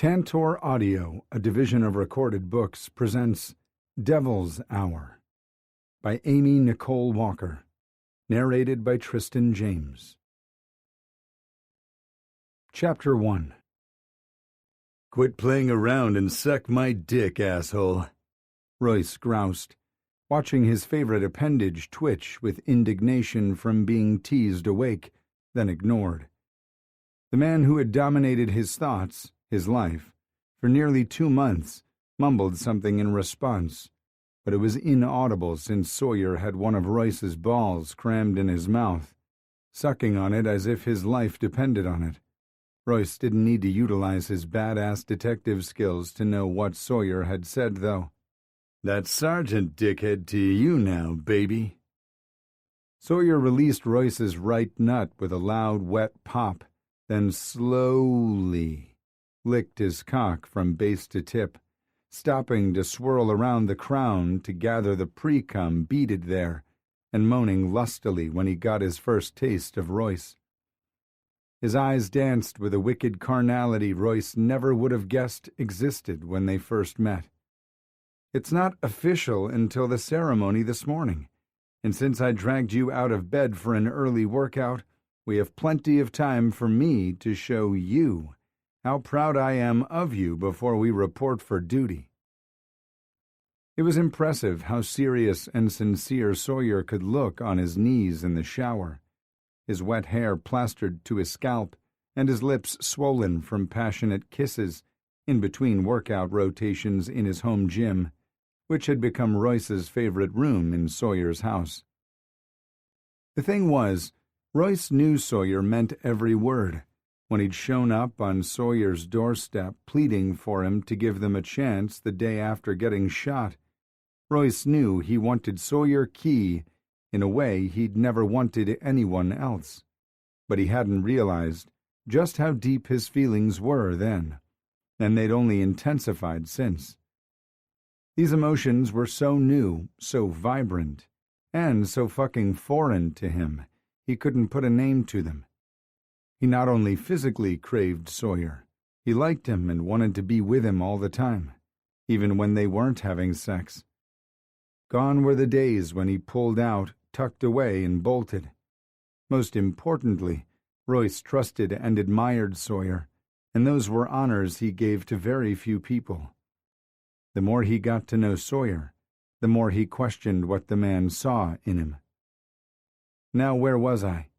Tantor Audio, a division of Recorded Books, presents Devil's Hour by Amy Nicole Walker, narrated by Tristan James. Chapter 1. "Quit playing around and suck my dick, asshole," Royce groused, watching his favorite appendage twitch with indignation from being teased awake, then ignored. The man who had dominated his thoughts, his life, for nearly 2 months, mumbled something in response, but it was inaudible since Sawyer had one of Royce's balls crammed in his mouth, sucking on it as if his life depended on it. Royce didn't need to utilize his badass detective skills to know what Sawyer had said, though. "That's Sergeant Dickhead to you now, baby." Sawyer released Royce's right nut with a loud, wet pop, then slowly licked his cock from base to tip, stopping to swirl around the crown to gather the pre-cum beaded there, and moaning lustily when he got his first taste of Royce. His eyes danced with a wicked carnality Royce never would have guessed existed when they first met. "It's not official until the ceremony this morning, and since I dragged you out of bed for an early workout, we have plenty of time for me to show you how proud I am of you before we report for duty." It was impressive how serious and sincere Sawyer could look on his knees in the shower, his wet hair plastered to his scalp and his lips swollen from passionate kisses in between workout rotations in his home gym, which had become Royce's favorite room in Sawyer's house. The thing was, Royce knew Sawyer meant every word when he'd shown up on Sawyer's doorstep pleading for him to give them a chance the day after getting shot. Royce knew he wanted Sawyer Key in a way he'd never wanted anyone else, but he hadn't realized just how deep his feelings were then, and they'd only intensified since. These emotions were so new, so vibrant, and so fucking foreign to him, he couldn't put a name to them. He not only physically craved Sawyer, he liked him and wanted to be with him all the time, even when they weren't having sex. Gone were the days when he pulled out, tucked away, and bolted. Most importantly, Royce trusted and admired Sawyer, and those were honors he gave to very few people. The more he got to know Sawyer, the more he questioned what the man saw in him. Now where was I?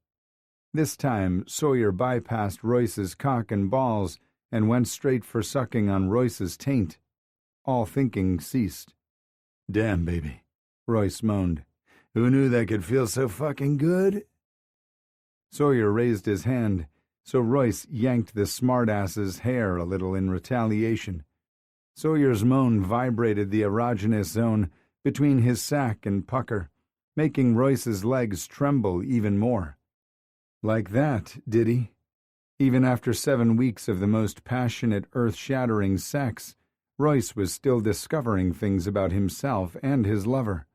This time, Sawyer bypassed Royce's cock and balls and went straight for sucking on Royce's taint. All thinking ceased. "Damn, baby," Royce moaned. "Who knew that could feel so fucking good?" Sawyer raised his hand, so Royce yanked the smartass's hair a little in retaliation. Sawyer's moan vibrated the erogenous zone between his sack and pucker, making Royce's legs tremble even more. Like that, did he? Even after 7 weeks of the most passionate, earth-shattering sex, Royce was still discovering things about himself and his lover.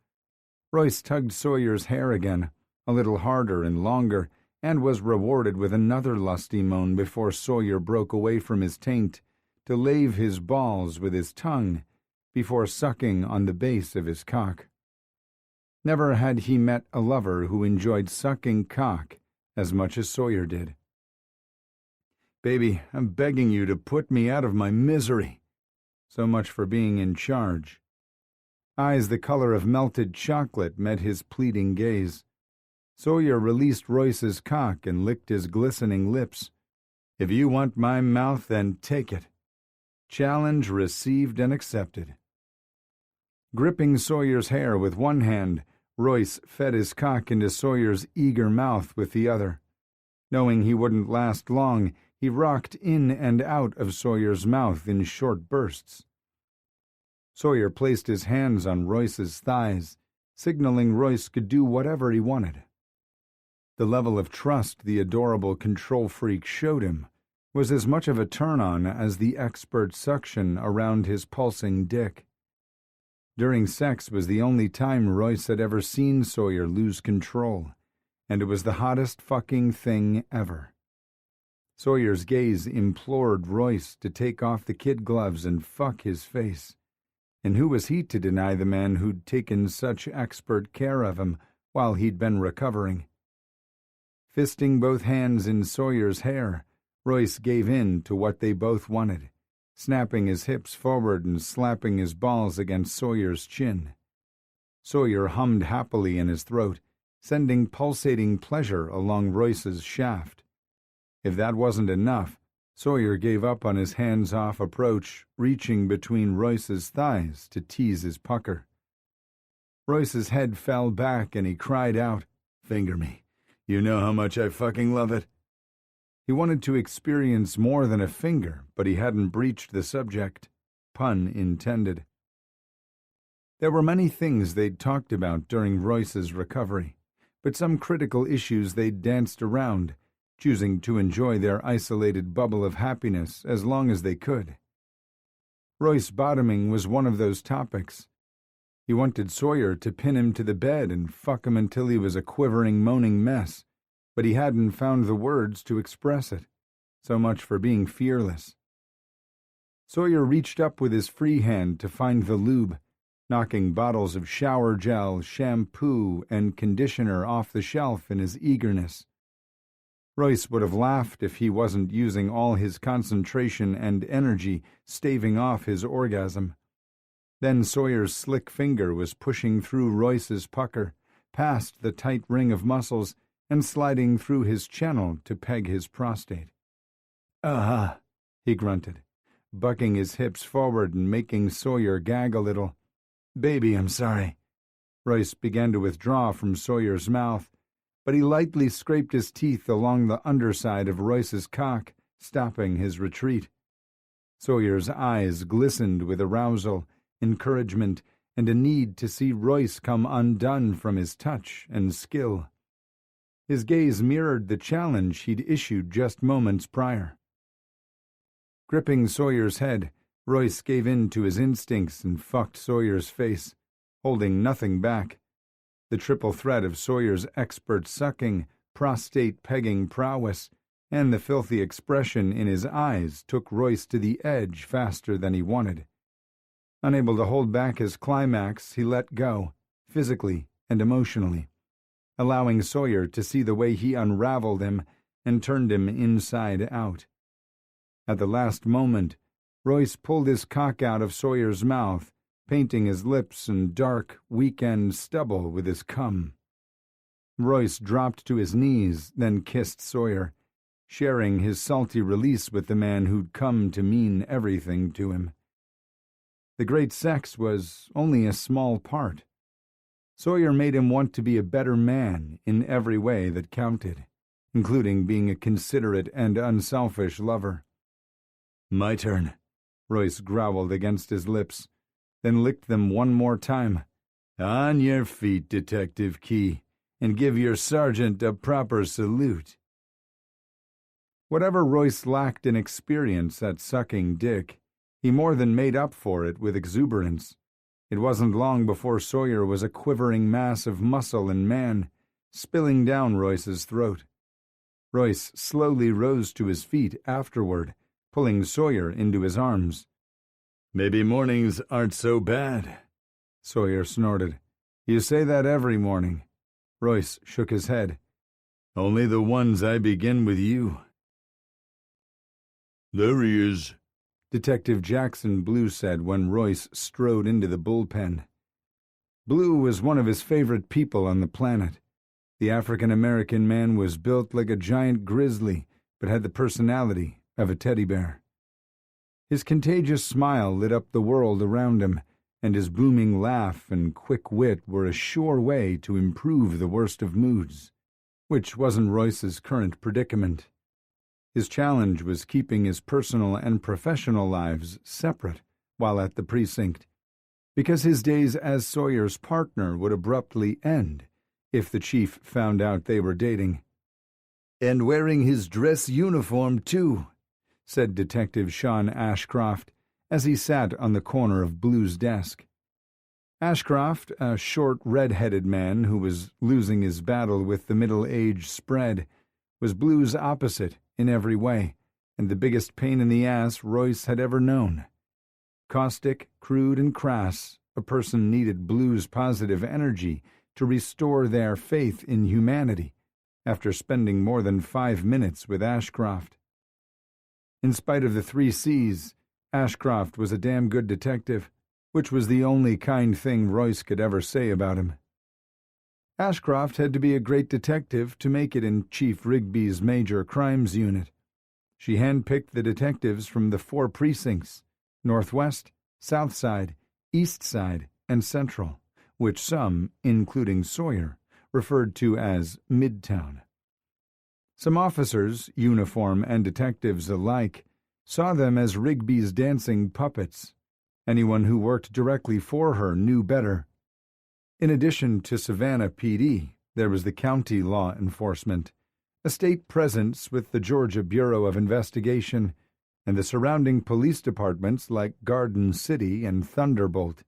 Royce tugged Sawyer's hair again, a little harder and longer, and was rewarded with another lusty moan before Sawyer broke away from his taint to lave his balls with his tongue before sucking on the base of his cock. Never had he met a lover who enjoyed sucking cock as much as Sawyer did. "Baby, I'm begging you to put me out of my misery." So much for being in charge. Eyes the color of melted chocolate met his pleading gaze. Sawyer released Royce's cock and licked his glistening lips. "If you want my mouth, then take it." Challenge received and accepted. Gripping Sawyer's hair with one hand, Royce fed his cock into Sawyer's eager mouth with the other. Knowing he wouldn't last long, he rocked in and out of Sawyer's mouth in short bursts. Sawyer placed his hands on Royce's thighs, signaling Royce could do whatever he wanted. The level of trust the adorable control freak showed him was as much of a turn-on as the expert suction around his pulsing dick. During sex was the only time Royce had ever seen Sawyer lose control, and it was the hottest fucking thing ever. Sawyer's gaze implored Royce to take off the kid gloves and fuck his face. And who was he to deny the man who'd taken such expert care of him while he'd been recovering? Fisting both hands in Sawyer's hair, Royce gave in to what they both wanted, snapping his hips forward and slapping his balls against Sawyer's chin. Sawyer hummed happily in his throat, sending pulsating pleasure along Royce's shaft. If that wasn't enough, Sawyer gave up on his hands-off approach, reaching between Royce's thighs to tease his pucker. Royce's head fell back and he cried out, "Finger me. You know how much I fucking love it." He wanted to experience more than a finger, but he hadn't breached the subject. Pun intended. There were many things they'd talked about during Royce's recovery, but some critical issues they'd danced around, choosing to enjoy their isolated bubble of happiness as long as they could. Royce bottoming was one of those topics. He wanted Sawyer to pin him to the bed and fuck him until he was a quivering, moaning mess, but he hadn't found the words to express it. So much for being fearless. Sawyer reached up with his free hand to find the lube, knocking bottles of shower gel, shampoo, and conditioner off the shelf in his eagerness. Royce would have laughed if he wasn't using all his concentration and energy staving off his orgasm. Then Sawyer's slick finger was pushing through Royce's pucker, past the tight ring of muscles, and sliding through his channel to peg his prostate. "Uh-huh," he grunted, bucking his hips forward and making Sawyer gag a little. "Baby, I'm sorry." Royce began to withdraw from Sawyer's mouth, but he lightly scraped his teeth along the underside of Royce's cock, stopping his retreat. Sawyer's eyes glistened with arousal, encouragement, and a need to see Royce come undone from his touch and skill. His gaze mirrored the challenge he'd issued just moments prior. Gripping Sawyer's head, Royce gave in to his instincts and fucked Sawyer's face, holding nothing back. The triple threat of Sawyer's expert sucking, prostate-pegging prowess, and the filthy expression in his eyes took Royce to the edge faster than he wanted. Unable to hold back his climax, he let go, physically and emotionally, allowing Sawyer to see the way he unraveled him and turned him inside out. At the last moment, Royce pulled his cock out of Sawyer's mouth, painting his lips in dark, weekend stubble with his cum. Royce dropped to his knees, then kissed Sawyer, sharing his salty release with the man who'd come to mean everything to him. The great sex was only a small part. Sawyer made him want to be a better man in every way that counted, including being a considerate and unselfish lover. "My turn," Royce growled against his lips, then licked them one more time. "On your feet, Detective Key, and give your sergeant a proper salute." Whatever Royce lacked in experience at sucking dick, he more than made up for it with exuberance. It wasn't long before Sawyer was a quivering mass of muscle and man, spilling down Royce's throat. Royce slowly rose to his feet afterward, pulling Sawyer into his arms. "Maybe mornings aren't so bad," Sawyer snorted. "You say that every morning." Royce shook his head. "Only the ones I begin with you." "There he is," Detective Jackson Blue said when Royce strode into the bullpen. Blue was one of his favorite people on the planet. The African-American man was built like a giant grizzly, but had the personality of a teddy bear. His contagious smile lit up the world around him, and his booming laugh and quick wit were a sure way to improve the worst of moods, which wasn't Royce's current predicament. His challenge was keeping his personal and professional lives separate while at the precinct, because his days as Sawyer's partner would abruptly end if the chief found out they were dating. "And wearing his dress uniform, too," said Detective Sean Ashcroft as he sat on the corner of Blue's desk. Ashcroft, a short, red-headed man who was losing his battle with the middle-age spread, was Blue's opposite in every way, and the biggest pain in the ass Royce had ever known. Caustic, crude, and crass, a person needed Blue's positive energy to restore their faith in humanity after spending more than 5 minutes with Ashcroft. In spite of the 3 C's, Ashcroft was a damn good detective, which was the only kind thing Royce could ever say about him. Ashcroft had to be a great detective to make it in Chief Rigby's major crimes unit. She handpicked the detectives from the 4 precincts, Northwest, South Side, East Side, and Central, which some, including Sawyer, referred to as Midtown. Some officers, uniform and detectives alike, saw them as Rigby's dancing puppets. Anyone who worked directly for her knew better. In addition to Savannah PD, there was the county law enforcement, a state presence with the Georgia Bureau of Investigation, and the surrounding police departments like Garden City and Thunderbolt,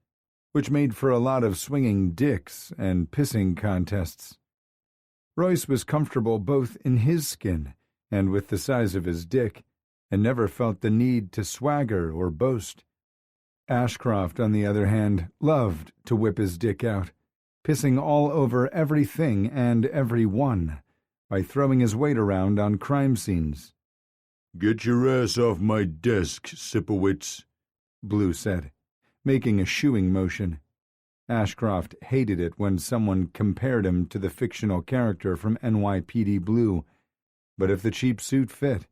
which made for a lot of swinging dicks and pissing contests. Royce was comfortable both in his skin and with the size of his dick, and never felt the need to swagger or boast. Ashcroft, on the other hand, loved to whip his dick out, pissing all over everything and everyone by throwing his weight around on crime scenes. "Get your ass off my desk, Sipowicz," Blue said, making a shooing motion. Ashcroft hated it when someone compared him to the fictional character from NYPD Blue, but if the cheap suit fit.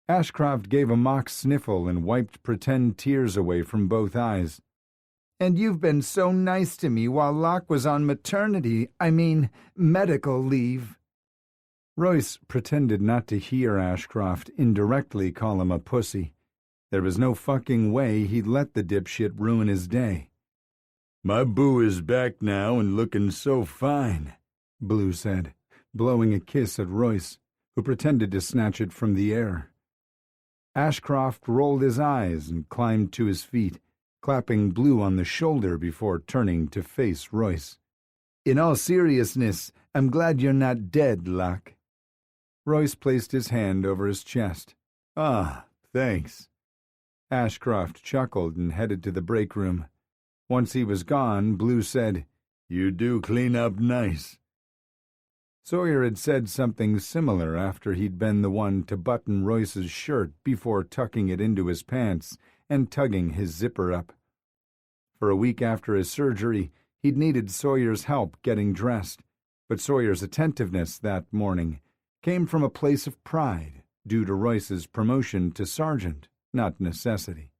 Ashcroft gave a mock sniffle and wiped pretend tears away from both eyes. "And you've been so nice to me while Locke was on medical leave." Royce pretended not to hear Ashcroft indirectly call him a pussy. There was no fucking way he'd let the dipshit ruin his day. "My boo is back now and looking so fine," Blue said, blowing a kiss at Royce, who pretended to snatch it from the air. Ashcroft rolled his eyes and climbed to his feet, clapping Blue on the shoulder before turning to face Royce. "In all seriousness, I'm glad you're not dead, Locke." Royce placed his hand over his chest. "Ah, thanks." Ashcroft chuckled and headed to the break room. Once he was gone, Blue said, "You do clean up nice." Sawyer had said something similar after he'd been the one to button Royce's shirt before tucking it into his pants and tugging his zipper up. For a week after his surgery, he'd needed Sawyer's help getting dressed, but Sawyer's attentiveness that morning came from a place of pride due to Royce's promotion to sergeant, not necessity.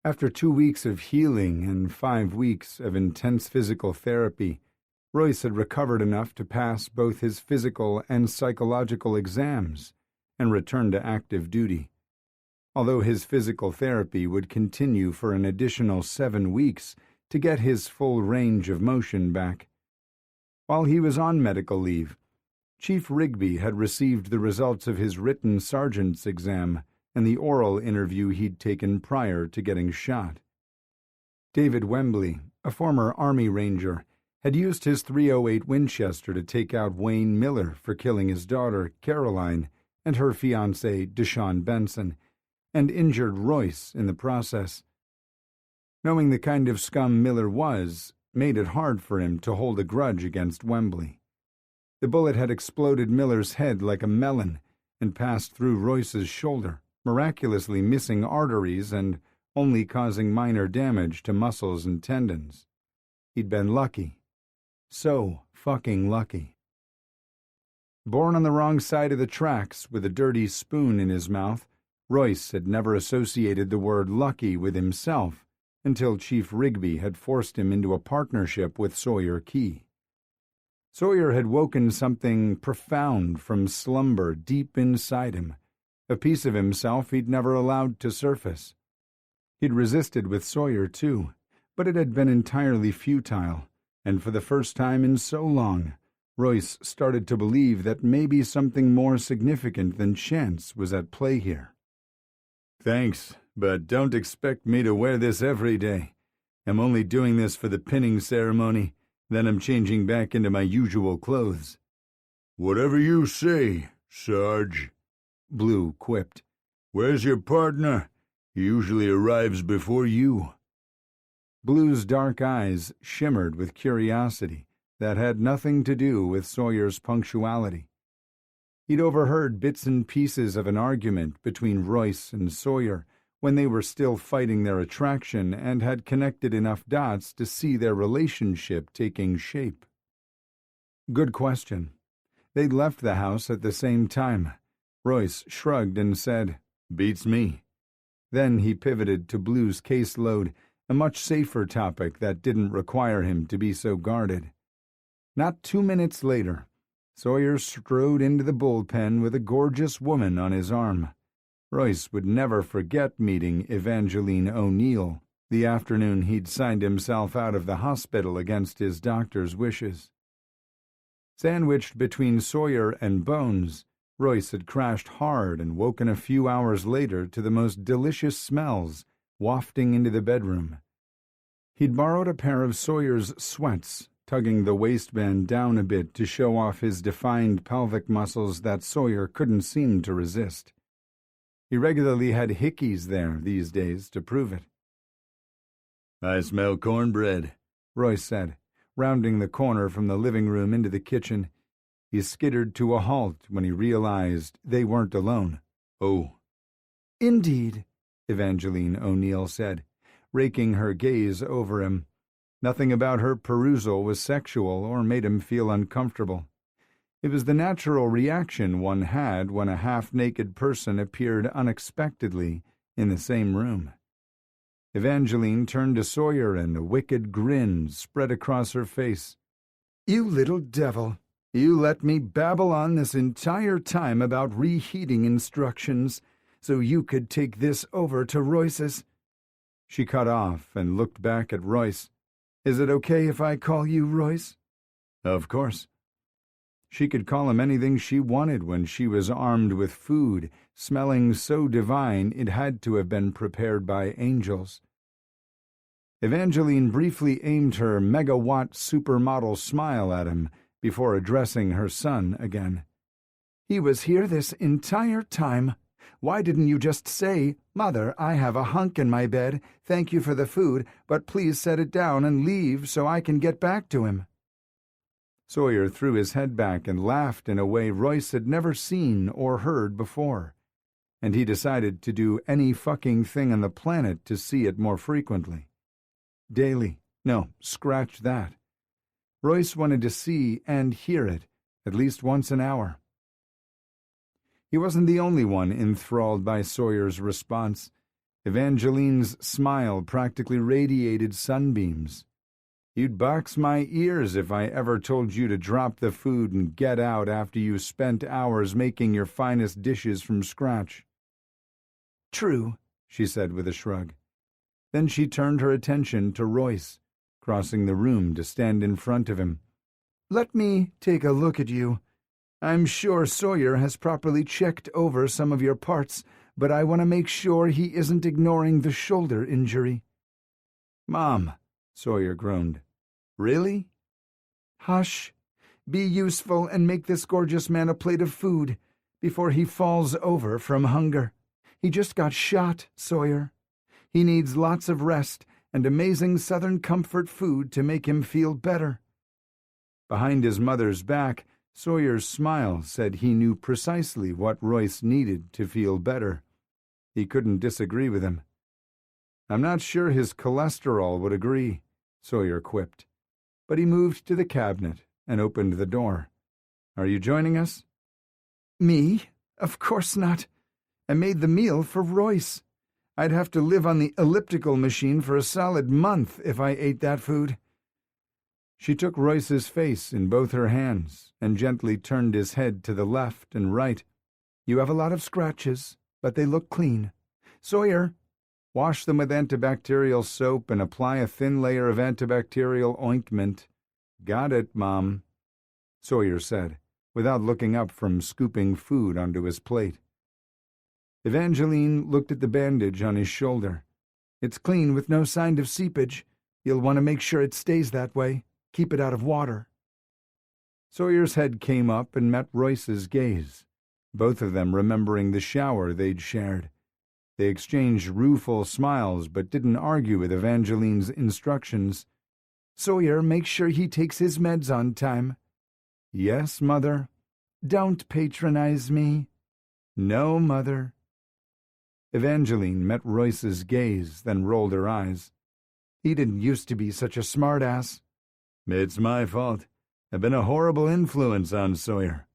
After 2 weeks of healing and 5 weeks of intense physical therapy, Royce had recovered enough to pass both his physical and psychological exams and return to active duty. Although his physical therapy would continue for an additional 7 weeks to get his full range of motion back. While he was on medical leave, Chief Rigby had received the results of his written sergeant's exam and the oral interview he'd taken prior to getting shot. David Wembley, a former Army Ranger, had used his .308 Winchester to take out Wayne Miller for killing his daughter, Caroline, and her fiancé, Deshaun Benson, and injured Royce in the process. Knowing the kind of scum Miller was made it hard for him to hold a grudge against Wembley. The bullet had exploded Miller's head like a melon and passed through Royce's shoulder, miraculously missing arteries and only causing minor damage to muscles and tendons. He'd been lucky. So fucking lucky. Born on the wrong side of the tracks with a dirty spoon in his mouth, Royce had never associated the word lucky with himself until Chief Rigby had forced him into a partnership with Sawyer Key. Sawyer had woken something profound from slumber deep inside him, a piece of himself he'd never allowed to surface. He'd resisted with Sawyer, too, but it had been entirely futile, and for the first time in so long, Royce started to believe that maybe something more significant than chance was at play here. "Thanks, but don't expect me to wear this every day. I'm only doing this for the pinning ceremony, then I'm changing back into my usual clothes." "Whatever you say, Sarge," Blue quipped. "Where's your partner? He usually arrives before you." Blue's dark eyes shimmered with curiosity that had nothing to do with Sawyer's punctuality. He'd overheard bits and pieces of an argument between Royce and Sawyer when they were still fighting their attraction and had connected enough dots to see their relationship taking shape. Good question. They'd left the house at the same time. Royce shrugged and said, "Beats me." Then he pivoted to Blue's caseload, a much safer topic that didn't require him to be so guarded. Not 2 minutes later, Sawyer strode into the bullpen with a gorgeous woman on his arm. Royce would never forget meeting Evangeline O'Neill the afternoon he'd signed himself out of the hospital against his doctor's wishes. Sandwiched between Sawyer and Bones, Royce had crashed hard and woken a few hours later to the most delicious smells wafting into the bedroom. He'd borrowed a pair of Sawyer's sweats, tugging the waistband down a bit to show off his defined pelvic muscles that Sawyer couldn't seem to resist. He regularly had hickeys there these days to prove it. "I smell cornbread," Royce said, rounding the corner from the living room into the kitchen. He skittered to a halt when he realized they weren't alone. "Oh." "Indeed," Evangeline O'Neill said, raking her gaze over him. Nothing about her perusal was sexual or made him feel uncomfortable. It was the natural reaction one had when a half-naked person appeared unexpectedly in the same room. Evangeline turned to Sawyer and a wicked grin spread across her face. "You little devil! You let me babble on this entire time about reheating instructions so you could take this over to Royce's." She cut off and looked back at Royce. "Is it okay if I call you Royce?" "Of course." She could call him anything she wanted when she was armed with food, smelling so divine it had to have been prepared by angels. Evangeline briefly aimed her megawatt supermodel smile at him before addressing her son again. "He was here this entire time. Why didn't you just say, 'Mother, I have a hunk in my bed, thank you for the food, but please set it down and leave so I can get back to him'?" Sawyer threw his head back and laughed in a way Royce had never seen or heard before, and he decided to do any fucking thing on the planet to see it more frequently. Daily. No, scratch that. Royce wanted to see and hear it at least once an hour. He wasn't the only one enthralled by Sawyer's response. Evangeline's smile practically radiated sunbeams. "You'd box my ears if I ever told you to drop the food and get out after you spent hours making your finest dishes from scratch." "True," she said with a shrug. Then she turned her attention to Royce, crossing the room to stand in front of him. "Let me take a look at you. I'm sure Sawyer has properly checked over some of your parts, but I want to make sure he isn't ignoring the shoulder injury." "Mom," Sawyer groaned. "Really?" "Hush. Be useful and make this gorgeous man a plate of food before he falls over from hunger. He just got shot, Sawyer. He needs lots of rest and amazing Southern comfort food to make him feel better." Behind his mother's back, Sawyer's smile said he knew precisely what Royce needed to feel better. He couldn't disagree with him. "I'm not sure his cholesterol would agree," Sawyer quipped. But he moved to the cabinet and opened the door. "Are you joining us?" "Me? Of course not. I made the meal for Royce. I'd have to live on the elliptical machine for a solid month if I ate that food." She took Royce's face in both her hands and gently turned his head to the left and right. "You have a lot of scratches, but they look clean. Sawyer, wash them with antibacterial soap and apply a thin layer of antibacterial ointment." "Got it, Mom," Sawyer said, without looking up from scooping food onto his plate. Evangeline looked at the bandage on his shoulder. "It's clean with no sign of seepage. You'll want to make sure it stays that way. Keep it out of water." Sawyer's head came up and met Royce's gaze, both of them remembering the shower they'd shared. They exchanged rueful smiles but didn't argue with Evangeline's instructions. "Sawyer, make sure he takes his meds on time." "Yes, Mother." "Don't patronize me." "No, Mother." Evangeline met Royce's gaze, then rolled her eyes. "He didn't used to be such a smart-ass." "It's my fault. I've been a horrible influence on Sawyer."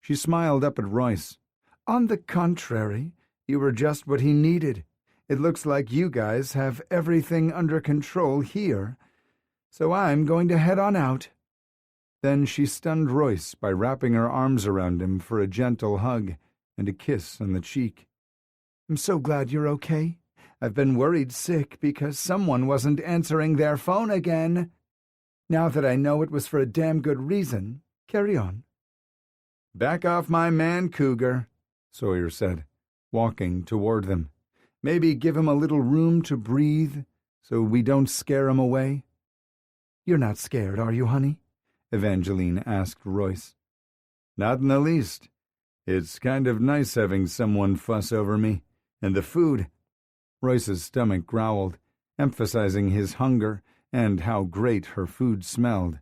She smiled up at Royce. "On the contrary, you were just what he needed. It looks like you guys have everything under control here, so I'm going to head on out." Then she stunned Royce by wrapping her arms around him for a gentle hug and a kiss on the cheek. "I'm so glad you're okay. I've been worried sick because someone wasn't answering their phone again. Now that I know it was for a damn good reason, carry on." "Back off my man, Cougar," Sawyer said, walking toward them. "Maybe give him a little room to breathe so we don't scare him away." "You're not scared, are you, honey?" Evangeline asked Royce. "Not in the least. It's kind of nice having someone fuss over me. And the food." Royce's stomach growled, emphasizing his hunger and how great her food smelled.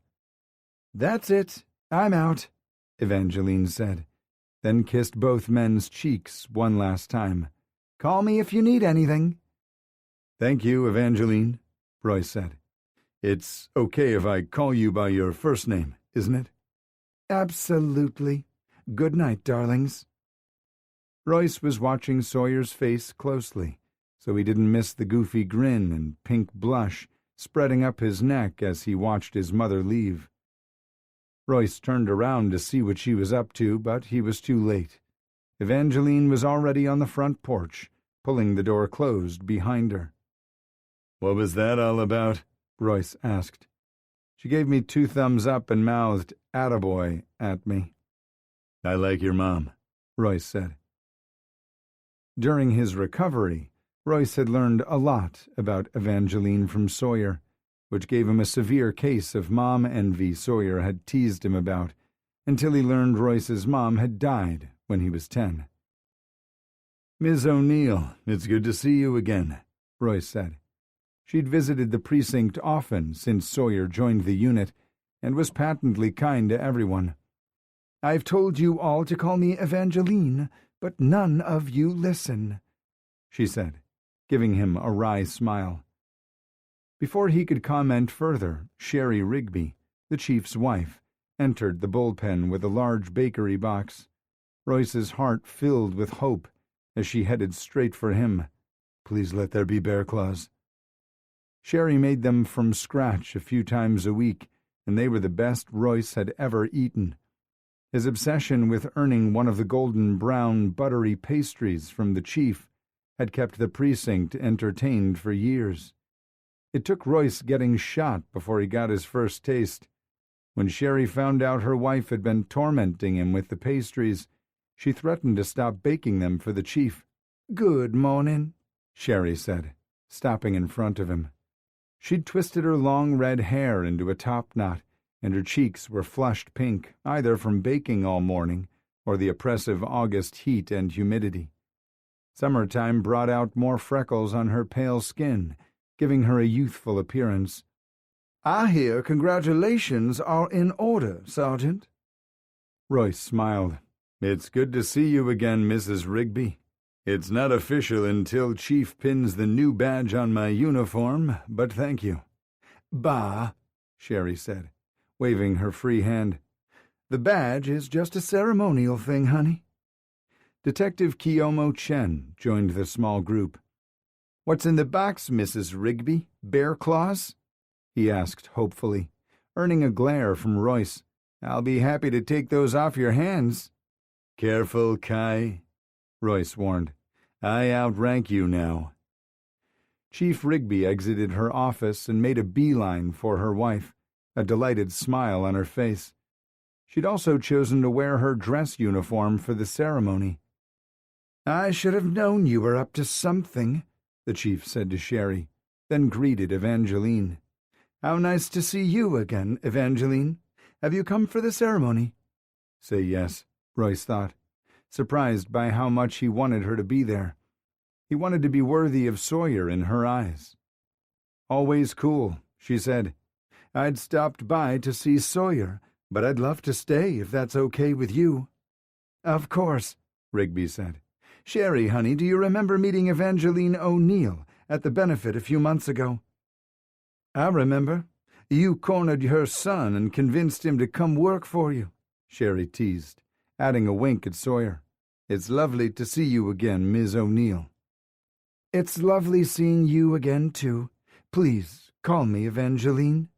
"That's it. I'm out," Evangeline said, then kissed both men's cheeks one last time. "Call me if you need anything." "Thank you, Evangeline," Royce said. "It's okay if I call you by your first name, isn't it?" "Absolutely. Good night, darlings." Royce was watching Sawyer's face closely, so he didn't miss the goofy grin and pink blush spreading up his neck as he watched his mother leave. Royce turned around to see what she was up to, but he was too late. Evangeline was already on the front porch, pulling the door closed behind her. "What was that all about?" Royce asked. She gave me 2 thumbs up and mouthed "attaboy" at me. "I like your mom," Royce said. During his recovery, Royce had learned a lot about Evangeline from Sawyer, which gave him a severe case of mom envy Sawyer had teased him about, until he learned Royce's mom had died when he was 10. "Miss O'Neill, it's good to see you again," Royce said. She'd visited the precinct often since Sawyer joined the unit, and was patently kind to everyone. "I've told you all to call me Evangeline, but none of you listen," she said, giving him a wry smile. Before he could comment further, Sherry Rigby, the chief's wife, entered the bullpen with a large bakery box. Royce's heart filled with hope as she headed straight for him. "Please let there be bear claws." Sherry made them from scratch a few times a week, and they were the best Royce had ever eaten. His obsession with earning one of the golden brown buttery pastries from the chief had kept the precinct entertained for years. It took Royce getting shot before he got his first taste. When Sherry found out her wife had been tormenting him with the pastries, she threatened to stop baking them for the chief. "Good morning," Sherry said, stopping in front of him. She'd twisted her long red hair into a top knot, and her cheeks were flushed pink, either from baking all morning or the oppressive August heat and humidity. Summertime brought out more freckles on her pale skin, giving her a youthful appearance. "I hear congratulations are in order, Sergeant." Royce smiled. "It's good to see you again, Mrs. Rigby. It's not official until Chief pins the new badge on my uniform, but thank you." "Bah," Sherry said, waving her free hand. "The badge is just a ceremonial thing, honey." Detective Kiyomo Chen joined the small group. "What's in the box, Mrs. Rigby? Bear claws?" he asked hopefully, earning a glare from Royce. "I'll be happy to take those off your hands." "Careful, Kai," Royce warned. "I outrank you now." Chief Rigby exited her office and made a beeline for her wife, a delighted smile on her face. She'd also chosen to wear her dress uniform for the ceremony. "I should have known you were up to something," the chief said to Sherry, then greeted Evangeline. "How nice to see you again, Evangeline. have you come for the ceremony?" Say yes, Royce thought, surprised by how much he wanted her to be there. He wanted to be worthy of Sawyer in her eyes. "Always cool," she said. "I'd stopped by to see Sawyer, but I'd love to stay if that's okay with you." "Of course," Rigby said. "Sherry, honey, do you remember meeting Evangeline O'Neill at the benefit a few months ago?" "I remember. You cornered her son and convinced him to come work for you," Sherry teased, adding a wink at Sawyer. "It's lovely to see you again, Miss O'Neill." "It's lovely seeing you again, too. Please call me Evangeline."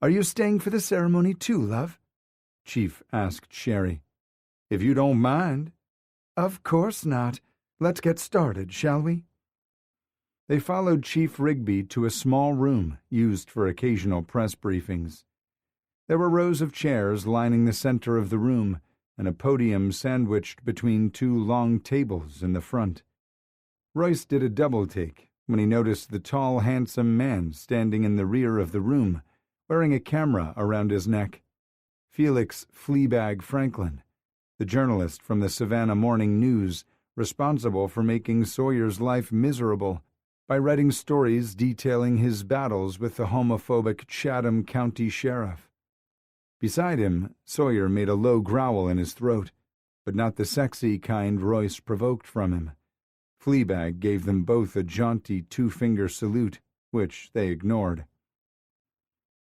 "Are you staying for the ceremony too, love?" Chief asked Sherry. "If you don't mind." "Of course not. Let's get started, shall we?" They followed Chief Rigby to a small room used for occasional press briefings. There were rows of chairs lining the center of the room and a podium sandwiched between two long tables in the front. Royce did a double-take when he noticed the tall, handsome man standing in the rear of the room, wearing a camera around his neck. Felix Fleabag Franklin, the journalist from the Savannah Morning News, responsible for making Sawyer's life miserable by writing stories detailing his battles with the homophobic Chatham County Sheriff. Beside him, Sawyer made a low growl in his throat, but not the sexy kind Royce provoked from him. Fleabag gave them both a jaunty two-finger salute, which they ignored.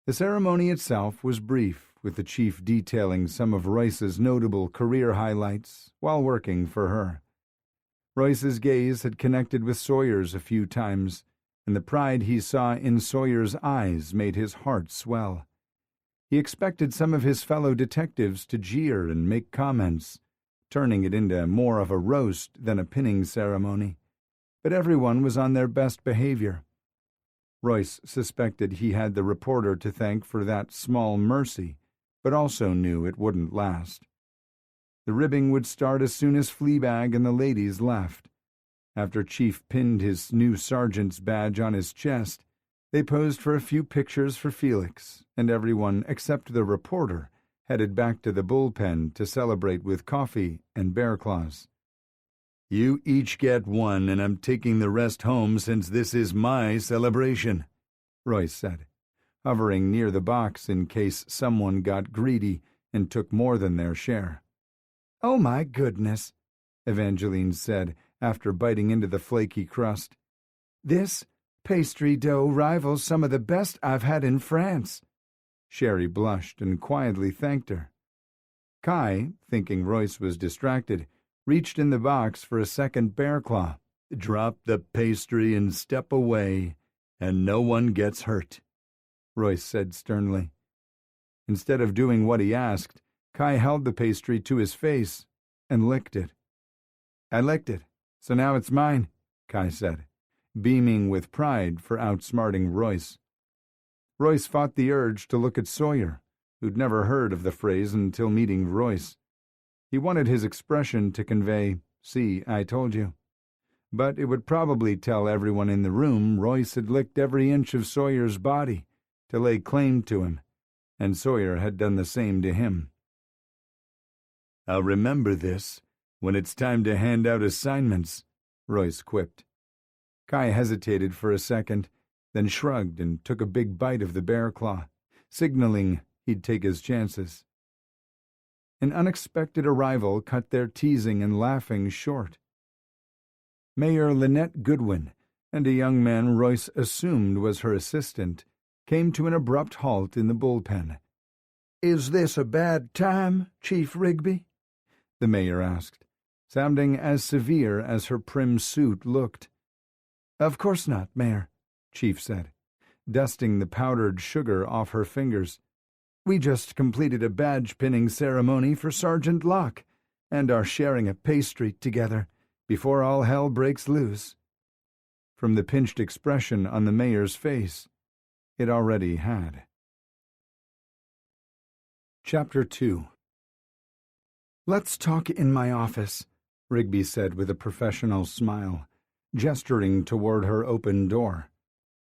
The ceremony itself was brief, with the chief detailing some of Royce's notable career highlights while working for her. Royce's gaze had connected with Sawyer's a few times, and the pride he saw in Sawyer's eyes made his heart swell. He expected some of his fellow detectives to jeer and make comments, turning it into more of a roast than a pinning ceremony, but everyone was on their best behavior. Royce suspected he had the reporter to thank for that small mercy, but also knew it wouldn't last. The ribbing would start as soon as Fleabag and the ladies left. After Chief pinned his new sergeant's badge on his chest, they posed for a few pictures for Felix, and everyone except the reporter headed back to the bullpen to celebrate with coffee and bear claws. "You each get one, and I'm taking the rest home since this is my celebration," Royce said, hovering near the box in case someone got greedy and took more than their share. "Oh, my goodness," Evangeline said after biting into the flaky crust. "This pastry dough rivals some of the best I've had in France." Sherry blushed and quietly thanked her. Kai, thinking Royce was distracted, reached in the box for a second bear claw. "Drop the pastry and step away, and no one gets hurt," Royce said sternly. Instead of doing what he asked, Kai held the pastry to his face and licked it. "I licked it, so now it's mine," Kai said, beaming with pride for outsmarting Royce. Royce fought the urge to look at Sawyer, who'd never heard of the phrase until meeting Royce. He wanted his expression to convey, "See, I told you." But it would probably tell everyone in the room Royce had licked every inch of Sawyer's body to lay claim to him, and Sawyer had done the same to him. "I'll remember this when it's time to hand out assignments," Royce quipped. Kai hesitated for a second, then shrugged and took a big bite of the bear claw, signaling he'd take his chances. An unexpected arrival cut their teasing and laughing short. Mayor Lynette Goodwin and a young man Royce assumed was her assistant came to an abrupt halt in the bullpen. "Is this a bad time, Chief Rigby?" the mayor asked, sounding as severe as her prim suit looked. "Of course not, Mayor," Chief said, dusting the powdered sugar off her fingers. "We just completed a badge-pinning ceremony for Sergeant Locke and are sharing a pastry together before all hell breaks loose." From the pinched expression on the mayor's face, it already had. Chapter 2. "Let's talk in my office," Rigby said with a professional smile, gesturing toward her open door.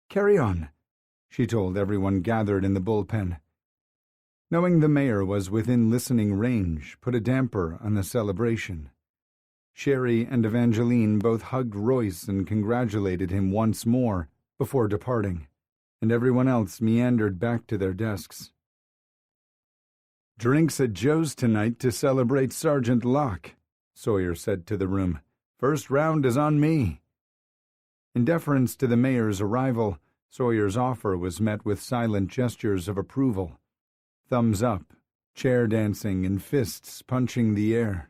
"Carry on," she told everyone gathered in the bullpen. Knowing the mayor was within listening range put a damper on the celebration. Sherry and Evangeline both hugged Royce and congratulated him once more before departing, and everyone else meandered back to their desks. "Drinks at Joe's tonight to celebrate Sergeant Locke," Sawyer said to the room. "First round is on me." In deference to the mayor's arrival, Sawyer's offer was met with silent gestures of approval. Thumbs up, chair dancing, and fists punching the air.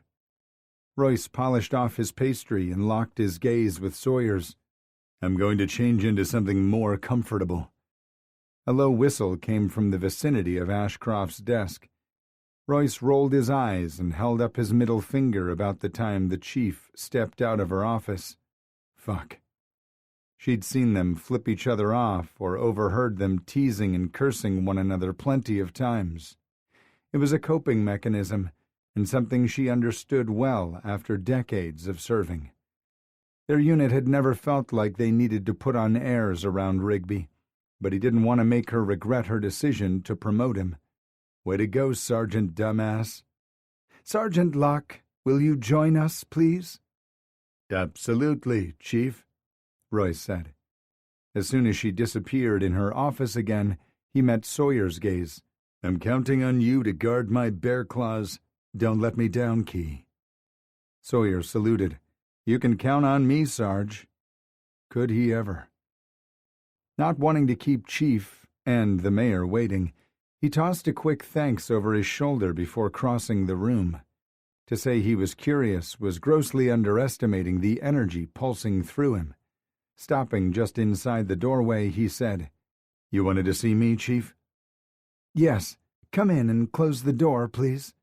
Royce polished off his pastry and locked his gaze with Sawyer's. "I'm going to change into something more comfortable." A low whistle came from the vicinity of Ashcroft's desk. Royce rolled his eyes and held up his middle finger about the time the chief stepped out of her office. Fuck. She'd seen them flip each other off or overheard them teasing and cursing one another plenty of times. It was a coping mechanism, and something she understood well after decades of serving. Their unit had never felt like they needed to put on airs around Rigby, but he didn't want to make her regret her decision to promote him. "Way to go, Sergeant Dumbass." "Sergeant Locke, will you join us, please?" "Absolutely, Chief," Royce said. As soon as she disappeared in her office again, he met Sawyer's gaze. "I'm counting on you to guard my bear claws. Don't let me down, Key." Sawyer saluted. "You can count on me, Sarge." Could he ever? Not wanting to keep Chief and the mayor waiting, he tossed a quick thanks over his shoulder before crossing the room. To say he was curious was grossly underestimating the energy pulsing through him. Stopping just inside the doorway, he said, "You wanted to see me, Chief?" "Yes. Come in and close the door, please."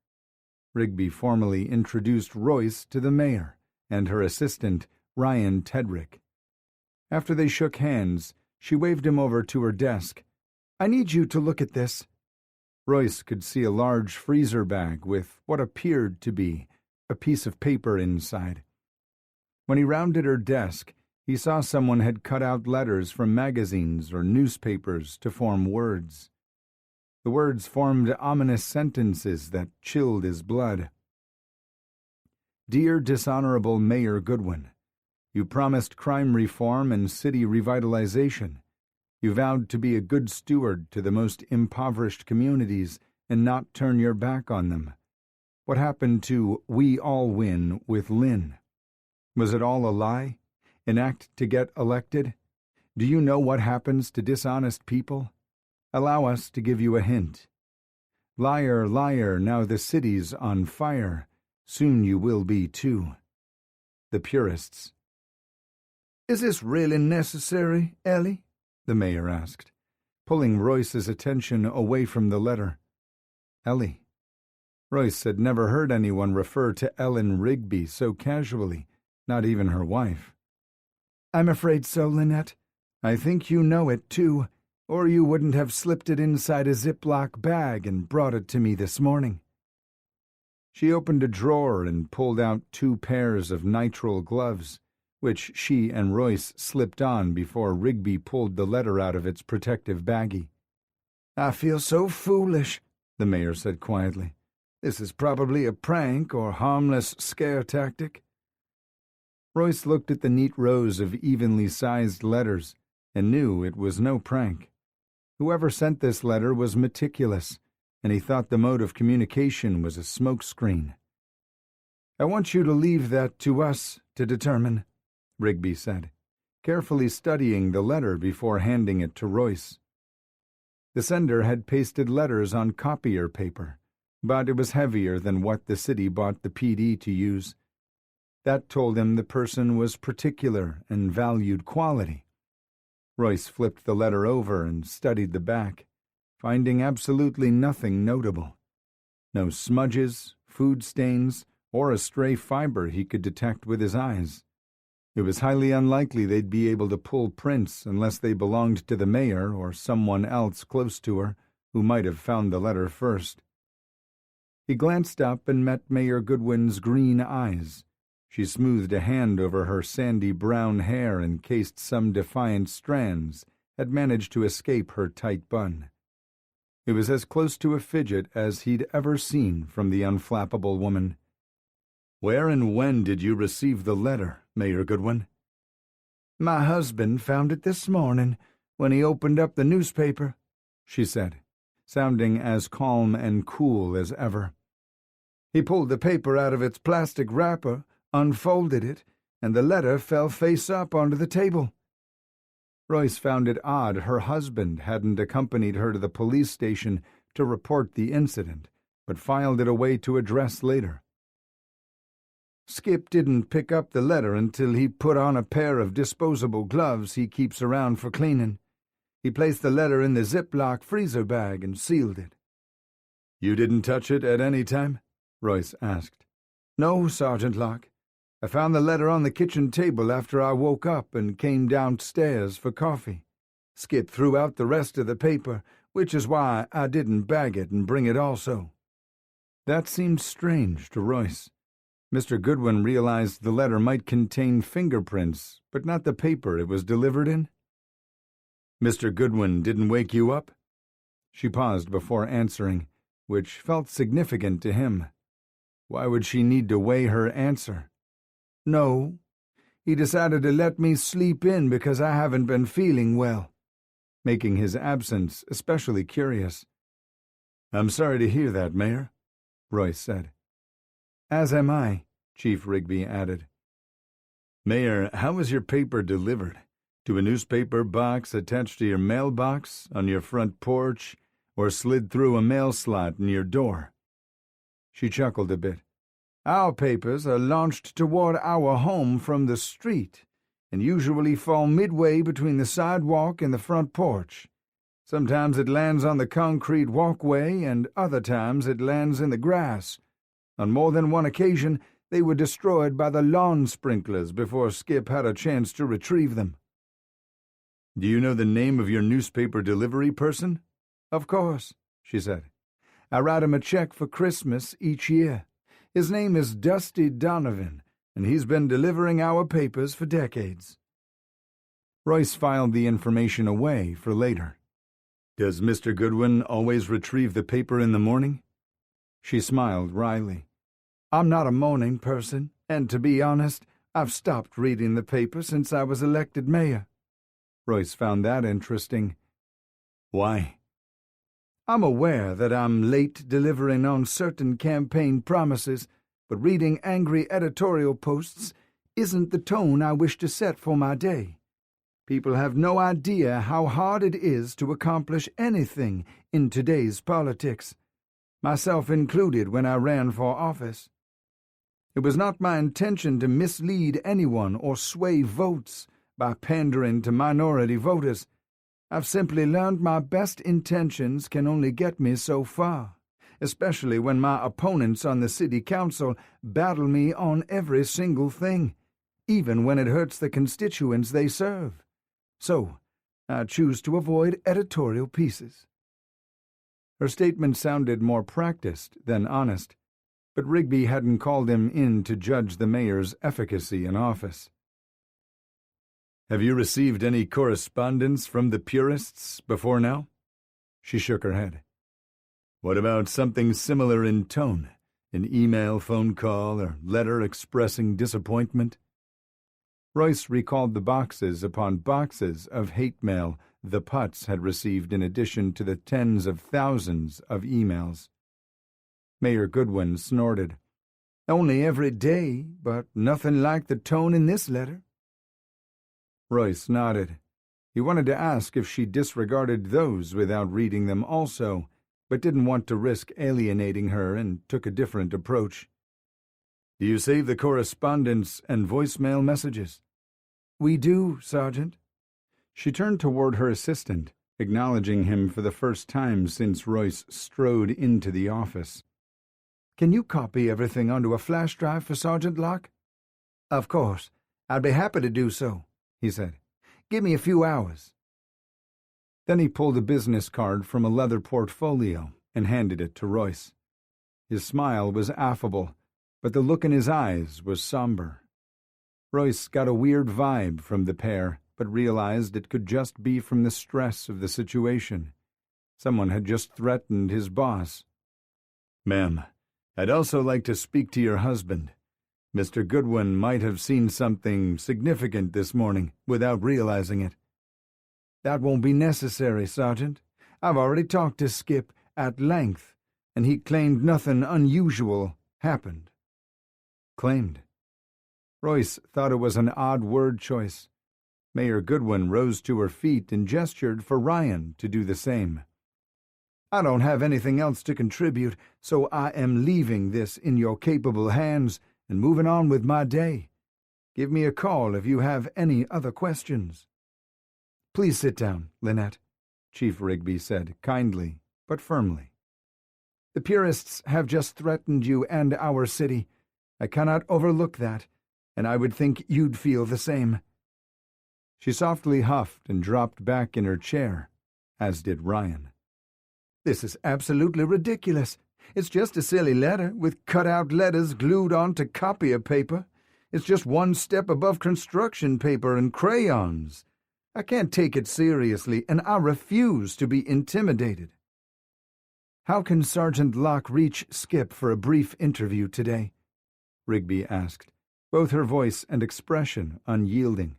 Rigby formally introduced Royce to the mayor and her assistant, Ryan Tedrick. After they shook hands, she waved him over to her desk. "I need you to look at this." Royce could see a large freezer bag with what appeared to be a piece of paper inside. When he rounded her desk, he saw someone had cut out letters from magazines or newspapers to form words. The words formed ominous sentences that chilled his blood. "Dear Dishonorable Mayor Goodwin, you promised crime reform and city revitalization. You vowed to be a good steward to the most impoverished communities and not turn your back on them. What happened to We All Win with Lynn? Was it all a lie? An act to get elected? Do you know what happens to dishonest people? Allow us to give you a hint. Liar, liar, now the city's on fire. Soon you will be too." The purists. "Is this really necessary, Ellie?" the mayor asked, pulling Royce's attention away from the letter. Ellie. Royce had never heard anyone refer to Ellen Rigby so casually, not even her wife. "I'm afraid so, Lynette. I think you know it, too, or you wouldn't have slipped it inside a Ziploc bag and brought it to me this morning." She opened a drawer and pulled out 2 pairs of nitrile gloves, which she and Royce slipped on before Rigby pulled the letter out of its protective baggie. "I feel so foolish," the mayor said quietly. "This is probably a prank or harmless scare tactic." Royce looked at the neat rows of evenly sized letters and knew it was no prank. Whoever sent this letter was meticulous, and he thought the mode of communication was a smokescreen. "I want you to leave that to us to determine," Rigby said, carefully studying the letter before handing it to Royce. The sender had pasted letters on copier paper, but it was heavier than what the city bought the PD to use. That told him the person was particular and valued quality. Royce flipped the letter over and studied the back, finding absolutely nothing notable. No smudges, food stains, or a stray fiber he could detect with his eyes. It was highly unlikely they'd be able to pull prints unless they belonged to the mayor or someone else close to her who might have found the letter first. He glanced up and met Mayor Goodwin's green eyes. She smoothed a hand over her sandy brown hair in case some defiant strands had managed to escape her tight bun. It was as close to a fidget as he'd ever seen from the unflappable woman. "Where and when did you receive the letter, Mayor Goodwin?" "My husband found it this morning when he opened up the newspaper," she said, sounding as calm and cool as ever. "He pulled the paper out of its plastic wrapper, unfolded it, and the letter fell face up onto the table." Royce found it odd her husband hadn't accompanied her to the police station to report the incident, but filed it away to address later. "Skip didn't pick up the letter until he put on a pair of disposable gloves he keeps around for cleaning. He placed the letter in the Ziploc freezer bag and sealed it." "You didn't touch it at any time?" Royce asked. "No, Sergeant Locke. I found the letter on the kitchen table after I woke up and came downstairs for coffee. Skip threw out the rest of the paper, which is why I didn't bag it and bring it also." That seemed strange to Royce. Mr. Goodwin realized the letter might contain fingerprints, but not the paper it was delivered in. "Mr. Goodwin didn't wake you up?" She paused before answering, which felt significant to him. Why would she need to weigh her answer? "No. He decided to let me sleep in because I haven't been feeling well," making his absence especially curious. "I'm sorry to hear that, Mayor," Royce said. "As am I," Chief Rigby added. "Mayor, how was your paper delivered? To a newspaper box attached to your mailbox, on your front porch, or slid through a mail slot in your door?" She chuckled a bit. "Our papers are launched toward our home from the street, and usually fall midway between the sidewalk and the front porch. Sometimes it lands on the concrete walkway, and other times it lands in the grass. On more than one occasion, they were destroyed by the lawn sprinklers before Skip had a chance to retrieve them." "Do you know the name of your newspaper delivery person?" "Of course," she said. "I write him a check for Christmas each year. His name is Dusty Donovan, and he's been delivering our papers for decades." Royce filed the information away for later. "Does Mr. Goodwin always retrieve the paper in the morning?" She smiled wryly. "I'm not a morning person, and to be honest, I've stopped reading the paper since I was elected mayor." Royce found that interesting. "Why?" "I'm aware that I'm late delivering on certain campaign promises, but reading angry editorial posts isn't the tone I wish to set for my day. People have no idea how hard it is to accomplish anything in today's politics, myself included when I ran for office. It was not my intention to mislead anyone or sway votes by pandering to minority voters. I've simply learned my best intentions can only get me so far, especially when my opponents on the city council battle me on every single thing, even when it hurts the constituents they serve. So, I choose to avoid editorial pieces." Her statement sounded more practiced than honest, but Rigby hadn't called him in to judge the mayor's efficacy in office. "Have you received any correspondence from the purists before now?" She shook her head. "What about something similar in tone? An email, phone call, or letter expressing disappointment?" Royce recalled the boxes upon boxes of hate mail the Putts had received in addition to the tens of thousands of emails. Mayor Goodwin snorted. "Only every day, but nothing like the tone in this letter." Royce nodded. He wanted to ask if she disregarded those without reading them also, but didn't want to risk alienating her and took a different approach. "Do you save the correspondence and voicemail messages?" "We do, Sergeant." She turned toward her assistant, acknowledging him for the first time since Royce strode into the office. "Can you copy everything onto a flash drive for Sergeant Locke?" "Of course. I'd be happy to do so," he said. "Give me a few hours." Then he pulled a business card from a leather portfolio and handed it to Royce. His smile was affable, but the look in his eyes was somber. Royce got a weird vibe from the pair, but realized it could just be from the stress of the situation. Someone had just threatened his boss. "Ma'am, I'd also like to speak to your husband. Mr. Goodwin might have seen something significant this morning without realizing it." "That won't be necessary, Sergeant. I've already talked to Skip at length, and he claimed nothing unusual happened." Claimed. Royce thought it was an odd word choice. Mayor Goodwin rose to her feet and gestured for Ryan to do the same. "I don't have anything else to contribute, so I am leaving this in your capable hands and moving on with my day. Give me a call if you have any other questions." "Please sit down, Lynette," Chief Rigby said, kindly but firmly. "The purists have just threatened you and our city. I cannot overlook that, and I would think you'd feel the same." She softly huffed and dropped back in her chair, as did Ryan. "This is absolutely ridiculous. It's just a silly letter with cut-out letters glued onto copier paper. It's just one step above construction paper and crayons. I can't take it seriously, and I refuse to be intimidated." "How can Sergeant Locke reach Skip for a brief interview today?" Rigby asked, both her voice and expression unyielding.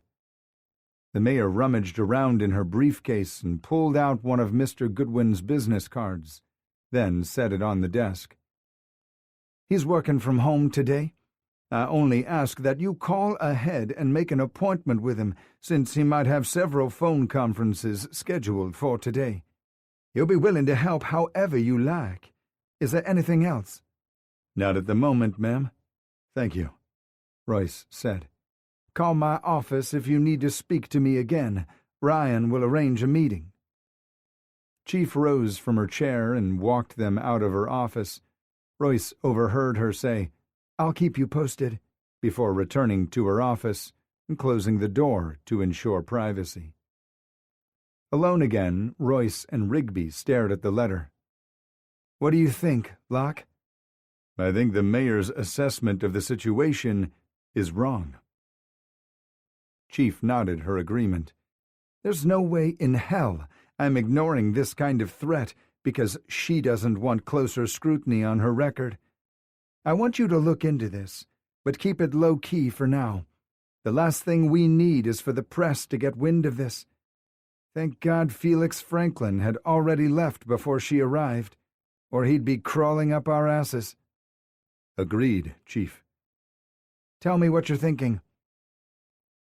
The mayor rummaged around in her briefcase and pulled out one of Mr. Goodwin's business cards, then set it on the desk. "He's working from home today. I only ask that you call ahead and make an appointment with him, since he might have several phone conferences scheduled for today. He'll be willing to help however you like. Is there anything else?" "Not at the moment, ma'am. Thank you," Royce said. "Call my office if you need to speak to me again. Ryan will arrange a meeting." Chief rose from her chair and walked them out of her office. Royce overheard her say, "I'll keep you posted," before returning to her office and closing the door to ensure privacy. Alone again, Royce and Rigby stared at the letter. "What do you think, Locke?" "I think the mayor's assessment of the situation is wrong." Chief nodded her agreement. "There's no way in hell I'm ignoring this kind of threat because she doesn't want closer scrutiny on her record. I want you to look into this, but keep it low-key for now. The last thing we need is for the press to get wind of this. Thank God Felix Franklin had already left before she arrived, or he'd be crawling up our asses." "Agreed, Chief." "Tell me what you're thinking."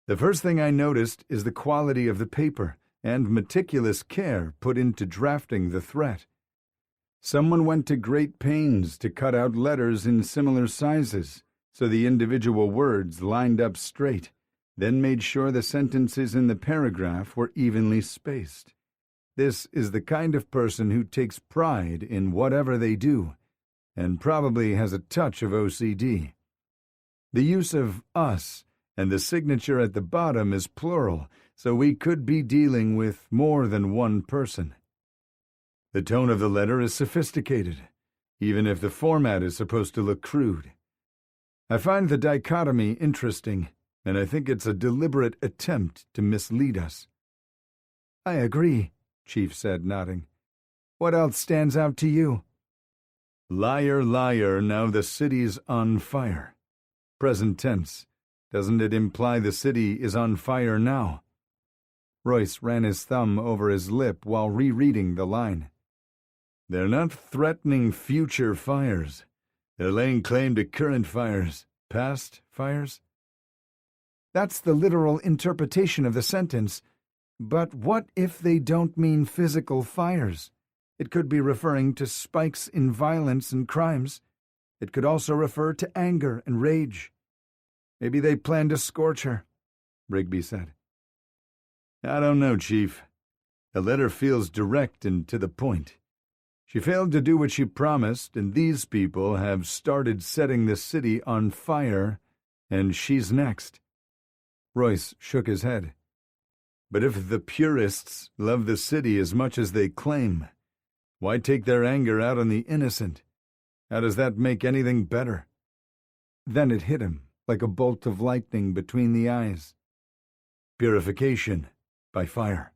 "The first thing I noticed is the quality of the paper and meticulous care put into drafting the threat. Someone went to great pains to cut out letters in similar sizes, so the individual words lined up straight, then made sure the sentences in the paragraph were evenly spaced. This is the kind of person who takes pride in whatever they do, and probably has a touch of OCD. The use of 'us' and the signature at the bottom is plural, so we could be dealing with more than one person. The tone of the letter is sophisticated, even if the format is supposed to look crude. I find the dichotomy interesting, and I think it's a deliberate attempt to mislead us." "I agree," Chief said, nodding. "What else stands out to you?" "Liar, liar, now the city's on fire. Present tense. Doesn't it imply the city is on fire now?" Royce ran his thumb over his lip while rereading the line. "They're not threatening future fires. They're laying claim to current fires. Past fires?" "That's the literal interpretation of the sentence. But what if they don't mean physical fires? It could be referring to spikes in violence and crimes. It could also refer to anger and rage. Maybe they plan to scorch her," Rigby said. "I don't know, Chief. The letter feels direct and to the point. She failed to do what she promised, and these people have started setting the city on fire, and she's next." Royce shook his head. "But if the purists love the city as much as they claim, why take their anger out on the innocent? How does that make anything better?" Then it hit him like a bolt of lightning between the eyes. Purification by fire.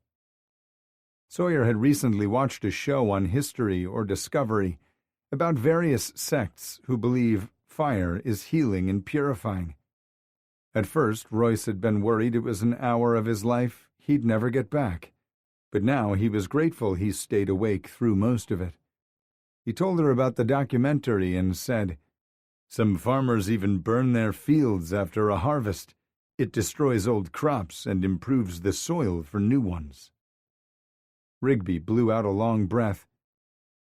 Sawyer had recently watched a show on History or Discovery about various sects who believe fire is healing and purifying. At first, Royce had been worried it was an hour of his life he'd never get back, but now he was grateful he stayed awake through most of it. He told her about the documentary and said, "Some farmers even burn their fields after a harvest. It destroys old crops and improves the soil for new ones." Rigby blew out a long breath.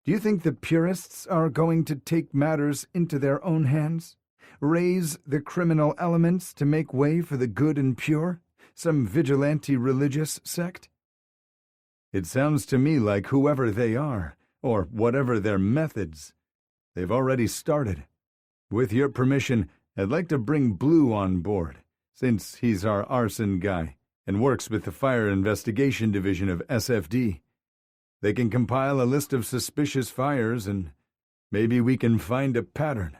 "Do you think the purists are going to take matters into their own hands? Raise the criminal elements to make way for the good and pure? Some vigilante religious sect?" "It sounds to me like whoever they are, or whatever their methods, they've already started. With your permission, I'd like to bring Blue on board, since he's our arson guy and works with the Fire Investigation Division of SFD. They can compile a list of suspicious fires, and maybe we can find a pattern.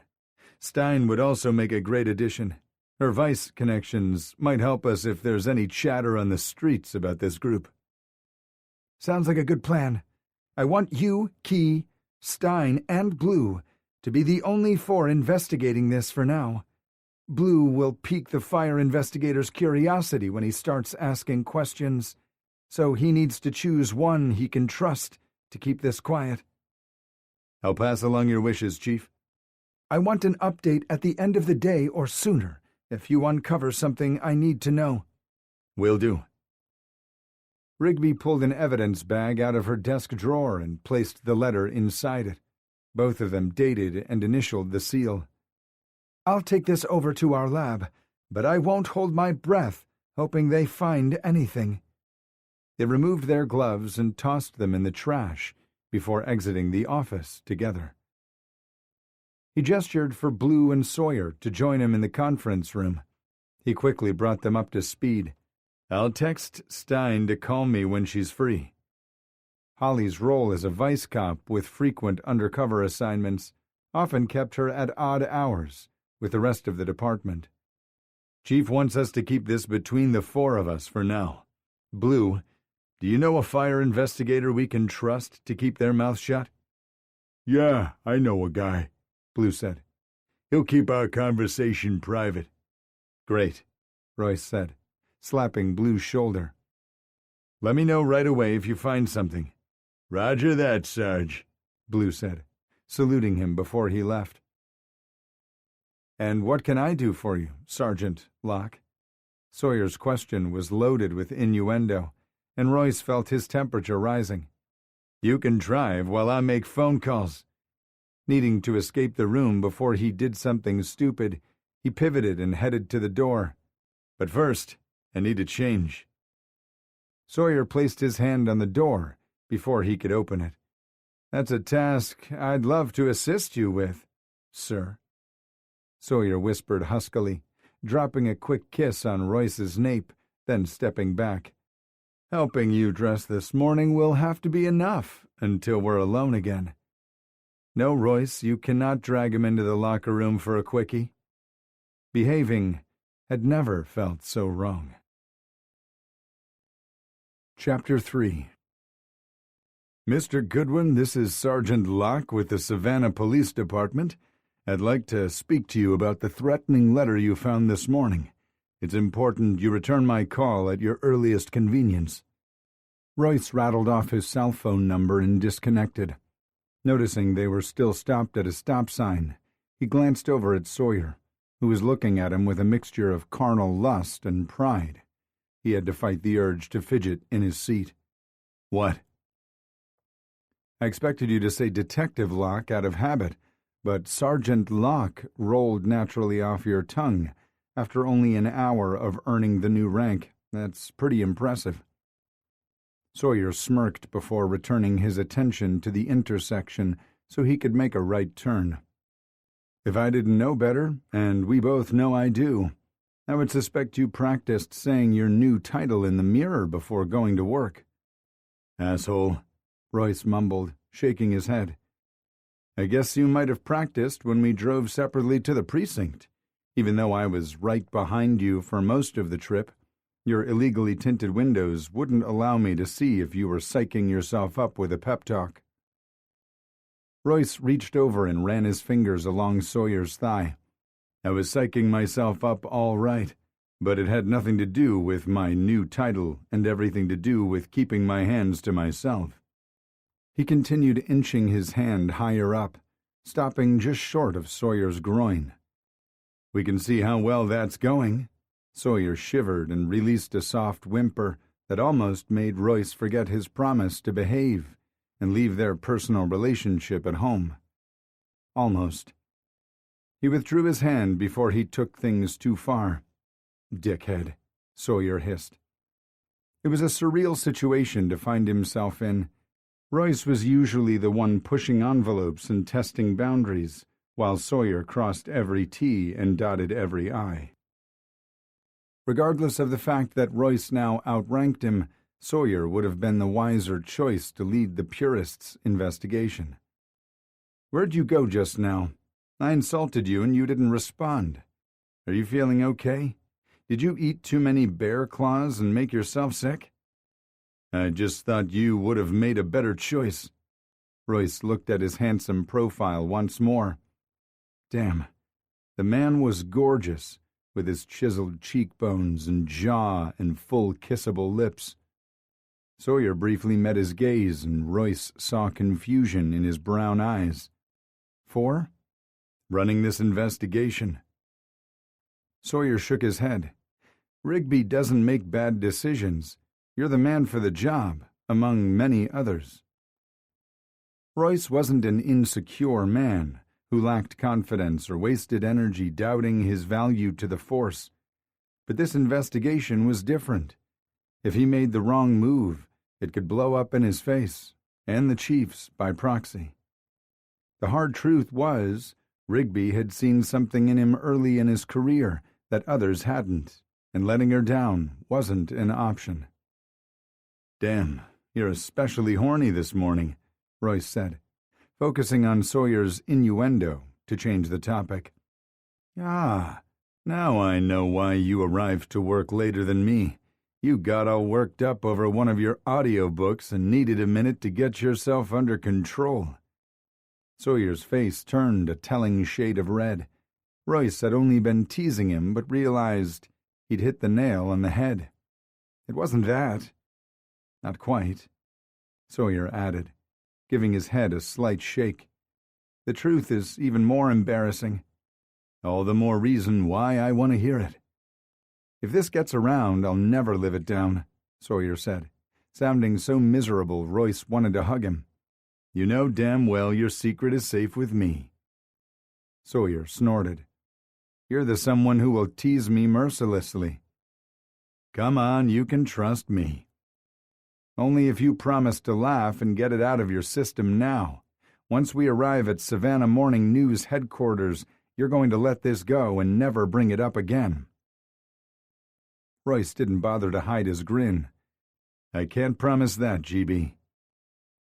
Stein would also make a great addition. Her Vice connections might help us if there's any chatter on the streets about this group." "Sounds like a good plan. I want you, Key, Stein, and Blue to be the only four investigating this for now. Blue will pique the fire investigator's curiosity when he starts asking questions, so he needs to choose one he can trust to keep this quiet." "I'll pass along your wishes, Chief." "I want an update at the end of the day or sooner if you uncover something I need to know." "Will do." Rigby pulled an evidence bag out of her desk drawer and placed the letter inside it. Both of them dated and initialed the seal. "I'll take this over to our lab, but I won't hold my breath hoping they find anything." They removed their gloves and tossed them in the trash before exiting the office together. He gestured for Blue and Sawyer to join him in the conference room. He quickly brought them up to speed. "I'll text Stein to call me when she's free." Holly's role as a vice cop with frequent undercover assignments often kept her at odd hours with the rest of the department. "Chief wants us to keep this between the four of us for now. Blue, do you know a fire investigator we can trust to keep their mouth shut?" "Yeah, I know a guy," Blue said. "He'll keep our conversation private." "Great," Royce said, slapping Blue's shoulder. "Let me know right away if you find something." "Roger that, Sarge," Blue said, saluting him before he left. "And what can I do for you, Sergeant Locke?" Sawyer's question was loaded with innuendo, and Royce felt his temperature rising. "You can drive while I make phone calls." Needing to escape the room before he did something stupid, he pivoted and headed to the door. "But first, I need to change." Sawyer placed his hand on the door before he could open it. "That's a task I'd love to assist you with, sir," Sawyer whispered huskily, dropping a quick kiss on Royce's nape, then stepping back. "Helping you dress this morning will have to be enough until we're alone again. No, Royce, you cannot drag him into the locker room for a quickie." Behaving had never felt so wrong. Chapter 3. "Mr. Goodwin, this is Sergeant Locke with the Savannah Police Department. I'd like to speak to you about the threatening letter you found this morning. It's important you return my call at your earliest convenience." Royce rattled off his cell phone number and disconnected. Noticing they were still stopped at a stop sign, he glanced over at Sawyer, who was looking at him with a mixture of carnal lust and pride. He had to fight the urge to fidget in his seat. "What?" "I expected you to say Detective Locke out of habit, but Sergeant Locke rolled naturally off your tongue after only an hour of earning the new rank. That's pretty impressive." Sawyer smirked before returning his attention to the intersection so he could make a right turn. "If I didn't know better, and we both know I do, I would suspect you practiced saying your new title in the mirror before going to work." "Asshole," Royce mumbled, shaking his head. "I guess you might have practiced when we drove separately to the precinct, even though I was right behind you for most of the trip. Your illegally tinted windows wouldn't allow me to see if you were psyching yourself up with a pep talk." Royce reached over and ran his fingers along Sawyer's thigh. "I was psyching myself up all right, but it had nothing to do with my new title and everything to do with keeping my hands to myself." He continued inching his hand higher up, stopping just short of Sawyer's groin. "We can see how well that's going." Sawyer shivered and released a soft whimper that almost made Royce forget his promise to behave and leave their personal relationship at home. Almost. He withdrew his hand before he took things too far. "Dickhead," Sawyer hissed. It was a surreal situation to find himself in. Royce was usually the one pushing envelopes and testing boundaries, while Sawyer crossed every T and dotted every I. Regardless of the fact that Royce now outranked him, Sawyer would have been the wiser choice to lead the purists' investigation. "Where'd you go just now? I insulted you and you didn't respond. Are you feeling okay? Did you eat too many bear claws and make yourself sick?" "I just thought you would have made a better choice." Royce looked at his handsome profile once more. Damn, the man was gorgeous, with his chiseled cheekbones and jaw and full kissable lips. Sawyer briefly met his gaze, and Royce saw confusion in his brown eyes. "For? Running this investigation." Sawyer shook his head. "Rigby doesn't make bad decisions. You're the man for the job, among many others." Royce wasn't an insecure man who lacked confidence or wasted energy doubting his value to the force. But this investigation was different. If he made the wrong move, it could blow up in his face, and the chief's by proxy. The hard truth was, Rigby had seen something in him early in his career that others hadn't, and letting her down wasn't an option. "Damn, you're especially horny this morning," Royce said, focusing on Sawyer's innuendo to change the topic. "Ah, now I know why you arrived to work later than me. You got all worked up over one of your audiobooks and needed a minute to get yourself under control." Sawyer's face turned a telling shade of red. Royce had only been teasing him, but realized he'd hit the nail on the head. "It wasn't that." "Not quite," Sawyer added, giving his head a slight shake. "The truth is even more embarrassing. All the more reason why I want to hear it." "If this gets around, I'll never live it down," Sawyer said, sounding so miserable Royce wanted to hug him. "You know damn well your secret is safe with me." Sawyer snorted. "You're the someone who will tease me mercilessly." "Come on, you can trust me." "Only if you promise to laugh and get it out of your system now. Once we arrive at Savannah Morning News headquarters, you're going to let this go and never bring it up again." Royce didn't bother to hide his grin. "I can't promise that, GB."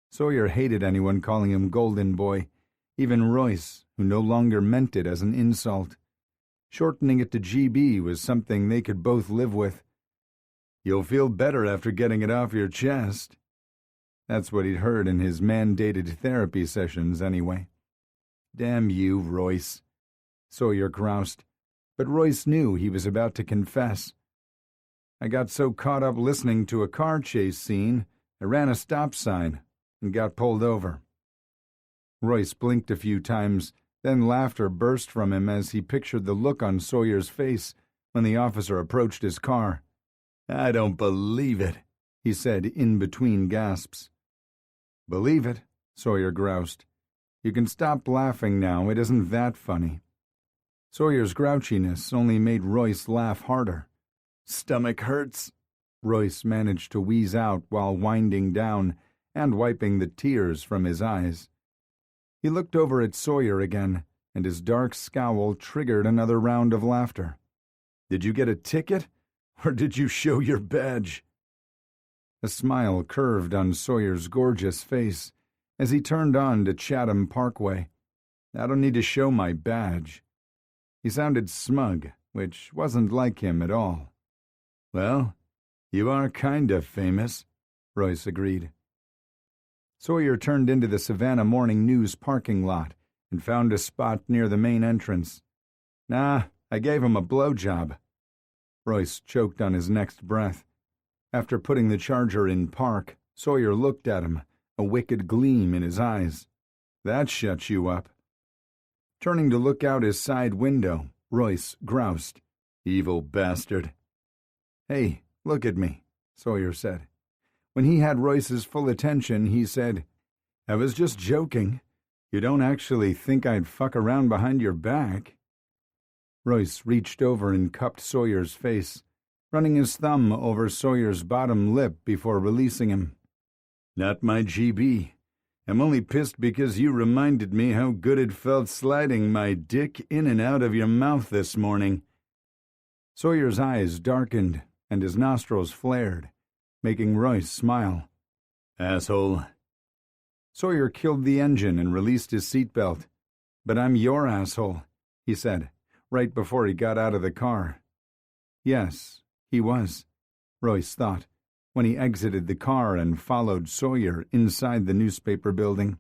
Sawyer hated anyone calling him Golden Boy, even Royce, who no longer meant it as an insult. Shortening it to GB was something they could both live with. "You'll feel better after getting it off your chest." That's what he'd heard in his mandated therapy sessions, anyway. "Damn you, Royce," Sawyer groused, but Royce knew he was about to confess. "I got so caught up listening to a car chase scene, I ran a stop sign and got pulled over." Royce blinked a few times, then laughter burst from him as he pictured the look on Sawyer's face when the officer approached his car. "I don't believe it," he said in between gasps. "Believe it," Sawyer groused. "You can stop laughing now, it isn't that funny." Sawyer's grouchiness only made Royce laugh harder. "Stomach hurts," Royce managed to wheeze out while winding down and wiping the tears from his eyes. He looked over at Sawyer again, and his dark scowl triggered another round of laughter. "Did you get a ticket? Or did you show your badge?" A smile curved on Sawyer's gorgeous face as he turned on to Chatham Parkway. "I don't need to show my badge." He sounded smug, which wasn't like him at all. "Well, "You are kind of famous," Royce agreed. Sawyer turned into the Savannah Morning News parking lot and found a spot near the main entrance. "Nah, I gave him a blowjob." Royce choked on his next breath. After putting the Charger in park, Sawyer looked at him, a wicked gleam in his eyes. "That shuts you up." Turning to look out his side window, Royce groused, "Evil bastard." "Hey, look at me," Sawyer said. When he had Royce's full attention, he said, "I was just joking. You don't actually think I'd fuck around behind your back?" Royce reached over and cupped Sawyer's face, running his thumb over Sawyer's bottom lip before releasing him. "Not my GB. I'm only pissed because you reminded me how good it felt sliding my dick in and out of your mouth this morning." Sawyer's eyes darkened and his nostrils flared, making Royce smile. "Asshole." Sawyer killed the engine and released his seatbelt. "But I'm your asshole," he said, right before he got out of the car. Yes, he was, Royce thought, when he exited the car and followed Sawyer inside the newspaper building.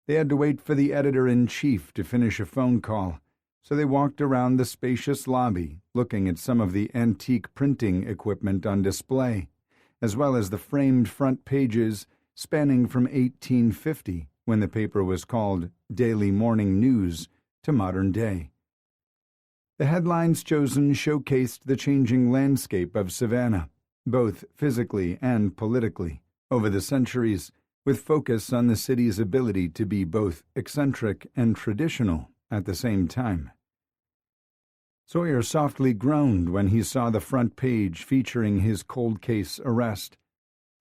They had to wait for the editor-in-chief to finish a phone call, so they walked around the spacious lobby, looking at some of the antique printing equipment on display, as well as the framed front pages spanning from 1850, when the paper was called Daily Morning News, to modern day. The headlines chosen showcased the changing landscape of Savannah, both physically and politically, over the centuries, with focus on the city's ability to be both eccentric and traditional at the same time. Sawyer softly groaned when he saw the front page featuring his cold case arrest.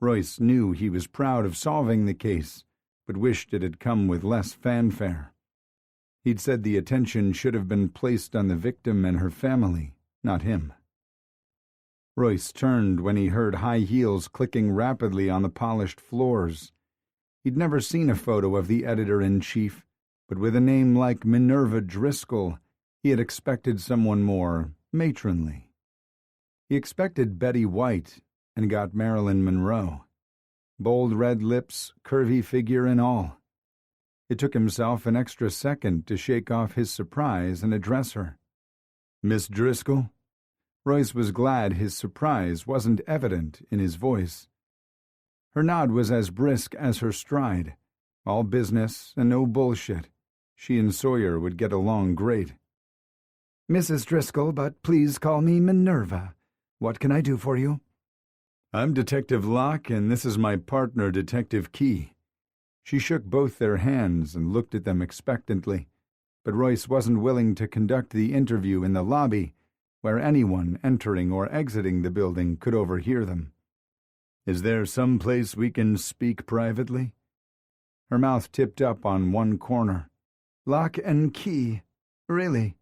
Royce knew he was proud of solving the case, but wished it had come with less fanfare. He'd said the attention should have been placed on the victim and her family, not him. Royce turned when he heard high heels clicking rapidly on the polished floors. He'd never seen a photo of the editor-in-chief, but with a name like Minerva Driscoll, he had expected someone more matronly. He expected Betty White and got Marilyn Monroe. Bold red lips, curvy figure and all. It took himself an extra second to shake off his surprise and address her. "Miss Driscoll?" Royce was glad his surprise wasn't evident in his voice. Her nod was as brisk as her stride. All business and no bullshit. She and Sawyer would get along great. "Mrs. Driscoll, but please call me Minerva. What can I do for you?" "I'm Detective Locke, and this is my partner, Detective Key." She shook both their hands and looked at them expectantly, but Royce wasn't willing to conduct the interview in the lobby, where anyone entering or exiting the building could overhear them. "Is there some place we can speak privately?" Her mouth tipped up on one corner. "Lock and Key. Really?"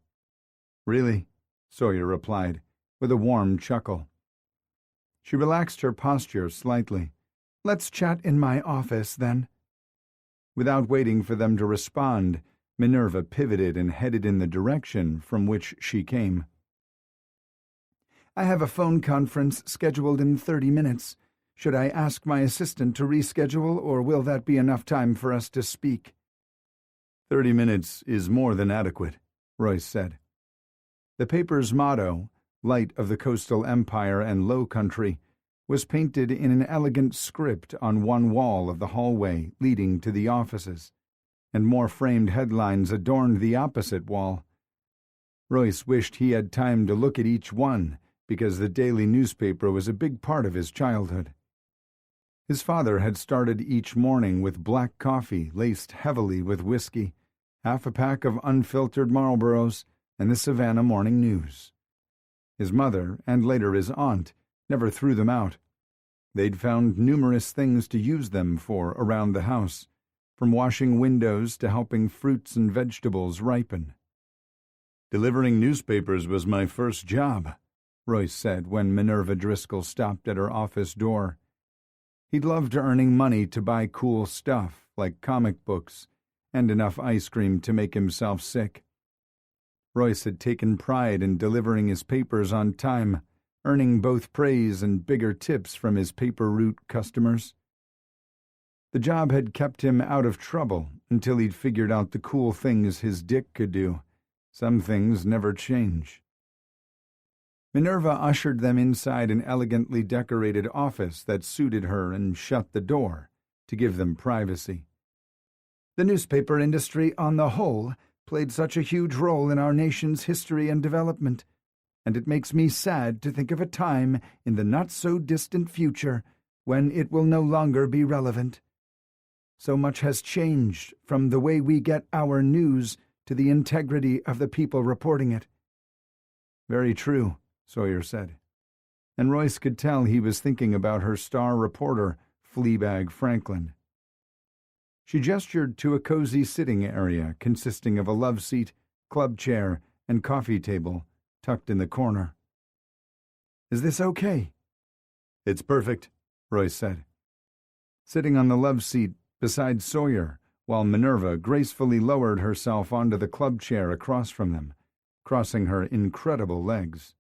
"Really," Sawyer replied, with a warm chuckle. She relaxed her posture slightly. "Let's chat in my office, then." Without waiting for them to respond, Minerva pivoted and headed in the direction from which she came. "I have a phone conference scheduled in 30 minutes. Should I ask my assistant to reschedule, or will that be enough time for us to speak?" 30 minutes is more than adequate," Royce said. The paper's motto, Light of the Coastal Empire and Low Country, was painted in an elegant script on one wall of the hallway leading to the offices, and more framed headlines adorned the opposite wall. Royce wished he had time to look at each one, because the daily newspaper was a big part of his childhood. His father had started each morning with black coffee laced heavily with whiskey, half a pack of unfiltered Marlboros, and the Savannah Morning News. His mother, and later his aunt, never threw them out. They'd found numerous things to use them for around the house, from washing windows to helping fruits and vegetables ripen. "Delivering newspapers was my first job," Royce said when Minerva Driscoll stopped at her office door. He'd loved earning money to buy cool stuff like comic books and enough ice cream to make himself sick. Royce had taken pride in delivering his papers on time, earning both praise and bigger tips from his paper route customers. The job had kept him out of trouble until he'd figured out the cool things his dick could do. Some things never change. Minerva ushered them inside an elegantly decorated office that suited her and shut the door to give them privacy. The newspaper industry, on the whole, played such a huge role in our nation's history and development, and it makes me sad to think of a time in the not-so-distant future when it will no longer be relevant. So much has changed from the way we get our news to the integrity of the people reporting it. Very true, Sawyer said, and Royce could tell he was thinking about her star reporter, Fleabag Franklin. She gestured to a cozy sitting area consisting of a love seat, club chair, and coffee table tucked in the corner. "Is this okay?" "It's perfect," Royce said. Sitting on the love seat beside Sawyer, while Minerva gracefully lowered herself onto the club chair across from them, crossing her incredible legs.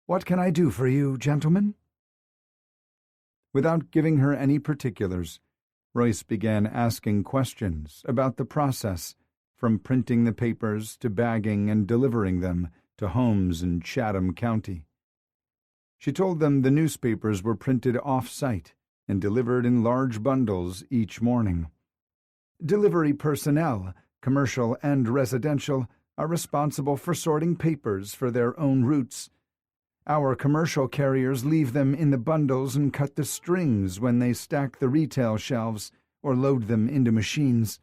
"What can I do for you, gentlemen?" Without giving her any particulars, Royce began asking questions about the process, from printing the papers to bagging and delivering them to homes in Chatham County. She told them the newspapers were printed off-site and delivered in large bundles each morning. Delivery personnel, commercial and residential, are responsible for sorting papers for their own routes. Our commercial carriers leave them in the bundles and cut the strings when they stack the retail shelves or load them into machines.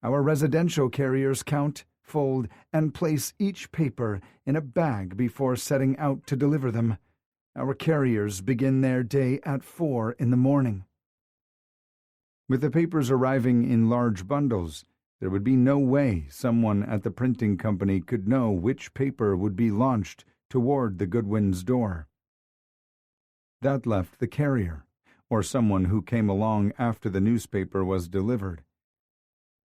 Our residential carriers count, fold, and place each paper in a bag before setting out to deliver them. Our carriers begin their day at 4 in the morning. With the papers arriving in large bundles, there would be no way someone at the printing company could know which paper would be launched toward the Goodwins' door. That left the carrier, or someone who came along after the newspaper was delivered.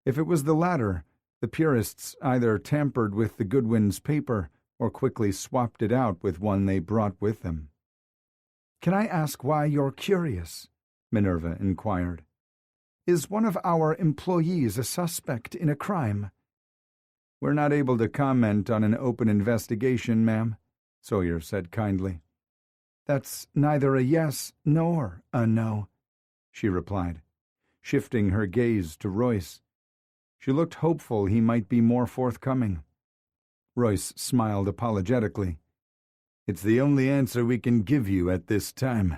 If it was the latter, the purists either tampered with the Goodwins' paper or quickly swapped it out with one they brought with them. "Can I ask why you're curious?" Minerva inquired. "Is one of our employees a suspect in a crime?" "We're not able to comment on an open investigation, ma'am," Sawyer said kindly. "That's neither a yes nor a no," she replied, shifting her gaze to Royce. She looked hopeful he might be more forthcoming. Royce smiled apologetically. "It's the only answer we can give you at this time."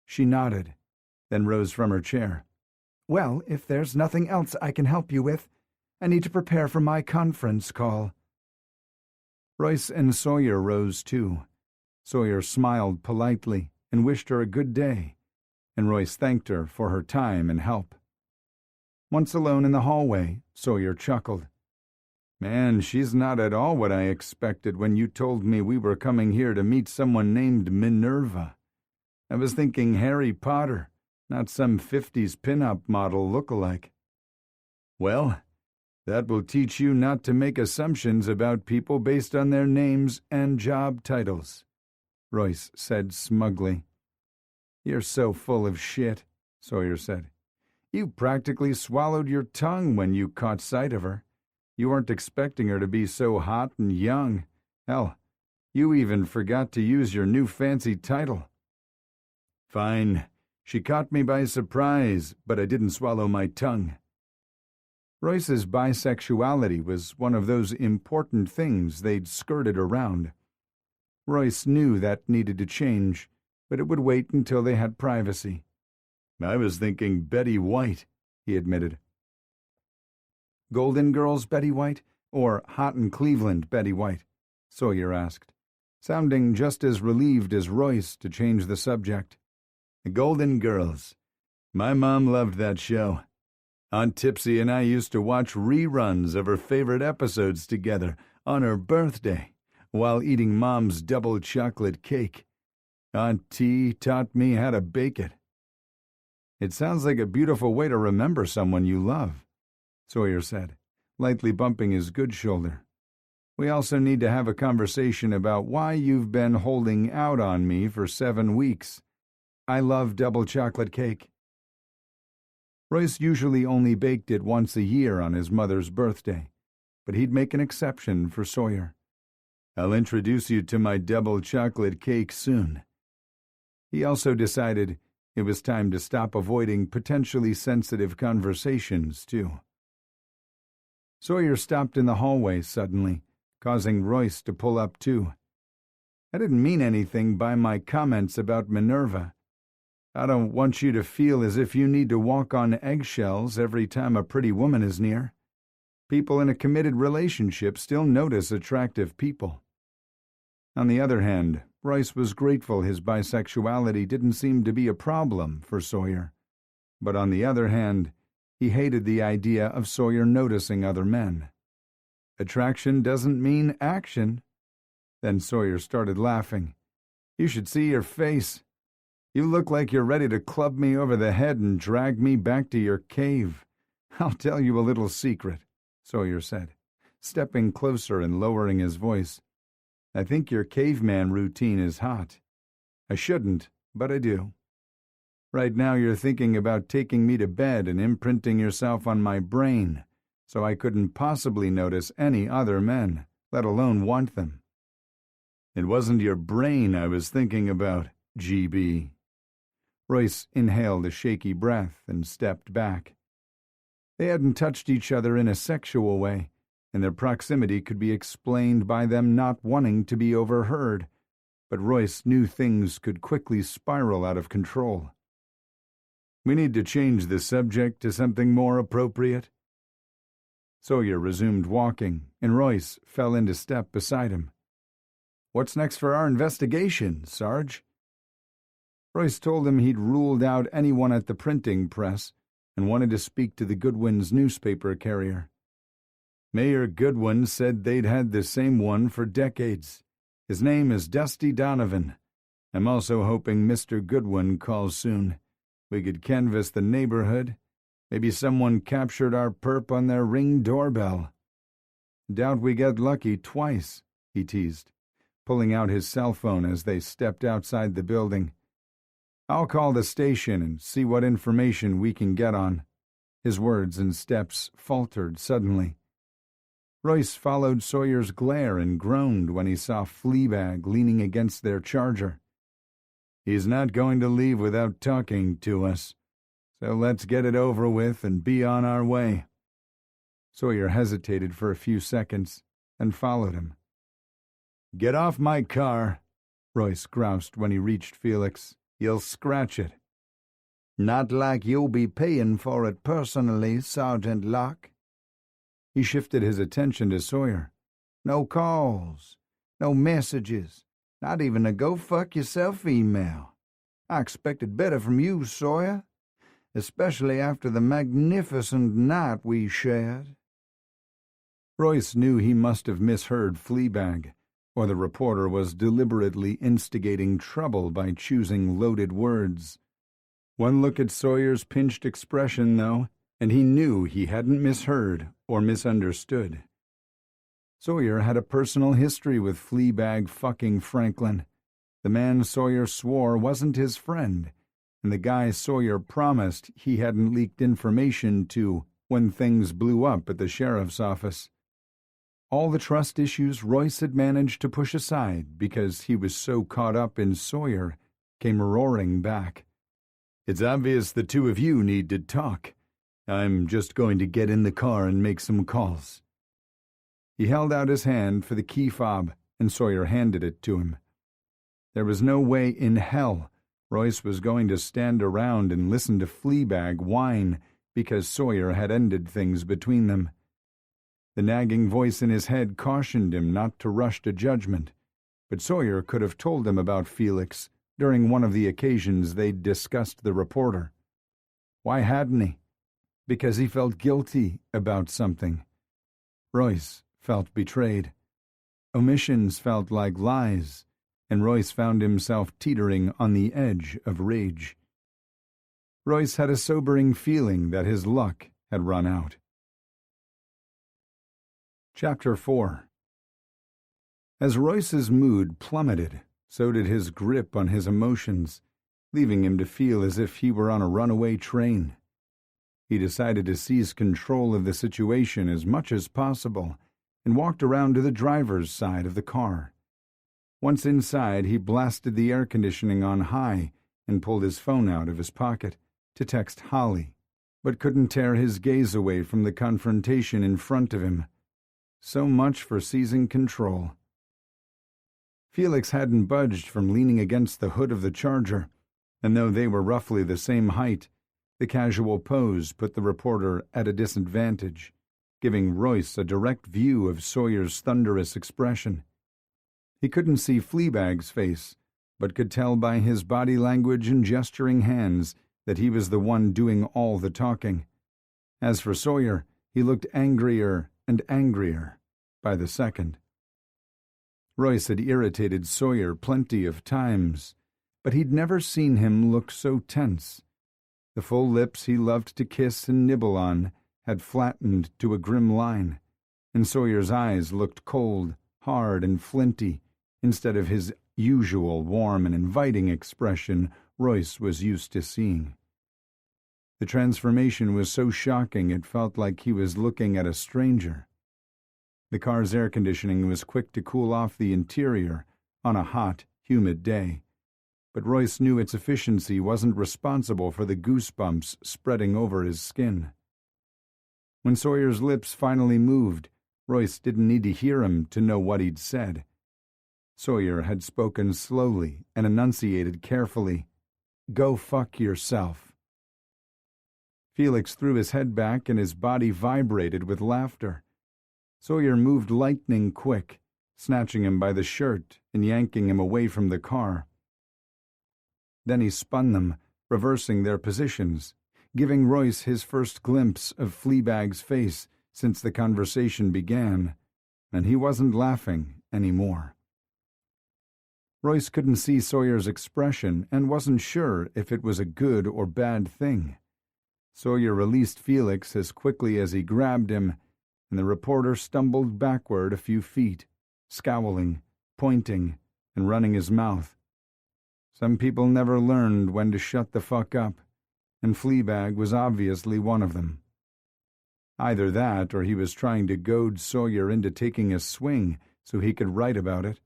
She nodded, then rose from her chair. "Well, if there's nothing else I can help you with, I need to prepare for my conference call." Royce and Sawyer rose too. Sawyer smiled politely and wished her a good day, and Royce thanked her for her time and help. Once alone in the hallway, Sawyer chuckled. "Man, she's not at all what I expected when you told me we were coming here to meet someone named Minerva. I was thinking Harry Potter, not some 50s pin-up model look-alike." "Well, that will teach you not to make assumptions about people based on their names and job titles," Royce said smugly. "You're so full of shit," Sawyer said. "You practically swallowed your tongue when you caught sight of her. You weren't expecting her to be so hot and young. Hell, you even forgot to use your new fancy title." "Fine. She caught me by surprise, but I didn't swallow my tongue." Royce's bisexuality was one of those important things they'd skirted around. Royce knew that needed to change, but it would wait until they had privacy. "I was thinking Betty White," he admitted. "Golden Girls Betty White, or Hot in Cleveland Betty White?" Sawyer asked, sounding just as relieved as Royce to change the subject. "Golden Girls. My mom loved that show. Aunt Tipsy and I used to watch reruns of her favorite episodes together on her birthday while eating Mom's double chocolate cake. Aunt T taught me how to bake it." "It sounds like a beautiful way to remember someone you love," Sawyer said, lightly bumping his good shoulder. We also need to have a conversation about why you've been holding out on me for 7 weeks. I love double chocolate cake." Royce usually only baked it once a year on his mother's birthday, but he'd make an exception for Sawyer. "I'll introduce you to my double chocolate cake soon." He also decided it was time to stop avoiding potentially sensitive conversations, too. Sawyer stopped in the hallway suddenly, causing Royce to pull up too. "I didn't mean anything by my comments about Minerva. I don't want you to feel as if you need to walk on eggshells every time a pretty woman is near. People in a committed relationship still notice attractive people." On the other hand, Royce was grateful his bisexuality didn't seem to be a problem for Sawyer. But on the other hand, he hated the idea of Sawyer noticing other men. Attraction doesn't mean action. Then Sawyer started laughing. "You should see your face. You look like you're ready to club me over the head and drag me back to your cave. I'll tell you a little secret," Sawyer said, stepping closer and lowering his voice. "I think your caveman routine is hot. I shouldn't, but I do. Right now you're thinking about taking me to bed and imprinting yourself on my brain, so I couldn't possibly notice any other men, let alone want them." "It wasn't your brain I was thinking about, GB." Royce inhaled a shaky breath and stepped back. They hadn't touched each other in a sexual way, and their proximity could be explained by them not wanting to be overheard, but Royce knew things could quickly spiral out of control. "We need to change the subject to something more appropriate." Sawyer resumed walking, and Royce fell into step beside him. "What's next for our investigation, Sarge?" Royce told him he'd ruled out anyone at the printing press and wanted to speak to the Goodwins newspaper carrier. "Mayor Goodwin said they'd had the same one for decades. His name is Dusty Donovan. I'm also hoping Mr. Goodwin calls soon. We could canvass the neighborhood. Maybe someone captured our perp on their Ring doorbell." "Doubt we get lucky twice," he teased, pulling out his cell phone as they stepped outside the building. "I'll call the station and see what information we can get on." His words and steps faltered suddenly. Royce followed Sawyer's glare and groaned when he saw Fleabag leaning against their charger. "He's not going to leave without talking to us, so let's get it over with and be on our way." Sawyer hesitated for a few seconds, and followed him. "Get off my car," Royce groused when he reached Felix. "You'll scratch it." "Not like you'll be paying for it personally, Sergeant Locke." He shifted his attention to Sawyer. "No calls, no messages, not even a go-fuck-yourself email. I expected better from you, Sawyer, especially after the magnificent night we shared." Royce knew he must have misheard Fleabag, or the reporter was deliberately instigating trouble by choosing loaded words. One look at Sawyer's pinched expression, though, and he knew he hadn't misheard or misunderstood. Sawyer had a personal history with Fleabag fucking Franklin. The man Sawyer swore wasn't his friend, and the guy Sawyer promised he hadn't leaked information to when things blew up at the sheriff's office. All the trust issues Royce had managed to push aside because he was so caught up in Sawyer came roaring back. "It's obvious the two of you need to talk. I'm just going to get in the car and make some calls." He held out his hand for the key fob, and Sawyer handed it to him. There was no way in hell Royce was going to stand around and listen to Fleabag whine because Sawyer had ended things between them. The nagging voice in his head cautioned him not to rush to judgment, but Sawyer could have told him about Felix during one of the occasions they'd discussed the reporter. Why hadn't he? Because he felt guilty about something. Royce felt betrayed. Omissions felt like lies, and Royce found himself teetering on the edge of rage. Royce had a sobering feeling that his luck had run out. Chapter 4. As Royce's mood plummeted, so did his grip on his emotions, leaving him to feel as if he were on a runaway train. He decided to seize control of the situation as much as possible and walked around to the driver's side of the car. Once inside, he blasted the air conditioning on high and pulled his phone out of his pocket to text Holly, but couldn't tear his gaze away from the confrontation in front of him. So much for seizing control. Felix hadn't budged from leaning against the hood of the Charger, and though they were roughly the same height, the casual pose put the reporter at a disadvantage, giving Royce a direct view of Sawyer's thunderous expression. He couldn't see Fleabag's face, but could tell by his body language and gesturing hands that he was the one doing all the talking. As for Sawyer, he looked angrier and angrier by the second. Royce had irritated Sawyer plenty of times, but he'd never seen him look so tense. The full lips he loved to kiss and nibble on had flattened to a grim line, and Sawyer's eyes looked cold, hard, and flinty, instead of his usual warm and inviting expression Royce was used to seeing. The transformation was so shocking it felt like he was looking at a stranger. The car's air conditioning was quick to cool off the interior on a hot, humid day, but Royce knew its efficiency wasn't responsible for the goosebumps spreading over his skin. When Sawyer's lips finally moved, Royce didn't need to hear him to know what he'd said. Sawyer had spoken slowly and enunciated carefully, "Go fuck yourself." Felix threw his head back and his body vibrated with laughter. Sawyer moved lightning quick, snatching him by the shirt and yanking him away from the car. Then he spun them, reversing their positions, giving Royce his first glimpse of Fleabag's face since the conversation began, and he wasn't laughing anymore. Royce couldn't see Sawyer's expression and wasn't sure if it was a good or bad thing. Sawyer released Felix as quickly as he grabbed him, and the reporter stumbled backward a few feet, scowling, pointing, and running his mouth. Some people never learned when to shut the fuck up, and Fleabag was obviously one of them. Either that or he was trying to goad Sawyer into taking a swing so he could write about it.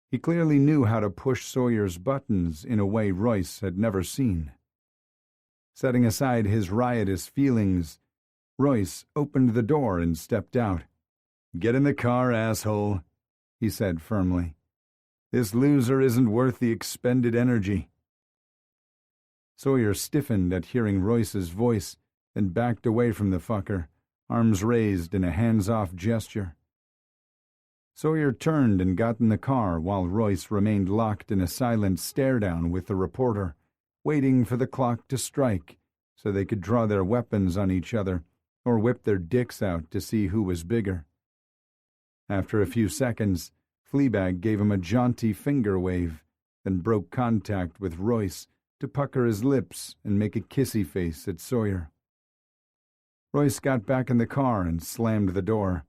He clearly knew how to push Sawyer's buttons in a way Royce had never seen. Setting aside his riotous feelings, Royce opened the door and stepped out. "Get in the car, asshole," he said firmly. "This loser isn't worth the expended energy." Sawyer stiffened at hearing Royce's voice, then backed away from the fucker, arms raised in a hands-off gesture. Sawyer turned and got in the car while Royce remained locked in a silent stare-down with the reporter, waiting for the clock to strike so they could draw their weapons on each other or whip their dicks out to see who was bigger. After a few seconds, Fleabag gave him a jaunty finger wave, then broke contact with Royce to pucker his lips and make a kissy face at Sawyer. Royce got back in the car and slammed the door.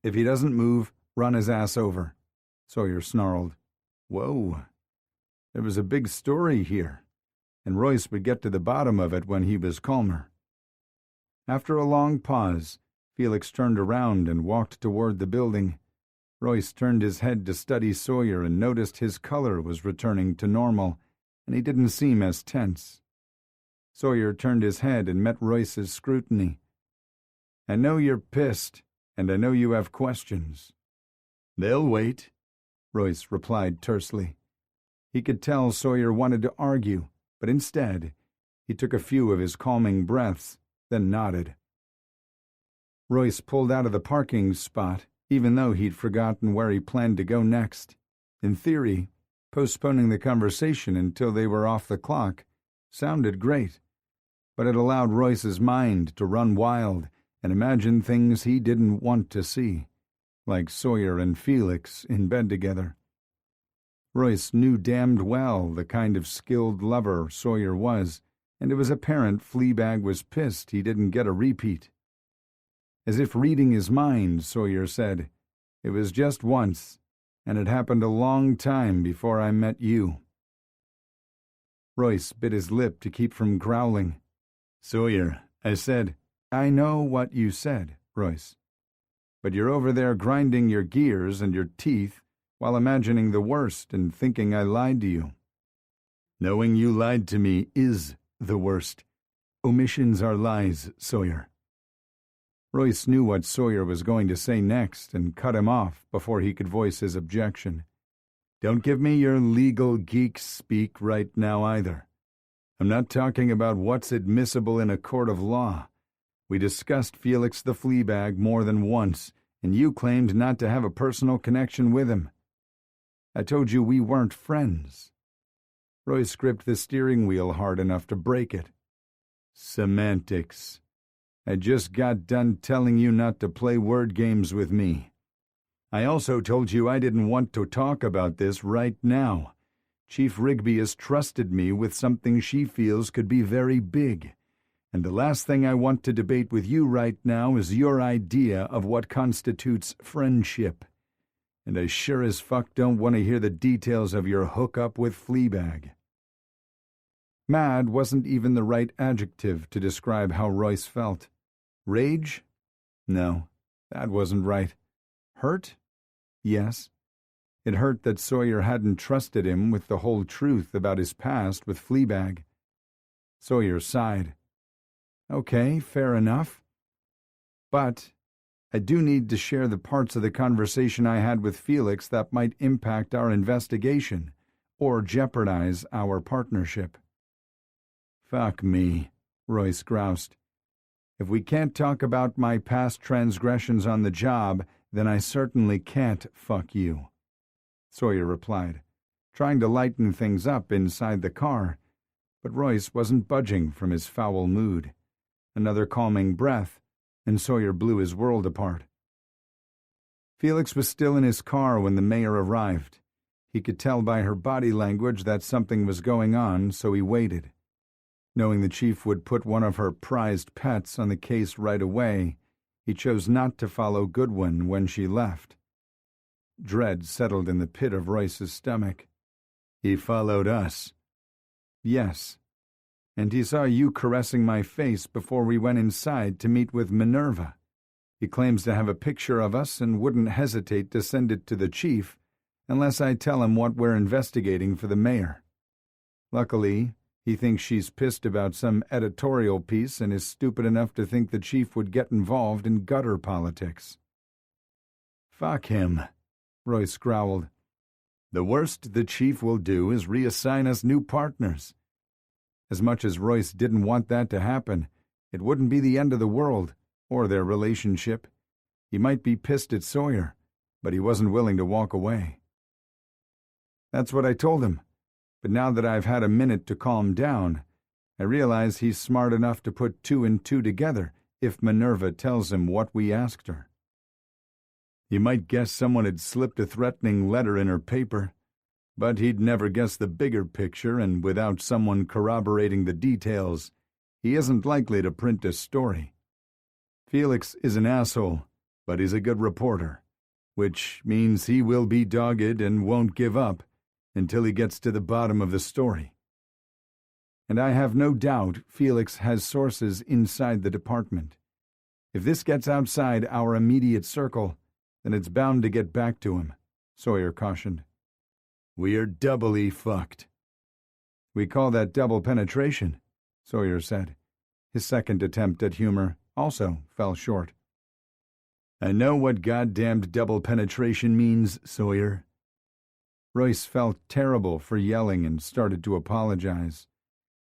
"If he doesn't move, run his ass over," Sawyer snarled. Whoa. There was a big story here, and Royce would get to the bottom of it when he was calmer. After a long pause, Felix turned around and walked toward the building. Royce turned his head to study Sawyer and noticed his color was returning to normal, and he didn't seem as tense. Sawyer turned his head and met Royce's scrutiny. "I know you're pissed, and I know you have questions." "They'll wait," Royce replied tersely. He could tell Sawyer wanted to argue, but instead, he took a few of his calming breaths, then nodded. Royce pulled out of the parking spot, even though he'd forgotten where he planned to go next. In theory, postponing the conversation until they were off the clock sounded great, but it allowed Royce's mind to run wild and imagine things he didn't want to see, like Sawyer and Felix in bed together. Royce knew damned well the kind of skilled lover Sawyer was, and it was apparent Fleabag was pissed he didn't get a repeat. As if reading his mind, Sawyer said, It was just once, and it happened a long time before I met you." Royce bit his lip to keep from growling. "Sawyer," I said. "I know what you said, Royce. But you're over there grinding your gears and your teeth while imagining the worst and thinking I lied to you." "Knowing you lied to me is the worst. Omissions are lies, Sawyer." Royce knew what Sawyer was going to say next and cut him off before he could voice his objection. "Don't give me your legal geek speak right now either. I'm not talking about what's admissible in a court of law. We discussed Felix the Fleabag more than once, and you claimed not to have a personal connection with him. I told you we weren't friends." Royce gripped the steering wheel hard enough to break it. "Semantics. I just got done telling you not to play word games with me. I also told you I didn't want to talk about this right now. Chief Rigby has trusted me with something she feels could be very big, and the last thing I want to debate with you right now is your idea of what constitutes friendship. And I sure as fuck don't want to hear the details of your hookup with Fleabag." Mad wasn't even the right adjective to describe how Royce felt. Rage? No, that wasn't right. Hurt? Yes. It hurt that Sawyer hadn't trusted him with the whole truth about his past with Fleabag. Sawyer sighed. "Okay, fair enough. But I do need to share the parts of the conversation I had with Felix that might impact our investigation or jeopardize our partnership." "Fuck me," Royce groused. "If we can't talk about my past transgressions on the job, then I certainly can't fuck you," Sawyer replied, trying to lighten things up inside the car, but Royce wasn't budging from his foul mood. Another calming breath, and Sawyer blew his world apart. Felix was still in his car when the mayor arrived. He could tell by her body language that something was going on, so he waited. Knowing the chief would put one of her prized pets on the case right away, he chose not to follow Goodwin when she left. Dread settled in the pit of Royce's stomach. "He followed us." "Yes. And he saw you caressing my face before we went inside to meet with Minerva. He claims to have a picture of us and wouldn't hesitate to send it to the chief unless I tell him what we're investigating for the mayor. Luckily, he thinks she's pissed about some editorial piece and is stupid enough to think the chief would get involved in gutter politics." "Fuck him," Royce growled. "The worst the chief will do is reassign us new partners." As much as Royce didn't want that to happen, it wouldn't be the end of the world, or their relationship. He might be pissed at Sawyer, but he wasn't willing to walk away. That's what I told him. But now that I've had a minute to calm down, I realize he's smart enough to put two and two together if Minerva tells him what we asked her. He might guess someone had slipped a threatening letter in her paper, but he'd never guess the bigger picture, and without someone corroborating the details, he isn't likely to print a story. Felix is an asshole, but he's a good reporter, which means he will be dogged and won't give up until he gets to the bottom of the story. And I have no doubt Felix has sources inside the department. If this gets outside our immediate circle, then it's bound to get back to him, Sawyer cautioned. "We're doubly fucked." "We call that double penetration," Sawyer said. His second attempt at humor also fell short. "I know what goddamned double penetration means, Sawyer." Royce felt terrible for yelling and started to apologize.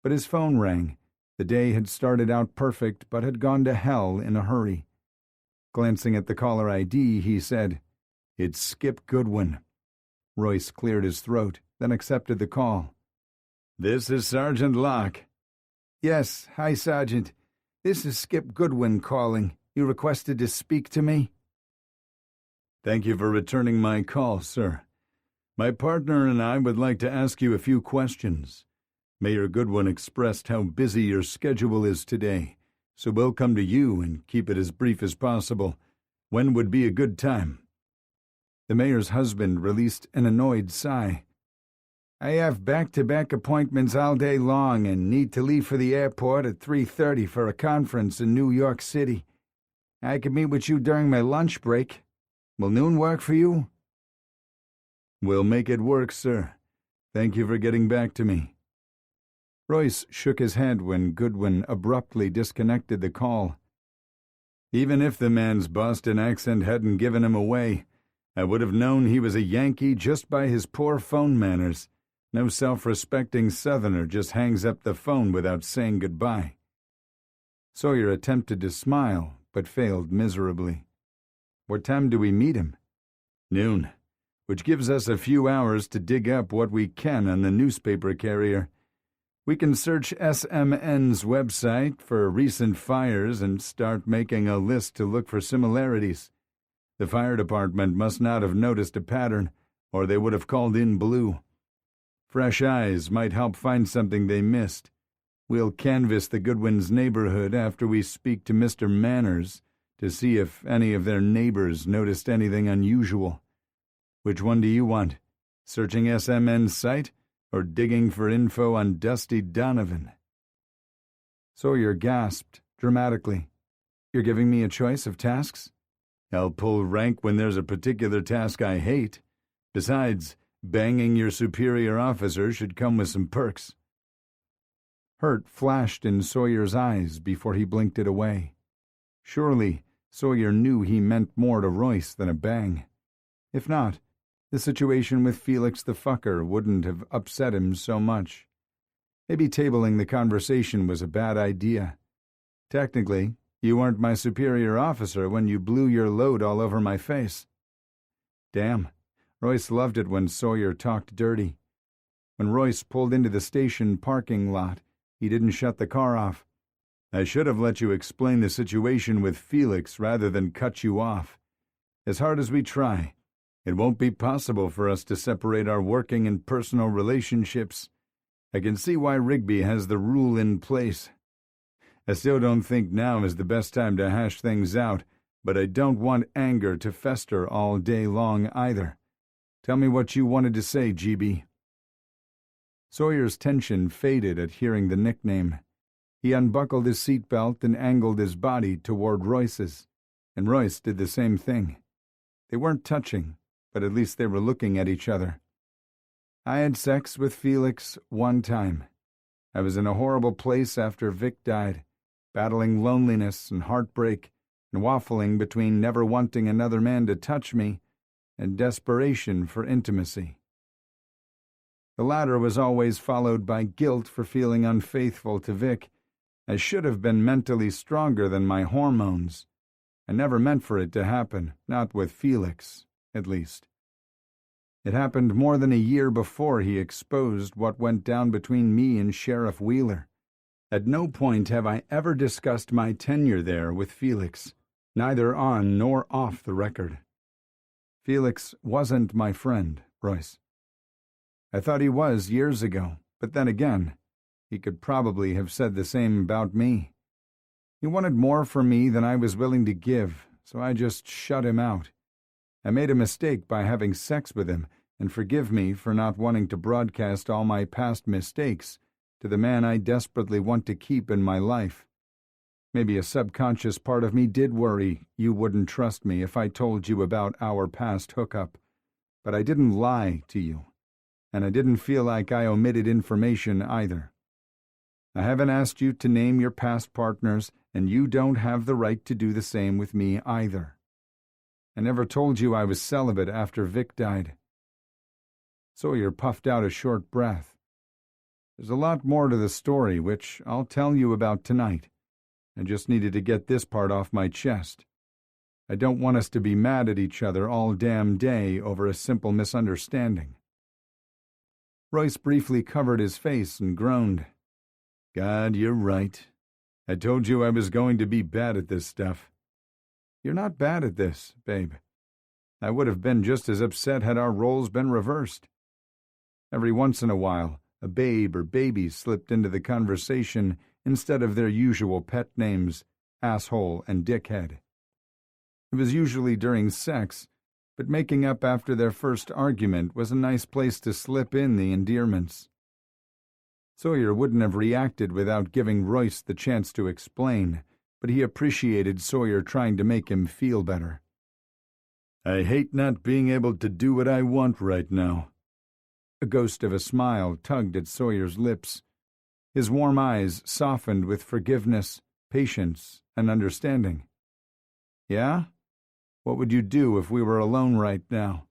But his phone rang. The day had started out perfect but had gone to hell in a hurry. Glancing at the caller ID, he said, "It's Skip Goodwin." Royce cleared his throat, then accepted the call. "This is Sergeant Locke." "Yes, hi, Sergeant. This is Skip Goodwin calling. You requested to speak to me?" "Thank you for returning my call, sir. My partner and I would like to ask you a few questions. Mayor Goodwin expressed how busy your schedule is today, so we'll come to you and keep it as brief as possible. When would be a good time?" The mayor's husband released an annoyed sigh. "I have back-to-back appointments all day long and need to leave for the airport at 3:30 for a conference in New York City. I could meet with you during my lunch break. Will noon work for you?" "We'll make it work, sir. Thank you for getting back to me." Royce shook his head when Goodwin abruptly disconnected the call. "Even if the man's Boston accent hadn't given him away, I would have known he was a Yankee just by his poor phone manners. No self-respecting Southerner just hangs up the phone without saying goodbye." Sawyer attempted to smile, but failed miserably. "What time do we meet him?" "Noon, which gives us a few hours to dig up what we can on the newspaper carrier. We can search SMN's website for recent fires and start making a list to look for similarities. The fire department must not have noticed a pattern, or they would have called in Blue. Fresh eyes might help find something they missed. We'll canvass the Goodwins' neighborhood after we speak to Mr. Manners to see if any of their neighbors noticed anything unusual. Which one do you want? Searching SMN's site or digging for info on Dusty Donovan?" Sawyer gasped dramatically. "You're giving me a choice of tasks?" "I'll pull rank when there's a particular task I hate. Besides, banging your superior officer should come with some perks." Hurt flashed in Sawyer's eyes before he blinked it away. Surely Sawyer knew he meant more to Royce than a bang. If not, the situation with Felix the fucker wouldn't have upset him so much. Maybe tabling the conversation was a bad idea. Technically, you weren't my superior officer when you blew your load all over my face. Damn, Royce loved it when Sawyer talked dirty. When Royce pulled into the station parking lot, he didn't shut the car off. "I should have let you explain the situation with Felix rather than cut you off. As hard as we try, it won't be possible for us to separate our working and personal relationships. I can see why Rigby has the rule in place. I still don't think now is the best time to hash things out, but I don't want anger to fester all day long either. Tell me what you wanted to say, GB." Sawyer's tension faded at hearing the nickname. He unbuckled his seatbelt and angled his body toward Royce's, and Royce did the same thing. They weren't touching, but at least they were looking at each other. "I had sex with Felix one time. I was in a horrible place after Vic died, battling loneliness and heartbreak, and waffling between never wanting another man to touch me and desperation for intimacy. The latter was always followed by guilt for feeling unfaithful to Vic. I should have been mentally stronger than my hormones. I never meant for it to happen, not with Felix, at least. It happened more than a year before he exposed what went down between me and Sheriff Wheeler. At no point have I ever discussed my tenure there with Felix, neither on nor off the record. Felix wasn't my friend, Royce. I thought he was years ago, but then again, he could probably have said the same about me. He wanted more from me than I was willing to give, so I just shut him out. I made a mistake by having sex with him, and forgive me for not wanting to broadcast all my past mistakes to the man I desperately want to keep in my life. Maybe a subconscious part of me did worry you wouldn't trust me if I told you about our past hookup, but I didn't lie to you, and I didn't feel like I omitted information either. I haven't asked you to name your past partners, and you don't have the right to do the same with me either. I never told you I was celibate after Vic died. Sawyer puffed out a short breath. There's a lot more to the story, which I'll tell you about tonight. I just needed to get this part off my chest. I don't want us to be mad at each other all damn day over a simple misunderstanding. Royce briefly covered his face and groaned. God, you're right. I told you I was going to be bad at this stuff. You're not bad at this, babe. I would have been just as upset had our roles been reversed. Every once in a while, a babe or baby slipped into the conversation instead of their usual pet names, asshole and dickhead. It was usually during sex, but making up after their first argument was a nice place to slip in the endearments. Sawyer wouldn't have reacted without giving Royce the chance to explain, but he appreciated Sawyer trying to make him feel better. I hate not being able to do what I want right now. A ghost of a smile tugged at Sawyer's lips. His warm eyes softened with forgiveness, patience, and understanding. Yeah? What would you do if we were alone right now?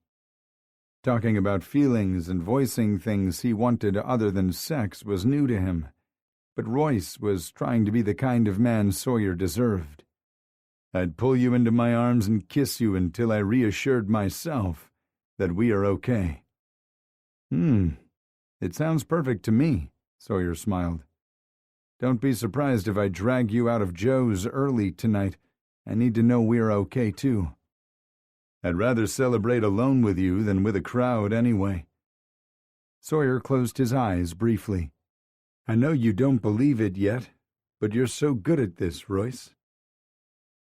Talking about feelings and voicing things he wanted other than sex was new to him, but Royce was trying to be the kind of man Sawyer deserved. I'd pull you into my arms and kiss you until I reassured myself that we are okay. It sounds perfect to me, Sawyer smiled. Don't be surprised if I drag you out of Joe's early tonight. I need to know we're okay, too. I'd rather celebrate alone with you than with a crowd anyway. Sawyer closed his eyes briefly. I know you don't believe it yet, but you're so good at this, Royce.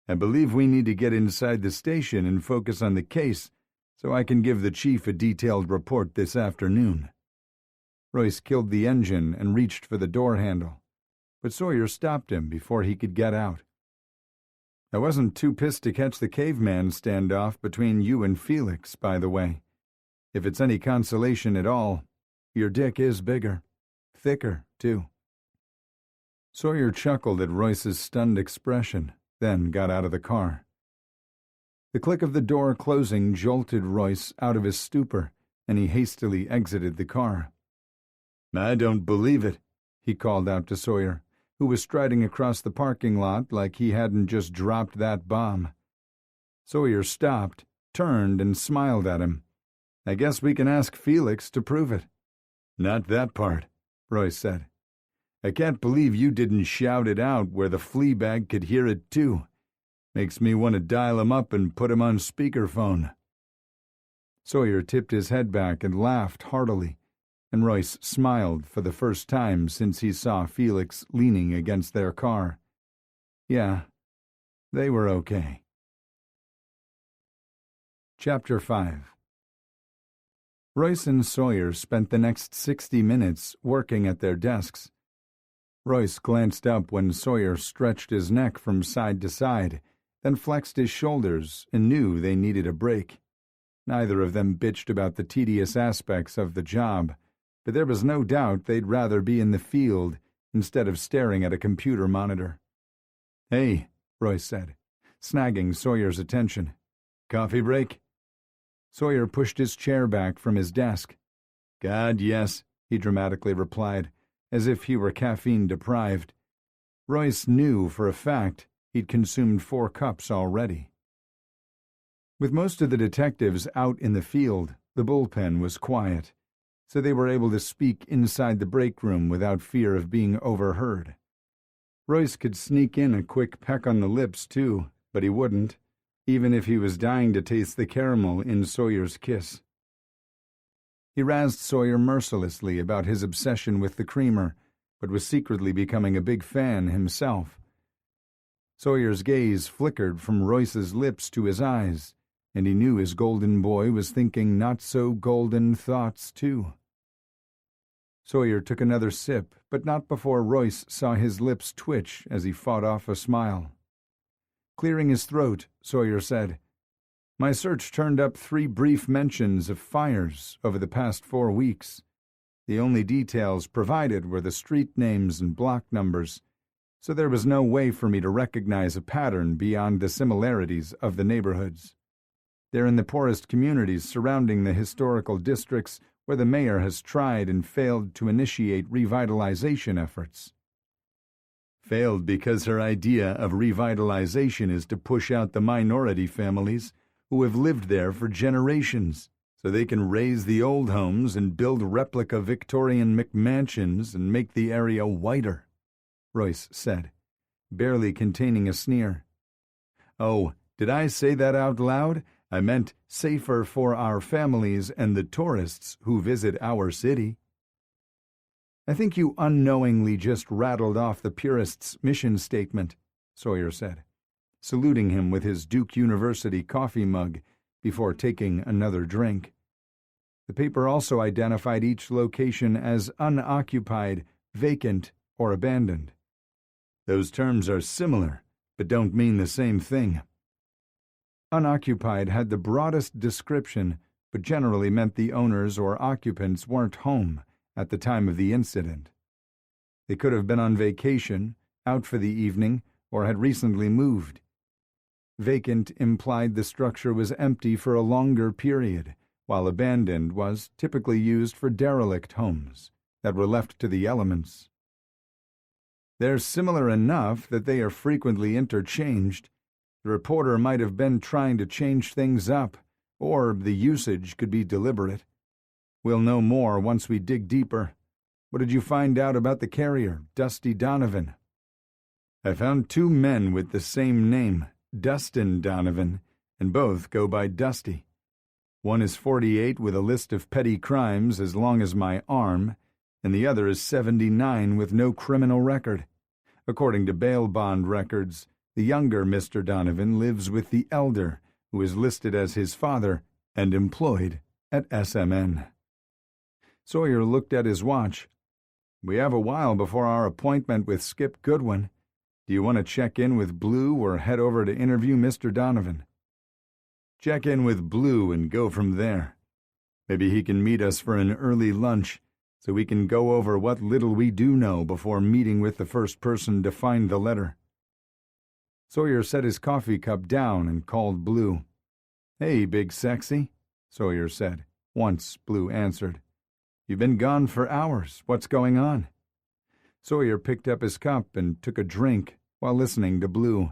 I believe we need to get inside the station and focus on the case so I can give the chief a detailed report this afternoon. Royce killed the engine and reached for the door handle, but Sawyer stopped him before he could get out. I wasn't too pissed to catch the caveman standoff between you and Felix, by the way. If it's any consolation at all, your dick is bigger. Thicker, too. Sawyer chuckled at Royce's stunned expression, then got out of the car. The click of the door closing jolted Royce out of his stupor, and he hastily exited the car. I don't believe it, he called out to Sawyer, who was striding across the parking lot like he hadn't just dropped that bomb. Sawyer stopped, turned, and smiled at him. I guess we can ask Felix to prove it. Not that part, Royce said. I can't believe you didn't shout it out where the flea bag could hear it too. Makes me want to dial him up and put him on speakerphone. Sawyer tipped his head back and laughed heartily, and Royce smiled for the first time since he saw Felix leaning against their car. Yeah, they were okay. Chapter 5. Royce and Sawyer spent the next 60 minutes working at their desks. Royce glanced up when Sawyer stretched his neck from side to side, then flexed his shoulders and knew they needed a break. Neither of them bitched about the tedious aspects of the job, but there was no doubt they'd rather be in the field instead of staring at a computer monitor. Hey, Royce said, snagging Sawyer's attention. Coffee break? Sawyer pushed his chair back from his desk. God, yes, he dramatically replied, as if he were caffeine-deprived. Royce knew for a fact he'd consumed 4 cups already. With most of the detectives out in the field, the bullpen was quiet, so they were able to speak inside the break room without fear of being overheard. Royce could sneak in a quick peck on the lips, too, but he wouldn't, even if he was dying to taste the caramel in Sawyer's kiss. He razzed Sawyer mercilessly about his obsession with the creamer, but was secretly becoming a big fan himself. Sawyer's gaze flickered from Royce's lips to his eyes, and he knew his golden boy was thinking not-so-golden thoughts, too. Sawyer took another sip, but not before Royce saw his lips twitch as he fought off a smile. Clearing his throat, Sawyer said, My search turned up 3 brief mentions of fires over the past 4 weeks. The only details provided were the street names and block numbers, so there was no way for me to recognize a pattern beyond the similarities of the neighborhoods. They're in the poorest communities surrounding the historical districts where the mayor has tried and failed to initiate revitalization efforts. Failed because her idea of revitalization is to push out the minority families who have lived there for generations, so they can raise the old homes and build replica Victorian McMansions and make the area whiter, Royce said, barely containing a sneer. Oh, did I say that out loud? I meant safer for our families and the tourists who visit our city. I think you unknowingly just rattled off the purists' mission statement, Sawyer said, saluting him with his Duke University coffee mug before taking another drink. The paper also identified each location as unoccupied, vacant, or abandoned. Those terms are similar, but don't mean the same thing. Unoccupied had the broadest description, but generally meant the owners or occupants weren't home at the time of the incident. They could have been on vacation, out for the evening, or had recently moved. Vacant implied the structure was empty for a longer period, while abandoned was typically used for derelict homes that were left to the elements. They're similar enough that they are frequently interchanged. The reporter might have been trying to change things up, or the usage could be deliberate. We'll know more once we dig deeper. What did you find out about the carrier, Dusty Donovan? I found 2 men with the same name, Dustin Donovan, and both go by Dusty. One is 48 with a list of petty crimes as long as my arm, and the other is 79 with no criminal record. According to bail bond records, the younger Mr. Donovan lives with the elder, who is listed as his father and employed at SMN. Sawyer looked at his watch. We have a while before our appointment with Skip Goodwin. Do you want to check in with Blue or head over to interview Mr. Donovan? Check in with Blue and go from there. Maybe he can meet us for an early lunch, so we can go over what little we do know before meeting with the first person to find the letter. Sawyer set his coffee cup down and called Blue. Hey, Big Sexy, Sawyer said, once Blue answered. You've been gone for hours. What's going on? Sawyer picked up his cup and took a drink while listening to Blue.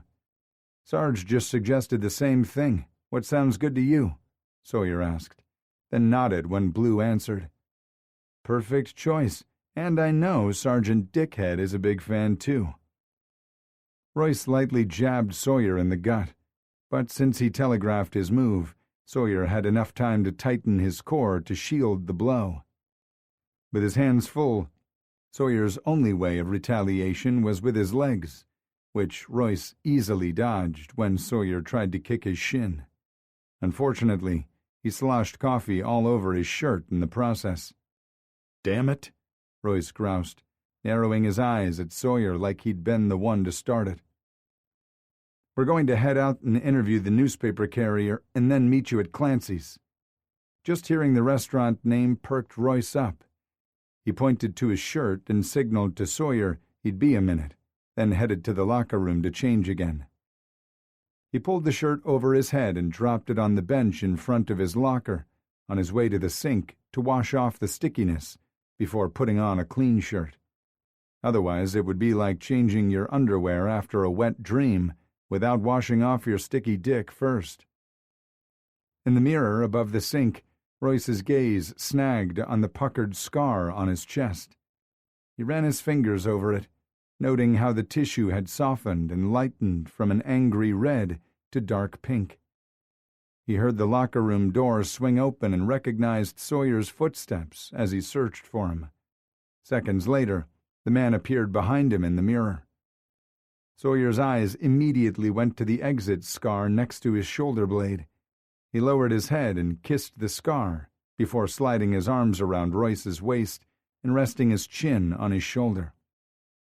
Sarge just suggested the same thing. What sounds good to you? Sawyer asked, then nodded when Blue answered. Perfect choice, and I know Sergeant Dickhead is a big fan too. Royce lightly jabbed Sawyer in the gut, but since he telegraphed his move, Sawyer had enough time to tighten his core to shield the blow. With his hands full, Sawyer's only way of retaliation was with his legs, which Royce easily dodged when Sawyer tried to kick his shin. Unfortunately, he sloshed coffee all over his shirt in the process. Damn it, Royce groused, narrowing his eyes at Sawyer like he'd been the one to start it. We're going to head out and interview the newspaper carrier and then meet you at Clancy's. Just hearing the restaurant name perked Royce up. He pointed to his shirt and signaled to Sawyer he'd be a minute, then headed to the locker room to change again. He pulled the shirt over his head and dropped it on the bench in front of his locker, on his way to the sink to wash off the stickiness before putting on a clean shirt. Otherwise, it would be like changing your underwear after a wet dream without washing off your sticky dick first. In the mirror above the sink, Royce's gaze snagged on the puckered scar on his chest. He ran his fingers over it, noting how the tissue had softened and lightened from an angry red to dark pink. He heard the locker room door swing open and recognized Sawyer's footsteps as he searched for him. Seconds later, the man appeared behind him in the mirror. Sawyer's eyes immediately went to the exit scar next to his shoulder blade. He lowered his head and kissed the scar before sliding his arms around Royce's waist and resting his chin on his shoulder.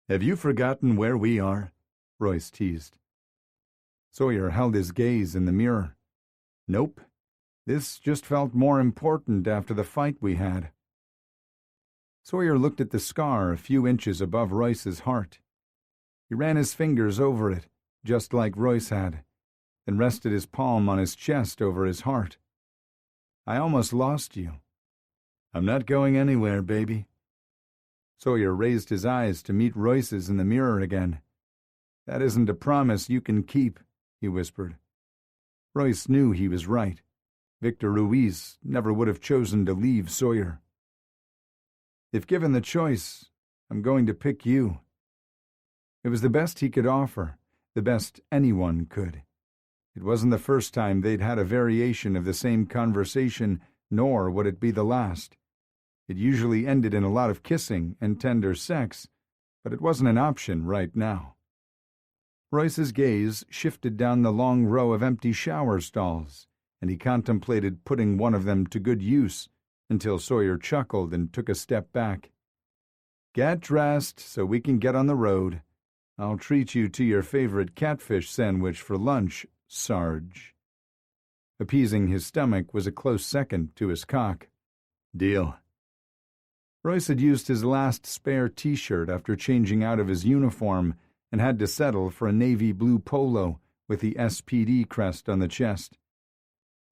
"Have you forgotten where we are?" Royce teased. Sawyer held his gaze in the mirror. "Nope. This just felt more important after the fight we had." Sawyer looked at the scar a few inches above Royce's heart. He ran his fingers over it, just like Royce had, then rested his palm on his chest over his heart. "I almost lost you." "I'm not going anywhere, baby." Sawyer raised his eyes to meet Royce's in the mirror again. "That isn't a promise you can keep," he whispered. Royce knew he was right. Victor Ruiz never would have chosen to leave Sawyer. "If given the choice, I'm going to pick you." It was the best he could offer, the best anyone could. It wasn't the first time they'd had a variation of the same conversation, nor would it be the last. It usually ended in a lot of kissing and tender sex, but it wasn't an option right now. Royce's gaze shifted down the long row of empty shower stalls and he contemplated putting one of them to good use until Sawyer chuckled and took a step back. "Get dressed so we can get on the road. I'll treat you to your favorite catfish sandwich for lunch, Sarge." Appeasing his stomach was a close second to his cock. "Deal." Royce had used his last spare T-shirt after changing out of his uniform and had to settle for a navy blue polo with the SPD crest on the chest.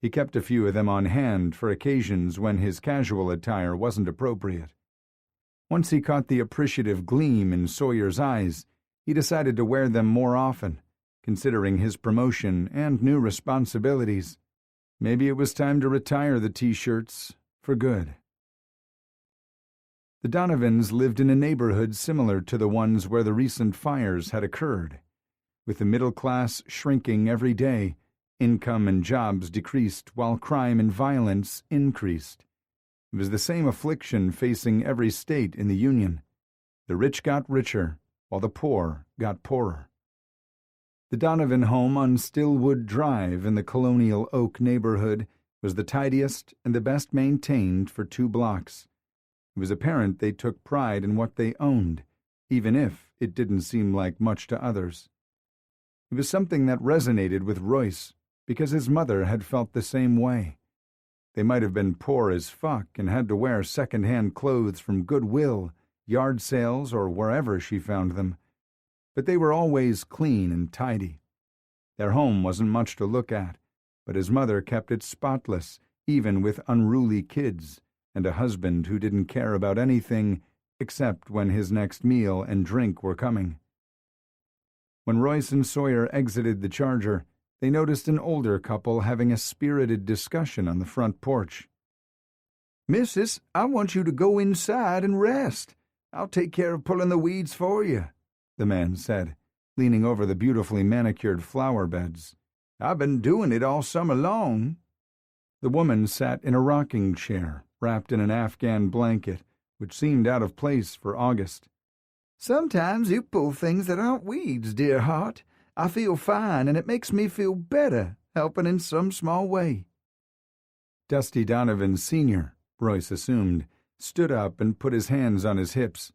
He kept a few of them on hand for occasions when his casual attire wasn't appropriate. Once he caught the appreciative gleam in Sawyer's eyes, he decided to wear them more often, considering his promotion and new responsibilities. Maybe it was time to retire the T-shirts for good. The Donovans lived in a neighborhood similar to the ones where the recent fires had occurred. With the middle class shrinking every day, income and jobs decreased while crime and violence increased. It was the same affliction facing every state in the Union. The rich got richer, while the poor got poorer. The Donovan home on Stillwood Drive in the Colonial Oak neighborhood was the tidiest and the best maintained for 2 blocks. It was apparent they took pride in what they owned, even if it didn't seem like much to others. It was something that resonated with Royce, because his mother had felt the same way. They might have been poor as fuck and had to wear second-hand clothes from Goodwill, yard sales, or wherever she found them, but they were always clean and tidy. Their home wasn't much to look at, but his mother kept it spotless, even with unruly kids, and a husband who didn't care about anything except when his next meal and drink were coming. When Royce and Sawyer exited the Charger, they noticed an older couple having a spirited discussion on the front porch. "Missus, I want you to go inside and rest. I'll take care of pulling the weeds for you," the man said, leaning over the beautifully manicured flower beds. "I've been doing it all summer long." The woman sat in a rocking chair, wrapped in an Afghan blanket, which seemed out of place for August. "Sometimes you pull things that aren't weeds, dear heart. I feel fine, and it makes me feel better, helping in some small way." Dusty Donovan Sr., Royce assumed, stood up and put his hands on his hips.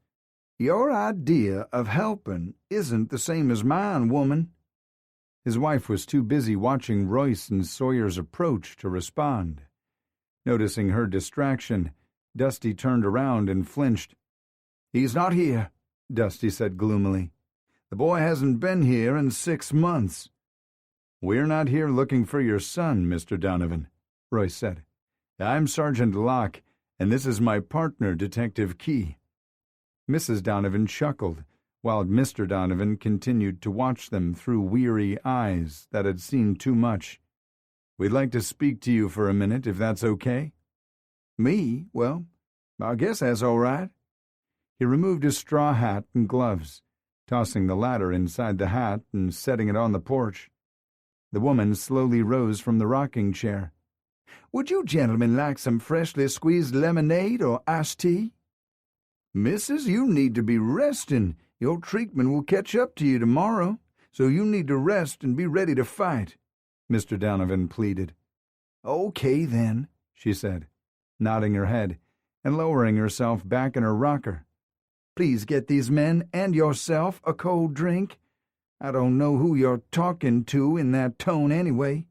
"Your idea of helping isn't the same as mine, woman." His wife was too busy watching Royce and Sawyer's approach to respond. Noticing her distraction, Dusty turned around and flinched. "He's not here," Dusty said gloomily. "The boy hasn't been here in 6 months." "We're not here looking for your son, Mr. Donovan," Royce said. "I'm Sergeant Locke, and this is my partner, Detective Key." Mrs. Donovan chuckled, while Mr. Donovan continued to watch them through weary eyes that had seen too much. "We'd like to speak to you for a minute, if that's okay." "Me? Well, I guess that's all right." He removed his straw hat and gloves, tossing the latter inside the hat and setting it on the porch. The woman slowly rose from the rocking chair. "Would you gentlemen like some freshly squeezed lemonade or iced tea?" "Missus, you need to be resting. Your treatment will catch up to you tomorrow, so you need to rest and be ready to fight," Mr. Donovan pleaded. "Okay, then," she said, nodding her head and lowering herself back in her rocker. "Please get these men and yourself a cold drink. I don't know who you're talking to in that tone anyway.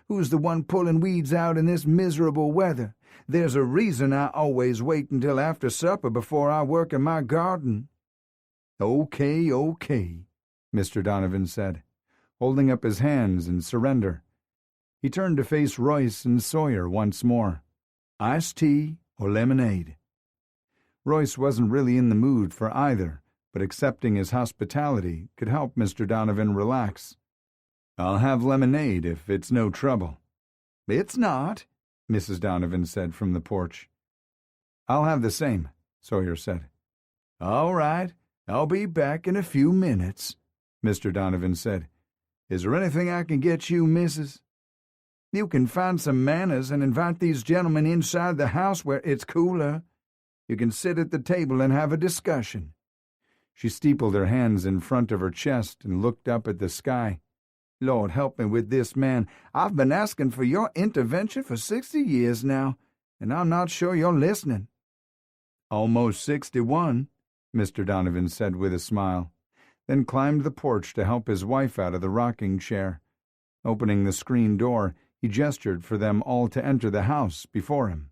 Who's the one pulling weeds out in this miserable weather? There's a reason I always wait until after supper before I work in my garden." "Okay, Mr. Donovan said, holding up his hands in surrender. He turned to face Royce and Sawyer once more. "Iced tea or lemonade?" Royce wasn't really in the mood for either, but accepting his hospitality could help Mr. Donovan relax. "I'll have lemonade if it's no trouble." "It's not," Mrs. Donovan said from the porch. "I'll have the same," Sawyer said. "All right, I'll be back in a few minutes," Mr. Donovan said. "Is there anything I can get you, Mrs.?" "You can find some manners and invite these gentlemen inside the house where it's cooler. You can sit at the table and have a discussion." She steepled her hands in front of her chest and looked up at the sky. Lord help me with this, man. I've been asking for your intervention for 60 years now, and I'm not sure you're listening." "Almost 61, Mr. Donovan said with a smile, then climbed the porch to help his wife out of the rocking chair. Opening the screen door, he gestured for them all to enter the house before him.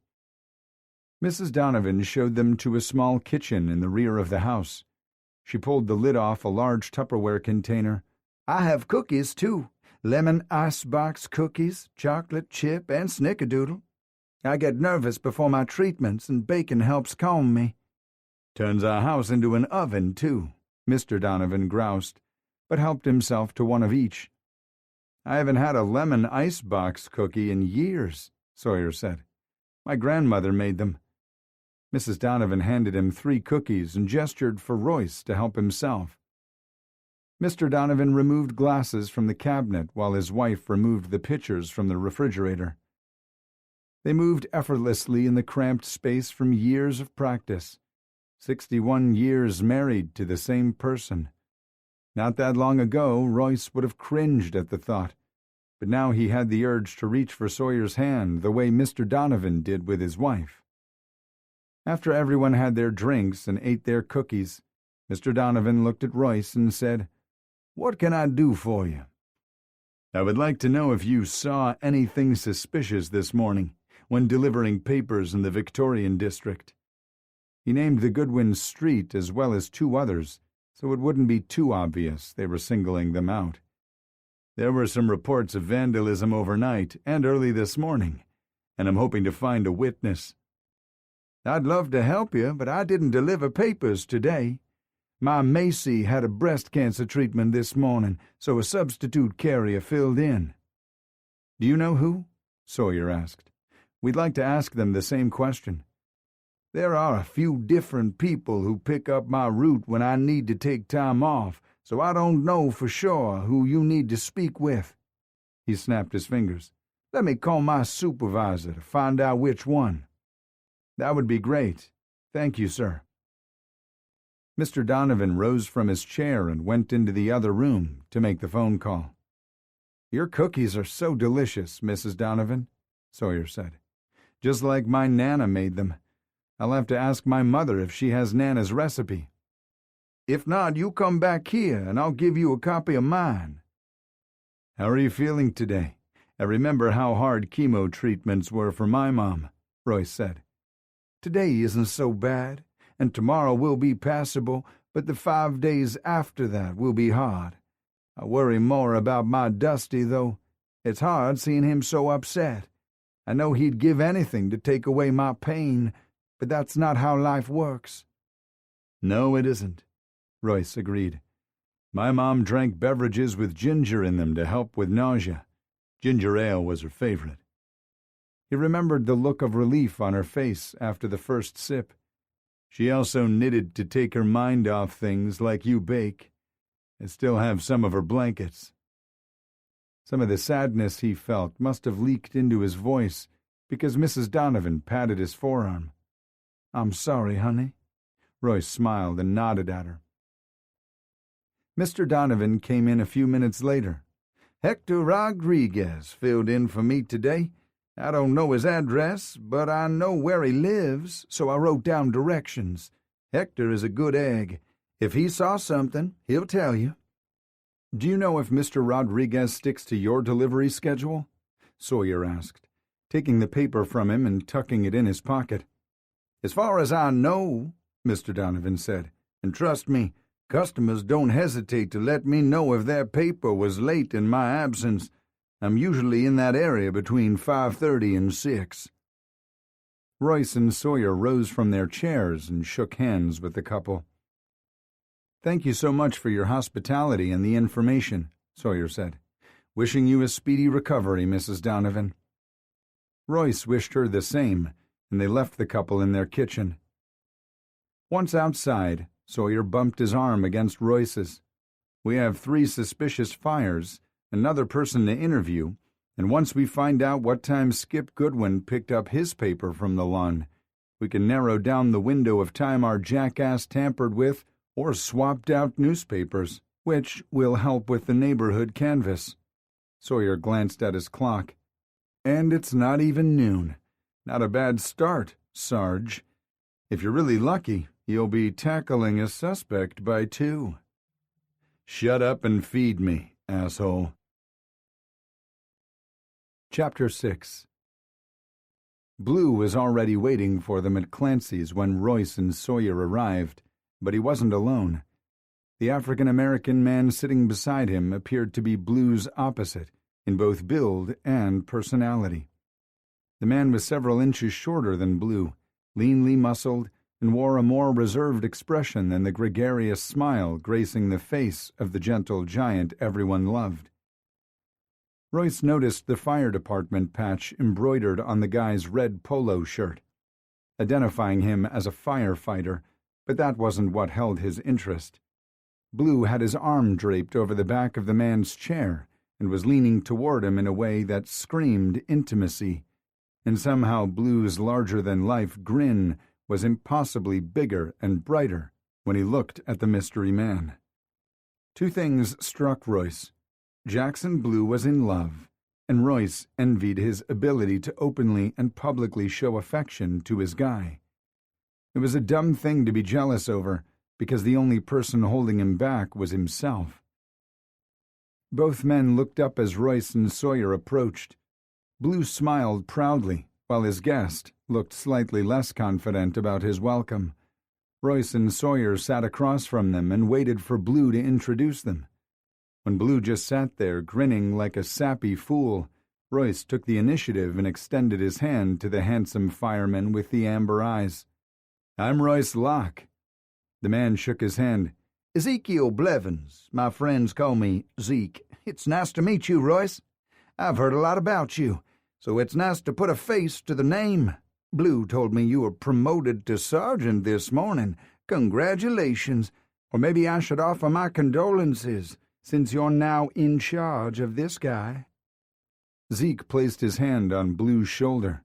Mrs. Donovan showed them to a small kitchen in the rear of the house. She pulled the lid off a large Tupperware container. "I have cookies, too. Lemon icebox cookies, chocolate chip, and snickerdoodle. I get nervous before my treatments, and bacon helps calm me." "Turns our house into an oven, too," Mr. Donovan groused, but helped himself to one of each. "I haven't had a lemon icebox cookie in years," Sawyer said. "My grandmother made them." Mrs. Donovan handed him 3 cookies and gestured for Royce to help himself. Mr. Donovan removed glasses from the cabinet while his wife removed the pitchers from the refrigerator. They moved effortlessly in the cramped space from years of practice. 61 years married to the same person. Not that long ago, Royce would have cringed at the thought, but now he had the urge to reach for Sawyer's hand the way Mr. Donovan did with his wife. After everyone had their drinks and ate their cookies, Mr. Donovan looked at Royce and said, "What can I do for you?" "I would like to know if you saw anything suspicious this morning when delivering papers in the Victorian district." He named the Goodwin Street as well as 2 others, so it wouldn't be too obvious they were singling them out. "There were some reports of vandalism overnight and early this morning, and I'm hoping to find a witness." "I'd love to help you, but I didn't deliver papers today. My Macy had a breast cancer treatment this morning, so a substitute carrier filled in." "Do you know who?" Sawyer asked. "We'd like to ask them the same question." "There are a few different people who pick up my route when I need to take time off, so I don't know for sure who you need to speak with." He snapped his fingers. "Let me call my supervisor to find out which one." "That would be great. Thank you, sir." Mr. Donovan rose from his chair and went into the other room to make the phone call. "Your cookies are so delicious, Mrs. Donovan," Sawyer said. "Just like my Nana made them. I'll have to ask my mother if she has Nana's recipe." "If not, you come back here and I'll give you a copy of mine." "How are you feeling today? I remember how hard chemo treatments were for my mom," Royce said. "Today isn't so bad, and tomorrow will be passable, but the 5 days after that will be hard. I worry more about my Dusty, though. It's hard seeing him so upset. I know he'd give anything to take away my pain, but that's not how life works." "No, it isn't," Royce agreed. "My mom drank beverages with ginger in them to help with nausea. Ginger ale was her favorite." He remembered the look of relief on her face after the first sip. "She also knitted to take her mind off things like you bake. I still have some of her blankets." Some of the sadness he felt must have leaked into his voice because Mrs. Donovan patted his forearm. "I'm sorry, honey." Royce smiled and nodded at her. Mr. Donovan came in a few minutes later. "Hector Rodriguez filled in for me today. I don't know his address, but I know where he lives, so I wrote down directions. Hector is a good egg. If he saw something, he'll tell you." "Do you know if Mr. Rodriguez sticks to your delivery schedule?" Sawyer asked, taking the paper from him and tucking it in his pocket. "As far as I know," Mr. Donovan said, "and trust me, customers don't hesitate to let me know if their paper was late in my absence. I'm usually in that area between 5:30 and 6. Royce and Sawyer rose from their chairs and shook hands with the couple. "Thank you so much for your hospitality and the information," Sawyer said. "Wishing you a speedy recovery, Mrs. Donovan." Royce wished her the same, and they left the couple in their kitchen. Once outside, Sawyer bumped his arm against Royce's. "We have 3 suspicious fires, another person to interview, and once we find out what time Skip Goodwin picked up his paper from the lawn, we can narrow down the window of time our jackass tampered with or swapped out newspapers, which will help with the neighborhood canvass." Sawyer glanced at his clock. "And it's not even noon. Not a bad start, Sarge. If you're really lucky, you'll be tackling a suspect by 2. "Shut up and feed me, asshole." Chapter 6. Blue was already waiting for them at Clancy's when Royce and Sawyer arrived, but he wasn't alone. The African-American man sitting beside him appeared to be Blue's opposite, in both build and personality. The man was several inches shorter than Blue, leanly muscled, and wore a more reserved expression than the gregarious smile gracing the face of the gentle giant everyone loved. Royce noticed the fire department patch embroidered on the guy's red polo shirt, identifying him as a firefighter, but that wasn't what held his interest. Blue had his arm draped over the back of the man's chair and was leaning toward him in a way that screamed intimacy, and somehow Blue's larger-than-life grin was impossibly bigger and brighter when he looked at the mystery man. 2 things struck Royce. Jackson Blue was in love, and Royce envied his ability to openly and publicly show affection to his guy. It was a dumb thing to be jealous over, because the only person holding him back was himself. Both men looked up as Royce and Sawyer approached. Blue smiled proudly, while his guest looked slightly less confident about his welcome. Royce and Sawyer sat across from them and waited for Blue to introduce them. When Blue just sat there, grinning like a sappy fool, Royce took the initiative and extended his hand to the handsome fireman with the amber eyes. "I'm Royce Locke." The man shook his hand. "Ezekiel Blevins. My friends call me Zeke. It's nice to meet you, Royce. I've heard a lot about you, so it's nice to put a face to the name. Blue told me you were promoted to sergeant this morning. Congratulations. Or maybe I should offer my condolences, since you're now in charge of this guy." Zeke placed his hand on Blue's shoulder.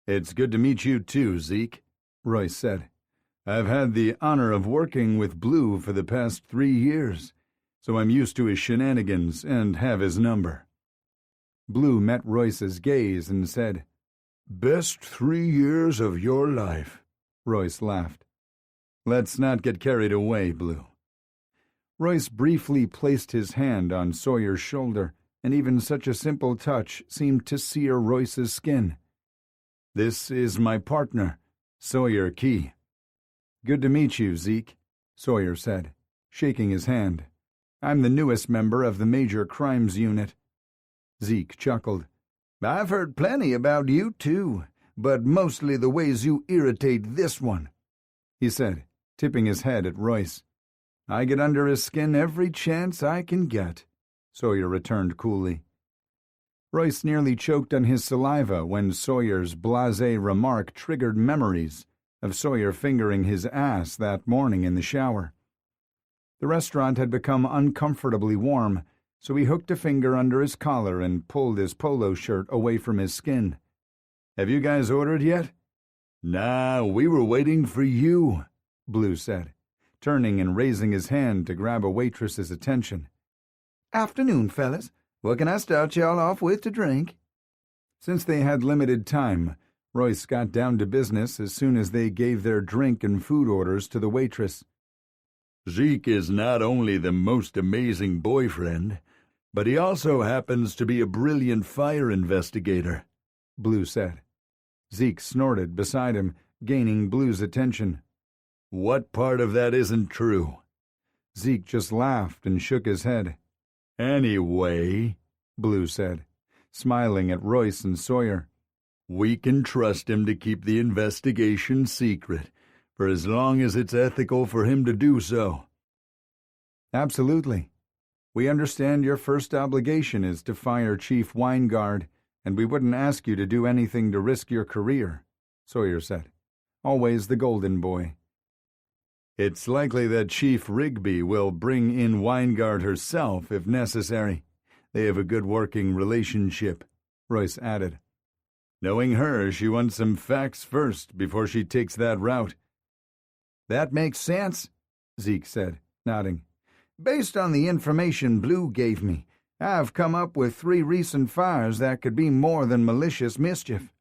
"It's good to meet you too, Zeke," Royce said. "I've had the honor of working with Blue for the past 3 years, so I'm used to his shenanigans and have his number." Blue met Royce's gaze and said, "Best 3 years of your life." Royce laughed. "Let's not get carried away, Blue." Royce briefly placed his hand on Sawyer's shoulder, and even such a simple touch seemed to sear Royce's skin. "This is my partner, Sawyer Key." "Good to meet you, Zeke," Sawyer said, shaking his hand. "I'm the newest member of the Major Crimes Unit." Zeke chuckled. "I've heard plenty about you, too, but mostly the ways you irritate this one," he said, tipping his head at Royce. "I get under his skin every chance I can get," Sawyer returned coolly. Royce nearly choked on his saliva when Sawyer's blasé remark triggered memories of Sawyer fingering his ass that morning in the shower. The restaurant had become uncomfortably warm, so he hooked a finger under his collar and pulled his polo shirt away from his skin. "Have you guys ordered yet?" "Nah, we were waiting for you," Blue said, turning and raising his hand to grab a waitress's attention. "Afternoon, fellas. What can I start y'all off with to drink?" Since they had limited time, Royce got down to business as soon as they gave their drink and food orders to the waitress. "Zeke is not only the most amazing boyfriend, but he also happens to be a brilliant fire investigator," Blue said. Zeke snorted beside him, gaining Blue's attention. "What part of that isn't true?" Zeke just laughed and shook his head. "Anyway," Blue said, smiling at Royce and Sawyer, "we can trust him to keep the investigation secret for as long as it's ethical for him to do so." "Absolutely. We understand your first obligation is to fire Chief Weingard, and we wouldn't ask you to do anything to risk your career," Sawyer said. Always the golden boy. "It's likely that Chief Rigby will bring in Weingard herself if necessary. They have a good working relationship," Royce added. "Knowing her, she wants some facts first before she takes that route." "That makes sense," Zeke said, nodding. "Based on the information Blue gave me, I've come up with 3 recent fires that could be more than malicious mischief."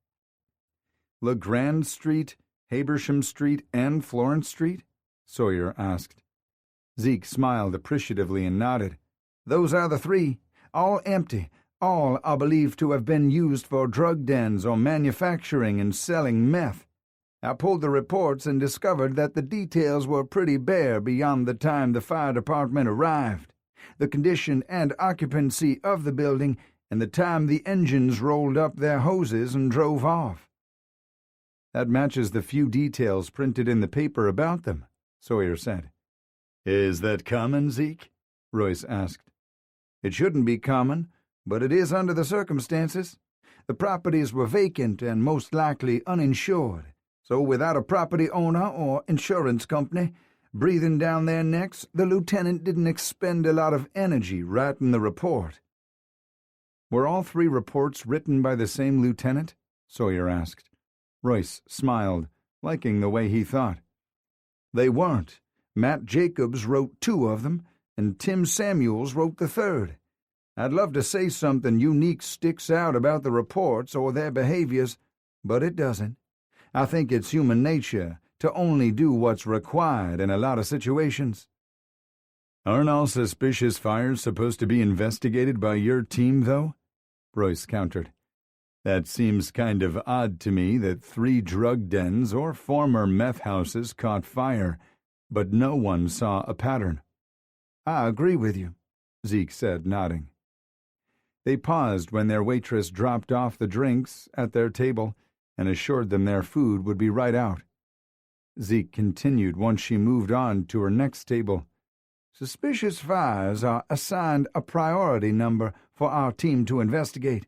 "LeGrand Street, Habersham Street, and Florence Street?" Sawyer asked. Zeke smiled appreciatively and nodded. "Those are the 3, all empty. All are believed to have been used for drug dens or manufacturing and selling meth. I pulled the reports and discovered that the details were pretty bare beyond the time the fire department arrived, the condition and occupancy of the building, and the time the engines rolled up their hoses and drove off." "That matches the few details printed in the paper about them," Sawyer said. "Is that common, Zeke?" Royce asked. "It shouldn't be common, but it is under the circumstances. The properties were vacant and most likely uninsured, so without a property owner or insurance company breathing down their necks, the lieutenant didn't expend a lot of energy writing the report." "Were all 3 reports written by the same lieutenant?" Sawyer asked. Royce smiled, liking the way he thought. "They weren't. Matt Jacobs wrote 2 of them, and Tim Samuels wrote the 3rd. I'd love to say something unique sticks out about the reports or their behaviors, but it doesn't. I think it's human nature to only do what's required in a lot of situations." "Aren't all suspicious fires supposed to be investigated by your team, though?" Royce countered. "That seems kind of odd to me that 3 drug dens or former meth houses caught fire, but no one saw a pattern." "I agree with you," Zeke said, nodding. They paused when their waitress dropped off the drinks at their table and assured them their food would be right out. Zeke continued once she moved on to her next table. "Suspicious fires are assigned a priority number for our team to investigate.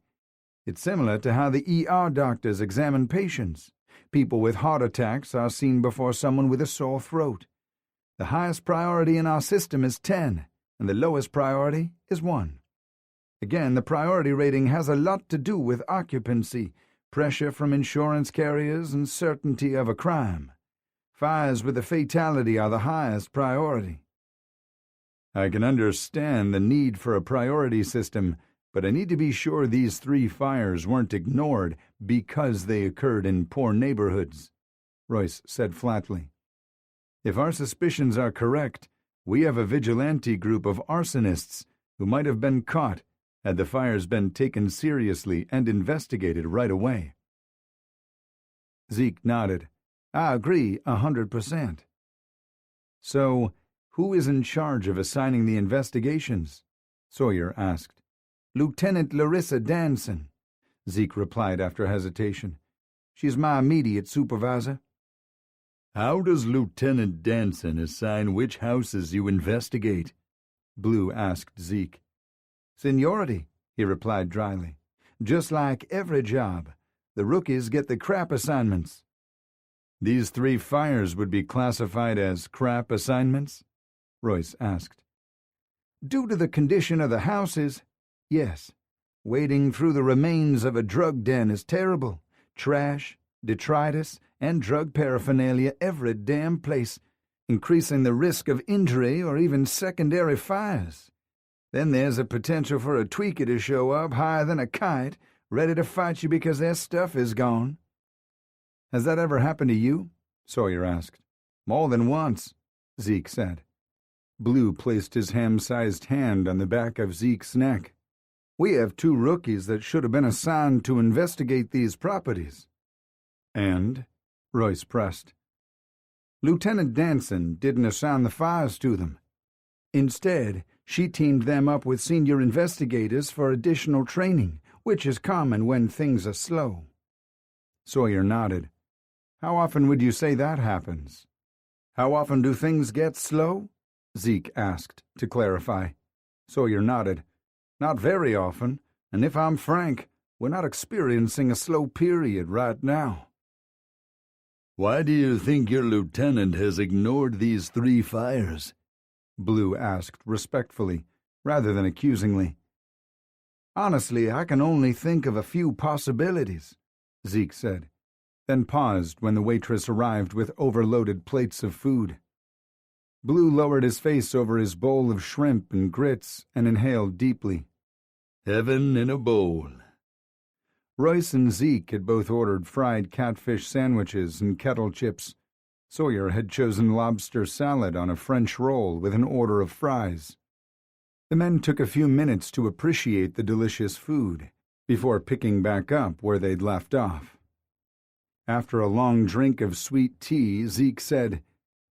It's similar to how the ER doctors examine patients. People with heart attacks are seen before someone with a sore throat. The highest priority in our system is 10, and the lowest priority is 1. Again, the priority rating has a lot to do with occupancy, pressure from insurance carriers, and certainty of a crime. Fires with a fatality are the highest priority." "I can understand the need for a priority system, but I need to be sure these 3 fires weren't ignored because they occurred in poor neighborhoods," Royce said flatly. "If our suspicions are correct, we have a vigilante group of arsonists who might have been caught had the fires been taken seriously and investigated right away." Zeke nodded. "I agree 100%. "So, who is in charge of assigning the investigations?" Sawyer asked. "Lieutenant Larissa Danson," Zeke replied after hesitation. "She's my immediate supervisor." "How does Lieutenant Danson assign which houses you investigate?" Blue asked Zeke. "Seniority," he replied dryly. "Just like every job. The rookies get the crap assignments." "These 3 fires would be classified as crap assignments?" Royce asked. "Due to the condition of the houses, yes. Wading through the remains of a drug den is terrible. Trash, detritus, and drug paraphernalia every damn place, increasing the risk of injury or even secondary fires. Then there's a potential for a tweaker to show up higher than a kite, ready to fight you because their stuff is gone." "Has that ever happened to you?" Sawyer asked. "More than once," Zeke said. Blue placed his ham-sized hand on the back of Zeke's neck. "We have 2 rookies that should have been assigned to investigate these properties." "And?" Royce pressed. "Lieutenant Danson didn't assign the fires to them. Instead, she teamed them up with senior investigators for additional training, which is common when things are slow." Sawyer nodded. "How often would you say that happens?" "How often do things get slow?" Zeke asked, to clarify. Sawyer nodded. "Not very often, and if I'm frank, we're not experiencing a slow period right now." "Why do you think your lieutenant has ignored these 3 fires?" Blue asked respectfully, rather than accusingly. "Honestly, I can only think of a few possibilities," Zeke said, then paused when the waitress arrived with overloaded plates of food. Blue lowered his face over his bowl of shrimp and grits and inhaled deeply. Heaven in a bowl. Royce and Zeke had both ordered fried catfish sandwiches and kettle chips. Sawyer had chosen lobster salad on a French roll with an order of fries. The men took a few minutes to appreciate the delicious food before picking back up where they'd left off. After a long drink of sweet tea, Zeke said,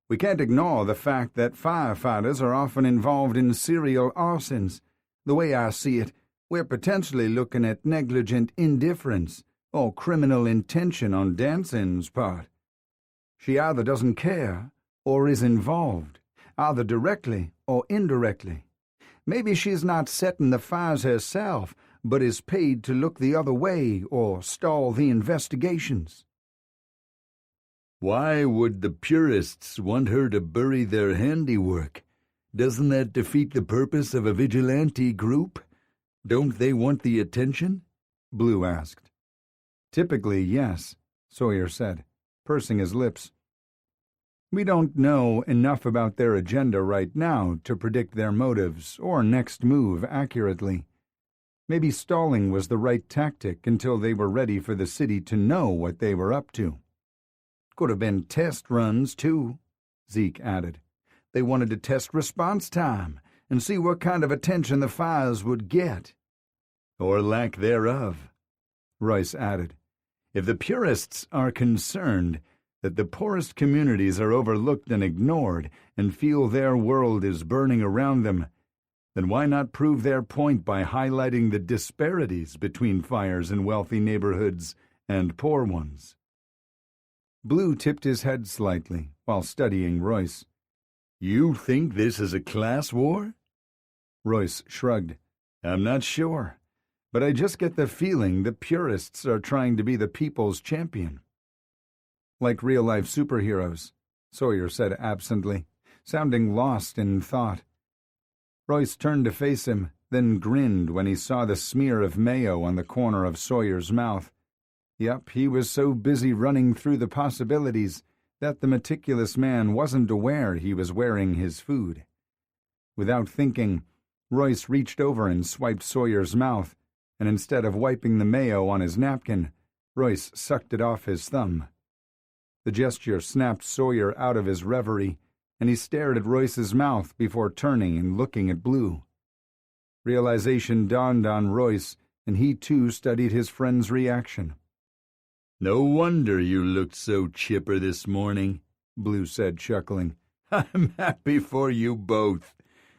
"We can't ignore the fact that firefighters are often involved in serial arsons. The way I see it, we're potentially looking at negligent indifference or criminal intention on Danson's part. She either doesn't care or is involved, either directly or indirectly. Maybe she's not setting the fires herself, but is paid to look the other way or stall the investigations." Why would the purists want her to bury their handiwork? Doesn't that defeat the purpose of a vigilante group? Don't they want the attention? Blue asked. Typically, yes, Sawyer said, pursing his lips. We don't know enough about their agenda right now to predict their motives or next move accurately. Maybe stalling was the right tactic until they were ready for the city to know what they were up to. Could have been test runs, too, Zeke added. They wanted to test response time and see what kind of attention the fires would get. Or lack thereof, Royce added. If the purists are concerned that the poorest communities are overlooked and ignored and feel their world is burning around them, then why not prove their point by highlighting the disparities between fires in wealthy neighborhoods and poor ones? Blue tipped his head slightly while studying Royce. You think this is a class war? Royce shrugged. I'm not sure, but I just get the feeling the purists are trying to be the people's champion. Like real-life superheroes, Sawyer said absently, sounding lost in thought. Royce turned to face him, then grinned when he saw the smear of mayo on the corner of Sawyer's mouth. Yep, he was so busy running through the possibilities that the meticulous man wasn't aware he was wearing his food. Without thinking, Royce reached over and swiped Sawyer's mouth, and instead of wiping the mayo on his napkin, Royce sucked it off his thumb. The gesture snapped Sawyer out of his reverie, and he stared at Royce's mouth before turning and looking at Blue. Realization dawned on Royce, and he too studied his friend's reaction. No wonder you looked so chipper this morning, Blue said, chuckling. I'm happy for you both.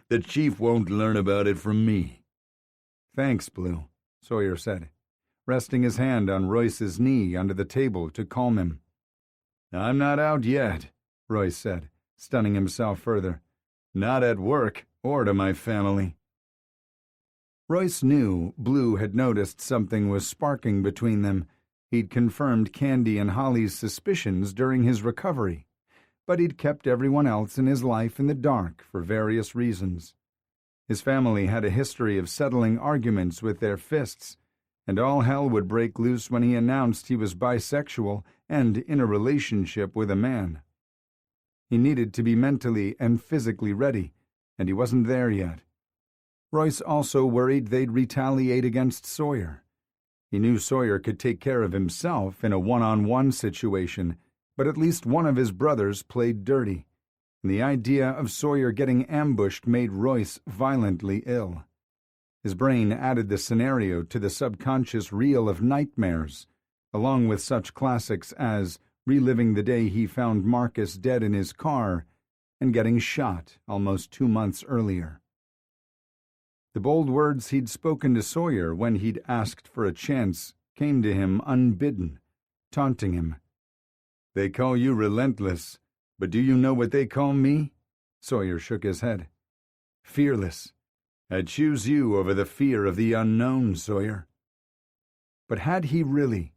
The chief won't learn about it from me. Thanks, Blue, Sawyer said, resting his hand on Royce's knee under the table to calm him. I'm not out yet, Royce said, stunning himself further. Not at work or to my family. Royce knew Blue had noticed something was sparking between them. He'd confirmed Candy and Holly's suspicions during his recovery, but he'd kept everyone else in his life in the dark for various reasons. His family had a history of settling arguments with their fists, and all hell would break loose when he announced he was bisexual and in a relationship with a man. He needed to be mentally and physically ready, and he wasn't there yet. Royce also worried they'd retaliate against Sawyer. He knew Sawyer could take care of himself in a one-on-one situation, but at least one of his brothers played dirty, and the idea of Sawyer getting ambushed made Royce violently ill. His brain added the scenario to the subconscious reel of nightmares, along with such classics as reliving the day he found Marcus dead in his car and getting shot almost 2 months earlier. The bold words he'd spoken to Sawyer when he'd asked for a chance came to him unbidden, taunting him. They call you relentless, but do you know what they call me? Sawyer shook his head. Fearless. I'd choose you over the fear of the unknown, Sawyer. But had he really?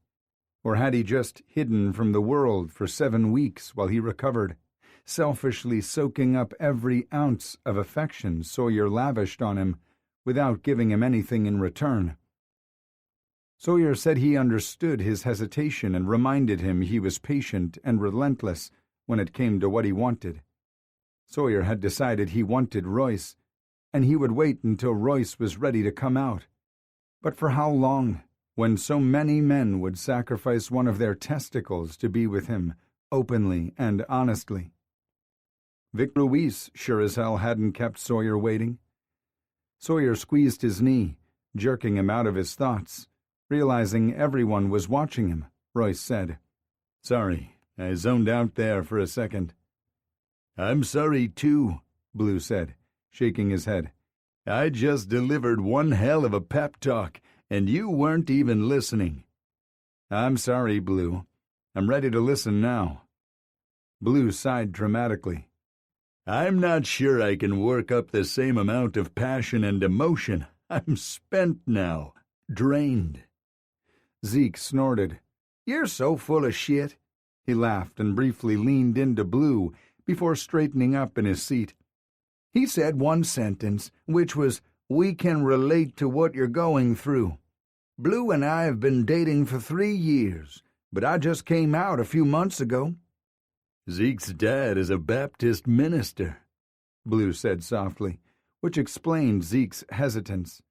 Or had he just hidden from the world for 7 weeks while he recovered, selfishly soaking up every ounce of affection Sawyer lavished on him without giving him anything in return? Sawyer said he understood his hesitation and reminded him he was patient and relentless when it came to what he wanted. Sawyer had decided he wanted Royce, and he would wait until Royce was ready to come out. But for how long, when so many men would sacrifice one of their testicles to be with him, openly and honestly? Vic Ruiz sure as hell hadn't kept Sawyer waiting. Sawyer squeezed his knee, jerking him out of his thoughts. Realizing everyone was watching him, Royce said, "Sorry, I zoned out there for a second." "I'm sorry, too," Blue said, shaking his head. "I just delivered one hell of a pep talk, and you weren't even listening." "I'm sorry, Blue. I'm ready to listen now." Blue sighed dramatically. "I'm not sure I can work up the same amount of passion and emotion. I'm spent now, drained." Zeke snorted. "You're so full of shit." He laughed and briefly leaned into Blue before straightening up in his seat. "He said one sentence, which was, 'We can relate to what you're going through.' Blue and I have been dating for 3 years, but I just came out a few months ago." "Zeke's dad is a Baptist minister," Blue said softly, which explained Zeke's hesitance.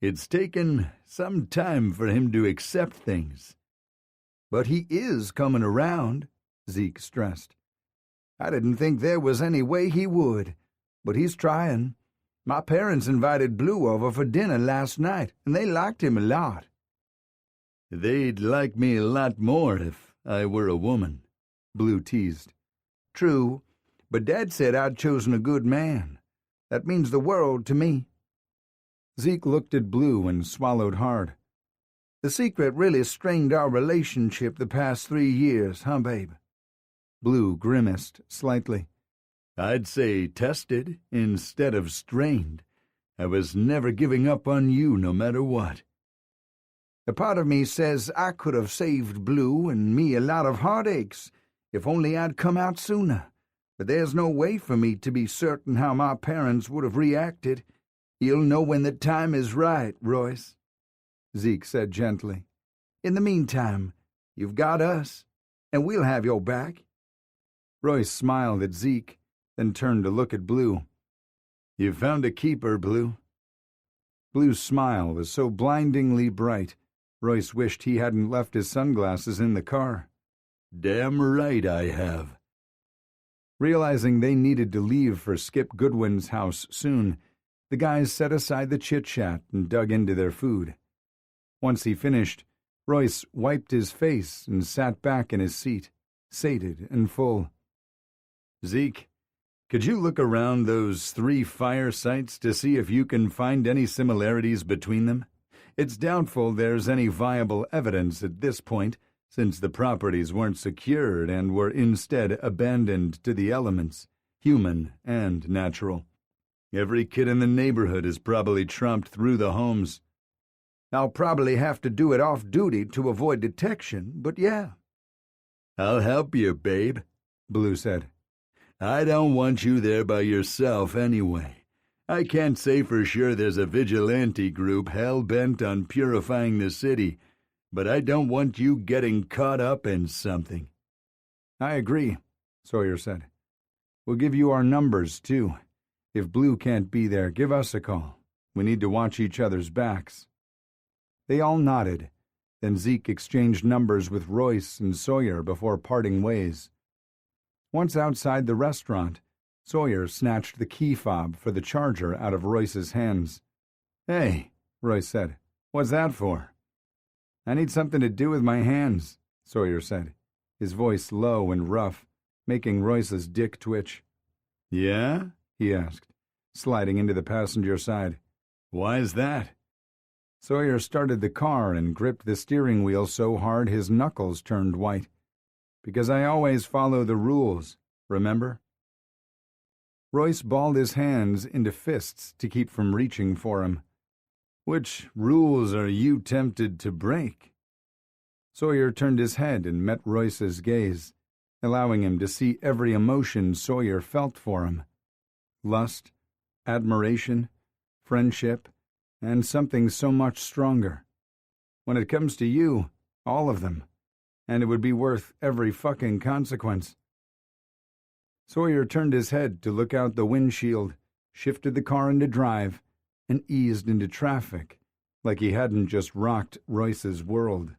"It's taken some time for him to accept things." "But he is coming around," Zeke stressed. "I didn't think there was any way he would, but he's trying. My parents invited Blue over for dinner last night, and they liked him a lot." "They'd like me a lot more if I were a woman," Blue teased. "True, but Dad said I'd chosen a good man. That means the world to me." Zeke looked at Blue and swallowed hard. "The secret really strained our relationship the past 3 years, huh, babe?" Blue grimaced slightly. "I'd say tested instead of strained. I was never giving up on you no matter what." "A part of me says I could have saved Blue and me a lot of heartaches if only I'd come out sooner, but there's no way for me to be certain how my parents would have reacted. You'll know when the time is right, Royce," Zeke said gently. "In the meantime, you've got us, and we'll have your back." Royce smiled at Zeke, then turned to look at Blue. "You found a keeper, Blue." Blue's smile was so blindingly bright, Royce wished he hadn't left his sunglasses in the car. "Damn right I have." Realizing they needed to leave for Skip Goodwin's house soon, the guys set aside the chit-chat and dug into their food. Once he finished, Royce wiped his face and sat back in his seat, sated and full. "Zeke, could you look around those 3 fire sites to see if you can find any similarities between them? It's doubtful there's any viable evidence at this point, since the properties weren't secured and were instead abandoned to the elements, human and natural. Every kid in the neighborhood is probably tromped through the homes." "I'll probably have to do it off-duty to avoid detection, but yeah." "I'll help you, babe," Blue said. "I don't want you there by yourself anyway. I can't say for sure there's a vigilante group hell-bent on purifying the city, but I don't want you getting caught up in something." "I agree," Sawyer said. "We'll give you our numbers, too. If Blue can't be there, give us a call. We need to watch each other's backs." They all nodded. Then Zeke exchanged numbers with Royce and Sawyer before parting ways. Once outside the restaurant, Sawyer snatched the key fob for the charger out of Royce's hands. "Hey," Royce said. "what's that for?" "I need something to do with my hands," Sawyer said, his voice low and rough, making Royce's dick twitch. "Yeah?" he asked, sliding into the passenger side. "Why's that?" Sawyer started the car and gripped the steering wheel so hard his knuckles turned white. "Because I always follow the rules, remember?" Royce balled his hands into fists to keep from reaching for him. "Which rules are you tempted to break?" Sawyer turned his head and met Royce's gaze, allowing him to see every emotion Sawyer felt for him. Lust, admiration, friendship, and something so much stronger. When it comes to you, all of them. And it would be worth every fucking consequence. Sawyer turned his head to look out the windshield, shifted the car into drive, and eased into traffic, like he hadn't just rocked Royce's world.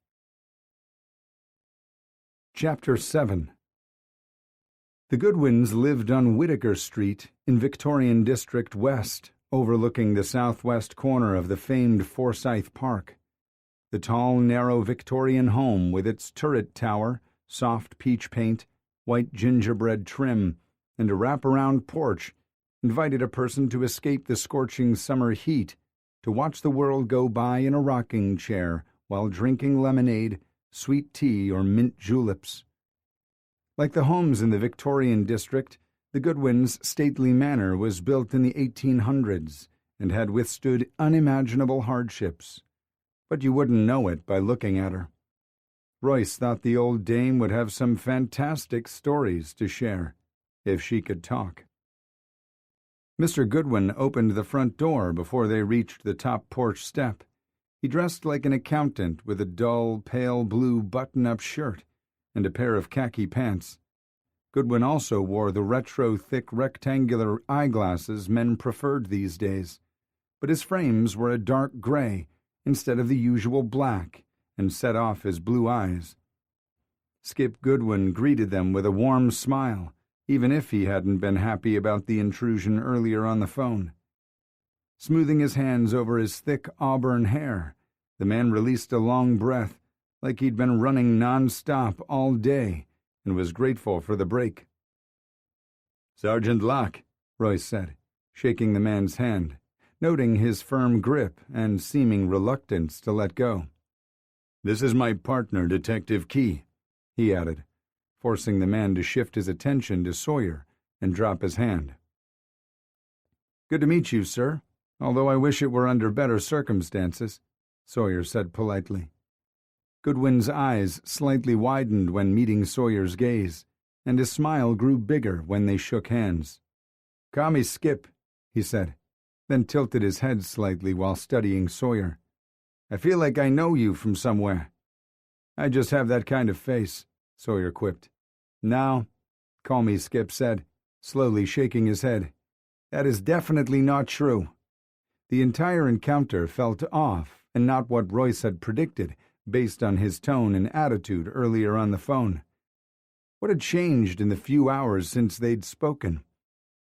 Chapter 7. The Goodwins lived on Whitaker Street in Victorian District West, overlooking the southwest corner of the famed Forsyth Park. The tall, narrow Victorian home with its turret tower, soft peach paint, white gingerbread trim, and a wraparound porch invited a person to escape the scorching summer heat, to watch the world go by in a rocking chair while drinking lemonade, sweet tea, or mint juleps. Like the homes in the Victorian district, the Goodwins' stately manor was built in the 1800s and had withstood unimaginable hardships. But you wouldn't know it by looking at her. Royce thought the old dame would have some fantastic stories to share, if she could talk. Mr. Goodwin opened the front door before they reached the top porch step. He dressed like an accountant with a dull, pale blue button-up shirt and a pair of khaki pants. Goodwin also wore the retro thick rectangular eyeglasses men preferred these days, but his frames were a dark gray instead of the usual black and set off his blue eyes. Skip Goodwin greeted them with a warm smile, even if he hadn't been happy about the intrusion earlier on the phone. Smoothing his hands over his thick auburn hair, the man released a long breath, like he'd been running non-stop all day and was grateful for the break. "Sergeant Locke," Royce said, shaking the man's hand, noting his firm grip and seeming reluctance to let go. "This is my partner, Detective Key," he added, forcing the man to shift his attention to Sawyer and drop his hand. "Good to meet you, sir, although I wish it were under better circumstances," Sawyer said politely. Goodwin's eyes slightly widened when meeting Sawyer's gaze, and his smile grew bigger when they shook hands. "Call me Skip," he said, then tilted his head slightly while studying Sawyer. "I feel like I know you from somewhere." "I just have that kind of face," Sawyer quipped. "No," Call Me Skip said, slowly shaking his head. "That is definitely not true." The entire encounter felt off and not what Royce had predicted, based on his tone and attitude earlier on the phone. What had changed in the few hours since they'd spoken?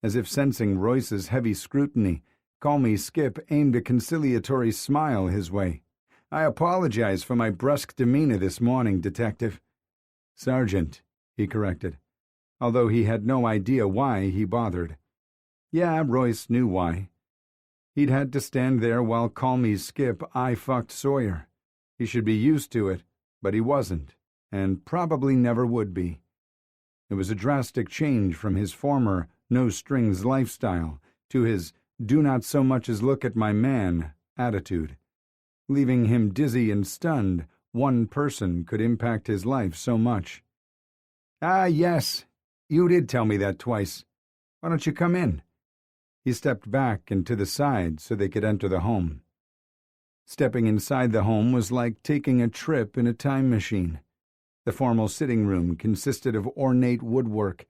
As if sensing Royce's heavy scrutiny, Call Me Skip aimed a conciliatory smile his way. "I apologize for my brusque demeanor this morning, Detective." "Sergeant," he corrected, although he had no idea why he bothered. Yeah, Royce knew why. He'd had to stand there while Call Me Skip eye-fucked Sawyer. He should be used to it, but he wasn't, and probably never would be. It was a drastic change from his former no-strings lifestyle to his do-not-so-much-as-look-at-my-man attitude. Leaving him dizzy and stunned, one person could impact his life so much. "Ah, yes, you did tell me that twice. Why don't you come in?" He stepped back and to the side so they could enter the home. Stepping inside the home was like taking a trip in a time machine. The formal sitting room consisted of ornate woodwork,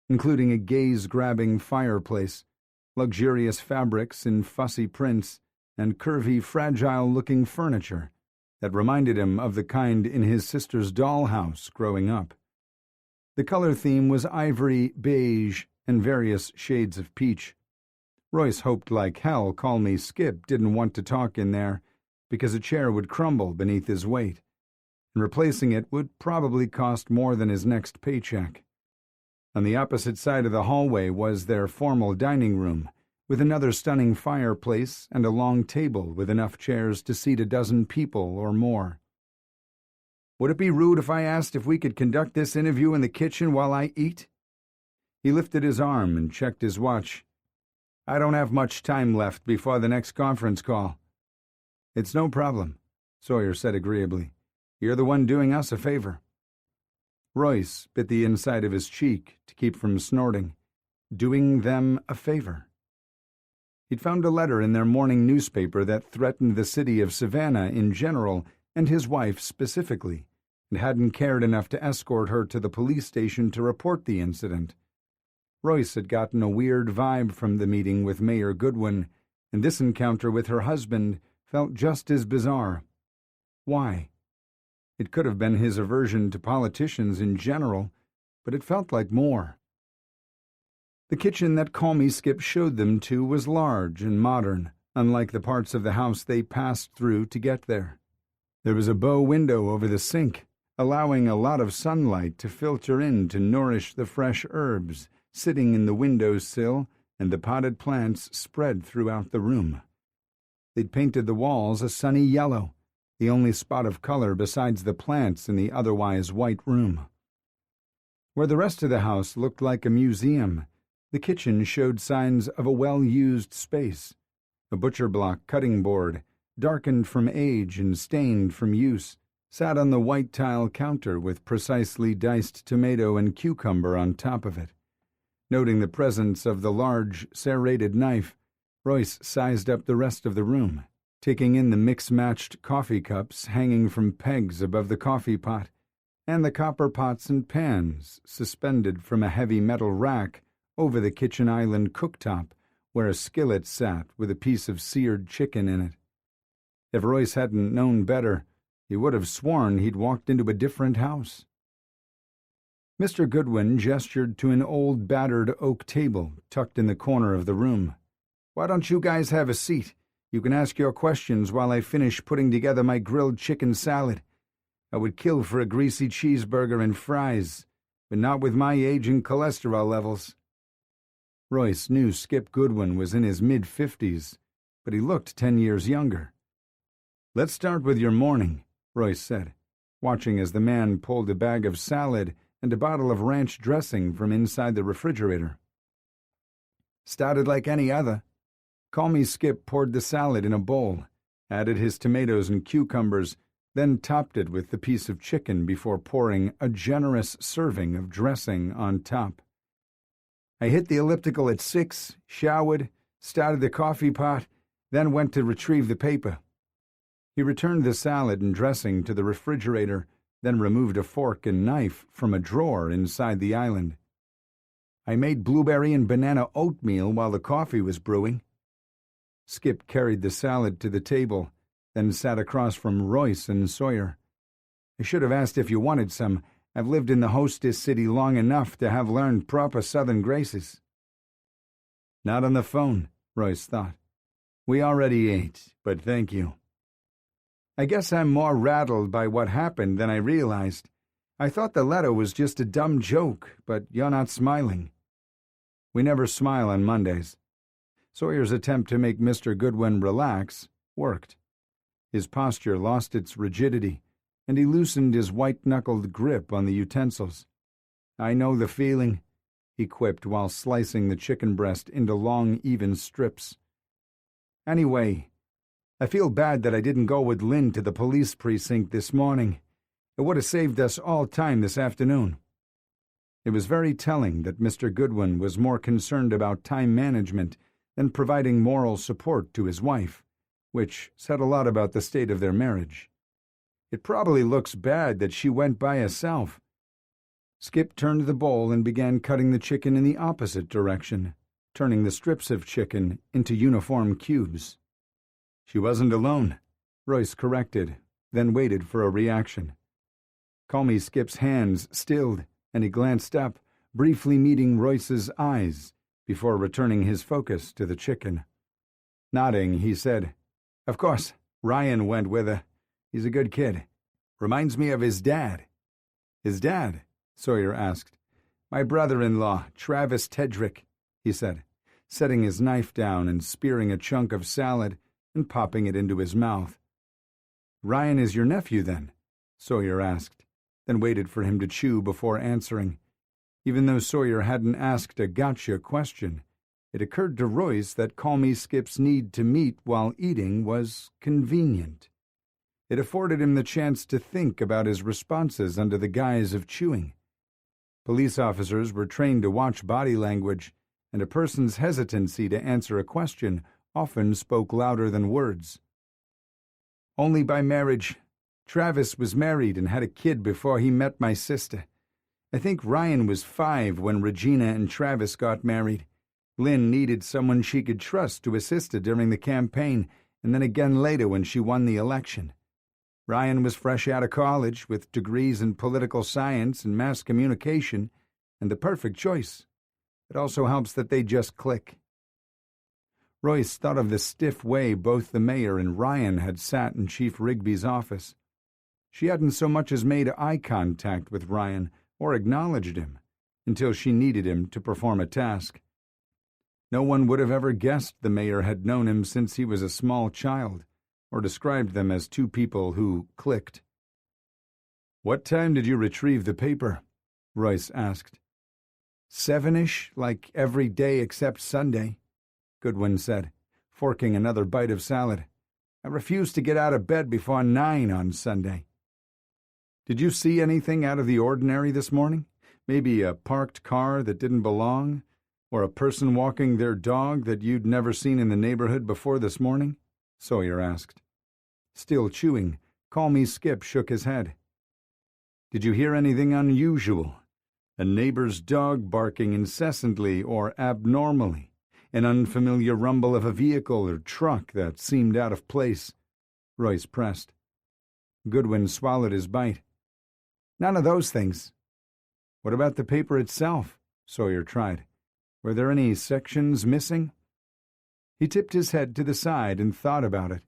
including a gaze-grabbing fireplace, luxurious fabrics in fussy prints, and curvy, fragile-looking furniture that reminded him of the kind in his sister's dollhouse growing up. The color theme was ivory, beige, and various shades of peach. Royce hoped like hell Call Me Skip didn't want to talk in there, because a chair would crumble beneath his weight, and replacing it would probably cost more than his next paycheck. On the opposite side of the hallway was their formal dining room, with another stunning fireplace and a long table with enough chairs to seat a dozen people or more. "Would it be rude if I asked if we could conduct this interview in the kitchen while I eat?" He lifted his arm and checked his watch. "I don't have much time left before the next conference call." "It's no problem," Sawyer said agreeably. "You're the one doing us a favor." Royce bit the inside of his cheek to keep from snorting. Doing them a favor. He'd found a letter in their morning newspaper that threatened the city of Savannah in general and his wife specifically, and hadn't cared enough to escort her to the police station to report the incident. Royce had gotten a weird vibe from the meeting with Mayor Goodwin, and this encounter with her husband felt just as bizarre. Why? It could have been his aversion to politicians in general, but it felt like more. The kitchen that Call Me Skip showed them to was large and modern, unlike the parts of the house they passed through to get there. There was a bow window over the sink, allowing a lot of sunlight to filter in to nourish the fresh herbs sitting in the windowsill and the potted plants spread throughout the room. They'd painted the walls a sunny yellow, the only spot of color besides the plants in the otherwise white room. Where the rest of the house looked like a museum, the kitchen showed signs of a well-used space. A butcher block cutting board, darkened from age and stained from use, sat on the white tile counter with precisely diced tomato and cucumber on top of it. Noting the presence of the large, serrated knife, Royce sized up the rest of the room, taking in the mix-matched coffee cups hanging from pegs above the coffee pot, and the copper pots and pans suspended from a heavy metal rack over the kitchen island cooktop where a skillet sat with a piece of seared chicken in it. If Royce hadn't known better, he would have sworn he'd walked into a different house. Mr. Goodwin gestured to an old battered oak table tucked in the corner of the room. "Why don't you guys have a seat? You can ask your questions while I finish putting together my grilled chicken salad. I would kill for a greasy cheeseburger and fries, but not with my age and cholesterol levels." Royce knew Skip Goodwin was in his mid-50s, but he looked 10 years younger. "Let's start with your morning," Royce said, watching as the man pulled a bag of salad and a bottle of ranch dressing from inside the refrigerator. "Started like any other." Call Me Skip poured the salad in a bowl, added his tomatoes and cucumbers, then topped it with the piece of chicken before pouring a generous serving of dressing on top. "I hit the elliptical at 6, showered, started the coffee pot, then went to retrieve the paper." He returned the salad and dressing to the refrigerator, then removed a fork and knife from a drawer inside the island. "I made blueberry and banana oatmeal while the coffee was brewing." Skip carried the salad to the table, then sat across from Royce and Sawyer. "I should have asked if you wanted some. I've lived in the hostess city long enough to have learned proper Southern graces." "Not on the phone," Royce thought. "We already ate, but thank you." "I guess I'm more rattled by what happened than I realized. I thought the letter was just a dumb joke, but you're not smiling." "We never smile on Mondays." Sawyer's attempt to make Mr. Goodwin relax worked. His posture lost its rigidity, and he loosened his white-knuckled grip on the utensils. "I know the feeling," he quipped while slicing the chicken breast into long, even strips. "Anyway, I feel bad that I didn't go with Lynn to the police precinct this morning. It would have saved us all time this afternoon." It was very telling that Mr. Goodwin was more concerned about time management than providing moral support to his wife, which said a lot about the state of their marriage. "It probably looks bad that she went by herself." Skip turned the bowl and began cutting the chicken in the opposite direction, turning the strips of chicken into uniform cubes. "She wasn't alone," Royce corrected, then waited for a reaction. Call Me Skip's hands stilled, and he glanced up, briefly meeting Royce's eyes, before returning his focus to the chicken. Nodding, he said, "Of course, Ryan went with her. He's a good kid. Reminds me of his dad." "His dad?" Sawyer asked. "My brother-in-law, Travis Tedrick," he said, setting his knife down and spearing a chunk of salad and popping it into his mouth. "Ryan is your nephew, then?" Sawyer asked, then waited for him to chew before answering. Even though Sawyer hadn't asked a gotcha question, it occurred to Royce that Call Me Skip's need to meet while eating was convenient. It afforded him the chance to think about his responses under the guise of chewing. Police officers were trained to watch body language, and a person's hesitancy to answer a question often spoke louder than words. "Only by marriage. Travis was married and had a kid before he met my sister. I think Ryan was 5 when Regina and Travis got married. Lynn needed someone she could trust to assist her during the campaign, and then again later when she won the election. Ryan was fresh out of college with degrees in political science and mass communication, and the perfect choice. It also helps that they just click. Royce thought of the stiff way both the mayor and Ryan had sat in Chief Rigby's office. She hadn't so much as made eye contact with Ryan or acknowledged him until she needed him to perform a task. No one would have ever guessed the mayor had known him since he was a small child, or described them as two people who clicked. "What time did you retrieve the paper?" Royce asked. 7-ish, like every day except Sunday, Goodwin said, forking another bite of salad. "I refused to get out of bed before 9 on Sunday." "Did you see anything out of the ordinary this morning? Maybe a parked car that didn't belong? Or a person walking their dog that you'd never seen in the neighborhood before this morning?" Sawyer asked. Still chewing, Call Me Skip shook his head. "Did you hear anything unusual? A neighbor's dog barking incessantly or abnormally? An unfamiliar rumble of a vehicle or truck that seemed out of place?" Royce pressed. Goodwin swallowed his bite. "None of those things." "What about the paper itself?" Sawyer tried. "Were there any sections missing?" He tipped his head to the side and thought about it.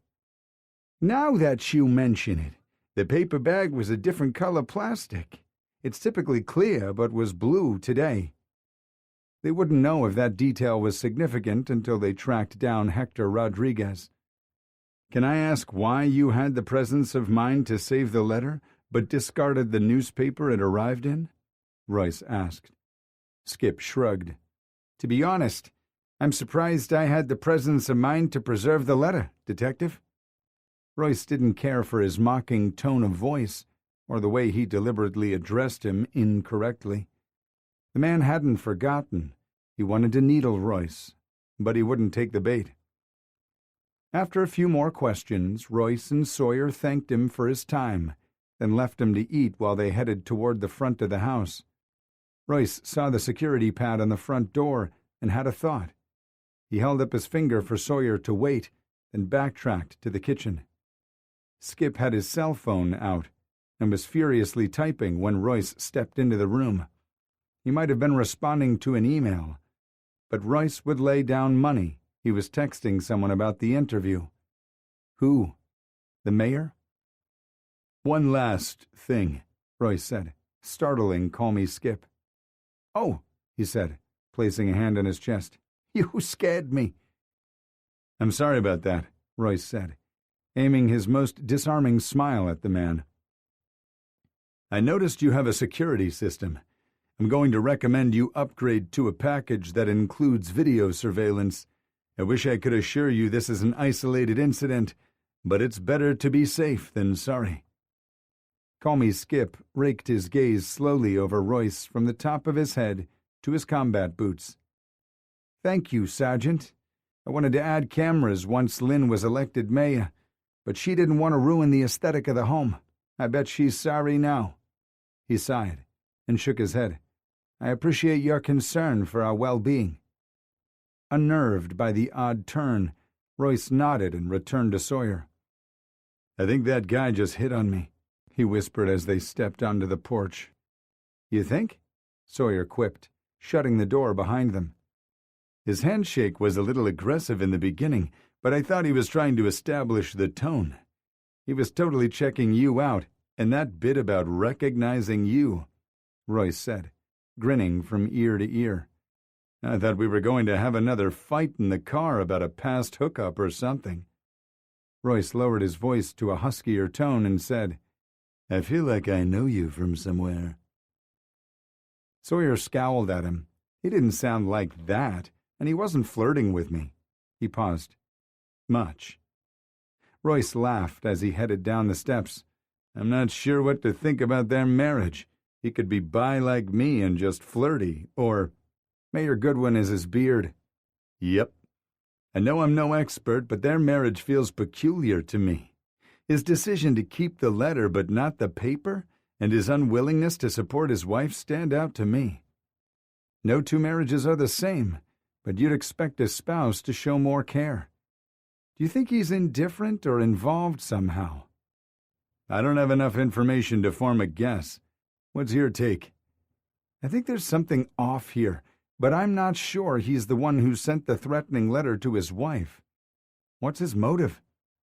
"Now that you mention it, the paper bag was a different color plastic. It's typically clear, but was blue today." They wouldn't know if that detail was significant until they tracked down Hector Rodriguez. "Can I ask why you had the presence of mind to save the letter, but discarded the newspaper it arrived in?" Royce asked. Skip shrugged. "To be honest, I'm surprised I had the presence of mind to preserve the letter, Detective." Royce didn't care for his mocking tone of voice, or the way he deliberately addressed him incorrectly. The man hadn't forgotten. He wanted to needle Royce, but he wouldn't take the bait. After a few more questions, Royce and Sawyer thanked him for his time, then left him to eat while they headed toward the front of the house. Royce saw the security pad on the front door and had a thought. He held up his finger for Sawyer to wait, then backtracked to the kitchen. Skip had his cell phone out and was furiously typing when Royce stepped into the room. He might have been responding to an email, but Royce would lay down money. He was texting someone about the interview. Who? The mayor? "One last thing," Royce said, startling Call Me Skip. "Oh," he said, placing a hand on his chest. "You scared me." "I'm sorry about that," Royce said, aiming his most disarming smile at the man. "I noticed you have a security system. I'm going to recommend you upgrade to a package that includes video surveillance. I wish I could assure you this is an isolated incident, but it's better to be safe than sorry." Call Me Skip raked his gaze slowly over Royce from the top of his head to his combat boots. "Thank you, Sergeant. I wanted to add cameras once Lynn was elected mayor, but she didn't want to ruin the aesthetic of the home. I bet she's sorry now." He sighed and shook his head. "I appreciate your concern for our well-being." Unnerved by the odd turn, Royce nodded and returned to Sawyer. "I think that guy just hit on me," he whispered as they stepped onto the porch. "You think?" Sawyer quipped, shutting the door behind them. "His handshake was a little aggressive in the beginning, but I thought he was trying to establish the tone. He was totally checking you out, and that bit about recognizing you," Royce said, grinning from ear to ear. "I thought we were going to have another fight in the car about a past hookup or something." Royce lowered his voice to a huskier tone and said, "I feel like I know you from somewhere." Sawyer scowled at him. He didn't sound like that, and he wasn't flirting with me. He paused. "Much." Royce laughed as he headed down the steps. "I'm not sure what to think about their marriage. He could be bi like me and just flirty, or Mayor Goodwin is his beard." "Yep. I know I'm no expert, but their marriage feels peculiar to me. His decision to keep the letter but not the paper, and his unwillingness to support his wife stand out to me. No two marriages are the same, but you'd expect a spouse to show more care." Do you think he's indifferent or involved somehow? I don't have enough information to form a guess. What's your take? I think there's something off here, but I'm not sure he's the one who sent the threatening letter to his wife. What's his motive?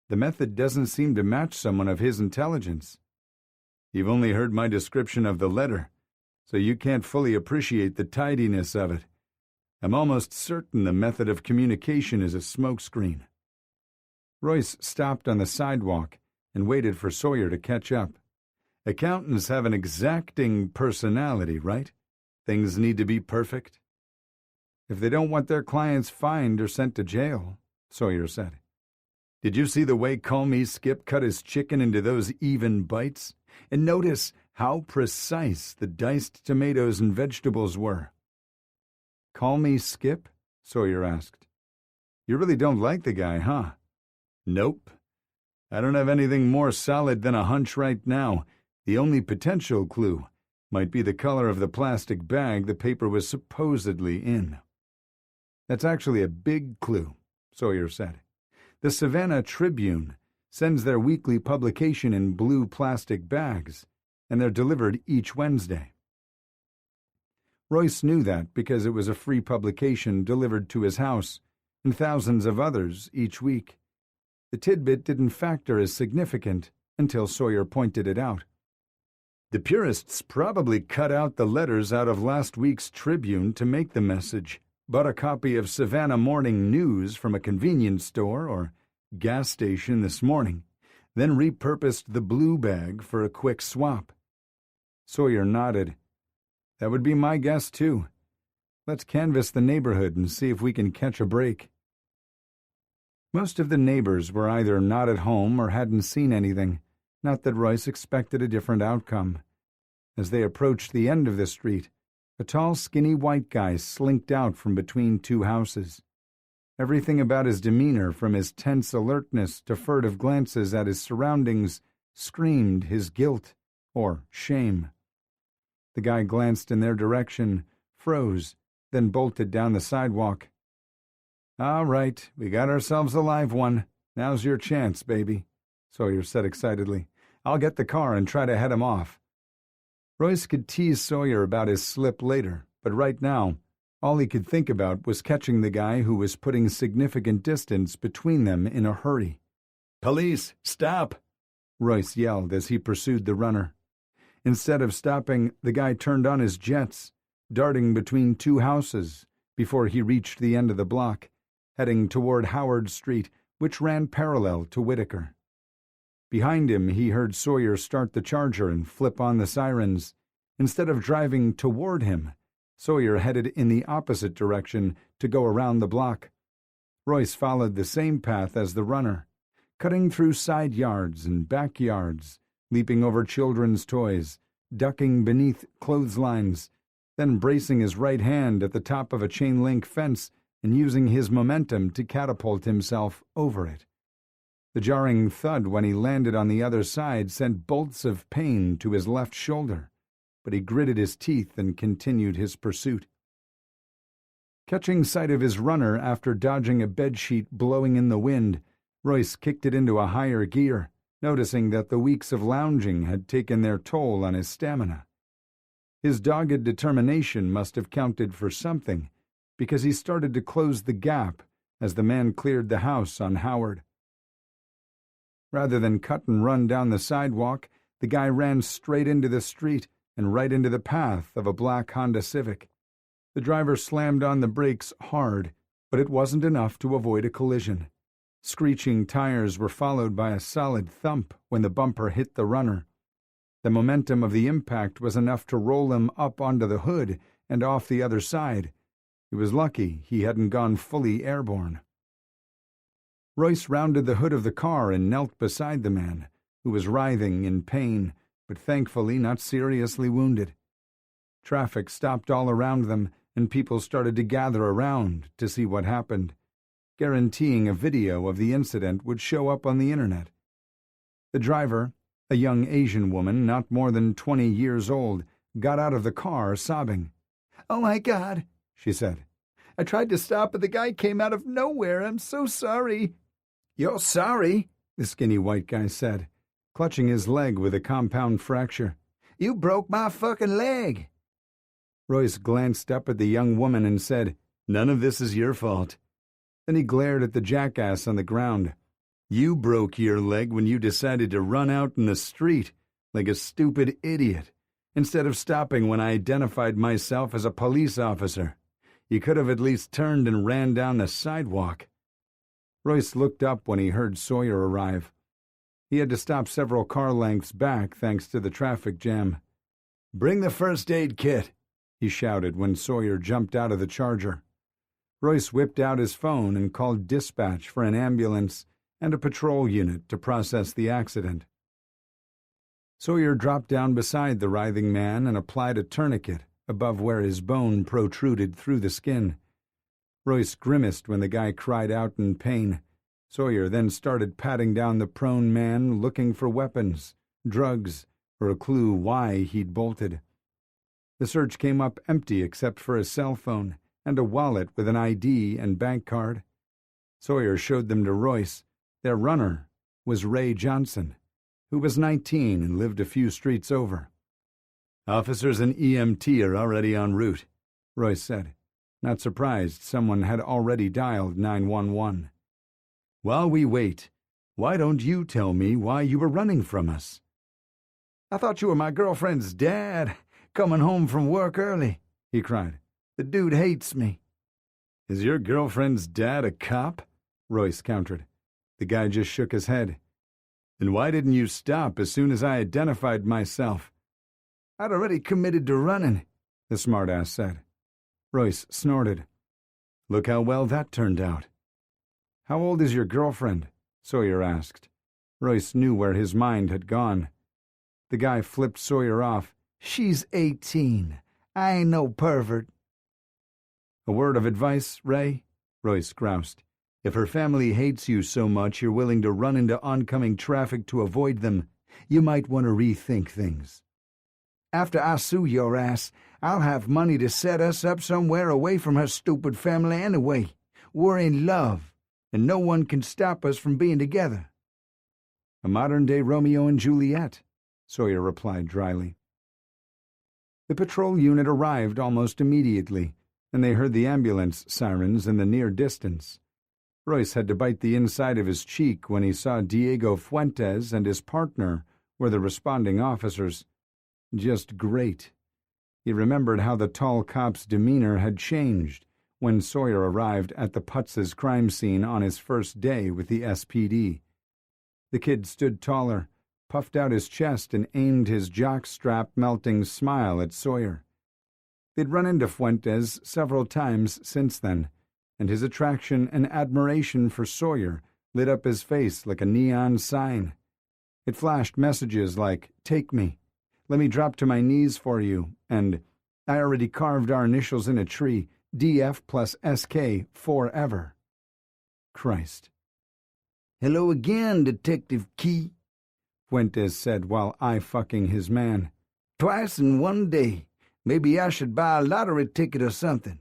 The method doesn't seem to match someone of his intelligence. You've only heard my description of the letter, so you can't fully appreciate the tidiness of it. I'm almost certain the method of communication is a smokescreen. Royce stopped on the sidewalk and waited for Sawyer to catch up. Accountants have an exacting personality, right? Things need to be perfect. If they don't want their clients fined or sent to jail, Sawyer said. Did you see the way Call Me Skip cut his chicken into those even bites? And notice how precise the diced tomatoes and vegetables were. Call Me Skip? Sawyer asked. You really don't like the guy, huh? Nope. I don't have anything more solid than a hunch right now. The only potential clue might be the color of the plastic bag the paper was supposedly in. That's actually a big clue, Sawyer said. The Savannah Tribune sends their weekly publication in blue plastic bags, and they're delivered each Wednesday. Royce knew that because it was a free publication delivered to his house, and thousands of others each week. The tidbit didn't factor as significant until Sawyer pointed it out. The purists probably cut out the letters out of last week's Tribune to make the message, bought a copy of Savannah Morning News from a convenience store or gas station this morning, then repurposed the blue bag for a quick swap. Sawyer nodded. That would be my guess, too. Let's canvass the neighborhood and see if we can catch a break. Most of the neighbors were either not at home or hadn't seen anything, not that Royce expected a different outcome. As they approached the end of the street, a tall, skinny white guy slinked out from between two houses. Everything about his demeanor, from his tense alertness to furtive glances at his surroundings, screamed his guilt or shame. The guy glanced in their direction, froze, then bolted down the sidewalk. All right, we got ourselves a live one. Now's your chance, baby, Sawyer said excitedly. I'll get the car and try to head him off. Royce could tease Sawyer about his slip later, but right now, all he could think about was catching the guy who was putting significant distance between them in a hurry. Police, stop! Royce yelled as he pursued the runner. Instead of stopping, the guy turned on his jets, darting between two houses before he reached the end of the block, heading toward Howard Street, which ran parallel to Whitaker. Behind him, he heard Sawyer start the Charger and flip on the sirens. Instead of driving toward him, Sawyer headed in the opposite direction to go around the block. Royce followed the same path as the runner, cutting through side yards and backyards, leaping over children's toys, ducking beneath clotheslines, then bracing his right hand at the top of a chain-link fence and using his momentum to catapult himself over it. The jarring thud when he landed on the other side sent bolts of pain to his left shoulder, but he gritted his teeth and continued his pursuit. Catching sight of his runner after dodging a bedsheet blowing in the wind, Royce kicked it into a higher gear, noticing that the weeks of lounging had taken their toll on his stamina. His dogged determination must have counted for something, because he started to close the gap as the man cleared the house on Howard. Rather than cut and run down the sidewalk, the guy ran straight into the street and right into the path of a black Honda Civic. The driver slammed on the brakes hard, but it wasn't enough to avoid a collision. Screeching tires were followed by a solid thump when the bumper hit the runner. The momentum of the impact was enough to roll him up onto the hood and off the other side. He was lucky he hadn't gone fully airborne. Royce rounded the hood of the car and knelt beside the man, who was writhing in pain, but thankfully not seriously wounded. Traffic stopped all around them, and people started to gather around to see what happened, guaranteeing a video of the incident would show up on the internet. The driver, a young Asian woman not more than 20 years old, got out of the car sobbing. "Oh my God," she said. "I tried to stop, but the guy came out of nowhere. I'm so sorry." "You're sorry," the skinny white guy said, clutching his leg with a compound fracture. "You broke my fucking leg." Royce glanced up at the young woman and said, "None of this is your fault." Then he glared at the jackass on the ground. "You broke your leg when you decided to run out in the street like a stupid idiot, instead of stopping when I identified myself as a police officer. You could have at least turned and ran down the sidewalk." Royce looked up when he heard Sawyer arrive. He had to stop several car lengths back thanks to the traffic jam. "Bring the first aid kit," he shouted when Sawyer jumped out of the Charger. Royce whipped out his phone and called dispatch for an ambulance and a patrol unit to process the accident. Sawyer dropped down beside the writhing man and applied a tourniquet above where his bone protruded through the skin. Royce grimaced when the guy cried out in pain. Sawyer then started patting down the prone man, looking for weapons, drugs, or a clue why he'd bolted. The search came up empty except for a cell phone and a wallet with an ID and bank card. Sawyer showed them to Royce. Their runner was Ray Johnson, who was 19 and lived a few streets over. "Officers and EMT are already en route," Royce said, not surprised someone had already dialed 911. "While we wait, why don't you tell me why you were running from us?" "I thought you were my girlfriend's dad, coming home from work early," he cried. "The dude hates me." "Is your girlfriend's dad a cop?" Royce countered. The guy just shook his head. "Then why didn't you stop as soon as I identified myself?" "I'd already committed to running," the smartass said. Royce snorted. "Look how well that turned out." "How old is your girlfriend?" Sawyer asked. Royce knew where his mind had gone. The guy flipped Sawyer off. "She's 18. I ain't no pervert." "A word of advice, Ray?" Royce groused. "If her family hates you so much you're willing to run into oncoming traffic to avoid them, you might want to rethink things." "After I sue your ass, I'll have money to set us up somewhere away from her stupid family anyway. We're in love, and no one can stop us from being together." "A modern-day Romeo and Juliet," Sawyer replied dryly. The patrol unit arrived almost immediately, and they heard the ambulance sirens in the near distance. Royce had to bite the inside of his cheek when he saw Diego Fuentes and his partner were the responding officers. Just great. He remembered how the tall cop's demeanor had changed when Sawyer arrived at the Putz's crime scene on his first day with the SPD. The kid stood taller, puffed out his chest, and aimed his jockstrap-melting smile at Sawyer. They'd run into Fuentes several times since then, and his attraction and admiration for Sawyer lit up his face like a neon sign. It flashed messages like, "Take me," "Let me drop to my knees for you," and "I already carved our initials in a tree, DF plus SK forever." Christ. "Hello again, Detective Key," Fuentes said while eye-fucking his man. "Twice in one day. Maybe I should buy a lottery ticket or something."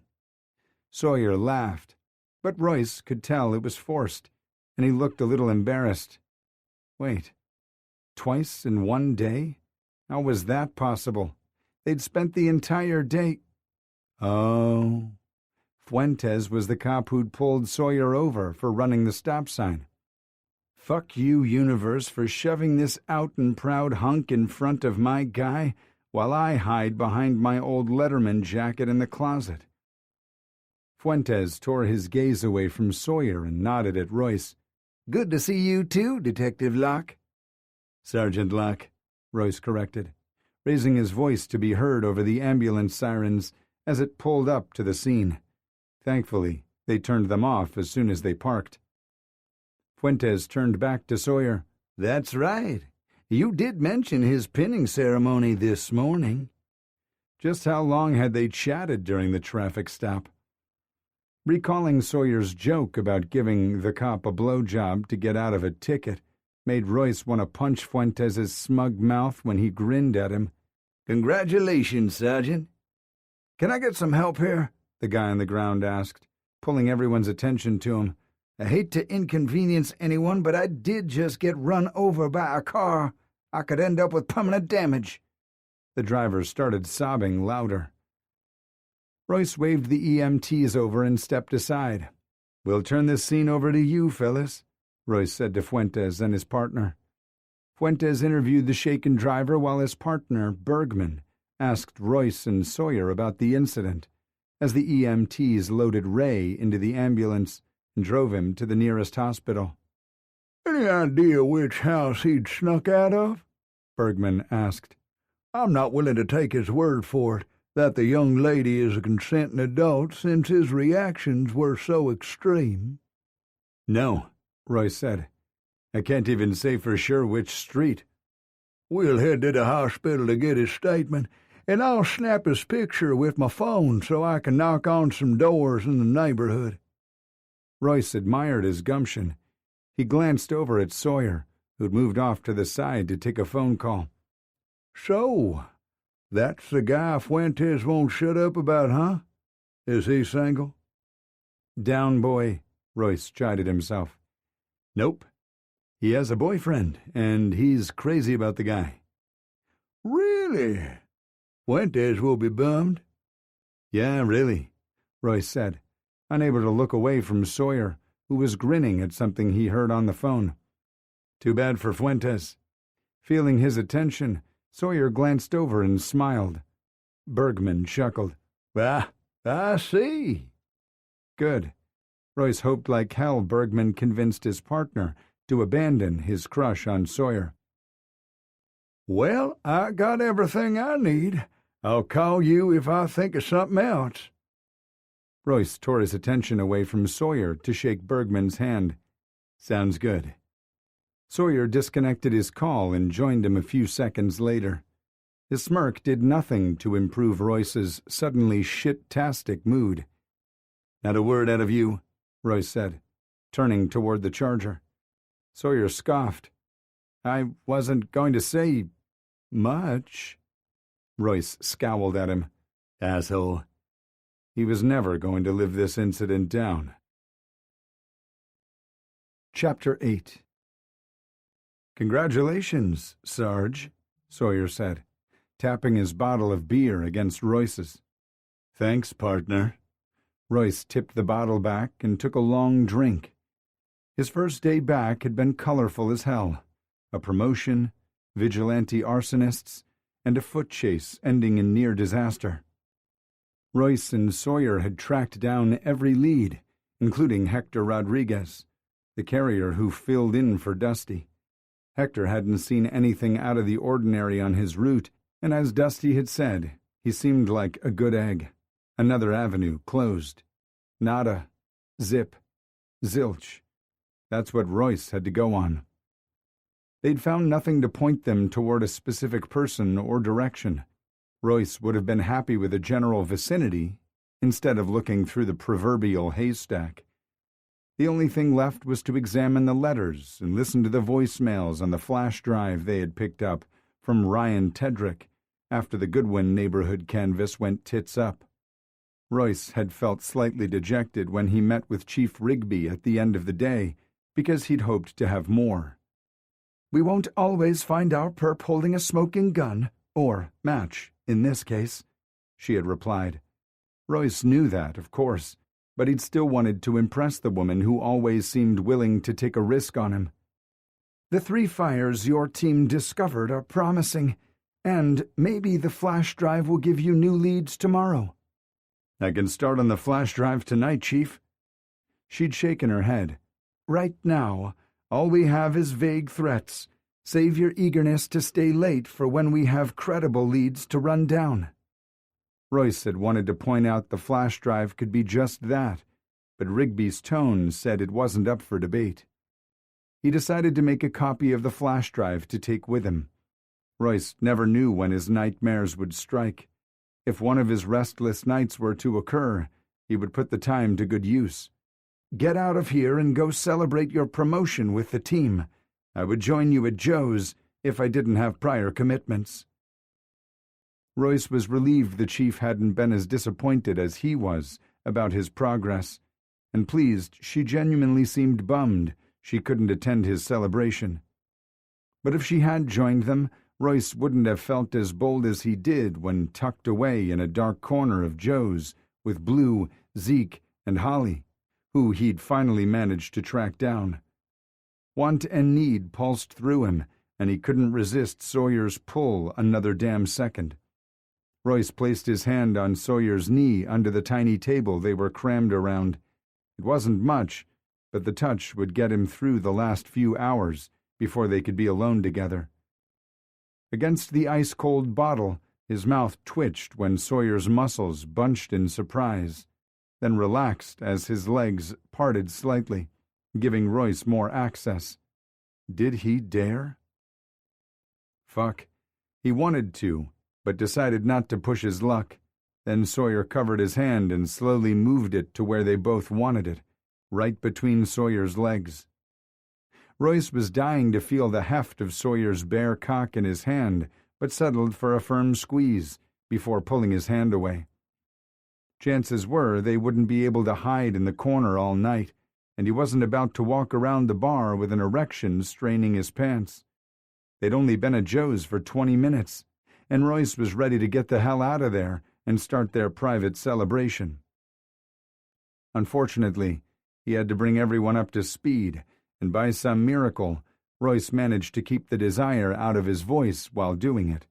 Sawyer laughed, but Royce could tell it was forced, and he looked a little embarrassed. Wait, twice in one day? How was that possible? They'd spent the entire day... Oh, Fuentes was the cop who'd pulled Sawyer over for running the stop sign. Fuck you, universe, for shoving this out-and-proud hunk in front of my guy while I hide behind my old Letterman jacket in the closet. Fuentes tore his gaze away from Sawyer and nodded at Royce. "Good to see you too, Detective Locke." "Sergeant Locke," Royce corrected, raising his voice to be heard over the ambulance sirens as it pulled up to the scene. Thankfully, they turned them off as soon as they parked. Fuentes turned back to Sawyer. "That's right. You did mention his pinning ceremony this morning." Just how long had they chatted during the traffic stop? Recalling Sawyer's joke about giving the cop a blowjob to get out of a ticket made Royce want to punch Fuentes' smug mouth when he grinned at him. "Congratulations, Sergeant." "Can I get some help here?" the guy on the ground asked, pulling everyone's attention to him. I hate to inconvenience anyone, but I did just get run over by a car. I could end up with permanent damage." The driver started sobbing louder. Royce waved the EMTs over and stepped aside. "We'll turn this scene over to you, fellas," Royce said to Fuentes and his partner. Fuentes interviewed the shaken driver while his partner, Bergman, asked Royce and Sawyer about the incident, as the EMTs loaded Ray into the ambulance and drove him to the nearest hospital. "Any idea which house he'd snuck out of?" Bergman asked. "I'm not willing to take his word for it that the young lady is a consenting adult, since his reactions were so extreme." "No," Royce said. "I can't even say for sure which street." "We'll head to the hospital to get his statement, and I'll snap his picture with my phone so I can knock on some doors in the neighborhood." Royce admired his gumption. He glanced over at Sawyer, who'd moved off to the side to take a phone call. "So, that's the guy Fuentes won't shut up about, huh? Is he single?" "Down, boy," Royce chided himself. "Nope. He has a boyfriend, and he's crazy about the guy." "Really? Fuentes will be bummed." "Yeah, really," Royce said, unable to look away from Sawyer, who was grinning at something he heard on the phone. "Too bad for Fuentes." Feeling his attention, Sawyer glanced over and smiled. Bergman chuckled. "Ah, I see." Good. Royce hoped like hell Bergman convinced his partner to abandon his crush on Sawyer. "Well, I got everything I need. I'll call you if I think of something else." Royce tore his attention away from Sawyer to shake Bergman's hand. "Sounds good." Sawyer disconnected his call and joined him a few seconds later. His smirk did nothing to improve Royce's suddenly shit-tastic mood. "Not a word out of you," Royce said, turning toward the charger. Sawyer scoffed. "I wasn't going to say much." Royce scowled at him. "Asshole." He was never going to live this incident down. Chapter 8. "Congratulations, Sarge," Sawyer said, tapping his bottle of beer against Royce's. "Thanks, partner." Royce tipped the bottle back and took a long drink. His first day back had been colorful as hell. A promotion, vigilante arsonists, and a foot chase ending in near disaster. Royce and Sawyer had tracked down every lead, including Hector Rodriguez, the carrier who filled in for Dusty. Hector hadn't seen anything out of the ordinary on his route, and as Dusty had said, he seemed like a good egg. Another avenue closed. Nada. Zip. Zilch. That's what Royce had to go on. They'd found nothing to point them toward a specific person or direction. Royce would have been happy with a general vicinity, instead of looking through the proverbial haystack. The only thing left was to examine the letters and listen to the voicemails on the flash drive they had picked up from Ryan Tedrick after the Goodwin neighborhood canvass went tits up. Royce had felt slightly dejected when he met with Chief Rigby at the end of the day, because he'd hoped to have more. "We won't always find our perp holding a smoking gun, or match, in this case," she had replied. Royce knew that, of course, but he'd still wanted to impress the woman who always seemed willing to take a risk on him. "The 3 fires your team discovered are promising, and maybe the flash drive will give you new leads tomorrow." "I can start on the flash drive tonight, Chief." She'd shaken her head. "Right now, all we have is vague threats. Save your eagerness to stay late for when we have credible leads to run down." Royce had wanted to point out the flash drive could be just that, but Rigby's tone said it wasn't up for debate. He decided to make a copy of the flash drive to take with him. Royce never knew when his nightmares would strike. If one of his restless nights were to occur, he would put the time to good use. "Get out of here and go celebrate your promotion with the team. I would join you at Joe's if I didn't have prior commitments." Royce was relieved the chief hadn't been as disappointed as he was about his progress. and pleased she genuinely seemed bummed she couldn't attend his celebration. But if she had joined them, Royce wouldn't have felt as bold as he did when tucked away in a dark corner of Joe's with Blue, Zeke, and Holly, who he'd finally managed to track down. Want and need pulsed through him, and he couldn't resist Sawyer's pull another damn second. Royce placed his hand on Sawyer's knee under the tiny table they were crammed around. It wasn't much, but the touch would get him through the last few hours before they could be alone together. Against the ice-cold bottle, his mouth twitched when Sawyer's muscles bunched in surprise, then relaxed as his legs parted slightly, giving Royce more access. Did he dare? Fuck. He wanted to, but decided not to push his luck. Then Sawyer covered his hand and slowly moved it to where they both wanted it, right between Sawyer's legs. Royce was dying to feel the heft of Sawyer's bare cock in his hand, but settled for a firm squeeze before pulling his hand away. Chances were they wouldn't be able to hide in the corner all night, and he wasn't about to walk around the bar with an erection straining his pants. They'd only been at Joe's for 20 minutes, and Royce was ready to get the hell out of there and start their private celebration. Unfortunately, he had to bring everyone up to speed, and by some miracle, Royce managed to keep the desire out of his voice while doing it.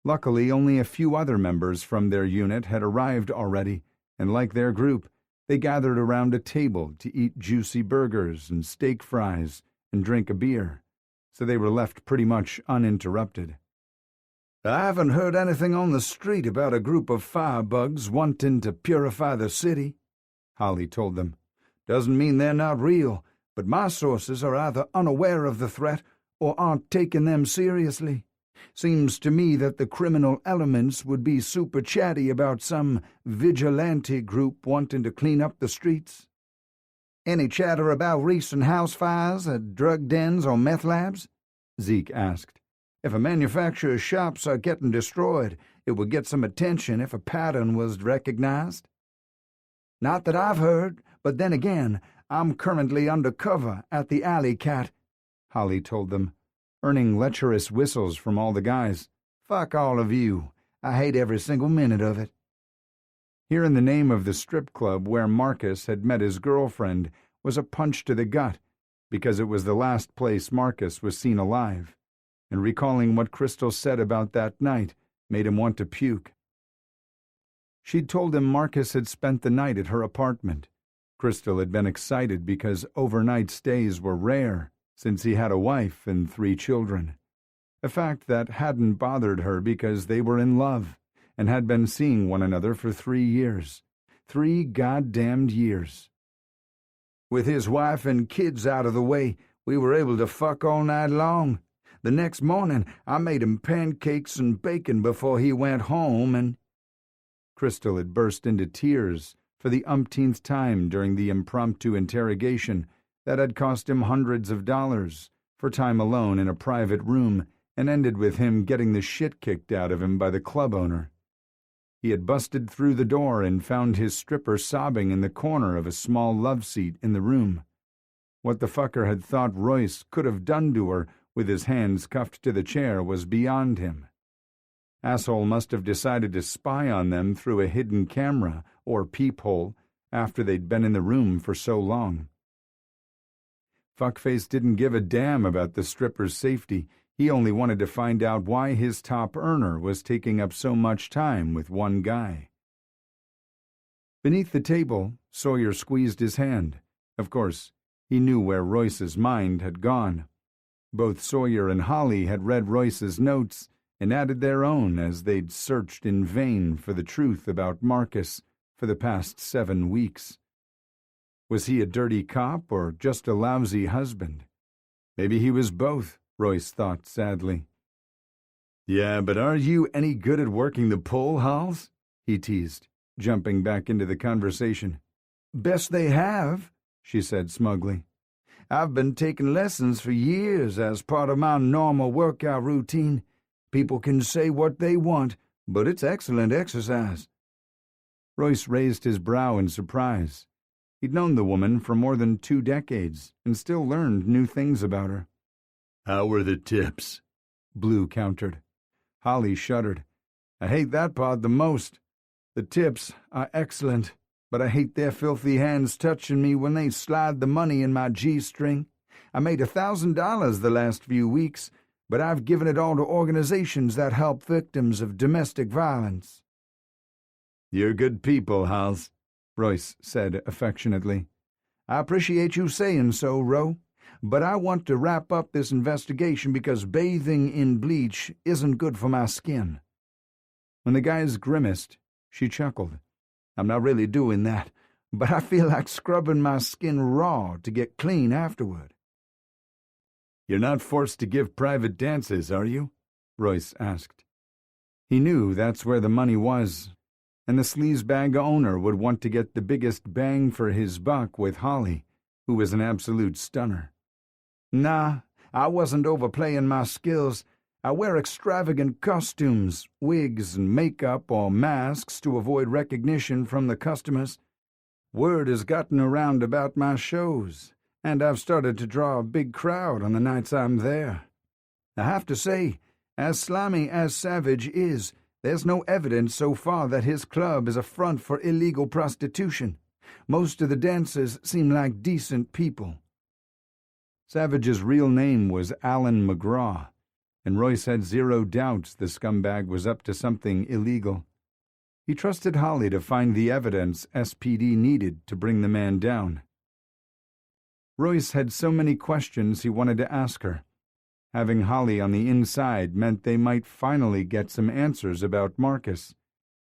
Luckily, only a few other members from their unit had arrived already, and like their group, they gathered around a table to eat juicy burgers and steak fries and drink a beer, so they were left pretty much uninterrupted. I haven't heard anything on the street about a group of firebugs wanting to purify the city, Holly told them. Doesn't mean they're not real, but my sources are either unaware of the threat or aren't taking them seriously. Seems to me that the criminal elements would be super chatty about some vigilante group wanting to clean up the streets. Any chatter about recent house fires at drug dens or meth labs? Zeke asked. If a manufacturer's shops are getting destroyed, it would get some attention if a pattern was recognized. Not that I've heard, but then again, I'm currently undercover at the Alley Cat, Holly told them, earning lecherous whistles from all the guys. Fuck all of you. I hate every single minute of it. Here in the name of the strip club where Marcus had met his girlfriend was a punch to the gut, because it was the last place Marcus was seen alive, and recalling what Crystal said about that night made him want to puke. She'd told him Marcus had spent the night at her apartment. Crystal had been excited because overnight stays were rare, since he had a wife and 3 children, a fact that hadn't bothered her because they were in love and had been seeing one another for 3 years. 3 goddamned years. With his wife and kids out of the way, we were able to fuck all night long. The next morning, I made him pancakes and bacon before he went home, and... Crystal had burst into tears for the umpteenth time during the impromptu interrogation that had cost him hundreds of dollars for time alone in a private room and ended with him getting the shit kicked out of him by the club owner. He had busted through the door and found his stripper sobbing in the corner of a small love seat in the room. What the fucker had thought Royce could have done to her with his hands cuffed to the chair was beyond him. Asshole must have decided to spy on them through a hidden camera or peephole after they'd been in the room for so long. Fuckface didn't give a damn about the stripper's safety. He only wanted to find out why his top earner was taking up so much time with one guy. Beneath the table, Sawyer squeezed his hand. Of course, he knew where Royce's mind had gone. Both Sawyer and Holly had read Royce's notes and added their own as they'd searched in vain for the truth about Marcus for the past 7 weeks. Was he a dirty cop or just a lousy husband? Maybe he was both, Royce thought sadly. Yeah, but are you any good at working the pole, Halls? He teased, jumping back into the conversation. Best they have, she said smugly. I've been taking lessons for years as part of my normal workout routine. People can say what they want, but it's excellent exercise. Royce raised his brow in surprise. He'd known the woman for more than 2 decades and still learned new things about her. "How were the tips?" Blue countered. Holly shuddered. "I hate that part the most. The tips are excellent, but I hate their filthy hands touching me when they slide the money in my G-string. I made $1,000 the last few weeks, but I've given it all to organizations that help victims of domestic violence." "You're good people, Hals," Royce said affectionately. "I appreciate you saying so, Ro, but I want to wrap up this investigation because bathing in bleach isn't good for my skin." When the guys grimaced, she chuckled. "I'm not really doing that, but I feel like scrubbing my skin raw to get clean afterward." "You're not forced to give private dances, are you?" Royce asked. He knew that's where the money was, and the sleazebag owner would want to get the biggest bang for his buck with Holly, who was an absolute stunner. "Nah, I wasn't overplaying my skills. I wear extravagant costumes, wigs and makeup or masks to avoid recognition from the customers. Word has gotten around about my shows, and I've started to draw a big crowd on the nights I'm there. I have to say, as slimy as Savage is, there's no evidence so far that his club is a front for illegal prostitution. Most of the dancers seem like decent people." Savage's real name was Alan McGraw, and Royce had zero doubts the scumbag was up to something illegal. He trusted Holly to find the evidence SPD needed to bring the man down. Royce had so many questions he wanted to ask her. Having Holly on the inside meant they might finally get some answers about Marcus.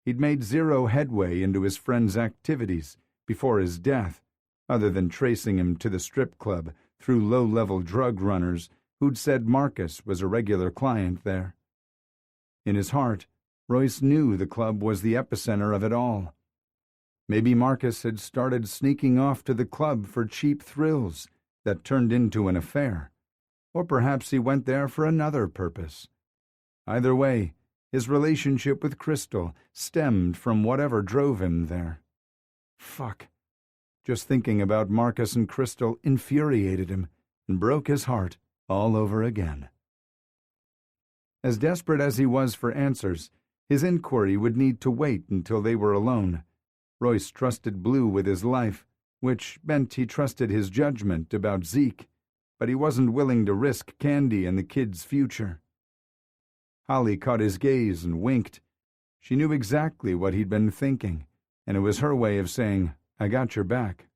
He'd made zero headway into his friend's activities before his death, other than tracing him to the strip club through low-level drug runners who'd said Marcus was a regular client there. In his heart, Royce knew the club was the epicenter of it all. Maybe Marcus had started sneaking off to the club for cheap thrills that turned into an affair. Or perhaps he went there for another purpose. Either way, his relationship with Crystal stemmed from whatever drove him there. Fuck. Just thinking about Marcus and Crystal infuriated him and broke his heart all over again. As desperate as he was for answers, his inquiry would need to wait until they were alone. Royce trusted Blue with his life, which meant he trusted his judgment about Zeke, but he wasn't willing to risk Candy and the kid's future. Holly caught his gaze and winked. She knew exactly what he'd been thinking, and it was her way of saying, "I got your back."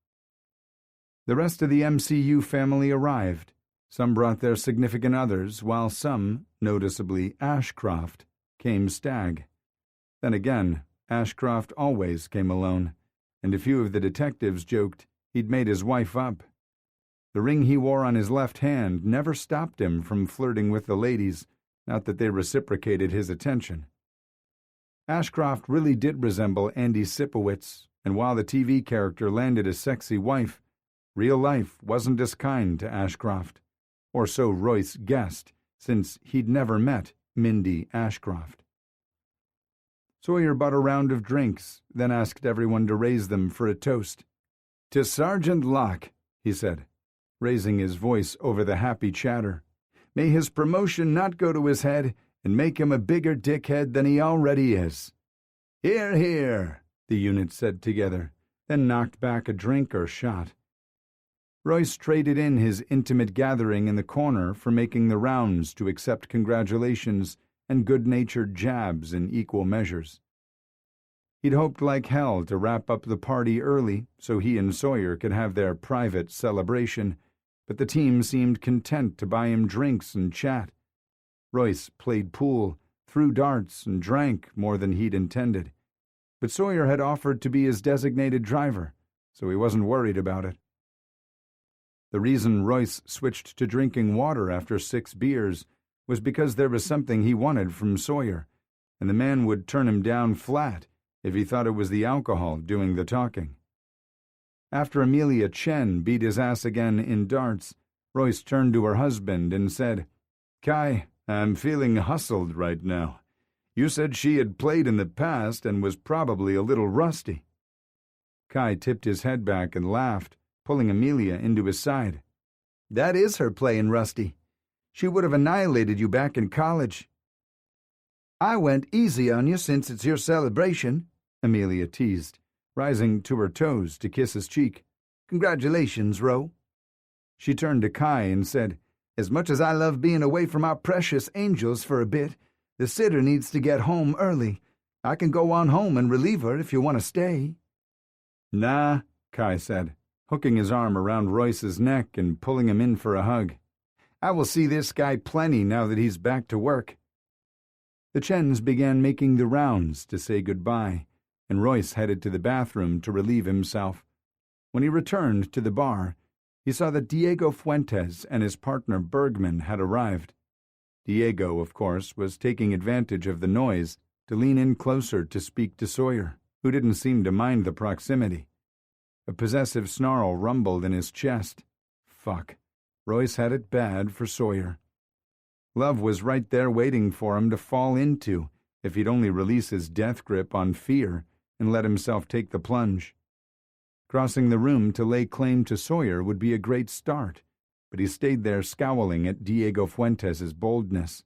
The rest of the MCU family arrived. Some brought their significant others, while some, noticeably Ashcroft, came stag. Then again, Ashcroft always came alone, and a few of the detectives joked he'd made his wife up. The ring he wore on his left hand never stopped him from flirting with the ladies, not that they reciprocated his attention. Ashcroft really did resemble Andy Sipowicz, and while the TV character landed a sexy wife, real life wasn't as kind to Ashcroft, or so Royce guessed, since he'd never met Mindy Ashcroft. Sawyer bought a round of drinks, then asked everyone to raise them for a toast. "To Sergeant Locke," he said, raising his voice over the happy chatter. "May his promotion not go to his head and make him a bigger dickhead than he already is." "Hear, hear," the unit said together, then knocked back a drink or shot. Royce traded in his intimate gathering in the corner for making the rounds to accept congratulations and good-natured jabs in equal measures. He'd hoped like hell to wrap up the party early so he and Sawyer could have their private celebration, but the team seemed content to buy him drinks and chat. Royce played pool, threw darts, and drank more than he'd intended, but Sawyer had offered to be his designated driver, so he wasn't worried about it. The reason Royce switched to drinking water after 6 beers was because there was something he wanted from Sawyer, and the man would turn him down flat if he thought it was the alcohol doing the talking. After Amelia Chen beat his ass again in darts, Royce turned to her husband and said, "Kai, I'm feeling hustled right now. You said she had played in the past and was probably a little rusty." Kai tipped his head back and laughed, pulling Amelia into his side. That is her playing Rusty. She would have annihilated you back in college. I went easy on you since it's your celebration, Amelia teased, rising to her toes to kiss his cheek. Congratulations, Ro. She turned to Kai and said, As much as I love being away from our precious angels for a bit, the sitter needs to get home early. I can go on home and relieve her if you want to stay. Nah, Kai said, hooking his arm around Royce's neck and pulling him in for a hug. I will see this guy plenty now that he's back to work. The Chens began making the rounds to say goodbye, and Royce headed to the bathroom to relieve himself. When he returned to the bar, he saw that Diego Fuentes and his partner Bergman had arrived. Diego, of course, was taking advantage of the noise to lean in closer to speak to Sawyer, who didn't seem to mind the proximity. A possessive snarl rumbled in his chest. Fuck. Royce had it bad for Sawyer. Love was right there waiting for him to fall into if he'd only release his death grip on fear and let himself take the plunge. Crossing the room to lay claim to Sawyer would be a great start, but he stayed there scowling at Diego Fuentes' boldness.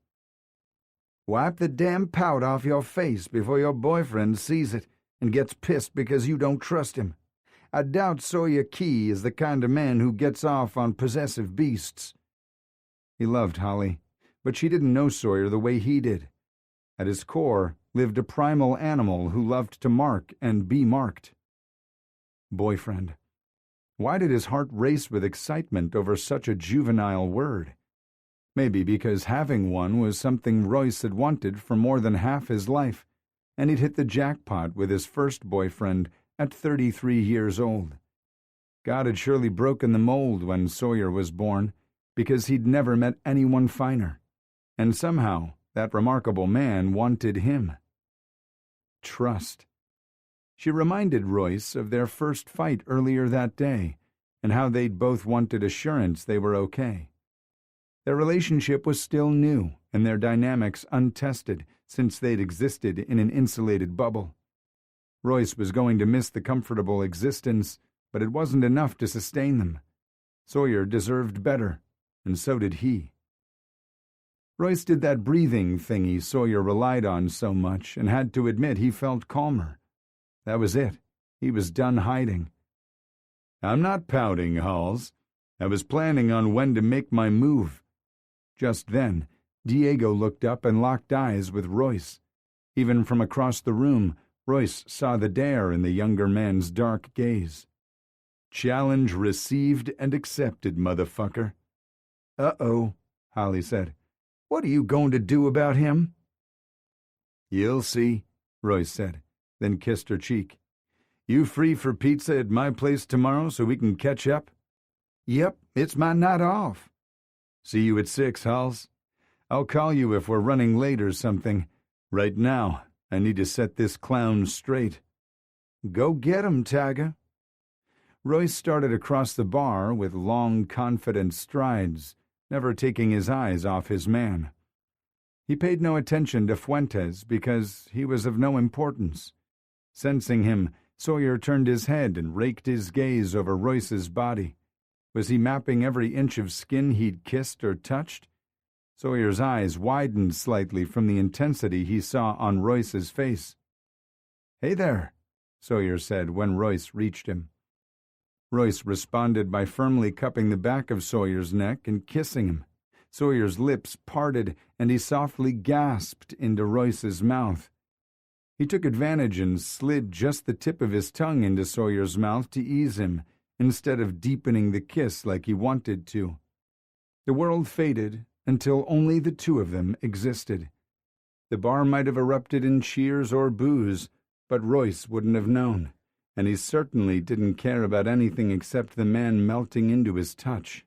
Wipe the damn pout off your face before your boyfriend sees it and gets pissed because you don't trust him. I doubt Sawyer Key is the kind of man who gets off on possessive beasts. He loved Holly, but she didn't know Sawyer the way he did. At his core lived a primal animal who loved to mark and be marked. Boyfriend. Why did his heart race with excitement over such a juvenile word? Maybe because having one was something Royce had wanted for more than half his life, and he'd hit the jackpot with his first boyfriend at 33 years old. God had surely broken the mold when Sawyer was born, because he'd never met anyone finer, and somehow that remarkable man wanted him. Trust. She reminded Royce of their first fight earlier that day, and how they'd both wanted assurance they were okay. Their relationship was still new, and their dynamics untested, since they'd existed in an insulated bubble. Royce was going to miss the comfortable existence, but it wasn't enough to sustain them. Sawyer deserved better, and so did he. Royce did that breathing thingy Sawyer relied on so much, and had to admit he felt calmer. That was it. He was done hiding. I'm not pouting, Halls. I was planning on when to make my move. Just then, Diego looked up and locked eyes with Royce. Even from across the room, Royce saw the dare in the younger man's dark gaze. Challenge received and accepted, motherfucker. Uh-oh, Holly said. What are you going to do about him? You'll see, Royce said, then kissed her cheek. You free for pizza at my place tomorrow so we can catch up? Yep, it's my night off. See you at 6, Halls. I'll call you if we're running late or something. Right now, I need to set this clown straight. Go get him, Tiger. Royce started across the bar with long, confident strides, never taking his eyes off his man. He paid no attention to Fuentes because he was of no importance. Sensing him, Sawyer turned his head and raked his gaze over Royce's body. Was he mapping every inch of skin he'd kissed or touched? Sawyer's eyes widened slightly from the intensity he saw on Royce's face. "Hey there," Sawyer said when Royce reached him. Royce responded by firmly cupping the back of Sawyer's neck and kissing him. Sawyer's lips parted, and he softly gasped into Royce's mouth. He took advantage and slid just the tip of his tongue into Sawyer's mouth to ease him, instead of deepening the kiss like he wanted to. The world faded until only the two of them existed. The bar might have erupted in cheers or boos, but Royce wouldn't have known, and he certainly didn't care about anything except the man melting into his touch.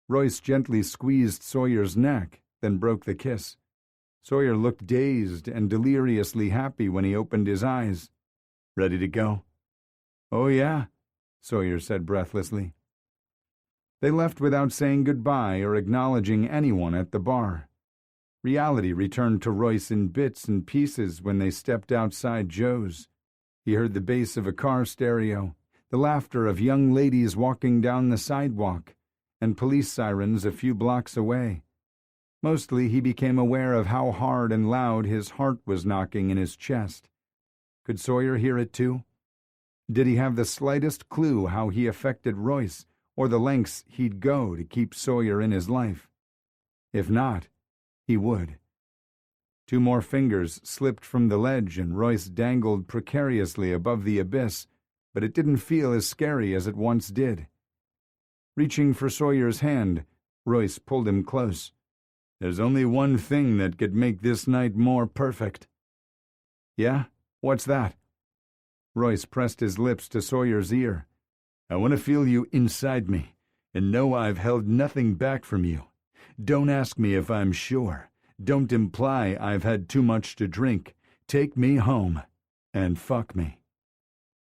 Royce gently squeezed Sawyer's neck, then broke the kiss. Sawyer looked dazed and deliriously happy when he opened his eyes. "Ready to go?" "Oh, yeah," Sawyer said breathlessly. They left without saying goodbye or acknowledging anyone at the bar. Reality returned to Royce in bits and pieces when they stepped outside Joe's. He heard the bass of a car stereo, the laughter of young ladies walking down the sidewalk, and police sirens a few blocks away. Mostly he became aware of how hard and loud his heart was knocking in his chest. Could Sawyer hear it too? Did he have the slightest clue how he affected Royce, or the lengths he'd go to keep Sawyer in his life? If not, he would. 2 more fingers slipped from the ledge and Royce dangled precariously above the abyss, but it didn't feel as scary as it once did. Reaching for Sawyer's hand, Royce pulled him close. "There's only one thing that could make this night more perfect." "Yeah? What's that?" Royce pressed his lips to Sawyer's ear. "I want to feel you inside me, and know I've held nothing back from you. Don't ask me if I'm sure. Don't imply I've had too much to drink. Take me home, and fuck me."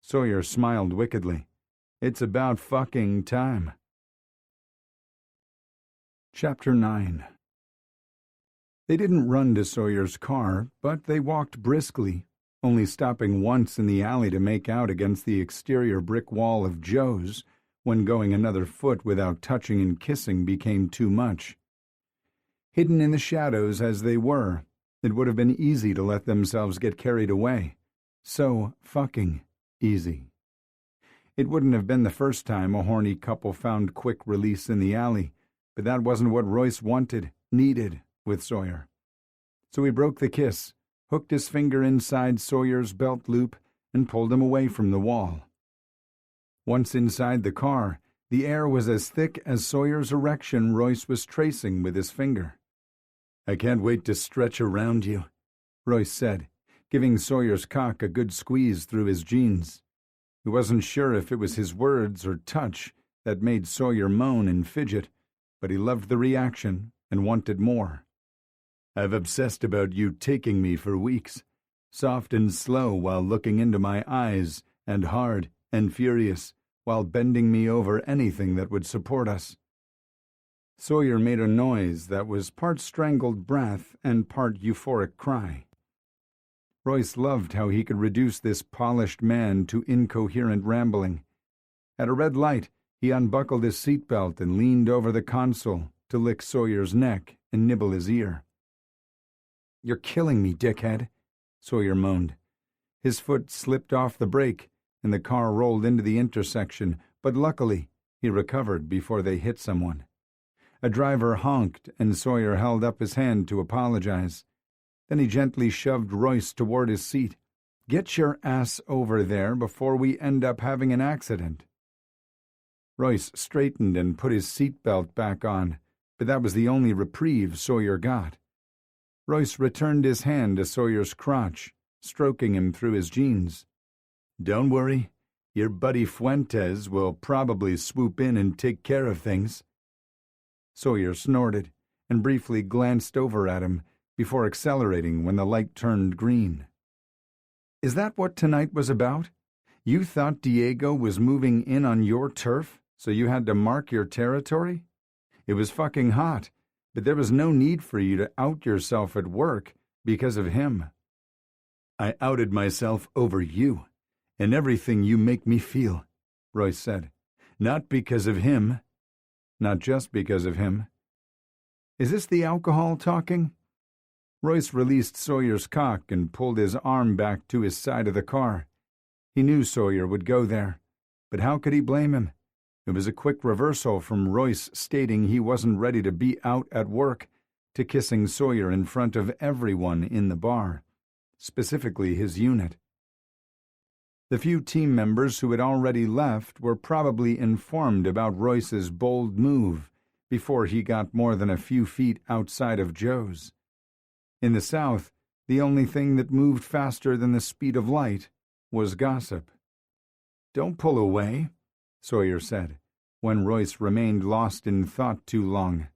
Sawyer smiled wickedly. "It's about fucking time." Chapter 9. They didn't run to Sawyer's car, but they walked briskly, only stopping once in the alley to make out against the exterior brick wall of Joe's, when going another foot without touching and kissing became too much. Hidden in the shadows as they were, it would have been easy to let themselves get carried away. So fucking easy. It wouldn't have been the first time a horny couple found quick release in the alley, but that wasn't what Royce needed with Sawyer. So he broke the kiss, hooked his finger inside Sawyer's belt loop, and pulled him away from the wall. Once inside the car, the air was as thick as Sawyer's erection Royce was tracing with his finger. "I can't wait to stretch around you," Royce said, giving Sawyer's cock a good squeeze through his jeans. He wasn't sure if it was his words or touch that made Sawyer moan and fidget, but he loved the reaction and wanted more. "I've obsessed about you taking me for weeks, soft and slow while looking into my eyes, and hard and furious while bending me over anything that would support us." Sawyer made a noise that was part strangled breath and part euphoric cry. Royce loved how he could reduce this polished man to incoherent rambling. At a red light, he unbuckled his seatbelt and leaned over the console to lick Sawyer's neck and nibble his ear. "You're killing me, dickhead," Sawyer moaned. His foot slipped off the brake, and the car rolled into the intersection, but luckily he recovered before they hit someone. A driver honked, and Sawyer held up his hand to apologize. Then he gently shoved Royce toward his seat. "Get your ass over there before we end up having an accident." Royce straightened and put his seatbelt back on, but that was the only reprieve Sawyer got. Royce returned his hand to Sawyer's crotch, stroking him through his jeans. "Don't worry, your buddy Fuentes will probably swoop in and take care of things." Sawyer snorted and briefly glanced over at him before accelerating when the light turned green. "Is that what tonight was about? You thought Diego was moving in on your turf, so you had to mark your territory? It was fucking hot, but there was no need for you to out yourself at work because of him." "I outed myself over you and everything you make me feel," Royce said. "Not because of him." "Not just because of him." "Is this the alcohol talking?" Royce released Sawyer's cock and pulled his arm back to his side of the car. He knew Sawyer would go there, but how could he blame him? It was a quick reversal from Royce stating he wasn't ready to be out at work to kissing Sawyer in front of everyone in the bar, specifically his unit. The few team members who had already left were probably informed about Royce's bold move before he got more than a few feet outside of Joe's. In the South, the only thing that moved faster than the speed of light was gossip. "Don't pull away," Sawyer said, when Royce remained lost in thought too long.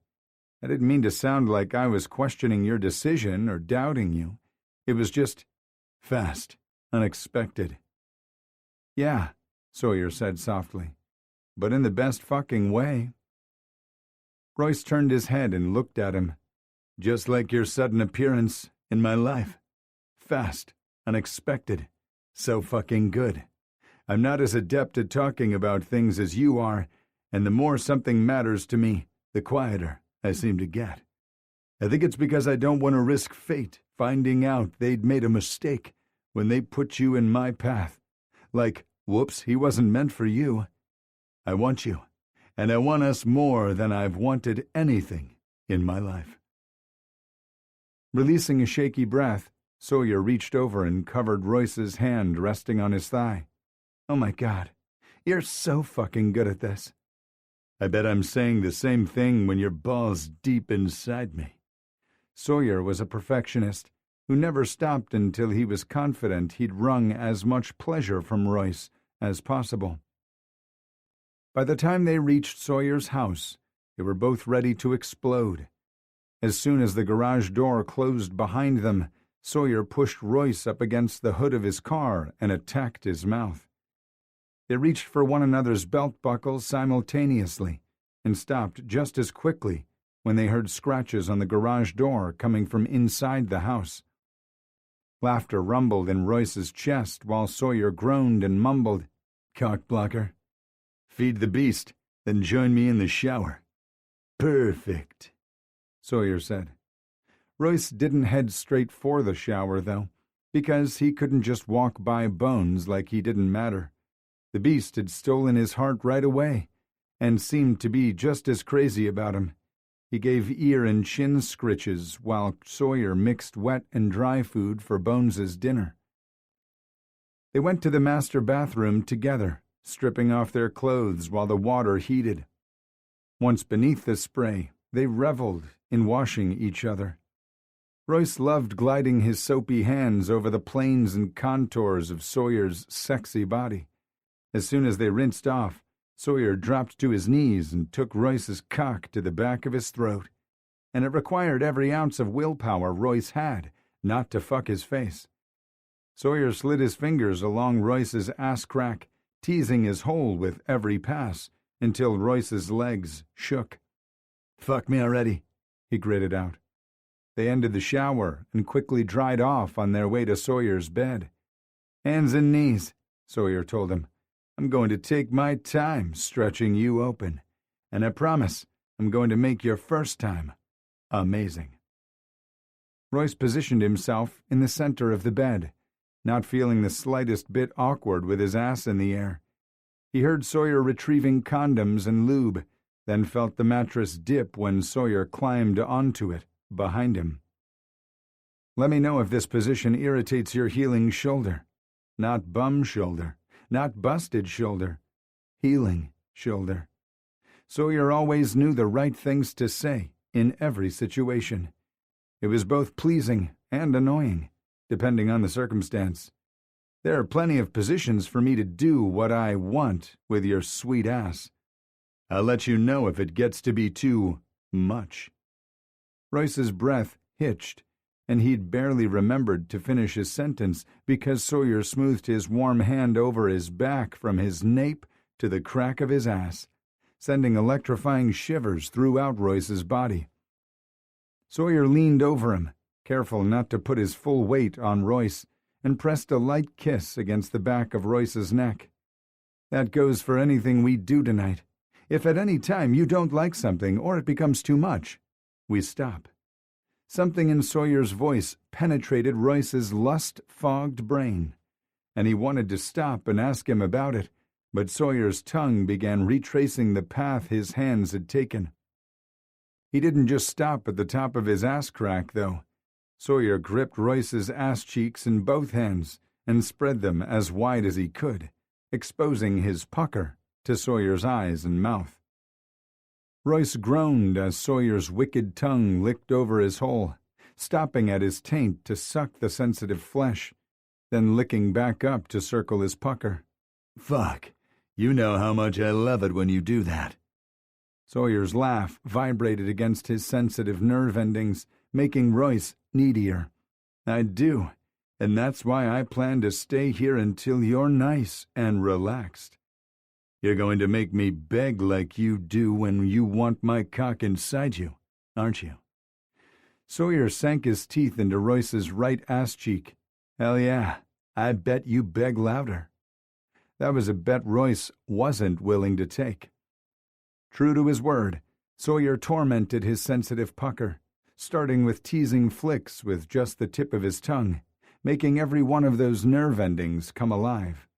"I didn't mean to sound like I was questioning your decision or doubting you. It was just fast, unexpected." "Yeah," Sawyer said softly, "but in the best fucking way." Royce turned his head and looked at him. "Just like your sudden appearance in my life. Fast, unexpected, So fucking good. I'm not as adept at talking about things as you are, and the more something matters to me, the quieter I seem to get. I think it's because I don't want to risk fate finding out they'd made a mistake when they put you in my path. Like, whoops, he wasn't meant for you. I want you, and I want us more than I've wanted anything in my life. Releasing a shaky breath, Sawyer reached over and covered Royce's hand resting on his thigh. Oh my God, you're so fucking good at this. I bet I'm saying the same thing when your balls deep inside me. Sawyer was a perfectionist who never stopped until he was confident he'd wrung as much pleasure from Royce as possible. By the time they reached Sawyer's house, they were both ready to explode. As soon as the garage door closed behind them, Sawyer pushed Royce up against the hood of his car and attacked his mouth. They reached for one another's belt buckles simultaneously and stopped just as quickly when they heard scratches on the garage door coming from inside the house. Laughter rumbled in Royce's chest while Sawyer groaned and mumbled, "Cock blocker. Feed the beast, then join me in the shower." "Perfect," Sawyer said. Royce didn't head straight for the shower, though, because he couldn't just walk by Bones like he didn't matter. The beast had stolen his heart right away, and seemed to be just as crazy about him. He gave ear and chin scritches while Sawyer mixed wet and dry food for Bones's dinner. They went to the master bathroom together, stripping off their clothes while the water heated. Once beneath the spray, they reveled in washing each other. Royce loved gliding his soapy hands over the planes and contours of Sawyer's sexy body. As soon as they rinsed off, Sawyer dropped to his knees and took Royce's cock to the back of his throat, and it required every ounce of willpower Royce had not to fuck his face. Sawyer slid his fingers along Royce's ass crack, teasing his hole with every pass, until Royce's legs shook. "Fuck me already," he gritted out. They ended the shower and quickly dried off on their way to Sawyer's bed. "Hands and knees," Sawyer told him. "I'm going to take my time stretching you open, and I promise I'm going to make your first time amazing." Royce positioned himself in the center of the bed, not feeling the slightest bit awkward with his ass in the air. He heard Sawyer retrieving condoms and lube, then felt the mattress dip when Sawyer climbed onto it behind him. "Let me know if this position irritates your healing shoulder. Not bum shoulder. Not busted shoulder, healing shoulder." Sawyer always knew the right things to say in every situation. It was both pleasing and annoying, depending on the circumstance. "There are plenty of positions for me to do what I want with your sweet ass. I'll let you know if it gets to be too much." Royce's breath hitched, and he'd barely remembered to finish his sentence because Sawyer smoothed his warm hand over his back from his nape to the crack of his ass, sending electrifying shivers throughout Royce's body. Sawyer leaned over him, careful not to put his full weight on Royce, and pressed a light kiss against the back of Royce's neck. "That goes for anything we do tonight. If at any time you don't like something or it becomes too much, we stop." Something in Sawyer's voice penetrated Royce's lust-fogged brain, and he wanted to stop and ask him about it, but Sawyer's tongue began retracing the path his hands had taken. He didn't just stop at the top of his ass crack, though. Sawyer gripped Royce's ass cheeks in both hands and spread them as wide as he could, exposing his pucker to Sawyer's eyes and mouth. Royce groaned as Sawyer's wicked tongue licked over his hole, stopping at his taint to suck the sensitive flesh, then licking back up to circle his pucker. "Fuck, you know how much I love it when you do that." Sawyer's laugh vibrated against his sensitive nerve endings, making Royce needier. "I do, and that's why I plan to stay here until you're nice and relaxed." "You're going to make me beg like you do when you want my cock inside you, aren't you?" Sawyer sank his teeth into Royce's right ass cheek. "Hell yeah, I bet you beg louder." That was a bet Royce wasn't willing to take. True to his word, Sawyer tormented his sensitive pucker, starting with teasing flicks with just the tip of his tongue, making every one of those nerve endings come alive.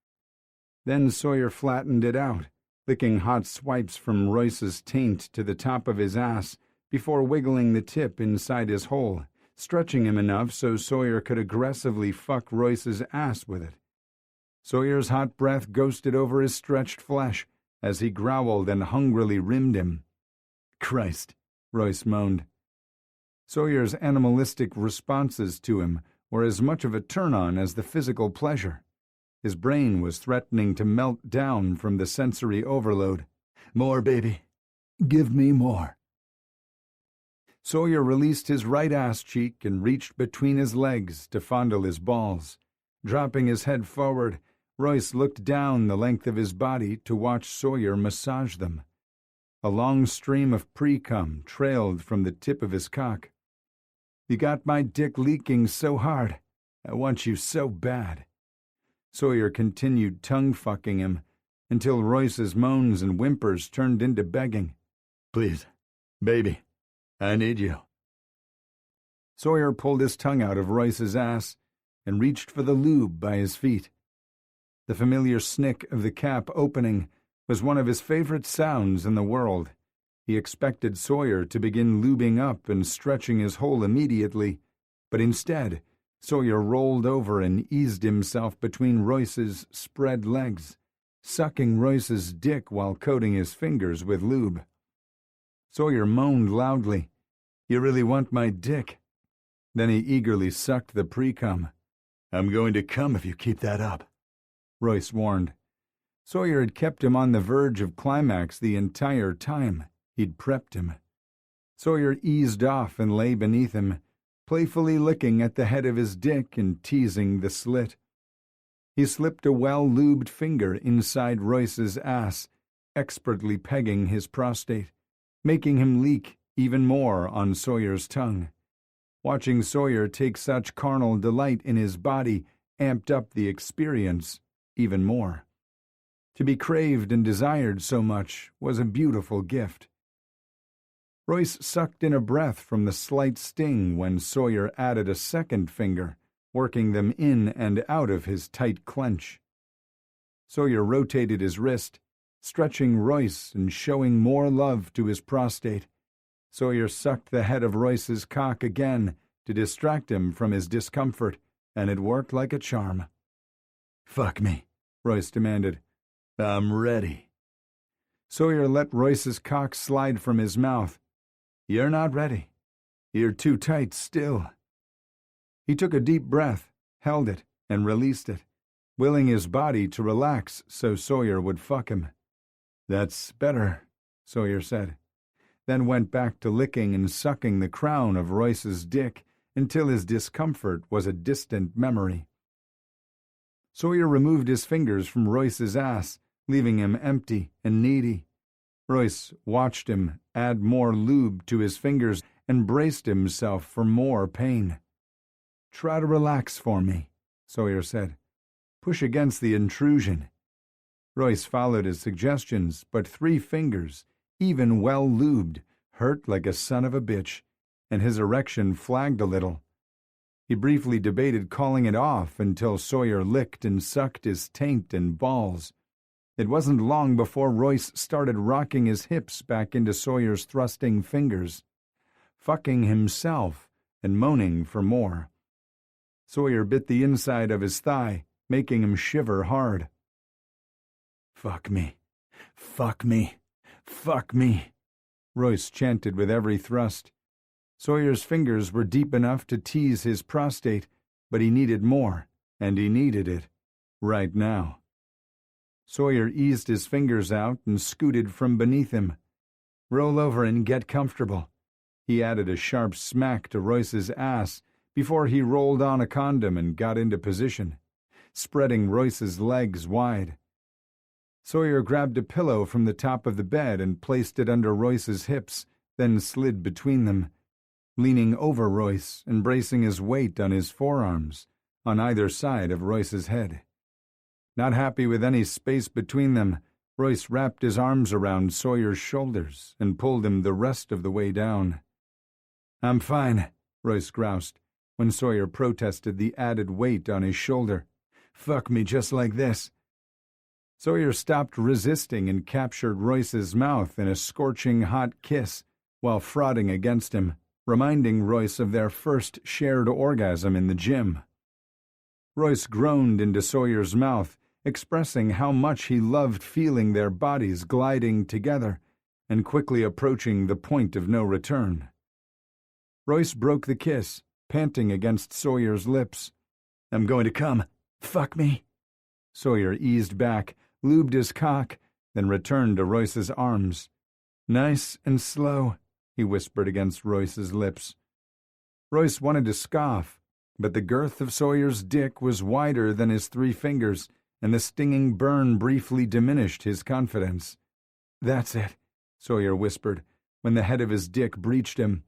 Then Sawyer flattened it out, licking hot swipes from Royce's taint to the top of his ass before wiggling the tip inside his hole, stretching him enough so Sawyer could aggressively fuck Royce's ass with it. Sawyer's hot breath ghosted over his stretched flesh as he growled and hungrily rimmed him. "Christ," Royce moaned. Sawyer's animalistic responses to him were as much of a turn-on as the physical pleasure. His brain was threatening to melt down from the sensory overload. "More, baby. Give me more." Sawyer released his right ass cheek and reached between his legs to fondle his balls. Dropping his head forward, Royce looked down the length of his body to watch Sawyer massage them. A long stream of pre-cum trailed from the tip of his cock. "You got my dick leaking so hard. I want you so bad." Sawyer continued tongue-fucking him until Royce's moans and whimpers turned into begging. "Please, baby, I need you." Sawyer pulled his tongue out of Royce's ass and reached for the lube by his feet. The familiar snick of the cap opening was one of his favorite sounds in the world. He expected Sawyer to begin lubing up and stretching his hole immediately, but instead, Sawyer rolled over and eased himself between Royce's spread legs, sucking Royce's dick while coating his fingers with lube. Sawyer moaned loudly, "You really want my dick?" Then he eagerly sucked the pre-cum. "I'm going to come if you keep that up," Royce warned. Sawyer had kept him on the verge of climax the entire time. He'd prepped him. Sawyer eased off and lay beneath him, playfully licking at the head of his dick and teasing the slit. He slipped a well-lubed finger inside Royce's ass, expertly pegging his prostate, making him leak even more on Sawyer's tongue. Watching Sawyer take such carnal delight in his body amped up the experience even more. To be craved and desired so much was a beautiful gift. Royce sucked in a breath from the slight sting when Sawyer added a second finger, working them in and out of his tight clench. Sawyer rotated his wrist, stretching Royce and showing more love to his prostate. Sawyer sucked the head of Royce's cock again to distract him from his discomfort, and it worked like a charm. "Fuck me," Royce demanded. "I'm ready." Sawyer let Royce's cock slide from his mouth. "You're not ready. You're too tight still." He took a deep breath, held it, and released it, willing his body to relax so Sawyer would fuck him. "That's better," Sawyer said, then went back to licking and sucking the crown of Royce's dick until his discomfort was a distant memory. Sawyer removed his fingers from Royce's ass, leaving him empty and needy. Royce watched him add more lube to his fingers and braced himself for more pain. "Try to relax for me," Sawyer said. "Push against the intrusion." Royce followed his suggestions, but 3 fingers, even well lubed, hurt like a son of a bitch, and his erection flagged a little. He briefly debated calling it off until Sawyer licked and sucked his taint and balls. It wasn't long before Royce started rocking his hips back into Sawyer's thrusting fingers, fucking himself and moaning for more. Sawyer bit the inside of his thigh, making him shiver hard. "Fuck me, fuck me, fuck me," Royce chanted with every thrust. Sawyer's fingers were deep enough to tease his prostate, but he needed more, and he needed it right now. Sawyer eased his fingers out and scooted from beneath him. "Roll over and get comfortable." He added a sharp smack to Royce's ass before he rolled on a condom and got into position, spreading Royce's legs wide. Sawyer grabbed a pillow from the top of the bed and placed it under Royce's hips, then slid between them, leaning over Royce and bracing his weight on his forearms, on either side of Royce's head. Not happy with any space between them, Royce wrapped his arms around Sawyer's shoulders and pulled him the rest of the way down. "I'm fine," Royce groused, when Sawyer protested the added weight on his shoulder. "Fuck me just like this." Sawyer stopped resisting and captured Royce's mouth in a scorching hot kiss while frothing against him, reminding Royce of their first shared orgasm in the gym. Royce groaned into Sawyer's mouth, expressing how much he loved feeling their bodies gliding together and quickly approaching the point of no return. Royce broke the kiss, panting against Sawyer's lips. "I'm going to come. Fuck me." Sawyer eased back, lubed his cock, then returned to Royce's arms. "Nice and slow," he whispered against Royce's lips. Royce wanted to scoff, but the girth of Sawyer's dick was wider than his 3 fingers, and the stinging burn briefly diminished his confidence. "That's it," Sawyer whispered, when the head of his dick breached him.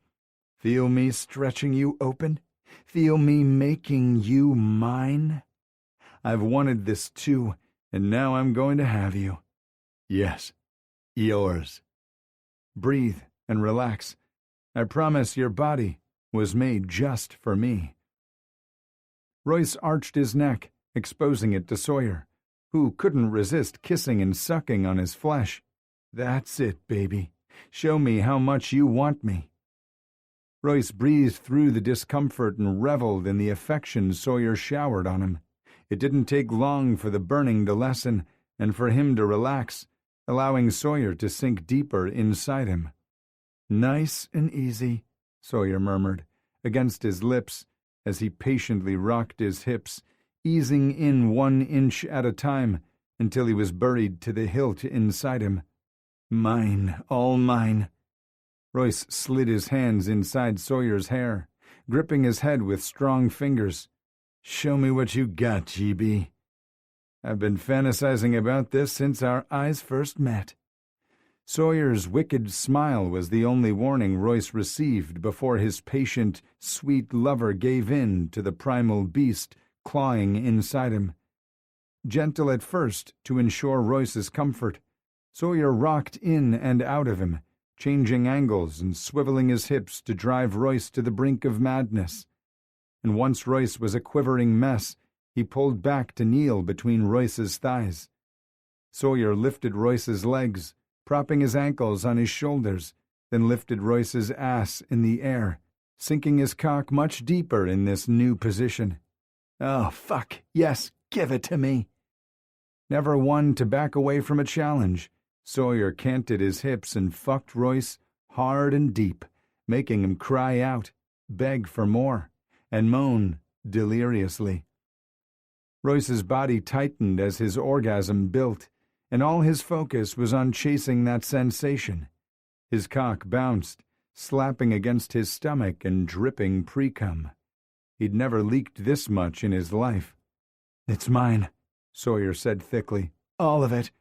"Feel me stretching you open? Feel me making you mine? I've wanted this too, and now I'm going to have you. Yes, yours. Breathe and relax. I promise your body was made just for me." Royce arched his neck, exposing it to Sawyer, who couldn't resist kissing and sucking on his flesh. "That's it, baby. Show me how much you want me." Royce breathed through the discomfort and reveled in the affection Sawyer showered on him. It didn't take long for the burning to lessen and for him to relax, allowing Sawyer to sink deeper inside him. "Nice and easy," Sawyer murmured, against his lips, as he patiently rocked his hips, easing in 1 inch at a time until he was buried to the hilt inside him. "Mine, all mine." Royce slid his hands inside Sawyer's hair, gripping his head with strong fingers. "Show me what you got, GB. I've been fantasizing about this since our eyes first met." Sawyer's wicked smile was the only warning Royce received before his patient, sweet lover gave in to the primal beast clawing inside him. Gentle at first to ensure Royce's comfort, Sawyer rocked in and out of him, changing angles and swiveling his hips to drive Royce to the brink of madness. And once Royce was a quivering mess, he pulled back to kneel between Royce's thighs. Sawyer lifted Royce's legs, propping his ankles on his shoulders, then lifted Royce's ass in the air, sinking his cock much deeper in this new position. "Oh, fuck, yes, give it to me." Never one to back away from a challenge, Sawyer canted his hips and fucked Royce hard and deep, making him cry out, beg for more, and moan deliriously. Royce's body tightened as his orgasm built, and all his focus was on chasing that sensation. His cock bounced, slapping against his stomach and dripping pre-cum. He'd never leaked this much in his life. "It's mine," Sawyer said thickly. "All of it."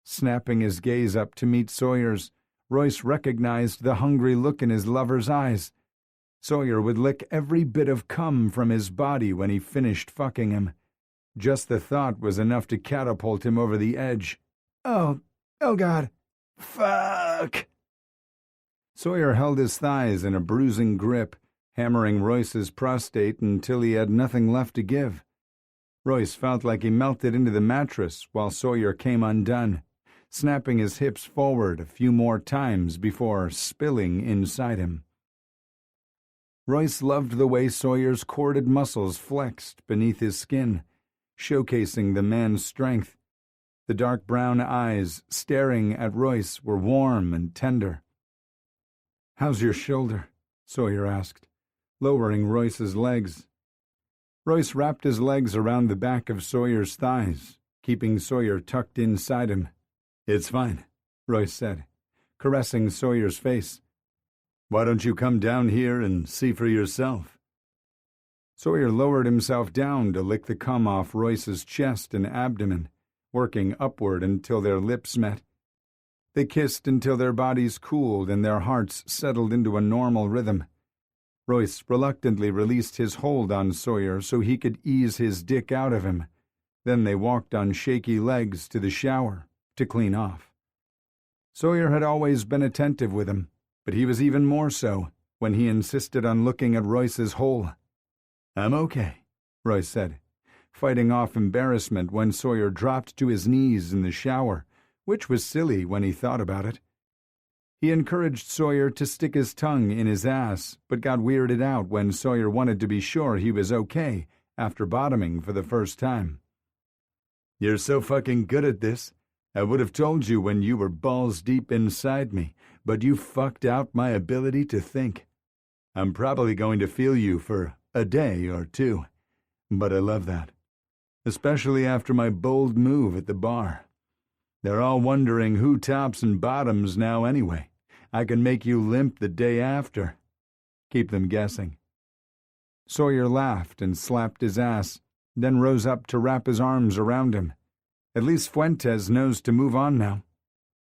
Snapping his gaze up to meet Sawyer's, Royce recognized the hungry look in his lover's eyes. Sawyer would lick every bit of cum from his body when he finished fucking him. Just the thought was enough to catapult him over the edge. Oh God. Fuck! Sawyer held his thighs in a bruising grip, hammering Royce's prostate until he had nothing left to give. Royce felt like he melted into the mattress while Sawyer came undone, snapping his hips forward a few more times before spilling inside him. Royce loved the way Sawyer's corded muscles flexed beneath his skin, showcasing the man's strength. The dark brown eyes staring at Royce were warm and tender. "How's your shoulder?" Sawyer asked, lowering Royce's legs. Royce wrapped his legs around the back of Sawyer's thighs, keeping Sawyer tucked inside him. "It's fine," Royce said, caressing Sawyer's face. "Why don't you come down here and see for yourself?" Sawyer lowered himself down to lick the cum off Royce's chest and abdomen, working upward until their lips met. They kissed until their bodies cooled and their hearts settled into a normal rhythm. Royce reluctantly released his hold on Sawyer so he could ease his dick out of him. Then they walked on shaky legs to the shower to clean off. Sawyer had always been attentive with him, but he was even more so when he insisted on looking at Royce's hole. "I'm okay," Royce said, fighting off embarrassment when Sawyer dropped to his knees in the shower, which was silly when he thought about it. He encouraged Sawyer to stick his tongue in his ass, but got weirded out when Sawyer wanted to be sure he was okay after bottoming for the first time. "You're so fucking good at this. I would have told you when you were balls deep inside me, but you fucked out my ability to think. I'm probably going to feel you for a day or two, but I love that. Especially after my bold move at the bar. They're all wondering who tops and bottoms now anyway. I can make you limp the day after. Keep them guessing." Sawyer laughed and slapped his ass, then rose up to wrap his arms around him. At least Fuentes knows to move on now.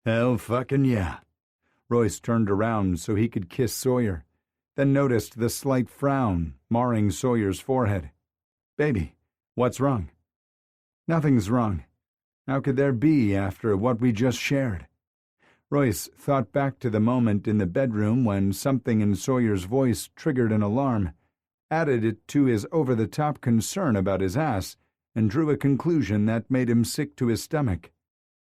"Hell fucking yeah." Royce turned around so he could kiss Sawyer, then noticed the slight frown marring Sawyer's forehead. "Baby, what's wrong?" "Nothing's wrong. How could there be after what we just shared?" Royce thought back to the moment in the bedroom when something in Sawyer's voice triggered an alarm, added it to his over-the-top concern about his ass, and drew a conclusion that made him sick to his stomach.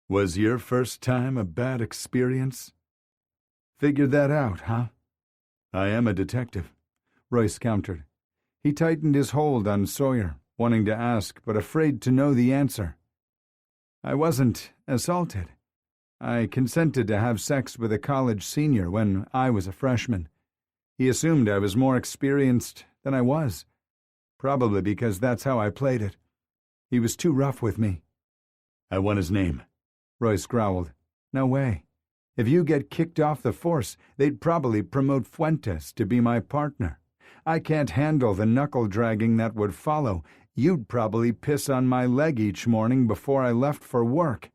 "Was your first time a bad experience?" "Figured that out, huh?" "I am a detective," Royce countered. He tightened his hold on Sawyer, wanting to ask but afraid to know the answer. "I wasn't assaulted. I consented to have sex with a college senior when I was a freshman. He assumed I was more experienced than I was, probably because that's how I played it. He was too rough with me." "I want his name," Royce growled. "No way. If you get kicked off the force, they'd probably promote Fuentes to be my partner. I can't handle the knuckle-dragging that would follow. You'd probably piss on my leg each morning before I left for work."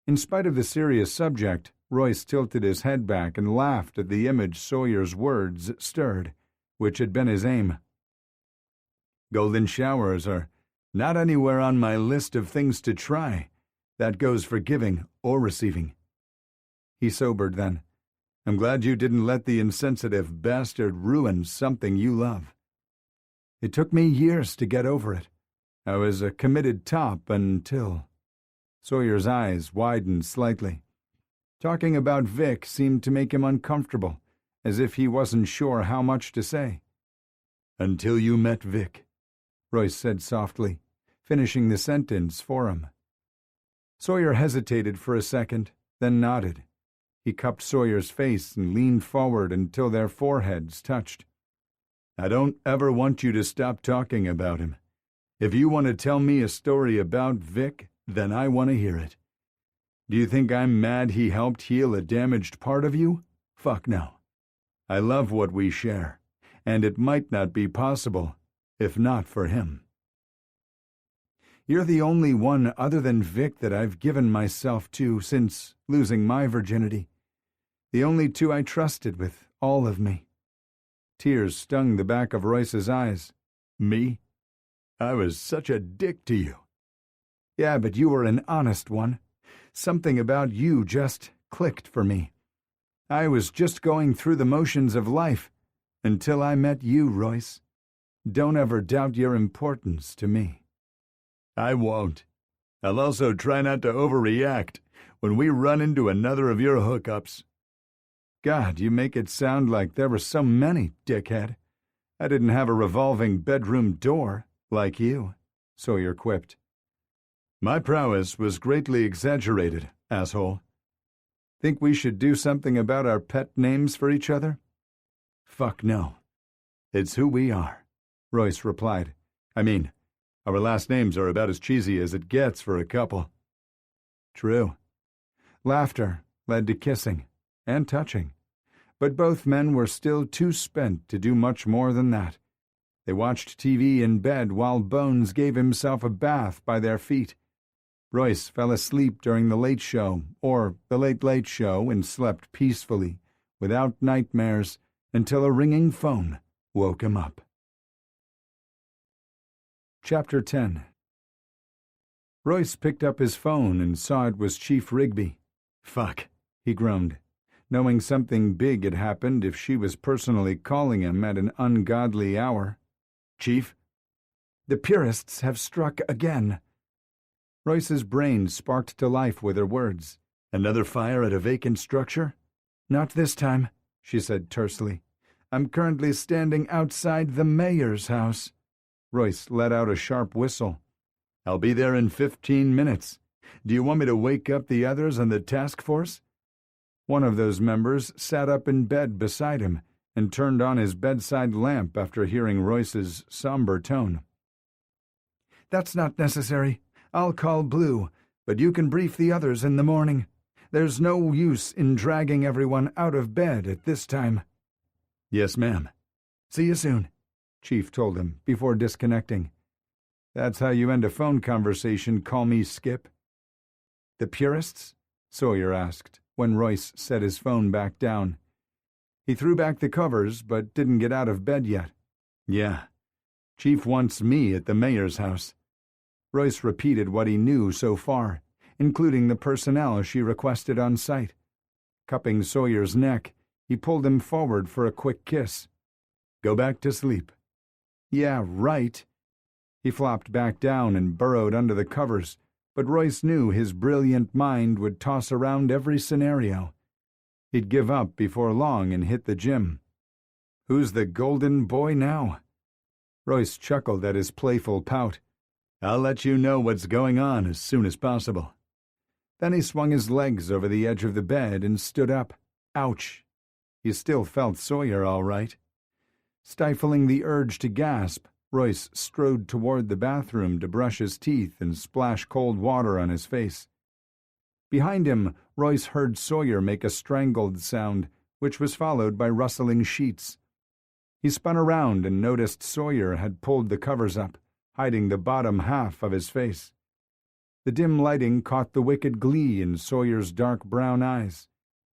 In spite of the serious subject, Royce tilted his head back and laughed at the image Sawyer's words stirred, which had been his aim. "Golden showers are not anywhere on my list of things to try. That goes for giving or receiving." He sobered then. "I'm glad you didn't let the insensitive bastard ruin something you love." "It took me years to get over it. I was a committed top until—" Sawyer's eyes widened slightly. Talking about Vic seemed to make him uncomfortable, as if he wasn't sure how much to say. "Until you met Vic," Royce said softly, finishing the sentence for him. Sawyer hesitated for a second, then nodded. He cupped Sawyer's face and leaned forward until their foreheads touched. "I don't ever want you to stop talking about him. If you want to tell me a story about Vic, then I want to hear it. Do you think I'm mad he helped heal a damaged part of you? Fuck no. I love what we share, and it might not be possible if not for him. You're the only one other than Vic that I've given myself to since losing my virginity. The only two I trusted with all of me." Tears stung the back of Royce's eyes. "Me? I was such a dick to you." "Yeah, but you were an honest one. Something about you just clicked for me. I was just going through the motions of life until I met you, Royce. Don't ever doubt your importance to me." "I won't. I'll also try not to overreact when we run into another of your hookups." "God, you make it sound like there were so many, dickhead. I didn't have a revolving bedroom door like you," Sawyer quipped. "My prowess was greatly exaggerated, asshole. Think we should do something about our pet names for each other?" "Fuck no. It's who we are," Royce replied. "I mean, our last names are about as cheesy as it gets for a couple." True. Laughter led to kissing and touching, but both men were still too spent to do much more than that. They watched TV in bed while Bones gave himself a bath by their feet. Royce fell asleep during the Late Show or the Late Late Show and slept peacefully, without nightmares, until a ringing phone woke him up. Chapter 10. Royce picked up his phone and saw it was Chief Rigby. Fuck, he groaned, knowing something big had happened if she was personally calling him at an ungodly hour. Chief? The purists have struck again. Royce's brain sparked to life with her words. Another fire at a vacant structure? Not this time, she said tersely. I'm currently standing outside the mayor's house. Royce let out a sharp whistle. I'll be there in 15 minutes. Do you want me to wake up the others on the task force? One of those members sat up in bed beside him and turned on his bedside lamp after hearing Royce's somber tone. That's not necessary. I'll call Blue, but you can brief the others in the morning. There's no use in dragging everyone out of bed at this time. Yes, ma'am. See you soon, Chief told him before disconnecting. That's how you end a phone conversation, call me Skip? The purists? Sawyer asked when Royce set his phone back down. He threw back the covers but didn't get out of bed yet. Yeah. Chief wants me at the mayor's house. Royce repeated what he knew so far, including the personnel she requested on site. Cupping Sawyer's neck, he pulled him forward for a quick kiss. Go back to sleep. Yeah, right. He flopped back down and burrowed under the covers, but Royce knew his brilliant mind would toss around every scenario. He'd give up before long and hit the gym. Who's the golden boy now? Royce chuckled at his playful pout. I'll let you know what's going on as soon as possible. Then he swung his legs over the edge of the bed and stood up. Ouch. He still felt Sawyer all right. Stifling the urge to gasp, Royce strode toward the bathroom to brush his teeth and splash cold water on his face. Behind him, Royce heard Sawyer make a strangled sound, which was followed by rustling sheets. He spun around and noticed Sawyer had pulled the covers up, hiding the bottom half of his face. The dim lighting caught the wicked glee in Sawyer's dark brown eyes.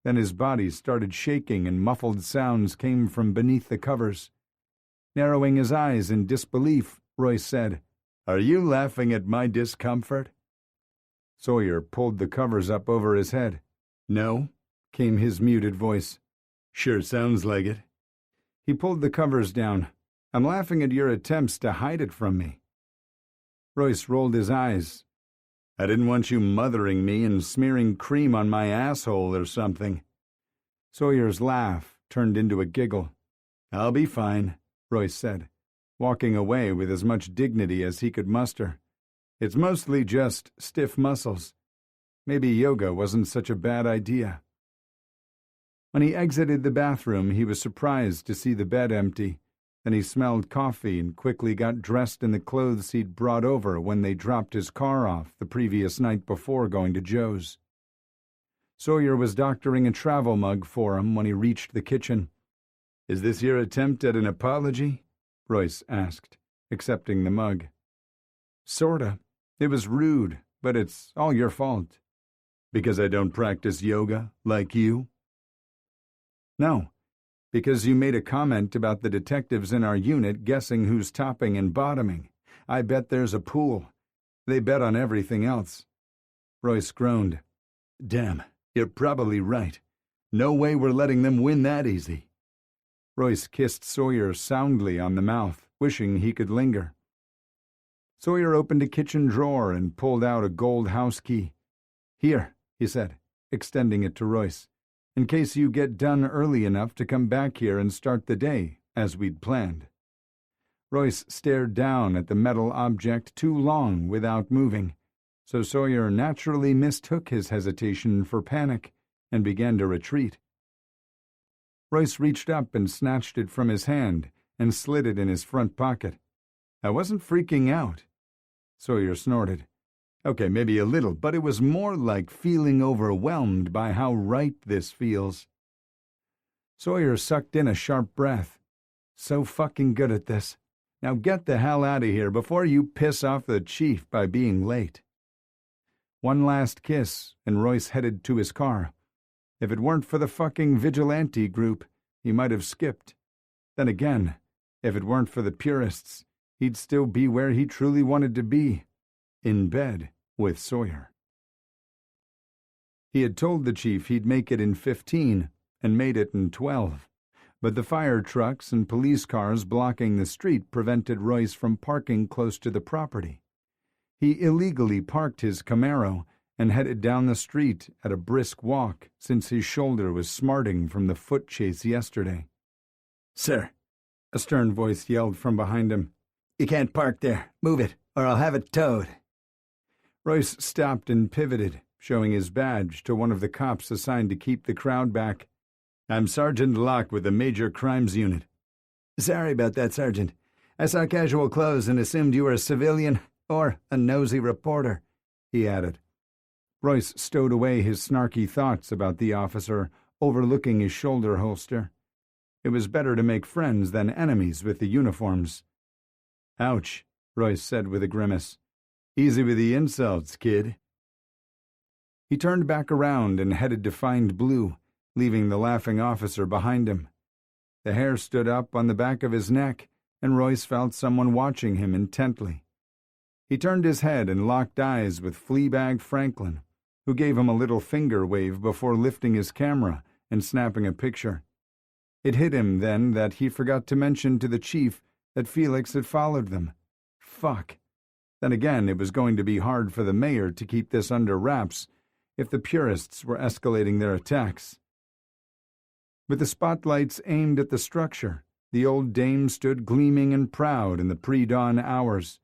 Then his body started shaking and muffled sounds came from beneath the covers. Narrowing his eyes in disbelief, Royce said, Are you laughing at my discomfort? Sawyer pulled the covers up over his head. No, came his muted voice. Sure sounds like it. He pulled the covers down. I'm laughing at your attempts to hide it from me. Royce rolled his eyes. I didn't want you mothering me and smearing cream on my asshole or something. Sawyer's laugh turned into a giggle. I'll be fine, Royce said, walking away with as much dignity as he could muster. It's mostly just stiff muscles. Maybe yoga wasn't such a bad idea. When he exited the bathroom, he was surprised to see the bed empty. Then he smelled coffee and quickly got dressed in the clothes he'd brought over when they dropped his car off the previous night before going to Joe's. Sawyer was doctoring a travel mug for him when he reached the kitchen. Is this your attempt at an apology? Royce asked, accepting the mug. Sorta. It was rude, but it's all your fault. Because I don't practice yoga, like you? No. Because you made a comment about the detectives in our unit guessing who's topping and bottoming. I bet there's a pool. They bet on everything else. Royce groaned. Damn, you're probably right. No way we're letting them win that easy. Royce kissed Sawyer soundly on the mouth, wishing he could linger. Sawyer opened a kitchen drawer and pulled out a gold house key. Here, he said, extending it to Royce. In case you get done early enough to come back here and start the day, as we'd planned. Royce stared down at the metal object too long without moving, so Sawyer naturally mistook his hesitation for panic and began to retreat. Royce reached up and snatched it from his hand and slid it in his front pocket. I wasn't freaking out. Sawyer snorted. Okay, maybe a little, but it was more like feeling overwhelmed by how right this feels. Sawyer sucked in a sharp breath. So fucking good at this. Now get the hell out of here before you piss off the chief by being late. One last kiss, and Royce headed to his car. If it weren't for the fucking vigilante group, he might have skipped. Then again, if it weren't for the purists, he'd still be where he truly wanted to be, in bed with Sawyer. He had told the chief he'd make it in 15 and made it in 12, but the fire trucks and police cars blocking the street prevented Royce from parking close to the property. He illegally parked his Camaro and headed down the street at a brisk walk since his shoulder was smarting from the foot chase yesterday. "Sir," a stern voice yelled from behind him. "You can't park there. Move it, or I'll have it towed." Royce stopped and pivoted, showing his badge to one of the cops assigned to keep the crowd back. "I'm Sergeant Locke with the Major Crimes Unit." "Sorry about that, Sergeant. I saw casual clothes and assumed you were a civilian or a nosy reporter," he added. Royce stowed away his snarky thoughts about the officer overlooking his shoulder holster. It was better to make friends than enemies with the uniforms. "Ouch," Royce said with a grimace. "Easy with the insults, kid." He turned back around and headed to find Blue, leaving the laughing officer behind him. The hair stood up on the back of his neck, and Royce felt someone watching him intently. He turned his head and locked eyes with Fleabag Franklin, who gave him a little finger wave before lifting his camera and snapping a picture. It hit him then that he forgot to mention to the chief that Felix had followed them. Fuck. Then again, it was going to be hard for the mayor to keep this under wraps if the purists were escalating their attacks. With the spotlights aimed at the structure, the old dame stood gleaming and proud in the pre-dawn hours.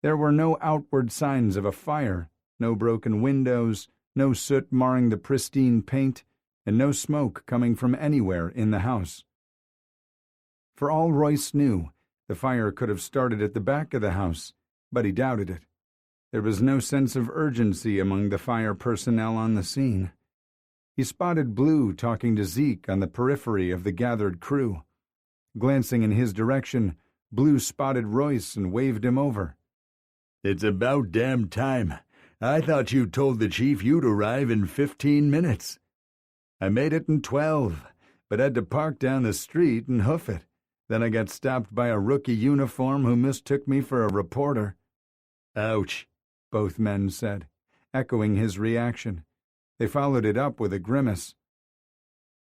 There were no outward signs of a fire, no broken windows, no soot marring the pristine paint, and no smoke coming from anywhere in the house. For all Royce knew, the fire could have started at the back of the house, but he doubted it. There was no sense of urgency among the fire personnel on the scene. He spotted Blue talking to Zeke on the periphery of the gathered crew. Glancing in his direction, Blue spotted Royce and waved him over. "It's about damn time. I thought you told the chief you'd arrive in 15 minutes. I made it in 12, but had to park down the street and hoof it. Then I got stopped by a rookie uniform who mistook me for a reporter." "Ouch," both men said, echoing his reaction. They followed it up with a grimace.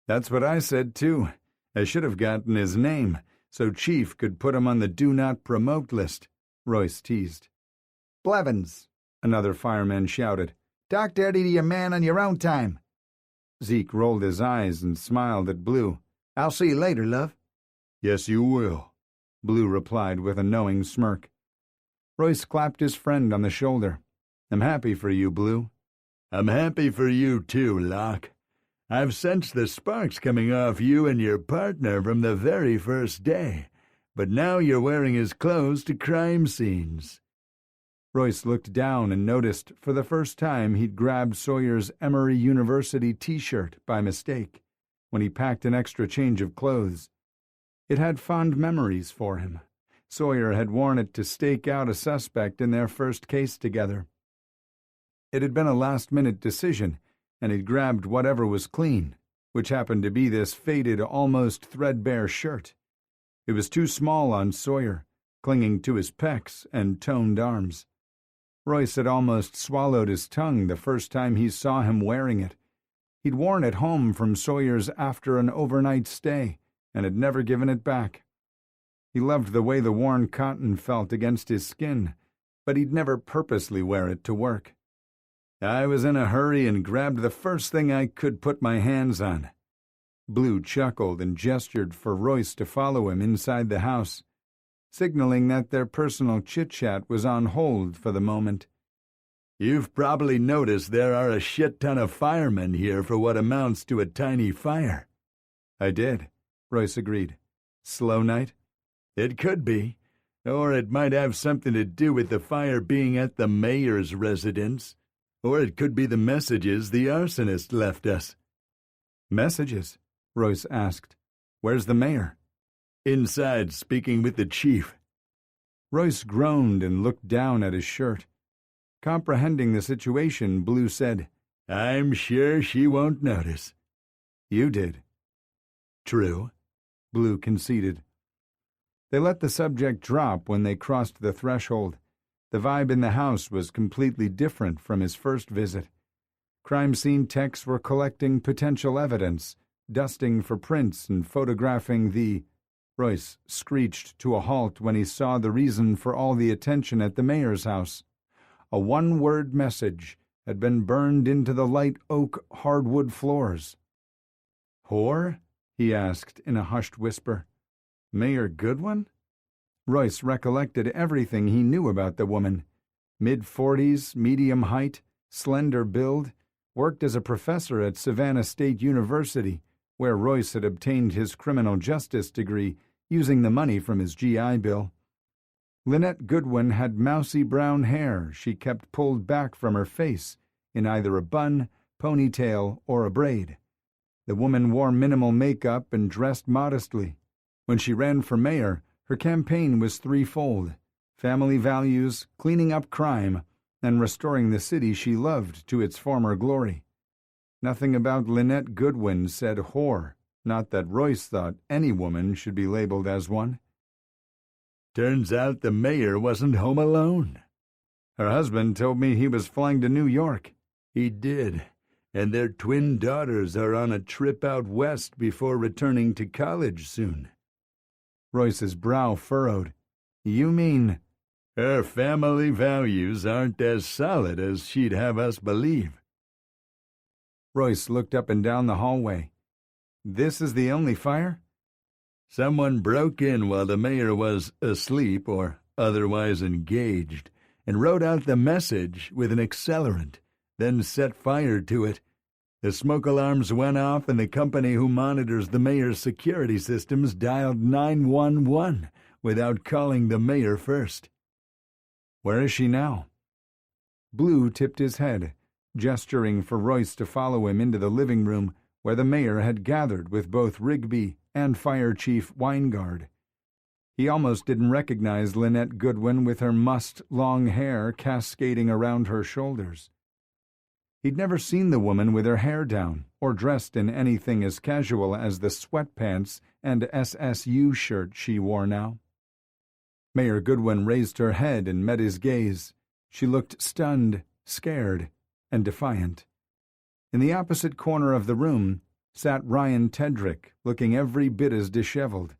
"That's what I said, too. I should have gotten his name, so Chief could put him on the do not promote list," Royce teased. "Blevins," another fireman shouted. "Talk dirty to your man on your own time." Zeke rolled his eyes and smiled at Blue. "I'll see you later, love." "Yes, you will," Blue replied with a knowing smirk. Royce clapped his friend on the shoulder. "I'm happy for you, Blue." "I'm happy for you too, Locke. I've sensed the sparks coming off you and your partner from the very first day, but now you're wearing his clothes to crime scenes." Royce looked down and noticed for the first time he'd grabbed Sawyer's Emory University t-shirt by mistake when he packed an extra change of clothes. It had fond memories for him. Sawyer had worn it to stake out a suspect in their first case together. It had been a last-minute decision, and he'd grabbed whatever was clean, which happened to be this faded, almost threadbare shirt. It was too small on Sawyer, clinging to his pecs and toned arms. Royce had almost swallowed his tongue the first time he saw him wearing it. He'd worn it home from Sawyer's after an overnight stay, and had never given it back. He loved the way the worn cotton felt against his skin, but he'd never purposely wear it to work. "I was in a hurry and grabbed the first thing I could put my hands on." Blue chuckled and gestured for Royce to follow him inside the house, signaling that their personal chit-chat was on hold for the moment. "You've probably noticed there are a shit ton of firemen here for what amounts to a tiny fire." "I did," Royce agreed. "Slow night?" "It could be, or it might have something to do with the fire being at the mayor's residence, or it could be the messages the arsonist left us." "Messages?" Royce asked. "Where's the mayor?" "Inside, speaking with the chief." Royce groaned and looked down at his shirt. Comprehending the situation, Blue said, "I'm sure she won't notice." "You did." True, Blue conceded. They let the subject drop when they crossed the threshold. The vibe in the house was completely different from his first visit. Crime scene techs were collecting potential evidence, dusting for prints and photographing the... Royce screeched to a halt when he saw the reason for all the attention at the mayor's house. A one-word message had been burned into the light oak hardwood floors. "Whore?" he asked in a hushed whisper. "Mayor Goodwin?" Royce recollected everything he knew about the woman. Mid-40s, medium height, slender build, worked as a professor at Savannah State University, where Royce had obtained his criminal justice degree using the money from his GI Bill. Lynette Goodwin had mousy brown hair she kept pulled back from her face in either a bun, ponytail, or a braid. The woman wore minimal makeup and dressed modestly. When she ran for mayor, her campaign was threefold: family values, cleaning up crime, and restoring the city she loved to its former glory. Nothing about Lynette Goodwin said whore, not that Royce thought any woman should be labeled as one. Turns out the mayor wasn't home alone. Her husband told me he was flying to New York. He did, and their twin daughters are on a trip out west before returning to college soon. Royce's brow furrowed. You mean... Her family values aren't as solid as she'd have us believe. Royce looked up and down the hallway. This is the only fire? Someone broke in while the mayor was asleep or otherwise engaged and wrote out the message with an accelerant, then set fire to it. The smoke alarms went off and the company who monitors the mayor's security systems dialed 911 without calling the mayor first. Where is she now? Blue tipped his head, gesturing for Royce to follow him into the living room where the mayor had gathered with both Rigby and Fire Chief Weingard. He almost didn't recognize Lynette Goodwin with her mussed, long hair cascading around her shoulders. He'd never seen the woman with her hair down or dressed in anything as casual as the sweatpants and SSU shirt she wore now. Mayor Goodwin raised her head and met his gaze. She looked stunned, scared, and defiant. In the opposite corner of the room sat Ryan Tedrick, looking every bit as disheveled.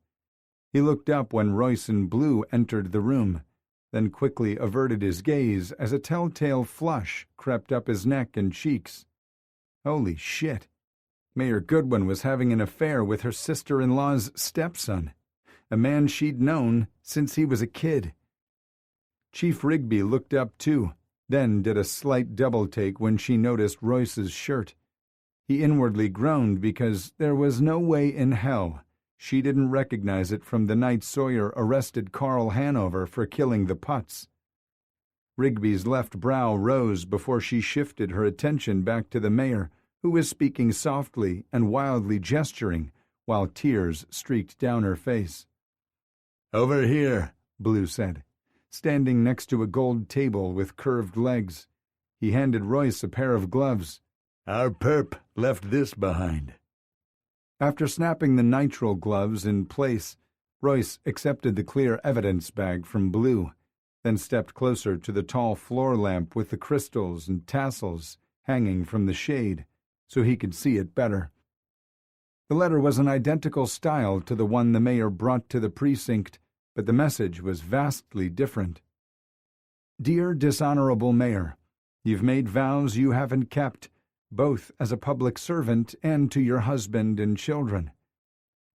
He looked up when Royce and Blue entered the room, then quickly averted his gaze as a telltale flush crept up his neck and cheeks. Holy shit! Mayor Goodwin was having an affair with her sister-in-law's stepson, a man she'd known since he was a kid. Chief Rigby looked up too, then did a slight double-take when she noticed Royce's shirt. He inwardly groaned because there was no way in hell she didn't recognize it from the night Sawyer arrested Carl Hanover for killing the Putts. Rigby's left brow rose before she shifted her attention back to the mayor, who was speaking softly and wildly gesturing, while tears streaked down her face. "Over here," Blue said, standing next to a gold table with curved legs. He handed Royce a pair of gloves. "Our perp left this behind." After snapping the nitrile gloves in place, Royce accepted the clear evidence bag from Blue, then stepped closer to the tall floor lamp with the crystals and tassels hanging from the shade so he could see it better. The letter was an identical style to the one the mayor brought to the precinct, but the message was vastly different. Dear Dishonorable Mayor, you've made vows you haven't kept, both as a public servant and to your husband and children.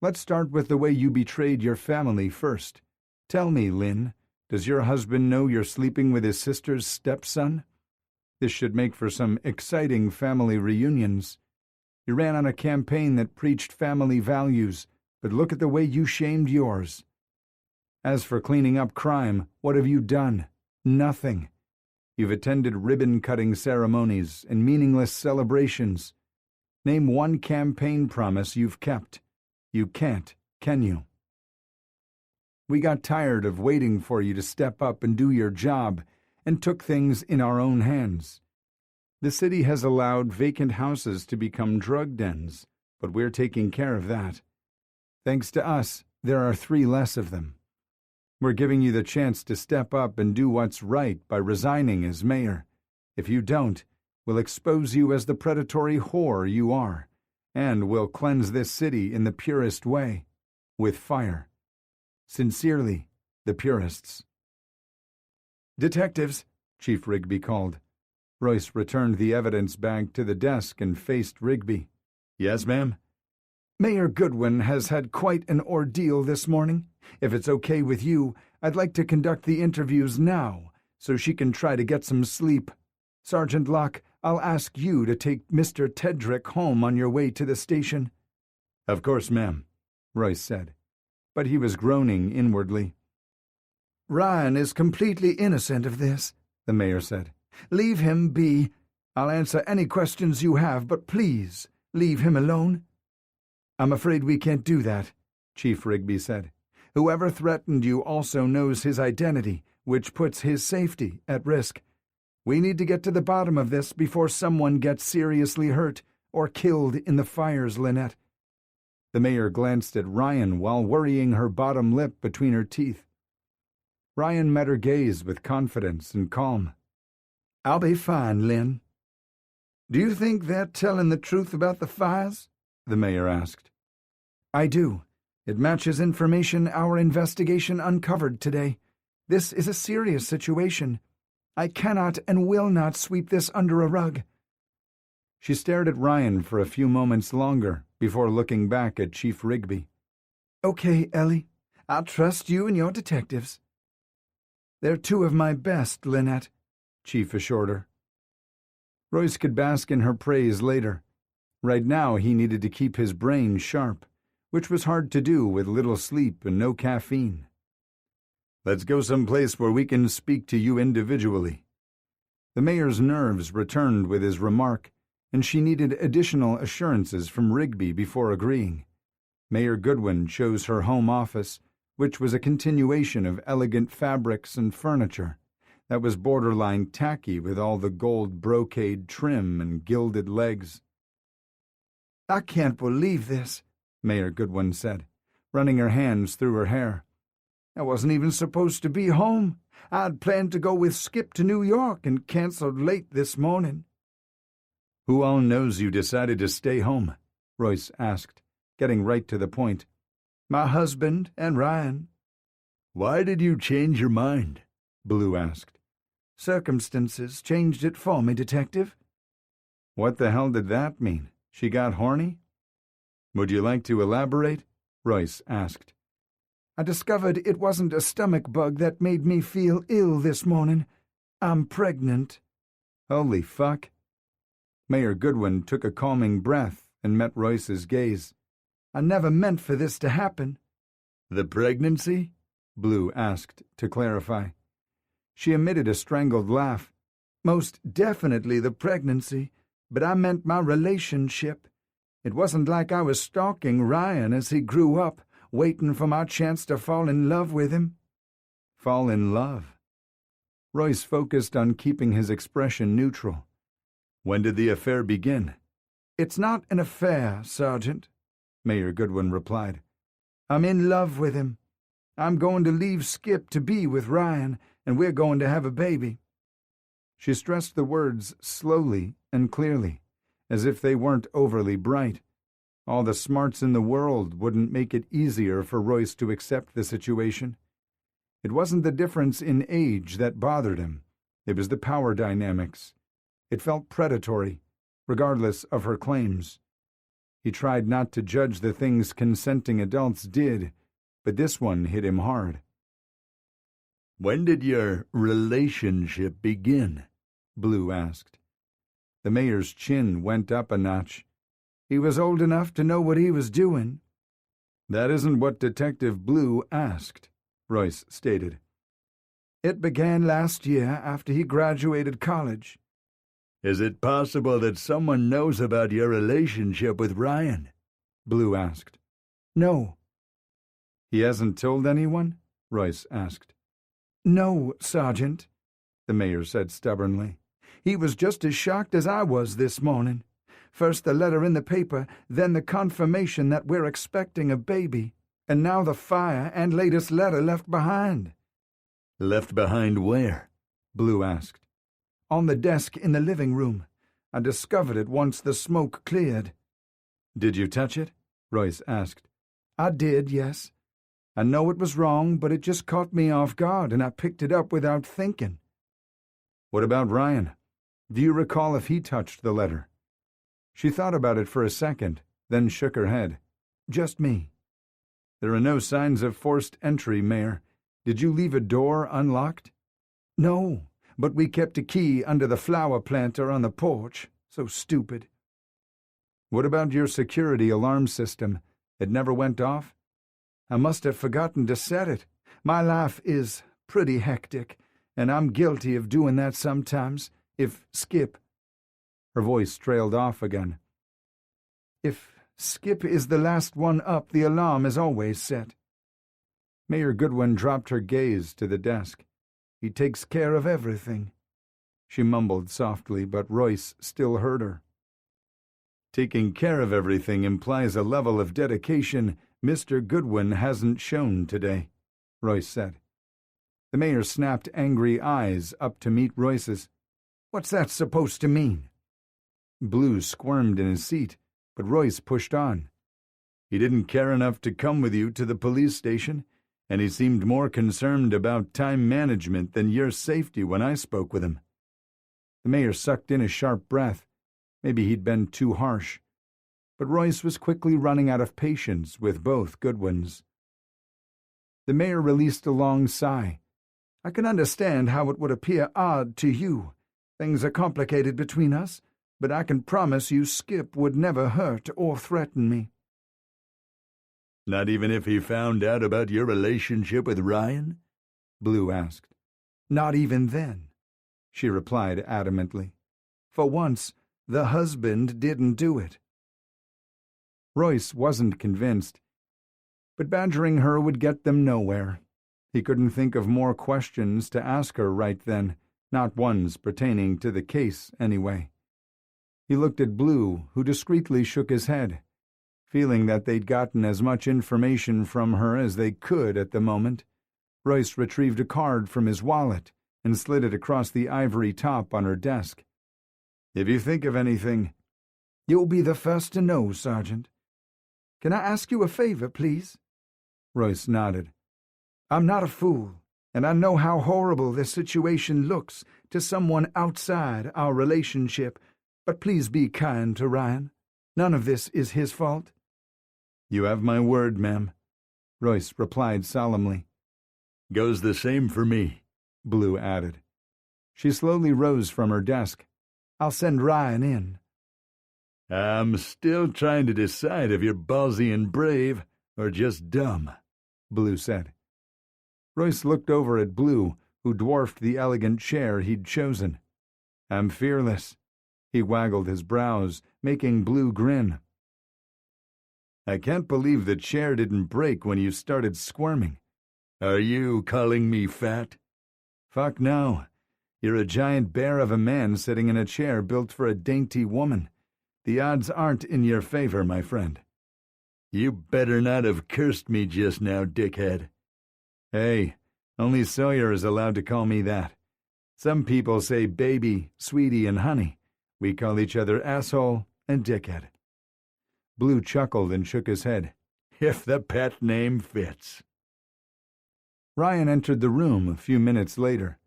Let's start with the way you betrayed your family first. Tell me, Lynn, does your husband know you're sleeping with his sister's stepson? This should make for some exciting family reunions. You ran on a campaign that preached family values, but look at the way you shamed yours. As for cleaning up crime, what have you done? Nothing. You've attended ribbon-cutting ceremonies and meaningless celebrations. Name one campaign promise you've kept. You can't, can you? We got tired of waiting for you to step up and do your job, and took things in our own hands. The city has allowed vacant houses to become drug dens, but we're taking care of that. Thanks to us, there are 3 less of them. We're giving you the chance to step up and do what's right by resigning as mayor. If you don't, we'll expose you as the predatory whore you are, and we'll cleanse this city in the purest way, with fire. Sincerely, the purists. Detectives, Chief Rigby called. Royce returned the evidence bag to the desk and faced Rigby. Yes, ma'am? Mayor Goodwin has had quite an ordeal this morning. If it's okay with you, I'd like to conduct the interviews now, so she can try to get some sleep. Sergeant Locke, I'll ask you to take Mr. Tedrick home on your way to the station. Of course, ma'am, Royce said, but he was groaning inwardly. Ryan is completely innocent of this, the mayor said. Leave him be. I'll answer any questions you have, but please, leave him alone. I'm afraid we can't do that, Chief Rigby said. Whoever threatened you also knows his identity, which puts his safety at risk. We need to get to the bottom of this before someone gets seriously hurt or killed in the fires, Lynette. The mayor glanced at Ryan while worrying her bottom lip between her teeth. Ryan met her gaze with confidence and calm. I'll be fine, Lynn. Do you think they're telling the truth about the fires? The mayor asked. I do. It matches information our investigation uncovered today. This is a serious situation. I cannot and will not sweep this under a rug. She stared at Ryan for a few moments longer before looking back at Chief Rigby. Okay, Ellie. I'll trust you and your detectives. They're 2 of my best, Lynette, Chief assured her. Royce could bask in her praise later. Right now he needed to keep his brain sharp, which was hard to do with little sleep and no caffeine. Let's go someplace where we can speak to you individually. The mayor's nerves returned with his remark, and she needed additional assurances from Rigby before agreeing. Mayor Goodwin chose her home office, which was a continuation of elegant fabrics and furniture that was borderline tacky with all the gold brocade trim and gilded legs. I can't believe this, Mayor Goodwin said, running her hands through her hair. I wasn't even supposed to be home. I'd planned to go with Skip to New York and canceled late this morning. Who all knows you decided to stay home? Royce asked, getting right to the point. My husband and Ryan. Why did you change your mind? Blue asked. Circumstances changed it for me, Detective. What the hell did that mean? She got horny? Would you like to elaborate? Royce asked. I discovered it wasn't a stomach bug that made me feel ill this morning. I'm pregnant. Holy fuck. Mayor Goodwin took a calming breath and met Royce's gaze. I never meant for this to happen. The pregnancy? Blue asked, to clarify. She emitted a strangled laugh. Most definitely the pregnancy, but I meant my relationship. It wasn't like I was stalking Ryan as he grew up, waiting for my chance to fall in love with him. Fall in love? Royce focused on keeping his expression neutral. When did the affair begin? It's not an affair, Sergeant, Mayor Goodwin replied. I'm in love with him. I'm going to leave Skip to be with Ryan, and we're going to have a baby. She stressed the words slowly and clearly, as if they weren't overly bright. All the smarts in the world wouldn't make it easier for Royce to accept the situation. It wasn't the difference in age that bothered him. It was the power dynamics. It felt predatory, regardless of her claims. He tried not to judge the things consenting adults did, but this one hit him hard. When did your relationship begin? Blue asked. The mayor's chin went up a notch. He was old enough to know what he was doing. That isn't what Detective Blue asked, Royce stated. It began last year after he graduated college. Is it possible that someone knows about your relationship with Ryan? Blue asked. No. He hasn't told anyone? Royce asked. No, Sergeant, the mayor said stubbornly. He was just as shocked as I was this morning. First the letter in the paper, then the confirmation that we're expecting a baby. And now the fire and latest letter left behind. Left behind where? Blue asked. On the desk in the living room. I discovered it once the smoke cleared. Did you touch it? Royce asked. I did, yes. I know it was wrong, but it just caught me off guard, and I picked it up without thinking. What about Ryan? Do you recall if he touched the letter? She thought about it for a second, then shook her head. Just me. There are no signs of forced entry, Mayor. Did you leave a door unlocked? No, but we kept a key under the flower planter on the porch. So stupid. What about your security alarm system? It never went off? I must have forgotten to set it. My life is pretty hectic, and I'm guilty of doing that sometimes. If Skip... Her voice trailed off again. If Skip is the last one up, the alarm is always set. Mayor Goodwin dropped her gaze to the desk. He takes care of everything. She mumbled softly, but Royce still heard her. Taking care of everything implies a level of dedication Mr. Goodwin hasn't shown today, Royce said. The mayor snapped angry eyes up to meet Royce's. What's that supposed to mean? Blue squirmed in his seat, but Royce pushed on. He didn't care enough to come with you to the police station, and he seemed more concerned about time management than your safety when I spoke with him. The mayor sucked in a sharp breath. Maybe he'd been too harsh. But Royce was quickly running out of patience with both Goodwins. The mayor released a long sigh. I can understand how it would appear odd to you. Things are complicated between us, but I can promise you Skip would never hurt or threaten me. Not even if he found out about your relationship with Ryan? Blue asked. Not even then, she replied adamantly. For once, the husband didn't do it. Royce wasn't convinced, but badgering her would get them nowhere. He couldn't think of more questions to ask her right then, not ones pertaining to the case anyway. He looked at Blue, who discreetly shook his head, feeling that they'd gotten as much information from her as they could at the moment. Royce retrieved a card from his wallet and slid it across the ivory top on her desk. If you think of anything... You'll be the first to know, Sergeant. Can I ask you a favor, please? Royce nodded. I'm not a fool, and I know how horrible this situation looks to someone outside our relationship, but please be kind to Ryan. None of this is his fault. You have my word, ma'am, Royce replied solemnly. Goes the same for me, Blue added. She slowly rose from her desk. I'll send Ryan in. I'm still trying to decide if you're ballsy and brave or just dumb, Blue said. Royce looked over at Blue, who dwarfed the elegant chair he'd chosen. I'm fearless. He waggled his brows, making Blue grin. I can't believe the chair didn't break when you started squirming. Are you calling me fat? Fuck no. You're a giant bear of a man sitting in a chair built for a dainty woman. The odds aren't in your favor, my friend. You better not have cursed me just now, dickhead. Hey, only Sawyer is allowed to call me that. Some people say baby, sweetie, and honey. We call each other asshole and dickhead. Blue chuckled and shook his head. If the pet name fits. Ryan entered the room a few minutes later.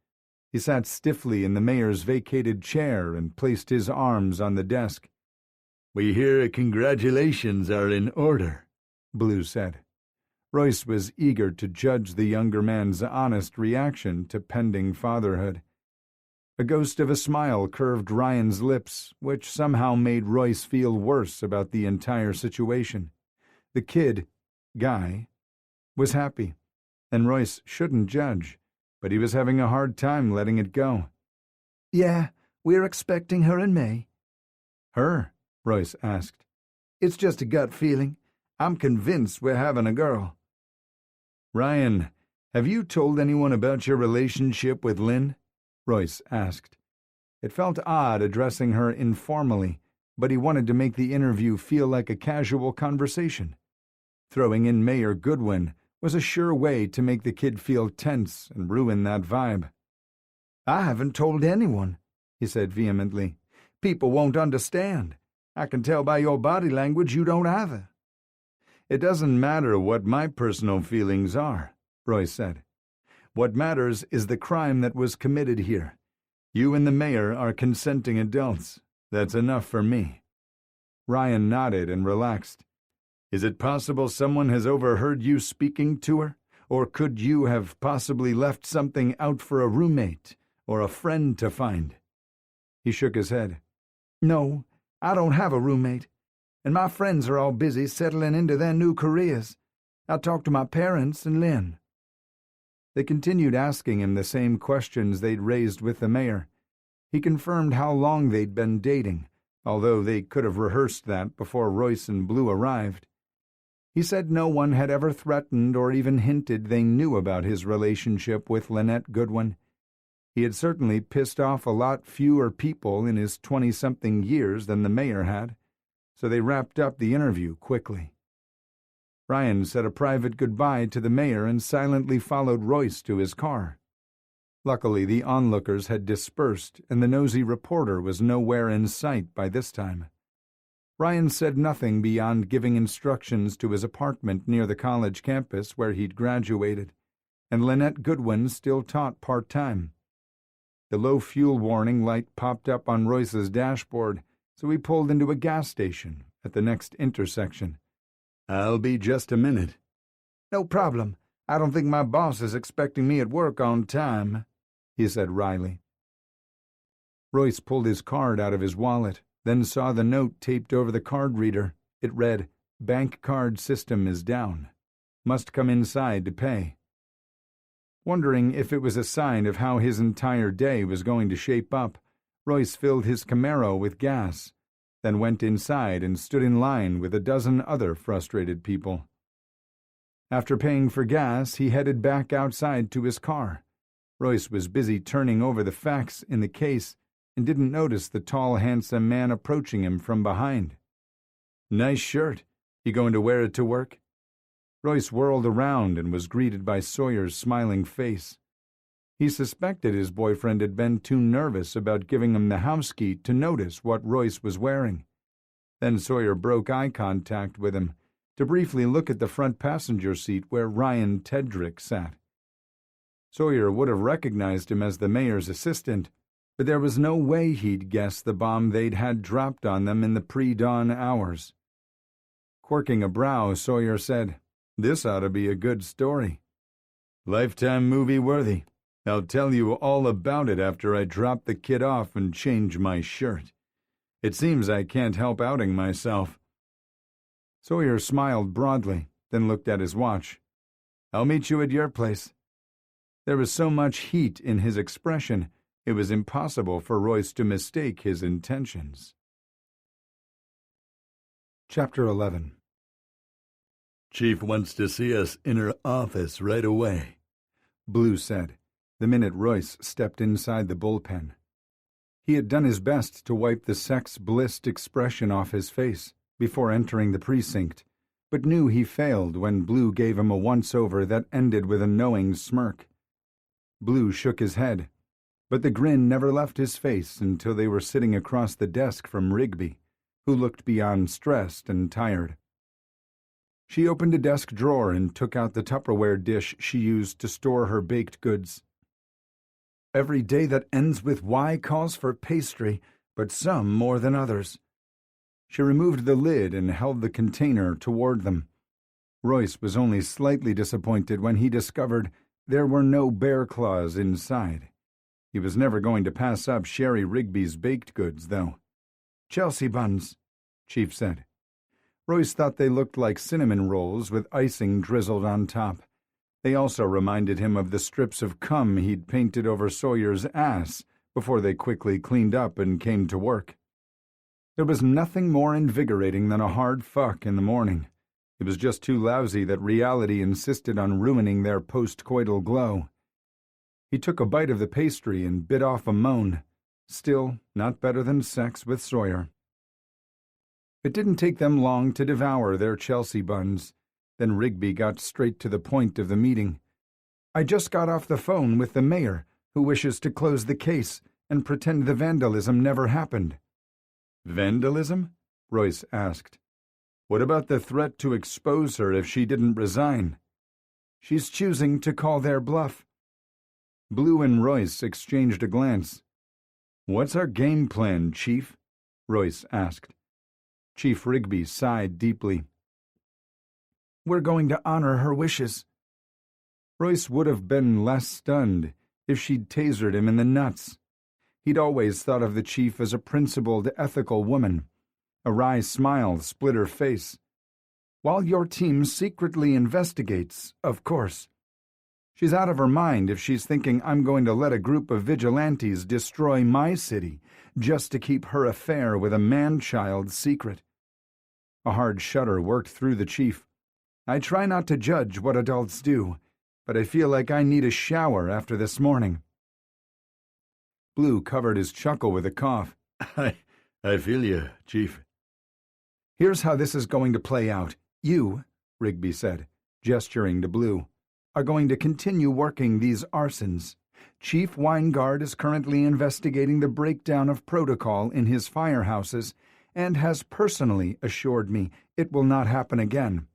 He sat stiffly in the mayor's vacated chair and placed his arms on the desk. We hear congratulations are in order, Blue said. Royce was eager to judge the younger man's honest reaction to pending fatherhood. A ghost of a smile curved Ryan's lips, which somehow made Royce feel worse about the entire situation. The kid, Guy, was happy, and Royce shouldn't judge, but he was having a hard time letting it go. Yeah, we're expecting her in May. Her? Royce asked. It's just a gut feeling. I'm convinced we're having a girl. Ryan, have you told anyone about your relationship with Lynn? Royce asked. It felt odd addressing her informally, but he wanted to make the interview feel like a casual conversation. Throwing in Mayor Goodwin was a sure way to make the kid feel tense and ruin that vibe. "I haven't told anyone," he said vehemently. "People won't understand. I can tell by your body language you don't either." "It doesn't matter what my personal feelings are," Royce said. "What matters is the crime that was committed here. You and the mayor are consenting adults. That's enough for me." Ryan nodded and relaxed. "Is it possible someone has overheard you speaking to her? Or could you have possibly left something out for a roommate or a friend to find?" He shook his head. "No, I don't have a roommate, and my friends are all busy settling into their new careers. I talked to my parents and Lynn." They continued asking him the same questions they'd raised with the mayor. He confirmed how long they'd been dating, although they could have rehearsed that before Royce and Blue arrived. He said no one had ever threatened or even hinted they knew about his relationship with Lynette Goodwin. He had certainly pissed off a lot fewer people in his 20-something years than the mayor had, so they wrapped up the interview quickly. Ryan said a private goodbye to the mayor and silently followed Royce to his car. Luckily, the onlookers had dispersed, and the nosy reporter was nowhere in sight by this time. Ryan said nothing beyond giving instructions to his apartment near the college campus where he'd graduated, and Lynette Goodwin still taught part-time. The low fuel warning light popped up on Royce's dashboard, so he pulled into a gas station at the next intersection. "I'll be just a minute." "No problem. I don't think my boss is expecting me at work on time," he said wryly. Royce pulled his card out of his wallet, then saw the note taped over the card reader. It read, "Bank card system is down. Must come inside to pay." Wondering if it was a sign of how his entire day was going to shape up, Royce filled his Camaro with gas, then went inside and stood in line with a dozen other frustrated people. After paying for gas, he headed back outside to his car. Royce was busy turning over the facts in the case and didn't notice the tall, handsome man approaching him from behind. "Nice shirt. You going to wear it to work?" Royce whirled around and was greeted by Sawyer's smiling face. He suspected his boyfriend had been too nervous about giving him the house key to notice what Royce was wearing. Then Sawyer broke eye contact with him to briefly look at the front passenger seat where Ryan Tedrick sat. Sawyer would have recognized him as the mayor's assistant, but there was no way he'd guess the bomb they'd had dropped on them in the pre-dawn hours. Quirking a brow, Sawyer said, "This ought to be a good story. Lifetime movie worthy. I'll tell you all about it after I drop the kid off and change my shirt. It seems I can't help outing myself." Sawyer smiled broadly, then looked at his watch. "I'll meet you at your place." There was so much heat in his expression, it was impossible for Royce to mistake his intentions. Chapter 11. "Chief wants to see us in her office right away," Blue said, the minute Royce stepped inside the bullpen. He had done his best to wipe the sex-blissed expression off his face before entering the precinct, but knew he failed when Blue gave him a once-over that ended with a knowing smirk. Blue shook his head, but the grin never left his face until they were sitting across the desk from Rigby, who looked beyond stressed and tired. She opened a desk drawer and took out the Tupperware dish she used to store her baked goods. "Every day that ends with Y calls for pastry, but some more than others." She removed the lid and held the container toward them. Royce was only slightly disappointed when he discovered there were no bear claws inside. He was never going to pass up Sherry Rigby's baked goods, though. "Chelsea buns," Chief said. Royce thought they looked like cinnamon rolls with icing drizzled on top. They also reminded him of the strips of cum he'd painted over Sawyer's ass before they quickly cleaned up and came to work. There was nothing more invigorating than a hard fuck in the morning. It was just too lousy that reality insisted on ruining their post-coital glow. He took a bite of the pastry and bit off a moan. Still, not better than sex with Sawyer. It didn't take them long to devour their Chelsea buns. Then Rigby got straight to the point of the meeting. "I just got off the phone with the mayor, who wishes to close the case and pretend the vandalism never happened." "Vandalism?" Royce asked. "What about the threat to expose her if she didn't resign?" "She's choosing to call their bluff." Blue and Royce exchanged a glance. "What's our game plan, Chief?" Royce asked. Chief Rigby sighed deeply. "We're going to honor her wishes." Royce would have been less stunned if she'd tasered him in the nuts. He'd always thought of the chief as a principled, ethical woman. A wry smile split her face. "While your team secretly investigates, of course. She's out of her mind if she's thinking I'm going to let a group of vigilantes destroy my city just to keep her affair with a man-child secret." A hard shudder worked through the chief. "I try not to judge what adults do, but I feel like I need a shower after this morning." Blue covered his chuckle with a cough. I feel you, Chief." "Here's how this is going to play out. You," Rigby said, gesturing to Blue, "are going to continue working these arsons. Chief Weingard is currently investigating the breakdown of protocol in his firehouses and has personally assured me it will not happen again.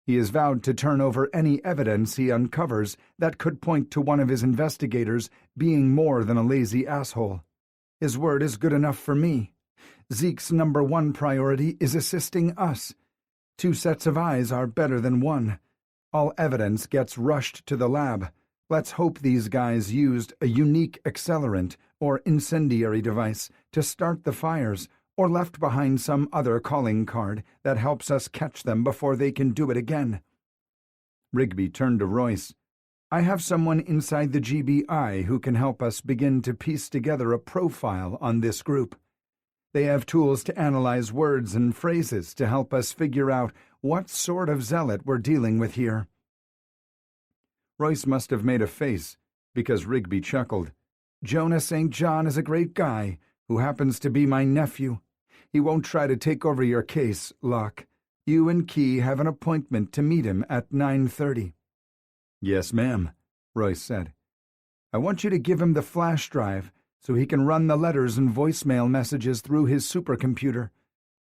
He has vowed to turn over any evidence he uncovers that could point to one of his investigators being more than a lazy asshole. His word is good enough for me. Zeke's #1 priority is assisting us. 2 sets of eyes are better than 1. All evidence gets rushed to the lab. Let's hope these guys used a unique accelerant or incendiary device to start the fires, or left behind some other calling card that helps us catch them before they can do it again." Rigby turned to Royce. "I have someone inside the GBI who can help us begin to piece together a profile on this group. They have tools to analyze words and phrases to help us figure out what sort of zealot we're dealing with here." Royce must have made a face, because Rigby chuckled. "Jonah St. John is a great guy who happens to be my nephew. He won't try to take over your case, Locke. You and Key have an appointment to meet him at 9:30. "Yes, ma'am," Royce said. "I want you to give him the flash drive so he can run the letters and voicemail messages through his supercomputer.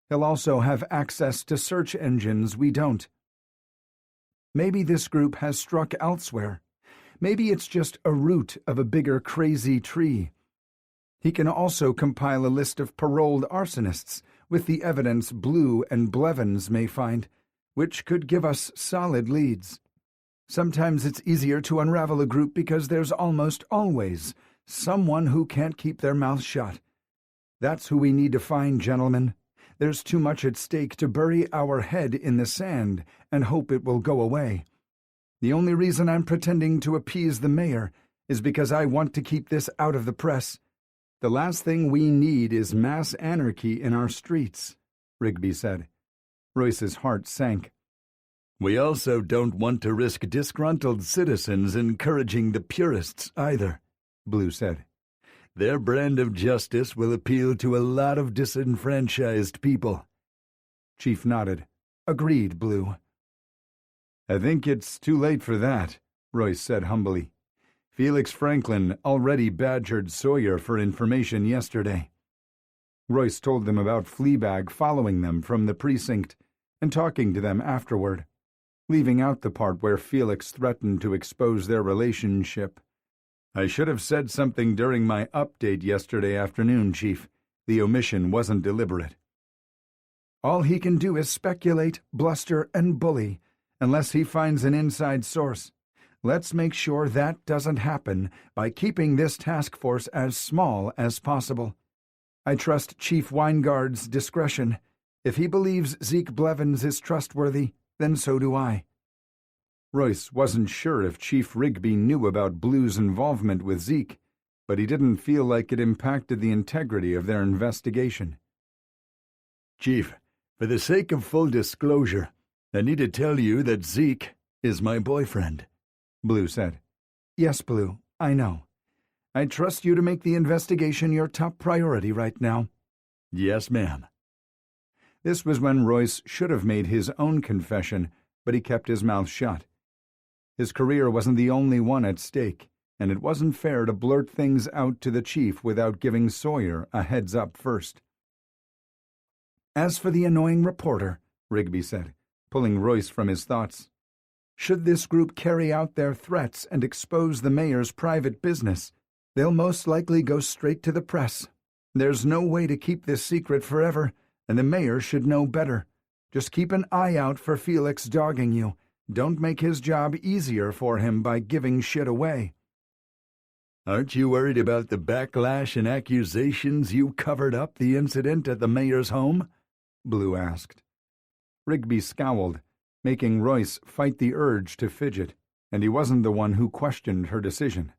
He'll also have access to search engines we don't. Maybe this group has struck elsewhere. Maybe it's just a root of a bigger crazy tree. He can also compile a list of paroled arsonists with the evidence Blue and Blevins may find, which could give us solid leads. Sometimes it's easier to unravel a group because there's almost always someone who can't keep their mouth shut. That's who we need to find, gentlemen. There's too much at stake to bury our head in the sand and hope it will go away. The only reason I'm pretending to appease the mayor is because I want to keep this out of the press. The last thing we need is mass anarchy in our streets," Rigby said. Royce's heart sank. "We also don't want to risk disgruntled citizens encouraging the purists either," Blue said. "Their brand of justice will appeal to a lot of disenfranchised people." Chief nodded. "Agreed, Blue." "I think it's too late for that," Royce said humbly. "Felix Franklin already badgered Sawyer for information yesterday." Royce told them about Fleabag following them from the precinct and talking to them afterward, leaving out the part where Felix threatened to expose their relationship. "I should have said something during my update yesterday afternoon, Chief. The omission wasn't deliberate." "All he can do is speculate, bluster, and bully, unless he finds an inside source. Let's make sure that doesn't happen by keeping this task force as small as possible. I trust Chief Weingard's discretion. If he believes Zeke Blevins is trustworthy, then so do I." Royce wasn't sure if Chief Rigby knew about Blue's involvement with Zeke, but he didn't feel like it impacted the integrity of their investigation. "Chief, for the sake of full disclosure, I need to tell you that Zeke is my boyfriend," Blue said. "Yes, Blue, I know. I trust you to make the investigation your top priority right now." "Yes, ma'am." This was when Royce should have made his own confession but he kept his mouth shut. His career wasn't the only one at stake, and it wasn't fair to blurt things out to the chief without giving Sawyer a heads-up first. "As for the annoying reporter," Rigby said, pulling Royce from his thoughts, "should this group carry out their threats and expose the mayor's private business, they'll most likely go straight to the press. There's no way to keep this secret forever, and the mayor should know better. Just keep an eye out for Felix dogging you. Don't make his job easier for him by giving shit away." "Aren't you worried about the backlash and accusations you covered up the incident at the mayor's home?" Blue asked. Rigby scowled, making Royce fight the urge to fidget, and he wasn't the one who questioned her decision.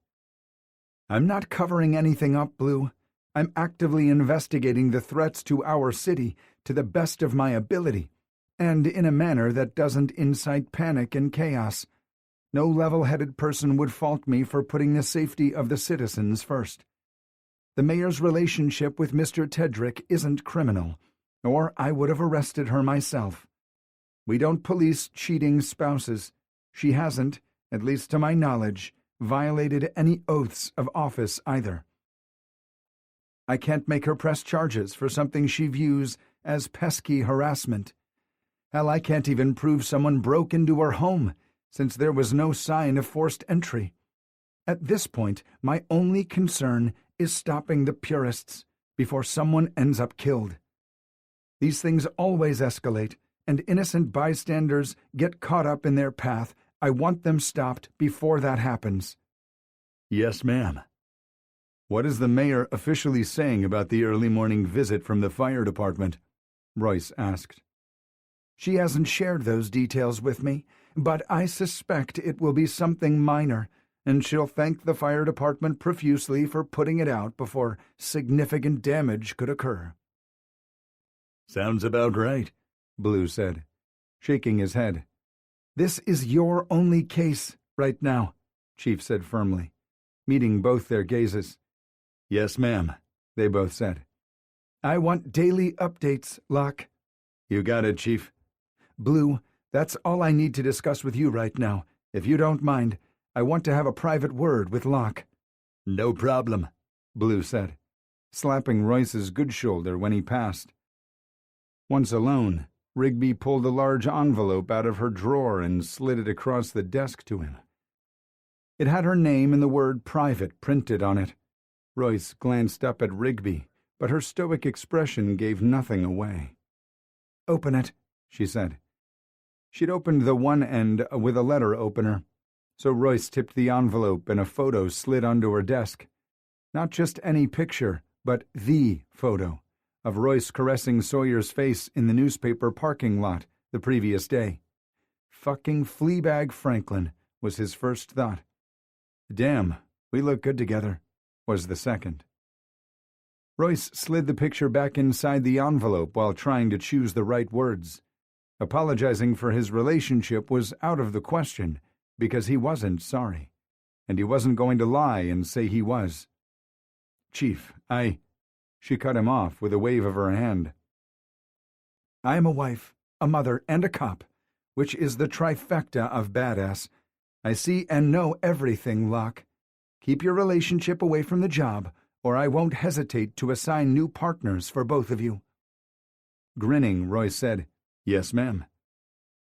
"I'm not covering anything up, Blue. I'm actively investigating the threats to our city to the best of my ability, and in a manner that doesn't incite panic and chaos. No level-headed person would fault me for putting the safety of the citizens first. The mayor's relationship with Mr. Tedrick isn't criminal, or I would have arrested her myself. We don't police cheating spouses. She hasn't, at least to my knowledge, violated any oaths of office either. I can't make her press charges for something she views as pesky harassment. Hell, I can't even prove someone broke into her home, since there was no sign of forced entry. At this point, my only concern is stopping the purists before someone ends up killed. These things always escalate, and innocent bystanders get caught up in their path. I want them stopped before that happens." "Yes, ma'am." "What is the mayor officially saying about the early morning visit from the fire department?" Royce asked. "She hasn't shared those details with me, but I suspect it will be something minor, and she'll thank the fire department profusely for putting it out before significant damage could occur." "Sounds about right," Blue said, shaking his head. "This is your only case right now," Chief said firmly, meeting both their gazes. "Yes, ma'am," they both said. "I want daily updates, Locke." "You got it, Chief." "Blue, that's all I need to discuss with you right now. If you don't mind, I want to have a private word with Locke." "No problem," Blue said, slapping Royce's good shoulder when he passed. Once alone, Rigby pulled a large envelope out of her drawer and slid it across the desk to him. It had her name and the word private printed on it. Royce glanced up at Rigby, but her stoic expression gave nothing away. "Open it," she said. She'd opened the one end with a letter opener, so Royce tipped the envelope and a photo slid onto her desk. Not just any picture, but the photo of Royce caressing Sawyer's face in the newspaper parking lot the previous day. Fucking Fleabag Franklin was his first thought. Damn, we look good together, was the second. Royce slid the picture back inside the envelope while trying to choose the right words. Apologizing for his relationship was out of the question, because he wasn't sorry, and he wasn't going to lie and say he was. "Chief, She cut him off with a wave of her hand. "I am a wife, a mother, and a cop, which is the trifecta of badass. I see and know everything, Locke. Keep your relationship away from the job, or I won't hesitate to assign new partners for both of you." Grinning, Roy said, "Yes, ma'am."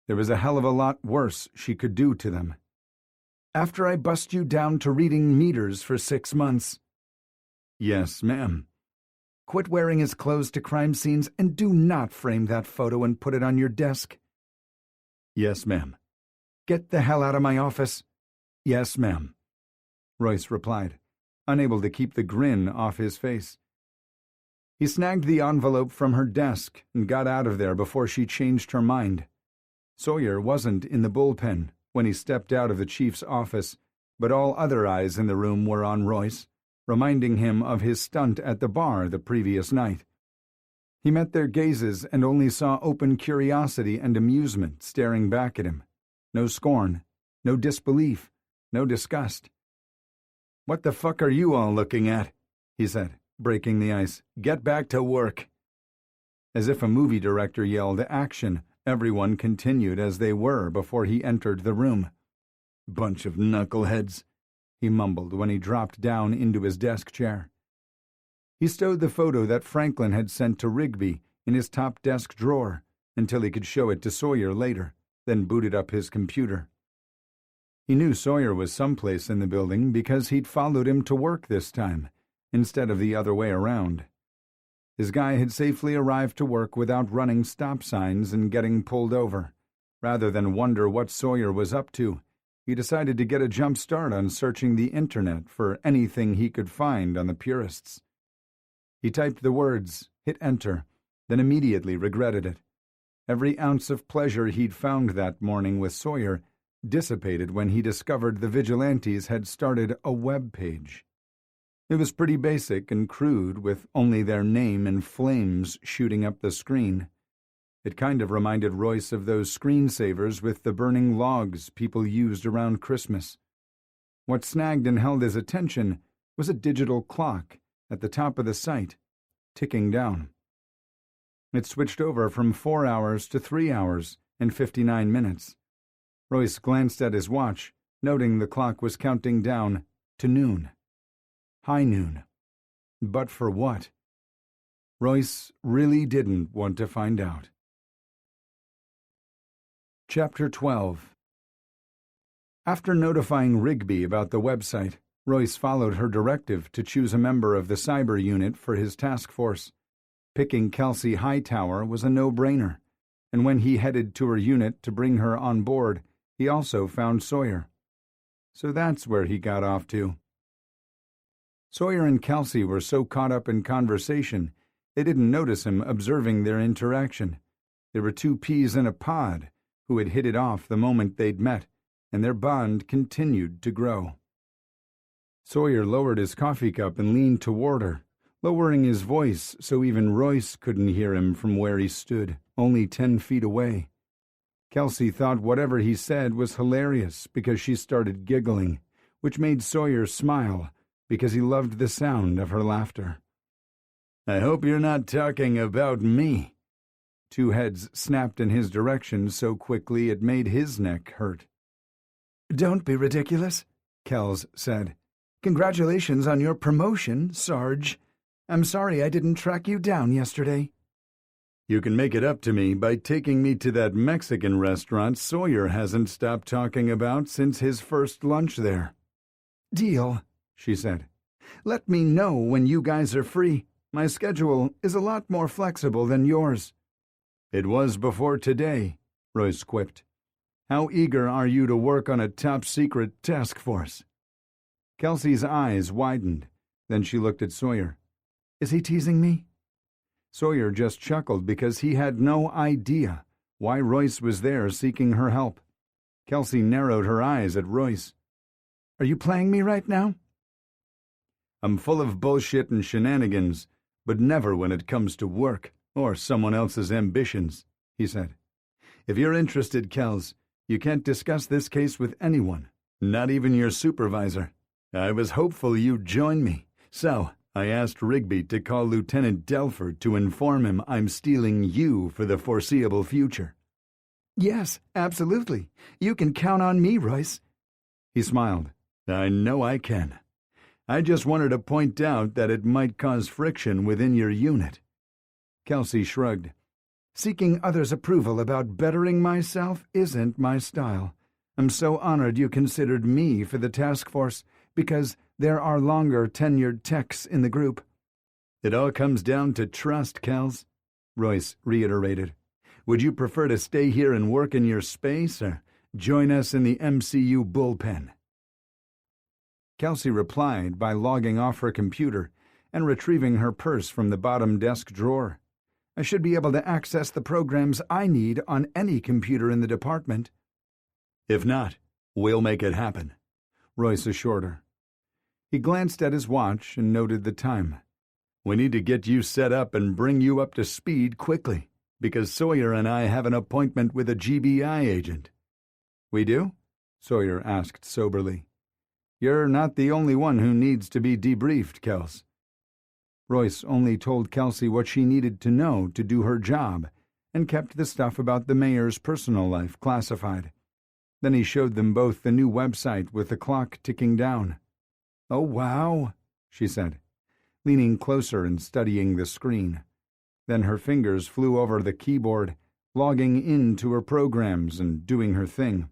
There was a hell of a lot worse she could do to them. "After I bust you down to reading meters for 6 months." "Yes, ma'am." "Quit wearing his clothes to crime scenes and do not frame that photo and put it on your desk." "Yes, ma'am." "Get the hell out of my office." "Yes, ma'am," Royce replied, unable to keep the grin off his face. He snagged the envelope from her desk and got out of there before she changed her mind. Sawyer wasn't in the bullpen when he stepped out of the chief's office, but all other eyes in the room were on Royce, reminding him of his stunt at the bar the previous night. He met their gazes and only saw open curiosity and amusement staring back at him. No scorn, no disbelief, no disgust. "What the fuck are you all looking at?" he said, breaking the ice. "Get back to work." As if a movie director yelled action, Everyone continued as they were before he entered the room. "Bunch of knuckleheads," he mumbled when he dropped down into his desk chair. He stowed the photo that Franklin had sent to Rigby in his top desk drawer until he could show it to Sawyer later, then booted up his computer. He knew Sawyer was someplace in the building because he'd followed him to work this time, instead of the other way around. His guy had safely arrived to work without running stop signs and getting pulled over. Rather than wonder what Sawyer was up to, he decided to get a jump start on searching the internet for anything he could find on the purists. He typed the words, hit enter, then immediately regretted it. Every ounce of pleasure he'd found that morning with Sawyer dissipated when he discovered the vigilantes had started a web page. It was pretty basic and crude, with only their name in flames shooting up the screen. It kind of reminded Royce of those screensavers with the burning logs people used around Christmas. What snagged and held his attention was a digital clock at the top of the site, ticking down. It switched over from 4 hours to 3 hours and 59 minutes. Royce glanced at his watch, noting the clock was counting down to noon. High noon. But for what? Royce really didn't want to find out. Chapter 12. After notifying Rigby about the website, Royce followed her directive to choose a member of the cyber unit for his task force. Picking Kelsey Hightower was a no-brainer, and when he headed to her unit to bring her on board, he also found Sawyer. So that's where he got off to. Sawyer and Kelsey were so caught up in conversation, they didn't notice him observing their interaction. They were two peas in a pod who had hit it off the moment they'd met, and their bond continued to grow. Sawyer lowered his coffee cup and leaned toward her, lowering his voice so even Royce couldn't hear him from where he stood, only 10 feet away. Kelsey thought whatever he said was hilarious because she started giggling, which made Sawyer smile because he loved the sound of her laughter. "I hope you're not talking about me." Two heads snapped in his direction so quickly it made his neck hurt. "Don't be ridiculous," Kels said. "Congratulations on your promotion, Sarge. I'm sorry I didn't track you down yesterday." "You can make it up to me by taking me to that Mexican restaurant Sawyer hasn't stopped talking about since his first lunch there." "Deal," she said. "Let me know when you guys are free. My schedule is a lot more flexible than yours." "It was before today," Royce quipped. "How eager are you to work on a top-secret task force?" Kelsey's eyes widened. Then she looked at Sawyer. "Is he teasing me?" Sawyer just chuckled because he had no idea why Royce was there seeking her help. Kelsey narrowed her eyes at Royce. "Are you playing me right now?" "I'm full of bullshit and shenanigans, but never when it comes to work or someone else's ambitions," he said. "If you're interested, Kels, you can't discuss this case with anyone, not even your supervisor. I was hopeful you'd join me, so I asked Rigby to call Lieutenant Delford to inform him I'm stealing you for the foreseeable future." "Yes, absolutely. You can count on me, Royce." He smiled. "I know I can. I just wanted to point out that it might cause friction within your unit." Kelsey shrugged. "Seeking others' approval about bettering myself isn't my style. I'm so honored you considered me for the task force, because there are longer tenured techs in the group." "It all comes down to trust, Kels," Royce reiterated. "Would you prefer to stay here and work in your space, or join us in the MCU bullpen?" Kelsey replied by logging off her computer and retrieving her purse from the bottom desk drawer. "I should be able to access the programs I need on any computer in the department." "If not, we'll make it happen," Royce assured her. He glanced at his watch and noted the time. "We need to get you set up and bring you up to speed quickly, because Sawyer and I have an appointment with a GBI agent." "We do?" Sawyer asked soberly. "You're not the only one who needs to be debriefed, Kels." Royce only told Kelsey what she needed to know to do her job, and kept the stuff about the mayor's personal life classified. Then he showed them both the new website with the clock ticking down. "Oh, wow," she said, leaning closer and studying the screen. Then her fingers flew over the keyboard, logging into her programs and doing her thing.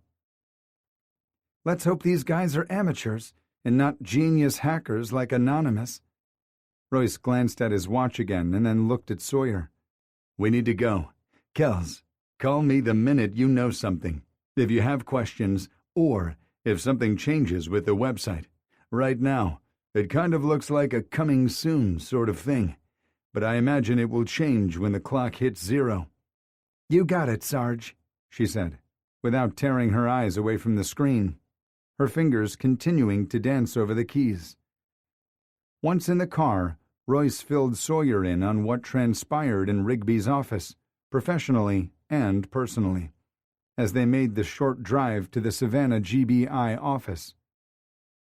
"Let's hope these guys are amateurs and not genius hackers like Anonymous." Royce glanced at his watch again and then looked at Sawyer. "We need to go. Kels, call me the minute you know something, if you have questions, or if something changes with the website. Right now, it kind of looks like a coming soon sort of thing, but I imagine it will change when the clock hits 0. "You got it, Sarge," she said, without tearing her eyes away from the screen, her fingers continuing to dance over the keys. Once in the car, Royce filled Sawyer in on what transpired in Rigby's office, professionally and personally, as they made the short drive to the Savannah GBI office.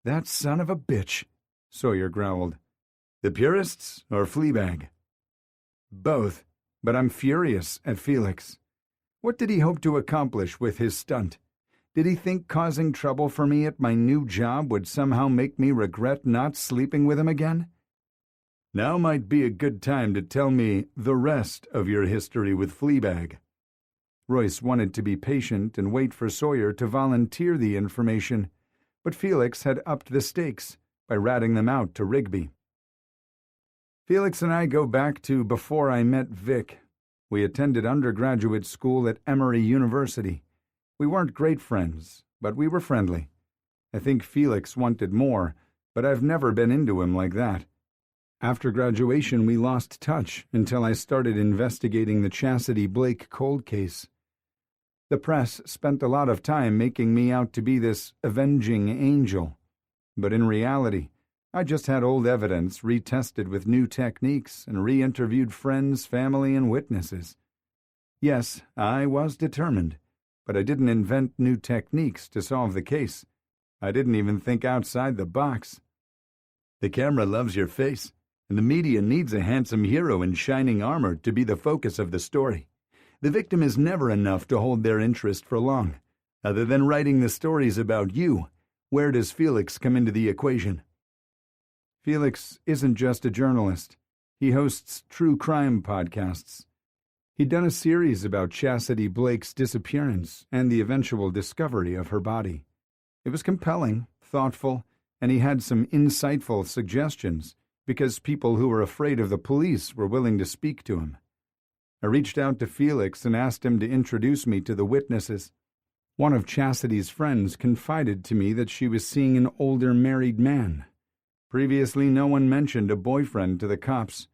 "That son of a bitch," Sawyer growled. "The purists or Fleabag?" "Both, but I'm furious at Felix. What did he hope to accomplish with his stunt? Did he think causing trouble for me at my new job would somehow make me regret not sleeping with him again?" "Now might be a good time to tell me the rest of your history with Fleabag." Royce wanted to be patient and wait for Sawyer to volunteer the information, but Felix had upped the stakes by ratting them out to Rigby. "Felix and I go back to before I met Vic. We attended undergraduate school at Emory University. We weren't great friends, but we were friendly. I think Felix wanted more, but I've never been into him like that. After graduation, we lost touch until I started investigating the Chastity Blake cold case. The press spent a lot of time making me out to be this avenging angel, but in reality, I just had old evidence retested with new techniques and re-interviewed friends, family, and witnesses. Yes, I was determined, but I didn't invent new techniques to solve the case. I didn't even think outside the box." "The camera loves your face, and the media needs a handsome hero in shining armor to be the focus of the story. The victim is never enough to hold their interest for long. Other than writing the stories about you, where does Felix come into the equation?" "Felix isn't just a journalist. He hosts true crime podcasts. He'd done a series about Chastity Blake's disappearance and the eventual discovery of her body. It was compelling, thoughtful, and he had some insightful suggestions because people who were afraid of the police were willing to speak to him. I reached out to Felix and asked him to introduce me to the witnesses. One of Chastity's friends confided to me that she was seeing an older married man. Previously, no one mentioned a boyfriend to the cops.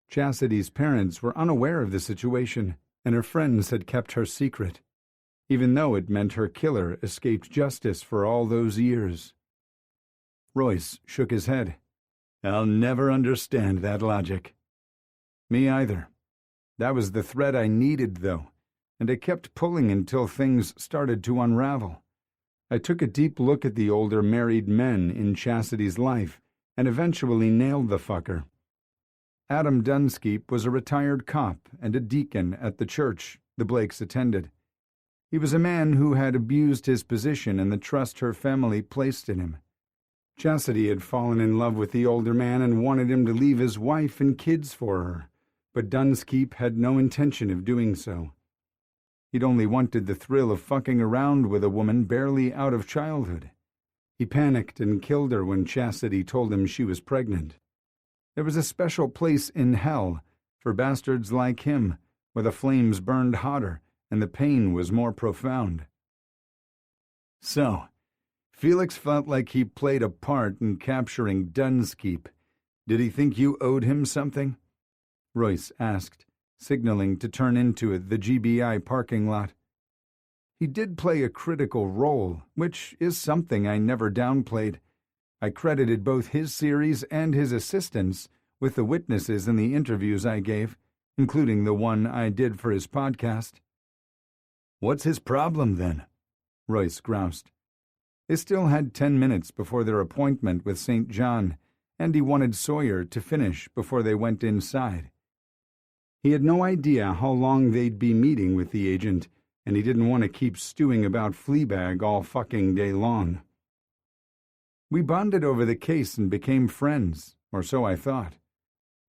Chastity's parents were unaware of the situation, and her friends had kept her secret, even though it meant her killer escaped justice for all those years." Royce shook his head. "I'll never understand that logic." "Me either. That was the thread I needed, though, and I kept pulling until things started to unravel. I took a deep look at the older married men in Chastity's life and eventually nailed the fucker. Adam Dunskeep was a retired cop and a deacon at the church the Blakes attended. He was a man who had abused his position and the trust her family placed in him. Chastity had fallen in love with the older man and wanted him to leave his wife and kids for her, but Dunskeep had no intention of doing so. He'd only wanted the thrill of fucking around with a woman barely out of childhood. He panicked and killed her when Chastity told him she was pregnant. There was a special place in hell for bastards like him, where the flames burned hotter and the pain was more profound. So, Felix felt like he played a part in capturing Dunskeep. Did he think you owed him something?" Royce asked, signaling to turn into the GBI parking lot. "He did play a critical role, which is something I never downplayed. I credited both his series and his assistants with the witnesses in the interviews I gave, including the one I did for his podcast." "What's his problem, then?" Royce groused. They still had 10 minutes before their appointment with St. John, and he wanted Sawyer to finish before they went inside. He had no idea how long they'd be meeting with the agent, and he didn't want to keep stewing about Fleabag all fucking day long. We bonded over the case and became friends, or so I thought.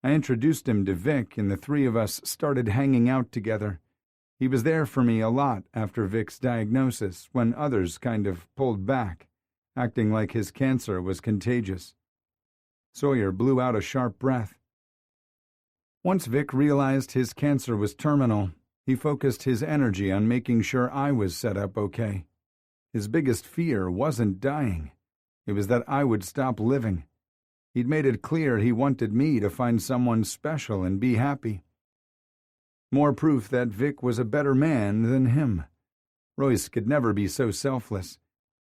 I introduced him to Vic, and the three of us started hanging out together. He was there for me a lot after Vic's diagnosis, when others kind of pulled back, acting like his cancer was contagious. Sawyer blew out a sharp breath. Once Vic realized his cancer was terminal, he focused his energy on making sure I was set up okay. His biggest fear wasn't dying. It was that I would stop living. He'd made it clear he wanted me to find someone special and be happy. More proof that Vic was a better man than him. Royce could never be so selfless.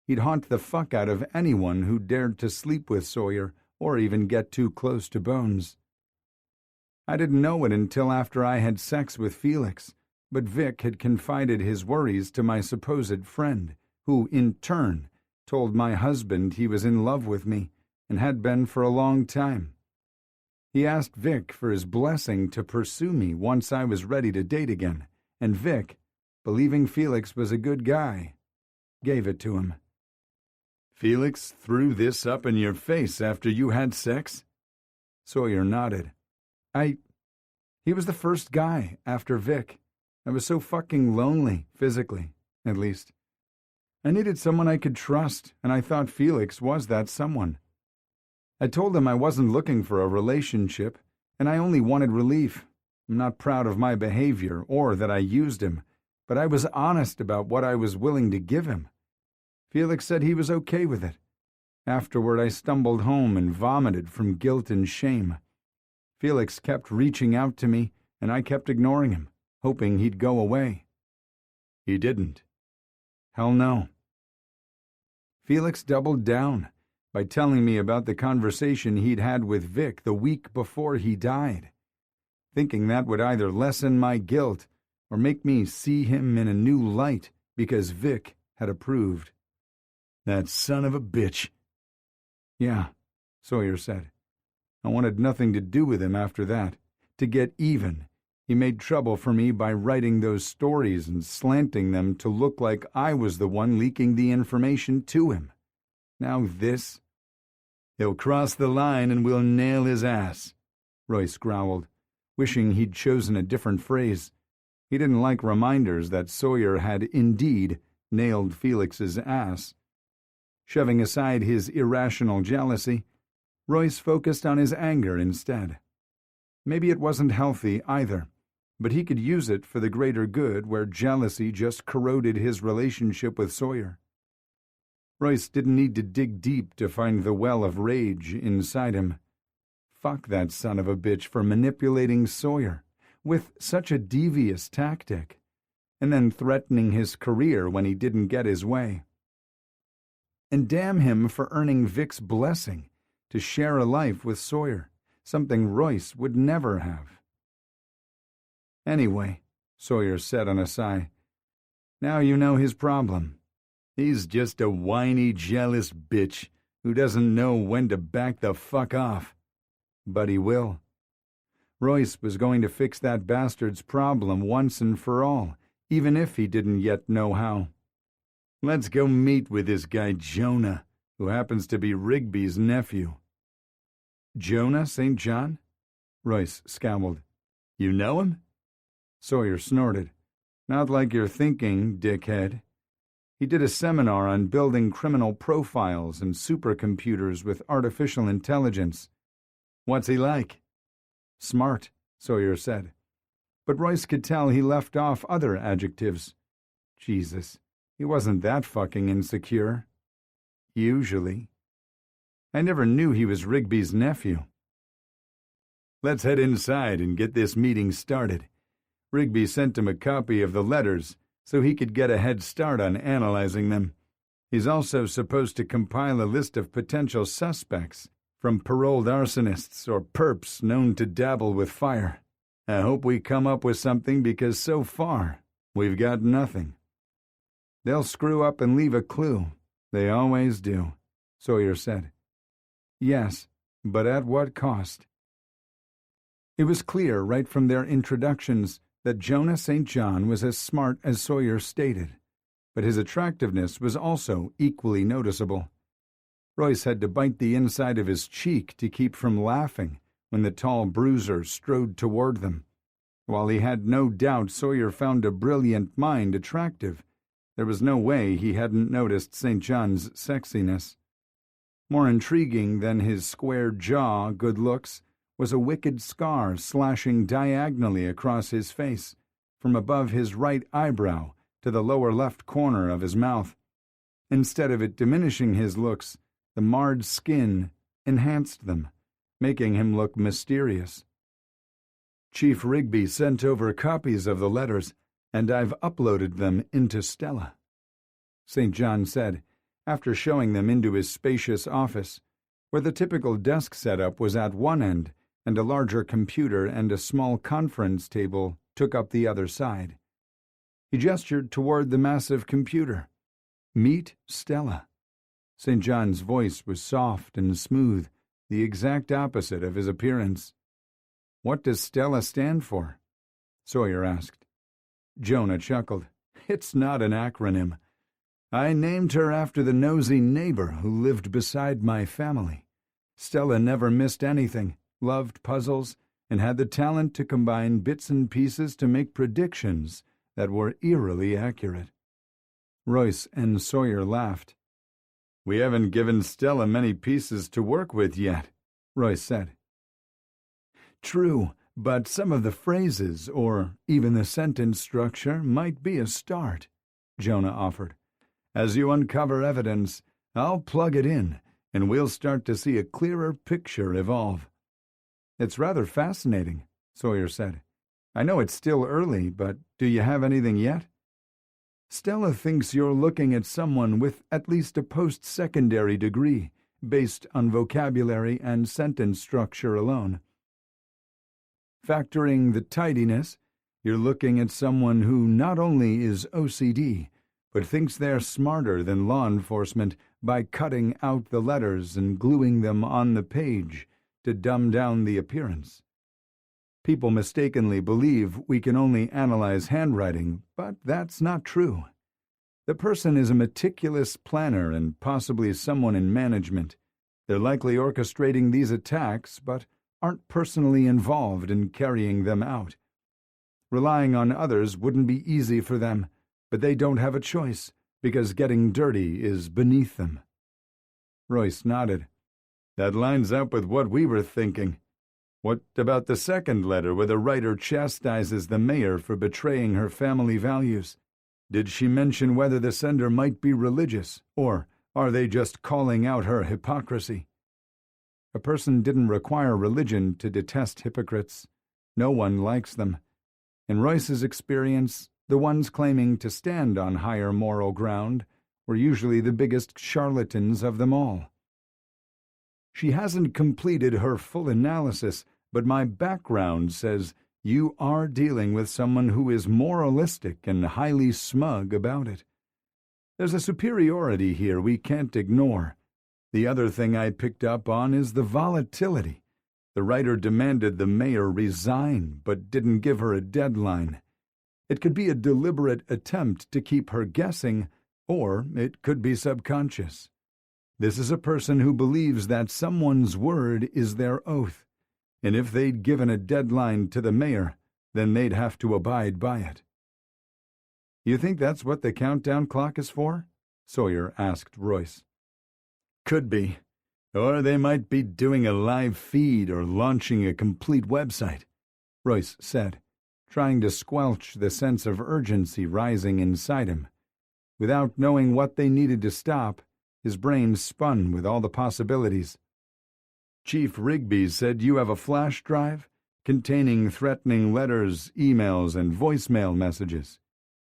He'd haunt the fuck out of anyone who dared to sleep with Sawyer or even get too close to Bones. I didn't know it until after I had sex with Felix, but Vic had confided his worries to my supposed friend, who, in turn, told my husband he was in love with me and had been for a long time. He asked Vic for his blessing to pursue me once I was ready to date again, and Vic, believing Felix was a good guy, gave it to him. Felix threw this up in your face after you had sex? Sawyer nodded. He was the first guy after Vic. I was so fucking lonely, physically, at least. I needed someone I could trust, and I thought Felix was that someone. I told him I wasn't looking for a relationship, and I only wanted relief. I'm not proud of my behavior or that I used him, but I was honest about what I was willing to give him. Felix said he was okay with it. Afterward, I stumbled home and vomited from guilt and shame. Felix kept reaching out to me, and I kept ignoring him, hoping he'd go away. He didn't. Hell no. Felix doubled down by telling me about the conversation he'd had with Vic the week before he died, thinking that would either lessen my guilt or make me see him in a new light because Vic had approved. That son of a bitch. Yeah, Sawyer said. I wanted nothing to do with him after that. To get even, he made trouble for me by writing those stories and slanting them to look like I was the one leaking the information to him. Now this. He'll cross the line and we'll nail his ass, Royce growled, wishing he'd chosen a different phrase. He didn't like reminders that Sawyer had indeed nailed Felix's ass. Shoving aside his irrational jealousy, Royce focused on his anger instead. Maybe it wasn't healthy either, but he could use it for the greater good where jealousy just corroded his relationship with Sawyer. Royce didn't need to dig deep to find the well of rage inside him. Fuck that son of a bitch for manipulating Sawyer with such a devious tactic, and then threatening his career when he didn't get his way. And damn him for earning Vic's blessing to share a life with Sawyer, something Royce would never have. Anyway, Sawyer said on a sigh, now you know his problem. He's just a whiny, jealous bitch who doesn't know when to back the fuck off. But he will. Royce was going to fix that bastard's problem once and for all, even if he didn't yet know how. Let's go meet with this guy Jonah, who happens to be Rigby's nephew. Jonah St. John? Royce scowled. You know him? Sawyer snorted. Not like you're thinking, dickhead. He did a seminar on building criminal profiles and supercomputers with artificial intelligence. What's he like? Smart, Sawyer said. But Royce could tell he left off other adjectives. Jesus, he wasn't that fucking insecure. Usually. I never knew he was Rigby's nephew. Let's head inside and get this meeting started. Rigby sent him a copy of the letters so he could get a head start on analyzing them. He's also supposed to compile a list of potential suspects, from paroled arsonists or perps known to dabble with fire. I hope we come up with something because so far, we've got nothing. They'll screw up and leave a clue. They always do, Sawyer said. Yes, but at what cost? It was clear right from their introductions that Jonah St. John was as smart as Sawyer stated, but his attractiveness was also equally noticeable. Royce had to bite the inside of his cheek to keep from laughing when the tall bruiser strode toward them. While he had no doubt Sawyer found a brilliant mind attractive, there was no way he hadn't noticed St. John's sexiness. More intriguing than his square jaw, good looks, was a wicked scar slashing diagonally across his face, from above his right eyebrow to the lower left corner of his mouth. Instead of it diminishing his looks, the marred skin enhanced them, making him look mysterious. Chief Rigby sent over copies of the letters, and I've uploaded them into Stella, St. John said, after showing them into his spacious office, where the typical desk setup was at one end and a larger computer and a small conference table took up the other side. He gestured toward the massive computer. Meet Stella. St. John's voice was soft and smooth, the exact opposite of his appearance. What does Stella stand for? Sawyer asked. Jonah chuckled. It's not an acronym. I named her after the nosy neighbor who lived beside my family. Stella never missed anything, loved puzzles, and had the talent to combine bits and pieces to make predictions that were eerily accurate. Royce and Sawyer laughed. We haven't given Stella many pieces to work with yet, Royce said. True, but some of the phrases, or even the sentence structure, might be a start, Jonah offered. As you uncover evidence, I'll plug it in, and we'll start to see a clearer picture evolve. It's rather fascinating, Sawyer said. I know it's still early, but do you have anything yet? Stella thinks you're looking at someone with at least a post-secondary degree, based on vocabulary and sentence structure alone. Factoring the tidiness, you're looking at someone who not only is OCD, but thinks they're smarter than law enforcement by cutting out the letters and gluing them on the page to dumb down the appearance. People mistakenly believe we can only analyze handwriting, but that's not true. The person is a meticulous planner and possibly someone in management. They're likely orchestrating these attacks, but aren't personally involved in carrying them out. Relying on others wouldn't be easy for them, but they don't have a choice, because getting dirty is beneath them. Royce nodded. That lines up with what we were thinking. What about the second letter where the writer chastises the mayor for betraying her family values? Did she mention whether the sender might be religious, or are they just calling out her hypocrisy? A person didn't require religion to detest hypocrites. No one likes them. In Royce's experience, the ones claiming to stand on higher moral ground were usually the biggest charlatans of them all. She hasn't completed her full analysis, but my background says you are dealing with someone who is moralistic and highly smug about it. There's a superiority here we can't ignore. The other thing I picked up on is the volatility. The writer demanded the mayor resign, but didn't give her a deadline. It could be a deliberate attempt to keep her guessing, or it could be subconscious. This is a person who believes that someone's word is their oath, and if they'd given a deadline to the mayor, then they'd have to abide by it. You think that's what the countdown clock is for? Sawyer asked Royce. Could be. Or they might be doing a live feed or launching a complete website, Royce said, trying to squelch the sense of urgency rising inside him. Without knowing what they needed to stop, his brain spun with all the possibilities. Chief Rigby said you have a flash drive containing threatening letters, emails, and voicemail messages,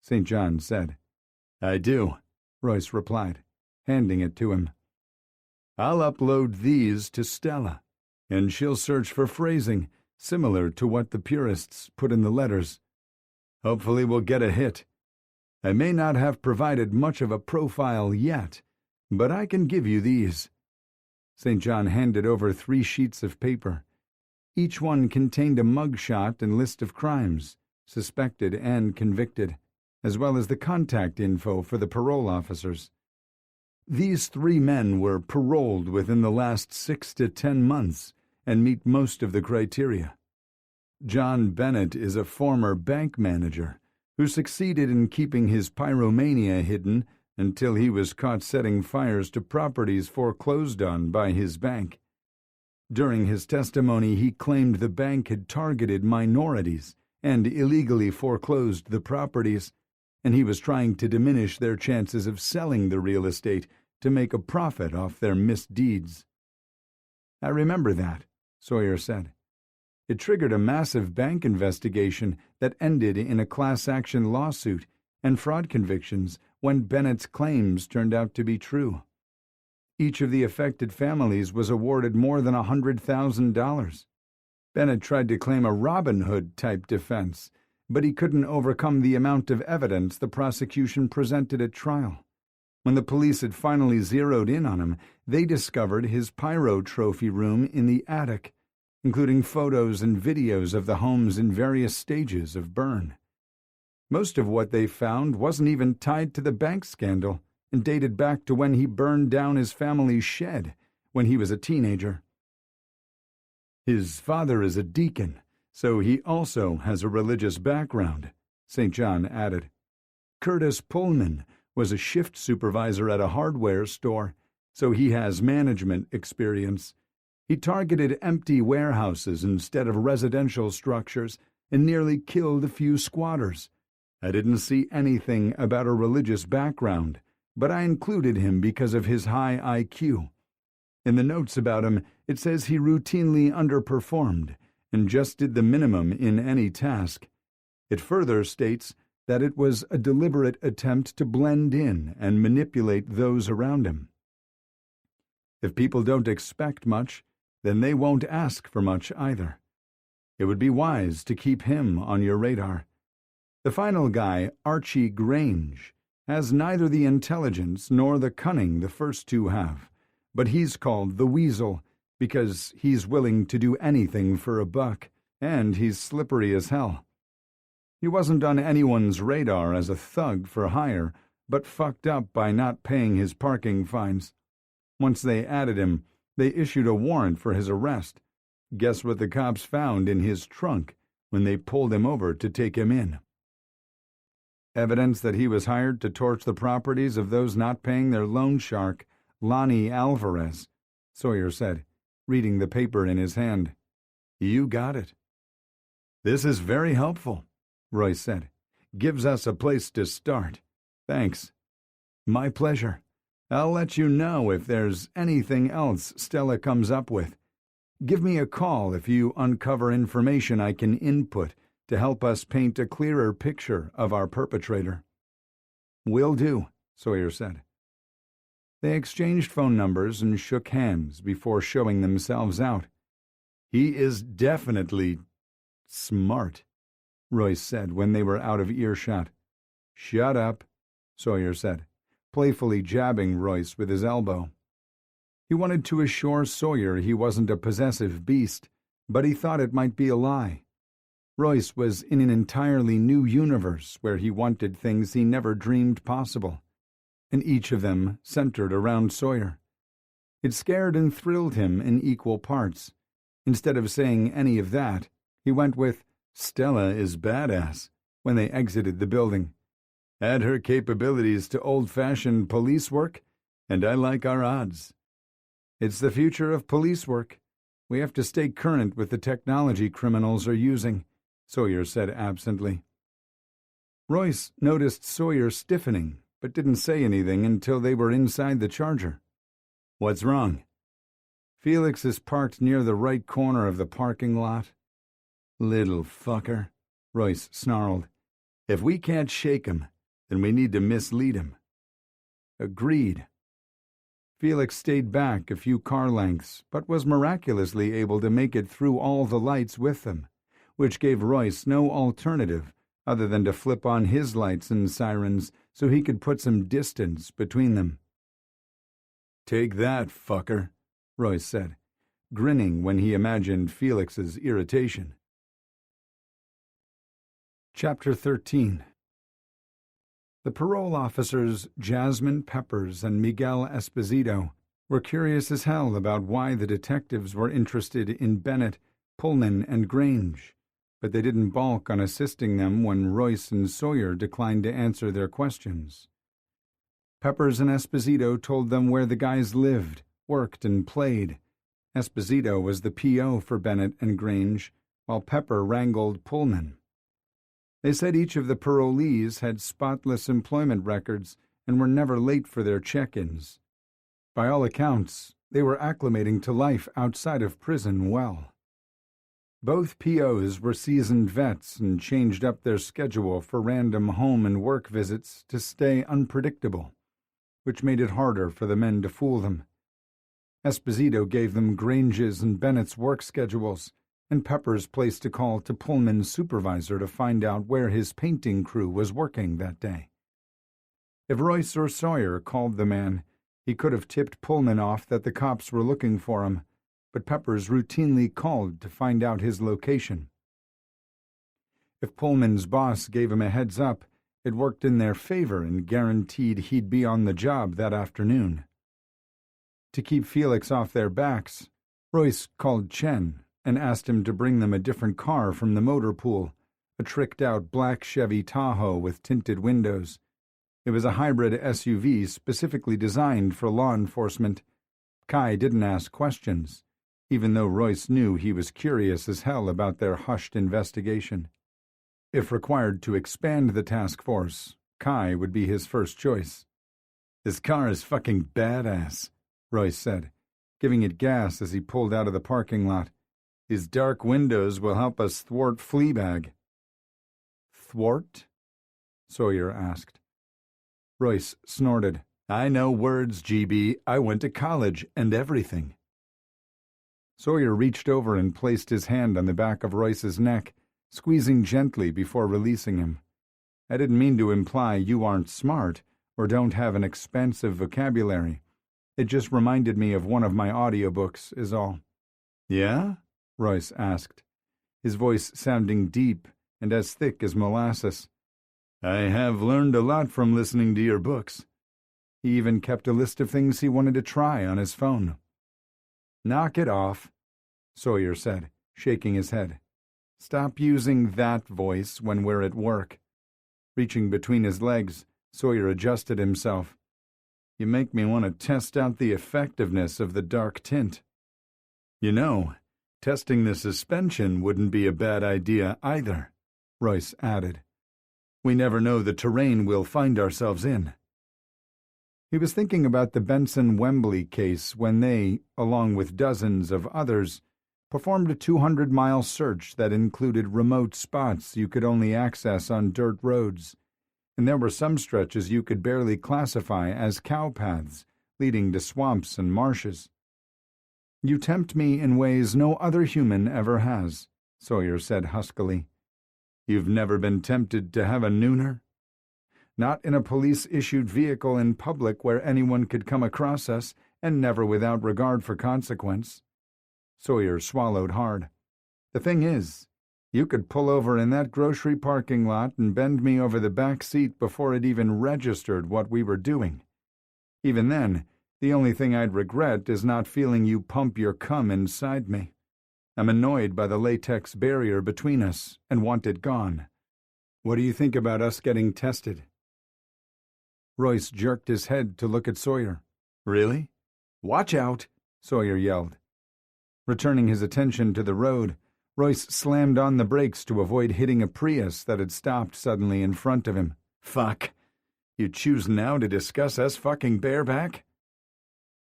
St. John said. I do, Royce replied, handing it to him. I'll upload these to Stella, and she'll search for phrasing similar to what the purists put in the letters. Hopefully we'll get a hit. I may not have provided much of a profile yet, but I can give you these. St. John handed over 3 sheets of paper. Each one contained a mugshot and list of crimes, suspected and convicted, as well as the contact info for the parole officers. These 3 men were paroled within the last 6 to 10 months and meet most of the criteria. John Bennett is a former bank manager who succeeded in keeping his pyromania hidden until he was caught setting fires to properties foreclosed on by his bank. During his testimony, he claimed the bank had targeted minorities and illegally foreclosed the properties, and he was trying to diminish their chances of selling the real estate to make a profit off their misdeeds. "I remember that," Sawyer said. "It triggered a massive bank investigation that ended in a class-action lawsuit and fraud convictions when Bennett's claims turned out to be true. Each of the affected families was awarded more than $100,000. Bennett tried to claim a Robin Hood-type defense, but he couldn't overcome the amount of evidence the prosecution presented at trial. When the police had finally zeroed in on him, they discovered his pyro trophy room in the attic, including photos and videos of the homes in various stages of burn. Most of what they found wasn't even tied to the bank scandal and dated back to when he burned down his family's shed when he was a teenager. His father is a deacon, so he also has a religious background," St. John added. "Curtis Pullman was a shift supervisor at a hardware store, so he has management experience. He targeted empty warehouses instead of residential structures and nearly killed a few squatters. I didn't see anything about a religious background, but I included him because of his high IQ. In the notes about him, it says he routinely underperformed and just did the minimum in any task. It further states that it was a deliberate attempt to blend in and manipulate those around him. If people don't expect much, then they won't ask for much either. It would be wise to keep him on your radar. The final guy, Archie Grange, has neither the intelligence nor the cunning the first 2 have, but he's called the Weasel because he's willing to do anything for a buck, and he's slippery as hell. He wasn't on anyone's radar as a thug for hire, but fucked up by not paying his parking fines. Once they added him, they issued a warrant for his arrest. Guess what the cops found in his trunk when they pulled him over to take him in? Evidence that he was hired to torch the properties of those not paying their loan shark, Lonnie Alvarez, Sawyer said, reading the paper in his hand. "You got it." "This is very helpful," Royce said. "Gives us a place to start. Thanks." "My pleasure. I'll let you know if there's anything else Stella comes up with. Give me a call if you uncover information I can input to help us paint a clearer picture of our perpetrator." "Will do," Sawyer said. They exchanged phone numbers and shook hands before showing themselves out. "He is definitely smart," Royce said when they were out of earshot. "Shut up," Sawyer said, playfully jabbing Royce with his elbow. He wanted to assure Sawyer he wasn't a possessive beast, but he thought it might be a lie. Royce was in an entirely new universe where he wanted things he never dreamed possible, and each of them centered around Sawyer. It scared and thrilled him in equal parts. Instead of saying any of that, he went with, "Stella is badass," when they exited the building. "Add her capabilities to old-fashioned police work, and I like our odds." "It's the future of police work. We have to stay current with the technology criminals are using," Sawyer said absently. Royce noticed Sawyer stiffening, but didn't say anything until they were inside the Charger. "What's wrong?" "Felix is parked near the right corner of the parking lot." "Little fucker," Royce snarled. "If we can't shake him, then we need to mislead him." "Agreed." Felix stayed back a few car lengths, but was miraculously able to make it through all the lights with them, which gave Royce no alternative other than to flip on his lights and sirens so he could put some distance between them. "Take that, fucker," Royce said. grinning when he imagined Felix's irritation. Chapter 13. The parole officers Jasmine Peppers and Miguel Esposito were curious as hell about why the detectives were interested in Bennett, Pullman, and Grange, but they didn't balk on assisting them when Royce and Sawyer declined to answer their questions. Peppers and Esposito told them where the guys lived, worked, and played. Esposito was the P.O. for Bennett and Grange, while Pepper wrangled Pullman. They said each of the parolees had spotless employment records and were never late for their check-ins. By all accounts, they were acclimating to life outside of prison well. Both POs were seasoned vets and changed up their schedule for random home and work visits to stay unpredictable, which made it harder for the men to fool them. Esposito gave them Grange's and Bennett's work schedules, and Pepper's placed a call to Pullman's supervisor to find out where his painting crew was working that day. If Royce or Sawyer called the man, he could have tipped Pullman off that the cops were looking for him, but Peppers routinely called to find out his location. If Pullman's boss gave him a heads up, it worked in their favor and guaranteed he'd be on the job that afternoon. To keep Felix off their backs, Royce called Chen and asked him to bring them a different car from the motor pool, a tricked-out black Chevy Tahoe with tinted windows. It was a hybrid SUV specifically designed for law enforcement. Kai didn't ask questions, even though Royce knew he was curious as hell about their hushed investigation. If required to expand the task force, Kai would be his first choice. "This car is fucking badass," Royce said, giving it gas as he pulled out of the parking lot. "These dark windows will help us thwart Fleabag." "Thwart?" Sawyer asked. Royce snorted. "I know words, GB. I went to college and everything." Sawyer reached over and placed his hand on the back of Royce's neck, squeezing gently before releasing him. "I didn't mean to imply you aren't smart or don't have an expansive vocabulary. It just reminded me of one of my audiobooks, is all." "Yeah?" Royce asked, his voice sounding deep and as thick as molasses. "I have learned a lot from listening to your books." He even kept a list of things he wanted to try on his phone. "Knock it off," Sawyer said, shaking his head. "Stop using that voice when we're at work." Reaching between his legs, Sawyer adjusted himself. "You make me want to test out the effectiveness of the dark tint. You know, testing the suspension wouldn't be a bad idea either," Royce added. "We never know the terrain we'll find ourselves in." He was thinking about the Benson-Wembley case when they, along with dozens of others, performed a 200-mile search that included remote spots you could only access on dirt roads, and there were some stretches you could barely classify as cow paths leading to swamps and marshes. "You tempt me in ways no other human ever has," Sawyer said huskily. "You've never been tempted to have a nooner?" "Not in a police-issued vehicle in public where anyone could come across us, and never without regard for consequence." Sawyer swallowed hard. "The thing is, you could pull over in that grocery parking lot and bend me over the back seat before it even registered what we were doing. Even then, the only thing I'd regret is not feeling you pump your cum inside me. I'm annoyed by the latex barrier between us and want it gone. What do you think about us getting tested?" Royce jerked his head to look at Sawyer. "Really?" "Watch out!" Sawyer yelled. Returning his attention to the road, Royce slammed on the brakes to avoid hitting a Prius that had stopped suddenly in front of him. "Fuck! You choose now to discuss us fucking bareback?"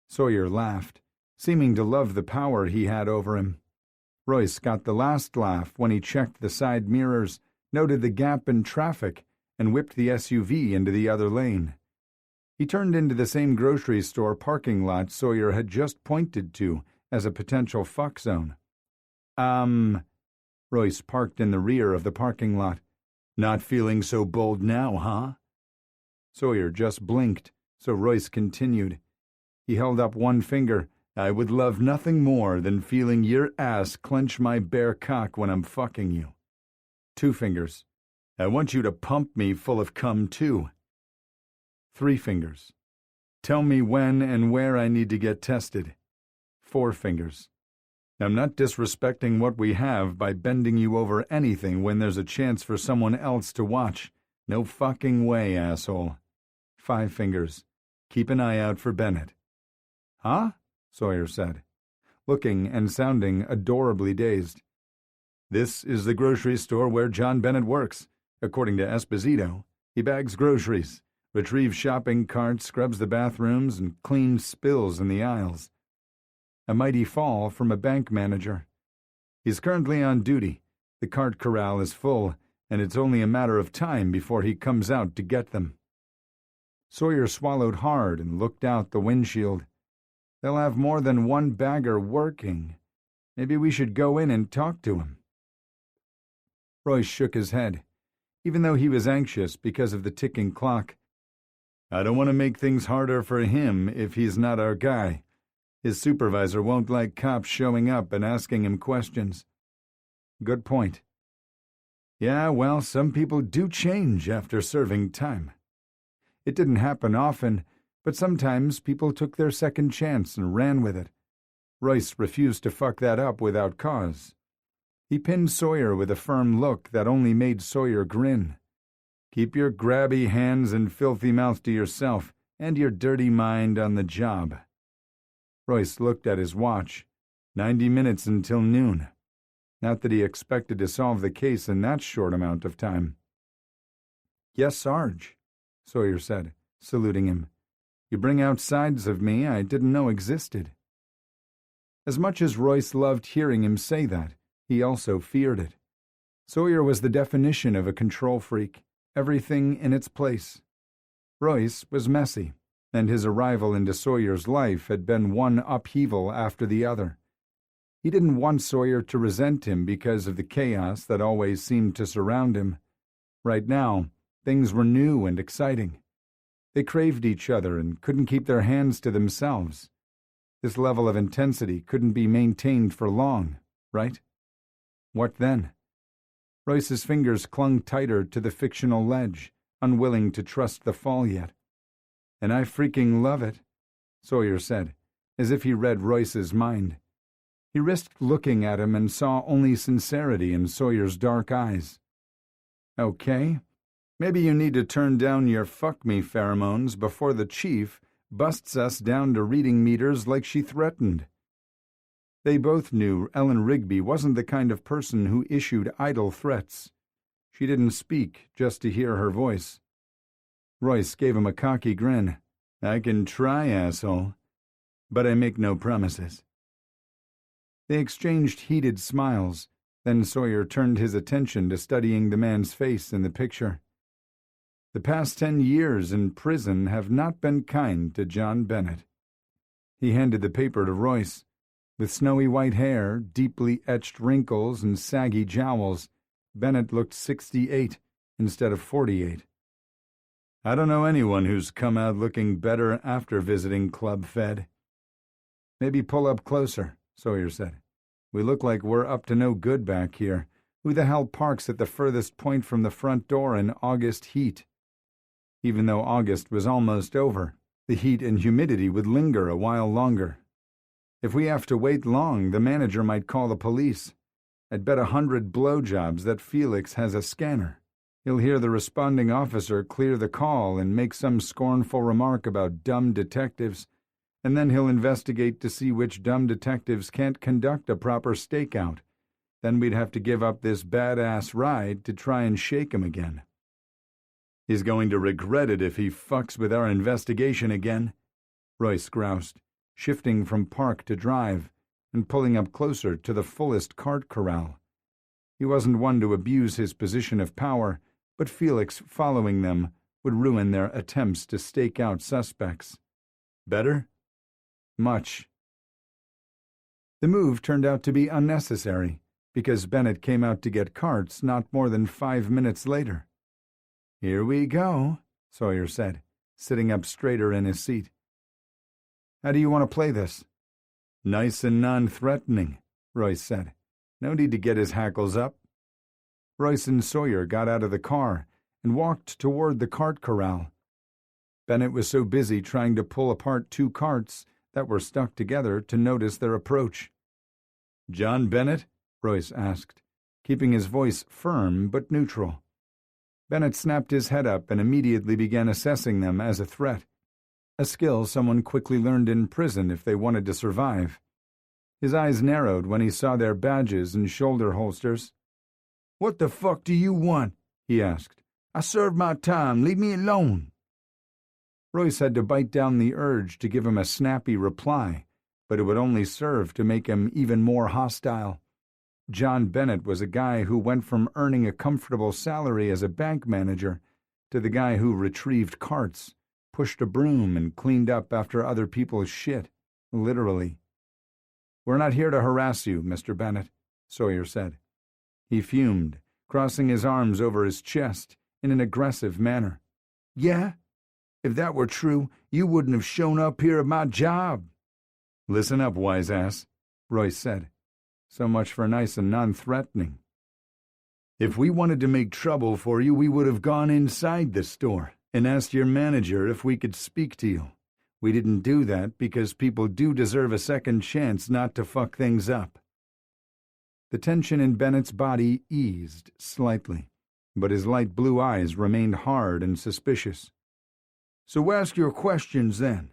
Sawyer laughed, seeming to love the power he had over him. Royce got the last laugh when he checked the side mirrors, noted the gap in traffic, and whipped the SUV into the other lane. He turned into the same grocery store parking lot Sawyer had just pointed to as a potential fuck zone. Royce parked in the rear of the parking lot. "Not feeling so bold now, huh?" Sawyer just blinked, so Royce continued. He held up one finger, I would love nothing more than feeling your ass clench my bare cock when I'm fucking you. 2 fingers. I want you to pump me full of cum too. 3 fingers. Tell me when and where I need to get tested. 4 fingers. I'm not disrespecting what we have by bending you over anything when there's a chance for someone else to watch. No fucking way, asshole. 5 fingers. Keep an eye out for Bennett. Huh? Sawyer said, looking and sounding adorably dazed. This is the grocery store where John Bennett works. According to Esposito, he bags groceries, retrieves shopping carts, scrubs the bathrooms, and cleans spills in the aisles. A mighty fall from a bank manager. He's currently on duty. The cart corral is full, and it's only a matter of time before he comes out to get them. Sawyer swallowed hard and looked out the windshield. They'll have more than one bagger working. Maybe we should go in and talk to him. Royce shook his head, even though he was anxious because of the ticking clock. I don't want to make things harder for him if he's not our guy. His supervisor won't like cops showing up and asking him questions. Good point. Yeah, well, some people do change after serving time. It didn't happen often, but sometimes people took their second chance and ran with it. Royce refused to fuck that up without cause. He pinned Sawyer with a firm look that only made Sawyer grin. Keep your grabby hands and filthy mouth to yourself, and your dirty mind on the job. Royce looked at his watch. 90 minutes until noon. Not that he expected to solve the case in that short amount of time. Yes, Sarge, Sawyer said, saluting him. You bring out sides of me I didn't know existed. As much as Royce loved hearing him say that, he also feared it. Sawyer was the definition of a control freak, everything in its place. Royce was messy, and his arrival into Sawyer's life had been one upheaval after the other. He didn't want Sawyer to resent him because of the chaos that always seemed to surround him. Right now, things were new and exciting. They craved each other and couldn't keep their hands to themselves. This level of intensity couldn't be maintained for long, right? What then? Royce's fingers clung tighter to the fictional ledge, unwilling to trust the fall yet. And I freaking love it, Sawyer said, as if he read Royce's mind. He risked looking at him and saw only sincerity in Sawyer's dark eyes. Okay. Maybe you need to turn down your fuck-me pheromones before the chief busts us down to reading meters like she threatened. They both knew Ellen Rigby wasn't the kind of person who issued idle threats. She didn't speak just to hear her voice. Royce gave him a cocky grin. I can try, asshole, but I make no promises. They exchanged heated smiles, then Sawyer turned his attention to studying the man's face in the picture. The past 10 years in prison have not been kind to John Bennett. He handed the paper to Royce. With snowy white hair, deeply etched wrinkles, and saggy jowls, Bennett looked 68 instead of 48. I don't know anyone who's come out looking better after visiting Club Fed. Maybe pull up closer, Sawyer said. We look like we're up to no good back here. Who the hell parks at the furthest point from the front door in August heat? Even though August was almost over, the heat and humidity would linger a while longer. If we have to wait long, the manager might call the police. I'd bet 100 blowjobs that Felix has a scanner. He'll hear the responding officer clear the call and make some scornful remark about dumb detectives, and then he'll investigate to see which dumb detectives can't conduct a proper stakeout. Then we'd have to give up this badass ride to try and shake him again. He's going to regret it if he fucks with our investigation again, Royce groused, shifting from park to drive and pulling up closer to the fullest cart corral. He wasn't one to abuse his position of power, but Felix following them would ruin their attempts to stake out suspects. Better? Much. The move turned out to be unnecessary, because Bennett came out to get carts not more than 5 minutes later. Here we go, Sawyer said, sitting up straighter in his seat. How do you want to play this? Nice and non-threatening, Royce said. No need to get his hackles up. Royce and Sawyer got out of the car and walked toward the cart corral. Bennett was so busy trying to pull apart two carts that were stuck together to notice their approach. "John Bennett?" Royce asked, keeping his voice firm but neutral. Bennett snapped his head up and immediately began assessing them as a threat, a skill someone quickly learned in prison if they wanted to survive. His eyes narrowed when he saw their badges and shoulder holsters. "What the fuck do you want?" he asked. "I served my time. Leave me alone." Royce had to bite down the urge to give him a snappy reply, but it would only serve to make him even more hostile. John Bennett was a guy who went from earning a comfortable salary as a bank manager to the guy who retrieved carts, pushed a broom, and cleaned up after other people's shit, literally. "We're not here to harass you, Mr. Bennett," Sawyer said. He fumed, crossing his arms over his chest in an aggressive manner. "Yeah? If that were true, you wouldn't have shown up here at my job." "Listen up, wise-ass," Royce said. "So much for nice and non-threatening. If we wanted to make trouble for you, we would have gone inside the store and asked your manager if we could speak to you. We didn't do that because people do deserve a second chance not to fuck things up." The tension in Bennett's body eased slightly, but his light blue eyes remained hard and suspicious. "So ask your questions, then."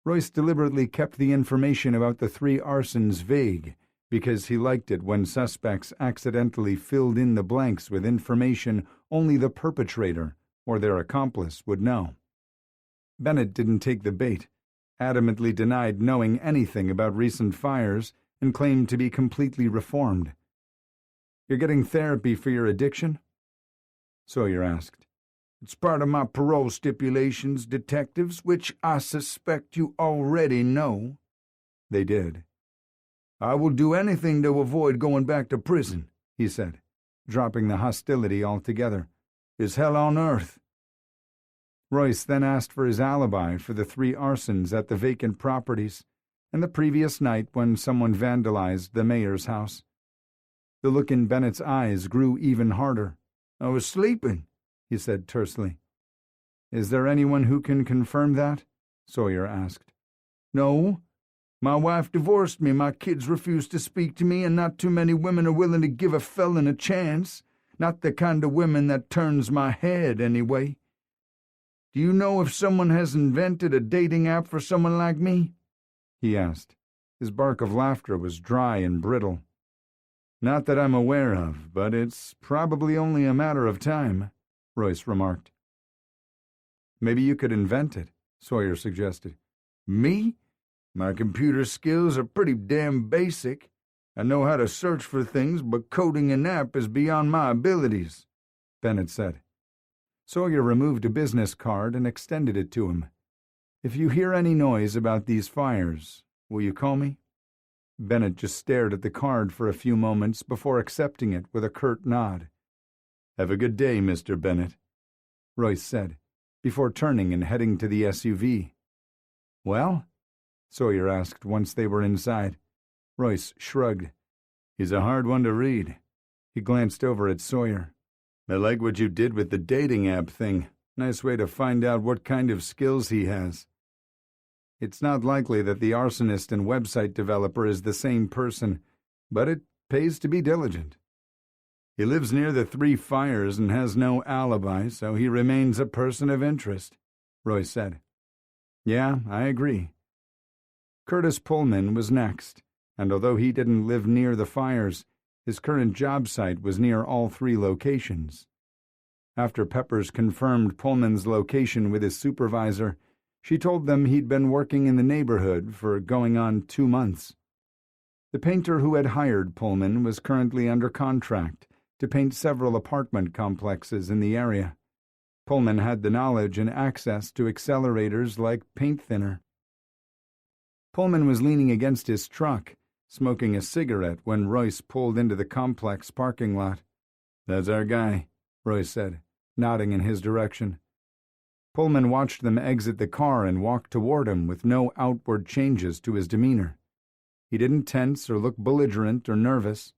Royce deliberately kept the information about the three arsons vague because he liked it when suspects accidentally filled in the blanks with information only the perpetrator or their accomplice would know. Bennett didn't take the bait, adamantly denied knowing anything about recent fires, and claimed to be completely reformed. "You're getting therapy for your addiction?" Sawyer asked. "It's part of my parole stipulations, detectives, which I suspect you already know." They did. "I will do anything to avoid going back to prison," he said, dropping the hostility altogether. "It's hell on earth." Royce then asked for his alibi for the three arsons at the vacant properties and the previous night when someone vandalized the mayor's house. The look in Bennett's eyes grew even harder. "I was sleeping," he said tersely. "Is there anyone who can confirm that?" Sawyer asked. "No. My wife divorced me, my kids refuse to speak to me, and not too many women are willing to give a felon a chance. Not the kind of women that turns my head, anyway. Do you know if someone has invented a dating app for someone like me?" he asked. His bark of laughter was dry and brittle. "Not that I'm aware of, but it's probably only a matter of time," Royce remarked. "Maybe you could invent it," Sawyer suggested. "Me? My computer skills are pretty damn basic. I know how to search for things, but coding an app is beyond my abilities," Bennett said. Sawyer removed a business card and extended it to him. "If you hear any noise about these fires, will you call me?" Bennett just stared at the card for a few moments before accepting it with a curt nod. "Have a good day, Mr. Bennett," Royce said, before turning and heading to the SUV. "Well?" Sawyer asked once they were inside. Royce shrugged. "He's a hard one to read." He glanced over at Sawyer. "I like what you did with the dating app thing. Nice way to find out what kind of skills he has." "It's not likely that the arsonist and website developer is the same person, but it pays to be diligent. He lives near the three fires and has no alibi, so he remains a person of interest," Royce said. "Yeah, I agree." Curtis Pullman was next, and although he didn't live near the fires, his current job site was near all three locations. After Peppers confirmed Pullman's location with his supervisor, she told them he'd been working in the neighborhood for going on 2 months. The painter who had hired Pullman was currently under contract to paint several apartment complexes in the area. Pullman had the knowledge and access to accelerators like paint thinner. Pullman was leaning against his truck, smoking a cigarette when Royce pulled into the complex parking lot. "That's our guy," Royce said, nodding in his direction. Pullman watched them exit the car and walk toward him with no outward changes to his demeanor. He didn't tense or look belligerent or nervous.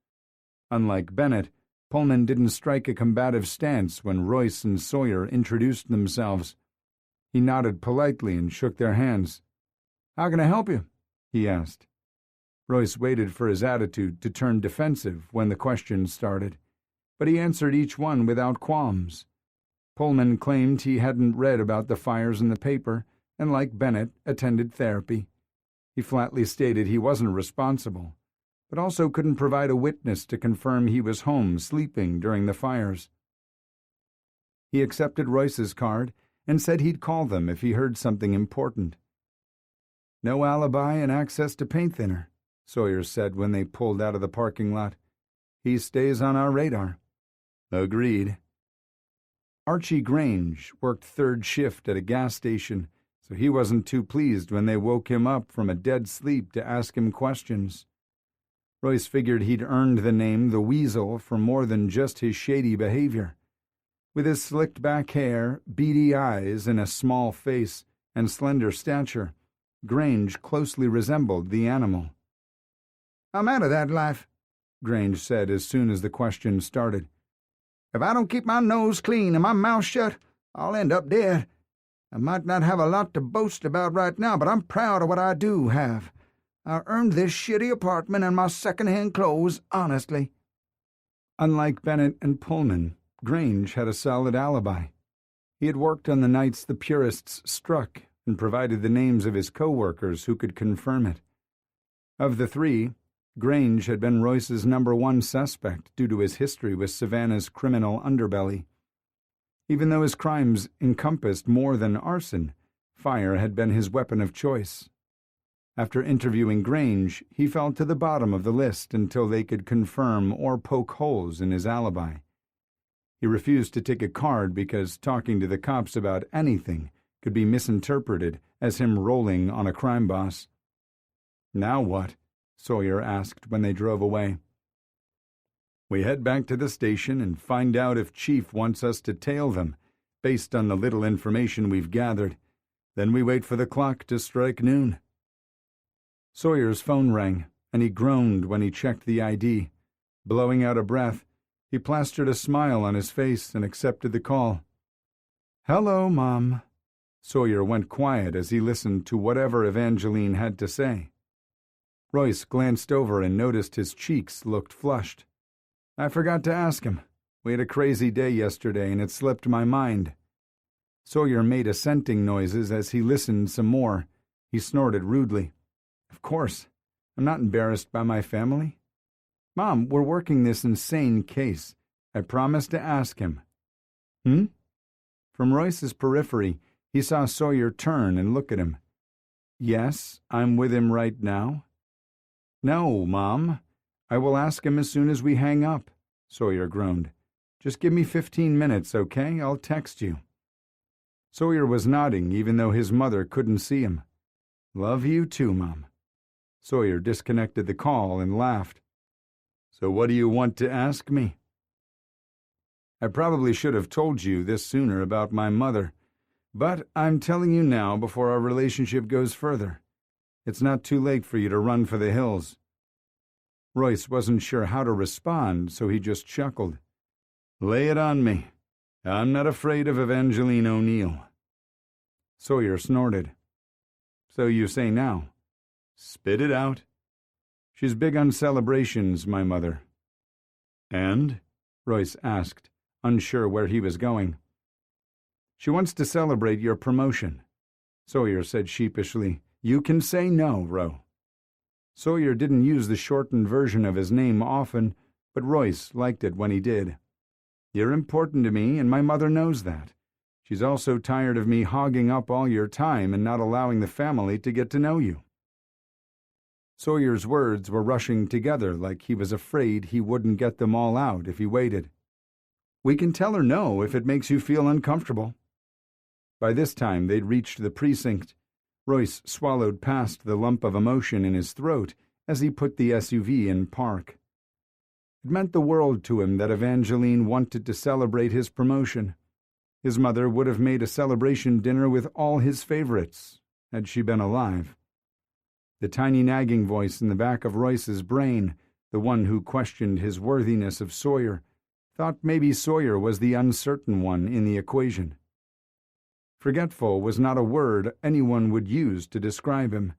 Unlike Bennett, Pullman didn't strike a combative stance when Royce and Sawyer introduced themselves. He nodded politely and shook their hands. "How can I help you?" he asked. Royce waited for his attitude to turn defensive when the questions started, but he answered each one without qualms. Pullman claimed he hadn't read about the fires in the paper and, like Bennett, attended therapy. He flatly stated he wasn't responsible, but also couldn't provide a witness to confirm he was home sleeping during the fires. He accepted Royce's card and said he'd call them if he heard something important. "No alibi and access to paint thinner," Sawyer said when they pulled out of the parking lot. "He stays on our radar." "Agreed." Archie Grange worked third shift at a gas station, so he wasn't too pleased when they woke him up from a dead sleep to ask him questions. Royce figured he'd earned the name the Weasel for more than just his shady behavior. With his slicked-back hair, beady eyes, and a small face and slender stature, Grange closely resembled the animal. "I'm out of that life," Grange said as soon as the question started. "If I don't keep my nose clean and my mouth shut, I'll end up dead. I might not have a lot to boast about right now, but I'm proud of what I do have. I earned this shitty apartment and my second-hand clothes honestly." Unlike Bennett and Pullman, Grange had a solid alibi. He had worked on the nights the purists struck and provided the names of his co-workers who could confirm it. Of the three, Grange had been Royce's #1 suspect due to his history with Savannah's criminal underbelly. Even though his crimes encompassed more than arson, fire had been his weapon of choice. After interviewing Grange, he fell to the bottom of the list until they could confirm or poke holes in his alibi. He refused to take a card because talking to the cops about anything could be misinterpreted as him rolling on a crime boss. "Now what?" Sawyer asked when they drove away. "We head back to the station and find out if Chief wants us to tail them, based on the little information we've gathered. Then we wait for the clock to strike noon." Sawyer's phone rang, and he groaned when he checked the ID. Blowing out a breath, he plastered a smile on his face and accepted the call. "Hello, Mom." Sawyer went quiet as he listened to whatever Evangeline had to say. Royce glanced over and noticed his cheeks looked flushed. "I forgot to ask him. We had a crazy day yesterday and it slipped my mind." Sawyer made assenting noises as he listened some more. He snorted rudely. "Of course. I'm not embarrassed by my family. Mom, we're working this insane case. I promised to ask him." From Royce's periphery, he saw Sawyer turn and look at him. "Yes, I'm with him right now." "No, Mom. I will ask him as soon as we hang up," Sawyer groaned. "Just give me 15 minutes, okay? I'll text you." Sawyer was nodding even though his mother couldn't see him. "Love you too, Mom." Sawyer disconnected the call and laughed. "So what do you want to ask me?" "I probably should have told you this sooner about my mother, but I'm telling you now before our relationship goes further. It's not too late for you to run for the hills." Royce wasn't sure how to respond, so he just chuckled. "Lay it on me. I'm not afraid of Evangeline O'Neill." Sawyer snorted. "So you say now." "Spit it out." "She's big on celebrations, my mother." "And?" Royce asked, unsure where he was going. "She wants to celebrate your promotion." Sawyer said sheepishly, "You can say no, Ro." Sawyer didn't use the shortened version of his name often, but Royce liked it when he did. "You're important to me, and my mother knows that. She's also tired of me hogging up all your time and not allowing the family to get to know you." Sawyer's words were rushing together like he was afraid he wouldn't get them all out if he waited. "We can tell her no if it makes you feel uncomfortable." By this time they'd reached the precinct. Royce swallowed past the lump of emotion in his throat as he put the SUV in park. It meant the world to him that Evangeline wanted to celebrate his promotion. His mother would have made a celebration dinner with all his favorites, had she been alive. The tiny nagging voice in the back of Royce's brain, the one who questioned his worthiness of Sawyer, thought maybe Sawyer was the uncertain one in the equation. Forgetful was not a word anyone would use to describe him.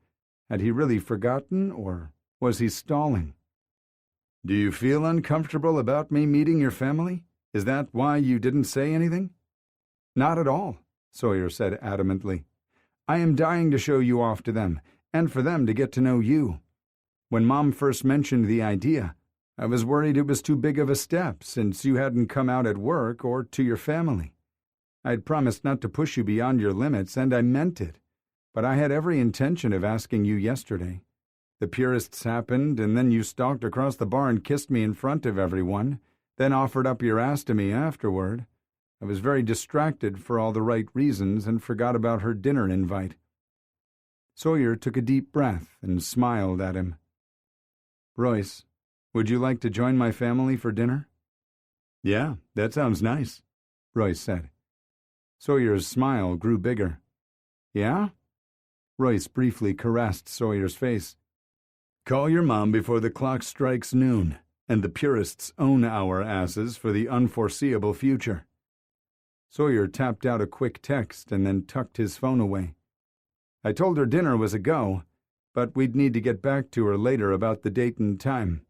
Had he really forgotten, or was he stalling? "Do you feel uncomfortable about me meeting your family? Is that why you didn't say anything?" "Not at all," Sawyer said adamantly. "I am dying to show you off to them, and for them to get to know you. When Mom first mentioned the idea, I was worried it was too big of a step since you hadn't come out at work or to your family. I'd promised not to push you beyond your limits, and I meant it, but I had every intention of asking you yesterday. The purists happened, and then you stalked across the bar and kissed me in front of everyone, then offered up your ass to me afterward. I was very distracted for all the right reasons and forgot about her dinner invite." Sawyer took a deep breath and smiled at him. "Royce, would you like to join my family for dinner?" "Yeah, that sounds nice," Royce said. Sawyer's smile grew bigger. "Yeah?" Royce briefly caressed Sawyer's face. "Call your mom before the clock strikes noon, and the purists own our asses for the unforeseeable future." Sawyer tapped out a quick text and then tucked his phone away. "I told her dinner was a go, but we'd need to get back to her later about the date and time."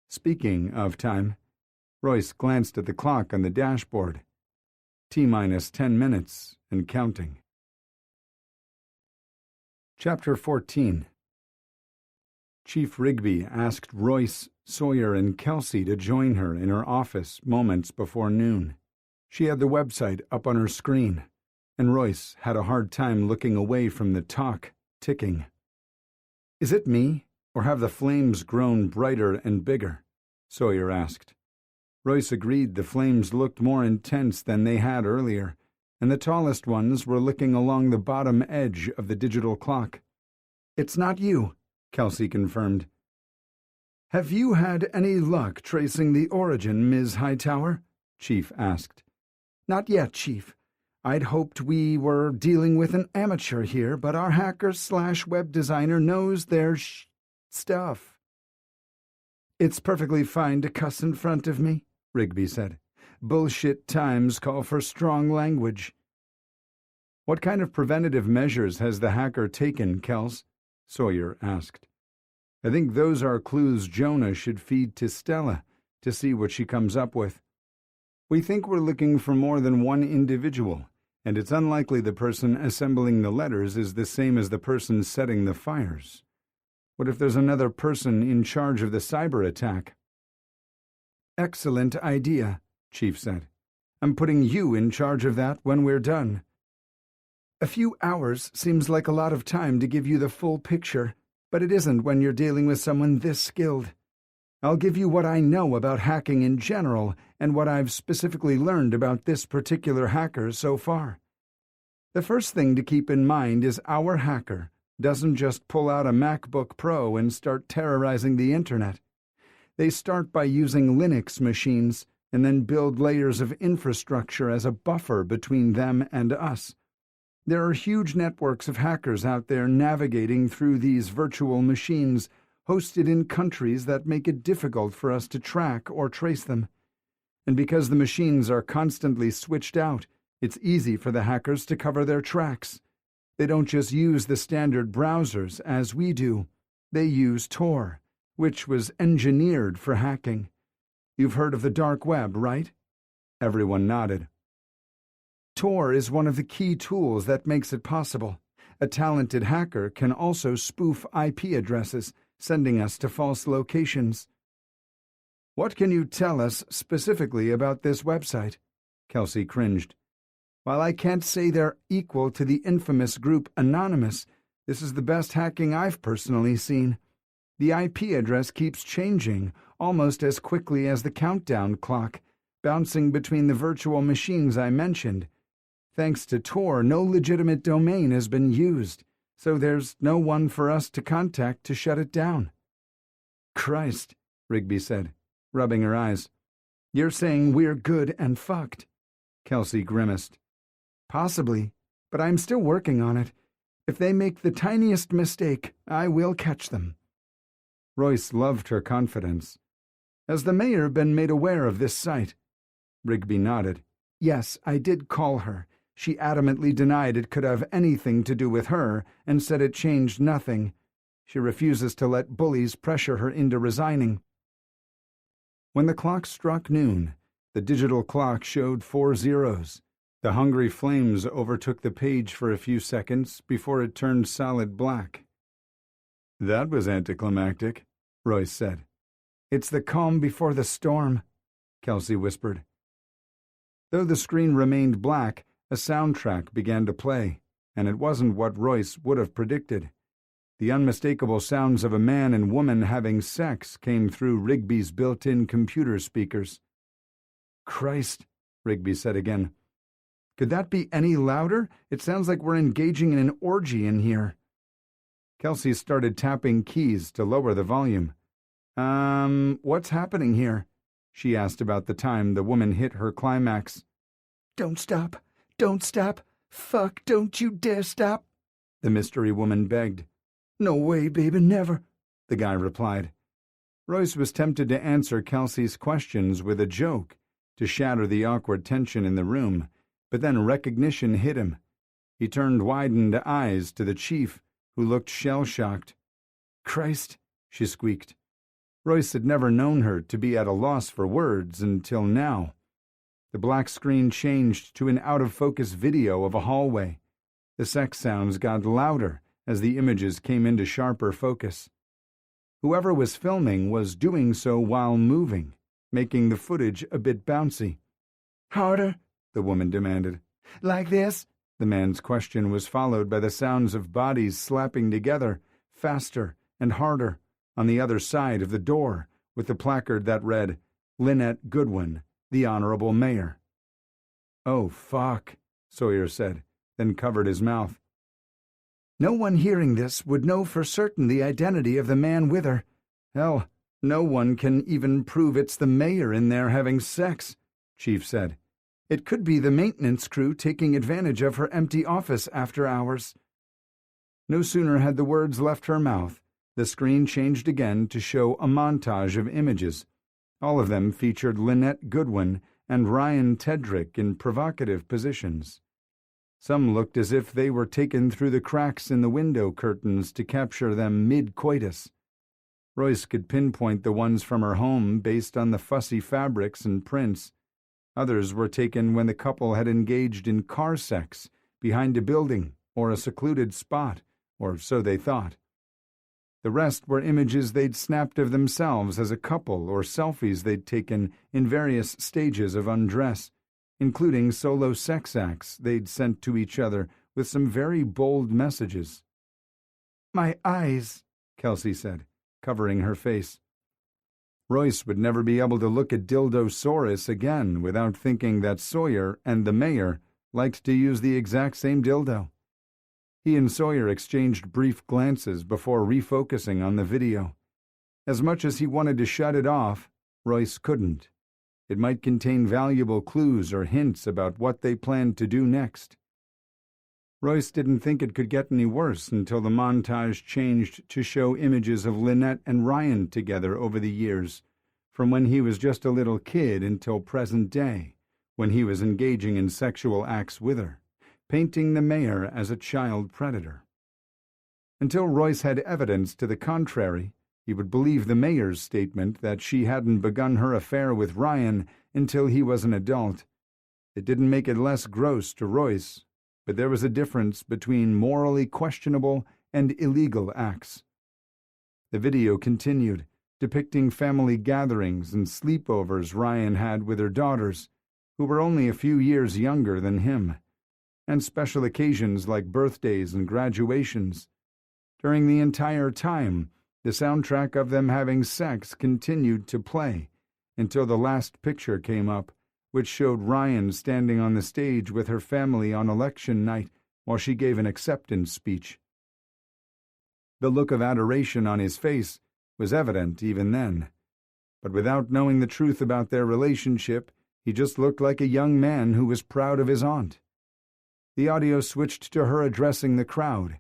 Speaking of time, Royce glanced at the clock on the dashboard. T-minus 10 minutes and counting. Chapter 14. Chief Rigby asked Royce, Sawyer, and Kelsey to join her in her office moments before noon. She had the website up on her screen, and Royce had a hard time looking away from the talk, ticking. "Is it me, or have the flames grown brighter and bigger?" Sawyer asked. Royce agreed the flames looked more intense than they had earlier, and the tallest ones were licking along the bottom edge of the digital clock. "It's not you," Kelsey confirmed. "Have you had any luck tracing the origin, Ms. Hightower?" Chief asked. "Not yet, Chief. I'd hoped we were dealing with an amateur here, but our hacker/web designer knows their stuff." "It's perfectly fine to cuss in front of me," Rigby said. "Bullshit times call for strong language." "What kind of preventative measures has the hacker taken, Kels?" Sawyer asked. "I think those are clues Jonah should feed to Stella to see what she comes up with. We think we're looking for more than one individual, and it's unlikely the person assembling the letters is the same as the person setting the fires. What if there's another person in charge of the cyber attack?" "Excellent idea," Chief said. "I'm putting you in charge of that when we're done. A few hours seems like a lot of time to give you the full picture, but it isn't when you're dealing with someone this skilled. I'll give you what I know about hacking in general and what I've specifically learned about this particular hacker so far. The first thing to keep in mind is our hacker doesn't just pull out a MacBook Pro and start terrorizing the internet. They start by using Linux machines and then build layers of infrastructure as a buffer between them and us. There are huge networks of hackers out there navigating through these virtual machines, hosted in countries that make it difficult for us to track or trace them. And because the machines are constantly switched out, it's easy for the hackers to cover their tracks. They don't just use the standard browsers as we do. They use Tor, which was engineered for hacking. You've heard of the dark web, right?" Everyone nodded. Tor is one of the key tools that makes it possible. A talented hacker can also spoof IP addresses, sending us to false locations. "What can you tell us specifically about this website?" Kelsey cringed. "While I can't say they're equal to the infamous group Anonymous, this is the best hacking I've personally seen. The IP address keeps changing, almost as quickly as the countdown clock, bouncing between the virtual machines I mentioned. Thanks to Tor, no legitimate domain has been used, so there's no one for us to contact to shut it down." "Christ," Rigby said, rubbing her eyes. "You're saying we're good and fucked." Kelsey grimaced. Possibly, but I'm still working on it. If they make the tiniest mistake, I will catch them. Royce loved her confidence. Has the mayor been made aware of this site? Rigby nodded. Yes, I did call her. She adamantly denied it could have anything to do with her and said it changed nothing. She refuses to let bullies pressure her into resigning. When the clock struck noon, the digital clock showed 4 zeros. The hungry flames overtook the page for a few seconds before it turned solid black. That was anticlimactic, Royce said. It's the calm before the storm, Kelsey whispered. Though the screen remained black, a soundtrack began to play, and it wasn't what Royce would have predicted. The unmistakable sounds of a man and woman having sex came through Rigby's built-in computer speakers. Christ, Rigby said again. Could that be any louder? It sounds like we're engaging in an orgy in here. Kelsey started tapping keys to lower the volume. What's happening here? She asked about the time the woman hit her climax. Don't stop. Don't stop. Fuck, don't you dare stop, the mystery woman begged. No way, baby, never, the guy replied. Royce was tempted to answer Kelsey's questions with a joke, to shatter the awkward tension in the room, but then recognition hit him. He turned widened eyes to the chief, who looked shell-shocked. Christ, she squeaked. Royce had never known her to be at a loss for words until now. The black screen changed to an out-of-focus video of a hallway. The sex sounds got louder as the images came into sharper focus. Whoever was filming was doing so while moving, making the footage a bit bouncy. Harder, the woman demanded. Like this? The man's question was followed by the sounds of bodies slapping together, faster and harder, on the other side of the door, with the placard that read, Lynette Goodwin, the Honorable Mayor. Oh, fuck, Sawyer said, then covered his mouth. No one hearing this would know for certain the identity of the man with her. Hell, no one can even prove it's the mayor in there having sex, Chief said. It could be the maintenance crew taking advantage of her empty office after hours. No sooner had the words left her mouth, the screen changed again to show a montage of images. All of them featured Lynette Goodwin and Ryan Tedrick in provocative positions. Some looked as if they were taken through the cracks in the window curtains to capture them mid-coitus. Royce could pinpoint the ones from her home based on the fussy fabrics and prints. Others were taken when the couple had engaged in car sex behind a building or a secluded spot, or so they thought. The rest were images they'd snapped of themselves as a couple or selfies they'd taken in various stages of undress, including solo sex acts they'd sent to each other with some very bold messages. My eyes, Kelsey said, covering her face. Royce would never be able to look at Dildosaurus again without thinking that Sawyer and the mayor liked to use the exact same dildo. He and Sawyer exchanged brief glances before refocusing on the video. As much as he wanted to shut it off, Royce couldn't. It might contain valuable clues or hints about what they planned to do next. Royce didn't think it could get any worse until the montage changed to show images of Lynette and Ryan together over the years, from when he was just a little kid until present day, when he was engaging in sexual acts with her, painting the mayor as a child predator. Until Royce had evidence to the contrary, he would believe the mayor's statement that she hadn't begun her affair with Ryan until he was an adult. It didn't make it less gross to Royce, but there was a difference between morally questionable and illegal acts. The video continued, depicting family gatherings and sleepovers Ryan had with her daughters, who were only a few years younger than him, and special occasions like birthdays and graduations. During the entire time, the soundtrack of them having sex continued to play, until the last picture came up, which showed Ryan standing on the stage with her family on election night while she gave an acceptance speech. The look of adoration on his face was evident even then, but without knowing the truth about their relationship, He just looked like a young man who was proud of his aunt. The audio switched to her addressing the crowd.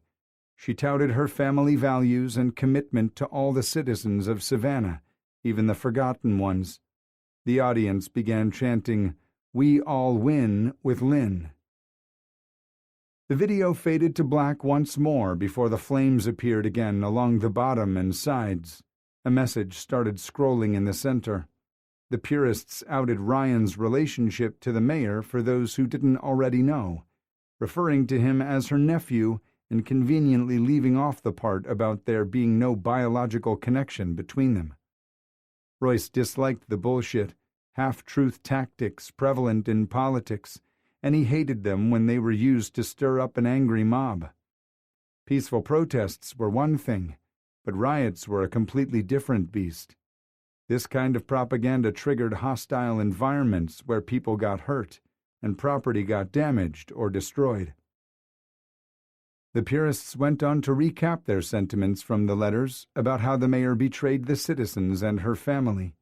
She touted her family values and commitment to all the citizens of Savannah, even the forgotten ones. The audience began chanting, "We all win" with Lynn. The video faded to black once more before the flames appeared again along the bottom and sides. A message started scrolling in the center. The purists outed Ryan's relationship to the mayor for those who didn't already know, referring to him as her nephew and conveniently leaving off the part about there being no biological connection between them. Royce disliked the bullshit, half-truth tactics prevalent in politics, and he hated them when they were used to stir up an angry mob. Peaceful protests were one thing, but riots were a completely different beast. This kind of propaganda triggered hostile environments where people got hurt and property got damaged or destroyed. The purists went on to recap their sentiments from the letters about how the mayor betrayed the citizens and her family.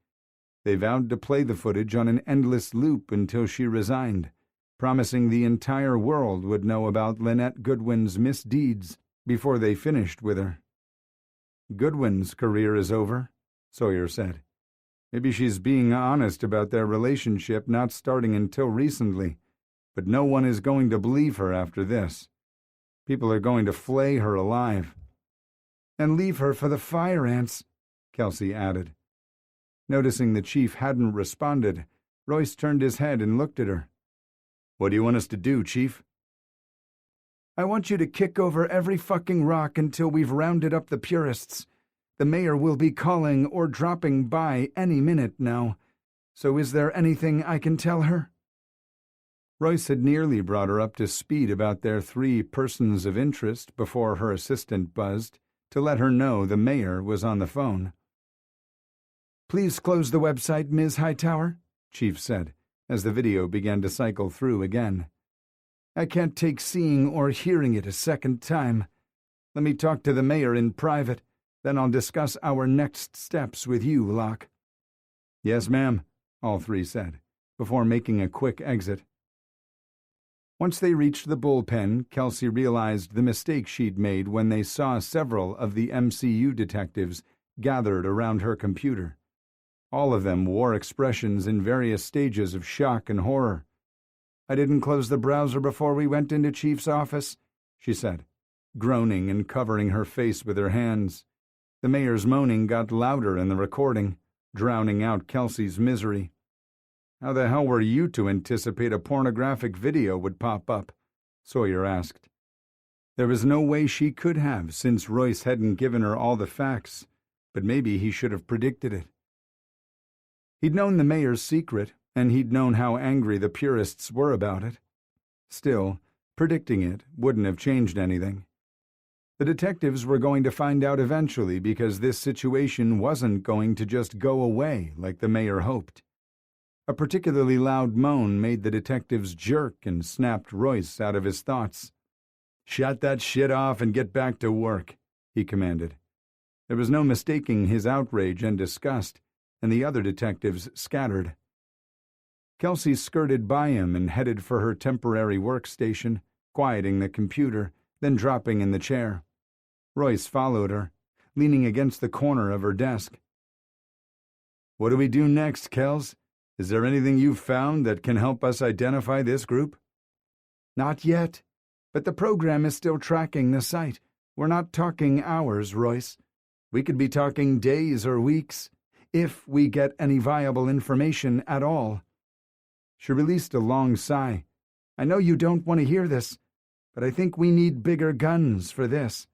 They vowed to play the footage on an endless loop until she resigned, promising the entire world would know about Lynette Goodwin's misdeeds before they finished with her. "Goodwin's career is over," Sawyer said. "Maybe she's being honest about their relationship not starting until recently, but no one is going to believe her after this. People are going to flay her alive." "And leave her for the fire ants," Kelsey added. Noticing the chief hadn't responded, Royce turned his head and looked at her. "What do you want us to do, Chief?" "I want you to kick over every fucking rock until we've rounded up the purists. The mayor will be calling or dropping by any minute now. So is there anything I can tell her?" Royce had nearly brought her up to speed about their 3 persons of interest before her assistant buzzed to let her know the mayor was on the phone. "Please close the website, Ms. Hightower," Chief said, as the video began to cycle through again. "I can't take seeing or hearing it a second time. Let me talk to the mayor in private, then I'll discuss our next steps with you, Locke." "Yes, ma'am," all 3 said, before making a quick exit. Once they reached the bullpen, Kelsey realized the mistake she'd made when they saw several of the MCU detectives gathered around her computer. All of them wore expressions in various stages of shock and horror. "I didn't close the browser before we went into Chief's office," she said, groaning and covering her face with her hands. The mayor's moaning got louder in the recording, drowning out Kelsey's misery. "How the hell were you to anticipate a pornographic video would pop up?" Sawyer asked. There was no way she could have, since Royce hadn't given her all the facts, but maybe he should have predicted it. He'd known the mayor's secret, and he'd known how angry the purists were about it. Still, predicting it wouldn't have changed anything. The detectives were going to find out eventually because this situation wasn't going to just go away like the mayor hoped. A particularly loud moan made the detectives jerk and snapped Royce out of his thoughts. "Shut that shit off and get back to work," he commanded. There was no mistaking his outrage and disgust, and the other detectives scattered. Kelsey skirted by him and headed for her temporary workstation, quieting the computer, then dropping in the chair. Royce followed her, leaning against the corner of her desk. "What do we do next, Kels? Is there anything you've found that can help us identify this group?" "Not yet, but the program is still tracking the site. We're not talking hours, Royce. We could be talking days or weeks, if we get any viable information at all." She released a long sigh. "I know you don't want to hear this, but I think we need bigger guns for this."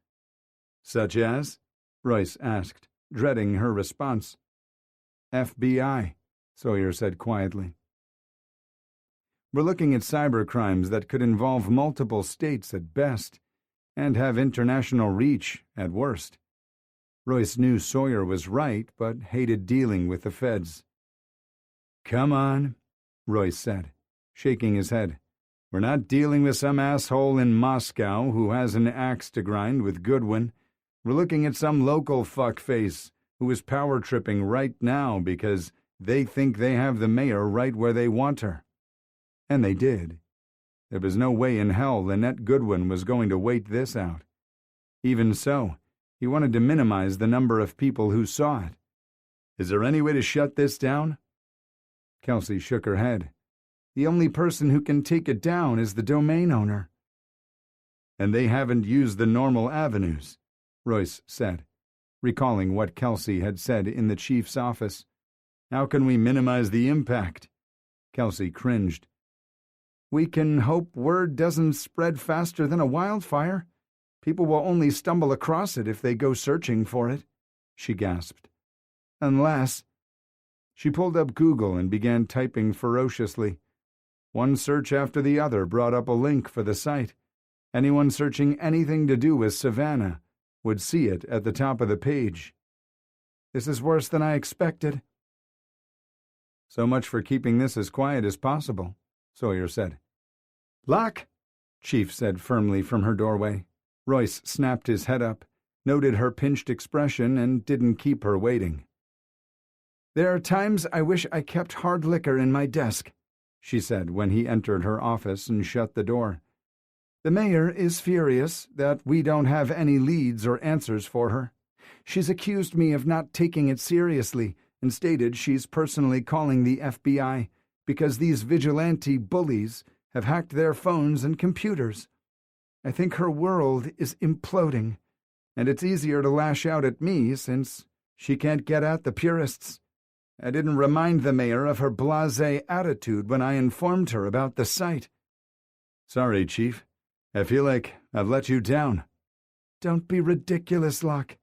"Such as?" Royce asked, dreading her response. "FBI," Sawyer said quietly. "We're looking at cybercrimes that could involve multiple states at best, and have international reach at worst." Royce knew Sawyer was right, but hated dealing with the feds. "Come on," Royce said, shaking his head. "We're not dealing with some asshole in Moscow who has an axe to grind with Goodwin. We're looking at some local fuckface who is power-tripping right now because They think they have the mayor right where they want her. And they did. There was no way in hell Lynette Goodwin was going to wait this out. Even so, he wanted to minimize the number of people who saw it. Is there any way to shut this down? Kelsey shook her head. The only person who can take it down is the domain owner. And they haven't used the normal avenues, Royce said, recalling what Kelsey had said in the chief's office. How can we minimize the impact? Kelsey cringed. We can hope word doesn't spread faster than a wildfire. People will only stumble across it if they go searching for it, she gasped. Unless... She pulled up Google and began typing ferociously. One search after the other brought up a link for the site. Anyone searching anything to do with Savannah would see it at the top of the page. This is worse than I expected. So much for keeping this as quiet as possible, Sawyer said. Lock, Chief said firmly from her doorway. Royce snapped his head up, noted her pinched expression, and didn't keep her waiting. There are times I wish I kept hard liquor in my desk, she said when he entered her office and shut the door. The mayor is furious that we don't have any leads or answers for her. She's accused me of not taking it seriously and stated she's personally calling the FBI because these vigilante bullies have hacked their phones and computers. I think her world is imploding, and it's easier to lash out at me since she can't get at the purists. I didn't remind the mayor of her blasé attitude when I informed her about the site. Sorry, Chief. I feel like I've let you down. Don't be ridiculous, Locke.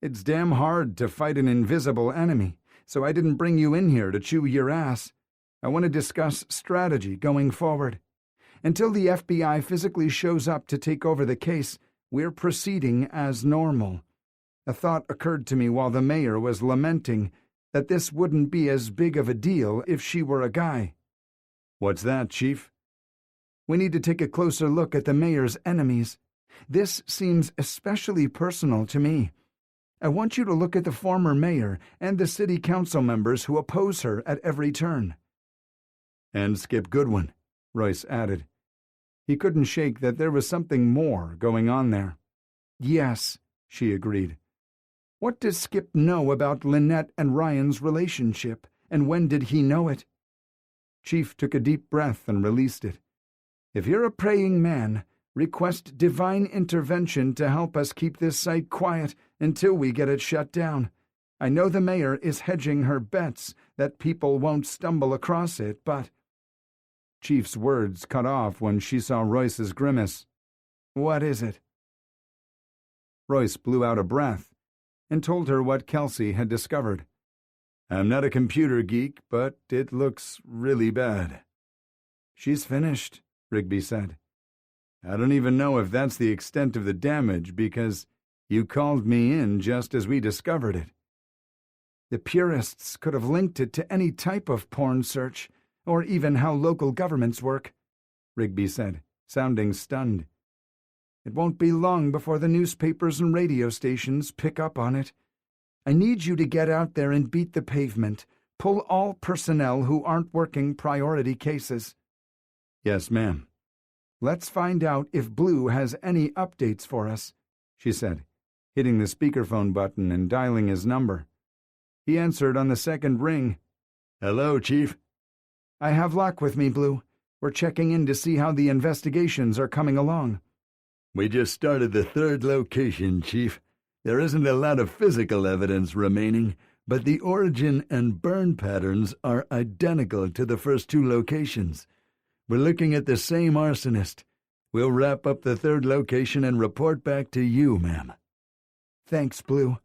It's damn hard to fight an invisible enemy, so I didn't bring you in here to chew your ass. I want to discuss strategy going forward. Until the FBI physically shows up to take over the case, we're proceeding as normal. A thought occurred to me while the mayor was lamenting that this wouldn't be as big of a deal if she were a guy. What's that, Chief? We need to take a closer look at the mayor's enemies. This seems especially personal to me. I want you to look at the former mayor and the city council members who oppose her at every turn. And Skip Goodwin, Royce added. He couldn't shake that there was something more going on there. Yes, she agreed. What does Skip know about Lynette and Ryan's relationship, and when did he know it? Chief took a deep breath and released it. If you're a praying man, request divine intervention to help us keep this site quiet until we get it shut down. I know the mayor is hedging her bets that people won't stumble across it, but... Chief's words cut off when she saw Royce's grimace. What is it? Royce blew out a breath and told her what Kelsey had discovered. I'm not a computer geek, but it looks really bad. She's finished, Rigby said. I don't even know if that's the extent of the damage because you called me in just as we discovered it. The purists could have linked it to any type of porn search, or even how local governments work, Rigby said, sounding stunned. It won't be long before the newspapers and radio stations pick up on it. I need you to get out there and beat the pavement. Pull all personnel who aren't working priority cases. Yes, ma'am. Let's find out if Blue has any updates for us, she said, hitting the speakerphone button and dialing his number. He answered on the second ring. Hello, Chief. I have Locke with me, Blue. We're checking in to see how the investigations are coming along. We just started the third location, Chief. There isn't a lot of physical evidence remaining, but the origin and burn patterns are identical to the first two locations. We're looking at the same arsonist. We'll wrap up the third location and report back to you, ma'am. Thanks, Blue.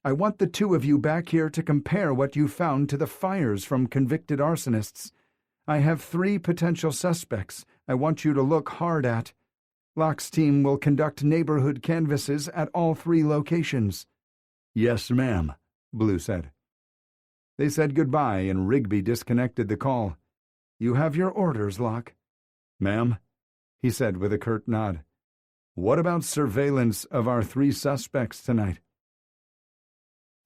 I want the two of you back here to compare what you found to the fires from convicted arsonists. I have 3 potential suspects I want you to look hard at. Locke's team will conduct neighborhood canvasses at all 3 locations. Yes, ma'am, Blue said. They said goodbye and Rigby disconnected the call. You have your orders, Locke. Ma'am, he said with a curt nod. What about surveillance of our 3 suspects tonight?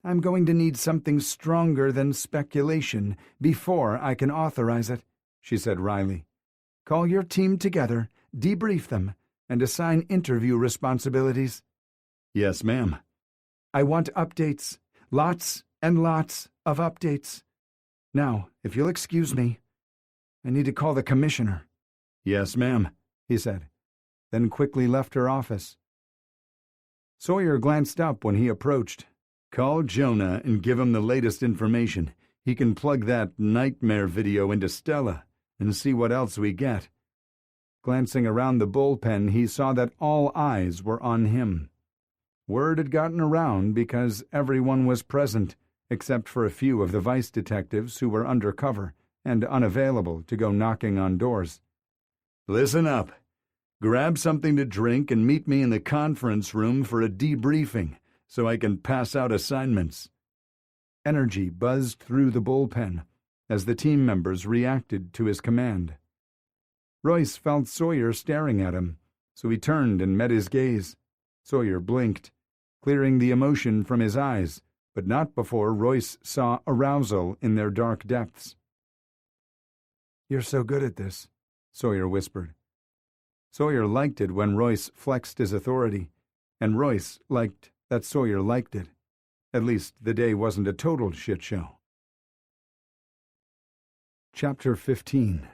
I'm going to need something stronger than speculation before I can authorize it, she said wryly. Call your team together, debrief them, and assign interview responsibilities. Yes, ma'am. I want updates. Lots and lots of updates. Now, if you'll excuse me, I need to call the commissioner. Yes, ma'am, he said, then quickly left her office. Sawyer glanced up when he approached. Call Jonah and give him the latest information. He can plug that nightmare video into Stella and see what else we get. Glancing around the bullpen, he saw that all eyes were on him. Word had gotten around because everyone was present, except for a few of the vice detectives who were undercover and unavailable to go knocking on doors. Listen up. Grab something to drink and meet me in the conference room for a debriefing so I can pass out assignments. Energy buzzed through the bullpen as the team members reacted to his command. Royce felt Sawyer staring at him, so he turned and met his gaze. Sawyer blinked, clearing the emotion from his eyes, but not before Royce saw arousal in their dark depths. "You're so good at this," Sawyer whispered. Sawyer liked it when Royce flexed his authority, and Royce liked that Sawyer liked it. At least the day wasn't a total shit show. Chapter 15.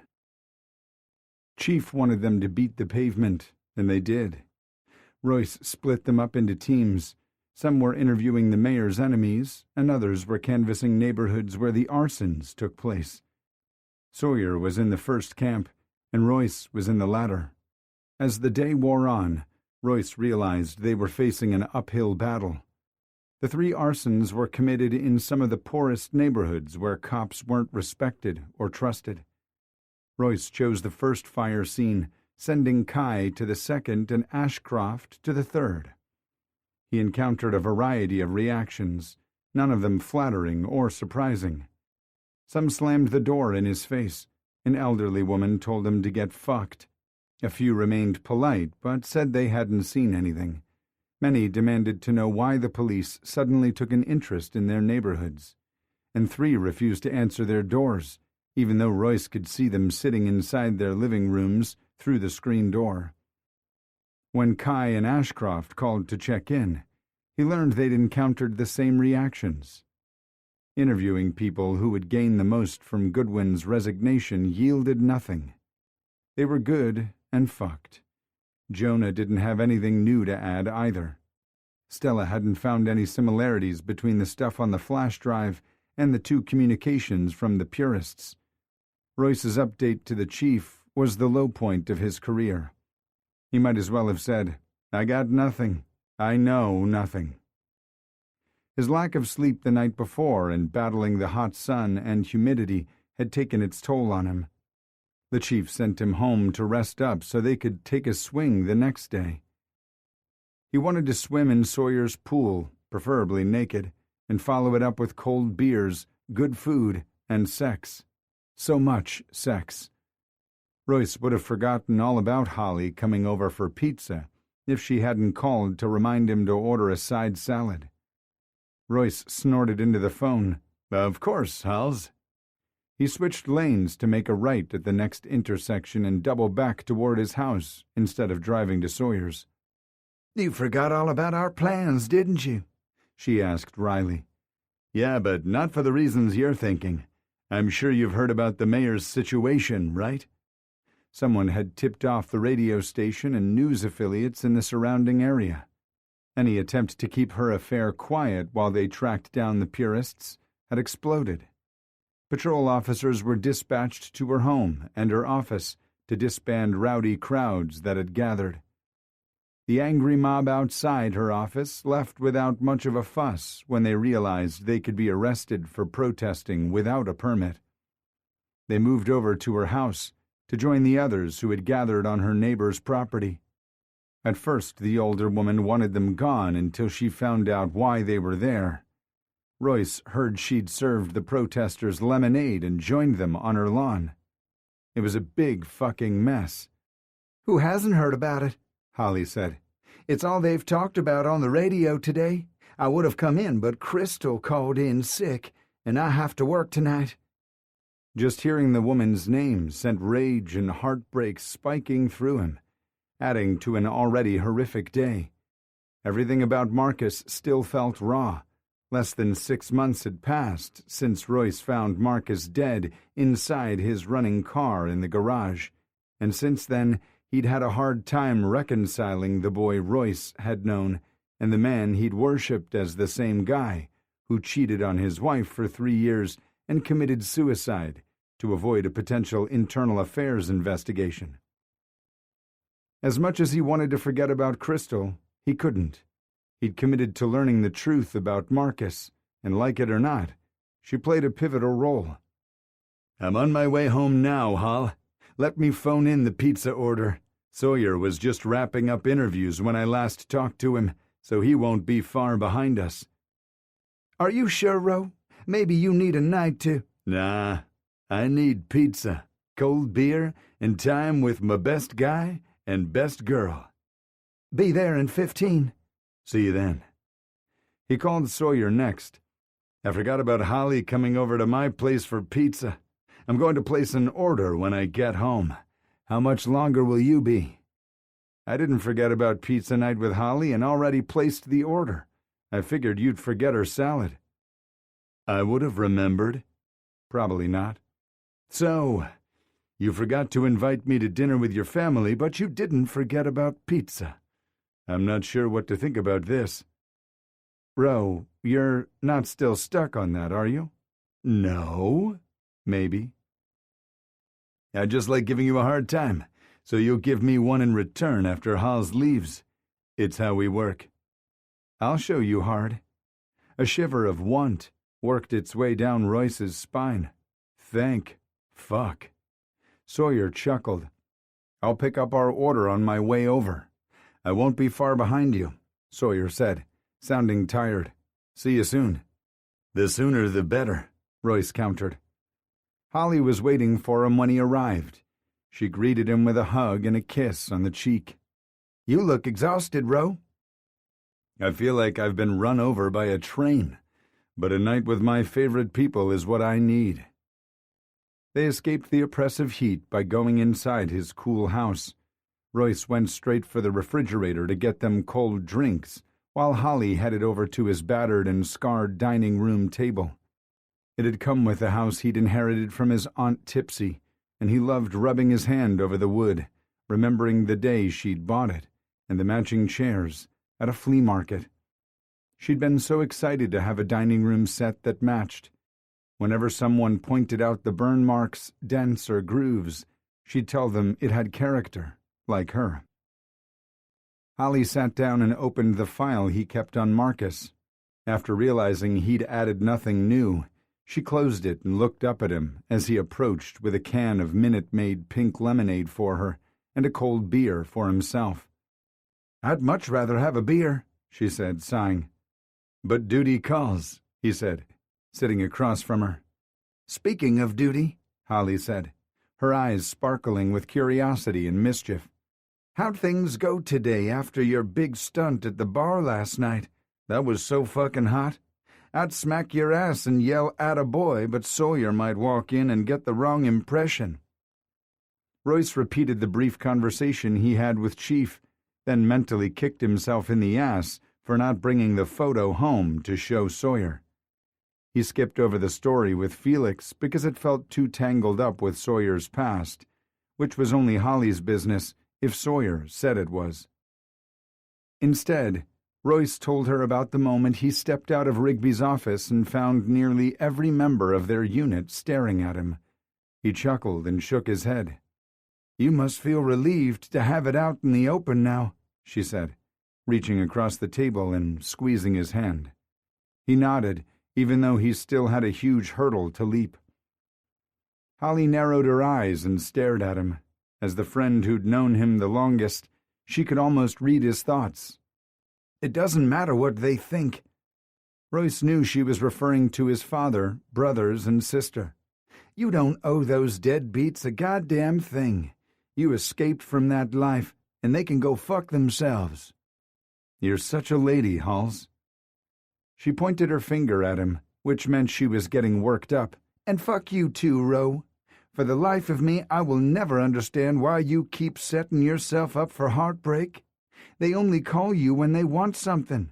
Chief wanted them to beat the pavement, and they did. Royce split them up into teams. Some were interviewing the mayor's enemies, and others were canvassing neighborhoods where the arsons took place. Sawyer was in the first camp, and Royce was in the latter. As the day wore on, Royce realized they were facing an uphill battle. The three arsons were committed in some of the poorest neighborhoods where cops weren't respected or trusted. Royce chose the first fire scene, sending Kai to the second and Ashcroft to the third. He encountered a variety of reactions, none of them flattering or surprising. Some slammed the door in his face. An elderly woman told him to get fucked. A few remained polite, but said they hadn't seen anything. Many demanded to know why the police suddenly took an interest in their neighborhoods. And 3 refused to answer their doors, even though Royce could see them sitting inside their living rooms through the screen door. When Kai and Ashcroft called to check in, he learned they'd encountered the same reactions. Interviewing people who would gain the most from Goodwin's resignation yielded nothing. They were good and fucked. Jonah didn't have anything new to add either. Stella hadn't found any similarities between the stuff on the flash drive and the 2 communications from the purists. Royce's update to the chief was the low point of his career. He might as well have said, "I got nothing. I know nothing." His lack of sleep the night before and battling the hot sun and humidity had taken its toll on him. The chief sent him home to rest up so they could take a swing the next day. He wanted to swim in Sawyer's pool, preferably naked, and follow it up with cold beers, good food, and sex. So much sex. Royce would have forgotten all about Holly coming over for pizza if she hadn't called to remind him to order a side salad. Royce snorted into the phone. "Of course, Hals." He switched lanes to make a right at the next intersection and double back toward his house instead of driving to Sawyer's. "You forgot all about our plans, didn't you?" she asked wryly. "Yeah, but not for the reasons you're thinking. I'm sure you've heard about the mayor's situation, right?" Someone had tipped off the radio station and news affiliates in the surrounding area. Any attempt to keep her affair quiet while they tracked down the purists had exploded. Patrol officers were dispatched to her home and her office to disband rowdy crowds that had gathered. The angry mob outside her office left without much of a fuss when they realized they could be arrested for protesting without a permit. They moved over to her house to join the others who had gathered on her neighbor's property. At first, the older woman wanted them gone until she found out why they were there. Royce heard she'd served the protesters lemonade and joined them on her lawn. It was a big fucking mess. "Who hasn't heard about it?" Holly said. "It's all they've talked about on the radio today. I would have come in, but Crystal called in sick, and I have to work tonight." Just hearing the woman's name sent rage and heartbreak spiking through him, adding to an already horrific day. Everything about Marcus still felt raw. Less than 6 months had passed since Royce found Marcus dead inside his running car in the garage, and since then he'd had a hard time reconciling the boy Royce had known and the man he'd worshipped as the same guy who cheated on his wife for 3 years and committed suicide to avoid a potential internal affairs investigation. As much as he wanted to forget about Crystal, he couldn't. He'd committed to learning the truth about Marcus, and like it or not, she played a pivotal role. "I'm on my way home now, Hal. Let me phone in the pizza order. Sawyer was just wrapping up interviews when I last talked to him, so he won't be far behind us." "Are you sure, Ro? Maybe you need a night to—" "Nah, I need pizza, cold beer, and time with my best guy and best girl." "Be there in 15. "See you then." He called Sawyer next. "I forgot about Holly coming over to my place for pizza. I'm going to place an order when I get home. How much longer will you be?" "I didn't forget about pizza night with Holly and already placed the order. I figured you'd forget her salad." "I would have remembered." "Probably not." "So, you forgot to invite me to dinner with your family, but you didn't forget about pizza. I'm not sure what to think about this." "Ro, you're not still stuck on that, are you?" "No, maybe." "I just like giving you a hard time, so you'll give me one in return after Hals leaves. It's how we work." "I'll show you hard." A shiver of want worked its way down Royce's spine. Thank fuck. Sawyer chuckled. "I'll pick up our order on my way over. I won't be far behind you," Sawyer said, sounding tired. "See you soon." "The sooner the better," Royce countered. Holly was waiting for him when he arrived. She greeted him with a hug and a kiss on the cheek. "You look exhausted, Ro." "I feel like I've been run over by a train, but a night with my favorite people is what I need." They escaped the oppressive heat by going inside his cool house. Royce went straight for the refrigerator to get them cold drinks, while Holly headed over to his battered and scarred dining room table. It had come with the house he'd inherited from his Aunt Tipsy, and he loved rubbing his hand over the wood, remembering the day she'd bought it, and the matching chairs, at a flea market. She'd been so excited to have a dining room set that matched. Whenever someone pointed out the burn marks, dents, or grooves, she'd tell them it had character, like her. Holly sat down and opened the file he kept on Marcus. After realizing he'd added nothing new, she closed it and looked up at him as he approached with a can of Minute Maid pink lemonade for her and a cold beer for himself. "I'd much rather have a beer," she said, sighing. "But duty calls," he said, sitting across from her. "Speaking of duty," Holly said, her eyes sparkling with curiosity and mischief. "How'd things go today after your big stunt at the bar last night? That was so fucking hot. I'd smack your ass and yell attaboy, but Sawyer might walk in and get the wrong impression." Royce repeated the brief conversation he had with Chief, then mentally kicked himself in the ass for not bringing the photo home to show Sawyer. He skipped over the story with Felix because it felt too tangled up with Sawyer's past, which was only Holly's business if Sawyer said it was. Instead, Royce told her about the moment he stepped out of Rigby's office and found nearly every member of their unit staring at him. He chuckled and shook his head. "You must feel relieved to have it out in the open now," she said, reaching across the table and squeezing his hand. He nodded, even though he still had a huge hurdle to leap. Holly narrowed her eyes and stared at him. As the friend who'd known him the longest, she could almost read his thoughts. "It doesn't matter what they think." Royce knew she was referring to his father, brothers, and sister. "You don't owe those deadbeats a goddamn thing. You escaped from that life, and they can go fuck themselves." "You're such a lady, Halls." She pointed her finger at him, which meant she was getting worked up. And fuck you too, Ro. For the life of me, I will never understand why you keep setting yourself up for heartbreak. They only call you when they want something.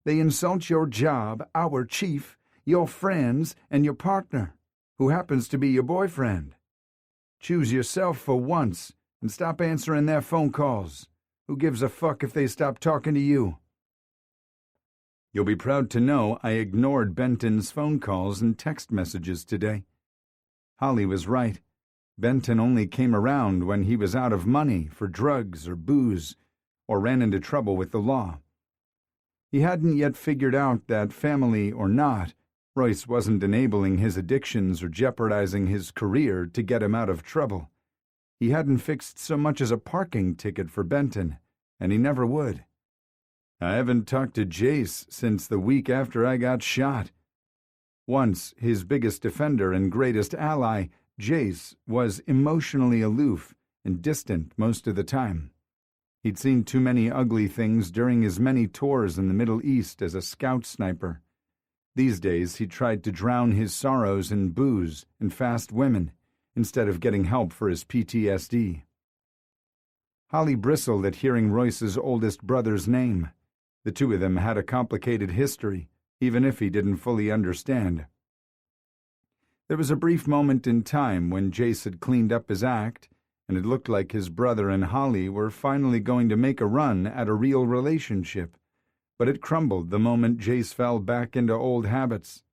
They insult your job, our chief, your friends, and your partner, who happens to be your boyfriend. Choose yourself for once and stop answering their phone calls. Who gives a fuck if they stop talking to you? You'll be proud to know I ignored Benton's phone calls and text messages today. Holly was right. Benton only came around when he was out of money for drugs or booze, or ran into trouble with the law. He hadn't yet figured out that, family or not, Royce wasn't enabling his addictions or jeopardizing his career to get him out of trouble. He hadn't fixed so much as a parking ticket for Benton, and he never would. I haven't talked to Jace since the week after I got shot. Once his biggest defender and greatest ally, Jace was emotionally aloof and distant most of the time. He'd seen too many ugly things during his many tours in the Middle East as a scout sniper. These days he tried to drown his sorrows in booze and fast women, instead of getting help for his PTSD. Holly bristled at hearing Royce's oldest brother's name. The two of them had a complicated history, even if he didn't fully understand. There was a brief moment in time when Jace had cleaned up his act, and it looked like his brother and Holly were finally going to make a run at a real relationship, but it crumbled the moment Jace fell back into old habits.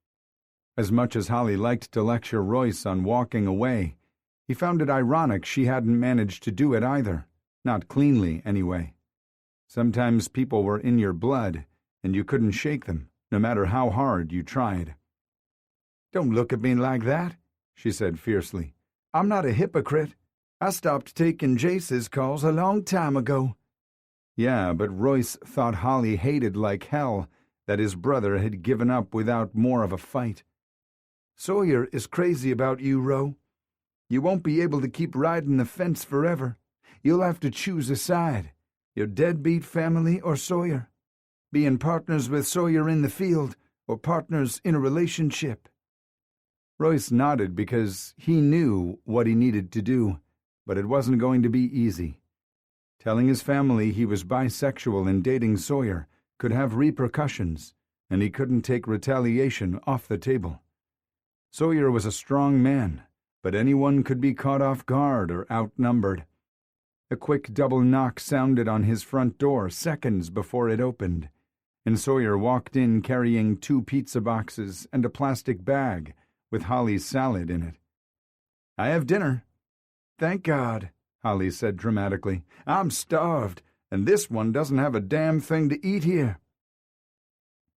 As much as Holly liked to lecture Royce on walking away, he found it ironic she hadn't managed to do it either, not cleanly anyway. Sometimes people were in your blood, and you couldn't shake them, no matter how hard you tried. Don't look at me like that, she said fiercely. I'm not a hypocrite. I stopped taking Jace's calls a long time ago. Yeah, but Royce thought Holly hated like hell that his brother had given up without more of a fight. Sawyer is crazy about you, Ro. You won't be able to keep riding the fence forever. You'll have to choose a side. Your deadbeat family or Sawyer? Being partners with Sawyer in the field or partners in a relationship? Royce nodded because he knew what he needed to do, but it wasn't going to be easy. Telling his family he was bisexual and dating Sawyer could have repercussions, and he couldn't take retaliation off the table. Sawyer was a strong man, but anyone could be caught off guard or outnumbered. A quick double knock sounded on his front door seconds before it opened, and Sawyer walked in carrying 2 pizza boxes and a plastic bag with Holly's salad in it. I have dinner. Thank God, Holly said dramatically. I'm starved, and this one doesn't have a damn thing to eat here.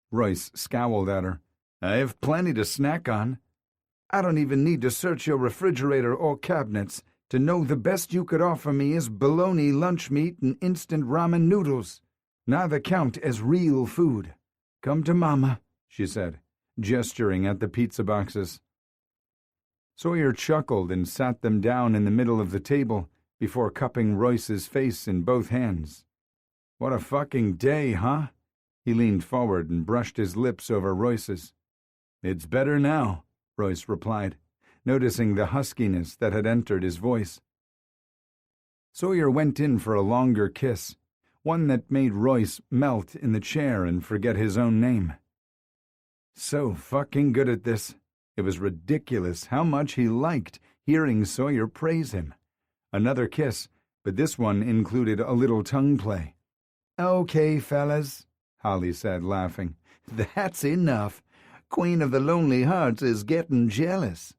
Royce scowled at her. I have plenty to snack on. I don't even need to search your refrigerator or cabinets to know the best you could offer me is bologna lunch meat and instant ramen noodles. Neither count as real food. Come to Mama, she said, gesturing at the pizza boxes. Sawyer chuckled and sat them down in the middle of the table before cupping Royce's face in both hands. What a fucking day, huh? He leaned forward and brushed his lips over Royce's. It's better now, Royce replied, noticing the huskiness that had entered his voice. Sawyer went in for a longer kiss, one that made Royce melt in the chair and forget his own name. So fucking good at this. It was ridiculous how much he liked hearing Sawyer praise him. Another kiss, but this one included a little tongue play. Okay, fellas, Holly said, laughing. That's enough. Queen of the Lonely Hearts is getting jealous.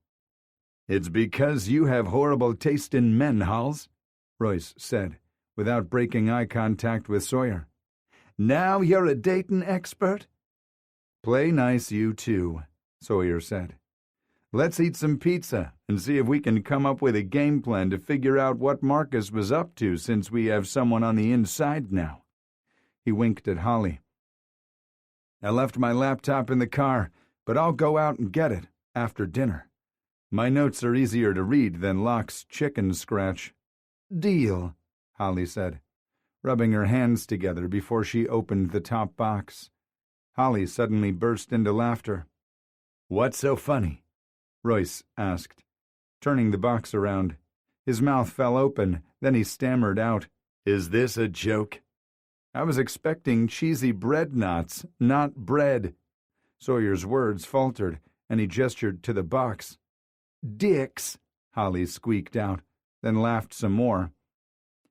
It's because you have horrible taste in men, Halls, Royce said, without breaking eye contact with Sawyer. Now you're a dating expert? Play nice, you too, Sawyer said. Let's eat some pizza and see if we can come up with a game plan to figure out what Marcus was up to since we have someone on the inside now. He winked at Holly. I left my laptop in the car, but I'll go out and get it after dinner. My notes are easier to read than Locke's chicken scratch. Deal, Holly said, rubbing her hands together before she opened the top box. Holly suddenly burst into laughter. "What's so funny?" Royce asked, turning the box around. His mouth fell open, then he stammered out, "Is this a joke?" "I was expecting cheesy bread knots, not bread." Sawyer's words faltered, and he gestured to the box. "Dicks," Holly squeaked out, then laughed some more.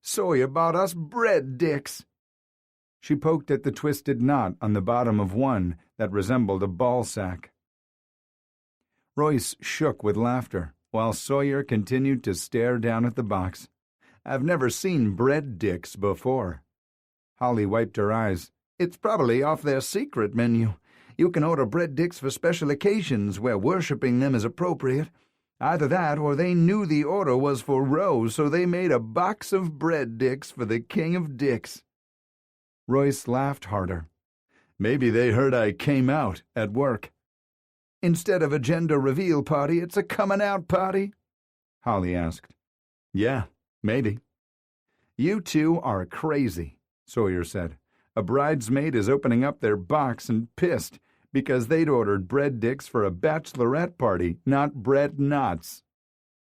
"Sawyer bought us bread dicks." She poked at the twisted knot on the bottom of one that resembled a ball sack. Royce shook with laughter, while Sawyer continued to stare down at the box. "I've never seen bread dicks before." Holly wiped her eyes. "It's probably off their secret menu. You can order bread dicks for special occasions where worshipping them is appropriate. Either that or they knew the order was for Rose, so they made a box of bread dicks for the king of dicks." Royce laughed harder. "Maybe they heard I came out at work." "Instead of a gender reveal party, it's a coming out party?" Holly asked. "Yeah, maybe." "You two are crazy," Sawyer said. "A bridesmaid is opening up their box and pissed because they'd ordered bread dicks for a bachelorette party, not bread knots."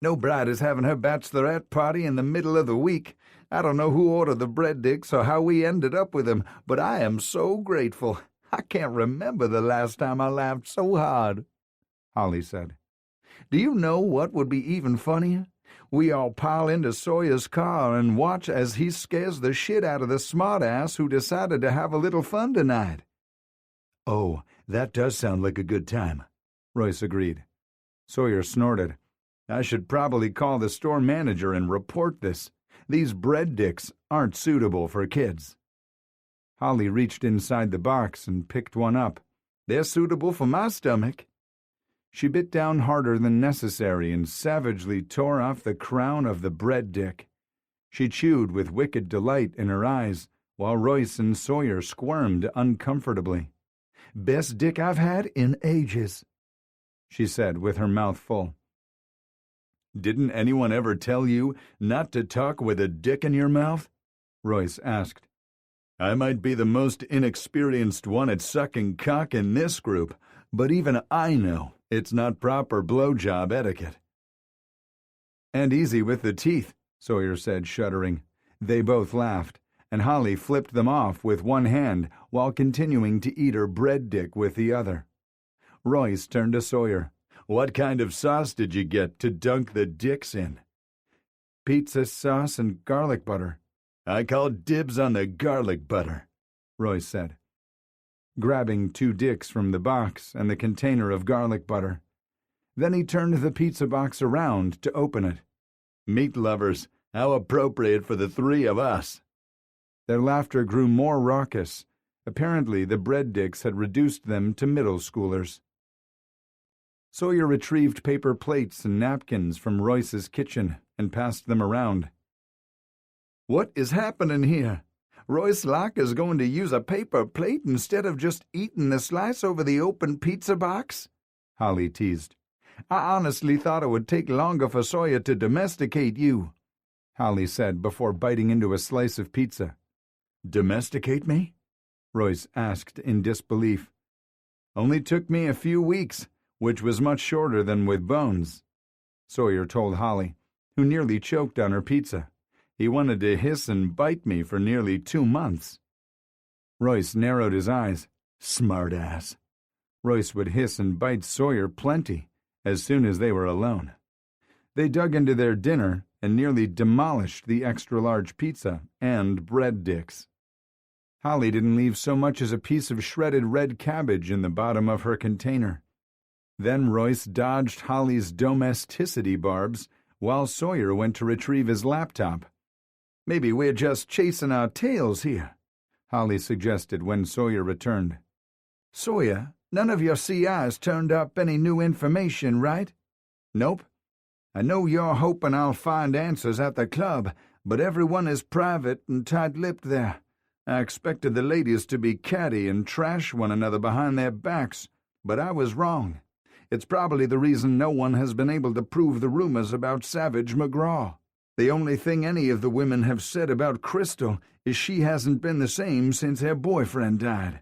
"No bride is having her bachelorette party in the middle of the week. I don't know who ordered the bread dicks or how we ended up with them, but I am so grateful. I can't remember the last time I laughed so hard," Holly said. "Do you know what would be even funnier? We all pile into Sawyer's car and watch as he scares the shit out of the smartass who decided to have a little fun tonight." "Oh, that does sound like a good time," Royce agreed. Sawyer snorted. "I should probably call the store manager and report this. These bread dicks aren't suitable for kids." Holly reached inside the box and picked one up. "They're suitable for my stomach." She bit down harder than necessary and savagely tore off the crown of the bread dick. She chewed with wicked delight in her eyes, while Royce and Sawyer squirmed uncomfortably. "Best dick I've had in ages," she said with her mouth full. "Didn't anyone ever tell you not to talk with a dick in your mouth?" Royce asked. "I might be the most inexperienced one at sucking cock in this group, but even I know it's not proper blowjob etiquette." "And easy with the teeth," Sawyer said, shuddering. They both laughed, and Holly flipped them off with one hand while continuing to eat her bread dick with the other. Royce turned to Sawyer. "What kind of sauce did you get to dunk the dicks in?" "Pizza sauce and garlic butter." "I call dibs on the garlic butter," Royce said, grabbing 2 dicks from the box and the container of garlic butter. Then he turned the pizza box around to open it. "Meat lovers, how appropriate for the 3 of us." Their laughter grew more raucous. Apparently the bread dicks had reduced them to middle schoolers. Sawyer retrieved paper plates and napkins from Royce's kitchen and passed them around. "What is happening here? Royce Locke is going to use a paper plate instead of just eating the slice over the open pizza box?" Holly teased. "I honestly thought it would take longer for Sawyer to domesticate you," Holly said before biting into a slice of pizza. "Domesticate me?" Royce asked in disbelief. "Only took me a few weeks, which was much shorter than with Bones," Sawyer told Holly, who nearly choked on her pizza. "He wanted to hiss and bite me for nearly 2 months." Royce narrowed his eyes. Smart ass. Royce would hiss and bite Sawyer plenty as soon as they were alone. They dug into their dinner and nearly demolished the extra-large pizza and bread dicks. Holly didn't leave so much as a piece of shredded red cabbage in the bottom of her container. Then Royce dodged Holly's domesticity barbs while Sawyer went to retrieve his laptop. "Maybe we're just chasing our tails here," Holly suggested when Sawyer returned. "Sawyer, none of your CIs turned up any new information, right?" "Nope. I know you're hoping I'll find answers at the club, but everyone is private and tight-lipped there. I expected the ladies to be catty and trash one another behind their backs, but I was wrong. It's probably the reason no one has been able to prove the rumors about Savage McGraw. The only thing any of the women have said about Crystal is she hasn't been the same since her boyfriend died."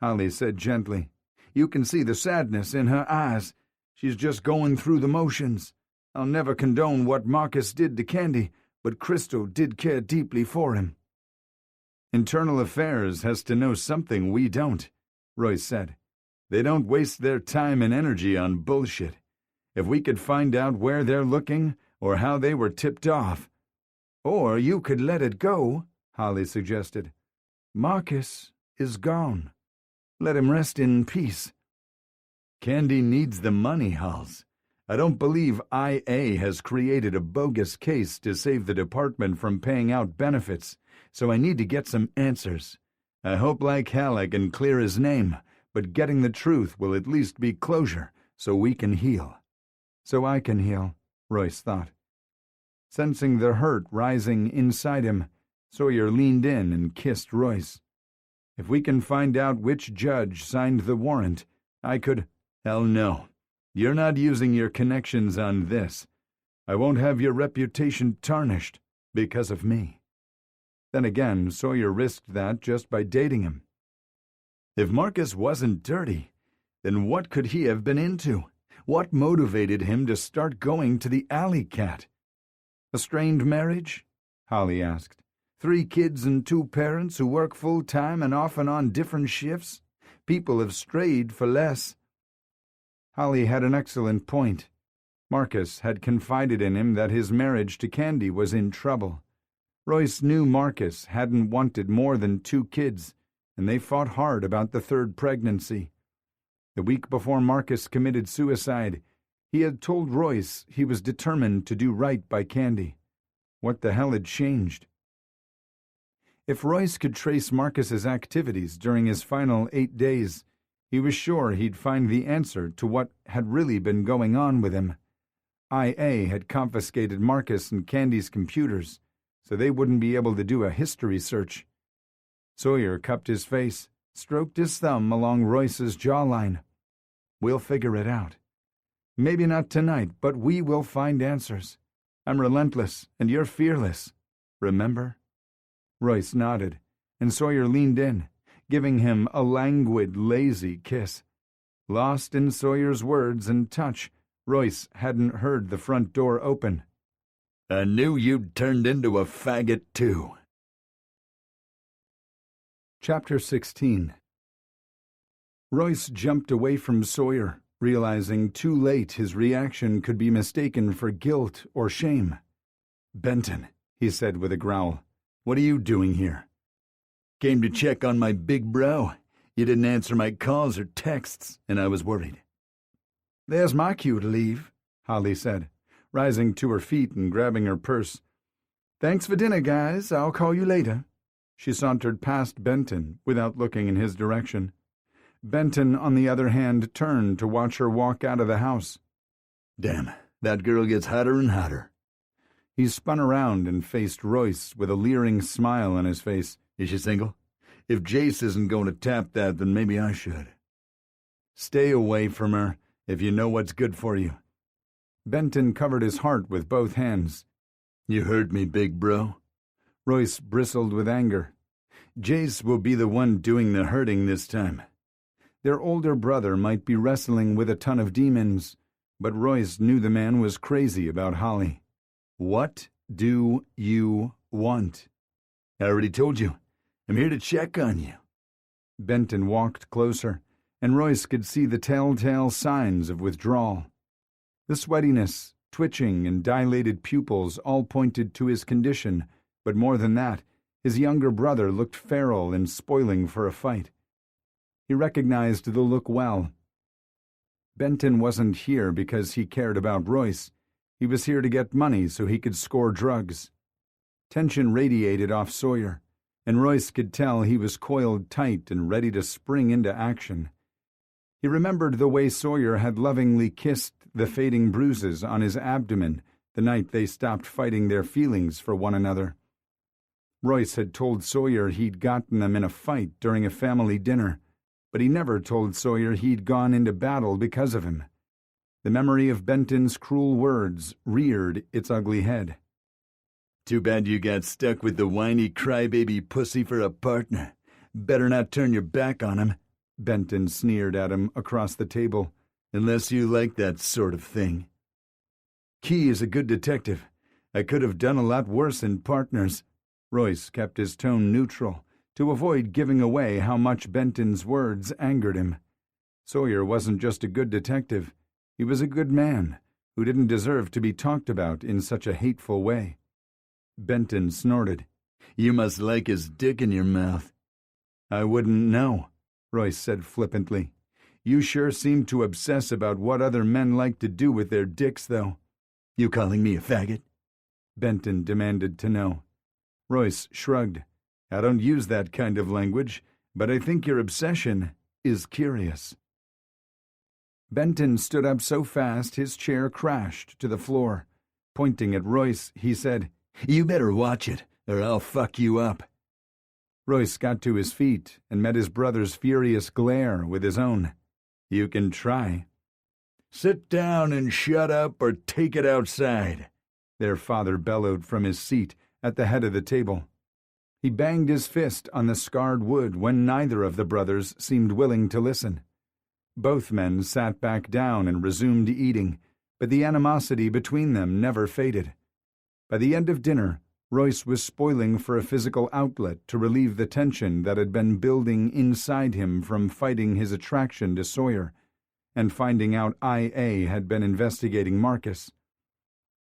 Holly said gently. "You can see the sadness in her eyes. She's just going through the motions. I'll never condone what Marcus did to Candy, but Crystal did care deeply for him." "Internal Affairs has to know something we don't," Royce said. "They don't waste their time and energy on bullshit. If we could find out where they're looking or how they were tipped off—" "Or you could let it go," Holly suggested. "Marcus is gone. Let him rest in peace." "Candy needs the money, Halls. I don't believe IA has created a bogus case to save the department from paying out benefits, so I need to get some answers. I hope like hell I can clear his name, but getting the truth will at least be closure, so we can heal." "So I can heal," Royce thought. Sensing the hurt rising inside him, Sawyer leaned in and kissed Royce. "If we can find out which judge signed the warrant, I could—" "Hell no. You're not using your connections on this. I won't have your reputation tarnished because of me." Then again, Sawyer risked that just by dating him. If Marcus wasn't dirty, then what could he have been into? What motivated him to start going to the alley cat? "A strained marriage?" Holly asked. "3 kids and 2 parents who work full-time and often on different shifts? People have strayed for less." Holly had an excellent point. Marcus had confided in him that his marriage to Candy was in trouble. Royce knew Marcus hadn't wanted more than 2 kids, and they fought hard about the 3rd pregnancy. The week before Marcus committed suicide, he had told Royce he was determined to do right by Candy. What the hell had changed? If Royce could trace Marcus's activities during his final 8 days, he was sure he'd find the answer to what had really been going on with him. IA had confiscated Marcus and Candy's computers, so they wouldn't be able to do a history search. Sawyer cupped his face, stroked his thumb along Royce's jawline. "We'll figure it out. Maybe not tonight, but we will find answers. I'm relentless, and you're fearless. Remember?" Royce nodded, and Sawyer leaned in, giving him a languid, lazy kiss. Lost in Sawyer's words and touch, Royce hadn't heard the front door open. "I knew you'd turned into a faggot, too." Chapter 16. Royce jumped away from Sawyer, realizing too late his reaction could be mistaken for guilt or shame. "Benton," he said with a growl, "what are you doing here?" "Came to check on my big bro. You didn't answer my calls or texts, and I was worried." "There's my cue to leave," Holly said, rising to her feet and grabbing her purse. "Thanks for dinner, guys. I'll call you later." She sauntered past Benton without looking in his direction. Benton, on the other hand, turned to watch her walk out of the house. "Damn, that girl gets hotter and hotter." He spun around and faced Royce with a leering smile on his face. "Is she single? If Jace isn't going to tap that, then maybe I should." "Stay away from her, if you know what's good for you." Benton covered his heart with both hands. "You heard me, big bro." Royce bristled with anger. "Jace will be the one doing the hurting this time." Their older brother might be wrestling with a ton of demons, but Royce knew the man was crazy about Holly. "What do you want?" "I already told you. I'm here to check on you." Benton walked closer, and Royce could see the telltale signs of withdrawal. The sweatiness, twitching, and dilated pupils all pointed to his condition, but more than that, his younger brother looked feral and spoiling for a fight. He recognized the look well. Benton wasn't here because he cared about Royce. He was here to get money so he could score drugs. Tension radiated off Sawyer, and Royce could tell he was coiled tight and ready to spring into action. He remembered the way Sawyer had lovingly kissed the fading bruises on his abdomen the night they stopped fighting their feelings for one another. Royce had told Sawyer he'd gotten them in a fight during a family dinner, but he never told Sawyer he'd gone into battle because of him. The memory of Benton's cruel words reared its ugly head. "Too bad you got stuck with the whiny crybaby pussy for a partner. Better not turn your back on him. Benton sneered at him across the table. "Unless you like that sort of thing." "Key is a good detective. I could have done a lot worse in Partners." Royce kept his tone neutral to avoid giving away how much Benton's words angered him. Sawyer wasn't just a good detective. He was a good man who didn't deserve to be talked about in such a hateful way. Benton snorted. "You must like his dick in your mouth." "I wouldn't know," Royce said flippantly. "You sure seem to obsess about what other men like to do with their dicks, though." "You calling me a faggot?" Benton demanded to know. Royce shrugged. "I don't use that kind of language, but I think your obsession is curious." Benton stood up so fast his chair crashed to the floor. Pointing at Royce, he said, "You better watch it, or I'll fuck you up." Royce got to his feet and met his brother's furious glare with his own. "You can try." "Sit down and shut up or take it outside," their father bellowed from his seat at the head of the table. He banged his fist on the scarred wood when neither of the brothers seemed willing to listen. Both men sat back down and resumed eating, but the animosity between them never faded. By the end of dinner, Royce was spoiling for a physical outlet to relieve the tension that had been building inside him from fighting his attraction to Sawyer and finding out IA had been investigating Marcus.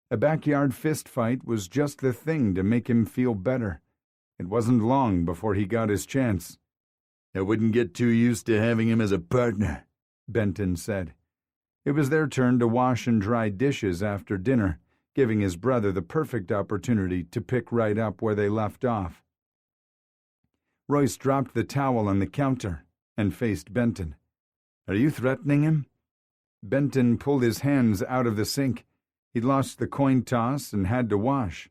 A backyard fist fight was just the thing to make him feel better. It wasn't long before he got his chance. "I wouldn't get too used to having him as a partner," Benton said. It was their turn to wash and dry dishes after dinner, giving his brother the perfect opportunity to pick right up where they left off. Royce dropped the towel on the counter and faced Benton. "Are you threatening him?" Benton pulled his hands out of the sink. He'd lost the coin toss and had to wash.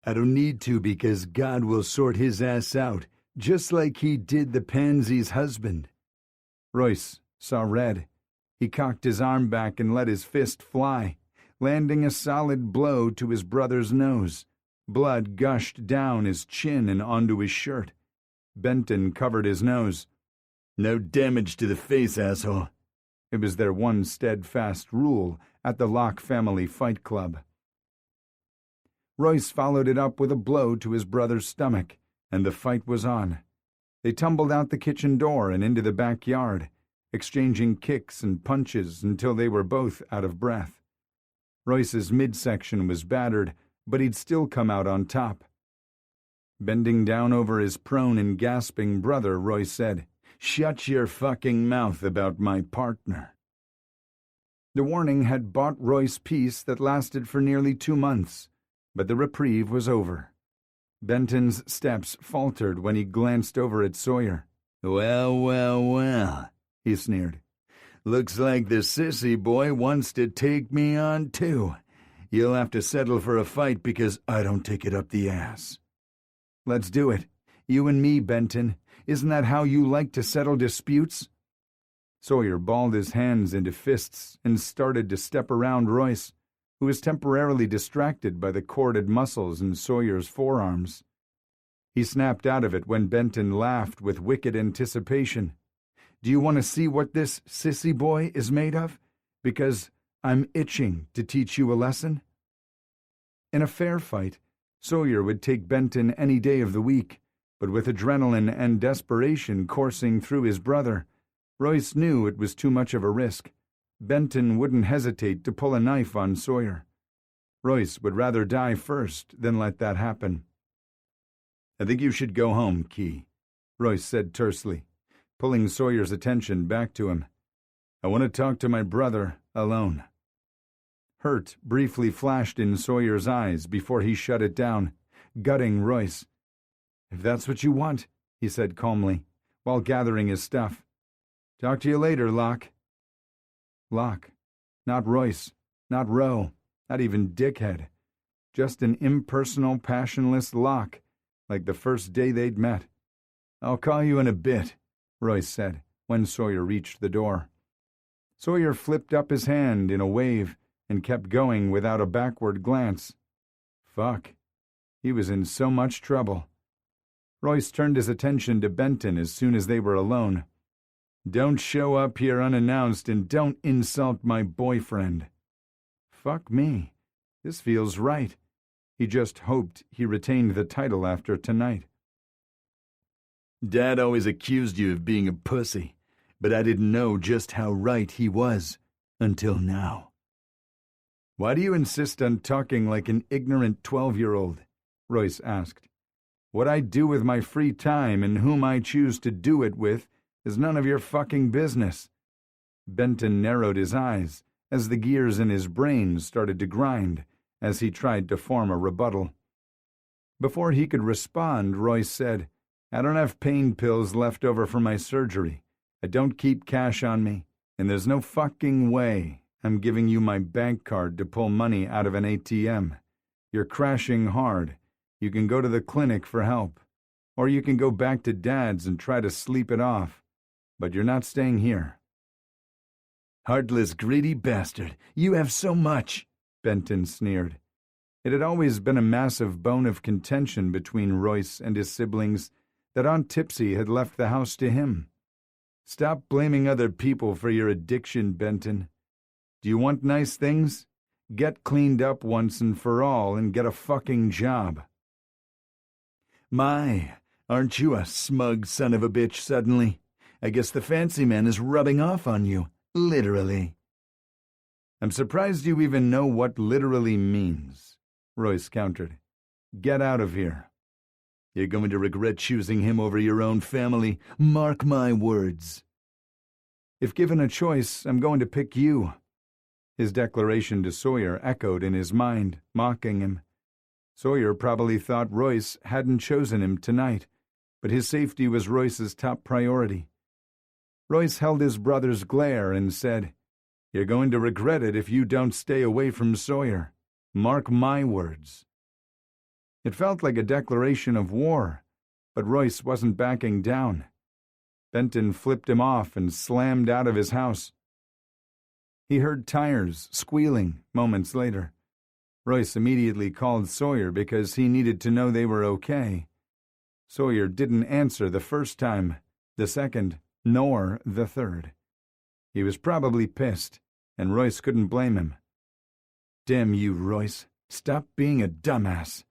"I don't need to because God will sort his ass out, just like he did the pansy's husband." Royce saw red. He cocked his arm back and let his fist fly, landing a solid blow to his brother's nose. Blood gushed down his chin and onto his shirt. Benton covered his nose. "No damage to the face, asshole." It was their one steadfast rule at the Locke family fight club. Royce followed it up with a blow to his brother's stomach, and the fight was on. They tumbled out the kitchen door and into the backyard, exchanging kicks and punches until they were both out of breath. Royce's midsection was battered, but he'd still come out on top. Bending down over his prone and gasping brother, Royce said, "Shut your fucking mouth about my partner." The warning had bought Royce peace that lasted for nearly 2 months, but the reprieve was over. Benton's steps faltered when he glanced over at Sawyer. Well, well, well," he sneered. "Looks like the sissy boy wants to take me on, too. You'll have to settle for a fight because I don't take it up the ass." "Let's do it. You and me, Benton. Isn't that how you like to settle disputes?" Sawyer balled his hands into fists and started to step around Royce, who was temporarily distracted by the corded muscles in Sawyer's forearms. He snapped out of it when Benton laughed with wicked anticipation. "Do you want to see what this sissy boy is made of? Because I'm itching to teach you a lesson." In a fair fight, Sawyer would take Benton any day of the week, but with adrenaline and desperation coursing through his brother, Royce knew it was too much of a risk. Benton wouldn't hesitate to pull a knife on Sawyer. Royce would rather die first than let that happen. "I think you should go home, Key," Royce said tersely, pulling Sawyer's attention back to him. "I want to talk to my brother alone." Hurt briefly flashed in Sawyer's eyes before he shut it down, gutting Royce. "If that's what you want," he said calmly, while gathering his stuff. "Talk to you later, Locke." Locke. Not Royce. Not Roe. Not even Dickhead. Just an impersonal, passionless Locke, like the first day they'd met. "I'll call you in a bit," Royce said, when Sawyer reached the door. Sawyer flipped up his hand in a wave and kept going without a backward glance. Fuck. He was in so much trouble. Royce turned his attention to Benton as soon as they were alone. Don't show up here unannounced and don't insult my boyfriend. Fuck me. This feels right. He just hoped he retained the title after tonight. Dad always accused you of being a pussy, but I didn't know just how right he was until now. Why do you insist on talking like an ignorant 12-year-old? Royce asked. What I do with my free time and whom I choose to do it with is none of your fucking business. Benton narrowed his eyes as the gears in his brain started to grind as he tried to form a rebuttal. Before he could respond, Royce said, I don't have pain pills left over from my surgery. I don't keep cash on me, and there's no fucking way I'm giving you my bank card to pull money out of an ATM. You're crashing hard. You can go to the clinic for help. Or you can go back to Dad's and try to sleep it off. But you're not staying here. Heartless, greedy bastard. You have so much, Benton sneered. It had always been a massive bone of contention between Royce and his siblings that Aunt Tipsy had left the house to him. Stop blaming other people for your addiction, Benton. Do you want nice things? Get cleaned up once and for all and get a fucking job. My, aren't you a smug son of a bitch suddenly? I guess the fancy man is rubbing off on you, literally. I'm surprised you even know what literally means, Royce countered. Get out of here. You're going to regret choosing him over your own family, mark my words. If given a choice, I'm going to pick you. His declaration to Sawyer echoed in his mind, mocking him. Sawyer probably thought Royce hadn't chosen him tonight, but his safety was Royce's top priority. Royce held his brother's glare and said, You're going to regret it if you don't stay away from Sawyer. Mark my words. It felt like a declaration of war, but Royce wasn't backing down. Benton flipped him off and slammed out of his house. He heard tires squealing moments later. Royce immediately called Sawyer because he needed to know they were okay. Sawyer didn't answer the first time, the second, nor the third. He was probably pissed, and Royce couldn't blame him. Damn you, Royce. Stop being a dumbass.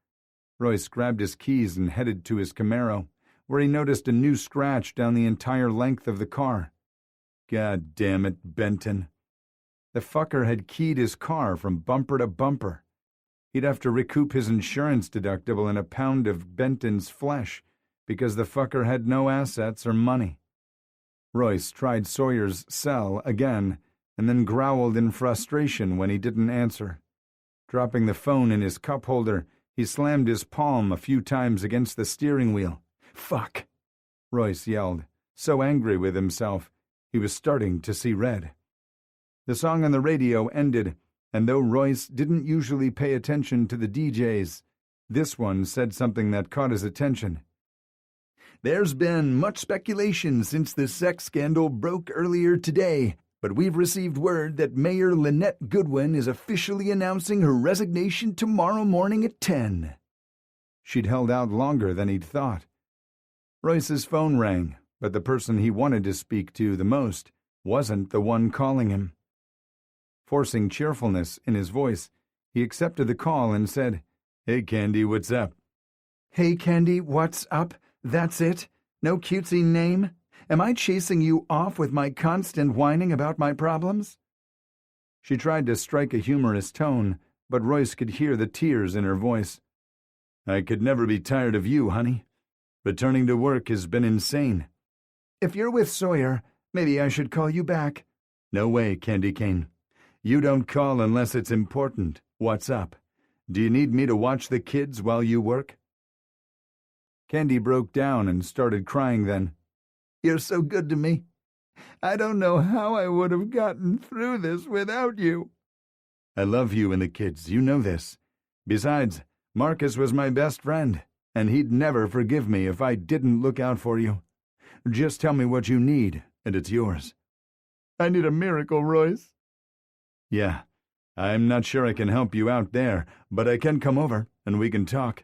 Royce grabbed his keys and headed to his Camaro, where he noticed a new scratch down the entire length of the car. God damn it, Benton. The fucker had keyed his car from bumper to bumper. He'd have to recoup his insurance deductible in a pound of Benton's flesh because the fucker had no assets or money. Royce tried Sawyer's cell again and then growled in frustration when he didn't answer. Dropping the phone in his cup holder, he slammed his palm a few times against the steering wheel. Fuck! Royce yelled, so angry with himself he was starting to see red. The song on the radio ended, and though Royce didn't usually pay attention to the DJs, this one said something that caught his attention. There's been much speculation since the sex scandal broke earlier today, but we've received word that Mayor Lynette Goodwin is officially announcing her resignation tomorrow morning at 10. She'd held out longer than he'd thought. Royce's phone rang, but the person he wanted to speak to the most wasn't the one calling him. Forcing cheerfulness in his voice, he accepted the call and said, Hey, Candy, what's up? Hey, Candy, what's up? That's it? No cutesy name? Am I chasing you off with my constant whining about my problems? She tried to strike a humorous tone, but Royce could hear the tears in her voice. I could never be tired of you, honey. Returning to work has been insane. If you're with Sawyer, maybe I should call you back. No way, Candy Cane. You don't call unless it's important. What's up? Do you need me to watch the kids while you work? Candy broke down and started crying then. You're so good to me. I don't know how I would have gotten through this without you. I love you and the kids, you know this. Besides, Marcus was my best friend, and he'd never forgive me if I didn't look out for you. Just tell me what you need, and it's yours. I need a miracle, Royce. Yeah, I'm not sure I can help you out there, but I can come over, and we can talk.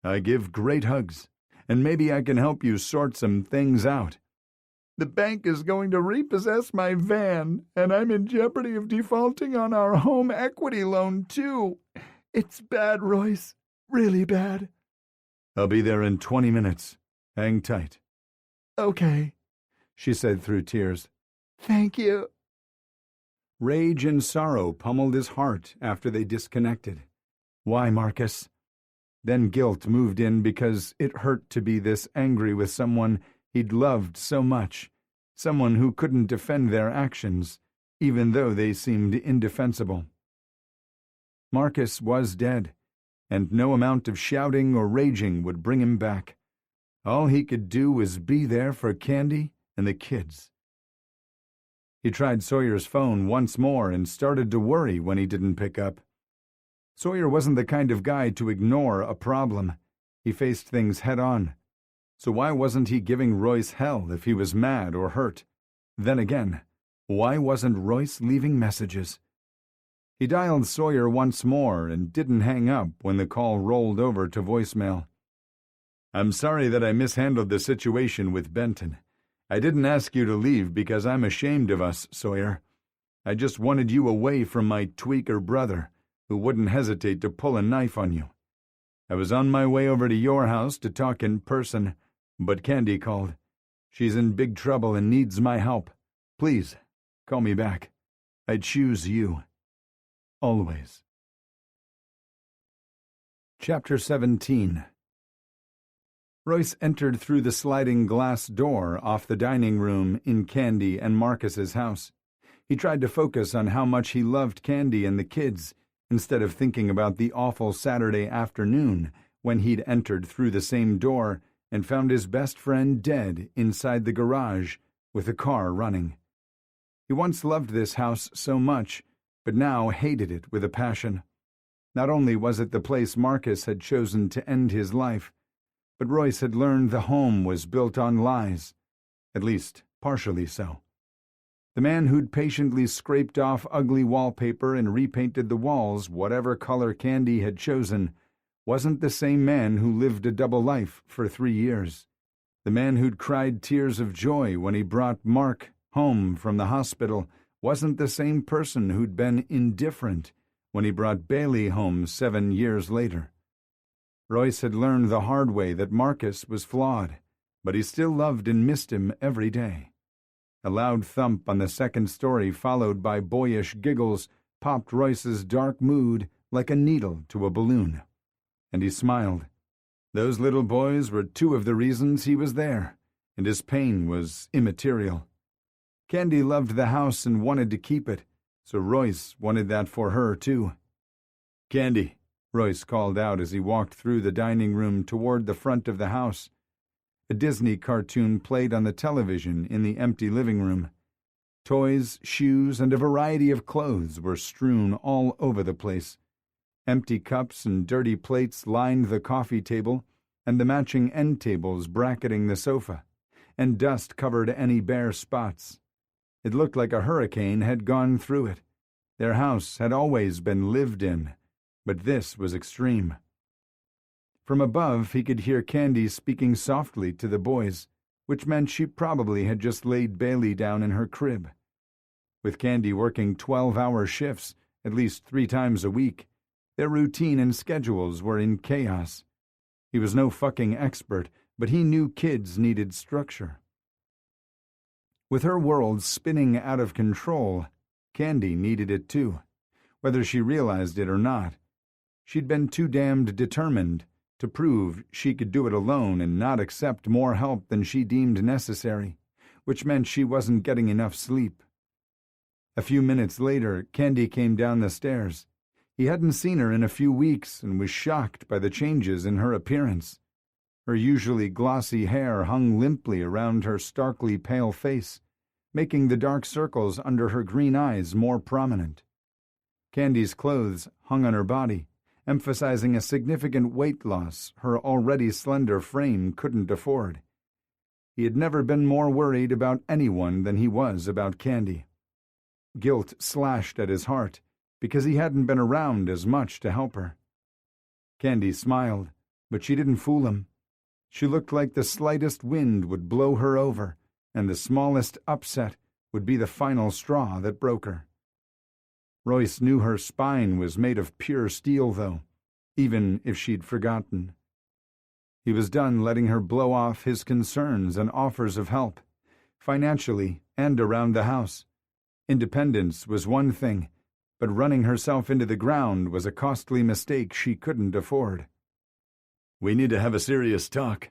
I give great hugs, and maybe I can help you sort some things out. The bank is going to repossess my van, and I'm in jeopardy of defaulting on our home equity loan, too. It's bad, Royce. Really bad. I'll be there in 20 minutes. Hang tight. Okay, she said through tears. Thank you. Rage and sorrow pummeled his heart after they disconnected. Why, Marcus? Then guilt moved in because it hurt to be this angry with someone he'd loved so much, someone who couldn't defend their actions, even though they seemed indefensible. Marcus was dead, and no amount of shouting or raging would bring him back. All he could do was be there for Candy and the kids. He tried Sawyer's phone once more and started to worry when he didn't pick up. Sawyer wasn't the kind of guy to ignore a problem. He faced things head-on. So why wasn't he giving Royce hell if he was mad or hurt? Then again, why wasn't Royce leaving messages? He dialed Sawyer once more and didn't hang up when the call rolled over to voicemail. I'm sorry that I mishandled the situation with Benton. I didn't ask you to leave because I'm ashamed of us, Sawyer. I just wanted you away from my tweaker brother, who wouldn't hesitate to pull a knife on you. I was on my way over to your house to talk in person, but Candy called. She's in big trouble and needs my help. Please, call me back. I choose you. Always. Chapter 17. Royce entered through the sliding glass door off the dining room in Candy and Marcus's house. He tried to focus on how much he loved Candy and the kids, instead of thinking about the awful Saturday afternoon when he'd entered through the same door and found his best friend dead inside the garage with the car running. He once loved this house so much, but now hated it with a passion. Not only was it the place Marcus had chosen to end his life, but Royce had learned the home was built on lies, at least partially so. The man who'd patiently scraped off ugly wallpaper and repainted the walls whatever color Candy had chosen wasn't the same man who lived a double life for 3 years. The man who'd cried tears of joy when he brought Mark home from the hospital wasn't the same person who'd been indifferent when he brought Bailey home 7 years later. Royce had learned the hard way that Marcus was flawed, but he still loved and missed him every day. A loud thump on the second story, followed by boyish giggles, popped Royce's dark mood like a needle to a balloon. And he smiled. Those little boys were 2 of the reasons he was there, and his pain was immaterial. Candy loved the house and wanted to keep it, so Royce wanted that for her, too. Candy, Royce called out as he walked through the dining room toward the front of the house. A Disney cartoon played on the television in the empty living room. Toys, shoes, and a variety of clothes were strewn all over the place. Empty cups and dirty plates lined the coffee table and the matching end tables bracketing the sofa, and dust covered any bare spots. It looked like a hurricane had gone through it. Their house had always been lived in, but this was extreme. From above, he could hear Candy speaking softly to the boys, which meant she probably had just laid Bailey down in her crib. With Candy working 12-hour shifts at least 3 times a week, their routine and schedules were in chaos. He was no fucking expert, but he knew kids needed structure. With her world spinning out of control, Candy needed it too, whether she realized it or not. She'd been too damned determined to prove she could do it alone and not accept more help than she deemed necessary, which meant she wasn't getting enough sleep. A few minutes later, Candy came down the stairs. He hadn't seen her in a few weeks and was shocked by the changes in her appearance. Her usually glossy hair hung limply around her starkly pale face, making the dark circles under her green eyes more prominent. Candy's clothes hung on her body, emphasizing a significant weight loss her already slender frame couldn't afford. He had never been more worried about anyone than he was about Candy. Guilt slashed at his heart because he hadn't been around as much to help her. Candy smiled, but she didn't fool him. She looked like the slightest wind would blow her over, and the smallest upset would be the final straw that broke her. Royce knew her spine was made of pure steel, though, even if she'd forgotten. He was done letting her blow off his concerns and offers of help, financially and around the house. Independence was one thing, but running herself into the ground was a costly mistake she couldn't afford. "We need to have a serious talk."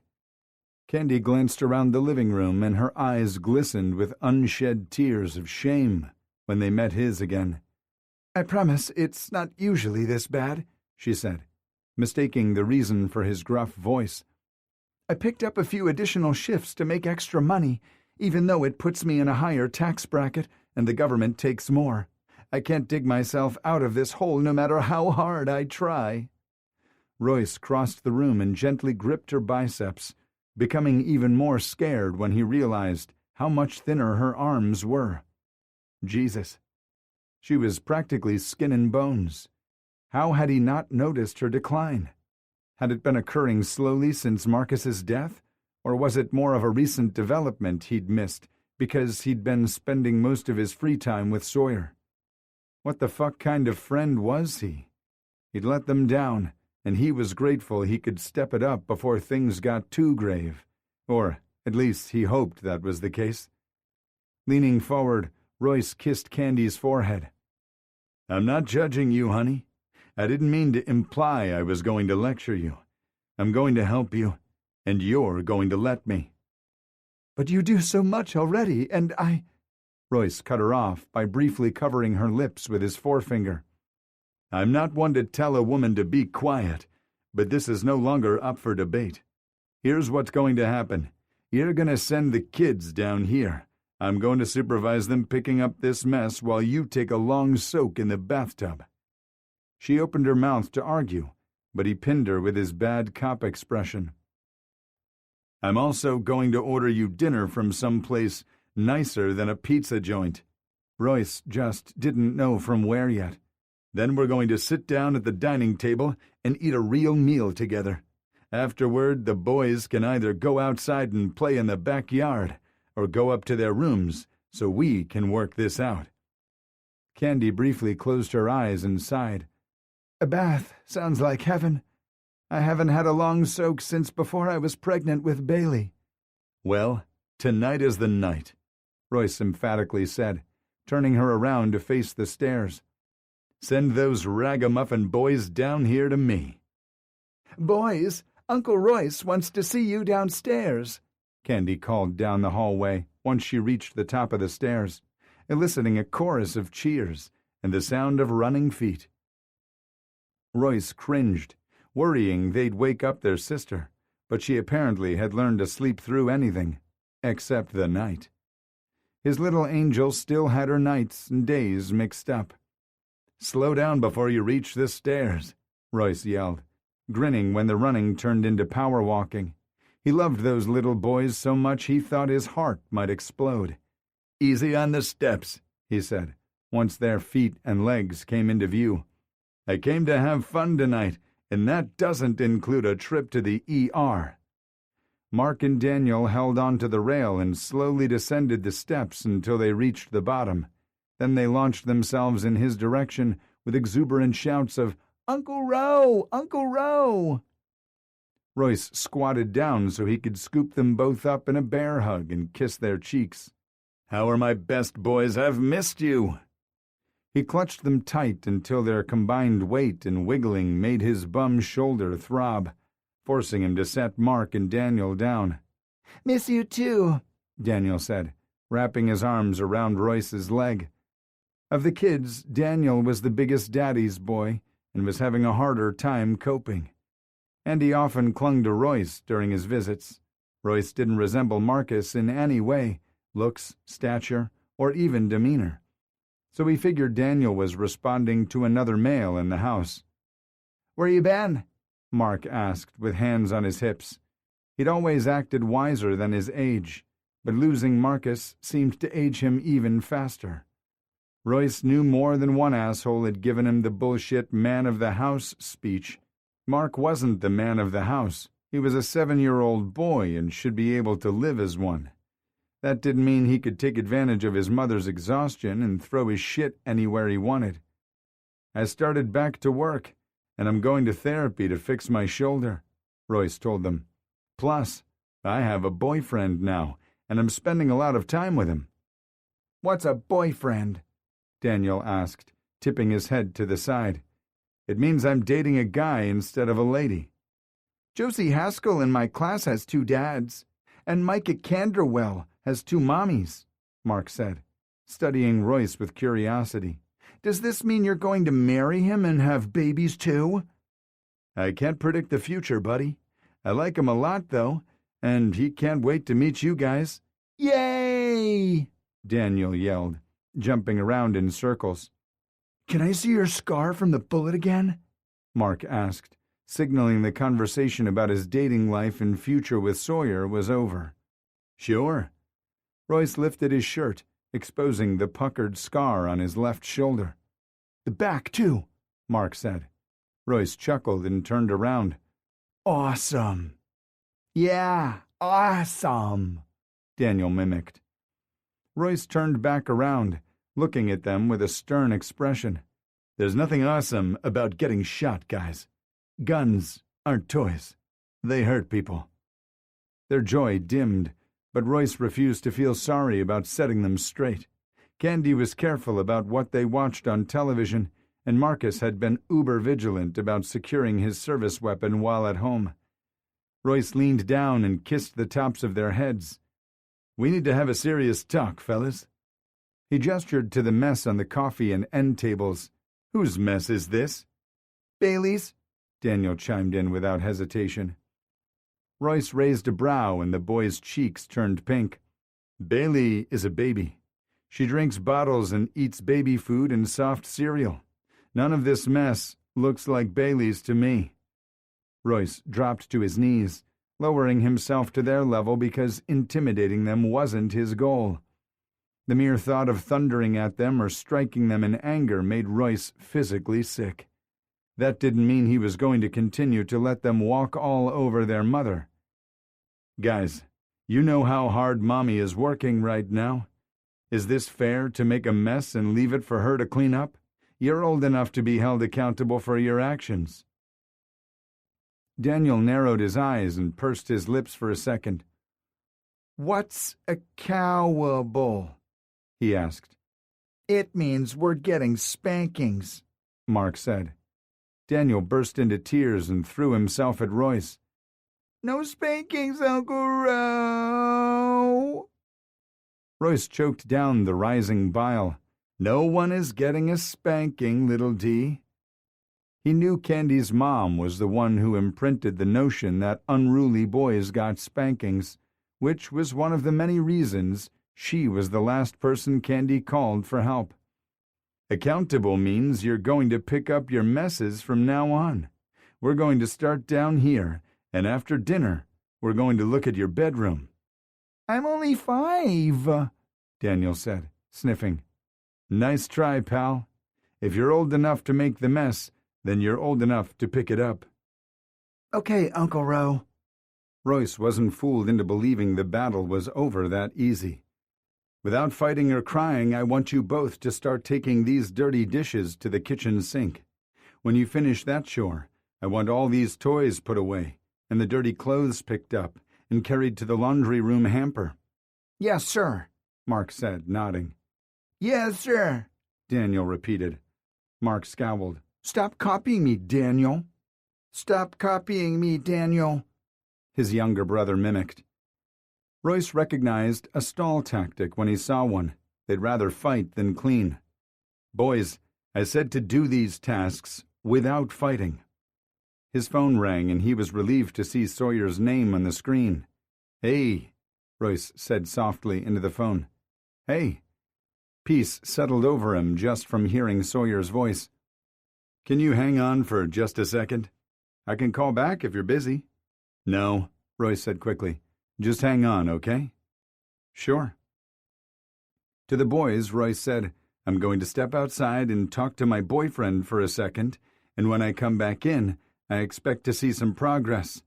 Candy glanced around the living room, and her eyes glistened with unshed tears of shame when they met his again. "I promise it's not usually this bad," she said, mistaking the reason for his gruff voice. "I picked up a few additional shifts to make extra money, even though it puts me in a higher tax bracket and the government takes more. I can't dig myself out of this hole no matter how hard I try." Royce crossed the room and gently gripped her biceps, becoming even more scared when he realized how much thinner her arms were. Jesus. She was practically skin and bones. How had he not noticed her decline? Had it been occurring slowly since Marcus's death, or was it more of a recent development he'd missed because he'd been spending most of his free time with Sawyer? What the fuck kind of friend was he? He'd let them down, and he was grateful he could step it up before things got too grave, or at least he hoped that was the case. Leaning forward, Royce kissed Candy's forehead. "I'm not judging you, honey. I didn't mean to imply I was going to lecture you. I'm going to help you, and you're going to let me." "But you do so much already, and I—" Royce cut her off by briefly covering her lips with his forefinger. "I'm not one to tell a woman to be quiet, but this is no longer up for debate. Here's what's going to happen. You're going to send the kids down here. I'm going to supervise them picking up this mess while you take a long soak in the bathtub." She opened her mouth to argue, but he pinned her with his bad cop expression. "I'm also going to order you dinner from someplace nicer than a pizza joint." Royce just didn't know from where yet. "Then we're going to sit down at the dining table and eat a real meal together. Afterward, the boys can either go outside and play in the backyard or go up to their rooms so we can work this out." Candy briefly closed her eyes and sighed. "A bath sounds like heaven. I haven't had a long soak since before I was pregnant with Bailey." "Well, tonight is the night," Royce emphatically said, turning her around to face the stairs. "Send those ragamuffin boys down here to me." "Boys, Uncle Royce wants to see you downstairs," Candy called down the hallway once she reached the top of the stairs, eliciting a chorus of cheers and the sound of running feet. Royce cringed, worrying they'd wake up their sister, but she apparently had learned to sleep through anything, except the night. His little angel still had her nights and days mixed up. "Slow down before you reach the stairs," Royce yelled, grinning when the running turned into power walking. He loved those little boys so much he thought his heart might explode. "Easy on the steps," he said, once their feet and legs came into view. "I came to have fun tonight, and that doesn't include a trip to the ER." Mark and Daniel held onto the rail and slowly descended the steps until they reached the bottom. Then they launched themselves in his direction with exuberant shouts of, "Uncle Roe! Uncle Roe!" Royce squatted down so he could scoop them both up in a bear hug and kiss their cheeks. "How are my best boys? I've missed you." He clutched them tight until their combined weight and wiggling made his bum shoulder throb, forcing him to set Mark and Daniel down. "Miss you too," Daniel said, wrapping his arms around Royce's leg. Of the kids, Daniel was the biggest daddy's boy and was having a harder time coping. And he often clung to Royce during his visits. Royce didn't resemble Marcus in any way, looks, stature, or even demeanor. So he figured Daniel was responding to another male in the house. "Where you been?" Mark asked, with hands on his hips. He'd always acted wiser than his age, but losing Marcus seemed to age him even faster. Royce knew more than one asshole had given him the bullshit man-of-the-house speech. Mark wasn't the man of the house. He was a 7-year-old boy and should be able to live as one. That didn't mean he could take advantage of his mother's exhaustion and throw his shit anywhere he wanted. I started back to work, and I'm going to therapy to fix my shoulder, Royce told them. Plus, I have a boyfriend now, and I'm spending a lot of time with him. What's a boyfriend? Daniel asked, tipping his head to the side. It means I'm dating a guy instead of a lady. Josie Haskell in my class has 2 dads, and Micah Canderwell has 2 mommies, Mark said, studying Royce with curiosity. Does this mean you're going to marry him and have babies too? I can't predict the future, buddy. I like him a lot, though, and he can't wait to meet you guys. Yay! Daniel yelled, jumping around in circles. Can I see your scar from the bullet again? Mark asked, signaling the conversation about his dating life and future with Sawyer was over. Sure. Royce lifted his shirt, exposing the puckered scar on his left shoulder. The back, too, Mark said. Royce chuckled and turned around. Awesome. Yeah, awesome, Daniel mimicked. Royce turned back around, looking at them with a stern expression. There's nothing awesome about getting shot, guys. Guns aren't toys. They hurt people. Their joy dimmed, but Royce refused to feel sorry about setting them straight. Candy was careful about what they watched on television, and Marcus had been uber-vigilant about securing his service weapon while at home. Royce leaned down and kissed the tops of their heads. We need to have a serious talk, fellas. He gestured to the mess on the coffee and end tables. Whose mess is this? Bailey's, Daniel chimed in without hesitation. Royce raised a brow and the boy's cheeks turned pink. Bailey is a baby. She drinks bottles and eats baby food and soft cereal. None of this mess looks like Bailey's to me. Royce dropped to his knees, lowering himself to their level because intimidating them wasn't his goal. The mere thought of thundering at them or striking them in anger made Royce physically sick. That didn't mean he was going to continue to let them walk all over their mother. Guys, you know how hard Mommy is working right now. Is this fair to make a mess and leave it for her to clean up? You're old enough to be held accountable for your actions. Daniel narrowed his eyes and pursed his lips for a second. What's accountable? He asked. It means we're getting spankings, Mark said. Daniel burst into tears and threw himself at Royce. No spankings, Uncle Ro. Royce choked down the rising bile. No one is getting a spanking, little D. He knew Candy's mom was the one who imprinted the notion that unruly boys got spankings, which was one of the many reasons she was the last person Candy called for help. Accountable means you're going to pick up your messes from now on. We're going to start down here, and after dinner, we're going to look at your bedroom. I'm only 5, Daniel said, sniffing. Nice try, pal. If you're old enough to make the mess, then you're old enough to pick it up. Okay, Uncle Ro. Royce wasn't fooled into believing the battle was over that easy. Without fighting or crying, I want you both to start taking these dirty dishes to the kitchen sink. When you finish that chore, I want all these toys put away, and the dirty clothes picked up and carried to the laundry room hamper. Yes, sir, Mark said, nodding. Yes, sir, Daniel repeated. Mark scowled. Stop copying me, Daniel. Stop copying me, Daniel, his younger brother mimicked. Royce recognized a stall tactic when he saw one. They'd rather fight than clean. Boys, I said to do these tasks without fighting. His phone rang and he was relieved to see Sawyer's name on the screen. Hey, Royce said softly into the phone. Hey. Peace settled over him just from hearing Sawyer's voice. Can you hang on for just a second? I can call back if you're busy. No, Royce said quickly. Just hang on, okay? Sure. To the boys, Royce said, I'm going to step outside and talk to my boyfriend for a second, and when I come back in, I expect to see some progress.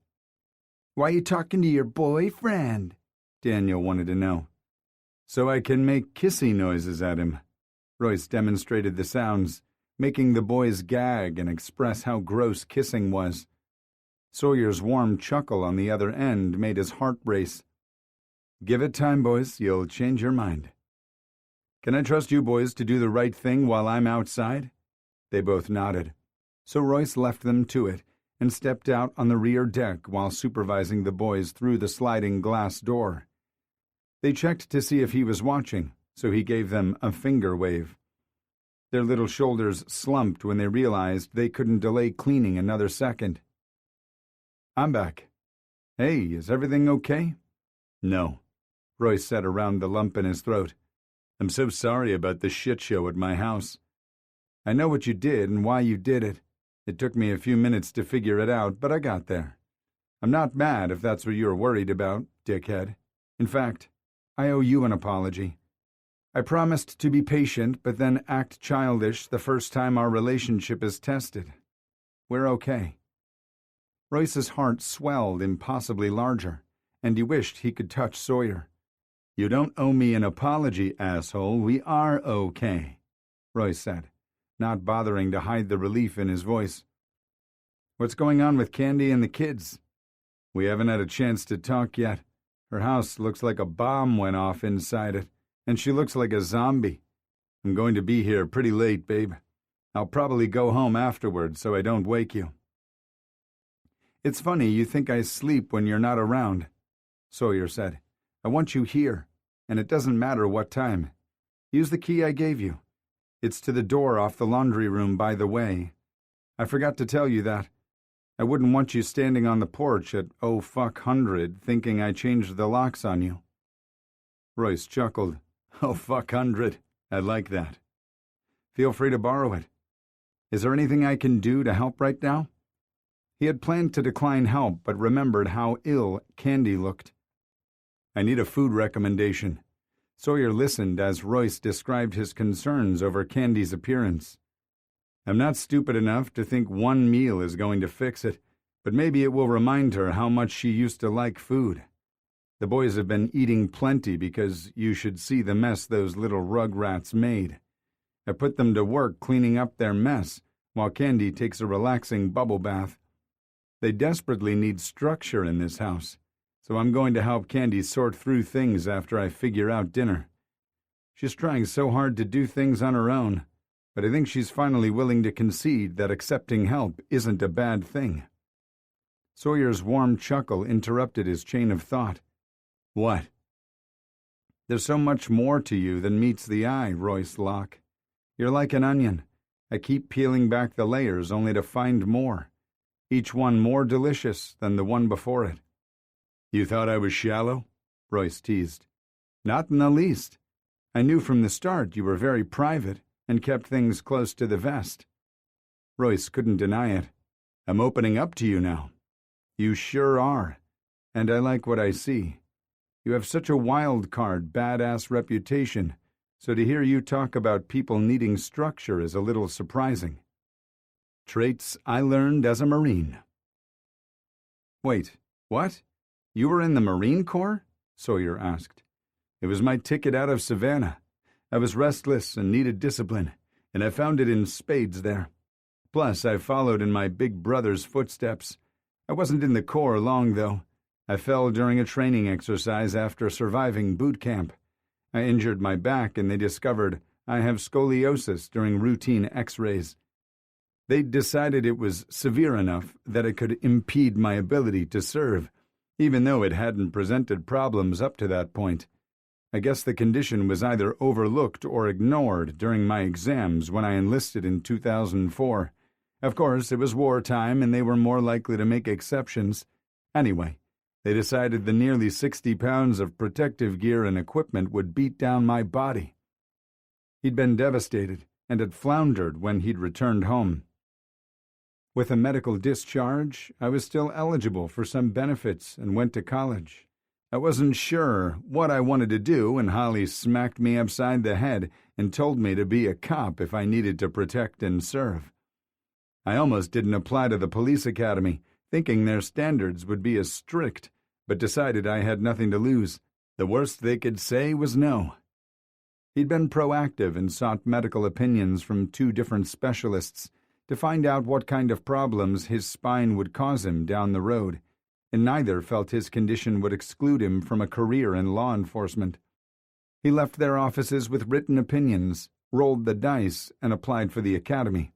Why are you talking to your boyfriend? Daniel wanted to know. so I can make kissy noises at him. Royce demonstrated the sounds, making the boys gag and express how gross kissing was. Sawyer's warm chuckle on the other end made his heart race. Give it time, boys. You'll change your mind. Can I trust you boys to do the right thing while I'm outside? They both nodded. So Royce left them to it and stepped out on the rear deck while supervising the boys through the sliding glass door. They checked to see if he was watching, so he gave them a finger wave. Their little shoulders slumped when they realized they couldn't delay cleaning another second. I'm back. Hey, is everything okay? No, Royce said around the lump in his throat. I'm so sorry about the shit show at my house. I know what you did and why you did it. It took me a few minutes to figure it out, but I got there. I'm not mad if that's what you're worried about, dickhead. In fact, I owe you an apology. I promised to be patient, but then act childish the first time our relationship is tested. We're okay. Royce's heart swelled impossibly larger, and he wished he could touch Sawyer. You don't owe me an apology, asshole. We are okay, Royce said, not bothering to hide the relief in his voice. What's going on with Candy and the kids? We haven't had a chance to talk yet. Her house looks like a bomb went off inside it, and she looks like a zombie. I'm going to be here pretty late, babe. I'll probably go home afterwards so I don't wake you. It's funny you think I sleep when you're not around, Sawyer said. I want you here, and it doesn't matter what time. Use the key I gave you. It's to the door off the laundry room, by the way. I forgot to tell you that. I wouldn't want you standing on the porch at 100 thinking I changed the locks on you. Royce chuckled. 100. I like that. Feel free to borrow it. Is there anything I can do to help right now? He had planned to decline help, but remembered how ill Candy looked. I need a food recommendation. Sawyer listened as Royce described his concerns over Candy's appearance. I'm not stupid enough to think one meal is going to fix it, but maybe it will remind her how much she used to like food. The boys have been eating plenty because you should see the mess those little rugrats made. I put them to work cleaning up their mess, while Candy takes a relaxing bubble bath. They desperately need structure in this house, so I'm going to help Candy sort through things after I figure out dinner. She's trying so hard to do things on her own, but I think she's finally willing to concede that accepting help isn't a bad thing. Sawyer's warm chuckle interrupted his chain of thought. What? There's so much more to you than meets the eye, Royce Locke. You're like an onion. I keep peeling back the layers only to find more, each one more delicious than the one before it. You thought I was shallow? Royce teased. Not in the least. I knew from the start you were very private and kept things close to the vest. Royce couldn't deny it. I'm opening up to you now. You sure are, and I like what I see. You have such a wild card, badass reputation, so to hear you talk about people needing structure is a little surprising. Traits I learned as a Marine. Wait, what? You were in the Marine Corps? Sawyer asked. It was my ticket out of Savannah. I was restless and needed discipline, and I found it in spades there. Plus, I followed in my big brother's footsteps. I wasn't in the Corps long, though. I fell during a training exercise after surviving boot camp. I injured my back, and they discovered I have scoliosis during routine x-rays. They decided it was severe enough that it could impede my ability to serve, even though it hadn't presented problems up to that point. I guess the condition was either overlooked or ignored during my exams when I enlisted in 2004. Of course, it was wartime and they were more likely to make exceptions. Anyway, they decided the nearly 60 pounds of protective gear and equipment would beat down my body. He'd been devastated and had floundered when he'd returned home. With a medical discharge, I was still eligible for some benefits and went to college. I wasn't sure what I wanted to do when Holly smacked me upside the head and told me to be a cop if I needed to protect and serve. I almost didn't apply to the police academy, thinking their standards would be as strict, but decided I had nothing to lose. The worst they could say was no, He'd been proactive and sought medical opinions from 2 different specialists to find out what kind of problems his spine would cause him down the road, and neither felt his condition would exclude him from a career in law enforcement. He left their offices with written opinions, rolled the dice, and applied for the academy.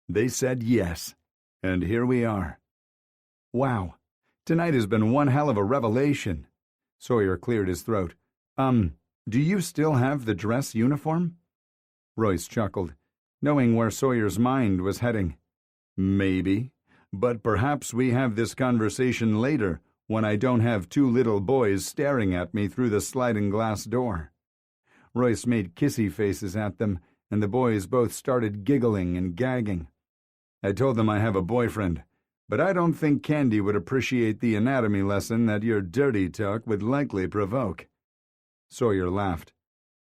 They said yes, and here we are. Wow, tonight has been one hell of a revelation. Sawyer cleared his throat. Do you still have the dress uniform? Royce chuckled, knowing where Sawyer's mind was heading. Maybe, but perhaps we have this conversation later when I don't have 2 little boys staring at me through the sliding glass door. Royce made kissy faces at them, and the boys both started giggling and gagging. I told them I have a boyfriend, but I don't think Candy would appreciate the anatomy lesson that your dirty talk would likely provoke. Sawyer laughed.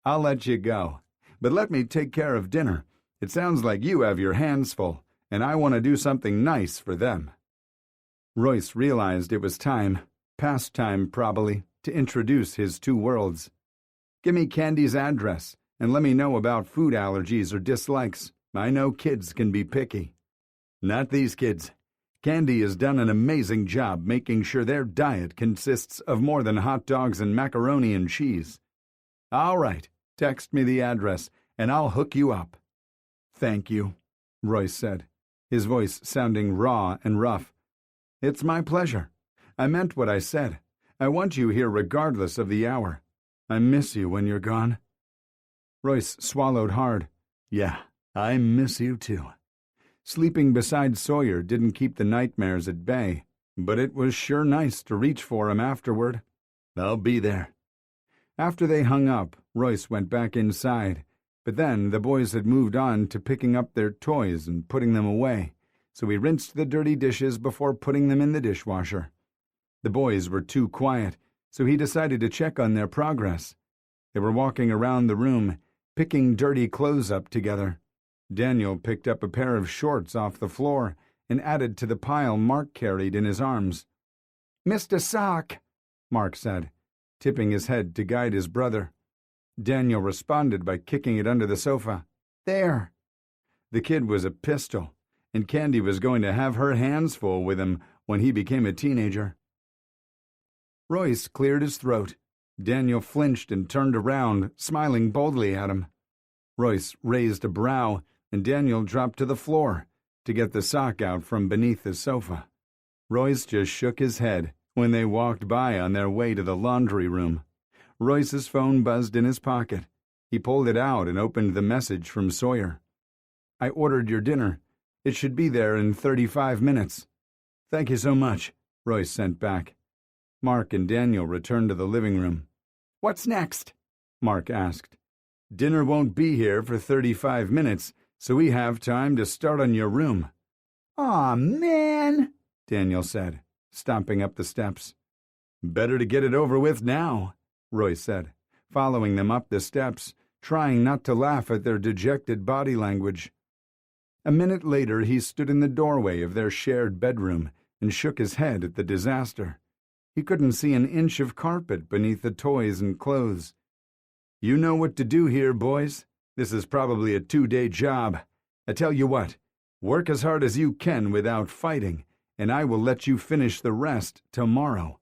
I'll let you go, but let me take care of dinner. It sounds like you have your hands full, and I want to do something nice for them. Royce realized it was time, past time probably, to introduce his 2 worlds. Give me Candy's address, and let me know about food allergies or dislikes. I know kids can be picky. Not these kids. Candy has done an amazing job making sure their diet consists of more than hot dogs and macaroni and cheese. All right, text me the address, and I'll hook you up. Thank you, Royce said, his voice sounding raw and rough. It's my pleasure. I meant what I said. I want you here regardless of the hour. I miss you when you're gone. Royce swallowed hard. Yeah, I miss you too. Sleeping beside Sawyer didn't keep the nightmares at bay, but it was sure nice to reach for him afterward. I'll be there. After they hung up, Royce went back inside, but then the boys had moved on to picking up their toys and putting them away, so he rinsed the dirty dishes before putting them in the dishwasher. The boys were too quiet, so he decided to check on their progress. They were walking around the room, picking dirty clothes up together. Daniel picked up a pair of shorts off the floor and added to the pile Mark carried in his arms. Mr. Sock, Mark said, tipping his head to guide his brother. Daniel responded by kicking it under the sofa. There. The kid was a pistol, and Candy was going to have her hands full with him when he became a teenager. Royce cleared his throat. Daniel flinched and turned around, smiling boldly at him. Royce raised a brow, and Daniel dropped to the floor to get the sock out from beneath the sofa. Royce just shook his head when they walked by on their way to the laundry room. Royce's phone buzzed in his pocket. He pulled it out and opened the message from Sawyer. I ordered your dinner. It should be there in 35 minutes. Thank you so much, Royce sent back. Mark and Daniel returned to the living room. What's next? Mark asked. Dinner won't be here for 35 minutes, so we have time to start on your room. Aw, man, Daniel said, stomping up the steps. Better to get it over with now, Royce said, following them up the steps, trying not to laugh at their dejected body language. A minute later he stood in the doorway of their shared bedroom and shook his head at the disaster. He couldn't see an inch of carpet beneath the toys and clothes. You know what to do here, boys. This is probably a 2-day job. I tell you what, work as hard as you can without fighting, and I will let you finish the rest tomorrow.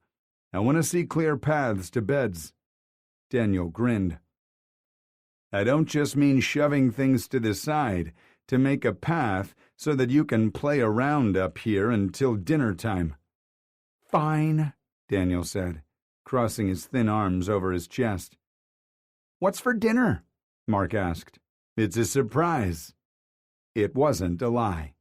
I want to see clear paths to beds. Daniel grinned. I don't just mean shoving things to the side to make a path so that you can play around up here until dinner time. Fine, Daniel said, crossing his thin arms over his chest. What's for dinner? Mark asked. It's a surprise. It wasn't a lie.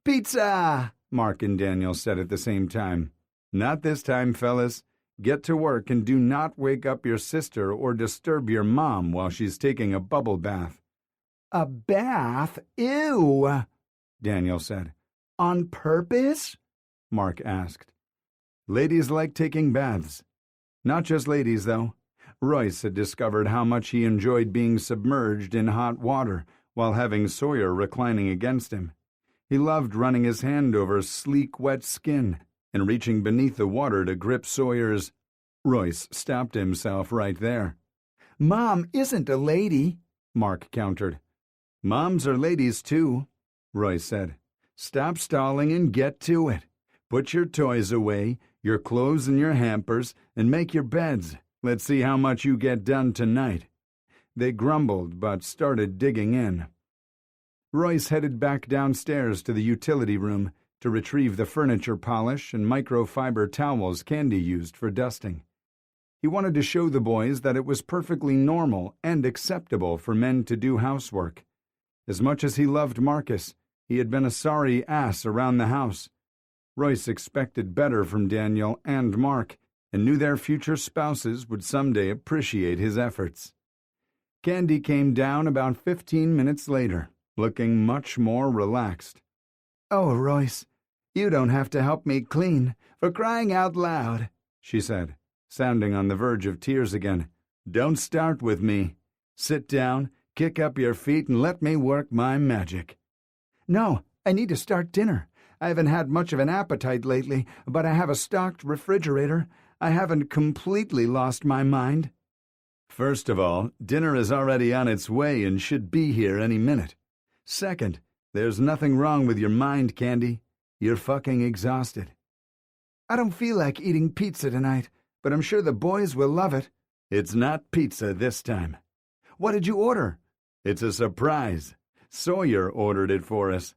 Pizza! Mark and Daniel said at the same time. Not this time, fellas. Get to work and do not wake up your sister or disturb your mom while she's taking a bubble bath. A bath? Ew! Daniel said. On purpose? Mark asked. Ladies like taking baths. Not just ladies, though. Royce had discovered how much he enjoyed being submerged in hot water while having Sawyer reclining against him. He loved running his hand over sleek, wet skin and reaching beneath the water to grip Sawyer's. Royce stopped himself right there. Mom isn't a lady, Mark countered. Moms are ladies too, Royce said. Stop stalling and get to it. Put your toys away, your clothes in your hampers, and make your beds. Let's see how much you get done tonight. They grumbled, but started digging in. Royce headed back downstairs to the utility room to retrieve the furniture polish and microfiber towels Candy used for dusting. He wanted to show the boys that it was perfectly normal and acceptable for men to do housework. As much as he loved Marcus, he had been a sorry ass around the house. Royce expected better from Daniel and Mark, and knew their future spouses would someday appreciate his efforts. Candy came down about 15 minutes later, looking much more relaxed. "Oh, Royce, you don't have to help me clean, for crying out loud," she said, sounding on the verge of tears again. "Don't start with me. Sit down, kick up your feet, and let me work my magic." "No, I need to start dinner. I haven't had much of an appetite lately, but I have a stocked refrigerator. I haven't completely lost my mind." "First of all, dinner is already on its way and should be here any minute. Second, there's nothing wrong with your mind, Candy. You're fucking exhausted." "I don't feel like eating pizza tonight, but I'm sure the boys will love it." "It's not pizza this time." "What did you order?" "It's a surprise. Sawyer ordered it for us."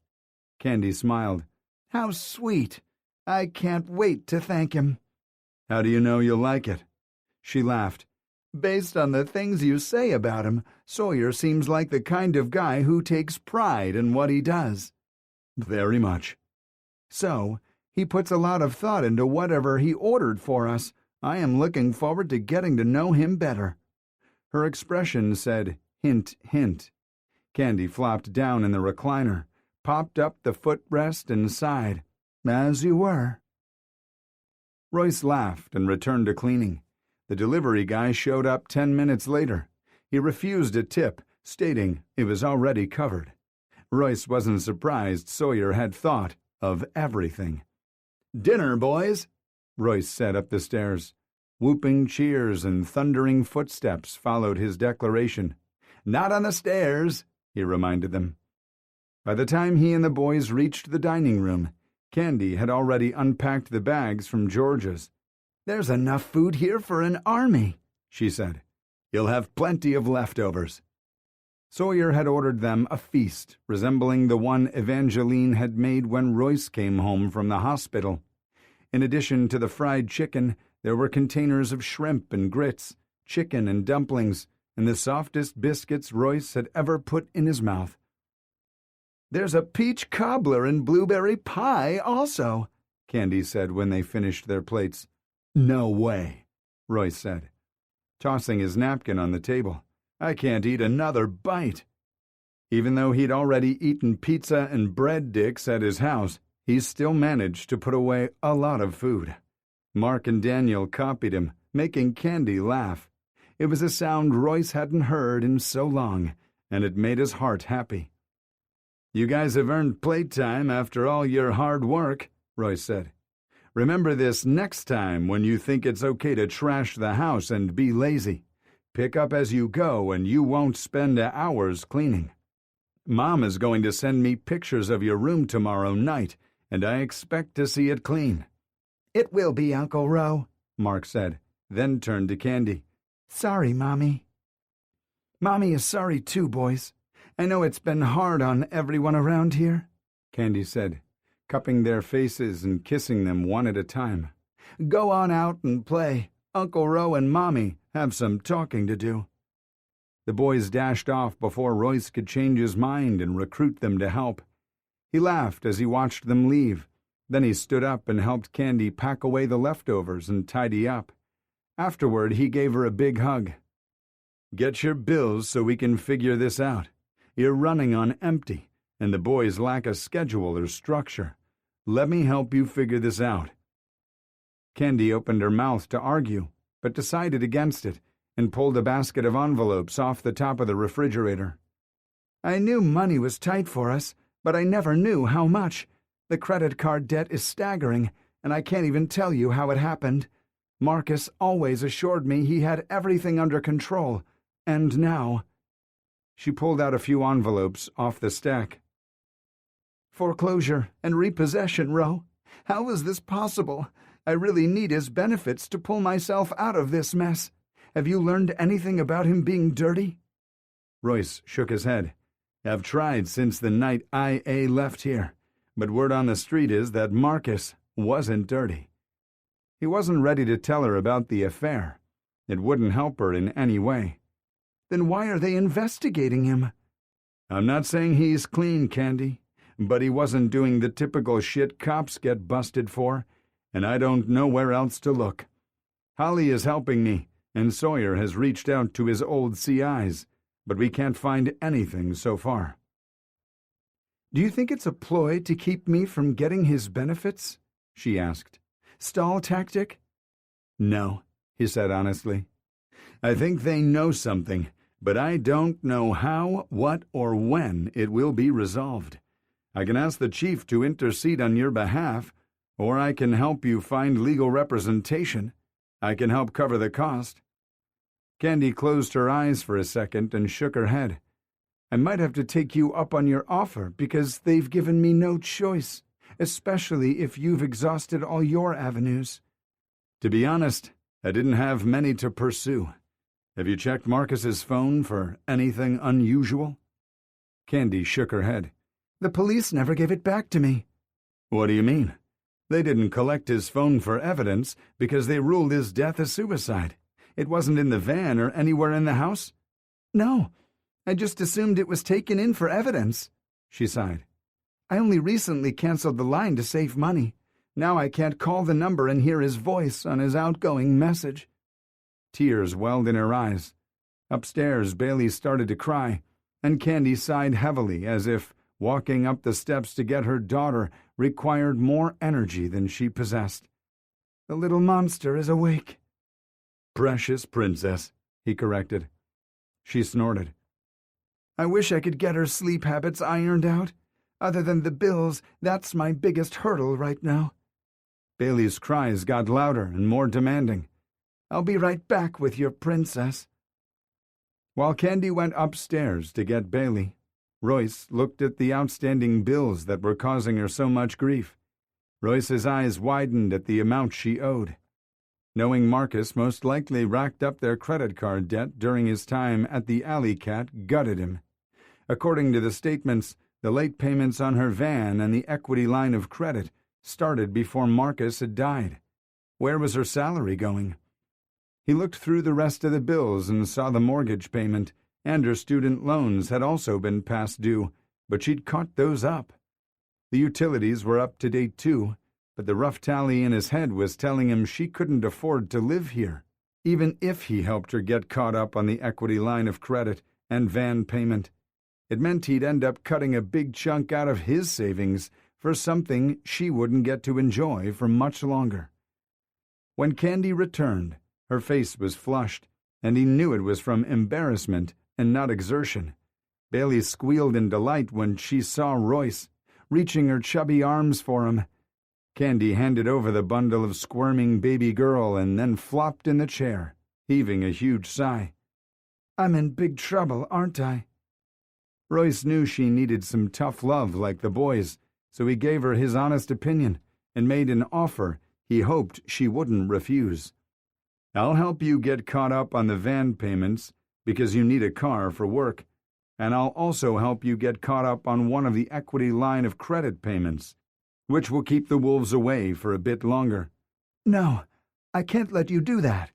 Candy smiled. "How sweet. I can't wait to thank him." "How do you know you'll like it?" She laughed. "Based on the things you say about him, Sawyer seems like the kind of guy who takes pride in what he does." "Very much." "So, he puts a lot of thought into whatever he ordered for us. I am looking forward to getting to know him better." Her expression said, hint, hint. Candy flopped down in the recliner, popped up the footrest, and sighed. "As you were." Royce laughed and returned to cleaning. The delivery guy showed up 10 minutes later. He refused a tip, stating it was already covered. Royce wasn't surprised Sawyer had thought of everything. "Dinner, boys," Royce said up the stairs. Whooping cheers and thundering footsteps followed his declaration. "Not on the stairs," he reminded them. By the time he and the boys reached the dining room, Candy had already unpacked the bags from George's. "There's enough food here for an army," she said. "You'll have plenty of leftovers." Sawyer had ordered them a feast resembling the one Evangeline had made when Royce came home from the hospital. In addition to the fried chicken, there were containers of shrimp and grits, chicken and dumplings, and the softest biscuits Royce had ever put in his mouth. "There's a peach cobbler and blueberry pie also," Candy said when they finished their plates. "No way," Royce said, tossing his napkin on the table. "I can't eat another bite." Even though he'd already eaten pizza and bread dicks at his house, he still managed to put away a lot of food. Mark and Daniel copied him, making Candy laugh. It was a sound Royce hadn't heard in so long, and it made his heart happy. "You guys have earned playtime after all your hard work," Royce said. "Remember this next time when you think it's okay to trash the house and be lazy. Pick up as you go and you won't spend hours cleaning. Mom is going to send me pictures of your room tomorrow night, and I expect to see it clean." "It will be, Uncle Ro," Mark said, then turned to Candy. "Sorry, Mommy." "Mommy is sorry too, boys. I know it's been hard on everyone around here," Candy said, cupping their faces and kissing them one at a time. "Go on out and play. Uncle Ro and Mommy have some talking to do." The boys dashed off before Royce could change his mind and recruit them to help. He laughed as he watched them leave. Then he stood up and helped Candy pack away the leftovers and tidy up. Afterward, he gave her a big hug. "Get your bills so we can figure this out. You're running on empty, and the boys lack a schedule or structure. Let me help you figure this out." Candy opened her mouth to argue, but decided against it and pulled a basket of envelopes off the top of the refrigerator. "I knew money was tight for us, but I never knew how much. The credit card debt is staggering, and I can't even tell you how it happened. Marcus always assured me he had everything under control, And now—" She pulled out a few envelopes off the stack. "Foreclosure and repossession, Ro. How is this possible? I really need his benefits to pull myself out of this mess. Have you learned anything about him being dirty?" Royce shook his head. "I've tried since the night I.A. left here, but word on the street is that Marcus wasn't dirty." He wasn't ready to tell her about the affair. It wouldn't help her in any way. "Then why are they investigating him?" "I'm not saying he's clean, Candy, but he wasn't doing the typical shit cops get busted for, and I don't know where else to look. Holly is helping me, and Sawyer has reached out to his old CIs, but we can't find anything so far." "Do you think it's a ploy to keep me from getting his benefits?" she asked. "Stall tactic?" "No," he said honestly. "I think they know something, but I don't know how, what, or when it will be resolved. I can ask the chief to intercede on your behalf, or I can help you find legal representation. I can help cover the cost." Candy closed her eyes for a second and shook her head. "I might have to take you up on your offer because they've given me no choice, especially if you've exhausted all your avenues." "To be honest, I didn't have many to pursue. Have you checked Marcus's phone for anything unusual?" Candy shook her head. "The police never gave it back to me." "What do you mean? They didn't collect his phone for evidence because they ruled his death a suicide. It wasn't in the van or anywhere in the house?" "No, I just assumed it was taken in for evidence," she sighed. "I only recently canceled the line to save money. Now I can't call the number and hear his voice on his outgoing message." Tears welled in her eyes. Upstairs, Bailey started to cry, and Candy sighed heavily as if walking up the steps to get her daughter required more energy than she possessed. "The little monster is awake." "Precious princess," he corrected. She snorted. "I wish I could get her sleep habits ironed out. Other than the bills, that's my biggest hurdle right now." Bailey's cries got louder and more demanding. "I'll be right back with your princess." While Candy went upstairs to get Bailey, Royce looked at the outstanding bills that were causing her so much grief. Royce's eyes widened at the amount she owed. Knowing Marcus most likely racked up their credit card debt during his time at the Alley Cat gutted him. According to the statements, the late payments on her van and the equity line of credit started before Marcus had died. Where was her salary going? He looked through the rest of the bills and saw the mortgage payment, and her student loans had also been past due, but she'd caught those up. The utilities were up to date too, but the rough tally in his head was telling him she couldn't afford to live here, even if he helped her get caught up on the equity line of credit and van payment. It meant he'd end up cutting a big chunk out of his savings for something she wouldn't get to enjoy for much longer. When Candy returned, her face was flushed, and he knew it was from embarrassment and not exertion. Bailey squealed in delight when she saw Royce, reaching her chubby arms for him. Candy handed over the bundle of squirming baby girl and then flopped in the chair, heaving a huge sigh. "I'm in big trouble, aren't I?" Royce knew she needed some tough love like the boys, so he gave her his honest opinion and made an offer he hoped she wouldn't refuse. "I'll help you get caught up on the van payments because you need a car for work, and I'll also help you get caught up on one of the equity line of credit payments, which will keep the wolves away for a bit longer." "No, I can't let you do that."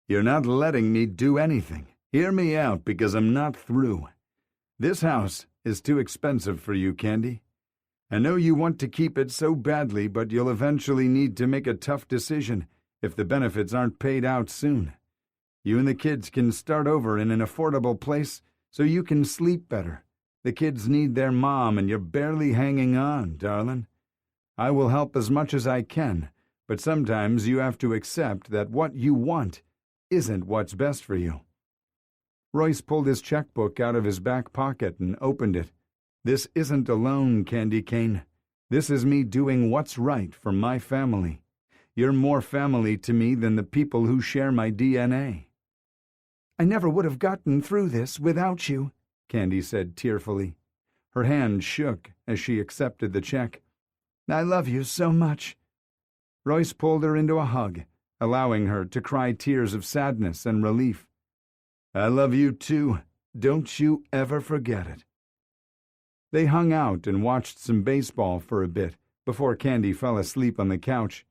"You're not letting me do anything. Hear me out because I'm not through. This house is too expensive for you, Candy. I know you want to keep it so badly, but you'll eventually need to make a tough decision if the benefits aren't paid out soon. You and the kids can start over in an affordable place so you can sleep better. The kids need their mom, and you're barely hanging on, darling. I will help as much as I can, but sometimes you have to accept that what you want isn't what's best for you." Royce pulled his checkbook out of his back pocket and opened it. "This isn't a loan, Candy Cane. This is me doing what's right for my family. You're more family to me than the people who share my DNA." I never would have gotten through this without you," Candy said tearfully. Her hand shook as she accepted the check. "I love you so much." Royce pulled her into a hug, allowing her to cry tears of sadness and relief. "I love you too. Don't you ever forget it." They hung out and watched some baseball for a bit before Candy fell asleep on the couch.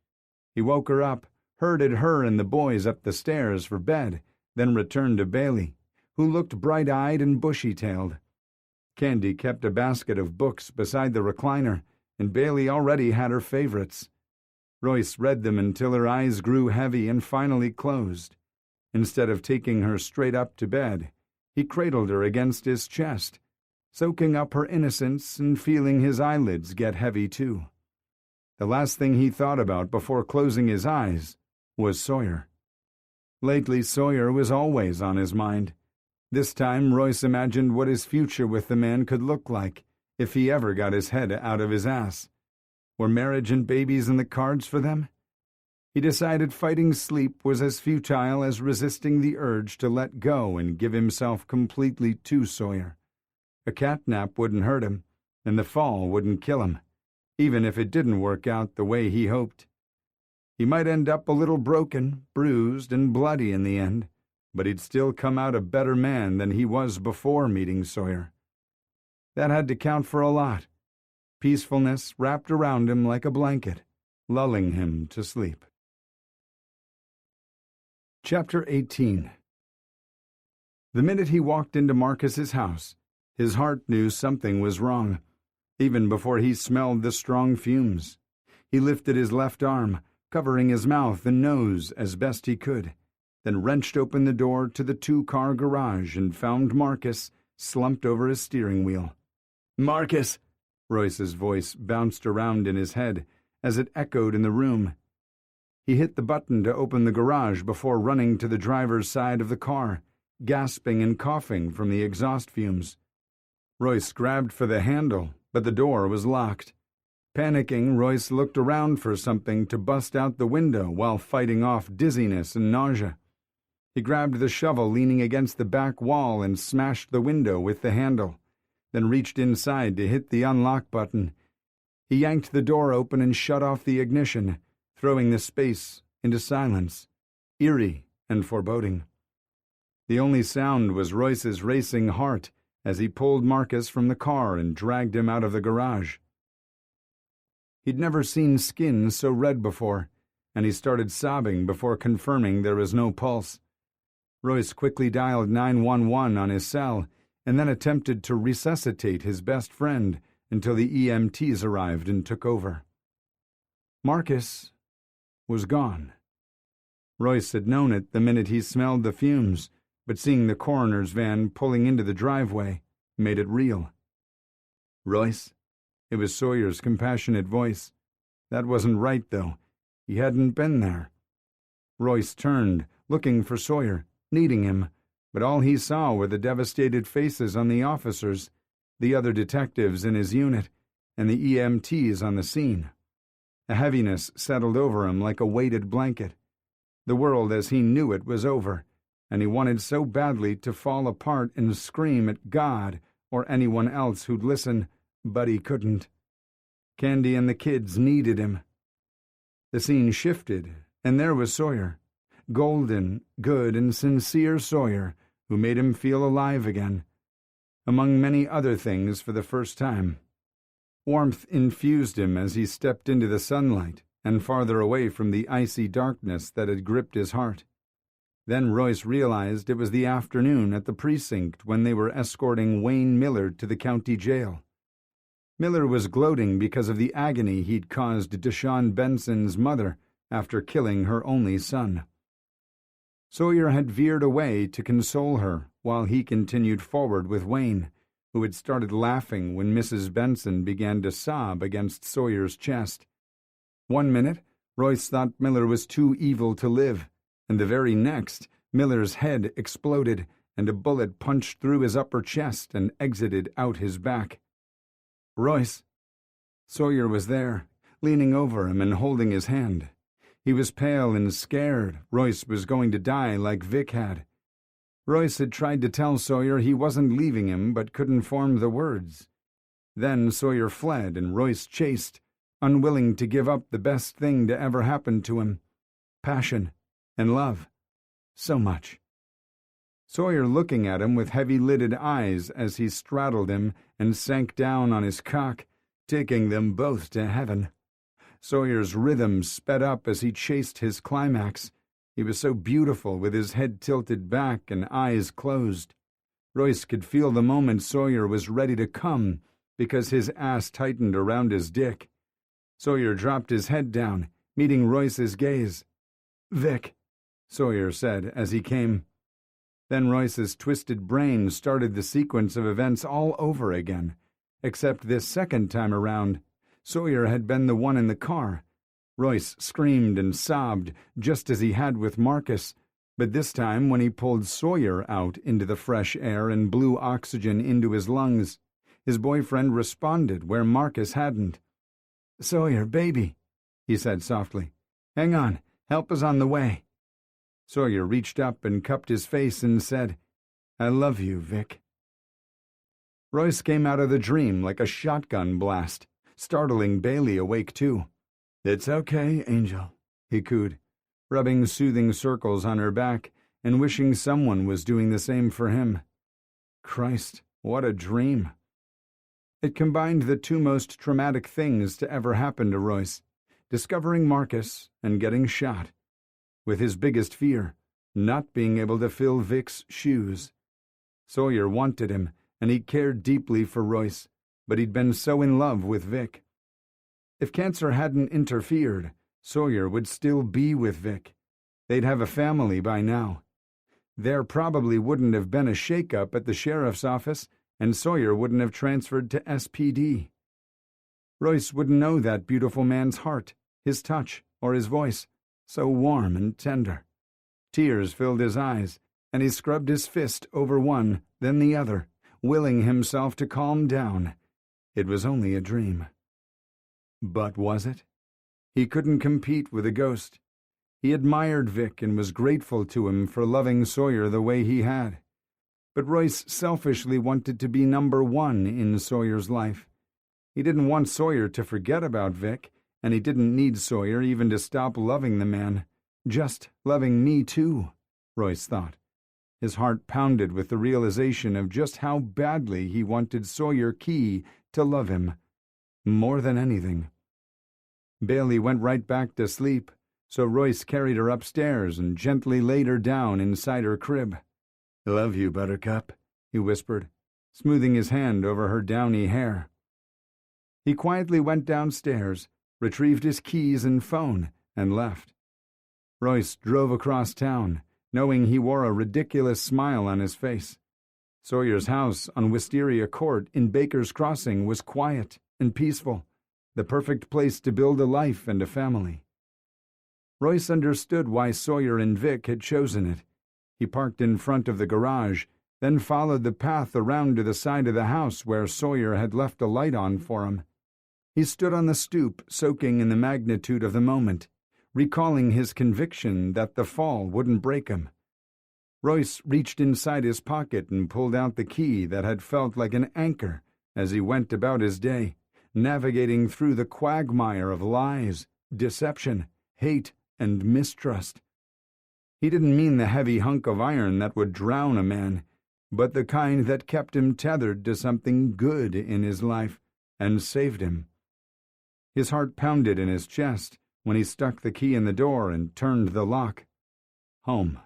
He woke her up, herded her and the boys up the stairs for bed, then returned to Bailey, who looked bright-eyed and bushy-tailed. Candy kept a basket of books beside the recliner, and Bailey already had her favorites. Royce read them until her eyes grew heavy and finally closed. Instead of taking her straight up to bed, he cradled her against his chest, soaking up her innocence and feeling his eyelids get heavy too. The last thing he thought about before closing his eyes was Sawyer. Lately, Sawyer was always on his mind. This time, Royce imagined what his future with the man could look like if he ever got his head out of his ass. Were marriage and babies in the cards for them? He decided fighting sleep was as futile as resisting the urge to let go and give himself completely to Sawyer. A catnap wouldn't hurt him, and the fall wouldn't kill him, even if it didn't work out the way he hoped. He might end up a little broken, bruised, and bloody in the end, but he'd still come out a better man than he was before meeting Sawyer. That had to count for a lot. Peacefulness wrapped around him like a blanket, lulling him to sleep. Chapter 18. The minute he walked into Marcus's house, his heart knew something was wrong, even before he smelled the strong fumes. He lifted his left arm, covering his mouth and nose as best he could, then wrenched open the door to the two-car garage and found Marcus slumped over his steering wheel. "Marcus!" Royce's voice bounced around in his head as it echoed in the room. He hit the button to open the garage before running to the driver's side of the car, gasping and coughing from the exhaust fumes. Royce grabbed for the handle, but the door was locked. Panicking, Royce looked around for something to bust out the window while fighting off dizziness and nausea. He grabbed the shovel leaning against the back wall and smashed the window with the handle, then reached inside to hit the unlock button. He yanked the door open and shut off the ignition, throwing the space into silence, eerie and foreboding. The only sound was Royce's racing heart as he pulled Marcus from the car and dragged him out of the garage. He'd never seen skin so red before, and he started sobbing before confirming there was no pulse. Royce quickly dialed 911 on his cell and then attempted to resuscitate his best friend until the EMTs arrived and took over. Marcus was gone. Royce had known it the minute he smelled the fumes, but seeing the coroner's van pulling into the driveway made it real. "Royce?" It was Sawyer's compassionate voice. That wasn't right, though. He hadn't been there. Royce turned, looking for Sawyer, needing him, but all he saw were the devastated faces on the officers, the other detectives in his unit, and the EMTs on the scene. A heaviness settled over him like a weighted blanket. The world as he knew it was over, and he wanted so badly to fall apart and scream at God or anyone else who'd listen, but he couldn't. Candy and the kids needed him. The scene shifted, and there was Sawyer. Golden, good, and sincere Sawyer, who made him feel alive again. Among many other things for the first time. Warmth infused him as he stepped into the sunlight and farther away from the icy darkness that had gripped his heart. Then Royce realized it was the afternoon at the precinct when they were escorting Wayne Miller to the county jail. Miller was gloating because of the agony he'd caused Deshaun Benson's mother after killing her only son. Sawyer had veered away to console her while he continued forward with Wayne, who had started laughing when Mrs. Benson began to sob against Sawyer's chest. One minute, Royce thought Miller was too evil to live, and the very next, Miller's head exploded and a bullet punched through his upper chest and exited out his back. "Royce." Sawyer was there, leaning over him and holding his hand. He was pale and scared. Royce was going to die like Vic had. Royce had tried to tell Sawyer he wasn't leaving him but couldn't form the words. Then Sawyer fled and Royce chased, unwilling to give up the best thing to ever happen to him. Passion and love. So much. Sawyer looking at him with heavy-lidded eyes as he straddled him and sank down on his cock, taking them both to heaven. Sawyer's rhythm sped up as he chased his climax. He was so beautiful with his head tilted back and eyes closed. Royce could feel the moment Sawyer was ready to come because his ass tightened around his dick. Sawyer dropped his head down, meeting Royce's gaze. "Vic," Sawyer said as he came. Then Royce's twisted brain started the sequence of events all over again, except this second time around, Sawyer had been the one in the car. Royce screamed and sobbed, just as he had with Marcus, but this time when he pulled Sawyer out into the fresh air and blew oxygen into his lungs, his boyfriend responded where Marcus hadn't. "Sawyer, baby," he said softly. "Hang on, help is on the way." Sawyer reached up and cupped his face and said, "I love you, Vic." Royce came out of the dream like a shotgun blast, startling Bailey awake too. "It's okay, Angel," he cooed, rubbing soothing circles on her back and wishing someone was doing the same for him. Christ, what a dream. It combined the two most traumatic things to ever happen to Royce, discovering Marcus and getting shot, with his biggest fear, not being able to fill Vic's shoes. Sawyer wanted him, and he cared deeply for Royce, but he'd been so in love with Vic. If cancer hadn't interfered, Sawyer would still be with Vic. They'd have a family by now. There probably wouldn't have been a shake-up at the sheriff's office, and Sawyer wouldn't have transferred to SPD. Royce wouldn't know that beautiful man's heart, his touch, or his voice, so warm and tender. Tears filled his eyes, and he scrubbed his fist over one, then the other, willing himself to calm down. It was only a dream. But was it? He couldn't compete with a ghost. He admired Vic and was grateful to him for loving Sawyer the way he had. But Royce selfishly wanted to be number one in Sawyer's life. He didn't want Sawyer to forget about Vic, and he didn't need Sawyer even to stop loving the man. Just loving me too, Royce thought. His heart pounded with the realization of just how badly he wanted Sawyer Key to love him, more than anything. Bailey went right back to sleep, so Royce carried her upstairs and gently laid her down inside her crib. "Love you, Buttercup," he whispered, smoothing his hand over her downy hair. He quietly went downstairs, retrieved his keys and phone, and left. Royce drove across town, knowing he wore a ridiculous smile on his face. Sawyer's house on Wisteria Court in Baker's Crossing was quiet and peaceful, the perfect place to build a life and a family. Royce understood why Sawyer and Vic had chosen it. He parked in front of the garage, then followed the path around to the side of the house where Sawyer had left a light on for him. He stood on the stoop, soaking in the magnitude of the moment, recalling his conviction that the fall wouldn't break him. Royce reached inside his pocket and pulled out the key that had felt like an anchor as he went about his day, navigating through the quagmire of lies, deception, hate, and mistrust. He didn't mean the heavy hunk of iron that would drown a man, but the kind that kept him tethered to something good in his life and saved him. His heart pounded in his chest when he stuck the key in the door and turned the lock. Home.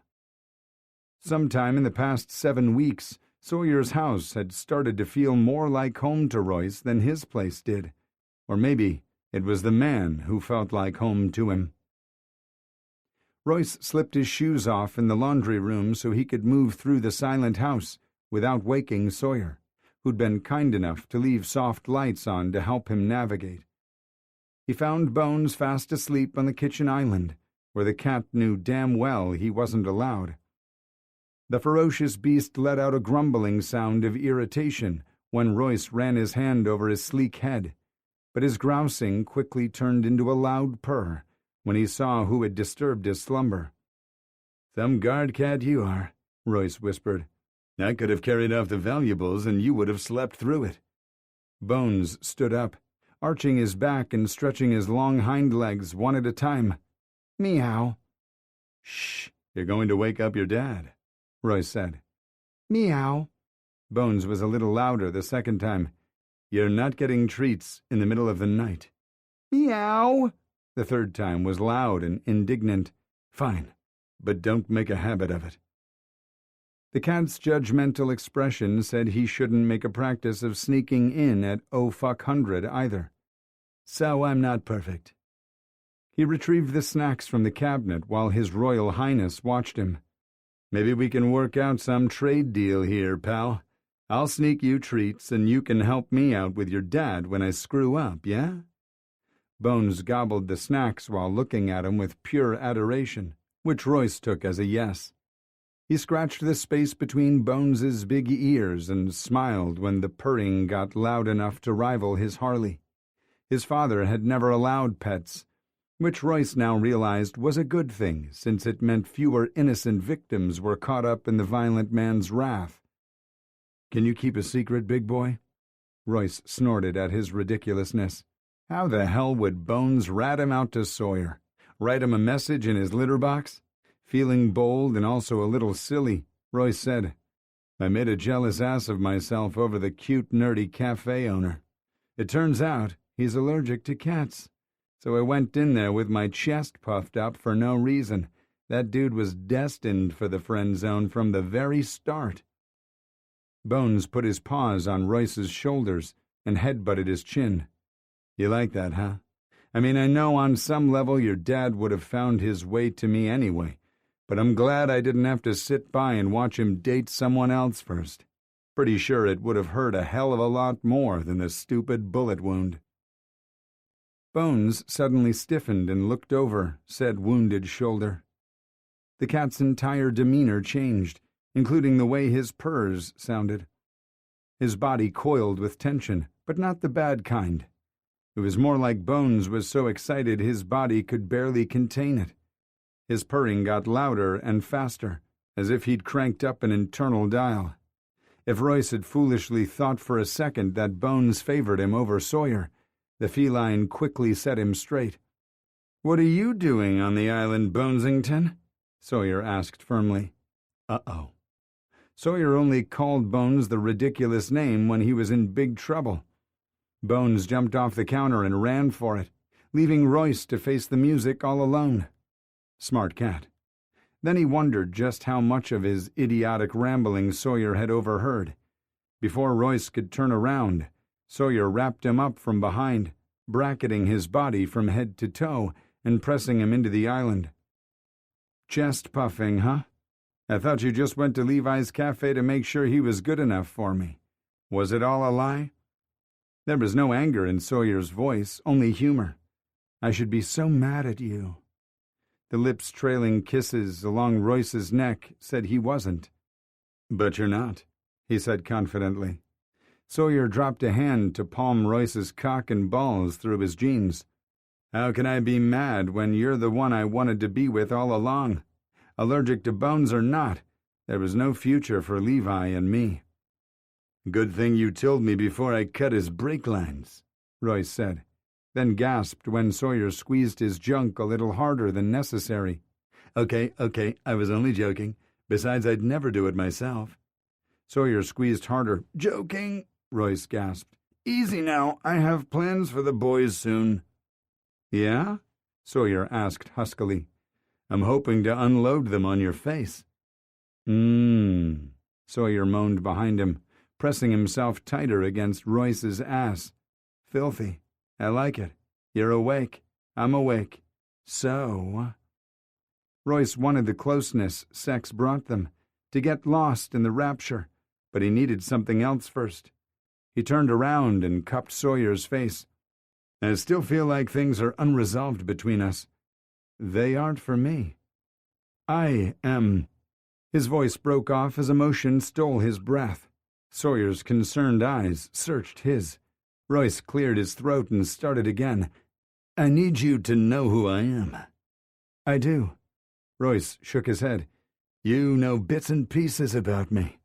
Sometime in the past 7 weeks, Sawyer's house had started to feel more like home to Royce than his place did. Or maybe it was the man who felt like home to him. Royce slipped his shoes off in the laundry room so he could move through the silent house without waking Sawyer, who'd been kind enough to leave soft lights on to help him navigate. He found Bones fast asleep on the kitchen island, where the cat knew damn well he wasn't allowed. The ferocious beast let out a grumbling sound of irritation when Royce ran his hand over his sleek head, but his grousing quickly turned into a loud purr when he saw who had disturbed his slumber. "Some guard cat you are," Royce whispered. "I could have carried off the valuables and you would have slept through it." Bones stood up, arching his back and stretching his long hind legs one at a time. Meow. "Shh, you're going to wake up your dad," Royce said. Meow. Bones was a little louder the second time. "You're not getting treats in the middle of the night." Meow. The third time was loud and indignant. "Fine, but don't make a habit of it." The cat's judgmental expression said he shouldn't make a practice of sneaking in at 0:00 either. "So I'm not perfect." He retrieved the snacks from the cabinet while His Royal Highness watched him. "Maybe we can work out some trade deal here, pal. I'll sneak you treats and you can help me out with your dad when I screw up, yeah?" Bones gobbled the snacks while looking at him with pure adoration, which Royce took as a yes. He scratched the space between Bones's big ears and smiled when the purring got loud enough to rival his Harley. His father had never allowed pets, which Royce now realized was a good thing since it meant fewer innocent victims were caught up in the violent man's wrath. "Can you keep a secret, big boy?" Royce snorted at his ridiculousness. How the hell would Bones rat him out to Sawyer? Write him a message in his litter box? Feeling bold and also a little silly, Royce said, "I made a jealous ass of myself over the cute, nerdy cafe owner. It turns out he's allergic to cats. So I went in there with my chest puffed up for no reason. That dude was destined for the friend zone from the very start." Bones put his paws on Royce's shoulders and headbutted his chin. "You like that, huh? I mean, I know on some level your dad would have found his way to me anyway, but I'm glad I didn't have to sit by and watch him date someone else first. Pretty sure it would have hurt a hell of a lot more than the stupid bullet wound." Bones suddenly stiffened and looked over said wounded shoulder. The cat's entire demeanor changed, including the way his purrs sounded. His body coiled with tension, but not the bad kind. It was more like Bones was so excited his body could barely contain it. His purring got louder and faster, as if he'd cranked up an internal dial. If Royce had foolishly thought for a second that Bones favored him over Sawyer, the feline quickly set him straight. "What are you doing on the island, Bonesington?" Sawyer asked firmly. Uh-oh. Sawyer only called Bones the ridiculous name when he was in big trouble. Bones jumped off the counter and ran for it, leaving Royce to face the music all alone. Smart cat. Then he wondered just how much of his idiotic rambling Sawyer had overheard. Before Royce could turn around, Sawyer wrapped him up from behind, bracketing his body from head to toe and pressing him into the island. "Chest puffing, huh? I thought you just went to Levi's cafe to make sure he was good enough for me. Was it all a lie?" There was no anger in Sawyer's voice, only humor. "I should be so mad at you." The lips trailing kisses along Royce's neck said he wasn't. "But you're not," he said confidently. Sawyer dropped a hand to palm Royce's cock and balls through his jeans. "How can I be mad when you're the one I wanted to be with all along? Allergic to Bones or not, there was no future for Levi and me." "Good thing you told me before I cut his brake lines," Royce said, then gasped when Sawyer squeezed his junk a little harder than necessary. Okay, I was only joking. Besides, I'd never do it myself." Sawyer squeezed harder. "Joking," Royce gasped. "Easy now, I have plans for the boys soon." "Yeah?" Sawyer asked huskily. "I'm hoping to unload them on your face." Sawyer moaned behind him, pressing himself tighter against Royce's ass. "Filthy. I like it. You're awake. I'm awake. So—" Royce wanted the closeness sex brought them, to get lost in the rapture, but he needed something else first. He turned around and cupped Sawyer's face. "I still feel like things are unresolved between us." "They aren't for me." "I am—" His voice broke off as emotion stole his breath. Sawyer's concerned eyes searched his. Royce cleared his throat and started again. "I need you to know who I am." "I do." Royce shook his head. You know bits and pieces about me,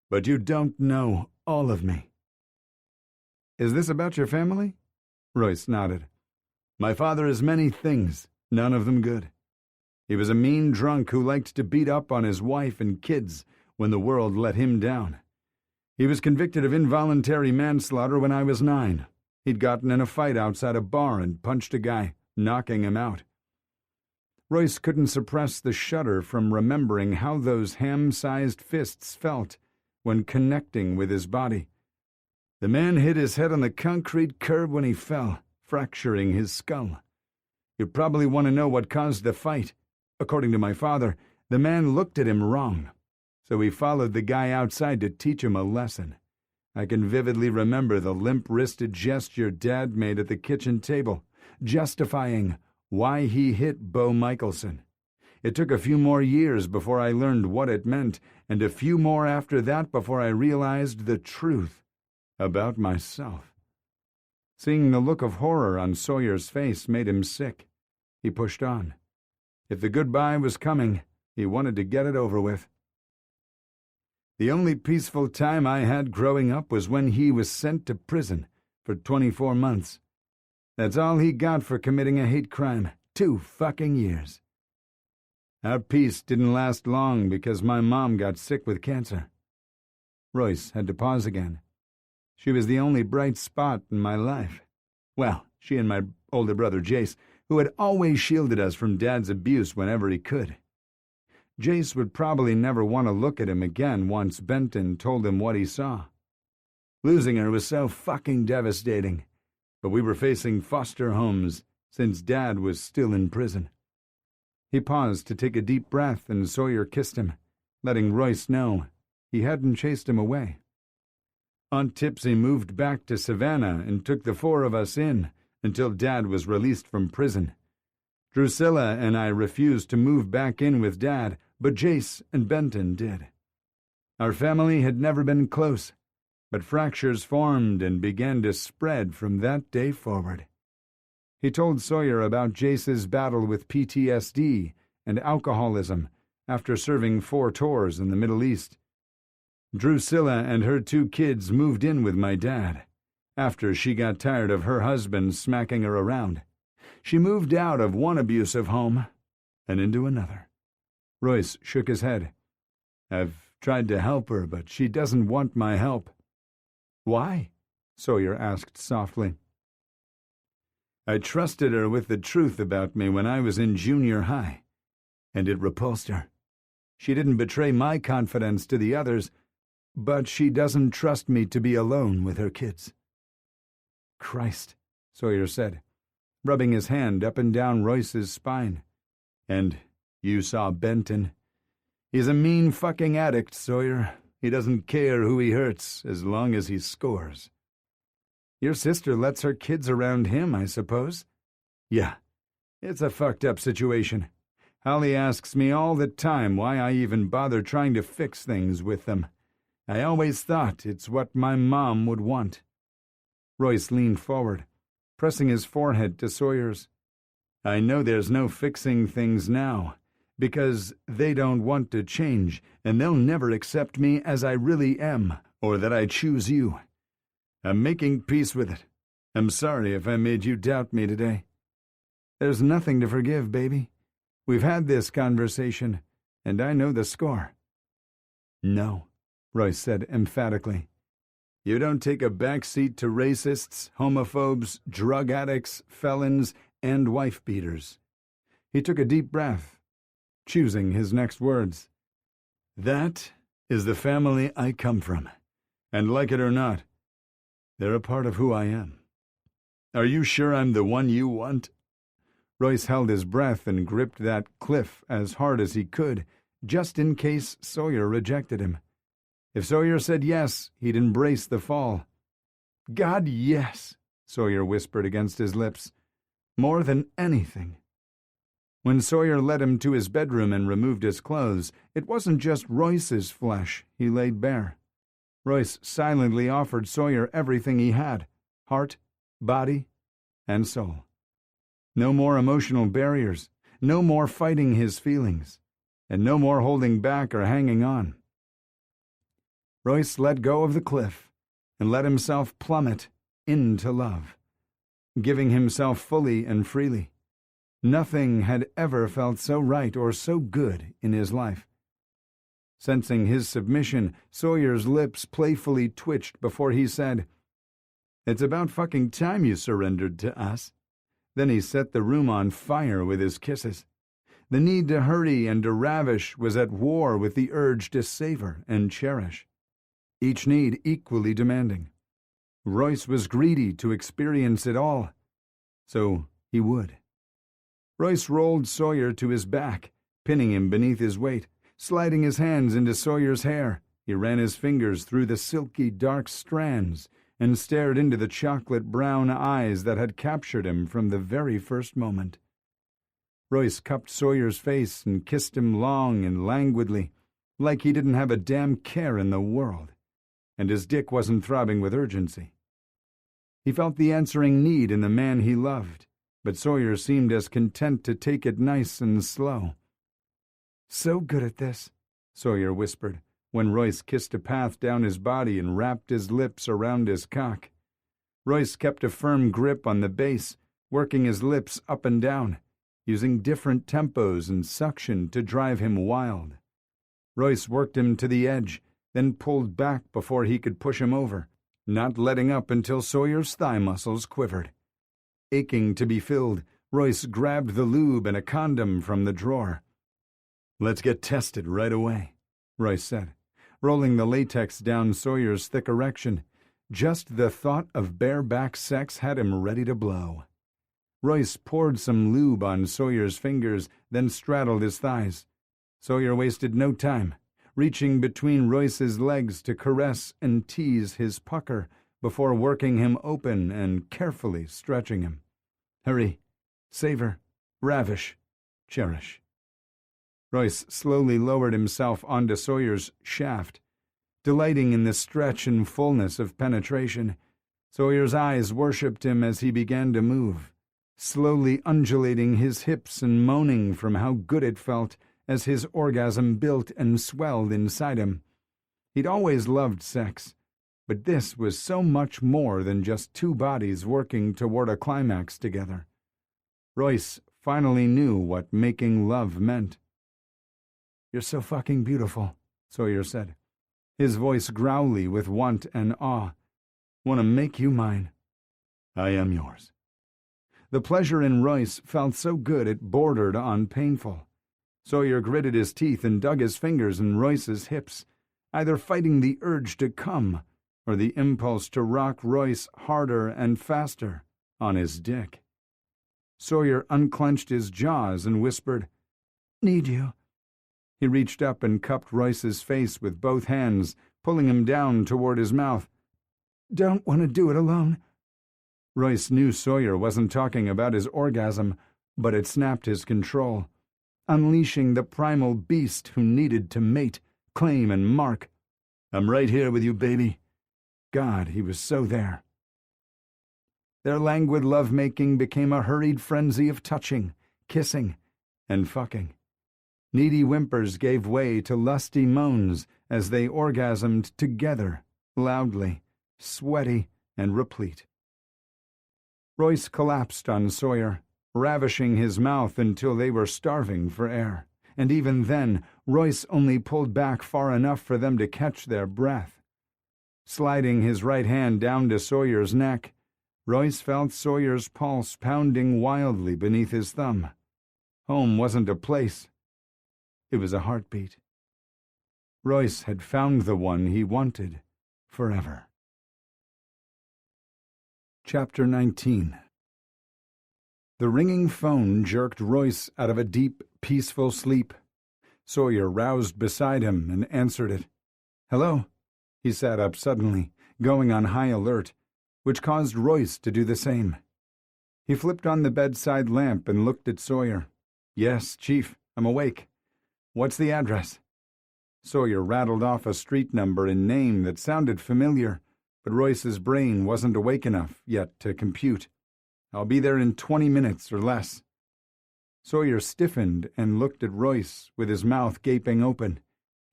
but you don't know all of me." "Is this about your family?" Royce nodded. "My father is many things, none of them good. He was a mean drunk who liked to beat up on his wife and kids when the world let him down. He was convicted of involuntary manslaughter when I was 9. He'd gotten in a fight outside a bar and punched a guy, knocking him out." Royce couldn't suppress the shudder from remembering how those ham-sized fists felt when connecting with his body. The man hit his head on the concrete curb when he fell, fracturing his skull. "You probably want to know what caused the fight. According to my father, the man looked at him wrong, so he followed the guy outside to teach him a lesson. I can vividly remember the limp-wristed gesture Dad made at the kitchen table, justifying why he hit Bo Michelson. It took a few more years before I learned what it meant, and a few more after that before I realized the truth about myself." Seeing the look of horror on Sawyer's face made him sick. He pushed on. If the goodbye was coming, he wanted to get it over with. "The only peaceful time I had growing up was when he was sent to prison for 24 months. That's all he got for committing a hate crime. 2 fucking years. Our peace didn't last long because my mom got sick with cancer." Royce had to pause again. "She was the only bright spot in my life. Well, she and my older brother Jace, who had always shielded us from Dad's abuse whenever he could. Jace would probably never want to look at him again once Benton told him what he saw. Losing her was so fucking devastating, but we were facing foster homes since Dad was still in prison." He paused to take a deep breath, and Sawyer kissed him, letting Royce know he hadn't chased him away. "Aunt Tipsy moved back to Savannah and took the 4 of us in until Dad was released from prison. Drusilla and I refused to move back in with Dad, but Jace and Benton did. Our family had never been close, but fractures formed and began to spread from that day forward." He told Sawyer about Jace's battle with PTSD and alcoholism after serving 4 tours in the Middle East. Drusilla and her 2 kids moved in with my dad after she got tired of her husband smacking her around. She moved out of one abusive home and into another. Royce shook his head. "I've tried to help her, but she doesn't want my help." "Why?" Sawyer asked softly. "I trusted her with the truth about me when I was in junior high, and it repulsed her. She didn't betray my confidence to the others, but she doesn't trust me to be alone with her kids." "Christ," Sawyer said, rubbing his hand up and down Royce's spine. "And you saw Benton. He's a mean fucking addict, Sawyer. He doesn't care who he hurts as long as he scores." "Your sister lets her kids around him, I suppose?" "Yeah. It's a fucked up situation. Holly asks me all the time why I even bother trying to fix things with them. I always thought it's what my mom would want." Royce leaned forward, pressing his forehead to Sawyer's. "I know there's no fixing things now, because they don't want to change, and they'll never accept me as I really am, or that I choose you. I'm making peace with it. I'm sorry if I made you doubt me today." "There's nothing to forgive, baby. We've had this conversation, and I know the score." "No," Royce said emphatically. "You don't take a back seat to racists, homophobes, drug addicts, felons, and wife-beaters." He took a deep breath, choosing his next words. "That is the family I come from, and like it or not, they're a part of who I am. Are you sure I'm the one you want?" Royce held his breath and gripped that cliff as hard as he could, just in case Sawyer rejected him. If Sawyer said yes, he'd embrace the fall. "God, yes," Sawyer whispered against his lips. "More than anything." When Sawyer led him to his bedroom and removed his clothes, it wasn't just Royce's flesh he laid bare. Royce silently offered Sawyer everything he had: heart, body, and soul. No more emotional barriers, no more fighting his feelings. and no more holding back or hanging on. Royce let go of the cliff and let himself plummet into love, giving himself fully and freely. Nothing had ever felt so right or so good in his life. Sensing his submission, Sawyer's lips playfully twitched before he said, "It's about fucking time you surrendered to us." Then he set the room on fire with his kisses. The need to hurry and to ravish was at war with the urge to savor and cherish, each need equally demanding. Royce was greedy to experience it all, so he would. Royce rolled Sawyer to his back, pinning him beneath his weight. Sliding his hands into Sawyer's hair, he ran his fingers through the silky dark strands and stared into the chocolate-brown eyes that had captured him from the very first moment. Royce cupped Sawyer's face and kissed him long and languidly, like he didn't have a damn care in the world, and his dick wasn't throbbing with urgency. He felt the answering need in the man he loved, but Sawyer seemed as content to take it nice and slow. "So good at this," Sawyer whispered, when Royce kissed a path down his body and wrapped his lips around his cock. Royce kept a firm grip on the base, working his lips up and down, using different tempos and suction to drive him wild. Royce worked him to the edge, then pulled back before he could push him over, not letting up until Sawyer's thigh muscles quivered. Aching to be filled, Royce grabbed the lube and a condom from the drawer. "Let's get tested right away," Royce said, rolling the latex down Sawyer's thick erection. Just the thought of bareback sex had him ready to blow. Royce poured some lube on Sawyer's fingers, then straddled his thighs. Sawyer wasted no time, reaching between Royce's legs to caress and tease his pucker before working him open and carefully stretching him. Hurry, savor, ravish, cherish. Royce slowly lowered himself onto Sawyer's shaft, delighting in the stretch and fullness of penetration. Sawyer's eyes worshipped him as he began to move, slowly undulating his hips and moaning from how good it felt as his orgasm built and swelled inside him. He'd always loved sex, but this was so much more than just two bodies working toward a climax together. Royce finally knew what making love meant. "You're so fucking beautiful," Sawyer said, his voice growly with want and awe. "Want to make you mine." "I am yours." The pleasure in Royce felt so good it bordered on painful. Sawyer gritted his teeth and dug his fingers in Royce's hips, either fighting the urge to come or the impulse to rock Royce harder and faster on his dick. Sawyer unclenched his jaws and whispered, "Need you." He reached up and cupped Royce's face with both hands, pulling him down toward his mouth. "Don't want to do it alone." Royce knew Sawyer wasn't talking about his orgasm, but it snapped his control, unleashing the primal beast who needed to mate, claim, and mark. "I'm right here with you, baby." God, he was so there. Their languid lovemaking became a hurried frenzy of touching, kissing, and fucking. Needy whimpers gave way to lusty moans as they orgasmed together, loudly, sweaty, and replete. Royce collapsed on Sawyer, ravishing his mouth until they were starving for air, and even then, Royce only pulled back far enough for them to catch their breath. Sliding his right hand down to Sawyer's neck, Royce felt Sawyer's pulse pounding wildly beneath his thumb. Home wasn't a place. It was a heartbeat. Royce had found the one he wanted forever. Chapter 19. The ringing phone jerked Royce out of a deep, peaceful sleep. Sawyer roused beside him and answered it. "Hello?" He sat up suddenly, going on high alert, which caused Royce to do the same. He flipped on the bedside lamp and looked at Sawyer. "Yes, Chief, I'm awake. What's the address?" Sawyer rattled off a street number and name that sounded familiar, but Royce's brain wasn't awake enough yet to compute. "I'll be there in 20 minutes or less." Sawyer stiffened and looked at Royce with his mouth gaping open.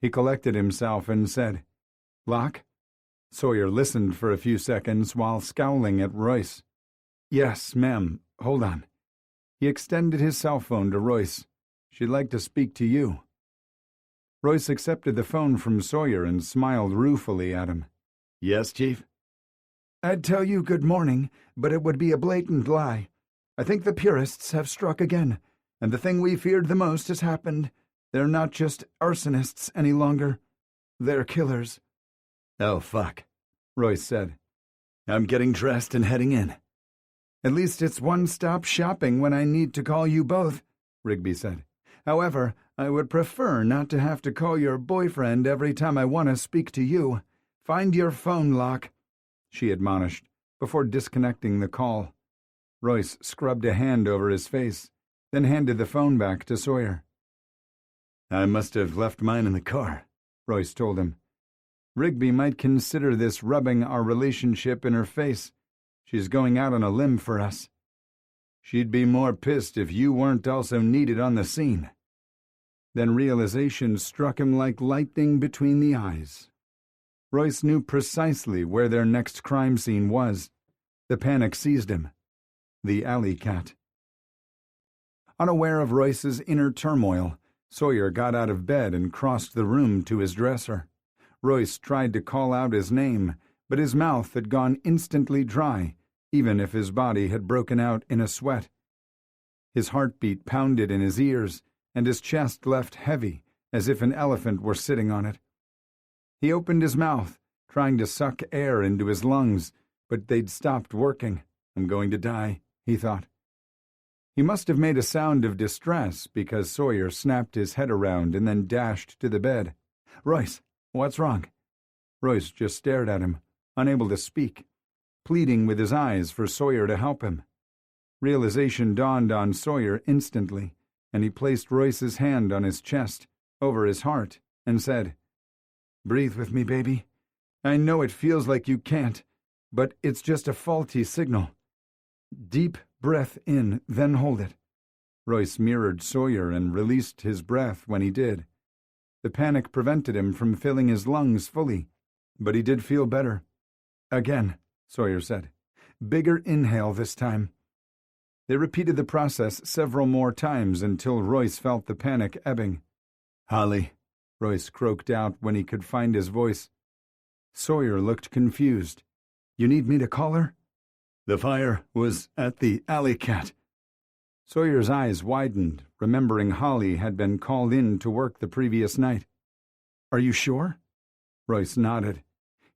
He collected himself and said, "Locke?" Sawyer listened for a few seconds while scowling at Royce. "Yes, ma'am. Hold on." He extended his cell phone to Royce. "She'd like to speak to you." Royce accepted the phone from Sawyer and smiled ruefully at him. "Yes, Chief?" "I'd tell you good morning, but it would be a blatant lie. I think the purists have struck again, and the thing we feared the most has happened. They're not just arsonists any longer. They're killers." "Oh, fuck," Royce said. "I'm getting dressed and heading in." "At least it's one-stop shopping when I need to call you both," Rigby said. "However, I would prefer not to have to call your boyfriend every time I want to speak to you. Find your phone, Locke," she admonished, before disconnecting the call. Royce scrubbed a hand over his face, then handed the phone back to Sawyer. "I must have left mine in the car," Royce told him. "Rigby might consider this rubbing our relationship in her face. She's going out on a limb for us." "She'd be more pissed if you weren't also needed on the scene." Then realization struck him like lightning between the eyes. Royce knew precisely where their next crime scene was. The panic seized him. The alley cat. Unaware of Royce's inner turmoil, Sawyer got out of bed and crossed the room to his dresser. Royce tried to call out his name, but his mouth had gone instantly dry, even if his body had broken out in a sweat. His heartbeat pounded in his ears, and his chest left heavy, as if an elephant were sitting on it. He opened his mouth, trying to suck air into his lungs, but they'd stopped working. "I'm going to die," he thought. He must have made a sound of distress because Sawyer snapped his head around and then dashed to the bed. "Royce, what's wrong?" Royce just stared at him, unable to speak, pleading with his eyes for Sawyer to help him. Realization dawned on Sawyer instantly, and he placed Royce's hand on his chest, over his heart, and said, "Breathe with me, baby. I know it feels like you can't, but it's just a faulty signal. Deep breath in, then hold it." Royce mirrored Sawyer and released his breath when he did. The panic prevented him from filling his lungs fully, but he did feel better. "Again," Sawyer said. "Bigger inhale this time." They repeated the process several more times until Royce felt the panic ebbing. "Holly," Royce croaked out when he could find his voice. Sawyer looked confused. "You need me to call her?" "The fire was at the alley cat." Sawyer's eyes widened, remembering Holly had been called in to work the previous night. "Are you sure?" Royce nodded.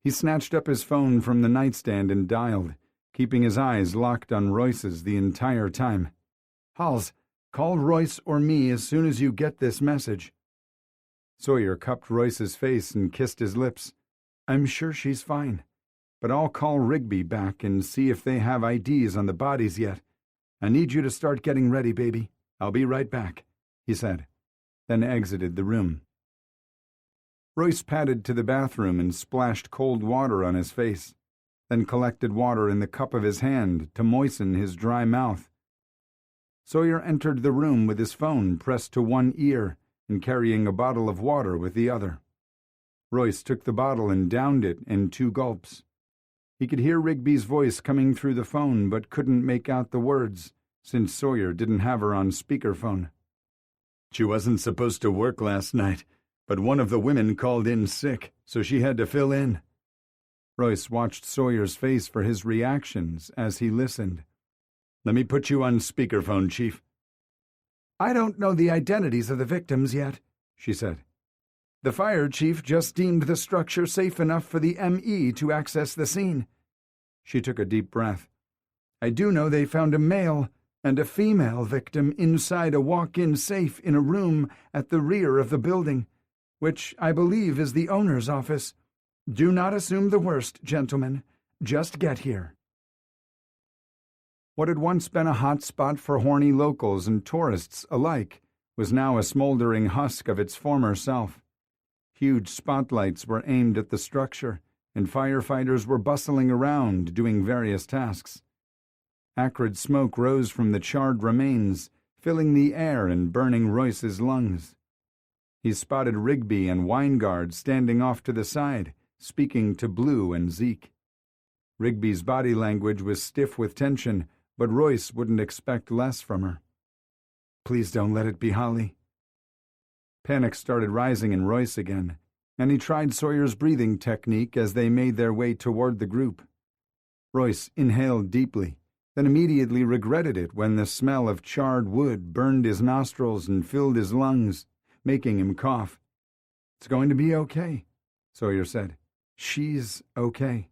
He snatched up his phone from the nightstand and dialed, keeping his eyes locked on Royce's the entire time. "Halls, call Royce or me as soon as you get this message." Sawyer cupped Royce's face and kissed his lips. "I'm sure she's fine, but I'll call Rigby back and see if they have IDs on the bodies yet. I need you to start getting ready, baby. I'll be right back," he said, then exited the room. Royce padded to the bathroom and splashed cold water on his face, then collected water in the cup of his hand to moisten his dry mouth. Sawyer entered the room with his phone pressed to one ear and carrying a bottle of water with the other. Royce took the bottle and downed it in 2 gulps. He could hear Rigby's voice coming through the phone but couldn't make out the words, since Sawyer didn't have her on speakerphone. "She wasn't supposed to work last night, but one of the women called in sick, so she had to fill in." Royce watched Sawyer's face for his reactions as he listened. "Let me put you on speakerphone, Chief." "I don't know the identities of the victims yet," she said. "The fire chief just deemed the structure safe enough for the ME to access the scene." She took a deep breath. "I do know they found a male and a female victim inside a walk-in safe in a room at the rear of the building, which I believe is the owner's office. Do not assume the worst, gentlemen. Just get here." What had once been a hot spot for horny locals and tourists alike was now a smoldering husk of its former self. Huge spotlights were aimed at the structure, and firefighters were bustling around doing various tasks. Acrid smoke rose from the charred remains, filling the air and burning Royce's lungs. He spotted Rigby and Weingard standing off to the side, speaking to Blue and Zeke. Rigby's body language was stiff with tension, but Royce wouldn't expect less from her. "Please don't let it be Holly." Panic started rising in Royce again, and he tried Sawyer's breathing technique as they made their way toward the group. Royce inhaled deeply, then immediately regretted it when the smell of charred wood burned his nostrils and filled his lungs, making him cough. "It's going to be okay," Sawyer said. "She's okay."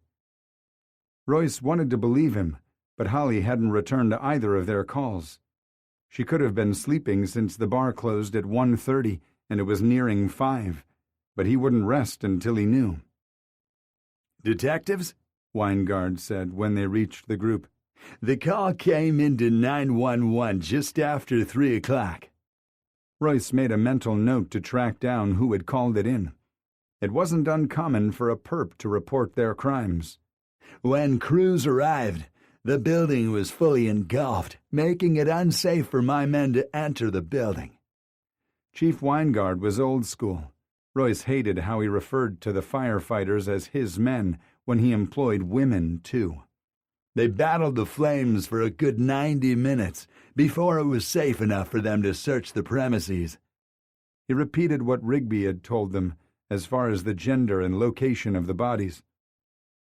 Royce wanted to believe him, but Holly hadn't returned to either of their calls. She could have been sleeping since the bar closed at 1:30 and it was nearing 5, but he wouldn't rest until he knew. "Detectives?" Weingard said when they reached the group. "The call came into 911 just after 3 o'clock. Royce made a mental note to track down who had called it in. It wasn't uncommon for a perp to report their crimes. "When crews arrived, the building was fully engulfed, making it unsafe for my men to enter the building." Chief Weingard was old school. Royce hated how he referred to the firefighters as his men when he employed women, too. "They battled the flames for a good 90 minutes before it was safe enough for them to search the premises." He repeated what Rigby had told them as far as the gender and location of the bodies.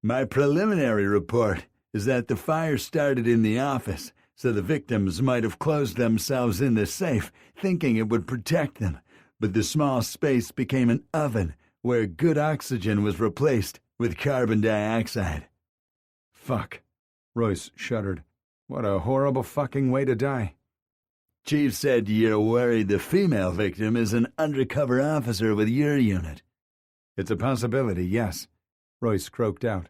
"My preliminary report is that the fire started in the office, so the victims might have closed themselves in the safe, thinking it would protect them, but the small space became an oven where good oxygen was replaced with carbon dioxide." "Fuck," Royce shuddered. "What a horrible fucking way to die." "Chief said you're worried the female victim is an undercover officer with your unit." "It's a possibility, yes," Royce croaked out.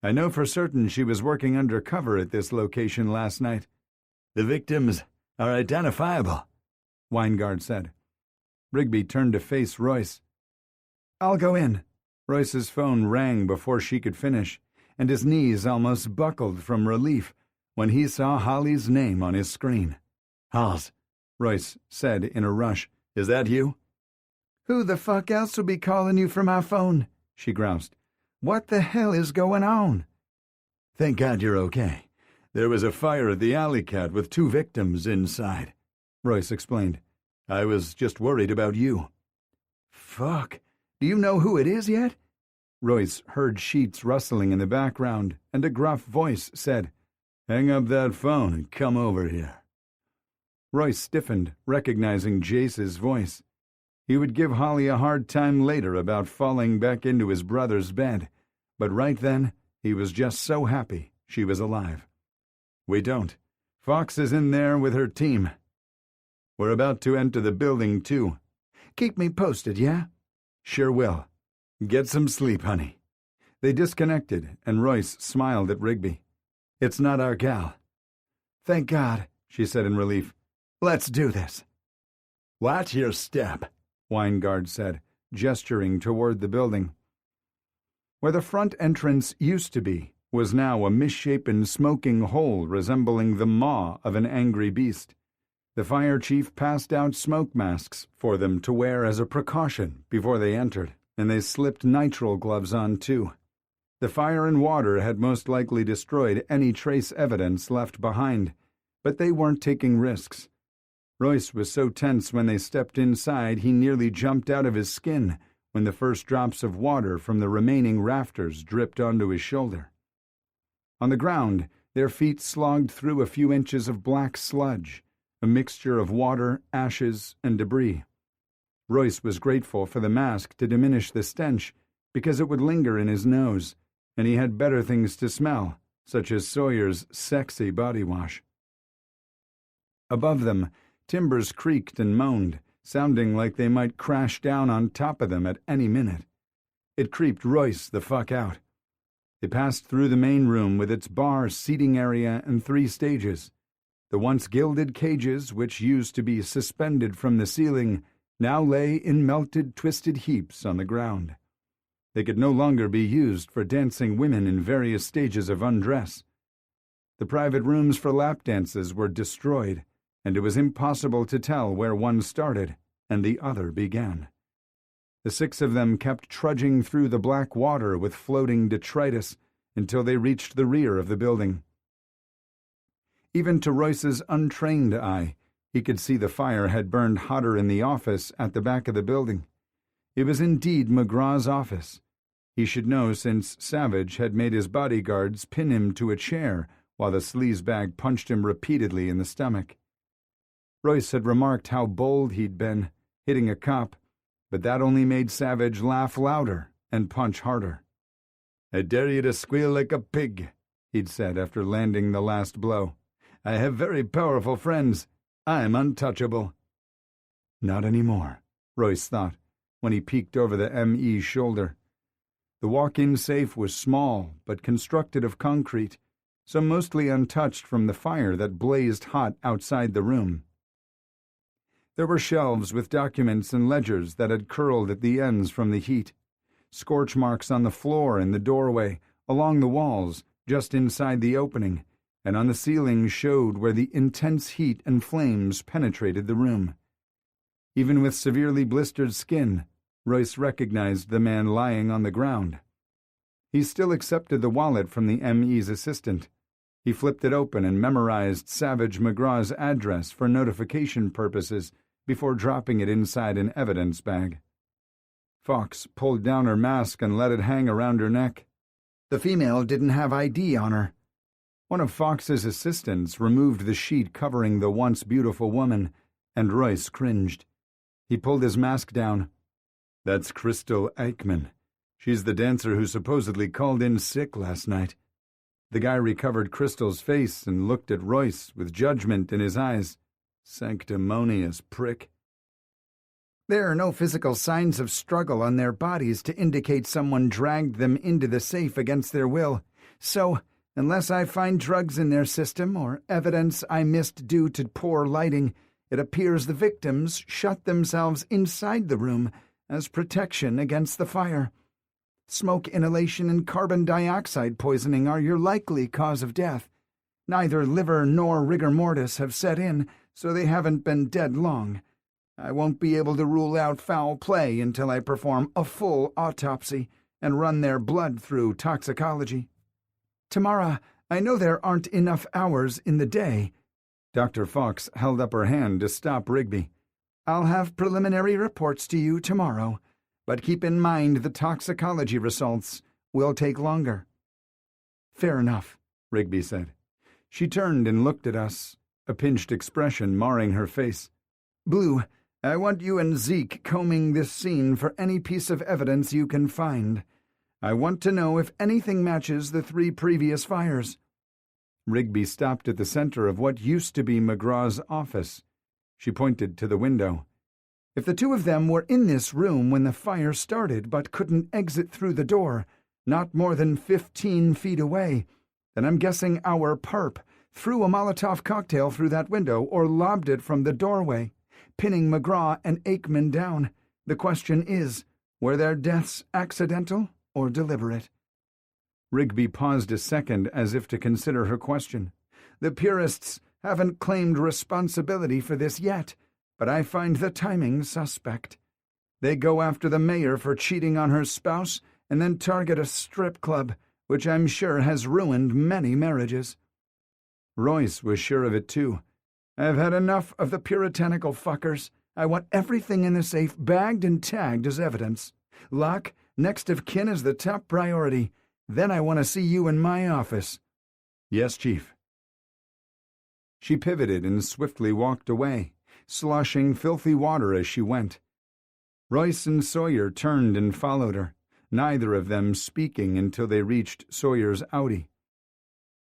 "I know for certain she was working undercover at this location last night." "The victims are identifiable," Weingard said. Rigby turned to face Royce. "I'll go in." Royce's phone rang before she could finish, and his knees almost buckled from relief when he saw Holly's name on his screen. "Halls," Royce said in a rush. "Is that you?" "Who the fuck else will be calling you from my phone?" she groused. "What the hell is going on?" "Thank God you're okay. There was a fire at the Alley Cat with 2 victims inside," Royce explained. "I was just worried about you." "Fuck. Do you know who it is yet?" Royce heard sheets rustling in the background, and a gruff voice said, "Hang up that phone and come over here." Royce stiffened, recognizing Jace's voice. He would give Holly a hard time later about falling back into his brother's bed, but right then he was just so happy she was alive. "We don't. Fox is in there with her team. We're about to enter the building, too." "Keep me posted, yeah?" "Sure will. Get some sleep, honey." They disconnected, and Royce smiled at Rigby. "It's not our gal." "Thank God," she said in relief. "Let's do this." "Watch your step," Weingard said, gesturing toward the building. Where the front entrance used to be was now a misshapen smoking hole resembling the maw of an angry beast. The fire chief passed out smoke masks for them to wear as a precaution before they entered, and they slipped nitrile gloves on too. The fire and water had most likely destroyed any trace evidence left behind, but they weren't taking risks. Royce was so tense when they stepped inside he nearly jumped out of his skin when the first drops of water from the remaining rafters dripped onto his shoulder. On the ground, their feet slogged through a few inches of black sludge, a mixture of water, ashes, and debris. Royce was grateful for the mask to diminish the stench because it would linger in his nose, and he had better things to smell, such as Sawyer's sexy body wash. Above them, timbers creaked and moaned, sounding like they might crash down on top of them at any minute. It creeped Royce the fuck out. They passed through the main room with its bar, seating area, and 3 stages. The once gilded cages, which used to be suspended from the ceiling, now lay in melted, twisted heaps on the ground. They could no longer be used for dancing women in various stages of undress. The private rooms for lap dances were destroyed, and it was impossible to tell where one started and the other began. The six of them kept trudging through the black water with floating detritus until they reached the rear of the building. Even to Royce's untrained eye, he could see the fire had burned hotter in the office at the back of the building. It was indeed McGraw's office. He should know, since Savage had made his bodyguards pin him to a chair while the sleazebag punched him repeatedly in the stomach. Royce had remarked how bold he'd been, hitting a cop, but that only made Savage laugh louder and punch harder. "I dare you to squeal like a pig," he'd said after landing the last blow. "I have very powerful friends. I'm untouchable." Not anymore, Royce thought, when he peeked over the M.E.'s shoulder. The walk-in safe was small, but constructed of concrete, so mostly untouched from the fire that blazed hot outside the room. There were shelves with documents and ledgers that had curled at the ends from the heat, scorch marks on the floor in the doorway, along the walls, just inside the opening, and on the ceiling showed where the intense heat and flames penetrated the room. Even with severely blistered skin, Royce recognized the man lying on the ground. He still accepted the wallet from the M.E.'s assistant. He flipped it open and memorized Savage McGraw's address for notification purposes before dropping it inside an evidence bag. Fox pulled down her mask and let it hang around her neck. The female didn't have ID on her. One of Fox's assistants removed the sheet covering the once beautiful woman, and Royce cringed. He pulled his mask down. "That's Crystal Eichmann. She's the dancer who supposedly called in sick last night." The guy recovered Crystal's face and looked at Royce with judgment in his eyes. Sanctimonious prick. "There are no physical signs of struggle on their bodies to indicate someone dragged them into the safe against their will. So, unless I find drugs in their system or evidence I missed due to poor lighting, it appears the victims shut themselves inside the room as protection against the fire. Smoke inhalation and carbon dioxide poisoning are your likely cause of death. Neither liver nor rigor mortis have set in, so they haven't been dead long. I won't be able to rule out foul play until I perform a full autopsy and run their blood through toxicology. Tamara, I know there aren't enough hours in the day." Dr. Fox held up her hand to stop Rigby. "I'll have preliminary reports to you tomorrow, but keep in mind the toxicology results will take longer." "Fair enough," Rigby said. She turned and looked at us, a pinched expression marring her face. "Blue, I want you and Zeke combing this scene for any piece of evidence you can find. I want to know if anything matches the 3 previous fires." Rigby stopped at the center of what used to be McGraw's office. She pointed to the window. "If the 2 of them were in this room when the fire started but couldn't exit through the door, not more than 15 feet away, then I'm guessing our perp threw a Molotov cocktail through that window or lobbed it from the doorway, pinning McGraw and Eichmann down. The question is, were their deaths accidental or deliberate?" Rigby paused a second as if to consider her question. "The purists haven't claimed responsibility for this yet, but I find the timing suspect. They go after the mayor for cheating on her spouse and then target a strip club, which I'm sure has ruined many marriages." Royce was sure of it too. "I've had enough of the puritanical fuckers. I want everything in the safe bagged and tagged as evidence. Lock, next of kin is the top priority. Then I want to see you in my office." "Yes, Chief." She pivoted and swiftly walked away, sloshing filthy water as she went. Royce and Sawyer turned and followed her, neither of them speaking until they reached Sawyer's Audi.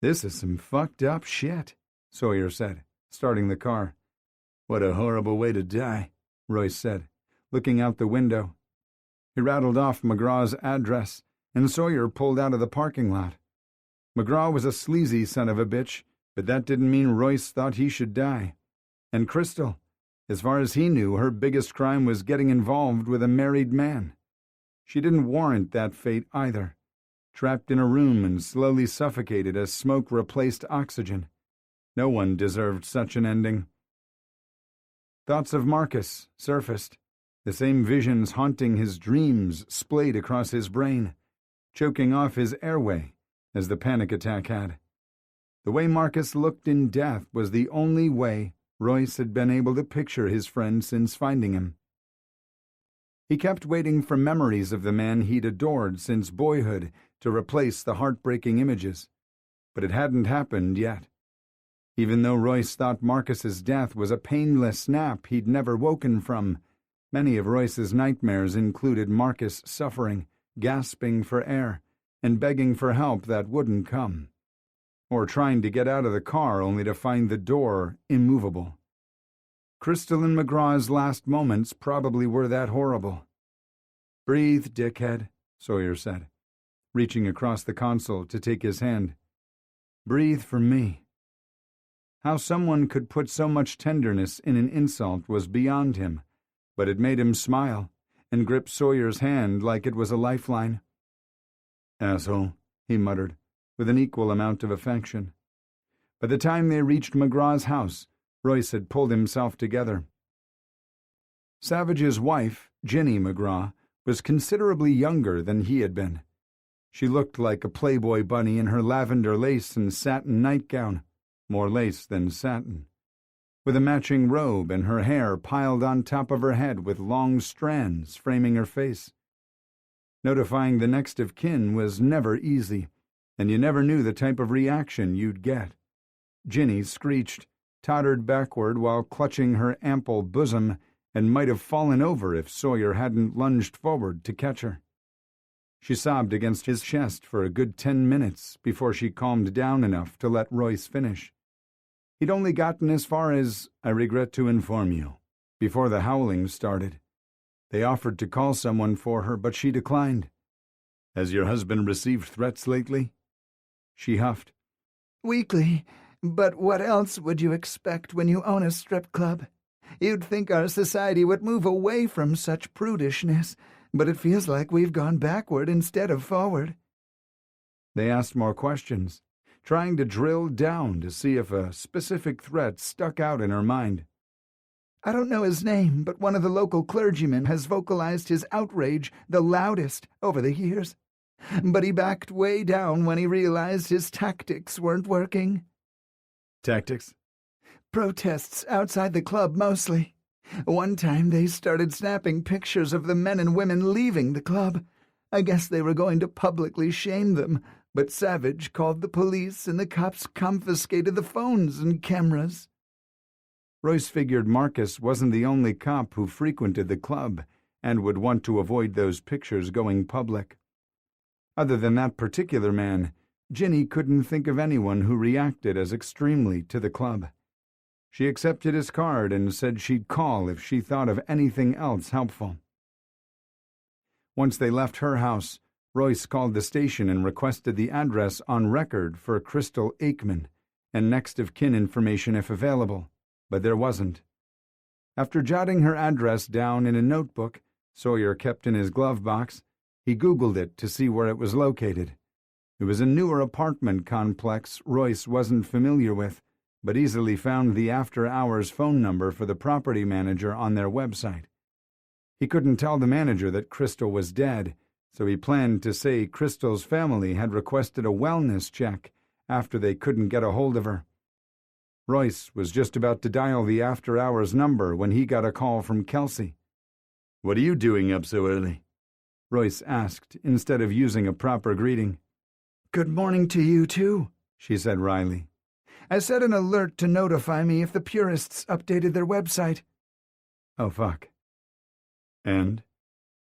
"This is some fucked up shit," Sawyer said, starting the car. "What a horrible way to die," Royce said, looking out the window. He rattled off McGraw's address, and Sawyer pulled out of the parking lot. McGraw was a sleazy son of a bitch, but that didn't mean Royce thought he should die. And Crystal, as far as he knew, her biggest crime was getting involved with a married man. She didn't warrant that fate either, trapped in a room and slowly suffocated as smoke replaced oxygen. No one deserved such an ending. Thoughts of Marcus surfaced, the same visions haunting his dreams splayed across his brain, choking off his airway as the panic attack had. The way Marcus looked in death was the only way Royce had been able to picture his friend since finding him. He kept waiting for memories of the man he'd adored since boyhood to replace the heartbreaking images, but it hadn't happened yet. Even though Royce thought Marcus's death was a painless nap he'd never woken from, many of Royce's nightmares included Marcus suffering, gasping for air, and begging for help that wouldn't come, or trying to get out of the car only to find the door immovable. Crystal and McGraw's last moments probably were that horrible. "Breathe, dickhead," Sawyer said, reaching across the console to take his hand. "Breathe for me." How someone could put so much tenderness in an insult was beyond him, but it made him smile and grip Sawyer's hand like it was a lifeline. "Asshole," he muttered, with an equal amount of affection. By the time they reached McGraw's house, Royce had pulled himself together. Savage's wife, Ginny McGraw, was considerably younger than he had been. She looked like a Playboy bunny in her lavender lace and satin nightgown, more lace than satin, with a matching robe and her hair piled on top of her head with long strands framing her face. Notifying the next of kin was never easy, and you never knew the type of reaction you'd get. Ginny screeched, tottered backward while clutching her ample bosom, and might have fallen over if Sawyer hadn't lunged forward to catch her. She sobbed against his chest for a good 10 minutes before she calmed down enough to let Royce finish. He'd only gotten as far as, "I regret to inform you," before the howling started. They offered to call someone for her, but she declined. "Has your husband received threats lately?" She huffed. "Weekly, but what else would you expect when you own a strip club? You'd think our society would move away from such prudishness, but it feels like we've gone backward instead of forward." They asked more questions, trying to drill down to see if a specific threat stuck out in her mind. "I don't know his name, but one of the local clergymen has vocalized his outrage the loudest over the years. But he backed way down when he realized his tactics weren't working." "Tactics?" "Protests outside the club, mostly. One time they started snapping pictures of the men and women leaving the club. I guess they were going to publicly shame them, but Savage called the police and the cops confiscated the phones and cameras." Royce figured Marcus wasn't the only cop who frequented the club and would want to avoid those pictures going public. Other than that particular man, Ginny couldn't think of anyone who reacted as extremely to the club. She accepted his card and said she'd call if she thought of anything else helpful. Once they left her house, Royce called the station and requested the address on record for Crystal Aikman and next of kin information if available, but there wasn't. After jotting her address down in a notebook Sawyer kept in his glove box, he Googled it to see where it was located. It was a newer apartment complex Royce wasn't familiar with, but easily found the after-hours phone number for the property manager on their website. He couldn't tell the manager that Crystal was dead, so he planned to say Crystal's family had requested a wellness check after they couldn't get a hold of her. Royce was just about to dial the after-hours number when he got a call from Kelsey. "What are you doing up so early?" Royce asked, instead of using a proper greeting. "Good morning to you, too," she said wryly. "I set an alert to notify me if the purists updated their website." "Oh, fuck." "And?"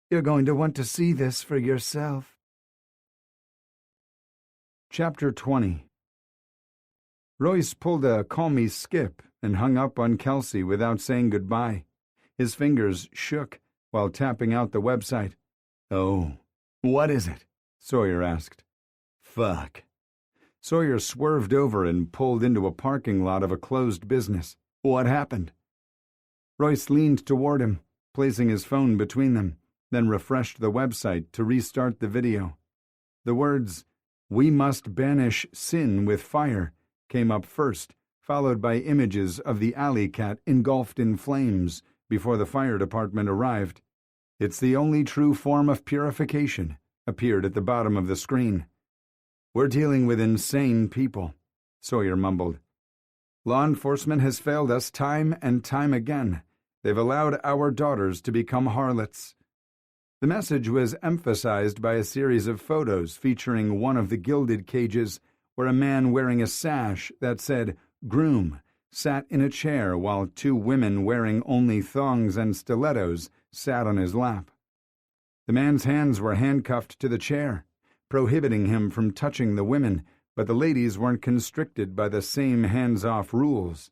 "You're going to want to see this for yourself." Chapter 20. Royce pulled a call me skip and hung up on Kelsey without saying goodbye. His fingers shook while tapping out the website. "Oh, what is it?" Sawyer asked. "Fuck." Sawyer swerved over and pulled into a parking lot of a closed business. "What happened?" Royce leaned toward him, placing his phone between them, then refreshed the website to restart the video. The words, "We must banish sin with fire," came up first, followed by images of the alley cat engulfed in flames before the fire department arrived. "It's the only true form of purification," appeared at the bottom of the screen. "We're dealing with insane people," Sawyer mumbled. "Law enforcement has failed us time and time again. They've allowed our daughters to become harlots." The message was emphasized by a series of photos featuring one of the gilded cages where a man wearing a sash that said "groom" sat in a chair while two women wearing only thongs and stilettos sat on his lap. The man's hands were handcuffed to the chair, prohibiting him from touching the women, but the ladies weren't constricted by the same hands-off rules.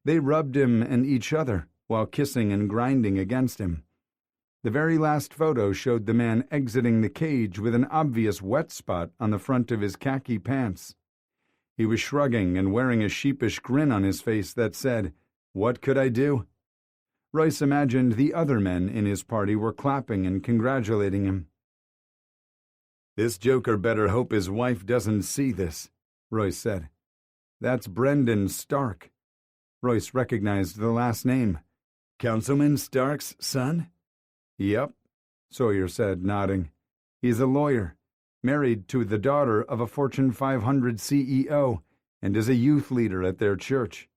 They rubbed him and each other while kissing and grinding against him. The very last photo showed the man exiting the cage with an obvious wet spot on the front of his khaki pants. He was shrugging and wearing a sheepish grin on his face that said, "What could I do?" Royce imagined the other men in his party were clapping and congratulating him. "This joker better hope his wife doesn't see this," Royce said. "That's Brendan Stark." Royce recognized the last name. "Councilman Stark's son?" "Yep," Sawyer said, nodding. "He's a lawyer, married to the daughter of a Fortune 500 CEO, and is a youth leader at their church."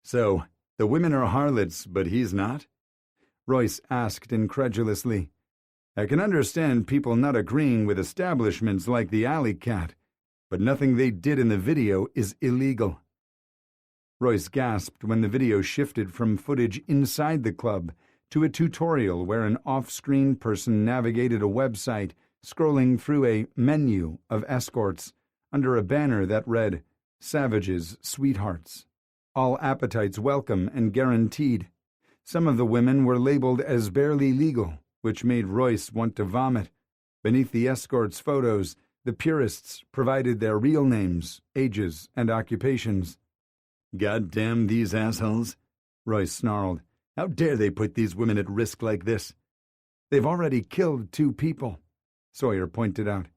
"So, the women are harlots, but he's not?" Royce asked incredulously. "I can understand people not agreeing with establishments like the Alley Cat, but nothing they did in the video is illegal." Royce gasped when the video shifted from footage inside the club to a tutorial where an off-screen person navigated a website scrolling through a menu of escorts under a banner that read, "Savages, Sweethearts. All appetites welcome and guaranteed." Some of the women were labeled as barely legal, which made Royce want to vomit. Beneath the escorts' photos, the purists provided their real names, ages, and occupations. "God damn these assholes," Royce snarled. "How dare they put these women at risk like this?" "They've already killed 2 people, Sawyer pointed out.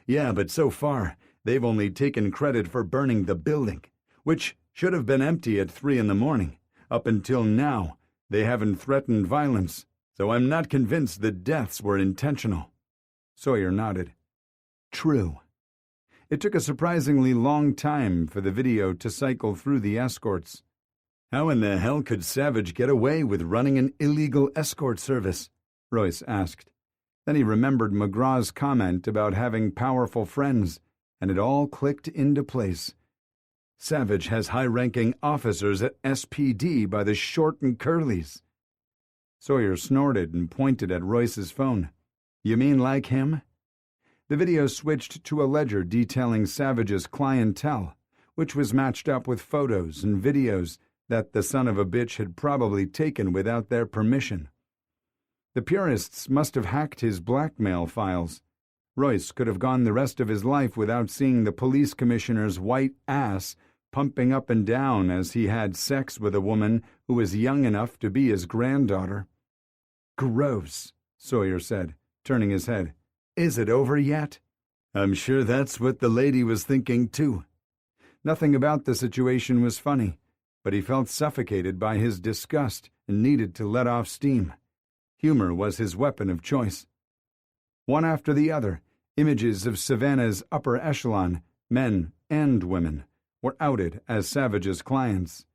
"Yeah, but so far, they've only taken credit for burning the building, which should have been empty at 3 in the morning. Up until now, they haven't threatened violence, so I'm not convinced the deaths were intentional." Sawyer nodded. "True." It took a surprisingly long time for the video to cycle through the escorts. "How in the hell could Savage get away with running an illegal escort service?" Royce asked. Then he remembered McGraw's comment about having powerful friends, and it all clicked into place. Savage has high-ranking officers at SPD by the short and curlies. Sawyer snorted and pointed at Royce's phone. "You mean like him?" The video switched to a ledger detailing Savage's clientele, which was matched up with photos and videos that the son of a bitch had probably taken without their permission. The purists must have hacked his blackmail files. Royce could have gone the rest of his life without seeing the police commissioner's white ass pumping up and down as he had sex with a woman who was young enough to be his granddaughter. "Gross," Sawyer said, turning his head. "Is it over yet?" "I'm sure that's what the lady was thinking, too." Nothing about the situation was funny, but he felt suffocated by his disgust and needed to let off steam. Humor was his weapon of choice. One after the other, images of Savannah's upper echelon, men and women, were outed as Savage's clients.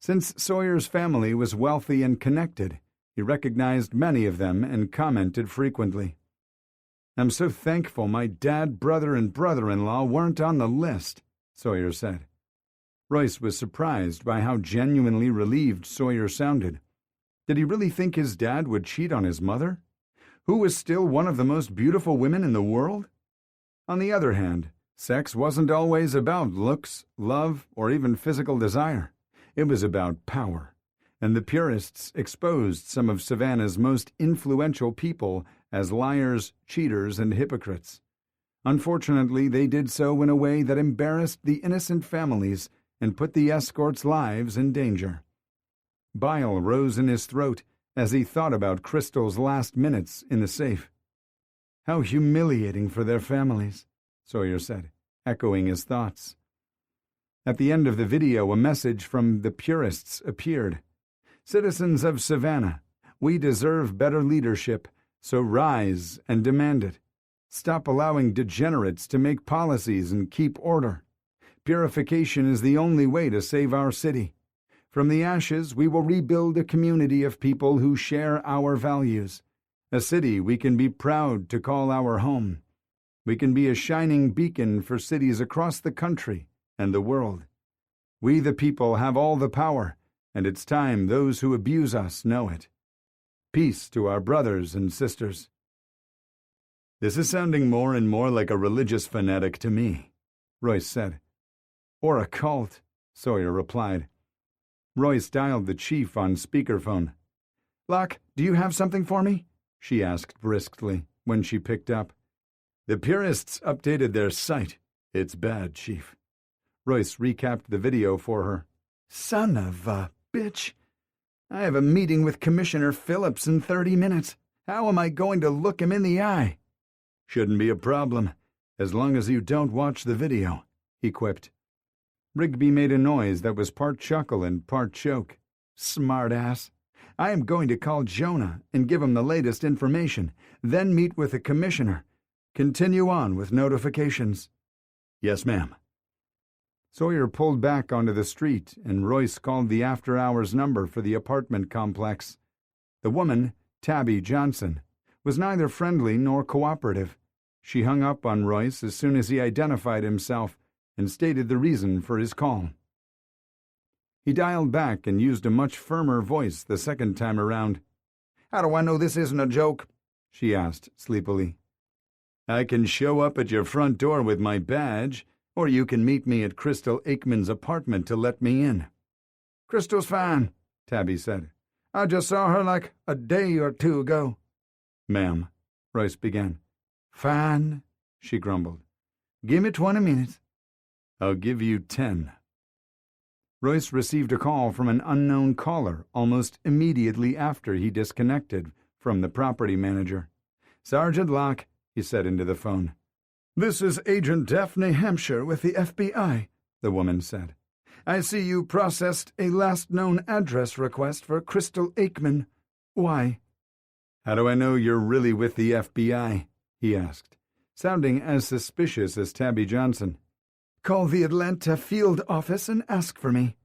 Since Sawyer's family was wealthy and connected, he recognized many of them and commented frequently. "I'm so thankful my dad, brother, and brother-in-law weren't on the list," Sawyer said. Royce was surprised by how genuinely relieved Sawyer sounded. Did he really think his dad would cheat on his mother, who was still one of the most beautiful women in the world? On the other hand, sex wasn't always about looks, love, or even physical desire. It was about power, and the purists exposed some of Savannah's most influential people as liars, cheaters, and hypocrites. Unfortunately, they did so in a way that embarrassed the innocent families and put the escorts' lives in danger. Bile rose in his throat as he thought about Crystal's last minutes in the safe. "How humiliating for their families," Sawyer said, echoing his thoughts. At the end of the video, a message from the purists appeared. Citizens of Savannah, we deserve better leadership, so rise and demand it. Stop allowing degenerates to make policies and keep order. Purification is the only way to save our city. From the ashes, we will rebuild a community of people who share our values. A city we can be proud to call our home. We can be a shining beacon for cities across the country and the world. We the people have all the power, and it's time those who abuse us know it. Peace to our brothers and sisters. This is sounding more and more like a religious fanatic to me, Royce said. Or a cult, Sawyer replied. Royce dialed the chief on speakerphone. Locke, do you have something for me? She asked briskly when she picked up. The purists updated their site. It's bad, Chief. Royce recapped the video for her. Son of a bitch. I have a meeting with Commissioner Phillips in 30 minutes. How am I going to look him in the eye? Shouldn't be a problem, as long as you don't watch the video, he quipped. Rigby made a noise that was part chuckle and part choke. Smart ass. I am going to call Jonah and give him the latest information, then meet with the commissioner. Continue on with notifications. Yes, ma'am. Sawyer pulled back onto the street, and Royce called the after-hours number for the apartment complex. The woman, Tabby Johnson, was neither friendly nor cooperative. She hung up on Royce as soon as he identified himself and stated the reason for his call. He dialed back and used a much firmer voice the second time around. How do I know this isn't a joke? She asked sleepily. I can show up at your front door with my badge, or you can meet me at Crystal Aikman's apartment to let me in. Crystal's fine, Tabby said. I just saw her like a day or two ago. Ma'am, Royce began. Fine, she grumbled. Give me 20 minutes. I'll give you 10. Royce received a call from an unknown caller almost immediately after he disconnected from the property manager. Sergeant Locke, he said into the phone. This is Agent Daphne Hampshire with the FBI, the woman said. I see you processed a last known address request for Crystal Aikman. Why? How do I know you're really with the FBI? He asked, sounding as suspicious as Tabby Johnson. Call the Atlanta field office and ask for me.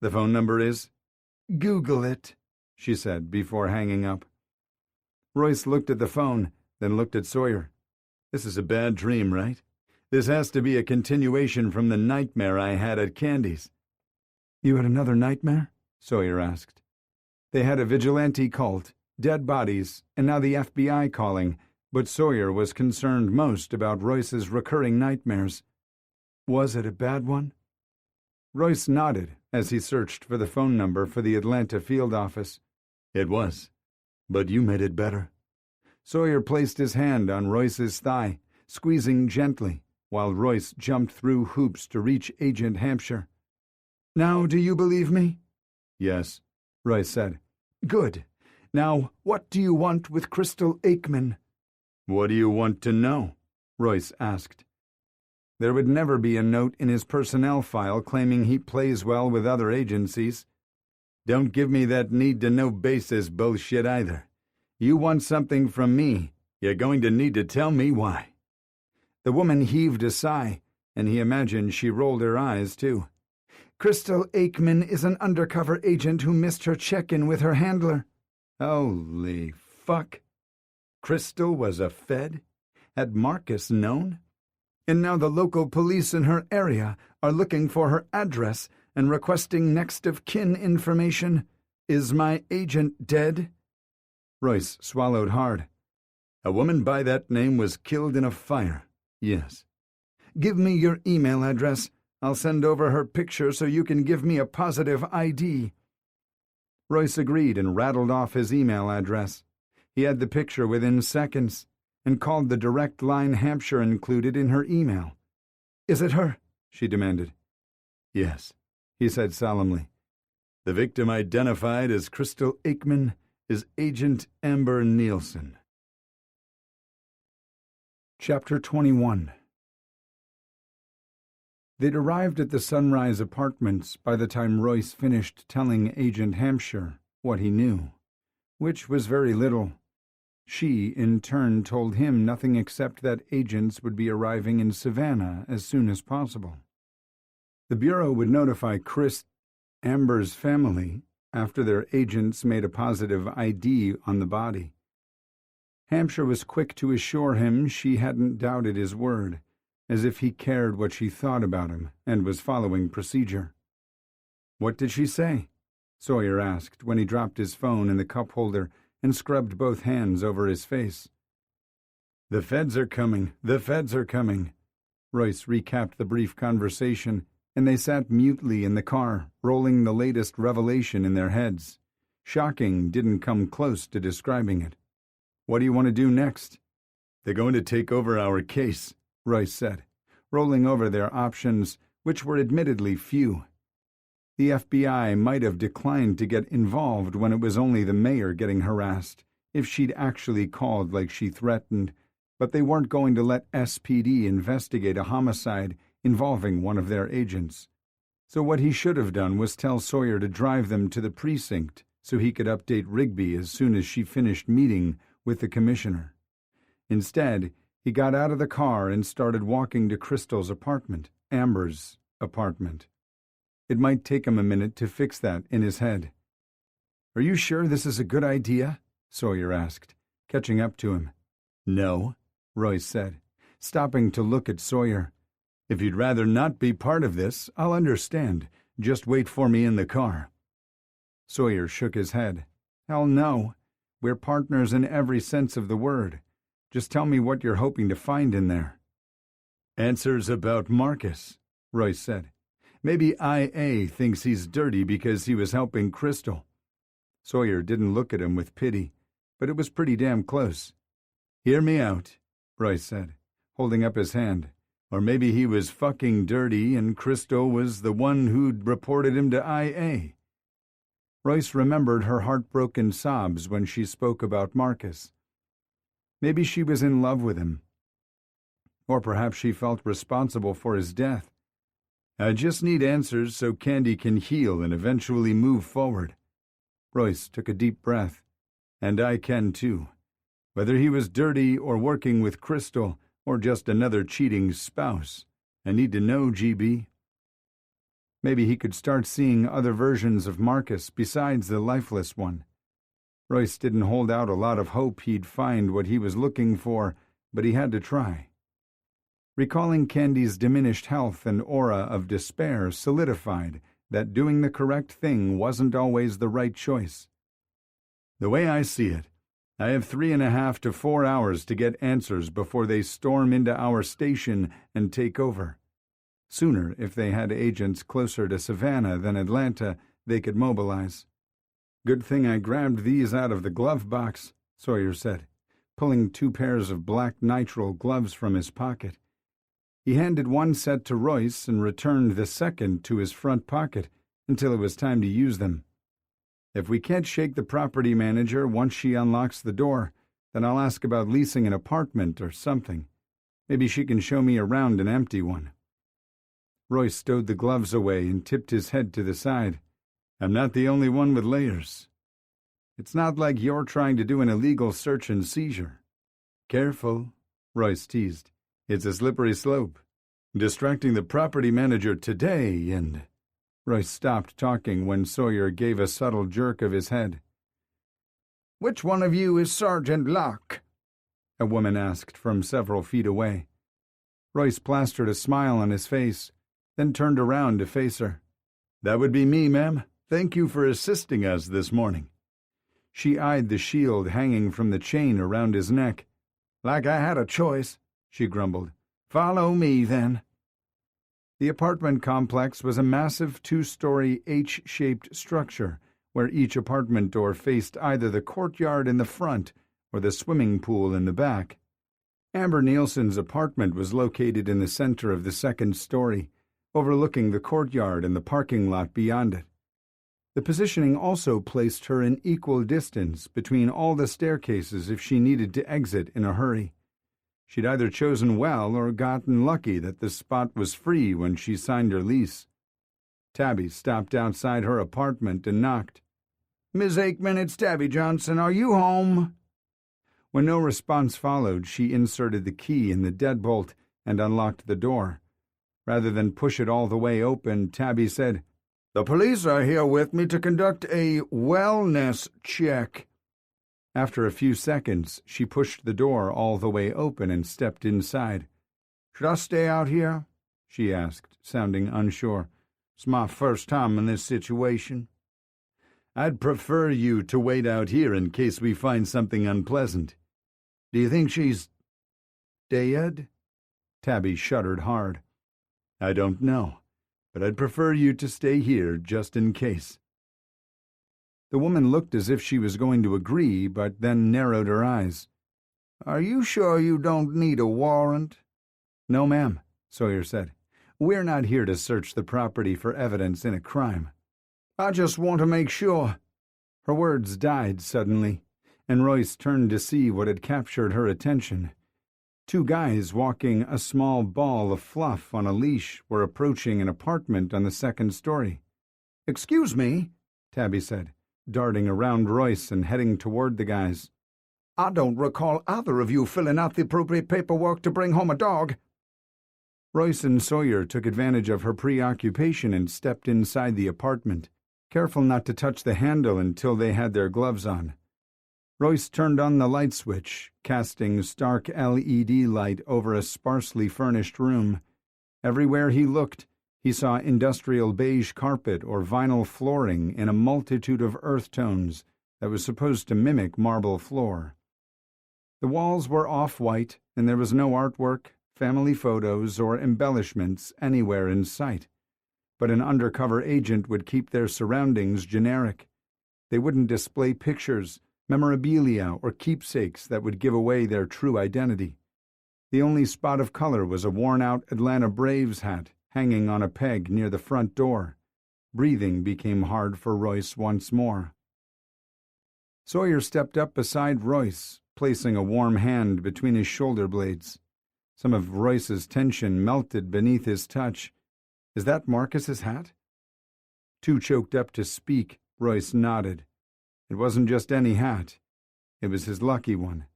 The phone number is? Google it, she said before hanging up. Royce looked at the phone, then looked at Sawyer. This is a bad dream, right? This has to be a continuation from the nightmare I had at Candy's. You had another nightmare? Sawyer asked. They had a vigilante cult, dead bodies, and now the FBI calling, but Sawyer was concerned most about Royce's recurring nightmares. Was it a bad one? Royce nodded as he searched for the phone number for the Atlanta field office. It was, but you made it better. Sawyer placed his hand on Royce's thigh, squeezing gently, while Royce jumped through hoops to reach Agent Hampshire. Now do you believe me? Yes, Royce said. Good. Now, what do you want with Crystal Aikman? What do you want to know? Royce asked. There would never be a note in his personnel file claiming he plays well with other agencies. Don't give me that need-to-know basis bullshit either. You want something from me, you're going to need to tell me why. The woman heaved a sigh, and he imagined she rolled her eyes, too. Crystal Aikman is an undercover agent who missed her check-in with her handler. Holy fuck. Crystal was a Fed? Had Marcus known? And now the local police in her area are looking for her address and requesting next-of-kin information. Is my agent dead? Royce swallowed hard. A woman by that name was killed in a fire, yes. Give me your email address. I'll send over her picture so you can give me a positive ID. Royce agreed and rattled off his email address. He had the picture within seconds and called the direct line Hampshire included in her email. Is it her? She demanded. Yes, he said solemnly. The victim identified as Crystal Aikman is Agent Amber Nielsen. Chapter 21 They'd arrived at the Sunrise Apartments by the time Royce finished telling Agent Hampshire what he knew, which was very little. She, in turn, told him nothing except that agents would be arriving in Savannah as soon as possible. The Bureau would notify Amber's family after their agents made a positive ID on the body. Hampshire was quick to assure him she hadn't doubted his word, as if he cared what she thought about him and was following procedure. "What did she say?" Sawyer asked when he dropped his phone in the cup holder and scrubbed both hands over his face. "The feds are coming, the feds are coming." Royce recapped the brief conversation, and they sat mutely in the car, rolling the latest revelation in their heads. Shocking didn't come close to describing it. "What do you want to do next?" "They're going to take over our case," Royce said, rolling over their options, which were admittedly few. The FBI might have declined to get involved when it was only the mayor getting harassed, if she'd actually called like she threatened, but they weren't going to let SPD investigate a homicide involving one of their agents. So what he should have done was tell Sawyer to drive them to the precinct so he could update Rigby as soon as she finished meeting with the commissioner. Instead, he got out of the car and started walking to Crystal's apartment, Amber's apartment. It might take him a minute to fix that in his head. "Are you sure this is a good idea?" Sawyer asked, catching up to him. "No," Royce said, stopping to look at Sawyer. "If you'd rather not be part of this, I'll understand. Just wait for me in the car." Sawyer shook his head. "Hell no. We're partners in every sense of the word. Just tell me what you're hoping to find in there." "Answers about Marcus," Royce said. "Maybe IA thinks he's dirty because he was helping Crystal." Sawyer didn't look at him with pity, but it was pretty damn close. "Hear me out," Royce said, holding up his hand. "Or maybe he was fucking dirty and Crystal was the one who'd reported him to IA." Royce remembered her heartbroken sobs when she spoke about Marcus. Maybe she was in love with him. Or perhaps she felt responsible for his death. "I just need answers so Candy can heal and eventually move forward." Royce took a deep breath. "And I can too. Whether he was dirty or working with Crystal or just another cheating spouse, I need to know, GB." Maybe he could start seeing other versions of Marcus besides the lifeless one. Royce didn't hold out a lot of hope he'd find what he was looking for, but he had to try. Recalling Candy's diminished health and aura of despair solidified that doing the correct thing wasn't always the right choice. "The way I see it, I have 3.5 to 4 hours to get answers before they storm into our station and take over. Sooner, if they had agents closer to Savannah than Atlanta, they could mobilize." "Good thing I grabbed these out of the glove box," Sawyer said, pulling 2 pairs of black nitrile gloves from his pocket. He handed one set to Royce and returned the second to his front pocket until it was time to use them. "If we can't shake the property manager once she unlocks the door, then I'll ask about leasing an apartment or something. Maybe she can show me around an empty one." Royce stowed the gloves away and tipped his head to the side. "I'm not the only one with layers. It's not like you're trying to do an illegal search and seizure." "Careful," Royce teased. "It's a slippery slope. Distracting the property manager today and—" Royce stopped talking when Sawyer gave a subtle jerk of his head. "Which one of you is Sergeant Locke?" a woman asked from several feet away. Royce plastered a smile on his face, then turned around to face her. "That would be me, ma'am. Thank you for assisting us this morning." She eyed the shield hanging from the chain around his neck. "Like I had a choice," she grumbled. "Follow me, then." The apartment complex was a massive 2-story H-shaped structure where each apartment door faced either the courtyard in the front or the swimming pool in the back. Amber Nielsen's apartment was located in the center of the 2nd story, overlooking the courtyard and the parking lot beyond it. The positioning also placed her in equal distance between all the staircases if she needed to exit in a hurry. She'd either chosen well or gotten lucky that the spot was free when she signed her lease. Tabby stopped outside her apartment and knocked. "Miss Aikman, it's Tabby Johnson. Are you home?" When no response followed, she inserted the key in the deadbolt and unlocked the door. Rather than push it all the way open, Tabby said, "The police are here with me to conduct a wellness check." After a few seconds, she pushed the door all the way open and stepped inside. "Should I stay out here?" she asked, sounding unsure. "It's my first time in this situation." "I'd prefer you to wait out here in case we find something unpleasant." "Do you think she's dead?" Tabby shuddered hard. "I don't know, but I'd prefer you to stay here just in case." The woman looked as if she was going to agree, but then narrowed her eyes. "Are you sure you don't need a warrant?" "No, ma'am," Sawyer said. "We're not here to search the property for evidence in a crime." "I just want to make sure." Her words died suddenly, and Royce turned to see what had captured her attention. Two guys walking a small ball of fluff on a leash were approaching an apartment on the second story. "Excuse me," Tabby said, darting around Royce and heading toward the guys. "I don't recall either of you filling out the appropriate paperwork to bring home a dog." Royce and Sawyer took advantage of her preoccupation and stepped inside the apartment, careful not to touch the handle until they had their gloves on. Royce turned on the light switch, casting stark LED light over a sparsely furnished room. Everywhere he looked, he saw industrial beige carpet or vinyl flooring in a multitude of earth tones that was supposed to mimic marble floor. The walls were off-white, and there was no artwork, family photos, or embellishments anywhere in sight. But an undercover agent would keep their surroundings generic. They wouldn't display pictures, memorabilia, or keepsakes that would give away their true identity. The only spot of color was a worn-out Atlanta Braves hat hanging on a peg near the front door. Breathing became hard for Royce once more. Sawyer stepped up beside Royce, placing a warm hand between his shoulder blades. Some of Royce's tension melted beneath his touch. "Is that Marcus's hat?" Too choked up to speak, Royce nodded. It wasn't just any hat. It was his lucky one.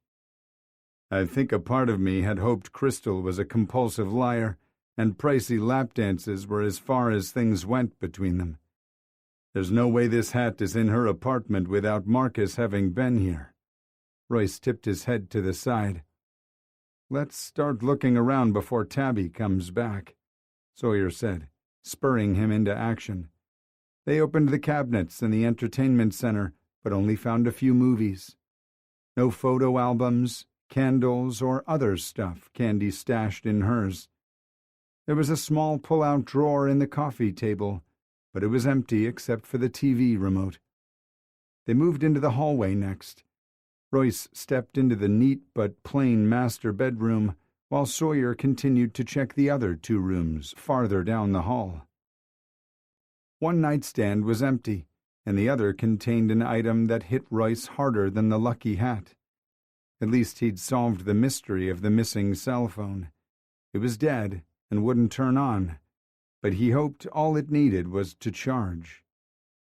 "I think a part of me had hoped Crystal was a compulsive liar, and pricey lap dances were as far as things went between them. There's no way this hat is in her apartment without Marcus having been here." Royce tipped his head to the side. "Let's start looking around before Tabby comes back," Sawyer said, spurring him into action. They opened the cabinets in the entertainment center, but only found a few movies. No photo albums, candles, or other stuff Candy stashed in hers. There was a small pull-out drawer in the coffee table, but it was empty except for the TV remote. They moved into the hallway next. Royce stepped into the neat but plain master bedroom, while Sawyer continued to check the other two rooms farther down the hall. One nightstand was empty, and the other contained an item that hit Royce harder than the lucky hat. At least he'd solved the mystery of the missing cell phone. It was dead and wouldn't turn on, but he hoped all it needed was to charge.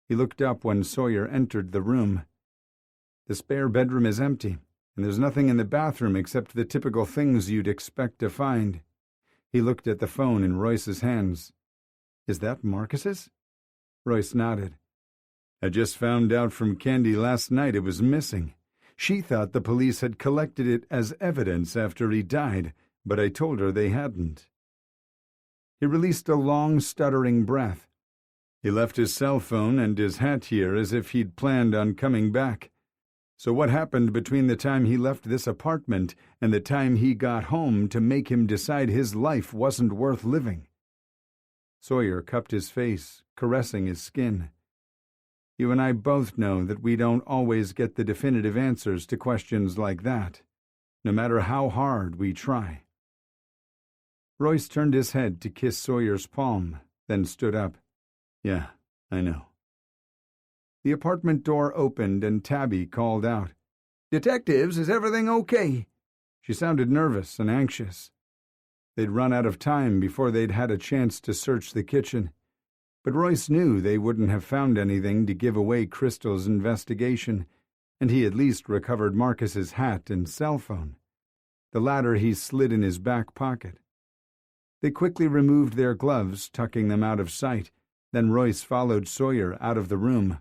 He looked up when Sawyer entered the room. "The spare bedroom is empty, and there's nothing in the bathroom except the typical things you'd expect to find." He looked at the phone in Royce's hands. "Is that Marcus's?" Royce nodded. "I just found out from Candy last night it was missing. She thought the police had collected it as evidence after he died, but I told her they hadn't." He released a long, stuttering breath. "He left his cell phone and his hat here as if he'd planned on coming back. So what happened between the time he left this apartment and the time he got home to make him decide his life wasn't worth living?" Sawyer cupped his face, caressing his skin. "You and I both know that we don't always get the definitive answers to questions like that, no matter how hard we try." Royce turned his head to kiss Sawyer's palm, then stood up. "Yeah, I know." The apartment door opened and Tabby called out. "Detectives, is everything okay?" She sounded nervous and anxious. They'd run out of time before they'd had a chance to search the kitchen, but Royce knew they wouldn't have found anything to give away Crystal's investigation, and he at least recovered Marcus's hat and cell phone. The latter he slid in his back pocket. They quickly removed their gloves, tucking them out of sight. Then Royce followed Sawyer out of the room.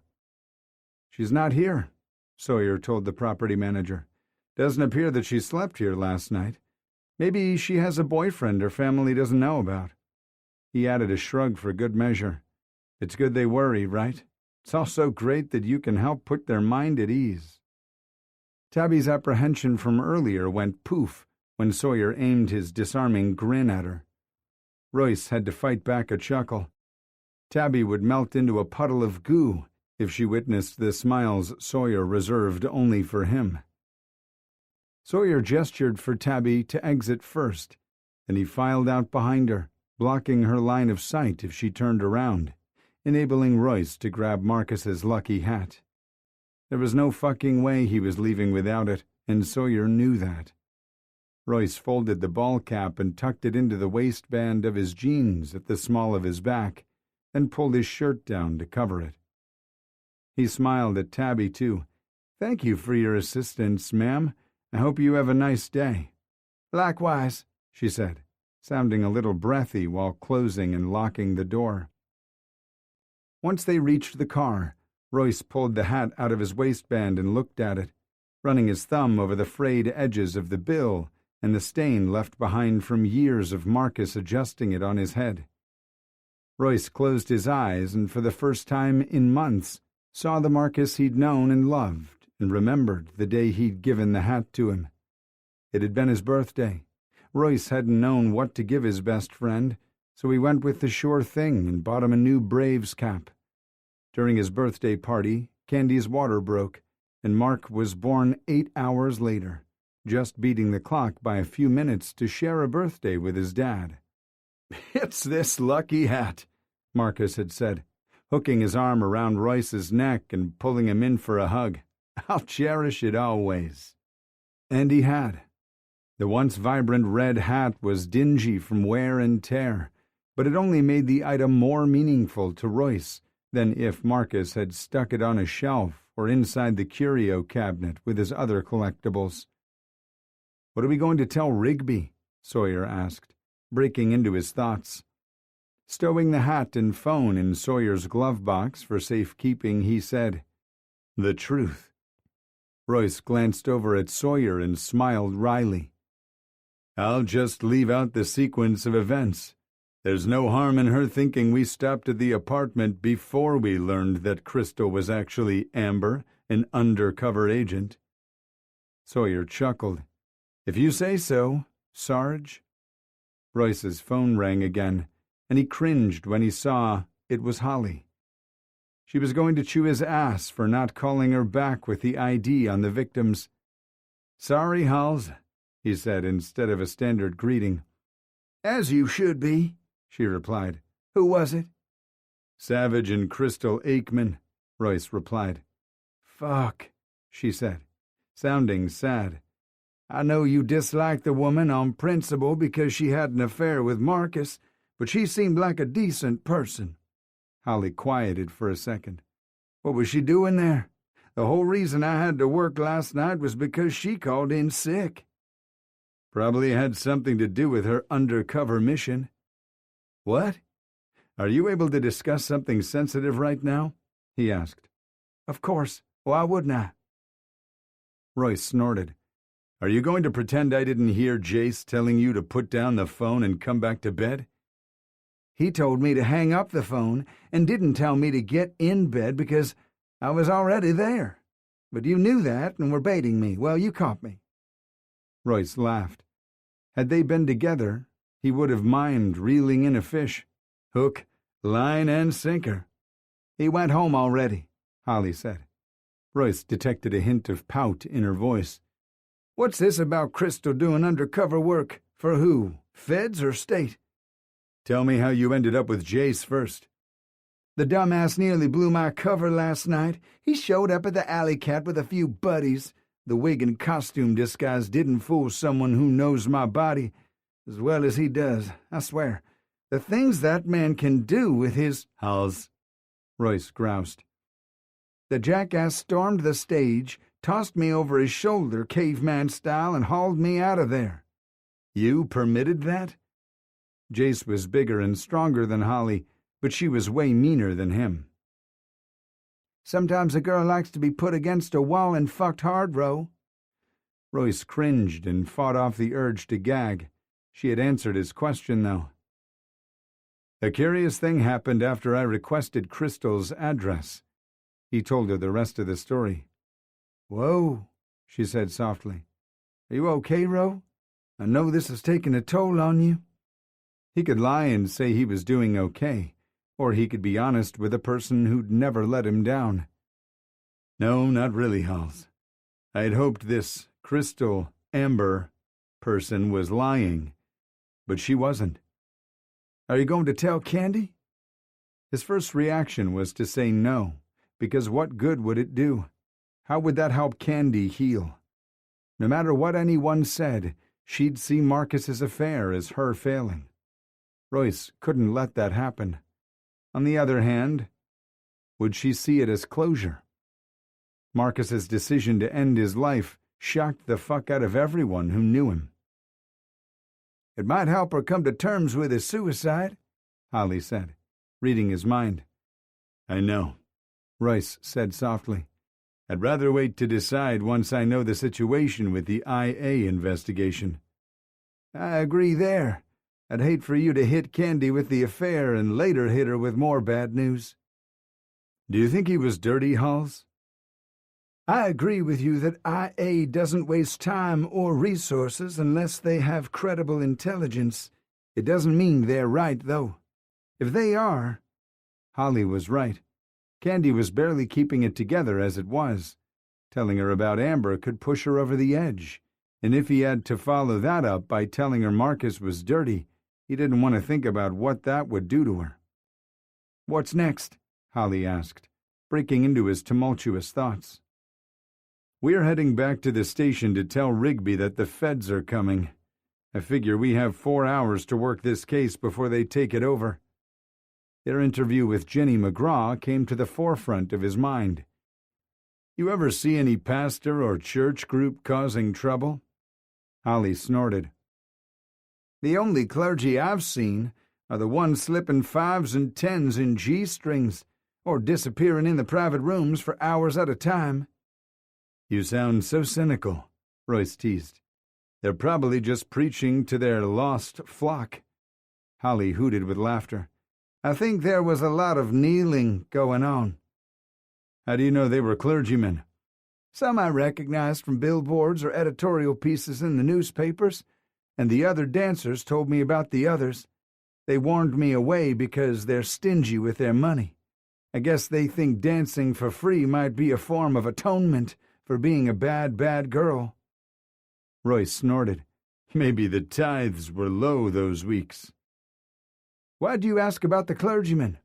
"She's not here," Sawyer told the property manager. "Doesn't appear that she slept here last night. Maybe she has a boyfriend her family doesn't know about." He added a shrug for good measure. "It's good they worry, right? It's also great that you can help put their mind at ease." Tabby's apprehension from earlier went poof when Sawyer aimed his disarming grin at her. Royce had to fight back a chuckle. Tabby would melt into a puddle of goo if she witnessed the smiles Sawyer reserved only for him. Sawyer gestured for Tabby to exit first, and he filed out behind her, blocking her line of sight if she turned around, enabling Royce to grab Marcus's lucky hat. There was no fucking way he was leaving without it, and Sawyer knew that. Royce folded the ball cap and tucked it into the waistband of his jeans at the small of his back, then pulled his shirt down to cover it. He smiled at Tabby, too. "Thank you for your assistance, ma'am. I hope you have a nice day." "Likewise," she said, sounding a little breathy while closing and locking the door. Once they reached the car, Royce pulled the hat out of his waistband and looked at it, running his thumb over the frayed edges of the bill and the stain left behind from years of Marcus adjusting it on his head. Royce closed his eyes and for the first time in months saw the Marcus he'd known and loved and remembered the day he'd given the hat to him. It had been his birthday. Royce hadn't known what to give his best friend, so he went with the sure thing and bought him a new Braves cap. During his birthday party, Candy's water broke, and Mark was born 8 hours later, just beating the clock by a few minutes to share a birthday with his dad. "It's this lucky hat," Marcus had said, hooking his arm around Royce's neck and pulling him in for a hug. "I'll cherish it always." And he had. The once vibrant red hat was dingy from wear and tear, but it only made the item more meaningful to Royce than if Marcus had stuck it on a shelf or inside the curio cabinet with his other collectibles. "What are we going to tell Rigby?" Sawyer asked, breaking into his thoughts. Stowing the hat and phone in Sawyer's glove box for safekeeping, he said, "The truth." Royce glanced over at Sawyer and smiled wryly. "I'll just leave out the sequence of events. There's no harm in her thinking we stopped at the apartment before we learned that Crystal was actually Amber, an undercover agent." Sawyer chuckled. "If you say so, Sarge." Royce's phone rang again, and he cringed when he saw it was Holly. She was going to chew his ass for not calling her back with the ID on the victims. "Sorry, Halls," he said instead of a standard greeting. "As you should be," she replied. "Who was it?" "Savage and Crystal Aikman," Royce replied. "Fuck," she said, sounding sad. "I know you disliked the woman on principle because she had an affair with Marcus, but she seemed like a decent person." Holly quieted for a second. "What was she doing there? The whole reason I had to work last night was because she called in sick." "Probably had something to do with her undercover mission." "What?" "Are you able to discuss something sensitive right now?" he asked. "Of course. Why wouldn't I?" Royce snorted. "Are you going to pretend I didn't hear Jace telling you to put down the phone and come back to bed?" "He told me to hang up the phone and didn't tell me to get in bed because I was already there. But you knew that and were baiting me. Well, you caught me." Royce laughed. Had they been together, he would have mimed reeling in a fish. Hook, line, and sinker. "He went home already," Holly said. Royce detected a hint of pout in her voice. "What's this about Crystal doing undercover work? For who? Feds or state?" "Tell me how you ended up with Jace first." "The dumbass nearly blew my cover last night. He showed up at the Alley Cat with a few buddies. The wig and costume disguise didn't fool someone who knows my body as well as he does, I swear. The things that man can do with his— Halls, Royce groused. The jackass stormed the stage, tossed me over his shoulder, caveman style, and hauled me out of there. You permitted that? Jace was bigger and stronger than Holly, but she was way meaner than him. Sometimes a girl likes to be put against a wall and fucked hard, Ro. Royce cringed and fought off the urge to gag. She had answered his question, though. A curious thing happened after I requested Crystal's address. He told her the rest of the story. Whoa, she said softly. Are you okay, Ro? I know this has taken a toll on you. He could lie and say he was doing okay, or he could be honest with a person who'd never let him down. No, not really, Halls. I had hoped this Crystal Amber person was lying, but she wasn't. Are you going to tell Candy? His first reaction was to say no, because what good would it do? How would that help Candy heal? No matter what anyone said, she'd see Marcus's affair as her failing. Royce couldn't let that happen. On the other hand, would she see it as closure? Marcus's decision to end his life shocked the fuck out of everyone who knew him. It might help her come to terms with his suicide, Holly said, reading his mind. I know, Royce said softly. I'd rather wait to decide once I know the situation with the IA investigation. I agree there. I'd hate for you to hit Candy with the affair and later hit her with more bad news. Do you think he was dirty, Halls? I agree with you that IA doesn't waste time or resources unless they have credible intelligence. It doesn't mean they're right, though. If they are— Holly was right. Candy was barely keeping it together as it was. Telling her about Amber could push her over the edge, and if he had to follow that up by telling her Marcus was dirty, he didn't want to think about what that would do to her. What's next? Holly asked, breaking into his tumultuous thoughts. We're heading back to the station to tell Rigby that the feds are coming. I figure we have 4 hours to work this case before they take it over. Their interview with Jenny McGraw came to the forefront of his mind. You ever see any pastor or church group causing trouble? Holly snorted. The only clergy I've seen are the ones slipping 5s and 10s in G-strings or disappearing in the private rooms for hours at a time. You sound so cynical, Royce teased. They're probably just preaching to their lost flock. Holly hooted with laughter. I think there was a lot of kneeling going on. How do you know they were clergymen? Some I recognized from billboards or editorial pieces in the newspapers, and the other dancers told me about the others. They warned me away because they're stingy with their money. I guess they think dancing for free might be a form of atonement for being a bad, bad girl. Royce snorted. Maybe the tithes were low those weeks. Why do you ask about the clergyman?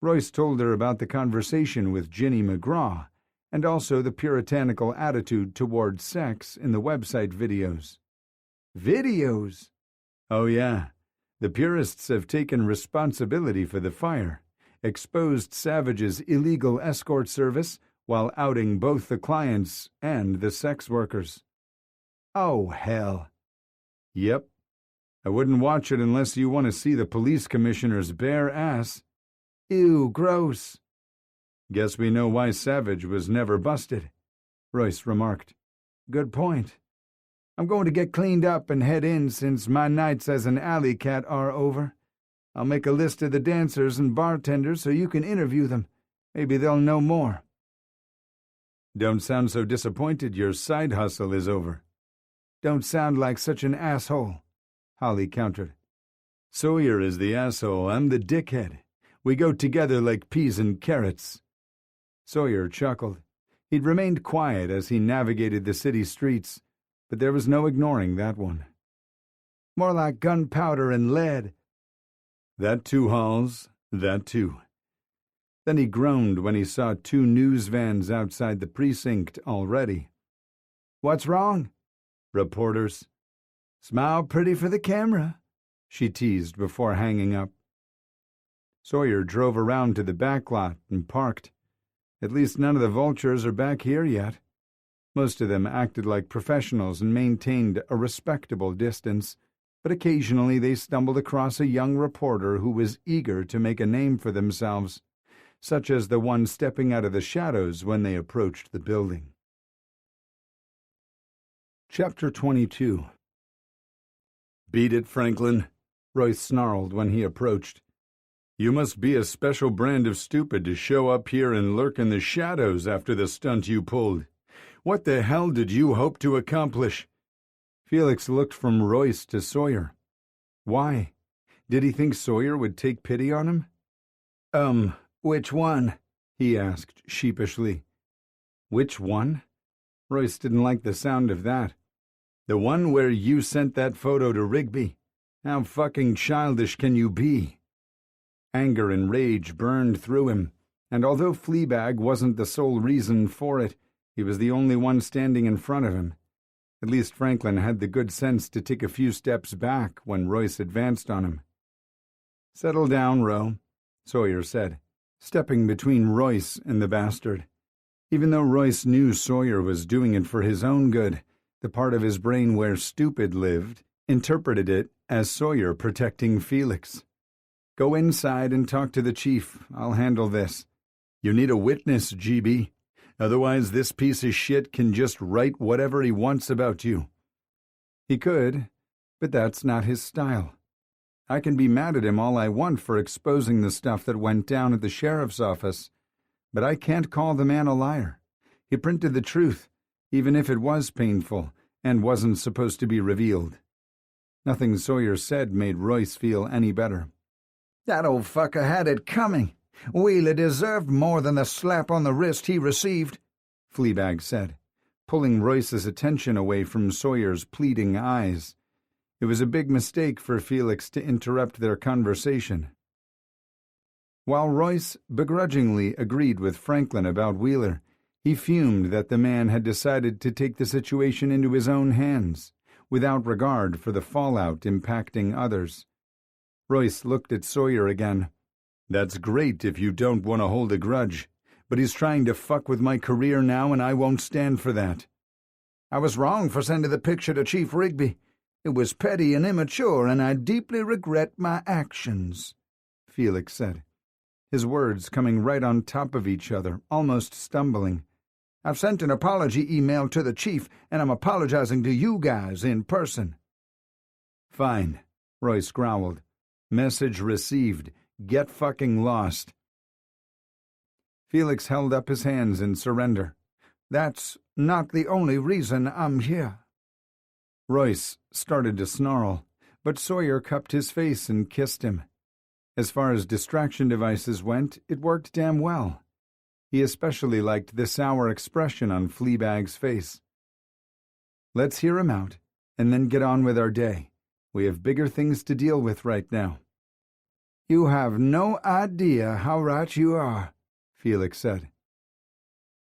Royce told her about the conversation with Jenny McGraw, and also the puritanical attitude toward sex in the website videos. Videos? Oh yeah. The purists have taken responsibility for the fire, exposed Savage's illegal escort service while outing both the clients and the sex workers. Oh, hell. Yep. I wouldn't watch it unless you want to see the police commissioner's bare ass. Ew, gross. Guess we know why Savage was never busted, Royce remarked. Good point. I'm going to get cleaned up and head in since my nights as an alley cat are over. I'll make a list of the dancers and bartenders so you can interview them. Maybe they'll know more. Don't sound so disappointed your side hustle is over. Don't sound like such an asshole, Holly countered. Sawyer is the asshole, I'm the dickhead. We go together like peas and carrots. Sawyer chuckled. He'd remained quiet as he navigated the city streets, but there was no ignoring that one. More like gunpowder and lead. That too, Halls, that too. Then he groaned when he saw 2 news vans outside the precinct already. What's wrong? Reporters. Smile pretty for the camera, she teased before hanging up. Sawyer drove around to the back lot and parked. At least none of the vultures are back here yet. Most of them acted like professionals and maintained a respectable distance, but occasionally they stumbled across a young reporter who was eager to make a name for themselves, such as the one stepping out of the shadows when they approached the building. Chapter 22. "Beat it, Franklin," Royce snarled when he approached. "You must be a special brand of stupid to show up here and lurk in the shadows after the stunt you pulled. What the hell did you hope to accomplish?" Felix looked from Royce to Sawyer. Why? Did he think Sawyer would take pity on him? Which one?" he asked sheepishly. Which one? Royce didn't like the sound of that. "The one where you sent that photo to Rigby. How fucking childish can you be?" Anger and rage burned through him, and although Fleabag wasn't the sole reason for it, he was the only one standing in front of him. At least Franklin had the good sense to take a few steps back when Royce advanced on him. "Settle down, Ro," Sawyer said, stepping between Royce and the bastard. Even though Royce knew Sawyer was doing it for his own good, the part of his brain where stupid lived interpreted it as Sawyer protecting Felix. "Go inside and talk to the chief. I'll handle this." "You need a witness, GB. Otherwise this piece of shit can just write whatever he wants about you." He could, but that's not his style. I can be mad at him all I want for exposing the stuff that went down at the sheriff's office, but I can't call the man a liar. He printed the truth, even if it was painful and wasn't supposed to be revealed. Nothing Sawyer said made Royce feel any better. "That old fucker had it coming. Wheeler deserved more than the slap on the wrist he received," Fleabag said, pulling Royce's attention away from Sawyer's pleading eyes. It was a big mistake for Felix to interrupt their conversation. While Royce begrudgingly agreed with Franklin about Wheeler, he fumed that the man had decided to take the situation into his own hands, without regard for the fallout impacting others. Royce looked at Sawyer again. "That's great if you don't want to hold a grudge, but he's trying to fuck with my career now and I won't stand for that." "I was wrong for sending the picture to Chief Rigby. It was petty and immature, and I deeply regret my actions," Felix said, his words coming right on top of each other, almost stumbling. "I've sent an apology email to the chief, and I'm apologizing to you guys in person." "Fine," Royce growled. "Message received. Get fucking lost." Felix held up his hands in surrender. "That's not the only reason I'm here." Royce started to snarl, but Sawyer cupped his face and kissed him. As far as distraction devices went, it worked damn well. He especially liked the sour expression on Fleabag's face. "Let's hear him out, and then get on with our day. We have bigger things to deal with right now." "You have no idea how right you are," Felix said.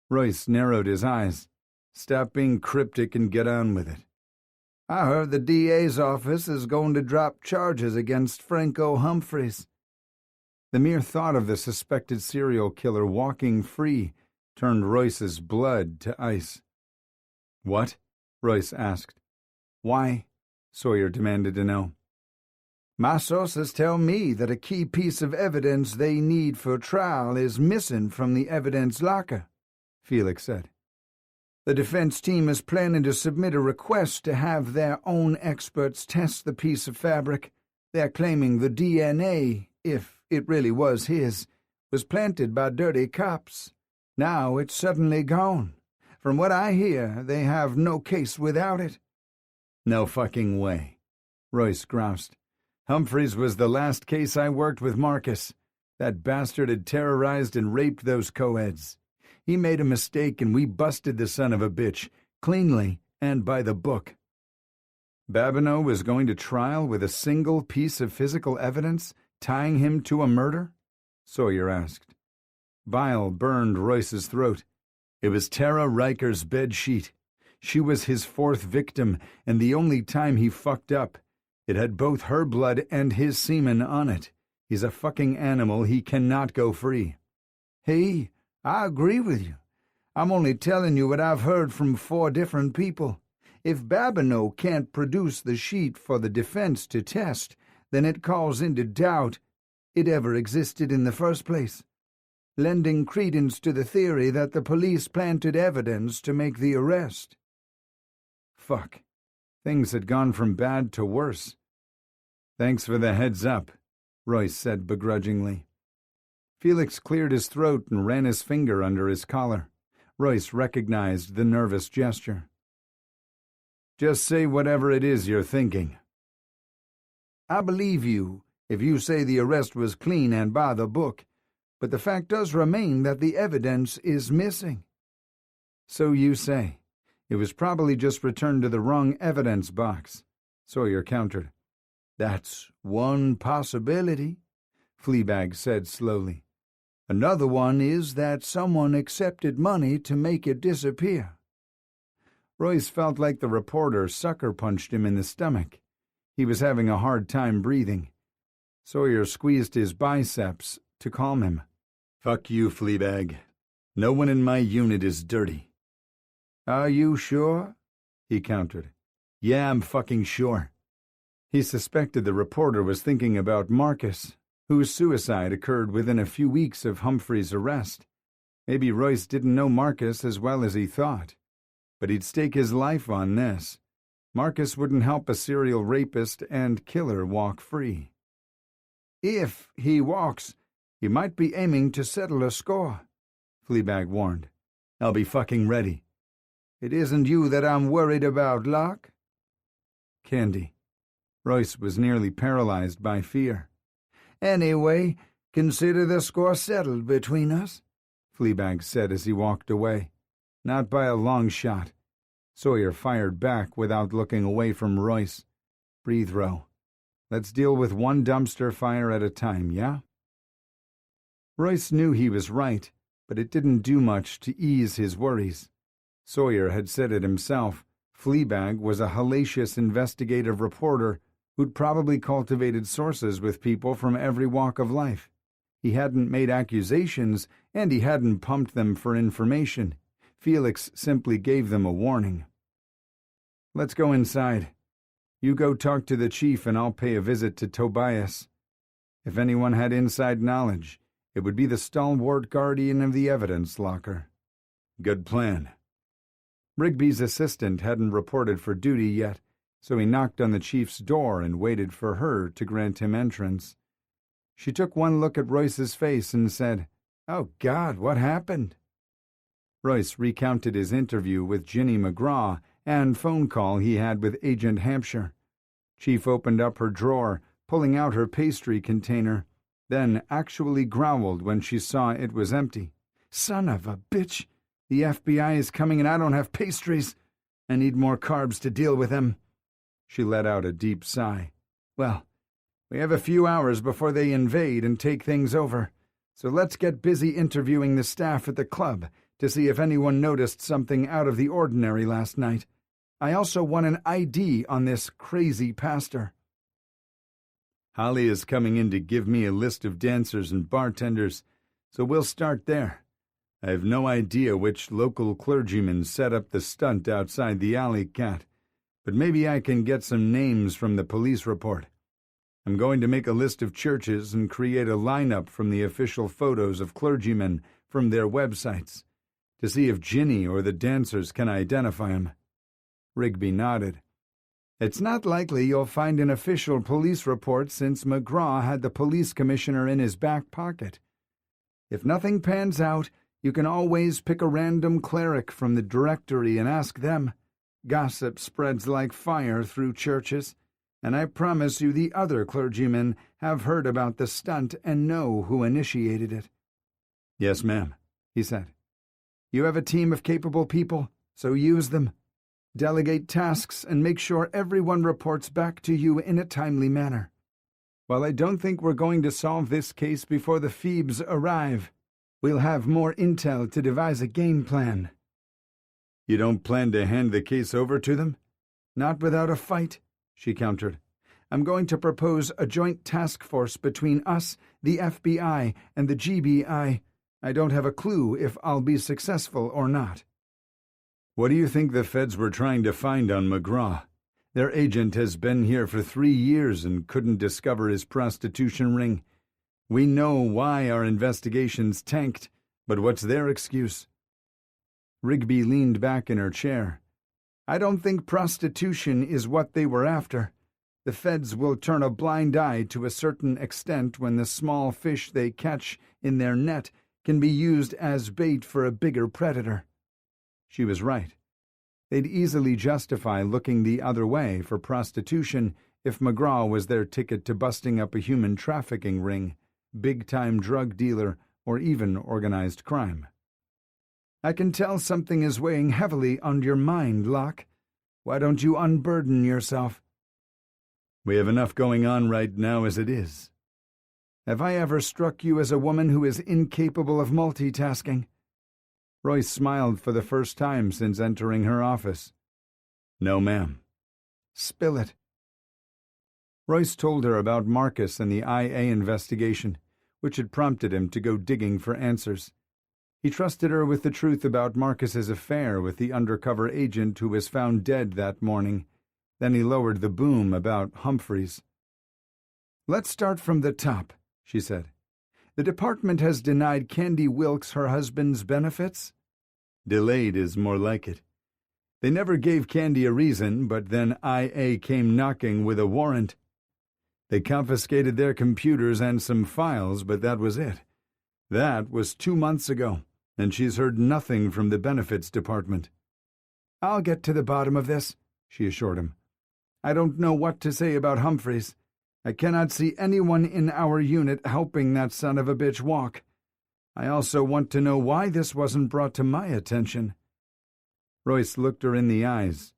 Royce narrowed his eyes. "Stop being cryptic and get on with it." "I heard the DA's office is going to drop charges against Franco Humphreys." The mere thought of the suspected serial killer walking free turned Royce's blood to ice. "What?" Royce asked. "Why?" Sawyer demanded to know. "My sources tell me that a key piece of evidence they need for trial is missing from the evidence locker," Felix said. "The defense team is planning to submit a request to have their own experts test the piece of fabric. They're claiming the DNA, if it really was his, was planted by dirty cops. Now it's suddenly gone. From what I hear, they have no case without it." "No fucking way," Royce groused. "Humphreys was the last case I worked with Marcus. That bastard had terrorized and raped those co-eds. He made a mistake and we busted the son of a bitch, cleanly and by the book." Babineau was going to trial with a single piece of physical evidence tying him to a murder? Sawyer asked. Bile burned Royce's throat. "It was Tara Riker's bedsheet. She was his fourth victim, and the only time he fucked up. It had both her blood and his semen on it. He's a fucking animal. He cannot go free. Hey, I agree with you. I'm only telling you what I've heard from 4 different people. If Babineau can't produce the sheet for the defense to test, then it calls into doubt it ever existed in the first place, lending credence to the theory that the police planted evidence to make the arrest. Fuck. Things had gone from bad to worse. Thanks for the heads up, Royce said begrudgingly. Felix cleared his throat and ran his finger under his collar. Royce recognized the nervous gesture. Just say whatever it is you're thinking. I believe you if you say the arrest was clean and by the book, but the fact does remain that the evidence is missing. So you say. It was probably just returned to the wrong evidence box, Sawyer countered. That's one possibility, Fleabag said slowly. Another one is that someone accepted money to make it disappear. Royce felt like the reporter sucker-punched him in the stomach. He was having a hard time breathing. Sawyer squeezed his biceps to calm him. Fuck you, Fleabag. No one in my unit is dirty. Are you sure? He countered. Yeah, I'm fucking sure. He suspected the reporter was thinking about Marcus, whose suicide occurred within a few weeks of Humphrey's arrest. Maybe Royce didn't know Marcus as well as he thought, but he'd stake his life on this. Marcus wouldn't help a serial rapist and killer walk free. If he walks, he might be aiming to settle a score, Fleabag warned. I'll be fucking ready. It isn't you that I'm worried about, Locke. Candy. Royce was nearly paralyzed by fear. Anyway, consider the score settled between us, Fleabag said as he walked away. Not by a long shot. Sawyer fired back without looking away from Royce. Breathe, Ro. Let's deal with one dumpster fire at a time, yeah? Royce knew he was right, but it didn't do much to ease his worries. Sawyer had said it himself. Fleabag was a hellacious investigative reporter who'd probably cultivated sources with people from every walk of life. He hadn't made accusations, and he hadn't pumped them for information. Felix simply gave them a warning. Let's go inside. You go talk to the chief and I'll pay a visit to Tobias. If anyone had inside knowledge, it would be the stalwart guardian of the evidence locker. Good plan. Rigby's assistant hadn't reported for duty yet, so he knocked on the chief's door and waited for her to grant him entrance. She took one look at Royce's face and said, "Oh, God, what happened?" Royce recounted his interview with Ginny McGraw and phone call he had with Agent Hampshire. Chief opened up her drawer, pulling out her pastry container, then actually growled when she saw it was empty. "Son of a bitch! The FBI is coming and I don't have pastries. I need more carbs to deal with them." She let out a deep sigh. "Well, we have a few hours before they invade and take things over, so let's get busy interviewing the staff at the club to see if anyone noticed something out of the ordinary last night. I also want an ID on this crazy pastor." Holly is coming in to give me a list of dancers and bartenders, so we'll start there. I have no idea which local clergyman set up the stunt outside the Alley Cat, but maybe I can get some names from the police report. I'm going to make a list of churches and create a lineup from the official photos of clergymen from their websites to see if Ginny or the dancers can identify him. Rigby nodded. "It's not likely you'll find an official police report since McGraw had the police commissioner in his back pocket. If nothing pans out, you can always pick a random cleric from the directory and ask them. Gossip spreads like fire through churches, and I promise you the other clergymen have heard about the stunt and know who initiated it." "Yes, ma'am," he said. "You have a team of capable people, so use them. Delegate tasks and make sure everyone reports back to you in a timely manner. While I don't think we're going to solve this case before the Phoebes arrive, we'll have more intel to devise a game plan." You don't plan to hand the case over to them? Not without a fight, she countered. I'm going to propose a joint task force between us, the FBI, and the GBI. I don't have a clue if I'll be successful or not. What do you think the feds were trying to find on McGraw? Their agent has been here for 3 years and couldn't discover his prostitution ring. We know why our investigations tanked, but what's their excuse? Rigby leaned back in her chair. I don't think prostitution is what they were after. The feds will turn a blind eye to a certain extent when the small fish they catch in their net can be used as bait for a bigger predator. She was right. They'd easily justify looking the other way for prostitution if McGraw was their ticket to busting up a human trafficking ring, big-time drug dealer, or even organized crime. I can tell something is weighing heavily on your mind, Locke. Why don't you unburden yourself? We have enough going on right now as it is. Have I ever struck you as a woman who is incapable of multitasking? Royce smiled for the first time since entering her office. No, ma'am. Spill it. Royce told her about Marcus and the IA investigation, which had prompted him to go digging for answers. He trusted her with the truth about Marcus's affair with the undercover agent who was found dead that morning. Then he lowered the boom about Humphreys. Let's start from the top, she said. The department has denied Candy Wilkes her husband's benefits? Delayed is more like it. They never gave Candy a reason, but then IA came knocking with a warrant. They confiscated their computers and some files, but that was it. That was 2 months ago, and she's heard nothing from the benefits department. I'll get to the bottom of this, she assured him. I don't know what to say about Humphreys. I cannot see anyone in our unit helping that son of a bitch walk. I also want to know why this wasn't brought to my attention. Royce looked her in the eyes.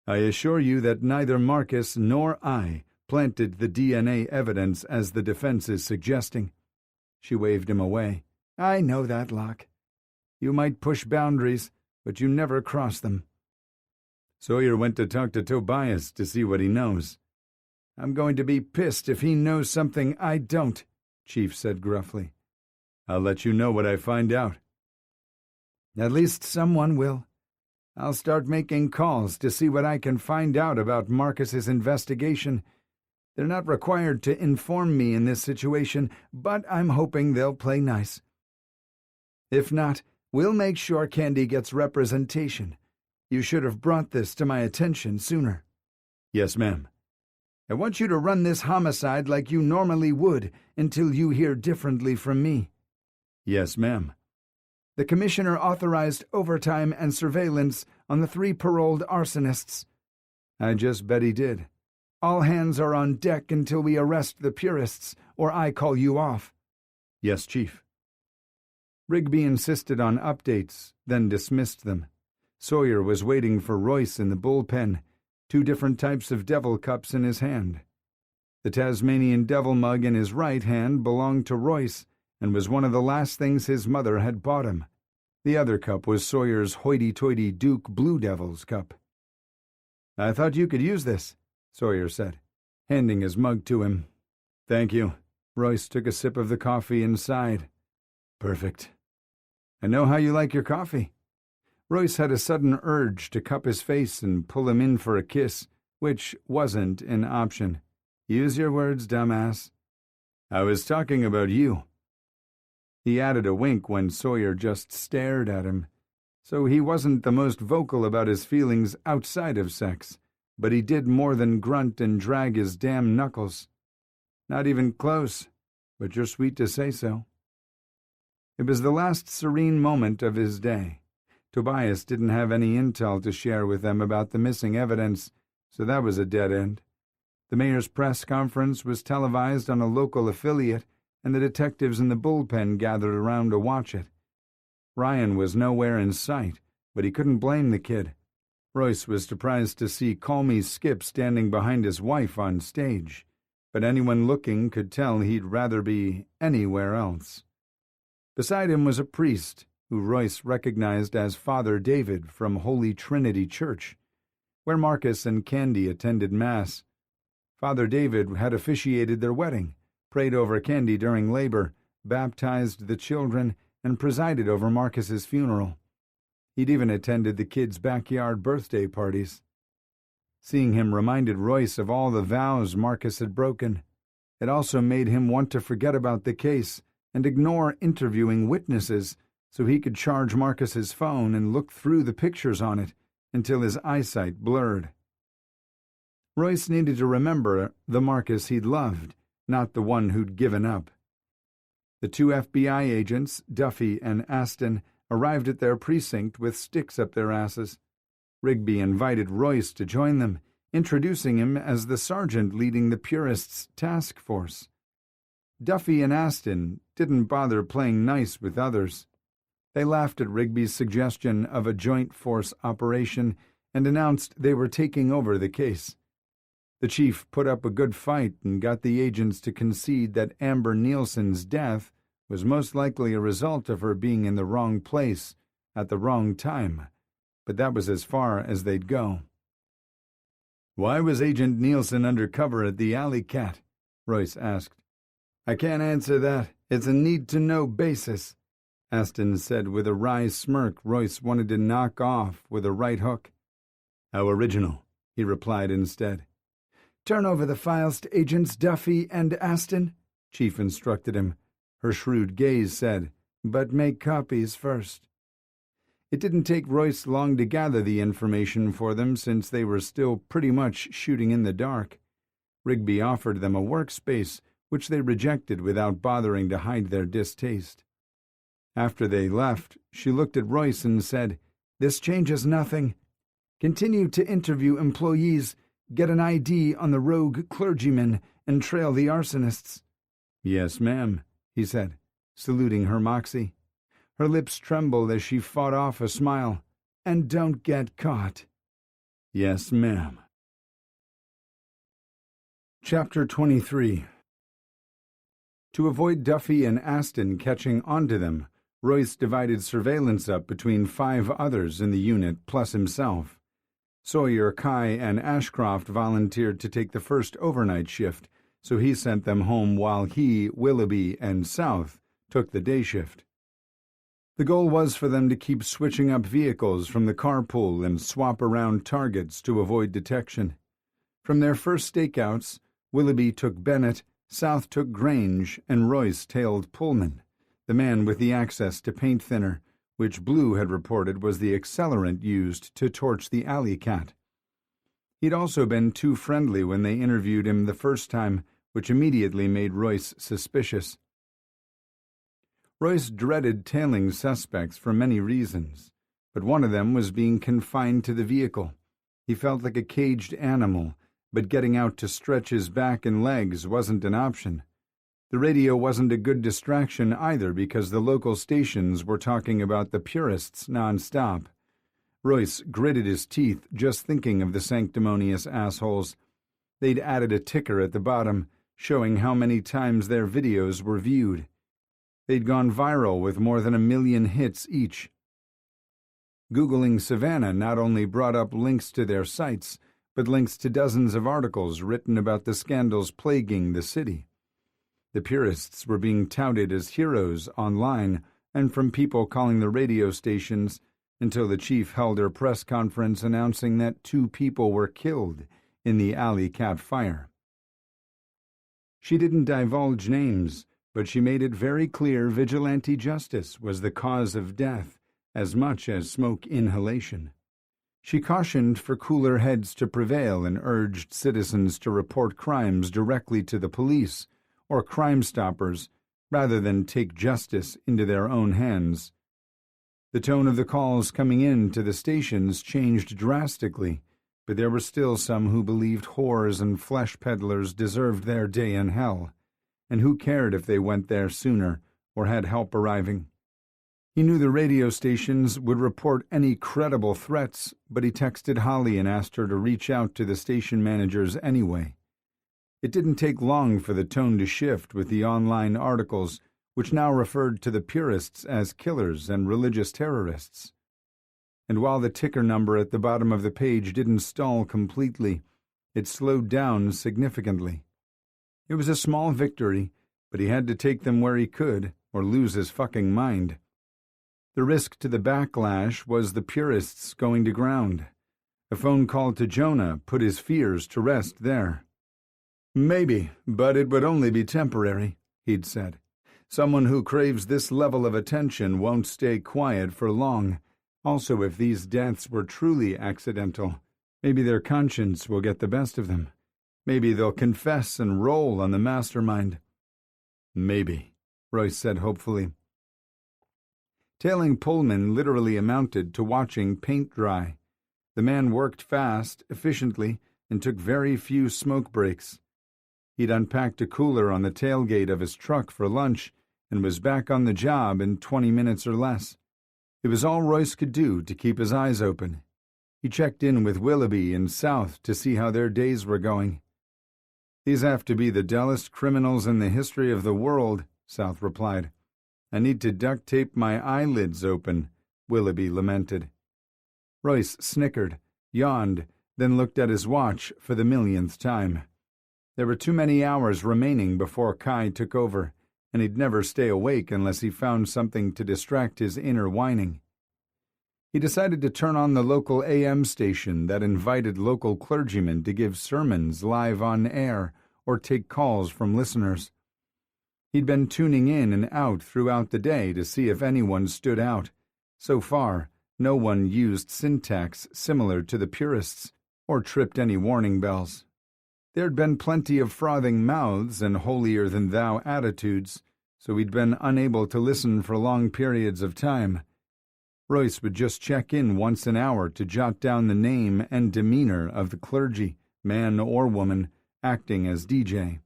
I assure you that neither Marcus nor I planted the DNA evidence as the defense is suggesting. She waved him away. I know that, Locke. You might push boundaries, but you never cross them. Sawyer went to talk to Tobias to see what he knows. I'm going to be pissed if he knows something I don't, Chief said gruffly. I'll let you know what I find out. At least someone will. I'll start making calls to see what I can find out about Marcus's investigation. They're not required to inform me in this situation, but I'm hoping they'll play nice. If not, we'll make sure Candy gets representation. You should have brought this to my attention sooner. Yes, ma'am. I want you to run this homicide like you normally would until you hear differently from me. Yes, ma'am. The commissioner authorized overtime and surveillance on the 3 paroled arsonists. I just bet he did. All hands are on deck until we arrest the purists, or I call you off. Yes, Chief. Rigby insisted on updates, then dismissed them. Sawyer was waiting for Royce in the bullpen, 2 different types of devil cups in his hand. The Tasmanian devil mug in his right hand belonged to Royce and was one of the last things his mother had bought him. The other cup was Sawyer's hoity-toity Duke Blue Devil's cup. I thought you could use this, Sawyer said, handing his mug to him. Thank you. Royce took a sip of the coffee and sighed. Perfect. I know how you like your coffee. Royce had a sudden urge to cup his face and pull him in for a kiss, which wasn't an option. Use your words, dumbass. I was talking about you. He added a wink when Sawyer just stared at him. So he wasn't the most vocal about his feelings outside of sex, but he did more than grunt and drag his damn knuckles. Not even close, but you're sweet to say so. It was the last serene moment of his day. Tobias didn't have any intel to share with them about the missing evidence, so that was a dead end. The mayor's press conference was televised on a local affiliate, and the detectives in the bullpen gathered around to watch it. Ryan was nowhere in sight, but he couldn't blame the kid. Royce was surprised to see Call Me Skip standing behind his wife on stage, but anyone looking could tell he'd rather be anywhere else. Beside him was a priest, who Royce recognized as Father David from Holy Trinity Church, where Marcus and Candy attended Mass. Father David had officiated their wedding, prayed over Candy during labor, baptized the children, and presided over Marcus's funeral. He'd even attended the kids' backyard birthday parties. Seeing him reminded Royce of all the vows Marcus had broken. It also made him want to forget about the case and ignore interviewing witnesses so he could charge Marcus's phone and look through the pictures on it until his eyesight blurred. Royce needed to remember the Marcus he'd loved, not the one who'd given up. The two FBI agents, Duffy and Aston, arrived at their precinct with sticks up their asses. Rigby invited Royce to join them, introducing him as the sergeant leading the Purists' task force. Duffy and Aston didn't bother playing nice with others. They laughed at Rigby's suggestion of a joint force operation and announced they were taking over the case. The chief put up a good fight and got the agents to concede that Amber Nielsen's death was most likely a result of her being in the wrong place at the wrong time, but that was as far as they'd go. "Why was Agent Nielsen undercover at the Alley Cat?" Royce asked. "I can't answer that. It's a need-to-know basis," Aston said with a wry smirk Royce wanted to knock off with a right hook. "How original," he replied instead. "Turn over the files to Agents Duffy and Aston," Chief instructed him. Her shrewd gaze said, "But make copies first." It didn't take Royce long to gather the information for them since they were still pretty much shooting in the dark. Rigby offered them a workspace, which they rejected without bothering to hide their distaste. After they left, she looked at Royce and said, "This changes nothing. Continue to interview employees, get an ID on the rogue clergyman, and trail the arsonists." "Yes, ma'am," he said, saluting her moxie. Her lips trembled as she fought off a smile. "And don't get caught." "Yes, ma'am." Chapter 23. To avoid Duffy and Aston catching onto them, Royce divided surveillance up between 5 others in the unit plus himself. Sawyer, Kai, and Ashcroft volunteered to take the first overnight shift, so he sent them home while he, Willoughby, and South took the day shift. The goal was for them to keep switching up vehicles from the carpool and swap around targets to avoid detection. From their first stakeouts, Willoughby took Bennett, South took Grange, and Royce tailed Pullman, the man with the access to paint thinner, which Blue had reported was the accelerant used to torch the Alley Cat. He'd also been too friendly when they interviewed him the first time, which immediately made Royce suspicious. Royce dreaded tailing suspects for many reasons, but one of them was being confined to the vehicle. He felt like a caged animal, but getting out to stretch his back and legs wasn't an option. The radio wasn't a good distraction either because the local stations were talking about the Purists non-stop. Royce gritted his teeth just thinking of the sanctimonious assholes. They'd added a ticker at the bottom, showing how many times their videos were viewed. They'd gone viral with more than 1 million hits each. Googling Savannah not only brought up links to their sites, but links to dozens of articles written about the scandals plaguing the city. The Purists were being touted as heroes online and from people calling the radio stations until the chief held her press conference announcing that 2 people were killed in the Alley Cat fire. She didn't divulge names, but she made it very clear vigilante justice was the cause of death as much as smoke inhalation. She cautioned for cooler heads to prevail and urged citizens to report crimes directly to the police or Crime Stoppers rather than take justice into their own hands. The tone of the calls coming in to the stations changed drastically, but there were still some who believed whores and flesh peddlers deserved their day in hell, and who cared if they went there sooner or had help arriving. He knew the radio stations would report any credible threats, but he texted Holly and asked her to reach out to the station managers anyway. It didn't take long for the tone to shift with the online articles, which now referred to the Purists as killers and religious terrorists. And while the ticker number at the bottom of the page didn't stall completely, it slowed down significantly. It was a small victory, but he had to take them where he could, or lose his fucking mind. The risk to the backlash was the Purists going to ground. A phone call to Jonah put his fears to rest there. "Maybe, but it would only be temporary," he'd said. "Someone who craves this level of attention won't stay quiet for long. Also, if these deaths were truly accidental, maybe their conscience will get the best of them. Maybe they'll confess and roll on the mastermind." "Maybe," Royce said hopefully. Tailing Pullman literally amounted to watching paint dry. The man worked fast, efficiently, and took very few smoke breaks. He'd unpacked a cooler on the tailgate of his truck for lunch and was back on the job in 20 minutes or less. It was all Royce could do to keep his eyes open. He checked in with Willoughby and South to see how their days were going. "These have to be the dullest criminals in the history of the world," South replied. "I need to duct tape my eyelids open," Willoughby lamented. Royce snickered, yawned, then looked at his watch for the millionth time. There were too many hours remaining before Kai took over, and he'd never stay awake unless he found something to distract his inner whining. He decided to turn on the local AM station that invited local clergymen to give sermons live on air or take calls from listeners. He'd been tuning in and out throughout the day to see if anyone stood out. So far, no one used syntax similar to the Purists or tripped any warning bells. There'd been plenty of frothing mouths and holier-than-thou attitudes, so he'd been unable to listen for long periods of time. Royce would just check in once an hour to jot down the name and demeanor of the clergy, man or woman, acting as DJ.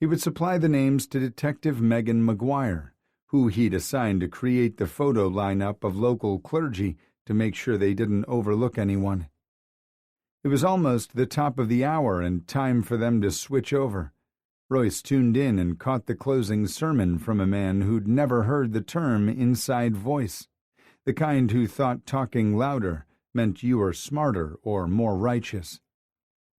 He would supply the names to Detective Megan McGuire, who he'd assigned to create the photo lineup of local clergy to make sure they didn't overlook anyone. It was almost the top of the hour and time for them to switch over. Royce tuned in and caught the closing sermon from a man who'd never heard the term inside voice, the kind who thought talking louder meant you were smarter or more righteous.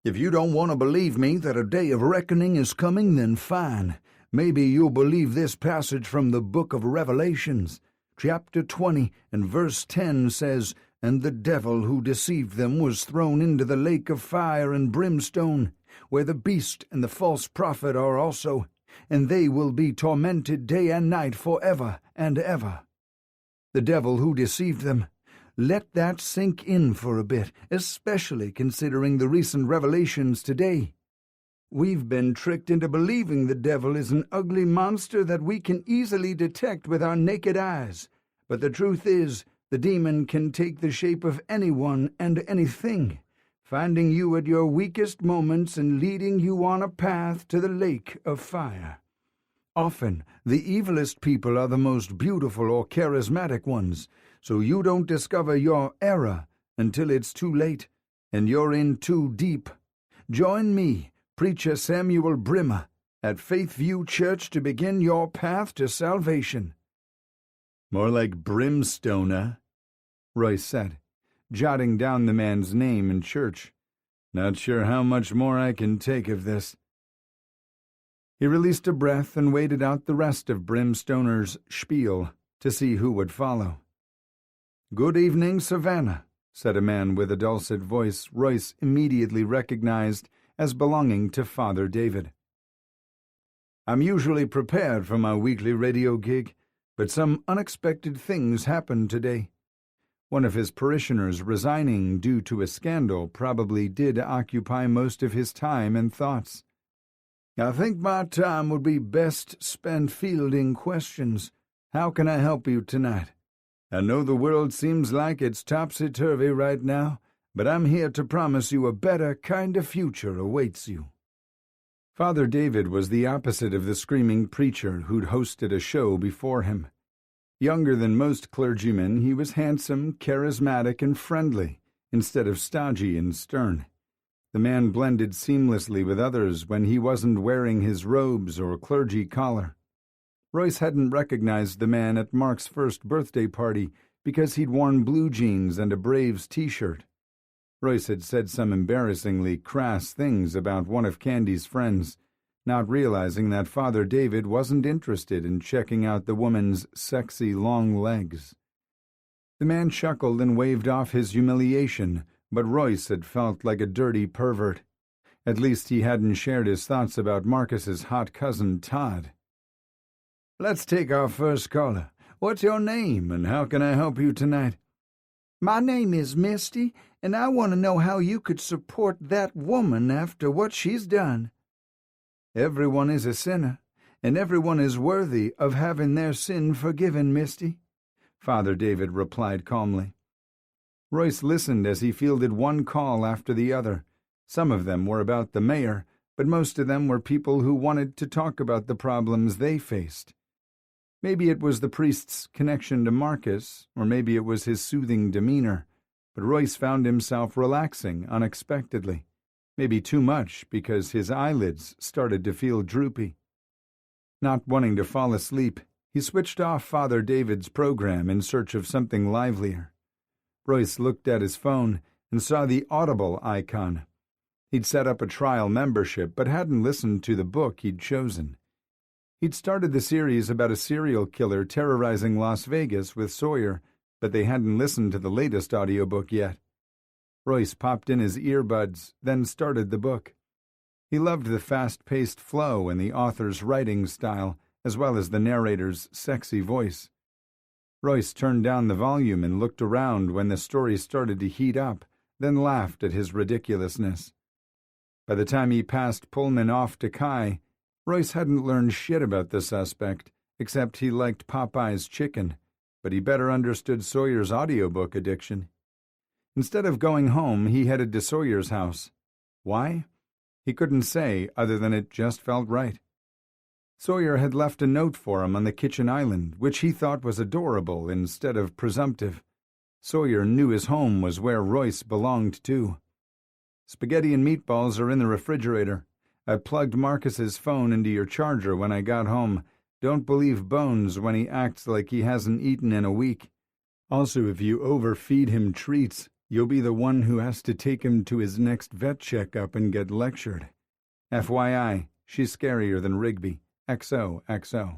"If you don't want to believe me that a day of reckoning is coming, then fine. Maybe you'll believe this passage from the book of Revelations. Chapter 20 and verse 10 says, 'And the devil who deceived them was thrown into the lake of fire and brimstone, where the beast and the false prophet are also, and they will be tormented day and night forever and ever.' The devil who deceived them. Let that sink in for a bit, especially considering the recent revelations today. We've been tricked into believing the devil is an ugly monster that we can easily detect with our naked eyes. But the truth is, the demon can take the shape of anyone and anything, finding you at your weakest moments and leading you on a path to the lake of fire. Often, the evilest people are the most beautiful or charismatic ones, so you don't discover your error until it's too late, and you're in too deep. Join me, Preacher Samuel Brimmer, at Faith View Church to begin your path to salvation." "More like Brimstoner," Royce said, jotting down the man's name in church. "Not sure how much more I can take of this." He released a breath and waited out the rest of Brimstoner's spiel to see who would follow. "Good evening, Savannah," said a man with a dulcet voice Royce immediately recognized as belonging to Father David. "I'm usually prepared for my weekly radio gig, but some unexpected things happened today. One of his parishioners resigning due to a scandal probably did occupy most of his time and thoughts. I think my time would be best spent fielding questions. How can I help you tonight? I know the world seems like it's topsy-turvy right now, but I'm here to promise you a better kind of future awaits you." Father David was the opposite of the screaming preacher who'd hosted a show before him. Younger than most clergymen, he was handsome, charismatic, and friendly, instead of stodgy and stern. The man blended seamlessly with others when he wasn't wearing his robes or clergy collar. Royce hadn't recognized the man at Mark's first birthday party because he'd worn blue jeans and a Braves t-shirt. Royce had said some embarrassingly crass things about one of Candy's friends, not realizing that Father David wasn't interested in checking out the woman's sexy long legs. The man chuckled and waved off his humiliation, but Royce had felt like a dirty pervert. At least he hadn't shared his thoughts about Marcus's hot cousin Todd. Let's take our first caller. What's your name, and how can I help you tonight? My name is Misty, and I want to know how you could support that woman after what she's done. Everyone is a sinner, and everyone is worthy of having their sin forgiven, Misty, Father David replied calmly. Royce listened as he fielded one call after the other. Some of them were about the mayor, but most of them were people who wanted to talk about the problems they faced. Maybe it was the priest's connection to Marcus, or maybe it was his soothing demeanor, but Royce found himself relaxing unexpectedly. Maybe too much, because his eyelids started to feel droopy. Not wanting to fall asleep, he switched off Father David's program in search of something livelier. Royce looked at his phone and saw the Audible icon. He'd set up a trial membership, but hadn't listened to the book he'd chosen. He'd started the series about a serial killer terrorizing Las Vegas with Sawyer, but they hadn't listened to the latest audiobook yet. Royce popped in his earbuds, then started the book. He loved the fast-paced flow and the author's writing style, as well as the narrator's sexy voice. Royce turned down the volume and looked around when the story started to heat up, then laughed at his ridiculousness. By the time he passed Pullman off to Kai, Royce hadn't learned shit about the suspect, except he liked Popeye's chicken, but he better understood Sawyer's audiobook addiction. Instead of going home, he headed to Sawyer's house. Why? He couldn't say, other than it just felt right. Sawyer had left a note for him on the kitchen island, which he thought was adorable instead of presumptive. Sawyer knew his home was where Royce belonged too. Spaghetti and meatballs are in the refrigerator. I plugged Marcus's phone into your charger when I got home. Don't believe Bones when he acts like he hasn't eaten in a week. Also, if you overfeed him treats, you'll be the one who has to take him to his next vet checkup and get lectured. FYI, she's scarier than Rigby. XOXO.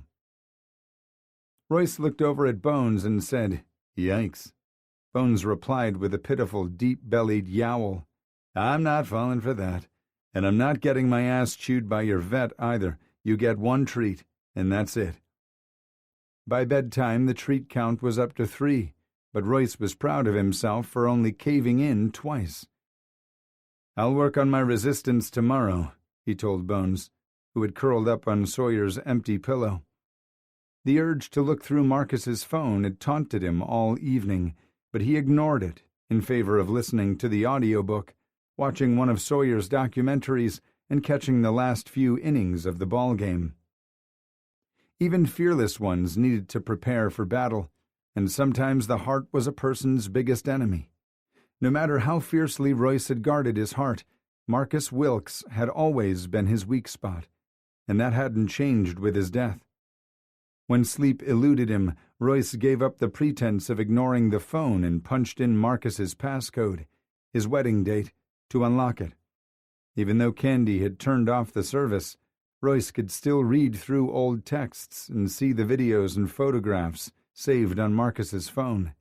Royce looked over at Bones and said, "Yikes." Bones replied with a pitiful, deep-bellied yowl. "I'm not falling for that. And I'm not getting my ass chewed by your vet either. You get one treat, and that's it." By bedtime, the treat count was up to 3, but Royce was proud of himself for only caving in twice. "I'll work on my resistance tomorrow," he told Bones, who had curled up on Sawyer's empty pillow. The urge to look through Marcus's phone had taunted him all evening, but he ignored it in favor of listening to the audiobook, watching one of Sawyer's documentaries, and catching the last few innings of the ball game. Even fearless ones needed to prepare for battle, and sometimes the heart was a person's biggest enemy. No matter how fiercely Royce had guarded his heart, Marcus Wilkes had always been his weak spot, and that hadn't changed with his death. When sleep eluded him, Royce gave up the pretense of ignoring the phone and punched in Marcus's passcode, his wedding date, to unlock it. Even though Candy had turned off the service, Royce could still read through old texts and see the videos and photographs saved on Marcus's phone.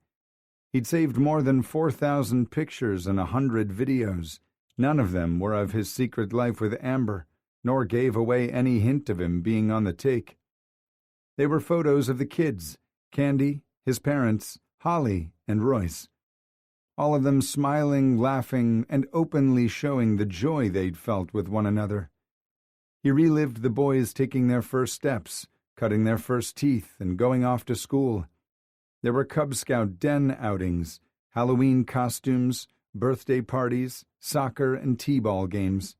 He'd saved more than 4,000 pictures and 100 videos. None of them were of his secret life with Amber, nor gave away any hint of him being on the take. They were photos of the kids, Candy, his parents, Holly, and Royce. All of them smiling, laughing, and openly showing the joy they'd felt with one another. He relived the boys taking their first steps, cutting their first teeth, and going off to school. There were Cub Scout den outings, Halloween costumes, birthday parties, soccer, and t-ball games.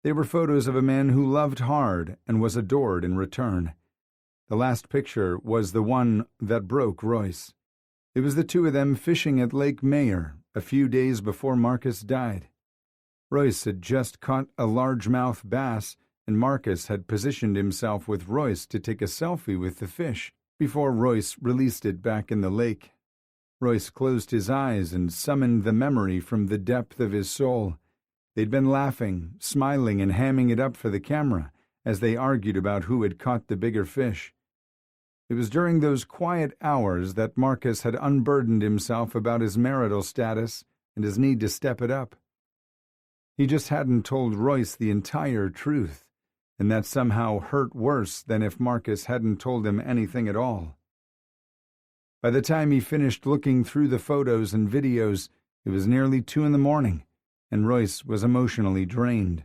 They were photos of a man who loved hard and was adored in return. The last picture was the one that broke Royce. It was the two of them fishing at Lake Mayer a few days before Marcus died. Royce had just caught a largemouth bass and Marcus had positioned himself with Royce to take a selfie with the fish before Royce released it back in the lake. Royce closed his eyes and summoned the memory from the depth of his soul. They'd been laughing, smiling, and hamming it up for the camera as they argued about who had caught the bigger fish. It was during those quiet hours that Marcus had unburdened himself about his marital status and his need to step it up. He just hadn't told Royce the entire truth, and that somehow hurt worse than if Marcus hadn't told him anything at all. By the time he finished looking through the photos and videos, it was nearly 2 a.m, and Royce was emotionally drained.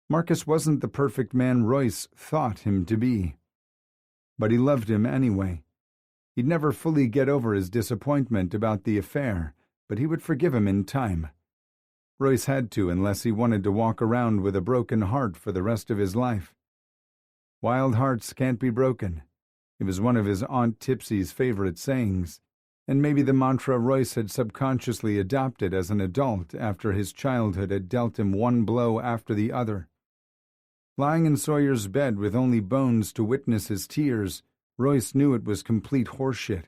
Marcus wasn't the perfect man Royce thought him to be, but he loved him anyway. He'd never fully get over his disappointment about the affair, but he would forgive him in time. Royce had to, unless he wanted to walk around with a broken heart for the rest of his life. Wild hearts can't be broken. It was one of his Aunt Tipsy's favorite sayings, and maybe the mantra Royce had subconsciously adopted as an adult after his childhood had dealt him one blow after the other. Lying in Sawyer's bed with only Bones to witness his tears, Royce knew it was complete horseshit.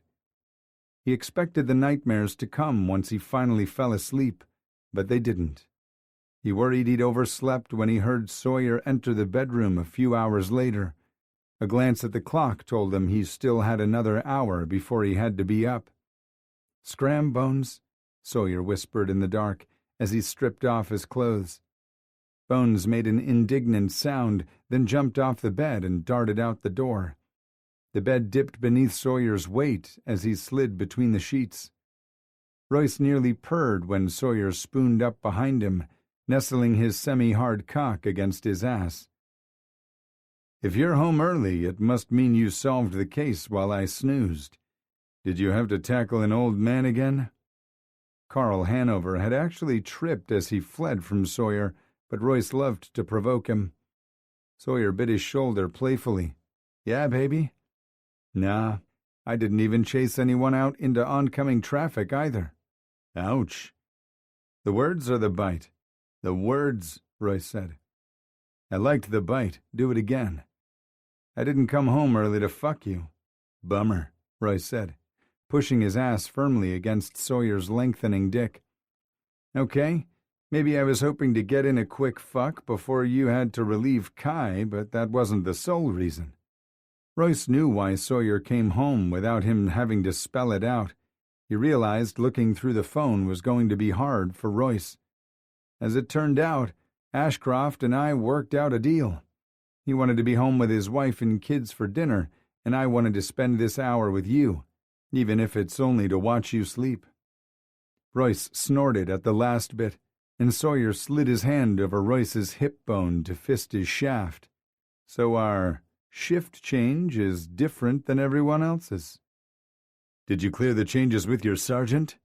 He expected the nightmares to come once he finally fell asleep, but they didn't. He worried he'd overslept when he heard Sawyer enter the bedroom a few hours later. A glance at the clock told him he still had another hour before he had to be up. "Scram, Bones," Sawyer whispered in the dark as he stripped off his clothes. Bones made an indignant sound, then jumped off the bed and darted out the door. The bed dipped beneath Sawyer's weight as he slid between the sheets. Royce nearly purred when Sawyer spooned up behind him, nestling his semi-hard cock against his ass. "If you're home early, it must mean you solved the case while I snoozed. Did you have to tackle an old man again?" Carl Hanover had actually tripped as he fled from Sawyer, but Royce loved to provoke him. Sawyer bit his shoulder playfully. "Yeah, baby?" "Nah, I didn't even chase anyone out into oncoming traffic either." "Ouch." "The words or the bite?" "The words," Royce said. "I liked the bite. Do it again." "I didn't come home early to fuck you." "Bummer," Royce said, pushing his ass firmly against Sawyer's lengthening dick. "Okay, maybe I was hoping to get in a quick fuck before you had to relieve Kai, but that wasn't the sole reason." Royce knew why Sawyer came home without him having to spell it out. He realized looking through the phone was going to be hard for Royce. As it turned out, Ashcroft and I worked out a deal. He wanted to be home with his wife and kids for dinner, and I wanted to spend this hour with you, even if it's only to watch you sleep. Royce snorted at the last bit, and Sawyer slid his hand over Royce's hip bone to fist his shaft. "So our shift change is different than everyone else's." "Did you clear the changes with your sergeant?"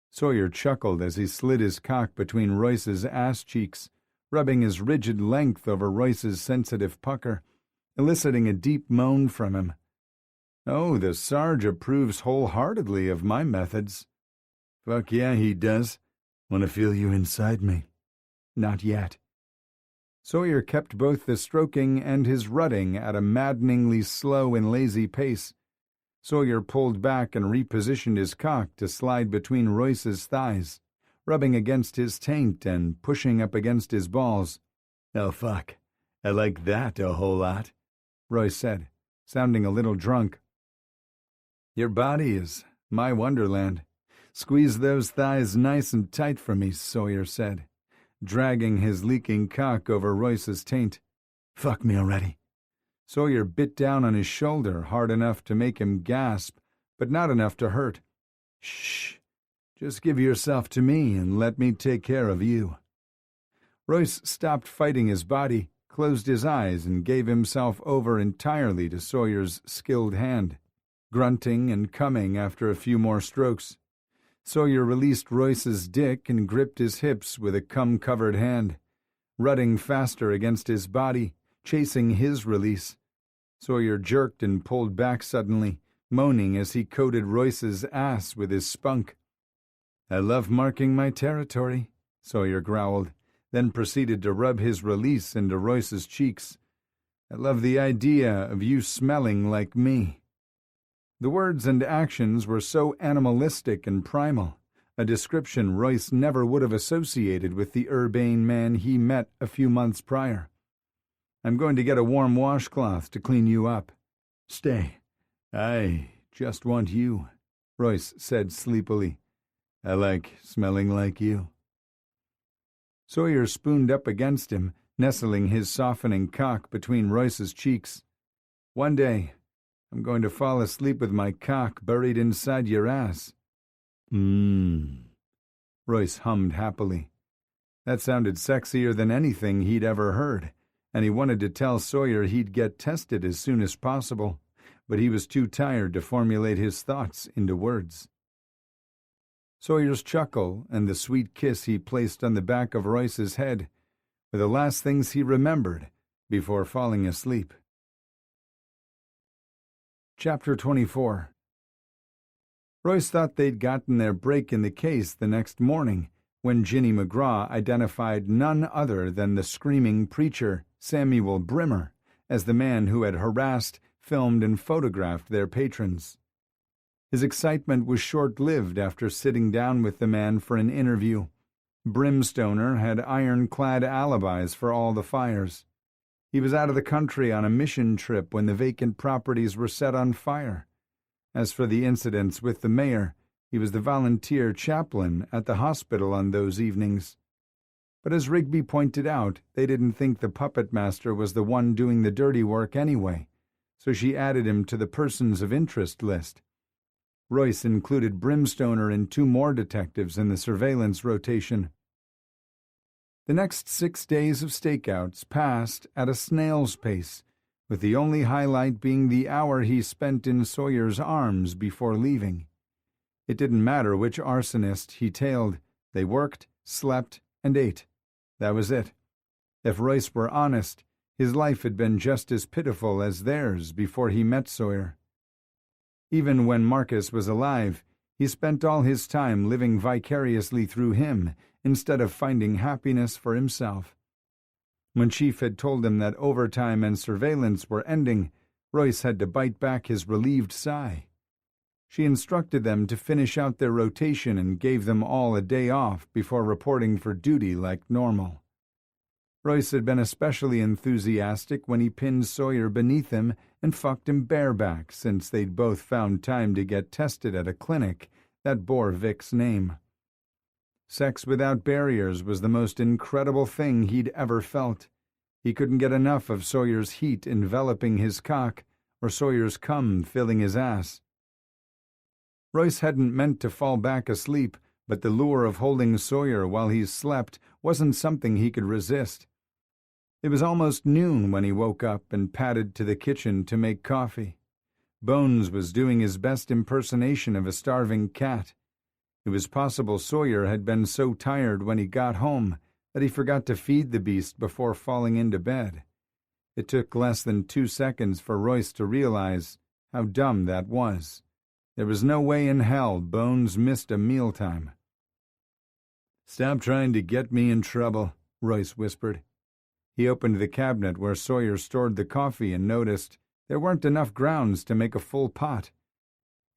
Sawyer chuckled as he slid his cock between Royce's ass cheeks, rubbing his rigid length over Royce's sensitive pucker, eliciting a deep moan from him. "Oh, the Sarge approves wholeheartedly of my methods." "Fuck yeah, he does. Want to feel you inside me?" "Not yet." Sawyer kept both the stroking and his rutting at a maddeningly slow and lazy pace. Sawyer pulled back and repositioned his cock to slide between Royce's thighs, rubbing against his taint and pushing up against his balls. "Oh, fuck. I like that a whole lot," Royce said, sounding a little drunk. "Your body is my wonderland. Squeeze those thighs nice and tight for me," Sawyer said, dragging his leaking cock over Royce's taint. "Fuck me already." Sawyer bit down on his shoulder hard enough to make him gasp, but not enough to hurt. "Shh. Just give yourself to me and let me take care of you." Royce stopped fighting his body, closed his eyes, and gave himself over entirely to Sawyer's skilled hand, grunting and coming after a few more strokes. Sawyer released Royce's dick and gripped his hips with a cum-covered hand, rutting faster against his body, chasing his release. Sawyer jerked and pulled back suddenly, moaning as he coated Royce's ass with his spunk. "I love marking my territory," Sawyer growled, then proceeded to rub his release into Royce's cheeks. "I love the idea of you smelling like me." The words and actions were so animalistic and primal, a description Royce never would have associated with the urbane man he met a few months prior. "I'm going to get a warm washcloth to clean you up." "Stay. I just want you," Royce said sleepily. "I like smelling like you." Sawyer spooned up against him, nestling his softening cock between Royce's cheeks. "One day, I'm going to fall asleep with my cock buried inside your ass." Royce hummed happily. That sounded sexier than anything he'd ever heard, and he wanted to tell Sawyer he'd get tested as soon as possible, but he was too tired to formulate his thoughts into words. Sawyer's chuckle and the sweet kiss he placed on the back of Royce's head were the last things he remembered before falling asleep. Chapter 24. Royce thought they'd gotten their break in the case the next morning when Ginny McGraw identified none other than the screaming preacher, Samuel Brimmer, as the man who had harassed, filmed, and photographed their patrons. His excitement was short-lived after sitting down with the man for an interview. Brimstoner had ironclad alibis for all the fires. He was out of the country on a mission trip when the vacant properties were set on fire. As for the incidents with the mayor, he was the volunteer chaplain at the hospital on those evenings. But as Rigby pointed out, they didn't think the puppet master was the one doing the dirty work anyway, so she added him to the persons of interest list. Royce included Brimstoner and 2 more detectives in the surveillance rotation. The next 6 days of stakeouts passed at a snail's pace, with the only highlight being the hour he spent in Sawyer's arms before leaving. It didn't matter which arsonist he tailed. They worked, slept, and ate. That was it. If Royce were honest, his life had been just as pitiful as theirs before he met Sawyer. Even when Marcus was alive, he spent all his time living vicariously through him instead of finding happiness for himself. When Chief had told him that overtime and surveillance were ending, Royce had to bite back his relieved sigh. She instructed them to finish out their rotation and gave them all a day off before reporting for duty like normal. Royce had been especially enthusiastic when he pinned Sawyer beneath him and fucked him bareback, since they'd both found time to get tested at a clinic that bore Vic's name. Sex without barriers was the most incredible thing he'd ever felt. He couldn't get enough of Sawyer's heat enveloping his cock or Sawyer's cum filling his ass. Royce hadn't meant to fall back asleep, but the lure of holding Sawyer while he slept wasn't something he could resist. It was almost noon when he woke up and padded to the kitchen to make coffee. Bones was doing his best impersonation of a starving cat. It was possible Sawyer had been so tired when he got home that he forgot to feed the beast before falling into bed. It took less than 2 seconds for Royce to realize how dumb that was. There was no way in hell Bones missed a mealtime. "Stop trying to get me in trouble," Royce whispered. He opened the cabinet where Sawyer stored the coffee and noticed there weren't enough grounds to make a full pot.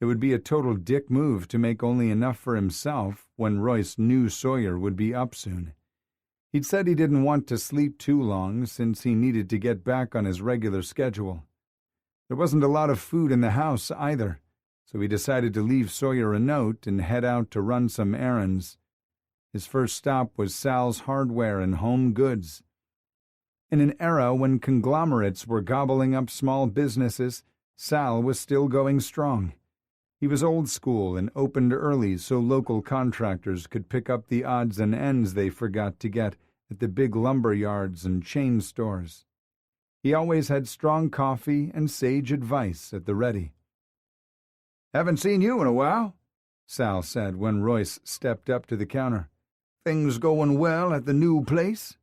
It would be a total dick move to make only enough for himself when Royce knew Sawyer would be up soon. He'd said he didn't want to sleep too long since he needed to get back on his regular schedule. There wasn't a lot of food in the house either, so he decided to leave Sawyer a note and head out to run some errands. His first stop was Sal's Hardware and Home Goods. In an era when conglomerates were gobbling up small businesses, Sal was still going strong. He was old school and opened early so local contractors could pick up the odds and ends they forgot to get at the big lumber yards and chain stores. He always had strong coffee and sage advice at the ready. "Haven't seen you in a while," Sal said when Royce stepped up to the counter. "Things going well at the new place?"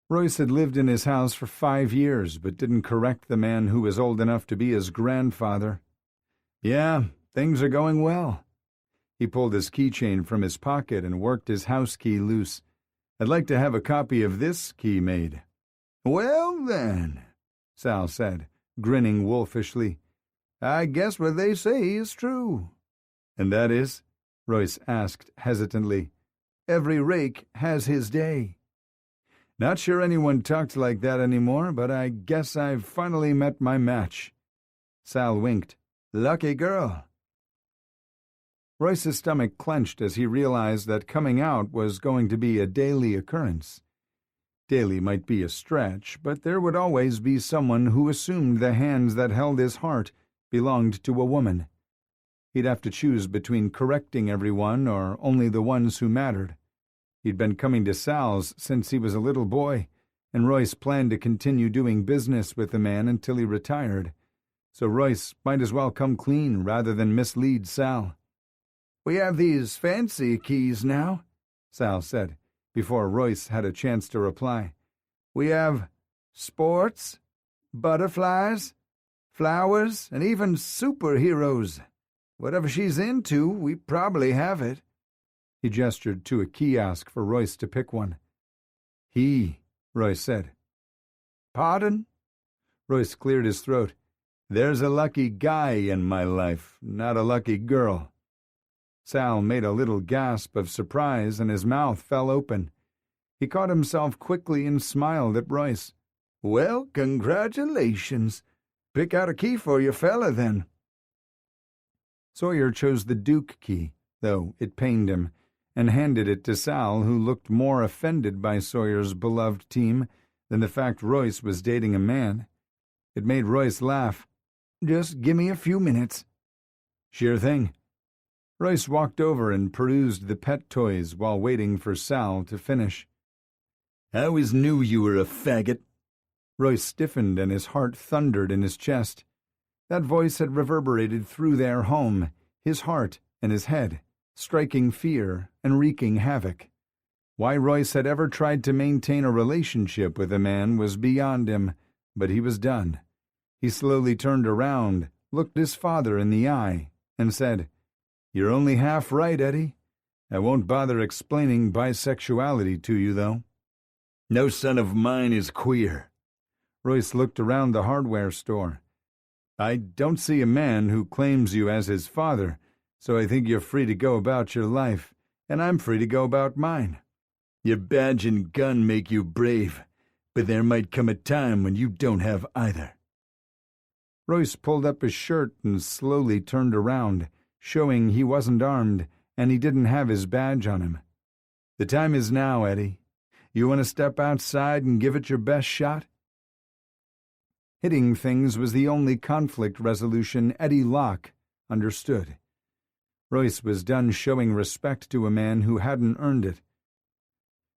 Royce had lived in his house for 5 years, but didn't correct the man who was old enough to be his grandfather. "Yeah, things are going well." He pulled his keychain from his pocket and worked his house key loose. I'd like to have a copy of this key made." "Well, then," Sal said, grinning wolfishly, "I guess what they say is true." "And that is?" Royce asked hesitantly. "Every rake has his day." "Not sure anyone talks like that anymore, but I guess I've finally met my match." Sal winked. "Lucky girl." Royce's stomach clenched as he realized that coming out was going to be a daily occurrence. Daily might be a stretch, but there would always be someone who assumed the hands that held his heart belonged to a woman. He'd have to choose between correcting everyone or only the ones who mattered. He'd been coming to Sal's since he was a little boy, and Royce planned to continue doing business with the man until he retired. So Royce might as well come clean rather than mislead Sal. "We have these fancy keys now," Sal said, before Royce had a chance to reply. "We have sports, butterflies, flowers, and even superheroes. Whatever she's into, we probably have it." He gestured to a kiosk for Royce to pick one. Royce said. "Pardon?" Royce cleared his throat. "There's a lucky guy in my life, not a lucky girl." Sal made a little gasp of surprise and his mouth fell open. He caught himself quickly and smiled at Royce. "Well, congratulations. Pick out a key for your fella, then." Sawyer chose the Duke key, though it pained him, and handed it to Sal, who looked more offended by Sawyer's beloved team than the fact Royce was dating a man. It made Royce laugh. "Just give me a few minutes." "Sure thing." Royce walked over and perused the pet toys while waiting for Sal to finish. "I always knew you were a faggot." Royce stiffened and his heart thundered in his chest. That voice had reverberated through their home, his heart and his head, striking fear and wreaking havoc. Why Royce had ever tried to maintain a relationship with a man was beyond him, but he was done. He slowly turned around, looked his father in the eye, and said, "You're only half right, Eddie. I won't bother explaining bisexuality to you, though." "No son of mine is queer." Royce looked around the hardware store. "I don't see a man who claims you as his father, so I think you're free to go about your life, and I'm free to go about mine." "Your badge and gun make you brave, but there might come a time when you don't have either." Royce pulled up his shirt and slowly turned around, showing he wasn't armed and he didn't have his badge on him. "The time is now, Eddie. You want to step outside and give it your best shot?" Hitting things was the only conflict resolution Eddie Locke understood. Royce was done showing respect to a man who hadn't earned it.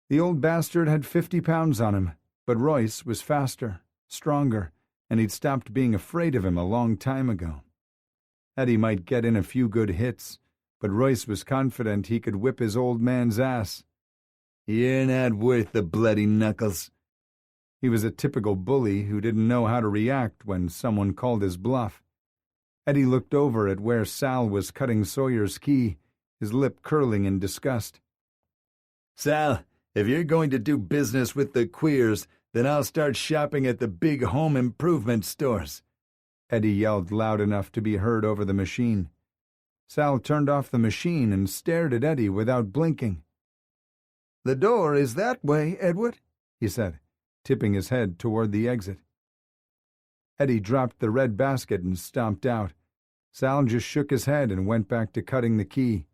The old bastard had 50 pounds on him, but Royce was faster, stronger, and he'd stopped being afraid of him a long time ago. Eddie might get in a few good hits, but Royce was confident he could whip his old man's ass. "You're not worth the bloody knuckles." He was a typical bully who didn't know how to react when someone called his bluff. Eddie looked over at where Sal was cutting Sawyer's key, his lip curling in disgust. "Sal, if you're going to do business with the queers, then I'll start shopping at the big home improvement stores." Eddie yelled loud enough to be heard over the machine. Sal turned off the machine and stared at Eddie without blinking. "The door is that way, Edward," he said, tipping his head toward the exit. Eddie dropped the red basket and stomped out. Sal just shook his head and went back to cutting the key.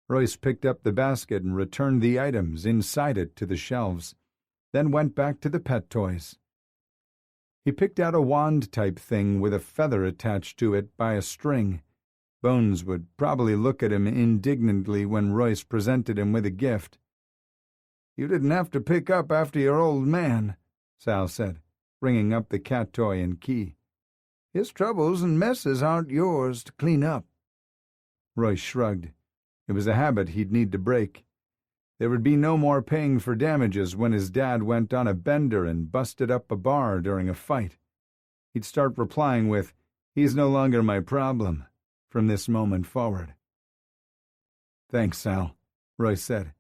Royce picked up the basket and returned the items inside it to the shelves, then went back to the pet toys. He picked out a wand-type thing with a feather attached to it by a string. Bones would probably look at him indignantly when Royce presented him with a gift. "You didn't have to pick up after your old man," Sal said, bringing up the cat toy and key. "His troubles and messes aren't yours to clean up." Royce shrugged. It was a habit he'd need to break. There would be no more paying for damages when his dad went on a bender and busted up a bar during a fight. He'd start replying with, "He's no longer my problem," from this moment forward. "Thanks, Sal," Royce said,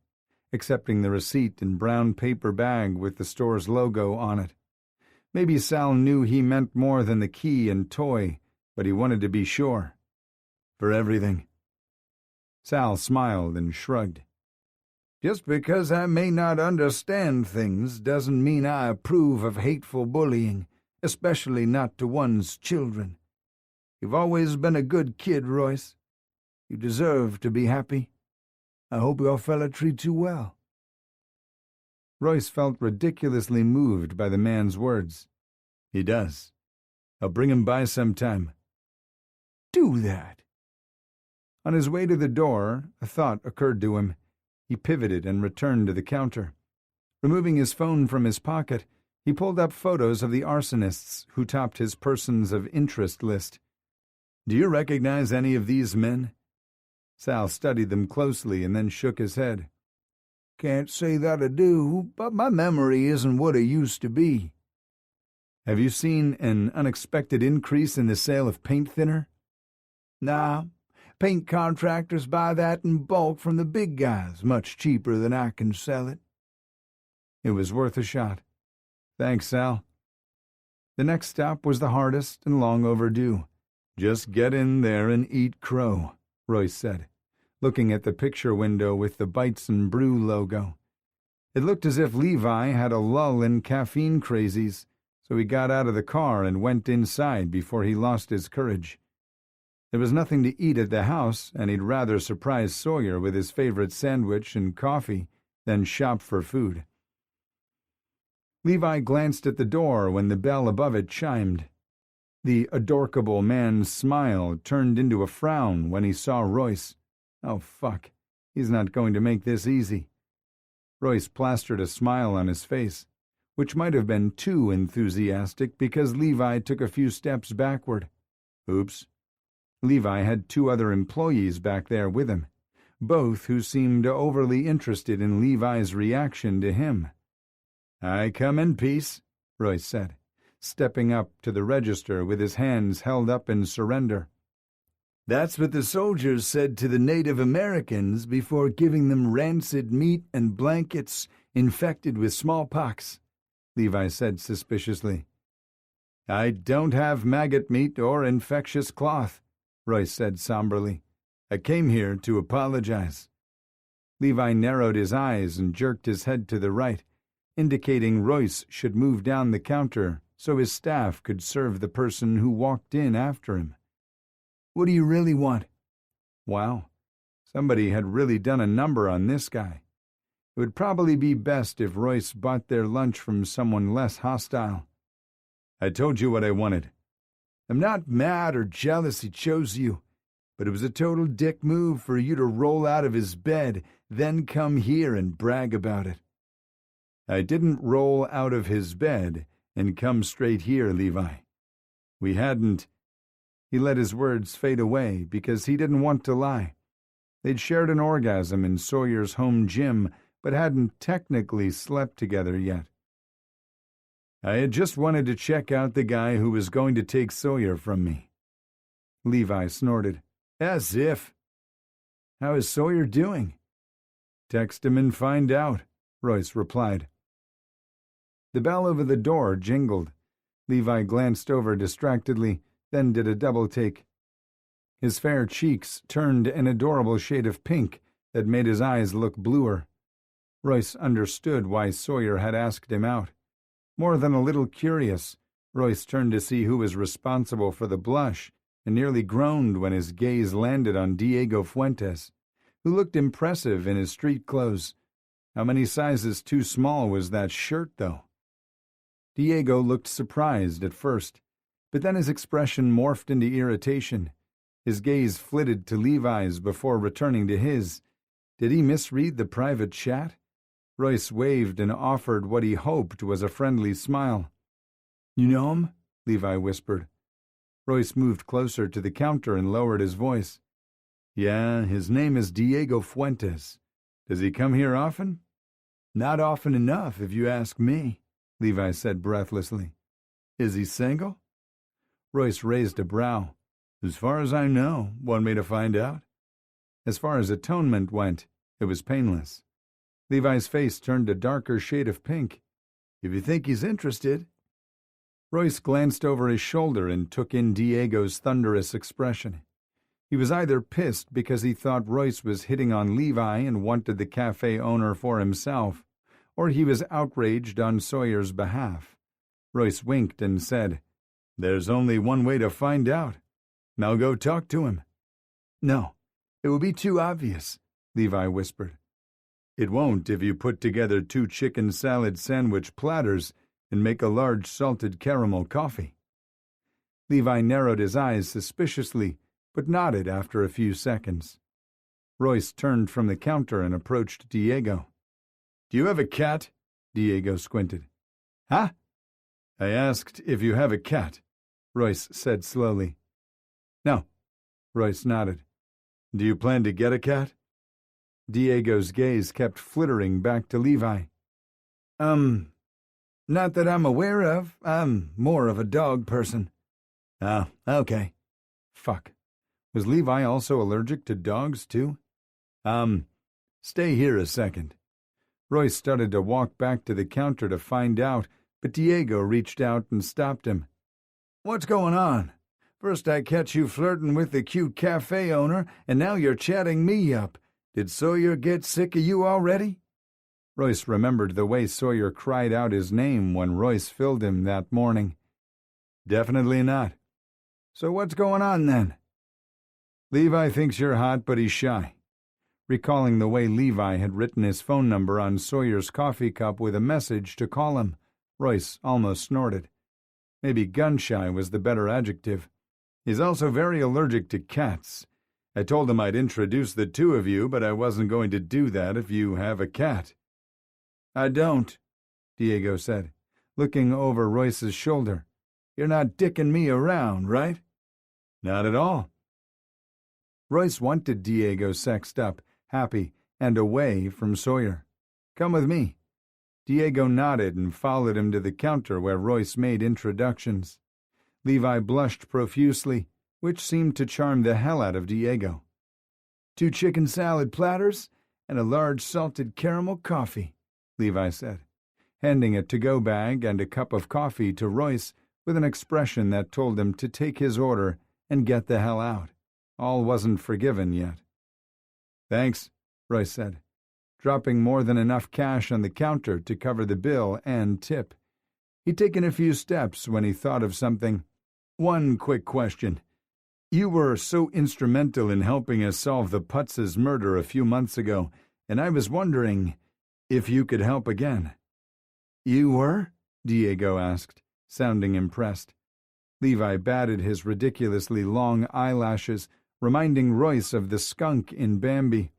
accepting the receipt in brown paper bag with the store's logo on it. Maybe Sal knew he meant more than the key and toy, but he wanted to be sure. For everything. Sal smiled and shrugged. Just because I may not understand things doesn't mean I approve of hateful bullying, especially not to one's children. You've always been a good kid, Royce. You deserve to be happy. I hope your fella treats you well. Royce felt ridiculously moved by the man's words. He does. I'll bring him by sometime. Do that. On his way to the door, a thought occurred to him. He pivoted and returned to the counter. Removing his phone from his pocket, he pulled up photos of the arsonists who topped his persons of interest list. Do you recognize any of these men? Sal studied them closely and then shook his head. Can't say that I do, but my memory isn't what it used to be. Have you seen an unexpected increase in the sale of paint thinner? Nah. Paint contractors buy that in bulk from the big guys, much cheaper than I can sell it. It was worth a shot. Thanks, Sal. The next stop was the hardest and long overdue. Just get in there and eat crow, Royce said, looking at the picture window with the Bites and Brew logo. It looked as if Levi had a lull in caffeine crazies, so he got out of the car and went inside before he lost his courage. There was nothing to eat at the house, and he'd rather surprise Sawyer with his favorite sandwich and coffee than shop for food. Levi glanced at the door when the bell above it chimed. The adorkable man's smile turned into a frown when he saw Royce. Oh, fuck. He's not going to make this easy. Royce plastered a smile on his face, which might have been too enthusiastic because Levi took a few steps backward. Oops. Levi had two other employees back there with him, both who seemed overly interested in Levi's reaction to him. I come in peace, Royce said, stepping up to the register with his hands held up in surrender. That's what the soldiers said to the Native Americans before giving them rancid meat and blankets infected with smallpox, Levi said suspiciously. I don't have maggot meat or infectious cloth, Royce said somberly. I came here to apologize. Levi narrowed his eyes and jerked his head to the right, indicating Royce should move down the counter so his staff could serve the person who walked in after him. What do you really want? Wow, somebody had really done a number on this guy. It would probably be best if Royce bought their lunch from someone less hostile. I told you what I wanted. I'm not mad or jealous he chose you, but it was a total dick move for you to roll out of his bed, then come here and brag about it. I didn't roll out of his bed and come straight here, Levi. We hadn't. He let his words fade away because he didn't want to lie. They'd shared an orgasm in Sawyer's home gym, but hadn't technically slept together yet. I had just wanted to check out the guy who was going to take Sawyer from me. Levi snorted. As if. How is Sawyer doing? Text him and find out, Royce replied. The bell over the door jingled. Levi glanced over distractedly, then did a double-take. His fair cheeks turned an adorable shade of pink that made his eyes look bluer. Royce understood why Sawyer had asked him out. More than a little curious, Royce turned to see who was responsible for the blush and nearly groaned when his gaze landed on Diego Fuentes, who looked impressive in his street clothes. How many sizes too small was that shirt, though? Diego looked surprised at first, but then his expression morphed into irritation. His gaze flitted to Levi's before returning to his. Did he misread the private chat? Royce waved and offered what he hoped was a friendly smile. You know him? Levi whispered. Royce moved closer to the counter and lowered his voice. Yeah, his name is Diego Fuentes. Does he come here often? Not often enough, if you ask me, Levi said breathlessly. Is he single? Royce raised a brow. As far as I know, want me to find out? As far as atonement went, it was painless. Levi's face turned a darker shade of pink. "If you think he's interested." Royce glanced over his shoulder and took in Diego's thunderous expression. He was either pissed because he thought Royce was hitting on Levi and wanted the cafe owner for himself, or he was outraged on Sawyer's behalf. Royce winked and said, "There's only one way to find out. Now go talk to him." "No, it would be too obvious," Levi whispered. "It won't if you put together 2 chicken salad sandwich platters and make a large salted caramel coffee." Levi narrowed his eyes suspiciously, but nodded after a few seconds. Royce turned from the counter and approached Diego. "Do you have a cat?" Diego squinted. "Huh?" "I asked if you have a cat," Royce said slowly. "No." Royce nodded. "Do you plan to get a cat?" Diego's gaze kept flittering back to Levi. Not that I'm aware of. I'm more of a dog person." "Oh, okay." Fuck. Was Levi also allergic to dogs, too? Stay here a second." Royce started to walk back to the counter to find out, but Diego reached out and stopped him. "What's going on? First I catch you flirting with the cute cafe owner, and now you're chatting me up. Did Sawyer get sick of you already?" Royce remembered the way Sawyer cried out his name when Royce filled him that morning. "Definitely not." "So what's going on then?" "Levi thinks you're hot, but he's shy." Recalling the way Levi had written his phone number on Sawyer's coffee cup with a message to call him, Royce almost snorted. Maybe gun-shy was the better adjective. "He's also very allergic to cats. I told him I'd introduce the 2 of you, but I wasn't going to do that if you have a cat." "I don't," Diego said, looking over Royce's shoulder. "You're not dicking me around, right?" "Not at all." Royce wanted Diego sexed up, happy, and away from Sawyer. "Come with me." Diego nodded and followed him to the counter where Royce made introductions. Levi blushed profusely, which seemed to charm the hell out of Diego. 2 chicken salad platters and a large salted caramel coffee," Levi said, handing a to-go bag and a cup of coffee to Royce with an expression that told him to take his order and get the hell out. All wasn't forgiven yet. "Thanks," Royce said, dropping more than enough cash on the counter to cover the bill and tip. He'd taken a few steps when he thought of something. "One quick question. You were so instrumental in helping us solve the Putz's murder a few months ago, and I was wondering if you could help again." "You were?" Diego asked, sounding impressed. Levi batted his ridiculously long eyelashes, reminding Royce of the skunk in Bambi.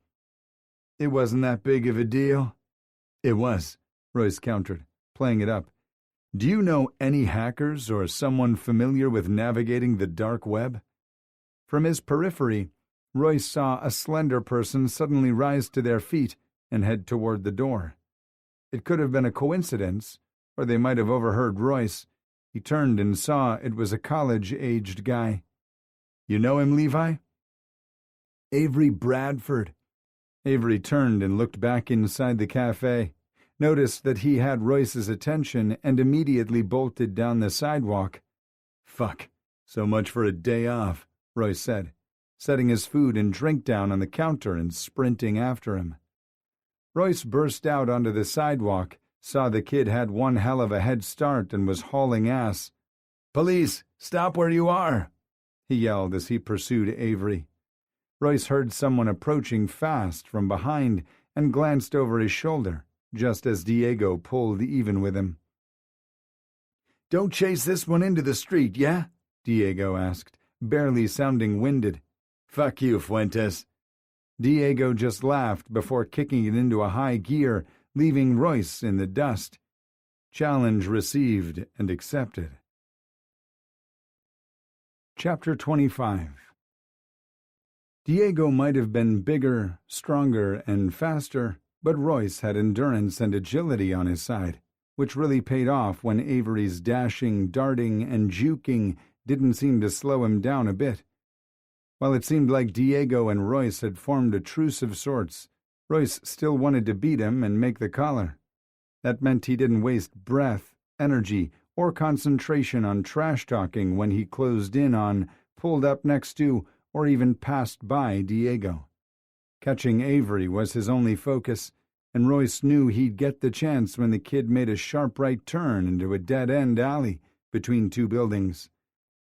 "It wasn't that big of a deal." "It was," Royce countered, playing it up. "Do you know any hackers or someone familiar with navigating the dark web?" From his periphery, Royce saw a slender person suddenly rise to their feet and head toward the door. It could have been a coincidence, or they might have overheard Royce. He turned and saw it was a college-aged guy. "You know him, Levi?" "Avery Bradford." Avery turned and looked back inside the cafe, noticed that he had Royce's attention, and immediately bolted down the sidewalk. "Fuck, so much for a day off," Royce said, setting his food and drink down on the counter and sprinting after him. Royce burst out onto the sidewalk, saw the kid had one hell of a head start and was hauling ass. "Police, stop where you are," he yelled as he pursued Avery. Royce heard someone approaching fast from behind and glanced over his shoulder, just as Diego pulled even with him. "Don't chase this one into the street, yeah?" Diego asked, barely sounding winded. "Fuck you, Fuentes." Diego just laughed before kicking it into a high gear, leaving Royce in the dust. Challenge received and accepted. Chapter 25. Diego might have been bigger, stronger, and faster, but Royce had endurance and agility on his side, which really paid off when Avery's dashing, darting, and juking didn't seem to slow him down a bit. While it seemed like Diego and Royce had formed a truce of sorts, Royce still wanted to beat him and make the collar. That meant he didn't waste breath, energy, or concentration on trash-talking when he closed in on, pulled up next to, or even passed by Diego. Catching Avery was his only focus, and Royce knew he'd get the chance when the kid made a sharp right turn into a dead-end alley between two buildings.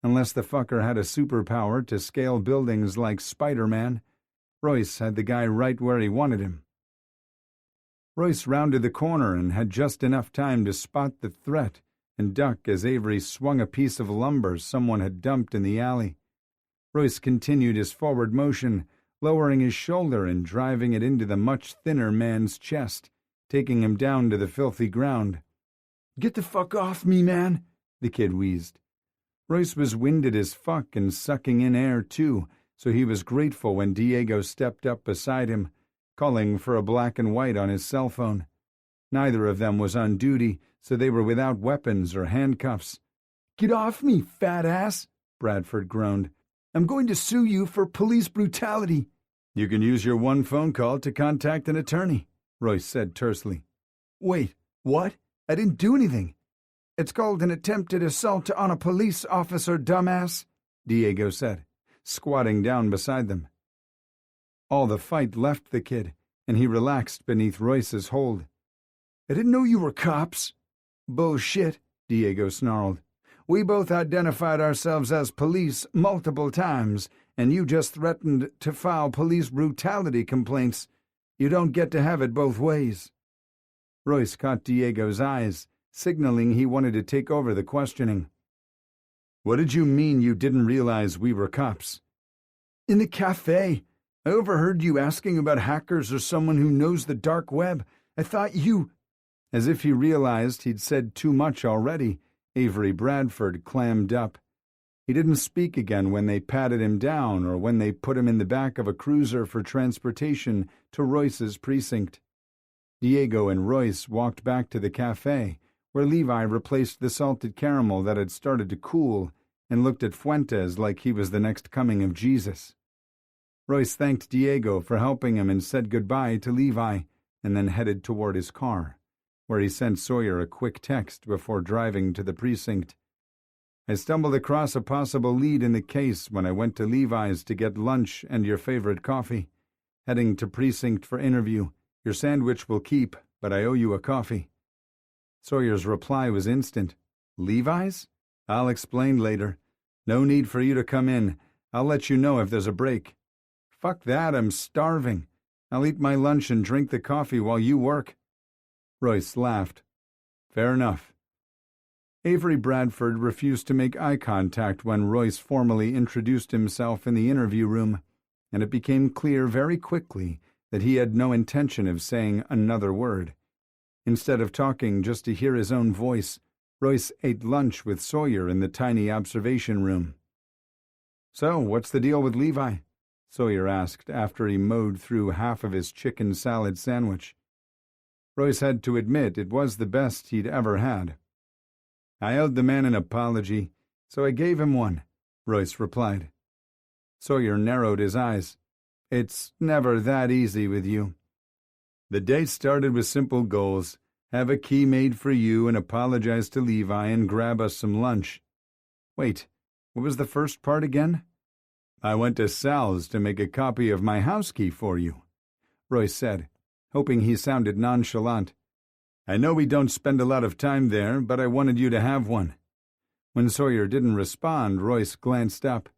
Unless the fucker had a superpower to scale buildings like Spider-Man, Royce had the guy right where he wanted him. Royce rounded the corner and had just enough time to spot the threat and duck as Avery swung a piece of lumber someone had dumped in the alley. Royce continued his forward motion, lowering his shoulder and driving it into the much thinner man's chest, taking him down to the filthy ground. "Get the fuck off me, man," the kid wheezed. Royce was winded as fuck and sucking in air too, so he was grateful when Diego stepped up beside him, calling for a black and white on his cell phone. Neither of them was on duty, so they were without weapons or handcuffs. "Get off me, fat ass," Bradford groaned. "I'm going to sue you for police brutality." "You can use your one phone call to contact an attorney," Royce said tersely. "Wait, what? I didn't do anything." "It's called an attempted assault on a police officer, dumbass," Diego said, squatting down beside them. All the fight left the kid, and he relaxed beneath Royce's hold. "I didn't know you were cops." "Bullshit," Diego snarled. "We both identified ourselves as police multiple times, and you just threatened to file police brutality complaints. You don't get to have it both ways." Royce caught Diego's eyes, signaling he wanted to take over the questioning. "What did you mean you didn't realize we were cops?" "In the cafe. I overheard you asking about hackers or someone who knows the dark web. I thought you—" As if he realized he'd said too much already, Avery Bradford clammed up. He didn't speak again when they patted him down or when they put him in the back of a cruiser for transportation to Royce's precinct. Diego and Royce walked back to the cafe, where Levi replaced the salted caramel that had started to cool and looked at Fuentes like he was the next coming of Jesus. Royce thanked Diego for helping him and said goodbye to Levi, and then headed toward his car, where he sent Sawyer a quick text before driving to the precinct. "I stumbled across a possible lead in the case when I went to Levi's to get lunch and your favorite coffee. Heading to precinct for interview. Your sandwich will keep, but I owe you a coffee." Sawyer's reply was instant. "Levi's? I'll explain later. No need for you to come in. I'll let you know if there's a break." "Fuck that, I'm starving. I'll eat my lunch and drink the coffee while you work." Royce laughed. "Fair enough." Avery Bradford refused to make eye contact when Royce formally introduced himself in the interview room, and it became clear very quickly that he had no intention of saying another word. Instead of talking just to hear his own voice, Royce ate lunch with Sawyer in the tiny observation room. "So, what's the deal with Levi?" Sawyer asked after he mowed through half of his chicken salad sandwich. Royce had to admit it was the best he'd ever had. "I owed the man an apology, so I gave him one," Royce replied. Sawyer narrowed his eyes. "It's never that easy with you." "The day started with simple goals. Have a key made for you and apologize to Levi and grab us some lunch." "Wait, what was the first part again?" "I went to Sal's to make a copy of my house key for you," Royce said, hoping he sounded nonchalant. "I know we don't spend a lot of time there, but I wanted you to have one." When Sawyer didn't respond, Royce glanced up.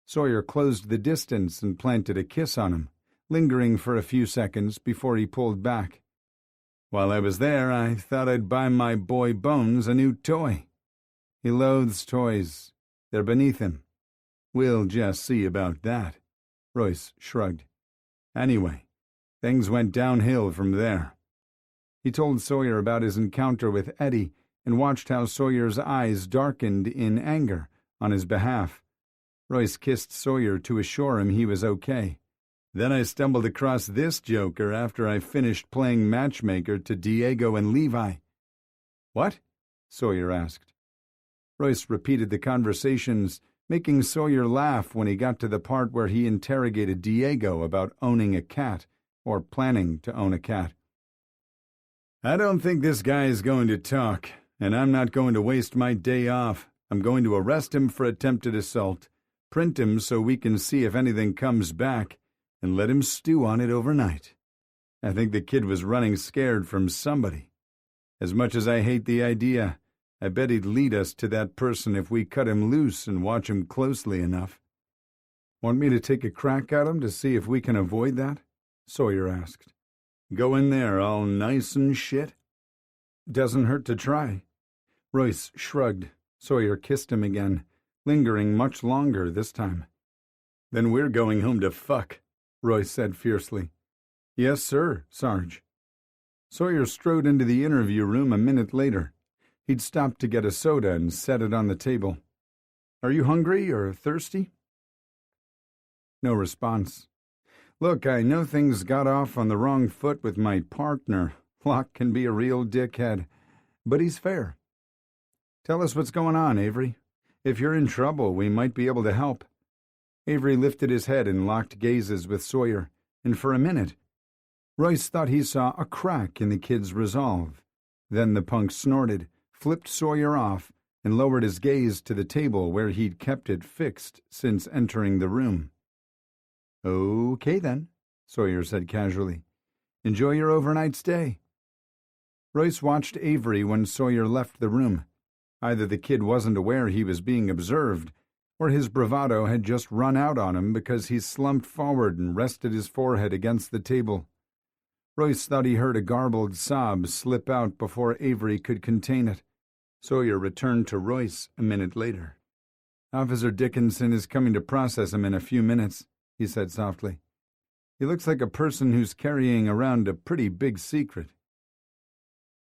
Sawyer closed the distance and planted a kiss on him, lingering for a few seconds before he pulled back. "While I was there, I thought I'd buy my boy Bones a new toy." "He loathes toys. They're beneath him." "We'll just see about that," Royce shrugged. "Anyway, things went downhill from there." He told Sawyer about his encounter with Eddie and watched how Sawyer's eyes darkened in anger on his behalf. Royce kissed Sawyer to assure him he was okay. "Then I stumbled across this joker after I finished playing matchmaker to Diego and Levi." "What?" Sawyer asked. Royce repeated the conversations, making Sawyer laugh when he got to the part where he interrogated Diego about owning a cat or planning to own a cat. "I don't think this guy is going to talk, and I'm not going to waste my day off. I'm going to arrest him for attempted assault, print him so we can see if anything comes back, and let him stew on it overnight. I think the kid was running scared from somebody. As much as I hate the idea, I bet he'd lead us to that person if we cut him loose and watch him closely enough." "Want me to take a crack at him to see if we can avoid that?" Sawyer asked. "Go in there all nice and shit?" "Doesn't hurt to try." Royce shrugged. Sawyer kissed him again, lingering much longer this time. "Then we're going home to fuck," Royce said fiercely. "Yes, sir, Sarge." Sawyer strode into the interview room a minute later. He'd stopped to get a soda and set it on the table. "Are you hungry or thirsty?" No response. "Look, I know things got off on the wrong foot with my partner. Locke can be a real dickhead, but he's fair. Tell us what's going on, Avery. If you're in trouble, we might be able to help." Avery lifted his head and locked gazes with Sawyer, and for a minute, Royce thought he saw a crack in the kid's resolve. Then the punk snorted, flipped Sawyer off, and lowered his gaze to the table where he'd kept it fixed since entering the room. "Okay, then," Sawyer said casually. "Enjoy your overnight stay." Royce watched Avery when Sawyer left the room. Either the kid wasn't aware he was being observed, or his bravado had just run out on him because he slumped forward and rested his forehead against the table. Royce thought he heard a garbled sob slip out before Avery could contain it. Sawyer returned to Royce a minute later. "Officer Dickinson is coming to process him in a few minutes," he said softly. "He looks like a person who's carrying around a pretty big secret."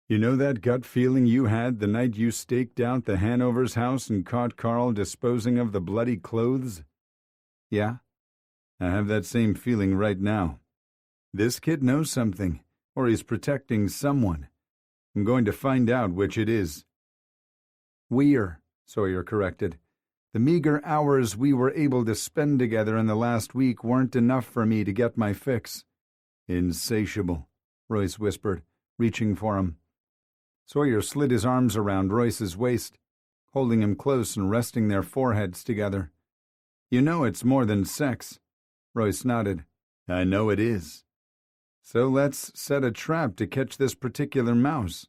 "You know that gut feeling you had the night you staked out the Hanover's house and caught Carl disposing of the bloody clothes?" "Yeah." "I have that same feeling right now. This kid knows something, or he's protecting someone. I'm going to find out which it is." "We're," Sawyer corrected. "The meager hours we were able to spend together in the last week weren't enough for me to get my fix." "Insatiable," Royce whispered, reaching for him. Sawyer slid his arms around Royce's waist, holding him close and resting their foreheads together. "You know it's more than sex." Royce nodded. "I know it is." "So let's set a trap to catch this particular mouse."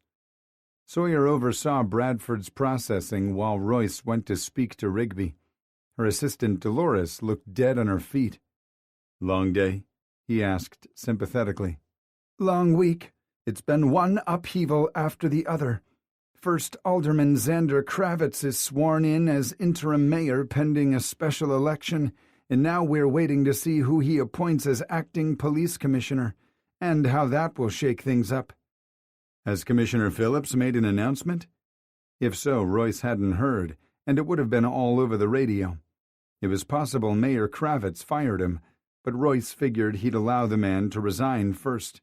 Sawyer oversaw Bradford's processing while Royce went to speak to Rigby. Her assistant Dolores looked dead on her feet. "Long day?" he asked sympathetically. "Long week. It's been one upheaval after the other. First, Alderman Xander Kravitz is sworn in as interim mayor pending a special election, and now we're waiting to see who he appoints as acting police commissioner, and how that will shake things up." "Has Commissioner Phillips made an announcement?" If so, Royce hadn't heard, and it would have been all over the radio. It was possible Mayor Kravitz fired him, but Royce figured he'd allow the man to resign first.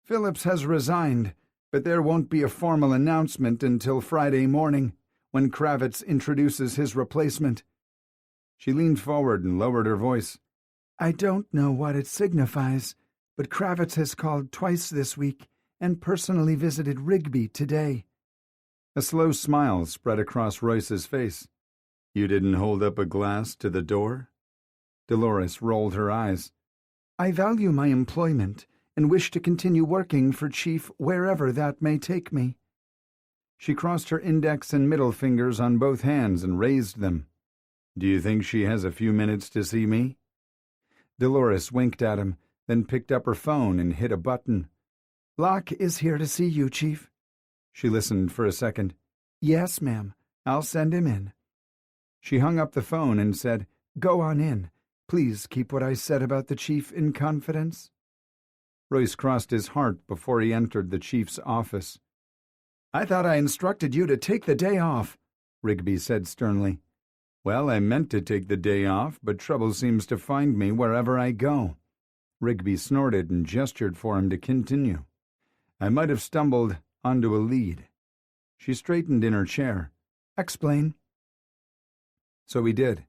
"Phillips has resigned, but there won't be a formal announcement until Friday morning, when Kravitz introduces his replacement." She leaned forward and lowered her voice. "I don't know what it signifies, but Kravitz has called twice this week and personally visited Rigby today." A slow smile spread across Royce's face. "You didn't hold up a glass to the door?" Dolores rolled her eyes. "I value my employment and wish to continue working for Chief wherever that may take me." She crossed her index and middle fingers on both hands and raised them. "Do you think she has a few minutes to see me?" Dolores winked at him, then picked up her phone and hit a button. "Locke is here to see you, Chief." She listened for a second. "Yes, ma'am. I'll send him in." She hung up the phone and said, "Go on in. Please keep what I said about the Chief in confidence." Royce crossed his heart before he entered the Chief's office. "I thought I instructed you to take the day off," Rigby said sternly. "Well, I meant to take the day off, but trouble seems to find me wherever I go." Rigby snorted and gestured for him to continue. "I might have stumbled onto a lead." She straightened in her chair. "Explain." So he did,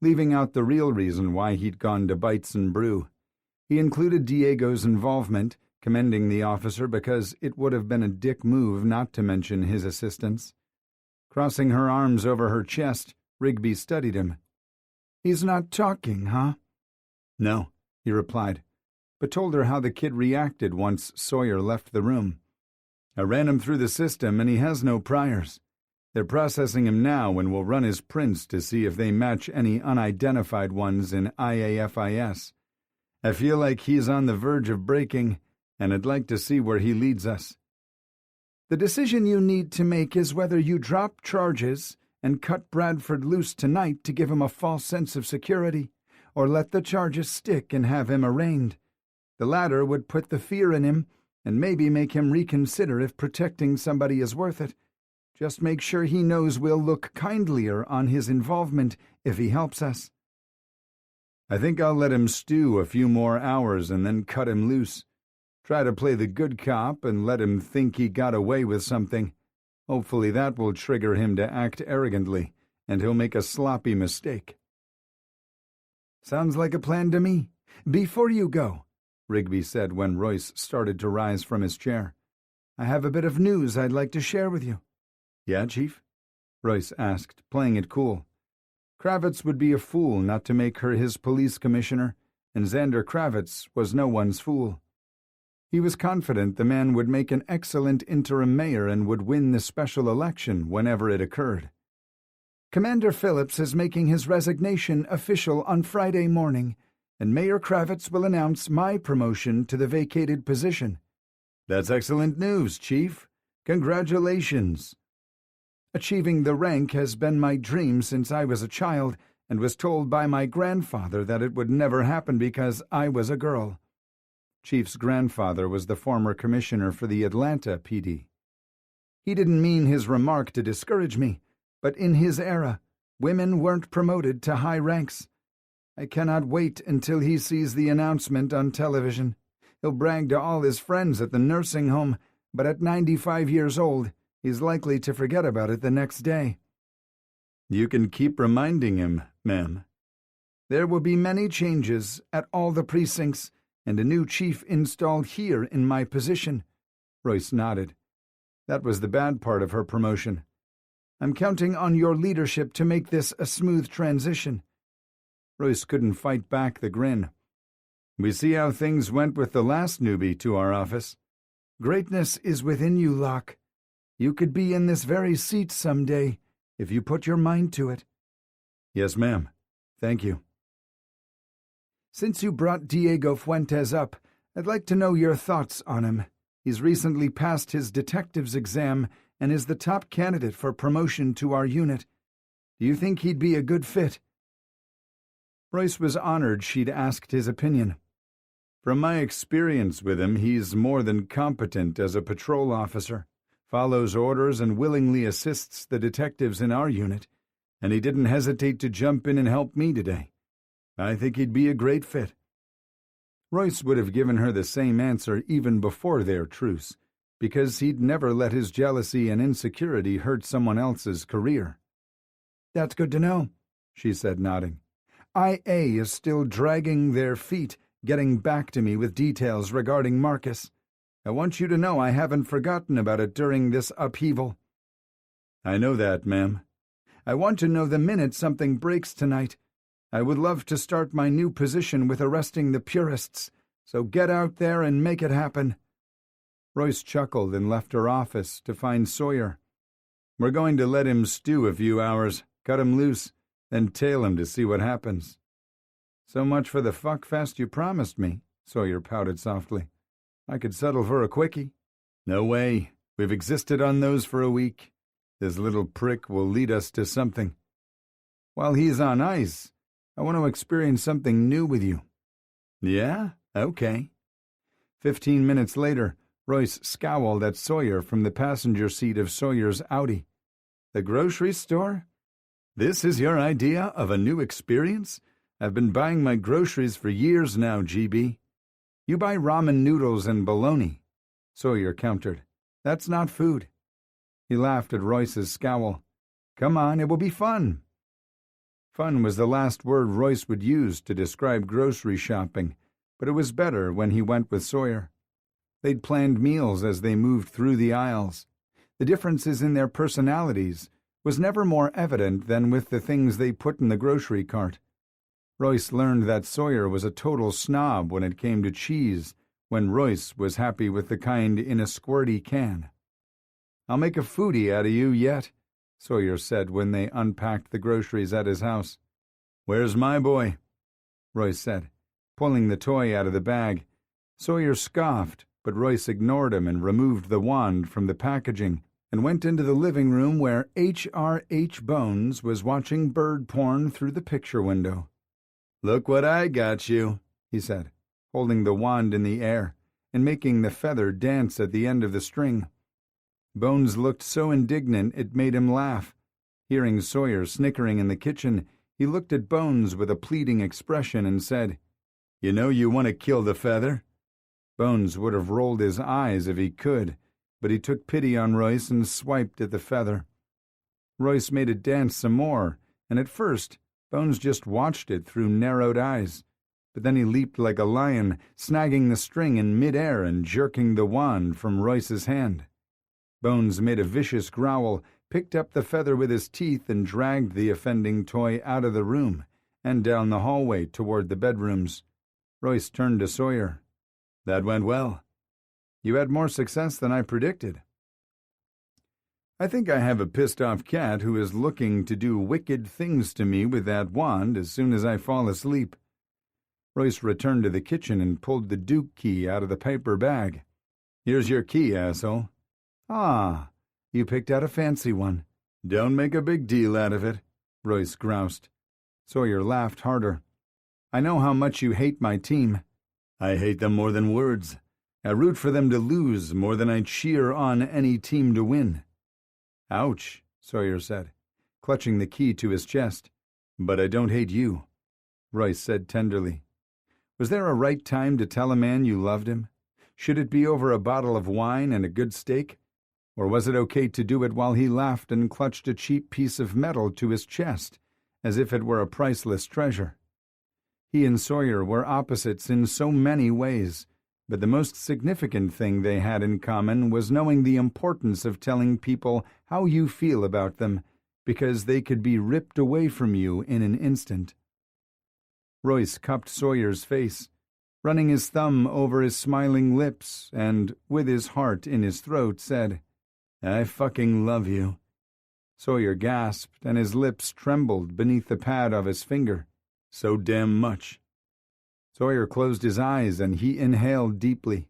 leaving out the real reason why he'd gone to Bites and Brew. He included Diego's involvement, commending the officer because it would have been a dick move not to mention his assistance. Crossing her arms over her chest, Rigby studied him. "He's not talking, huh?" "No," he replied, but told her how the kid reacted once Sawyer left the room. "I ran him through the system and he has no priors. They're processing him now and will run his prints to see if they match any unidentified ones in IAFIS. I feel like he's on the verge of breaking, and I'd like to see where he leads us." "The decision you need to make is whether you drop charges and cut Bradford loose tonight to give him a false sense of security, or let the charges stick and have him arraigned. The latter would put the fear in him and maybe make him reconsider if protecting somebody is worth it. Just make sure he knows we'll look kindlier on his involvement if he helps us." "I think I'll let him stew a few more hours and then cut him loose. Try to play the good cop and let him think he got away with something. Hopefully that will trigger him to act arrogantly, and he'll make a sloppy mistake." "Sounds like a plan to me. Before you go," Rigby said when Royce started to rise from his chair, "I have a bit of news I'd like to share with you." "Yeah, Chief?" Royce asked, playing it cool. Kravitz would be a fool not to make her his police commissioner, and Xander Kravitz was no one's fool. He was confident the man would make an excellent interim mayor and would win the special election whenever it occurred. "Commander Phillips is making his resignation official on Friday morning, and Mayor Kravitz will announce my promotion to the vacated position." "That's excellent news, Chief. Congratulations." "Achieving the rank has been my dream since I was a child, and was told by my grandfather that it would never happen because I was a girl." Chief's grandfather was the former commissioner for the Atlanta PD. "He didn't mean his remark to discourage me, but in his era, women weren't promoted to high ranks. I cannot wait until he sees the announcement on television. He'll brag to all his friends at the nursing home, but at 95 years old, he's likely to forget about it the next day." "You can keep reminding him, ma'am." "There will be many changes at all the precincts, and a new chief installed here in my position." Royce nodded. That was the bad part of her promotion. "I'm counting on your leadership to make this a smooth transition." Royce couldn't fight back the grin. "We see how things went with the last newbie to our office." "Greatness is within you, Locke. You could be in this very seat someday, if you put your mind to it." "Yes, ma'am. Thank you." "Since you brought Diego Fuentes up, I'd like to know your thoughts on him. He's recently passed his detective's exam and is the top candidate for promotion to our unit. Do you think he'd be a good fit?" Royce was honored she'd asked his opinion. "From my experience with him, he's more than competent as a patrol officer, follows orders and willingly assists the detectives in our unit, and he didn't hesitate to jump in and help me today. I think he'd be a great fit." Royce would have given her the same answer even before their truce, because he'd never let his jealousy and insecurity hurt someone else's career. "That's good to know," she said, nodding. "IA is still dragging their feet, getting back to me with details regarding Marcus. I want you to know I haven't forgotten about it during this upheaval." "I know that, ma'am." "I want to know the minute something breaks tonight. I would love to start my new position with arresting the purists, so get out there and make it happen." Royce chuckled and left her office to find Sawyer. "We're going to let him stew a few hours, cut him loose, then tail him to see what happens." "So much for the fuckfest you promised me," Sawyer pouted softly. "I could settle for a quickie." "No way. We've existed on those for a week. This little prick will lead us to something. While he's on ice, I want to experience something new with you." "Yeah? Okay." 15 minutes later, Royce scowled at Sawyer from the passenger seat of Sawyer's Audi. "The grocery store? This is your idea of a new experience? I've been buying my groceries for years now, GB." "You buy ramen noodles and bologna," Sawyer countered. "That's not food." He laughed at Royce's scowl. "Come on, it will be fun." Fun was the last word Royce would use to describe grocery shopping, but it was better when he went with Sawyer. They'd planned meals as they moved through the aisles. The differences in their personalities was never more evident than with the things they put in the grocery cart. Royce learned that Sawyer was a total snob when it came to cheese, when Royce was happy with the kind in a squirty can. "I'll make a foodie out of you yet," Sawyer said when they unpacked the groceries at his house. "Where's my boy?" Royce said, pulling the toy out of the bag. Sawyer scoffed, but Royce ignored him and removed the wand from the packaging and went into the living room where H.R.H. Bones was watching bird porn through the picture window. "Look what I got you," he said, holding the wand in the air and making the feather dance at the end of the string. Bones looked so indignant it made him laugh. Hearing Sawyer snickering in the kitchen, he looked at Bones with a pleading expression and said, "You know you want to kill the feather." Bones would have rolled his eyes if he could, but he took pity on Royce and swiped at the feather. Royce made it dance some more, and at first Bones just watched it through narrowed eyes, but then he leaped like a lion, snagging the string in mid-air and jerking the wand from Royce's hand. Bones made a vicious growl, picked up the feather with his teeth, and dragged the offending toy out of the room and down the hallway toward the bedrooms. Royce turned to Sawyer. "That went well. You had more success than I predicted." "I think I have a pissed-off cat who is looking to do wicked things to me with that wand as soon as I fall asleep." Royce returned to the kitchen and pulled the Duke key out of the paper bag. "Here's your key, asshole." "Ah, you picked out a fancy one." "Don't make a big deal out of it," Royce groused. Sawyer laughed harder. "I know how much you hate my team." "I hate them more than words. I root for them to lose more than I cheer on any team to win." "Ouch," Sawyer said, clutching the key to his chest. "But I don't hate you," Royce said tenderly. "Was there a right time to tell a man you loved him? Should it be over a bottle of wine and a good steak? Or was it okay to do it while he laughed and clutched a cheap piece of metal to his chest, as if it were a priceless treasure? He and Sawyer were opposites in so many ways, but the most significant thing they had in common was knowing the importance of telling people how you feel about them, because they could be ripped away from you in an instant. Royce cupped Sawyer's face, running his thumb over his smiling lips, and, with his heart in his throat, said, "I fucking love you." Sawyer gasped, and his lips trembled beneath the pad of his finger. "So damn much." Sawyer closed his eyes, and he inhaled deeply.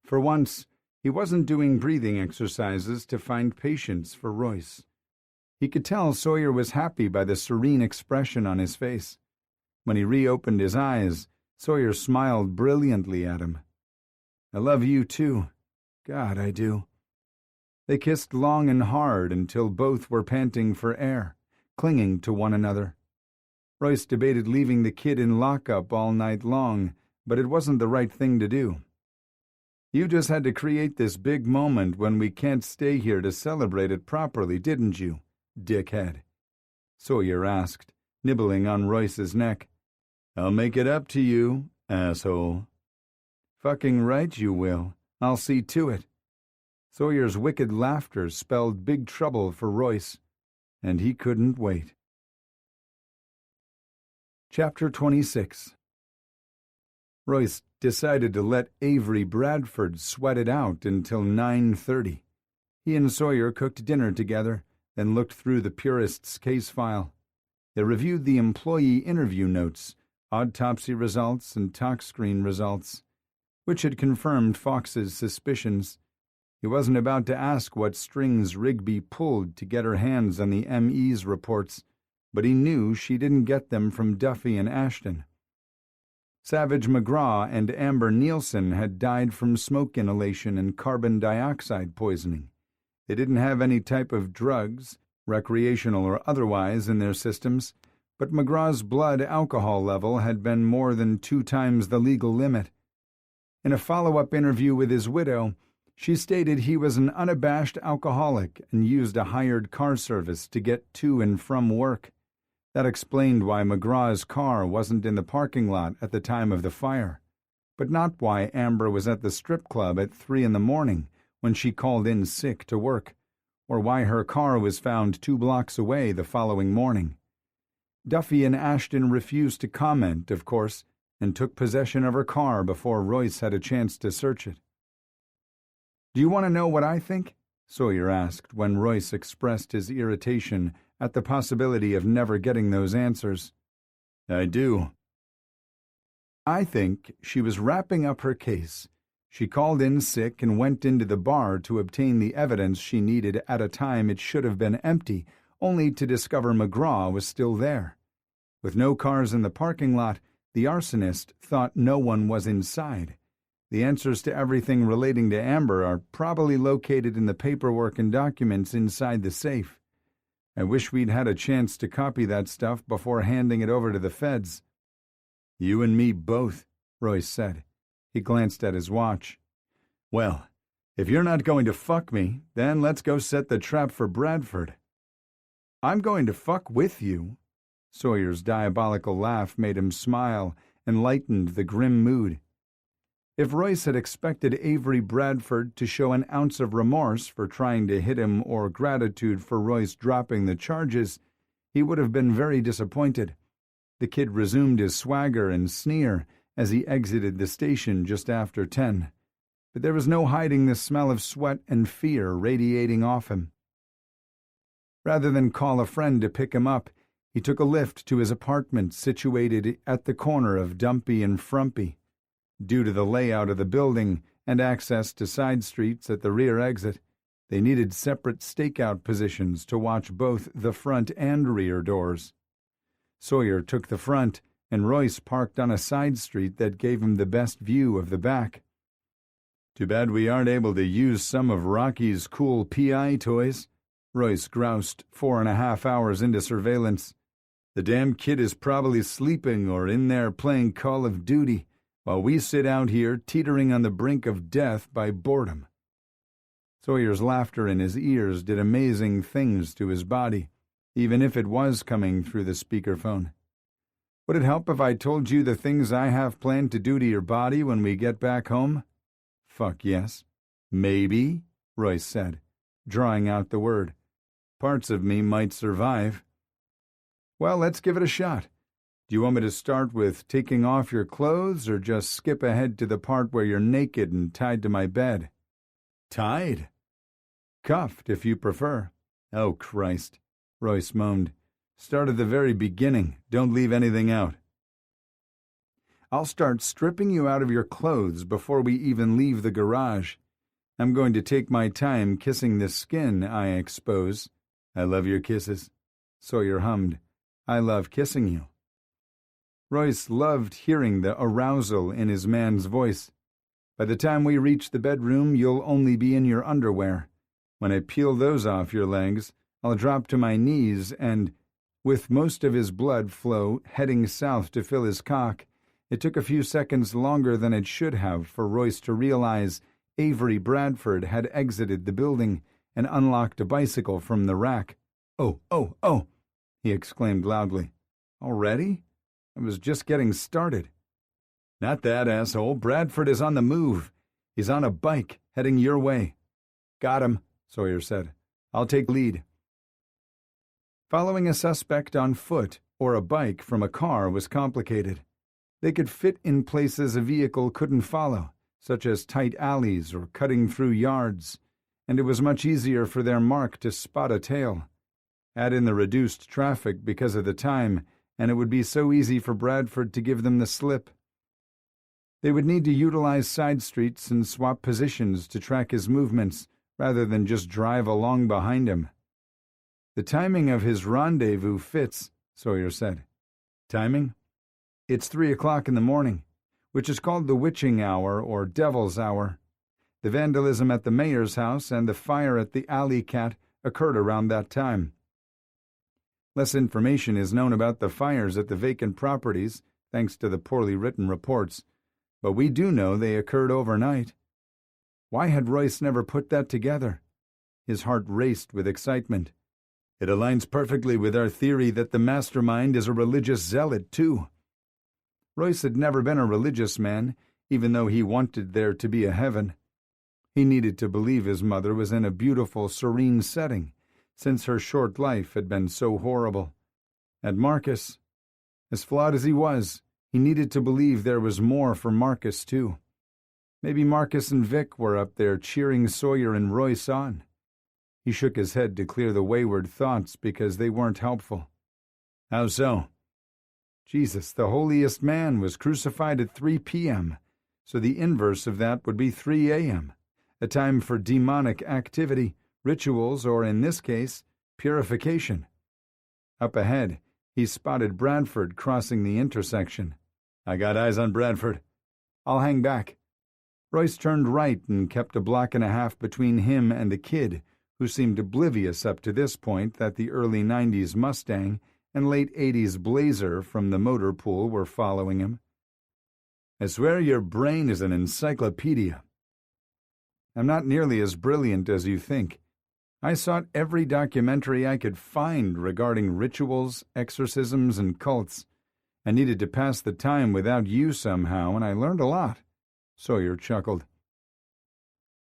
For once, he wasn't doing breathing exercises to find patience for Royce. He could tell Sawyer was happy by the serene expression on his face. When he reopened his eyes, Sawyer smiled brilliantly at him. "I love you too. God, I do." They kissed long and hard until both were panting for air, clinging to one another. Royce debated leaving the kid in lockup all night long, but it wasn't the right thing to do. "You just had to create this big moment when we can't stay here to celebrate it properly, didn't you, dickhead?" Sawyer asked, nibbling on Royce's neck. "I'll make it up to you, asshole." "Fucking right you will. I'll see to it." Sawyer's wicked laughter spelled big trouble for Royce, and he couldn't wait. Chapter 26. Royce decided to let Avery Bradford sweat it out until 9:30. He and Sawyer cooked dinner together, then looked through the purist's case file. They reviewed the employee interview notes, autopsy results, and tox screen results, which had confirmed Fox's suspicions. He wasn't about to ask what strings Rigby pulled to get her hands on the ME's reports, but he knew she didn't get them from Duffy and Ashton. Savage McGraw and Amber Nielsen had died from smoke inhalation and carbon dioxide poisoning. They didn't have any type of drugs, recreational or otherwise, in their systems, but McGraw's blood alcohol level had been more than 2 times the legal limit. In a follow-up interview with his widow, she stated he was an unabashed alcoholic and used a hired car service to get to and from work. That explained why McGraw's car wasn't in the parking lot at the time of the fire. but not why Amber was at the strip club at 3 in the morning when she called in sick to work, or why her car was found 2 blocks away the following morning. Duffy and Ashton refused to comment, of course, and took possession of her car before Royce had a chance to search it. "Do you want to know what I think?" Sawyer asked when Royce expressed his irritation at the possibility of never getting those answers. "I do." "I think she was wrapping up her case. She called in sick and went into the bar to obtain the evidence she needed at a time it should have been empty, only to discover McGraw was still there. With no cars in the parking lot, the arsonist thought no one was inside. The answers to everything relating to Amber are probably located in the paperwork and documents inside the safe. I wish we'd had a chance to copy that stuff before handing it over to the feds." "You and me both," Royce said. He glanced at his watch. "Well, if you're not going to fuck me, then let's go set the trap for Bradford." "I'm going to fuck with you." Sawyer's diabolical laugh made him smile and lightened the grim mood. If Royce had expected Avery Bradford to show an ounce of remorse for trying to hit him or gratitude for Royce dropping the charges, he would have been very disappointed. The kid resumed his swagger and sneer as he exited the station just after 10, but there was no hiding the smell of sweat and fear radiating off him. Rather than call a friend to pick him up, he took a lift to his apartment situated at the corner of Dumpy and Frumpy. Due to the layout of the building and access to side streets at the rear exit, they needed separate stakeout positions to watch both the front and rear doors. Sawyer took the front, and Royce parked on a side street that gave him the best view of the back. "Too bad we aren't able to use some of Rocky's cool PI toys," Royce groused 4.5 hours into surveillance. "The damn kid is probably sleeping or in there playing Call of Duty, while we sit out here teetering on the brink of death by boredom." Sawyer's laughter in his ears did amazing things to his body, even if it was coming through the speakerphone. "Would it help if I told you the things I have planned to do to your body when we get back home?" "Fuck yes." "Maybe," Royce said, drawing out the word. "Parts of me might survive." "Well, let's give it a shot. Do you want me to start with taking off your clothes or just skip ahead to the part where you're naked and tied to my bed?" "Tied?" "Cuffed, if you prefer." "Oh, Christ," Royce moaned. "Start at the very beginning. Don't leave anything out." "I'll start stripping you out of your clothes before we even leave the garage. I'm going to take my time kissing the skin I expose." "I love your kisses," Sawyer hummed. "I love kissing you." Royce loved hearing the arousal in his man's voice. "By the time we reach the bedroom, you'll only be in your underwear. When I peel those off your legs, I'll drop to my knees and—" With most of his blood flow heading south to fill his cock, it took a few seconds longer than it should have for Royce to realize Avery Bradford had exited the building and unlocked a bicycle from the rack. "Oh, oh, oh!" he exclaimed loudly. "Already? I was just getting started." "Not that, asshole. Bradford is on the move. He's on a bike, heading your way." "Got him," Sawyer said. "I'll take lead." Following a suspect on foot or a bike from a car was complicated. They could fit in places a vehicle couldn't follow, such as tight alleys or cutting through yards, and it was much easier for their mark to spot a tail. Add in the reduced traffic because of the time, and it would be so easy for Bradford to give them the slip. They would need to utilize side streets and swap positions to track his movements rather than just drive along behind him. "The timing of his rendezvous fits," Sawyer said. "Timing?" "It's 3 o'clock in the morning, which is called the witching hour or devil's hour. The vandalism at the mayor's house and the fire at the Alley Cat occurred around that time. Less information is known about the fires at the vacant properties, thanks to the poorly written reports, but we do know they occurred overnight." Why had Royce never put that together? His heart raced with excitement. "It aligns perfectly with our theory that the mastermind is a religious zealot, too." Royce had never been a religious man, even though he wanted there to be a heaven. He needed to believe his mother was in a beautiful, serene setting, since her short life had been so horrible. And Marcus, as flawed as he was, he needed to believe there was more for Marcus, too. Maybe Marcus and Vic were up there cheering Sawyer and Royce on. He shook his head to clear the wayward thoughts because they weren't helpful. How so? Jesus, the holiest man, was crucified at 3 p.m., so the inverse of that would be 3 a.m., a time for demonic activity, rituals, or in this case, purification. Up ahead, he spotted Bradford crossing the intersection. I got eyes on Bradford. I'll hang back. Royce turned right and kept a block and a half between him and the kid, who seemed oblivious up to this point that the early 90s Mustang and late 80s Blazer from the motor pool were following him. I swear your brain is an encyclopedia. I'm not nearly as brilliant as you think. I sought every documentary I could find regarding rituals, exorcisms, and cults. I needed to pass the time without you somehow, and I learned a lot. Sawyer chuckled.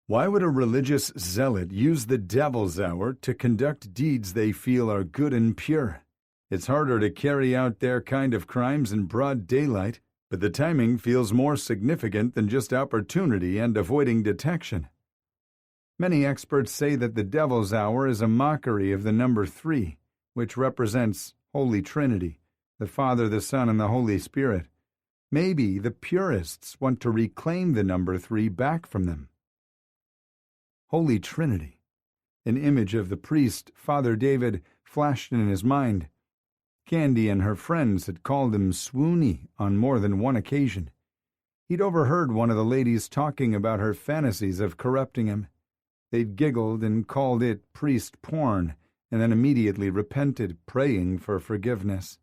Why would a religious zealot use the devil's hour to conduct deeds they feel are good and pure? It's harder to carry out their kind of crimes in broad daylight, but the timing feels more significant than just opportunity and avoiding detection. Many experts say that the devil's hour is a mockery of the number 3, which represents Holy Trinity, the Father, the Son, and the Holy Spirit. Maybe the purists want to reclaim the number 3 back from them. Holy Trinity. An image of the priest, Father David, flashed in his mind. Candy and her friends had called him swoony on more than one occasion. He'd overheard one of the ladies talking about her fantasies of corrupting him. They'd giggled and called it priest porn, and then immediately repented, praying for forgiveness.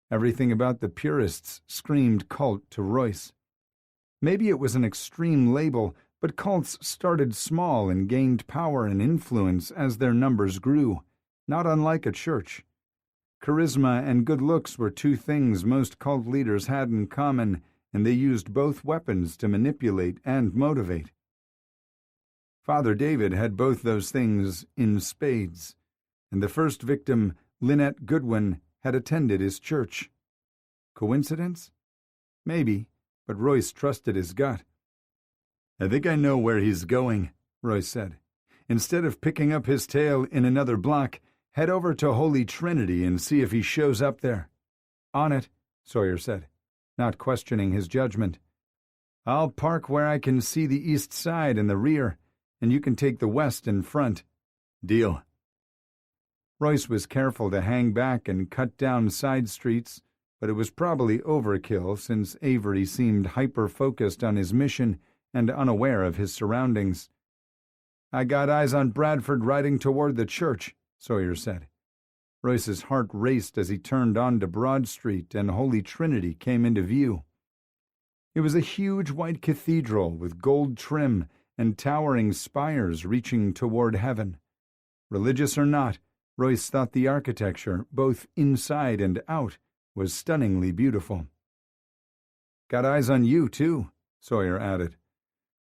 Everything about the purists screamed cult to Royce. Maybe it was an extreme label, but cults started small and gained power and influence as their numbers grew, not unlike a church. Charisma and good looks were 2 things most cult leaders had in common, and they used both weapons to manipulate and motivate. Father David had both those things in spades, and the first victim, Lynette Goodwin, had attended his church. Coincidence? Maybe, but Royce trusted his gut. I think I know where he's going, Royce said. Instead of picking up his tail in another block, head over to Holy Trinity and see if he shows up there. On it, Sawyer said, not questioning his judgment. I'll park where I can see the east side in the rear, and you can take the west in front. Deal. Royce was careful to hang back and cut down side streets, but it was probably overkill since Avery seemed hyper-focused on his mission and unaware of his surroundings. I got eyes on Bradford riding toward the church, Sawyer said. Royce's heart raced as he turned onto Broad Street and Holy Trinity came into view. It was a huge white cathedral with gold trim and towering spires reaching toward heaven. Religious or not, Royce thought the architecture, both inside and out, was stunningly beautiful. Got eyes on you, too, Sawyer added.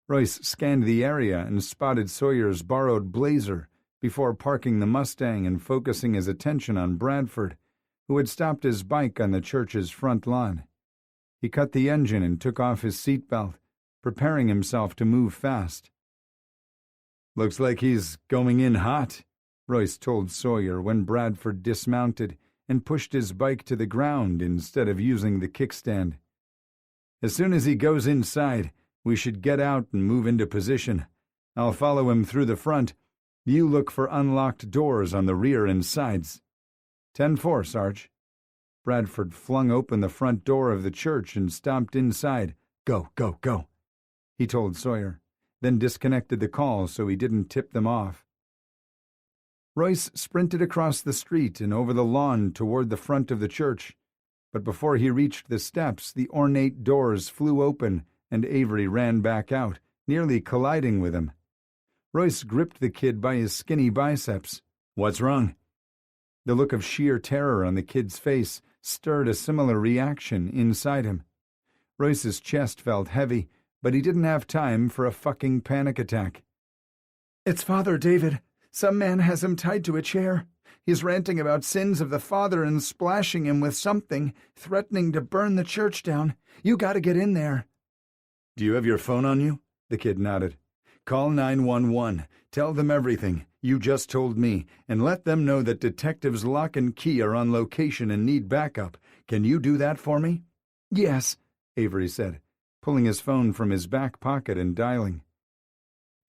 Royce scanned the area and spotted Sawyer's borrowed Blazer before parking the Mustang and focusing his attention on Bradford, who had stopped his bike on the church's front lawn. He cut the engine and took off his seatbelt, preparing himself to move fast. Looks like he's going in hot, Royce told Sawyer when Bradford dismounted and pushed his bike to the ground instead of using the kickstand. As soon as he goes inside, we should get out and move into position. I'll follow him through the front. You look for unlocked doors on the rear and sides. 10-4, Sarge. Bradford flung open the front door of the church and stomped inside. Go, go, go, he told Sawyer, then disconnected the call so he didn't tip them off. Royce sprinted across the street and over the lawn toward the front of the church, but before he reached the steps, the ornate doors flew open and Avery ran back out, nearly colliding with him. Royce gripped the kid by his skinny biceps. What's wrong? The look of sheer terror on the kid's face stirred a similar reaction inside him. Royce's chest felt heavy, but he didn't have time for a fucking panic attack. "It's Father David. Some man has him tied to a chair. He's ranting about sins of the father and splashing him with something, threatening to burn the church down. You gotta get in there." "Do you have your phone on you?" The kid nodded. "Call 911. Tell them everything you just told me, and let them know that Detectives Lock and Key are on location and need backup. Can you do that for me?" "Yes," Avery said, pulling his phone from his back pocket and dialing.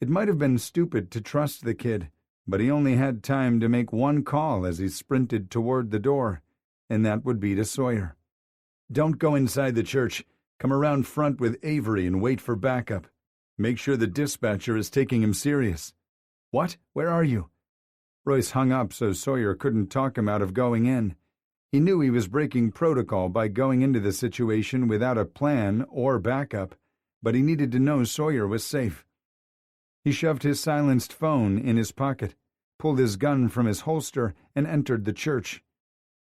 It might have been stupid to trust the kid, but he only had time to make one call as he sprinted toward the door, and that would be to Sawyer. "Don't go inside the church. Come around front with Avery and wait for backup. Make sure the dispatcher is taking him serious." "What? Where are you?" Royce hung up so Sawyer couldn't talk him out of going in. He knew he was breaking protocol by going into the situation without a plan or backup, but he needed to know Sawyer was safe. He shoved his silenced phone in his pocket, pulled his gun from his holster, and entered the church.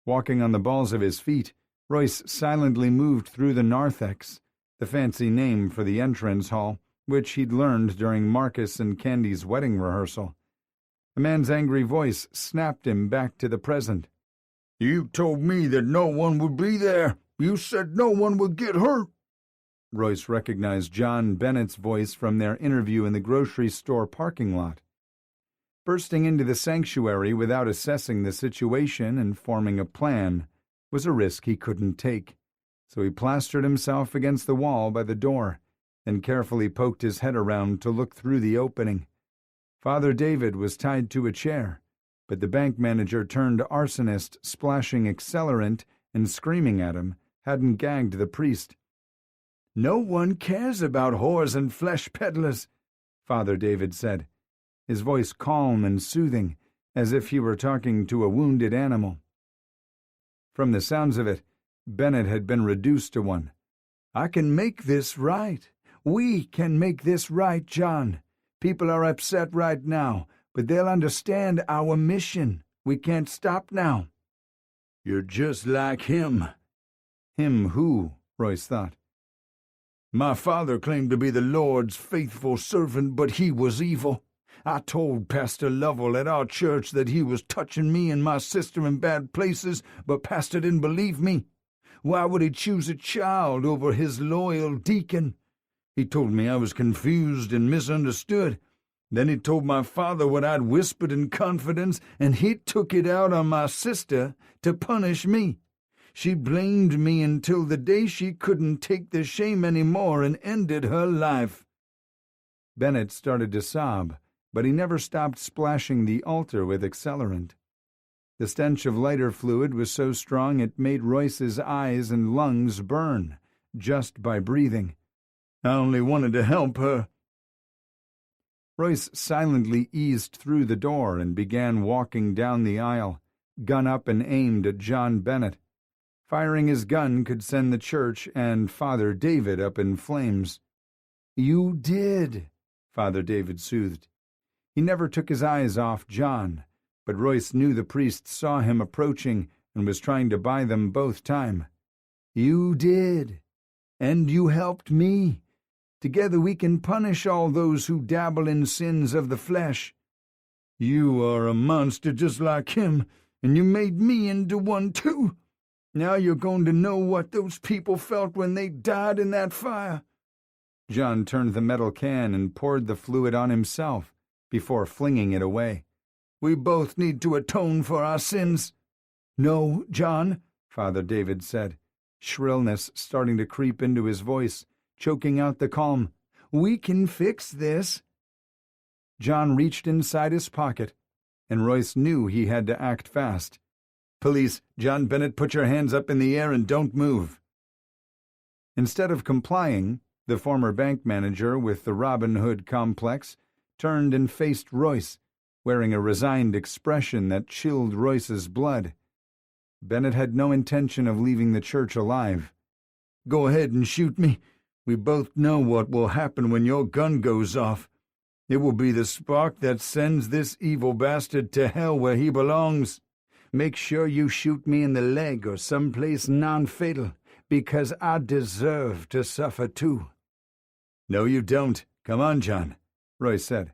Walking on the balls of his feet, Royce silently moved through the narthex, the fancy name for the entrance hall, which he'd learned during Marcus and Candy's wedding rehearsal. A man's angry voice snapped him back to the present. "You told me that no one would be there. You said no one would get hurt." Royce recognized John Bennett's voice from their interview in the grocery store parking lot. Bursting into the sanctuary without assessing the situation and forming a plan was a risk he couldn't take, so he plastered himself against the wall by the door, then carefully poked his head around to look through the opening. Father David was tied to a chair, but the bank manager turned arsonist splashing accelerant and screaming at him hadn't gagged the priest. "No one cares about whores and flesh peddlers," Father David said, his voice calm and soothing, as if he were talking to a wounded animal. From the sounds of it, Bennett had been reduced to one. "I can make this right. We can make this right, John. People are upset right now, but they'll understand our mission. We can't stop now." "You're just like him." Him who? Royce thought. "My father claimed to be the Lord's faithful servant, but he was evil. I told Pastor Lovell at our church that he was touching me and my sister in bad places, but Pastor didn't believe me. Why would he choose a child over his loyal deacon? He told me I was confused and misunderstood. Then he told my father what I'd whispered in confidence, and he took it out on my sister to punish me. She blamed me until the day she couldn't take the shame anymore and ended her life." Bennett started to sob, but he never stopped splashing the altar with accelerant. The stench of lighter fluid was so strong it made Royce's eyes and lungs burn, just by breathing. "I only wanted to help her." Royce silently eased through the door and began walking down the aisle, gun up and aimed at John Bennett. Firing his gun could send the church and Father David up in flames. "You did," Father David soothed. He never took his eyes off John, but Royce knew the priest saw him approaching and was trying to buy them both time. "You did, and you helped me. Together we can punish all those who dabble in sins of the flesh." "You are a monster just like him, and you made me into one too. Now you're going to know what those people felt when they died in that fire." John turned the metal can and poured the fluid on himself before flinging it away. "We both need to atone for our sins." "No, John," Father David said, shrillness starting to creep into his voice, choking out the calm. "We can fix this." John reached inside his pocket, and Royce knew he had to act fast. "Police, John Bennett, put your hands up in the air and don't move." Instead of complying, the former bank manager with the Robin Hood complex turned and faced Royce, wearing a resigned expression that chilled Royce's blood. Bennett had no intention of leaving the church alive. "Go ahead and shoot me. We both know what will happen when your gun goes off. It will be the spark that sends this evil bastard to hell where he belongs. Make sure you shoot me in the leg or someplace non-fatal. because I deserve to suffer too." "No, you don't. Come on, John," Royce said.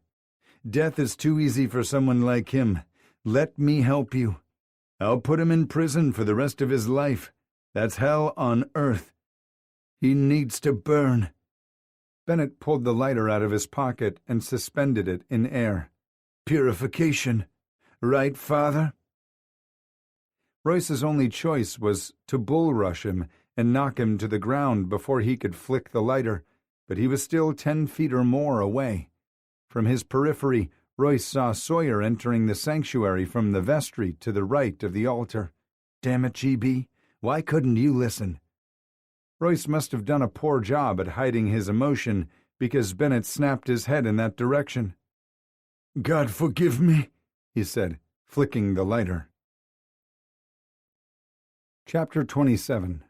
"Death is too easy for someone like him. Let me help you. I'll put him in prison for the rest of his life. That's hell on earth." "He needs to burn." Bennett pulled the lighter out of his pocket and suspended it in air. "Purification. Right, Father?" Royce's only choice was to bull-rush him and knock him to the ground before he could flick the lighter, but he was still 10 feet or more away. From his periphery, Royce saw Sawyer entering the sanctuary from the vestry to the right of the altar. "Damn it, GB, why couldn't you listen?" Royce must have done a poor job at hiding his emotion because Bennett snapped his head in that direction. "God forgive me," he said, flicking the lighter. Chapter 27.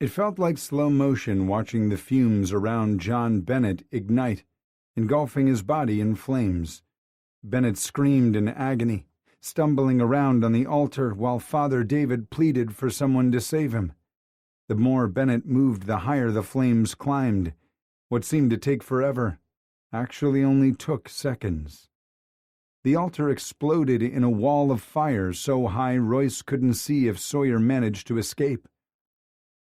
It felt like slow motion watching the fumes around John Bennett ignite, engulfing his body in flames. Bennett screamed in agony, stumbling around on the altar while Father David pleaded for someone to save him. The more Bennett moved, the higher the flames climbed. What seemed to take forever actually only took seconds. The altar exploded in a wall of fire so high Royce couldn't see if Sawyer managed to escape.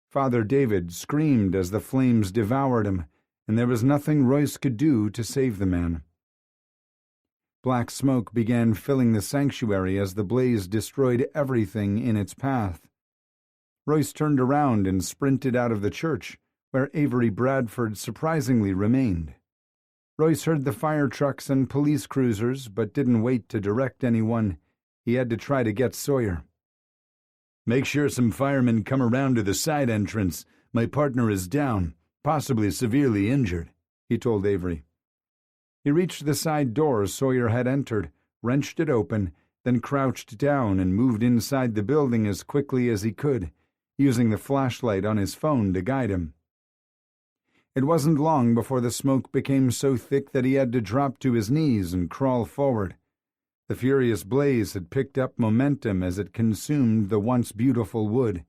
Father David screamed as the flames devoured him, and there was nothing Royce could do to save the man. Black smoke began filling the sanctuary as the blaze destroyed everything in its path. Royce turned around and sprinted out of the church, where Avery Bradford surprisingly remained. Royce heard the fire trucks and police cruisers, but didn't wait to direct anyone. He had to try to get Sawyer. "Make sure some firemen come around to the side entrance. My partner is down, possibly severely injured," he told Avery. He reached the side door Sawyer had entered, wrenched it open, then crouched down and moved inside the building as quickly as he could, using the flashlight on his phone to guide him. It wasn't long before the smoke became so thick that he had to drop to his knees and crawl forward. The furious blaze had picked up momentum as it consumed the once beautiful wood.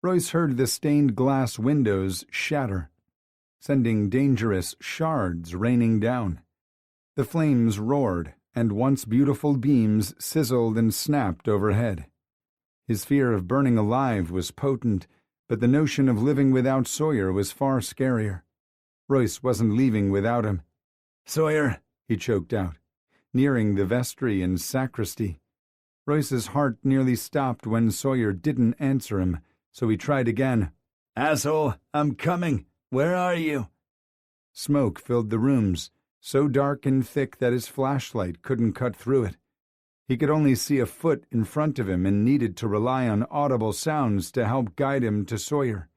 Royce heard the stained glass windows shatter, sending dangerous shards raining down. The flames roared, and once beautiful beams sizzled and snapped overhead. His fear of burning alive was potent, but the notion of living without Sawyer was far scarier. Royce wasn't leaving without him. "Sawyer," he choked out, nearing the vestry and sacristy. Royce's heart nearly stopped when Sawyer didn't answer him, so he tried again. "Asshole, I'm coming. Where are you?" Smoke filled the rooms, so dark and thick that his flashlight couldn't cut through it. He could only see a foot in front of him and needed to rely on audible sounds to help guide him to Sawyer.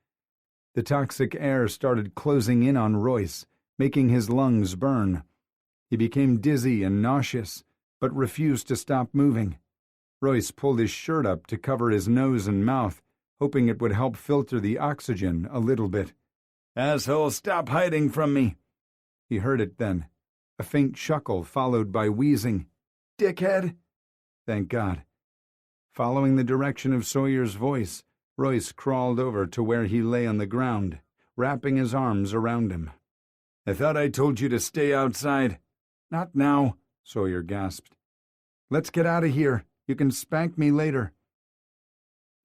The toxic air started closing in on Royce, making his lungs burn. He became dizzy and nauseous, but refused to stop moving. Royce pulled his shirt up to cover his nose and mouth, hoping it would help filter the oxygen a little bit. "Asshole, stop hiding from me." He heard it then, a faint chuckle followed by wheezing. "Dickhead!" Thank God. Following the direction of Sawyer's voice, Royce crawled over to where he lay on the ground, wrapping his arms around him. "I thought I told you to stay outside." "Not now," Sawyer gasped. "Let's get out of here. You can spank me later."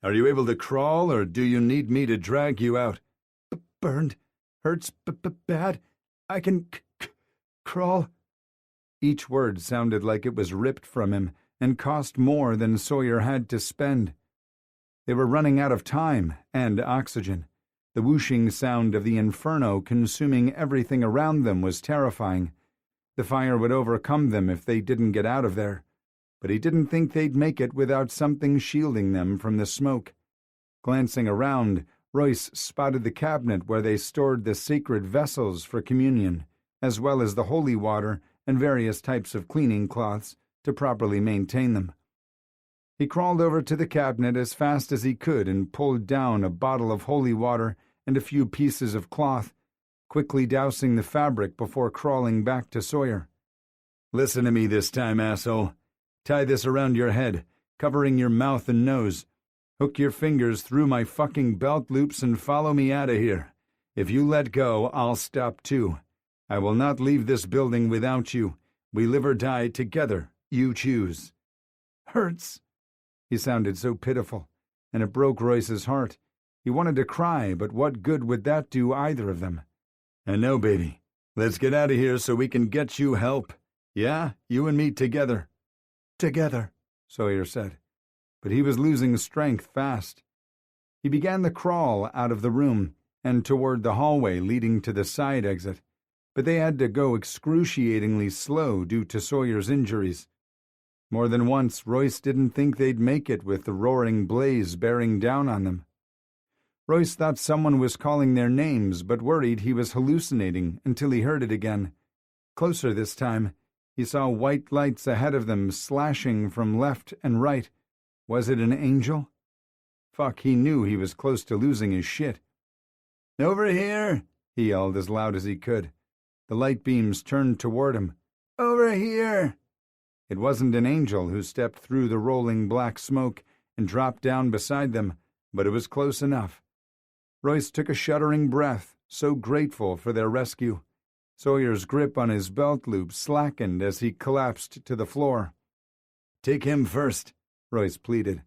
"Are you able to crawl, or do you need me to drag you out?" "Burned. Hurts bad. I can crawl." Each word sounded like it was ripped from him and cost more than Sawyer had to spend. They were running out of time and oxygen. The whooshing sound of the inferno consuming everything around them was terrifying. The fire would overcome them if they didn't get out of there, but he didn't think they'd make it without something shielding them from the smoke. Glancing around, Royce spotted the cabinet where they stored the sacred vessels for communion, as well as the holy water and various types of cleaning cloths to properly maintain them. He crawled over to the cabinet as fast as he could and pulled down a bottle of holy water and a few pieces of cloth, quickly dousing the fabric before crawling back to Sawyer. "Listen to me this time, asshole. Tie this around your head, covering your mouth and nose. Hook your fingers through my fucking belt loops and follow me out of here. If you let go, I'll stop too. I will not leave this building without you. We live or die together. You choose." "Hurts." He sounded so pitiful, and it broke Royce's heart. He wanted to cry, but what good would that do either of them? "I know, baby. Let's get out of here so we can get you help. Yeah, you and me together." "Together," Sawyer said, but he was losing strength fast. He began the crawl out of the room and toward the hallway leading to the side exit, but they had to go excruciatingly slow due to Sawyer's injuries. More than once, Royce didn't think they'd make it with the roaring blaze bearing down on them. Royce thought someone was calling their names, but worried he was hallucinating until he heard it again. Closer this time, he saw white lights ahead of them slashing from left and right. Was it an angel? Fuck, he knew he was close to losing his shit. "Over here!" he yelled as loud as he could. The light beams turned toward him. "Over here!" It wasn't an angel who stepped through the rolling black smoke and dropped down beside them, but it was close enough. Royce took a shuddering breath, so grateful for their rescue. Sawyer's grip on his belt loop slackened as he collapsed to the floor. "Take him first," Royce pleaded.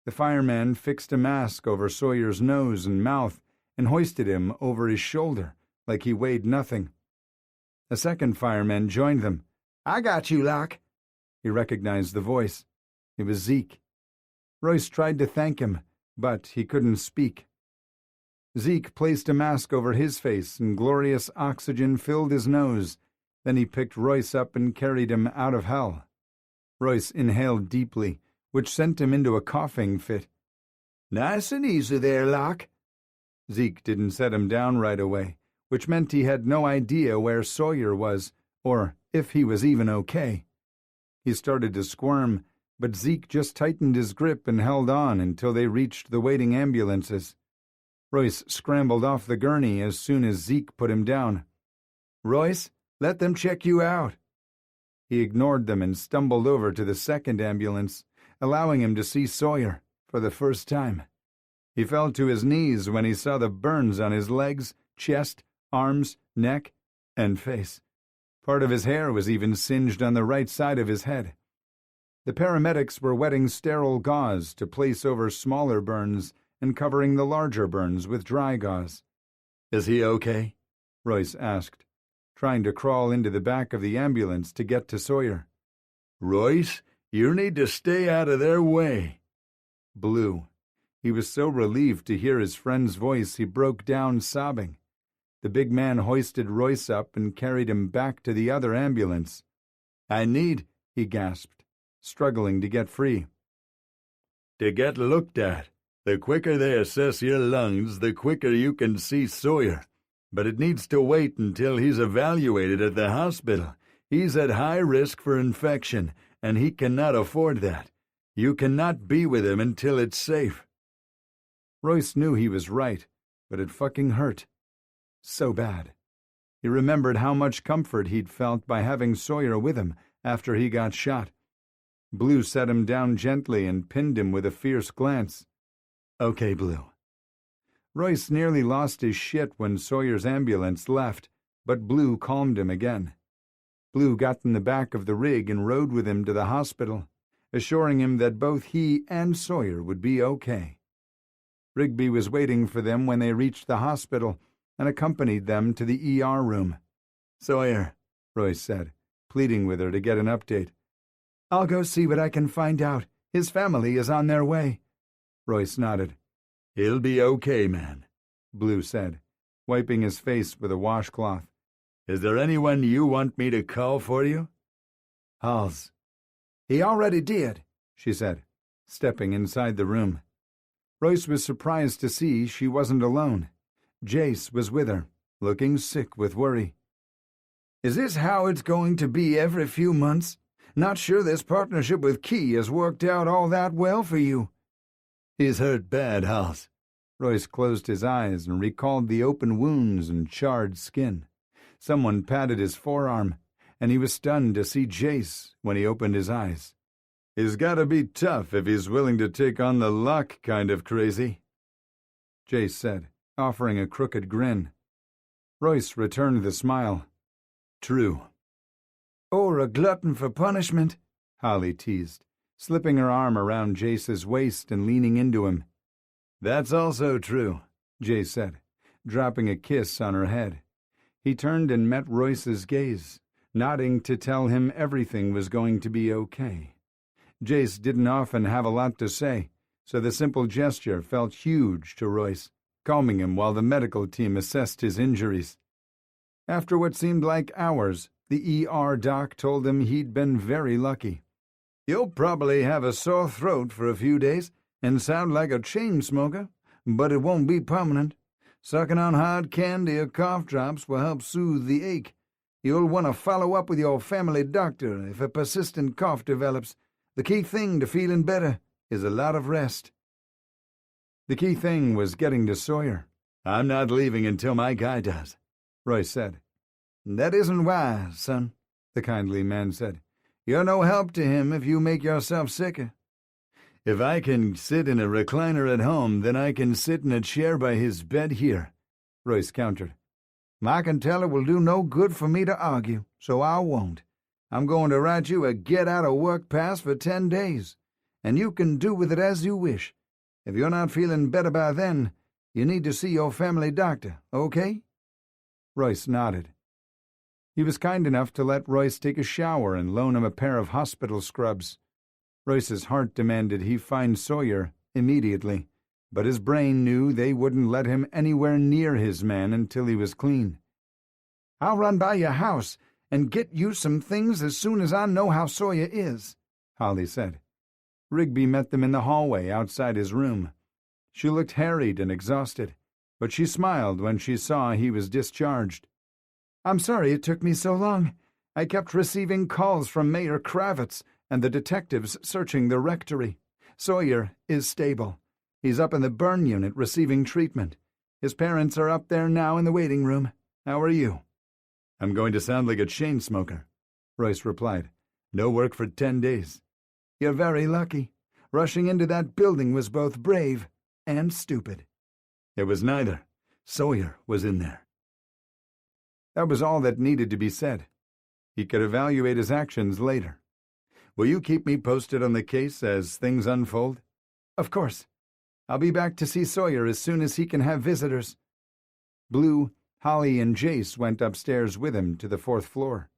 The fireman fixed a mask over Sawyer's nose and mouth and hoisted him over his shoulder like he weighed nothing. A second fireman joined them. "I got you, Locke." He recognized the voice. It was Zeke. Royce tried to thank him, but he couldn't speak. Zeke placed a mask over his face and glorious oxygen filled his nose. Then he picked Royce up and carried him out of hell. Royce inhaled deeply, which sent him into a coughing fit. "Nice and easy there, Locke." Zeke didn't set him down right away, which meant he had no idea where Sawyer was, or if he was even okay. He started to squirm, but Zeke just tightened his grip and held on until they reached the waiting ambulances. Royce scrambled off the gurney as soon as Zeke put him down. "Royce, let them check you out." He ignored them and stumbled over to the second ambulance, allowing him to see Sawyer for the first time. He fell to his knees when he saw the burns on his legs, chest, arms, neck, and face. Part of his hair was even singed on the right side of his head. The paramedics were wetting sterile gauze to place over smaller burns and covering the larger burns with dry gauze. "Is he okay?" Royce asked, trying to crawl into the back of the ambulance to get to Sawyer. "Royce, you need to stay out of their way." Blue. He was so relieved to hear his friend's voice he broke down sobbing. The big man hoisted Royce up and carried him back to the other ambulance. "I need," he gasped, struggling to get free. "To get looked at. The quicker they assess your lungs, the quicker you can see Sawyer. But it needs to wait until he's evaluated at the hospital. He's at high risk for infection, and he cannot afford that. You cannot be with him until it's safe." Royce knew he was right, but it fucking hurt. So bad. He remembered how much comfort he'd felt by having Sawyer with him after he got shot. Blue set him down gently and pinned him with a fierce glance. "Okay, Blue." Royce nearly lost his shit when Sawyer's ambulance left, but Blue calmed him again. Blue got in the back of the rig and rode with him to the hospital, assuring him that both he and Sawyer would be okay. Rigby was waiting for them when they reached the hospital and accompanied them to the ER room. "Sawyer," Royce said, pleading with her to get an update. "I'll go see what I can find out. His family is on their way." Royce nodded. "He'll be okay, man," Blue said, wiping his face with a washcloth. "Is there anyone you want me to call for you?" "Halls." "He already did," she said, stepping inside the room. Royce was surprised to see she wasn't alone. Jace was with her, looking sick with worry. "Is this how it's going to be every few months? Not sure this partnership with Key has worked out all that well for you." "He's hurt bad, Halls." Royce closed his eyes and recalled the open wounds and charred skin. Someone patted his forearm, and he was stunned to see Jace when he opened his eyes. He's gotta be tough if he's willing to take on the luck kind of crazy, Jace said, offering a crooked grin. Royce returned the smile. True. Or a glutton for punishment, Holly teased, slipping her arm around Jace's waist and leaning into him. That's also true, Jace said, dropping a kiss on her head. He turned and met Royce's gaze, nodding to tell him everything was going to be okay. Jace didn't often have a lot to say, so the simple gesture felt huge to Royce, calming him while the medical team assessed his injuries. After what seemed like hours, the ER doc told him he'd been very lucky. You'll probably have a sore throat for a few days and sound like a chain smoker, but it won't be permanent. Sucking on hard candy or cough drops will help soothe the ache. You'll want to follow up with your family doctor if a persistent cough develops. The key thing to feeling better is a lot of rest. The key thing was getting to Sawyer. I'm not leaving until my guy does, Royce said. That isn't wise, son, the kindly man said. You're no help to him if you make yourself sicker. If I can sit in a recliner at home, then I can sit in a chair by his bed here, Royce countered. I can tell it will do no good for me to argue, so I won't. I'm going to write you a get-out-of-work pass for 10 days, and you can do with it as you wish. If you're not feeling better by then, you need to see your family doctor, okay? Royce nodded. He was kind enough to let Royce take a shower and loan him a pair of hospital scrubs. Royce's heart demanded he find Sawyer immediately, but his brain knew they wouldn't let him anywhere near his man until he was clean. I'll run by your house and get you some things as soon as I know how Sawyer is, Holly said. Rigby met them in the hallway outside his room. She looked harried and exhausted, but she smiled when she saw he was discharged. I'm sorry it took me so long. I kept receiving calls from Mayor Kravitz and the detectives searching the rectory. Sawyer is stable. He's up in the burn unit receiving treatment. His parents are up there now in the waiting room. How are you? I'm going to sound like a chain smoker, Royce replied. No work for 10 days. You're very lucky. Rushing into that building was both brave and stupid. It was neither. Sawyer was in there. That was all that needed to be said. He could evaluate his actions later. Will you keep me posted on the case as things unfold? Of course. I'll be back to see Sawyer as soon as he can have visitors. Blue, Holly, and Jace went upstairs with him to the 4th floor.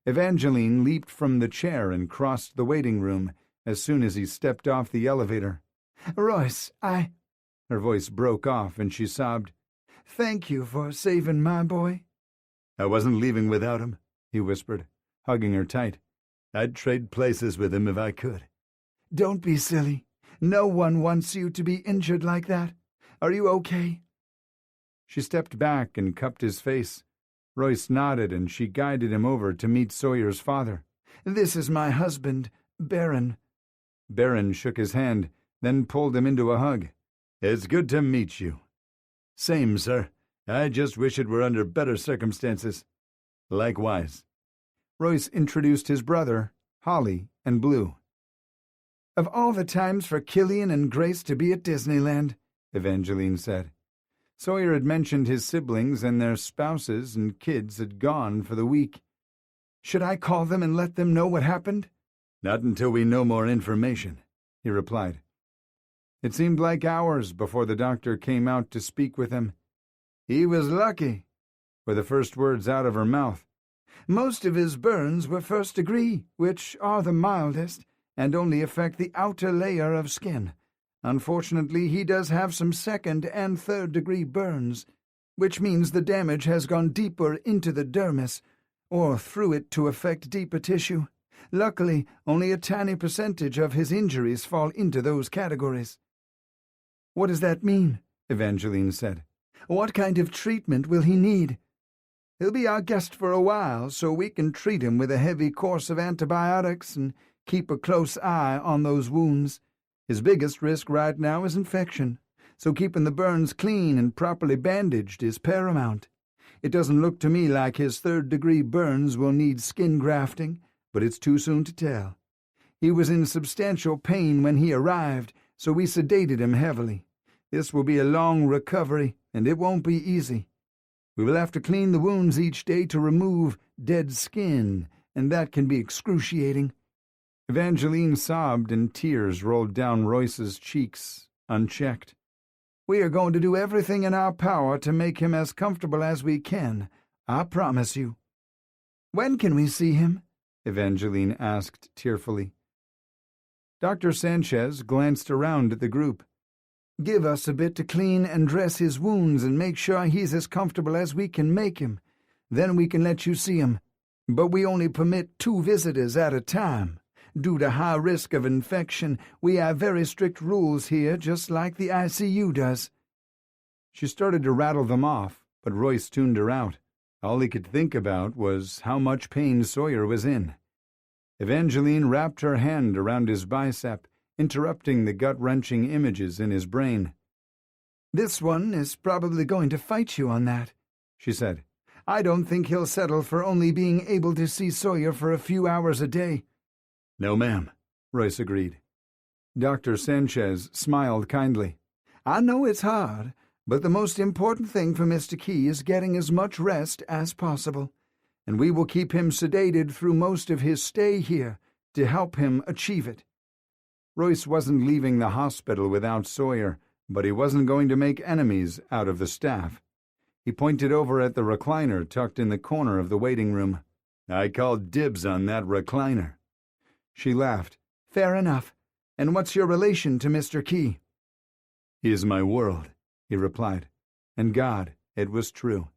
Evangeline leaped from the chair and crossed the waiting room as soon as he stepped off the elevator. Royce, Her voice broke off and she sobbed. Thank you for saving my boy. I wasn't leaving without him, he whispered, hugging her tight. I'd trade places with him if I could. Don't be silly. No one wants you to be injured like that. Are you okay? She stepped back and cupped his face. Royce nodded and she guided him over to meet Sawyer's father. This is my husband, Baron. Baron shook his hand, then pulled him into a hug. It's good to meet you. Same, sir. I just wish it were under better circumstances. Likewise. Royce introduced his brother, Holly, and Blue. Of all the times for Killian and Grace to be at Disneyland, Evangeline said. Sawyer had mentioned his siblings and their spouses and kids had gone for the week. Should I call them and let them know what happened? Not until we know more information, he replied. It seemed like hours before the doctor came out to speak with him. He was lucky, were the first words out of her mouth. Most of his burns were 1st degree, which are the mildest, and only affect the outer layer of skin. Unfortunately, he does have some 2nd and 3rd degree burns, which means the damage has gone deeper into the dermis, or through it to affect deeper tissue. Luckily, only a tiny percentage of his injuries fall into those categories. What does that mean? Evangeline said. What kind of treatment will he need? He'll be our guest for a while, so we can treat him with a heavy course of antibiotics and keep a close eye on those wounds. His biggest risk right now is infection, so keeping the burns clean and properly bandaged is paramount. It doesn't look to me like his 3rd degree burns will need skin grafting, but it's too soon to tell. He was in substantial pain when he arrived, so we sedated him heavily. This will be a long recovery, and it won't be easy. We will have to clean the wounds each day to remove dead skin, and that can be excruciating." Evangeline sobbed and tears rolled down Royce's cheeks, unchecked. "We are going to do everything in our power to make him as comfortable as we can, I promise you." "When can we see him?" Evangeline asked tearfully. Dr. Sanchez glanced around at the group. "Give us a bit to clean and dress his wounds and make sure he's as comfortable as we can make him. Then we can let you see him. But we only permit 2 visitors at a time. Due to high risk of infection, we have very strict rules here, just like the ICU does." She started to rattle them off, but Royce tuned her out. All he could think about was how much pain Sawyer was in. Evangeline wrapped her hand around his bicep, interrupting the gut-wrenching images in his brain. "This one is probably going to fight you on that," she said. "I don't think he'll settle for only being able to see Sawyer for a few hours a day." "No, ma'am," Royce agreed. Dr. Sanchez smiled kindly. "I know it's hard, but the most important thing for Mr. Key is getting as much rest as possible, and we will keep him sedated through most of his stay here to help him achieve it." Royce wasn't leaving the hospital without Sawyer, but he wasn't going to make enemies out of the staff. He pointed over at the recliner tucked in the corner of the waiting room. "I called dibs on that recliner." She laughed. "Fair enough. And what's your relation to Mr. Key?" "He is my world," he replied. And God, it was true.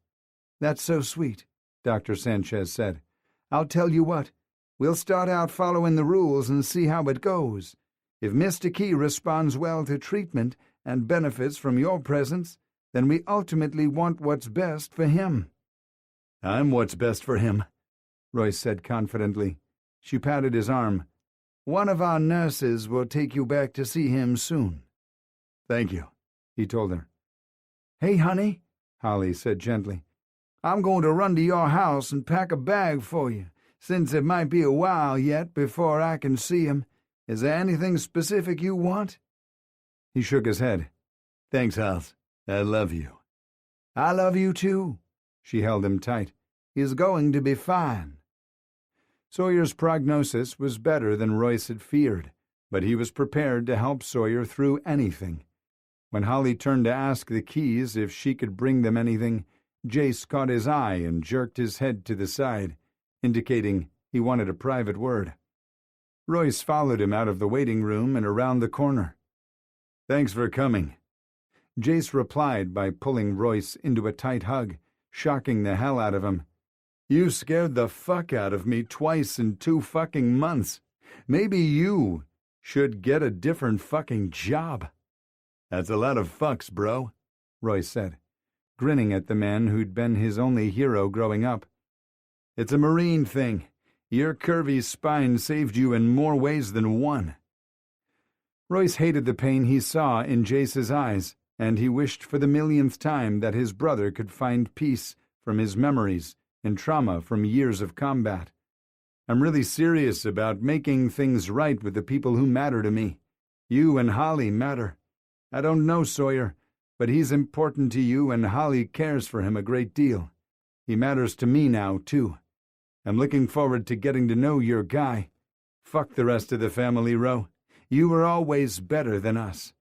"That's so sweet," Dr. Sanchez said. "I'll tell you what. We'll start out following the rules and see how it goes. If Mr. Key responds well to treatment and benefits from your presence, then we ultimately want what's best for him." "I'm what's best for him," Royce said confidently. She patted his arm. "One of our nurses will take you back to see him soon." "Thank you," he told her. "Hey, honey," Holly said gently. "I'm going to run to your house and pack a bag for you, since it might be a while yet before I can see him. Is there anything specific you want?" He shook his head. "Thanks, Hals. I love you." "I love you too." She held him tight. "He's going to be fine." Sawyer's prognosis was better than Royce had feared, but he was prepared to help Sawyer through anything. When Holly turned to ask the Keys if she could bring them anything, Jace caught his eye and jerked his head to the side, indicating he wanted a private word. Royce followed him out of the waiting room and around the corner. "Thanks for coming." Jace replied by pulling Royce into a tight hug, shocking the hell out of him. "You scared the fuck out of me twice in 2 fucking months. Maybe you should get a different fucking job." "That's a lot of fucks, bro," Royce said, grinning at the man who'd been his only hero growing up. "It's a Marine thing. Your curvy spine saved you in more ways than one." Royce hated the pain he saw in Jace's eyes, and he wished for the millionth time that his brother could find peace from his memories and trauma from years of combat. "I'm really serious about making things right with the people who matter to me. You and Holly matter. I don't know Sawyer, but he's important to you and Holly cares for him a great deal. He matters to me now, too. I'm looking forward to getting to know your guy. Fuck the rest of the family, Ro. You were always better than us."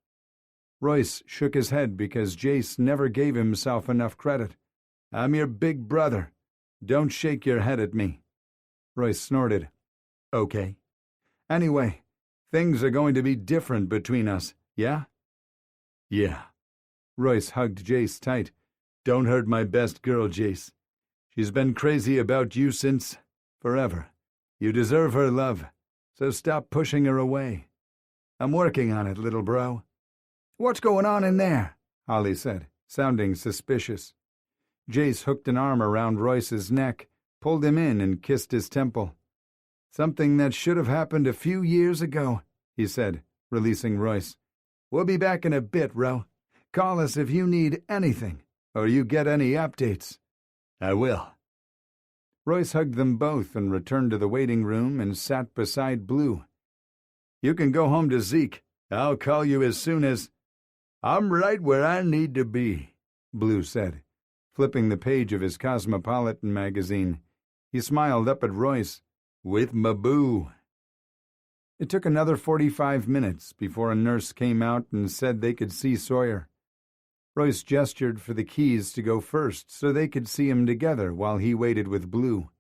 Royce shook his head because Jace never gave himself enough credit. "I'm your big brother. Don't shake your head at me." Royce snorted. "Okay. Anyway, things are going to be different between us, yeah?" "Yeah." Royce hugged Jace tight. "Don't hurt my best girl, Jace. She's been crazy about you since forever. You deserve her love, so stop pushing her away." "I'm working on it, little bro." "What's going on in there?" Holly said, sounding suspicious. Jace hooked an arm around Royce's neck, pulled him in, and kissed his temple. "Something that should have happened a few years ago," he said, releasing Royce. "We'll be back in a bit, Ro. Call us if you need anything, or you get any updates." "I will." Royce hugged them both and returned to the waiting room and sat beside Blue. You can go home to Zeke. I'll call you as soon as—" "I'm right where I need to be," Blue said, flipping the page of his Cosmopolitan magazine. He smiled up at Royce. "With my boo." It took another 45 minutes before a nurse came out and said they could see Sawyer. Royce gestured for the keys to go first so they could see him together while he waited with Blue.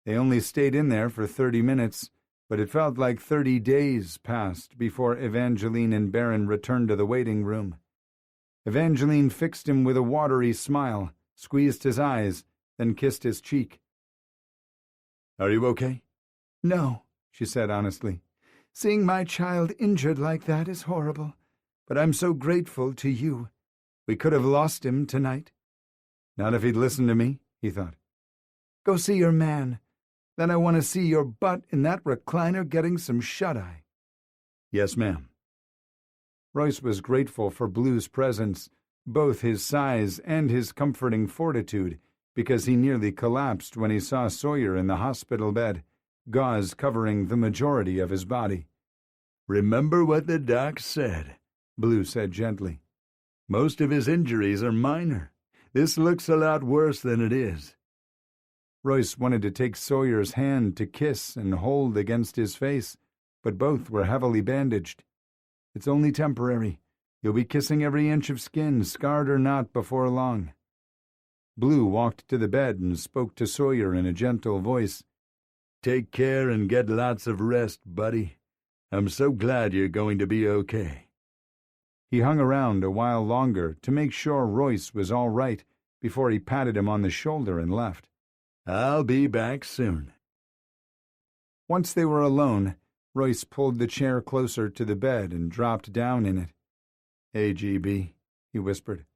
They only stayed in there for 30 minutes, but it felt like 30 days passed before Evangeline and Barron returned to the waiting room. Evangeline fixed him with a watery smile, squeezed his eyes, then kissed his cheek. "Are you okay?" "No," she said honestly. "Seeing my child injured like that is horrible, but I'm so grateful to you. We could have lost him tonight." Not if he'd listened to me, he thought. "Go see your man. Then I want to see your butt in that recliner getting some shut-eye." "Yes, ma'am." Royce was grateful for Blue's presence, both his size and his comforting fortitude, because he nearly collapsed when he saw Sawyer in the hospital bed, gauze covering the majority of his body. "Remember what the doc said," Blue said gently. "Most of his injuries are minor. This looks a lot worse than it is." Royce wanted to take Sawyer's hand to kiss and hold against his face, but both were heavily bandaged. "It's only temporary. You'll be kissing every inch of skin, scarred or not, before long." Blue walked to the bed and spoke to Sawyer in a gentle voice. "Take care and get lots of rest, buddy. I'm so glad you're going to be okay." He hung around a while longer to make sure Royce was all right before he patted him on the shoulder and left. "I'll be back soon." Once they were alone, Royce pulled the chair closer to the bed and dropped down in it. "Hey, GB," he whispered.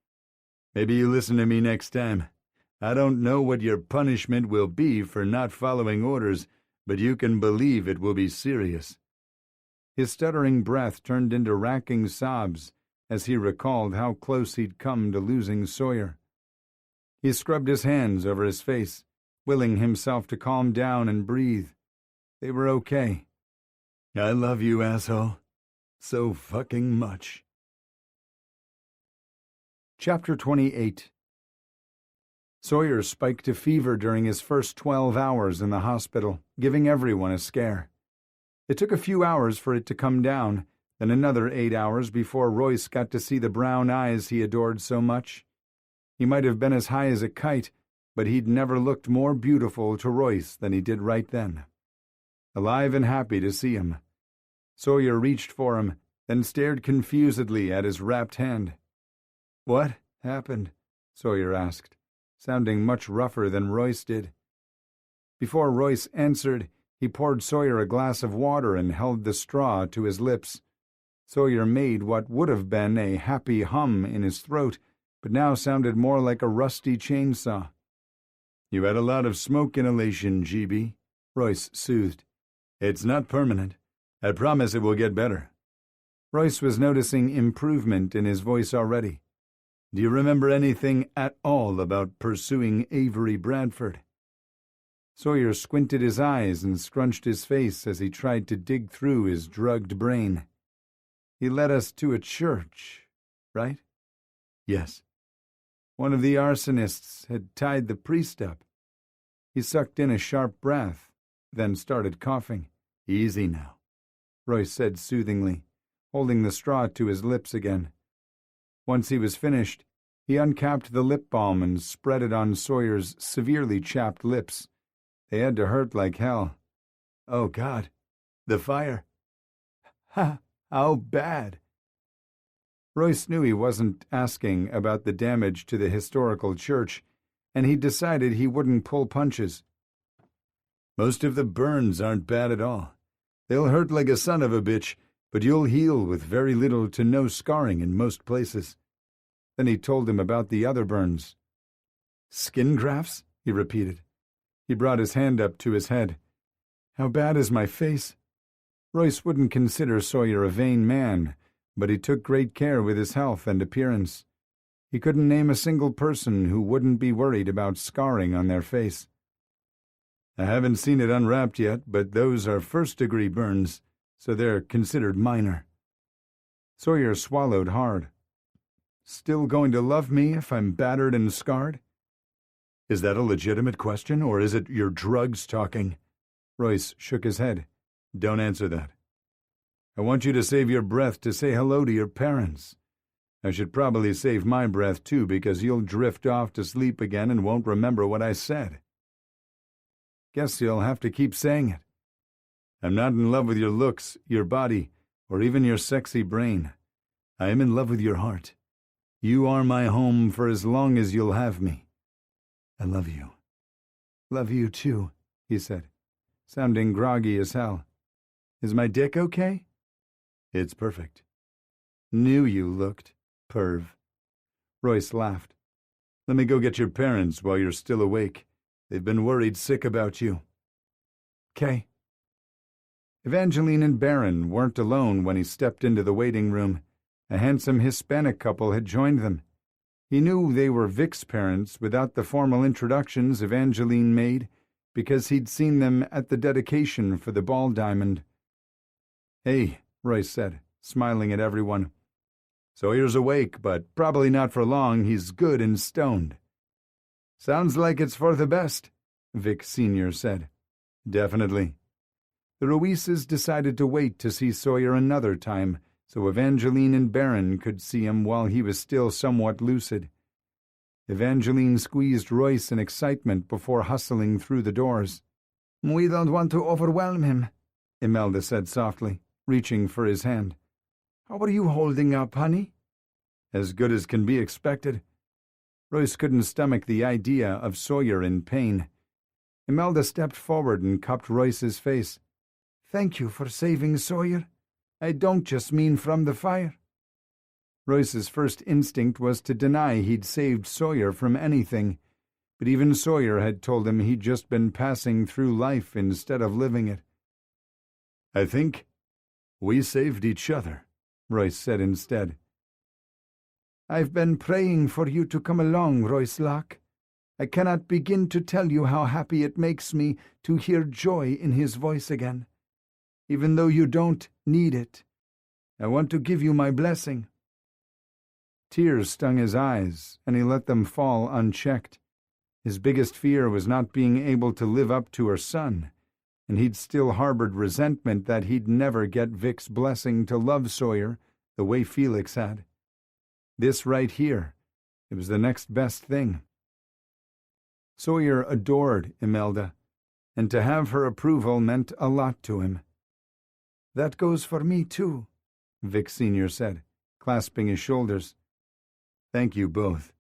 "Maybe you listen to me next time. I don't know what your punishment will be for not following orders, but you can believe it will be serious." His stuttering breath turned into racking sobs as he recalled how close he'd come to losing Sawyer. He scrubbed his hands over his face, willing himself to calm down and breathe. They were okay. "I love you, asshole. So fucking much." Chapter 28. Sawyer spiked a fever during his first 12 hours in the hospital, giving everyone a scare. It took a few hours for it to come down, then another 8 hours before Royce got to see the brown eyes he adored so much. He might have been as high as a kite, but he'd never looked more beautiful to Royce than he did right then. Alive and happy to see him. Sawyer reached for him, then stared confusedly at his wrapped hand. "What happened?" Sawyer asked, sounding much rougher than Royce did. Before Royce answered, he poured Sawyer a glass of water and held the straw to his lips. Sawyer made what would have been a happy hum in his throat, but now sounded more like a rusty chainsaw. "You had a lot of smoke inhalation, GB," Royce soothed. "It's not permanent. I promise it will get better." Royce was noticing improvement in his voice already. "Do you remember anything at all about pursuing Avery Bradford?" Sawyer squinted his eyes and scrunched his face as he tried to dig through his drugged brain. "He led us to a church, right?" "Yes." "One of the arsonists had tied the priest up." He sucked in a sharp breath, then started coughing. "Easy now," Royce said soothingly, holding the straw to his lips again. Once he was finished, he uncapped the lip balm and spread it on Sawyer's severely chapped lips. They had to hurt like hell. "Oh, God. The fire." How bad?" Royce knew he wasn't asking about the damage to the historical church, and he decided he wouldn't pull punches. "Most of the burns aren't bad at all. They'll hurt like a son of a bitch, but you'll heal with very little to no scarring in most places." Then he told him about the other burns. "Skin grafts?" he repeated. He brought his hand up to his head. "How bad is my face?" Royce wouldn't consider Sawyer a vain man, but he took great care with his health and appearance. He couldn't name a single person who wouldn't be worried about scarring on their face. "I haven't seen it unwrapped yet, but those are first-degree burns," so they're considered minor. Sawyer swallowed hard. Still going to love me if I'm battered and scarred? Is that a legitimate question, or is it your drugs talking? Royce shook his head. Don't answer that. I want you to save your breath to say hello to your parents. I should probably save my breath, too, because you'll drift off to sleep again and won't remember what I said. Guess you'll have to keep saying it. I'm not in love with your looks, your body, or even your sexy brain. I am in love with your heart. You are my home for as long as you'll have me. I love you. Love you, too, he said, sounding groggy as hell. Is my dick okay? It's perfect. Knew you looked. Perv. Royce laughed. Let me go get your parents while you're still awake. They've been worried sick about you. 'Kay. Evangeline and Barron weren't alone when he stepped into the waiting room. A handsome Hispanic couple had joined them. He knew they were Vic's parents without the formal introductions Evangeline made, because he'd seen them at the dedication for the ball diamond. Hey, Royce said, smiling at everyone. Sawyer's awake, but probably not for long. He's good and stoned. Sounds like it's for the best, Vic Sr. said. Definitely. The Ruises decided to wait to see Sawyer another time, so Evangeline and Barron could see him while he was still somewhat lucid. Evangeline squeezed Royce in excitement before hustling through the doors. We don't want to overwhelm him, Imelda said softly, reaching for his hand. How are you holding up, honey? As good as can be expected. Royce couldn't stomach the idea of Sawyer in pain. Imelda stepped forward and cupped Royce's face. Thank you for saving Sawyer. I don't just mean from the fire. Royce's first instinct was to deny he'd saved Sawyer from anything, but even Sawyer had told him he'd just been passing through life instead of living it. I think we saved each other, Royce said instead. I've been praying for you to come along, Royce Locke. I cannot begin to tell you how happy it makes me to hear joy in his voice again. Even though you don't need it, I want to give you my blessing. Tears stung his eyes, and he let them fall unchecked. His biggest fear was not being able to live up to her son, and he'd still harbored resentment that he'd never get Vic's blessing to love Sawyer the way Felix had. This right here, it was the next best thing. Sawyer adored Imelda, and to have her approval meant a lot to him. That goes for me, too, Vic Sr. said, clasping his shoulders. Thank you both.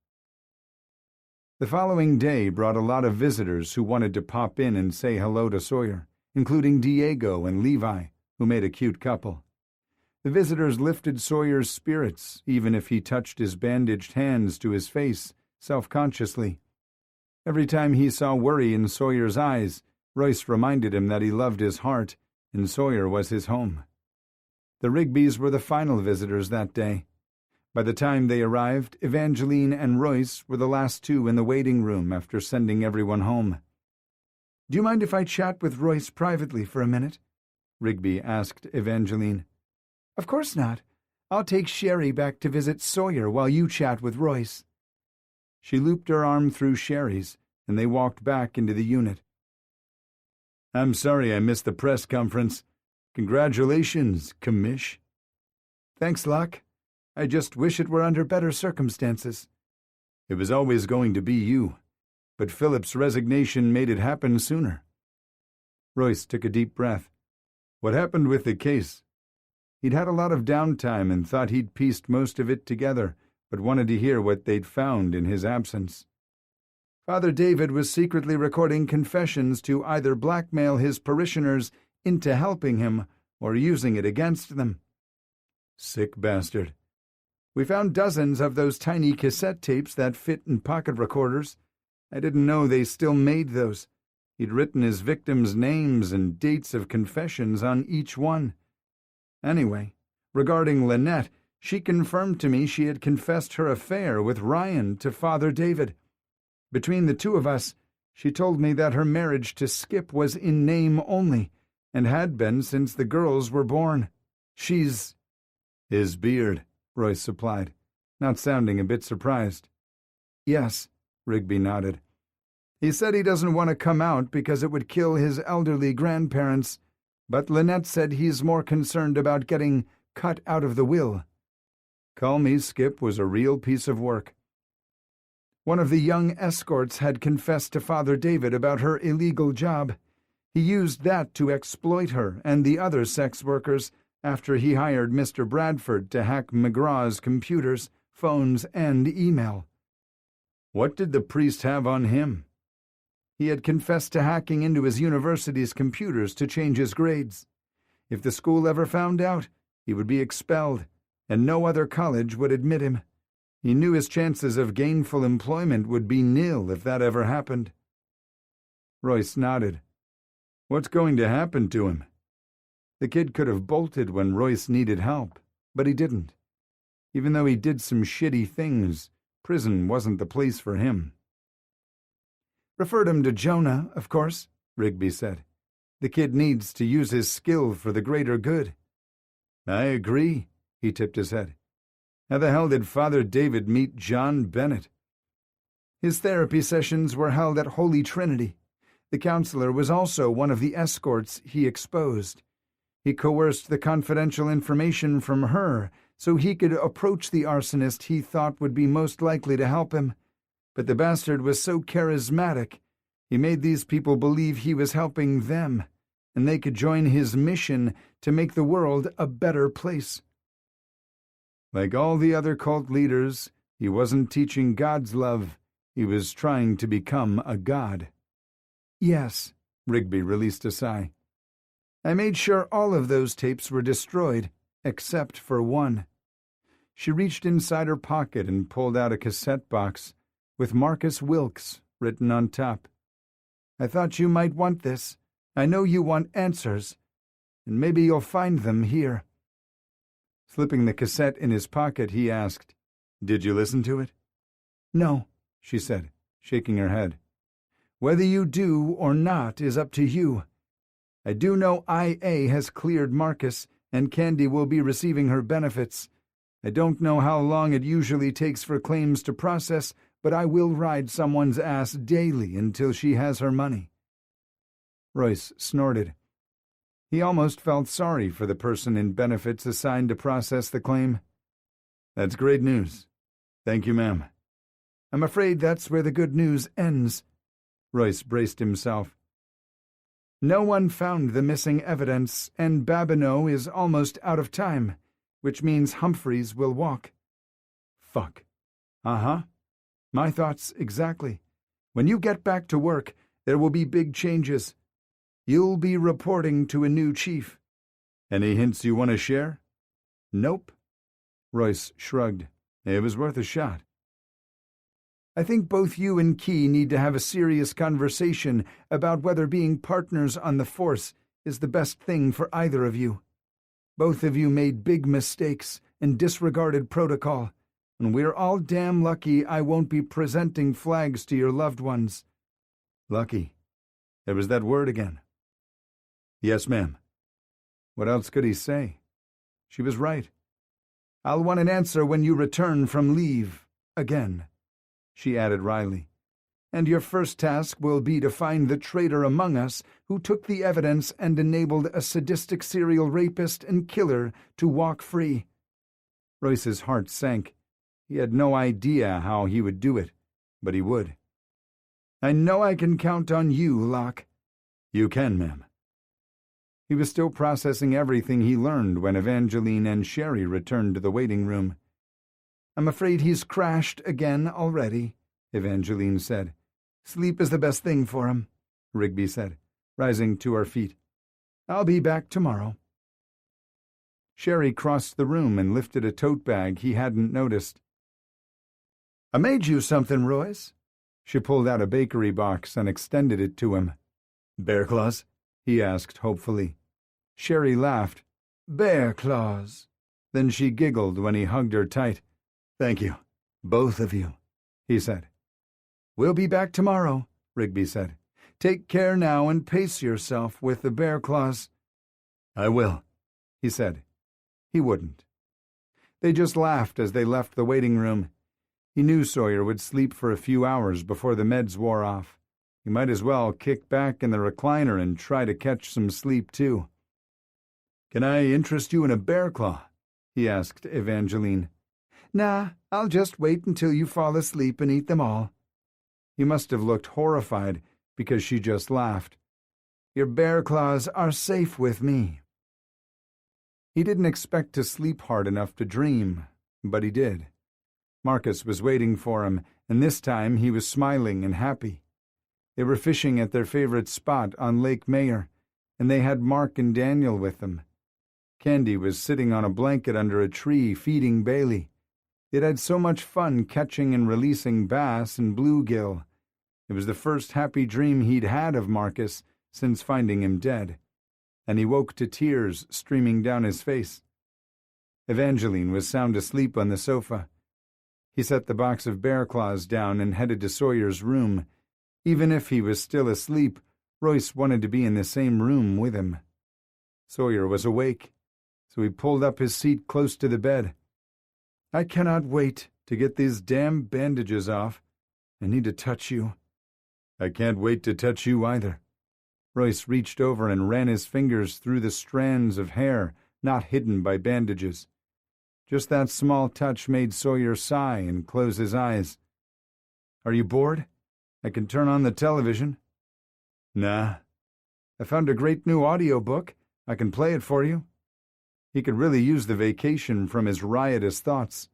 The following day brought a lot of visitors who wanted to pop in and say hello to Sawyer, including Diego and Levi, who made a cute couple. The visitors lifted Sawyer's spirits, even if he touched his bandaged hands to his face, self-consciously. Every time he saw worry in Sawyer's eyes, Royce reminded him that he loved his heart, and Sawyer was his home. The Rigbys were the final visitors that day. By the time they arrived, Evangeline and Royce were the last two in the waiting room after sending everyone home. Do you mind if I chat with Royce privately for a minute? Rigby asked Evangeline. Of course not. I'll take Sherry back to visit Sawyer while you chat with Royce. She looped her arm through Sherry's, and they walked back into the unit. I'm sorry I missed the press conference. Congratulations, Commish. Thanks, Locke. I just wish it were under better circumstances. It was always going to be you, but Philip's resignation made it happen sooner. Royce took a deep breath. What happened with the case? He'd had a lot of downtime and thought he'd pieced most of it together, but wanted to hear what they'd found in his absence. Father David was secretly recording confessions to either blackmail his parishioners into helping him or using it against them. Sick bastard. We found dozens of those tiny cassette tapes that fit in pocket recorders. I didn't know they still made those. He'd written his victims' names and dates of confessions on each one. Anyway, regarding Lynette, she confirmed to me she had confessed her affair with Ryan to Father David. Between the two of us, she told me that her marriage to Skip was in name only, and had been since the girls were born. She's—" "His beard," Royce supplied, not sounding a bit surprised. "Yes," Rigby nodded. "He said he doesn't want to come out because it would kill his elderly grandparents, but Lynette said he's more concerned about getting cut out of the will." Call Me Skip was a real piece of work. One of the young escorts had confessed to Father David about her illegal job. He used that to exploit her and the other sex workers after he hired Mr. Bradford to hack McGraw's computers, phones, and email. What did the priest have on him? He had confessed to hacking into his university's computers to change his grades. If the school ever found out, he would be expelled, and no other college would admit him. He knew his chances of gainful employment would be nil if that ever happened. Royce nodded. What's going to happen to him? The kid could have bolted when Royce needed help, but he didn't. Even though he did some shitty things, prison wasn't the place for him. "Referred him to Jonah, of course," Rigby said. "The kid needs to use his skill for the greater good." "I agree," he tipped his head. "How the hell did Father David meet John Bennett?" "His therapy sessions were held at Holy Trinity. The counselor was also one of the escorts he exposed. He coerced the confidential information from her so he could approach the arsonist he thought would be most likely to help him. But the bastard was so charismatic, he made these people believe he was helping them, and they could join his mission to make the world a better place." Like all the other cult leaders, he wasn't teaching God's love. He was trying to become a god. "Yes," Rigby released a sigh. "I made sure all of those tapes were destroyed, except for one." She reached inside her pocket and pulled out a cassette box with Marcus Wilkes written on top. "I thought you might want this. I know you want answers, and maybe you'll find them here." Slipping the cassette in his pocket, he asked, "Did you listen to it?" "No," she said, shaking her head. "Whether you do or not is up to you. I do know IA has cleared Marcus, and Candy will be receiving her benefits. I don't know how long it usually takes for claims to process, but I will ride someone's ass daily until she has her money." Royce snorted. He almost felt sorry for the person in benefits assigned to process the claim. "That's great news. Thank you, ma'am." "I'm afraid that's where the good news ends." Royce braced himself. "No one found the missing evidence, and Babineau is almost out of time, which means Humphreys will walk." "Fuck." "Uh-huh. My thoughts exactly. When you get back to work, there will be big changes. You'll be reporting to a new chief." "Any hints you want to share?" "Nope." Royce shrugged. It was worth a shot. "I think both you and Key need to have a serious conversation about whether being partners on the force is the best thing for either of you. Both of you made big mistakes and disregarded protocol, and we're all damn lucky I won't be presenting flags to your loved ones." Lucky. There was that word again. "Yes, ma'am." What else could he say? She was right. "I'll want an answer when you return from leave, again," she added wryly. "And your first task will be to find the traitor among us who took the evidence and enabled a sadistic serial rapist and killer to walk free." Royce's heart sank. He had no idea how he would do it, but he would. "I know I can count on you, Locke." "You can, ma'am." He was still processing everything he learned when Evangeline and Sherry returned to the waiting room. "I'm afraid he's crashed again already," Evangeline said. "Sleep is the best thing for him," Rigby said, rising to her feet. "I'll be back tomorrow." Sherry crossed the room and lifted a tote bag he hadn't noticed. "I made you something, Royce." She pulled out a bakery box and extended it to him. "Bear claws?" he asked hopefully. Sherry laughed. "Bear claws." Then she giggled when he hugged her tight. "Thank you, both of you," he said. "We'll be back tomorrow," Rigby said. "Take care now and pace yourself with the bear claws." "I will," he said. He wouldn't. They just laughed as they left the waiting room. He knew Sawyer would sleep for a few hours before the meds wore off. He might as well kick back in the recliner and try to catch some sleep, too. "Can I interest you in a bear claw?" he asked Evangeline. "Nah, I'll just wait until you fall asleep and eat them all." He must have looked horrified because she just laughed. "Your bear claws are safe with me." He didn't expect to sleep hard enough to dream, but he did. Marcus was waiting for him, and this time he was smiling and happy. They were fishing at their favorite spot on Lake Mayer, and they had Mark and Daniel with them. Candy was sitting on a blanket under a tree feeding Bailey. It had so much fun catching and releasing bass and bluegill. It was the first happy dream he'd had of Marcus since finding him dead, and he woke to tears streaming down his face. Evangeline was sound asleep on the sofa. He set the box of bear claws down and headed to Sawyer's room. Even if he was still asleep, Royce wanted to be in the same room with him. Sawyer was awake, so he pulled up his seat close to the bed. "I cannot wait to get these damn bandages off. I need to touch you." "I can't wait to touch you either." Royce reached over and ran his fingers through the strands of hair not hidden by bandages. Just that small touch made Sawyer sigh and close his eyes. "Are you bored? I can turn on the television." "Nah. I found a great new audiobook. I can play it for you." He could really use the vacation from his riotous thoughts.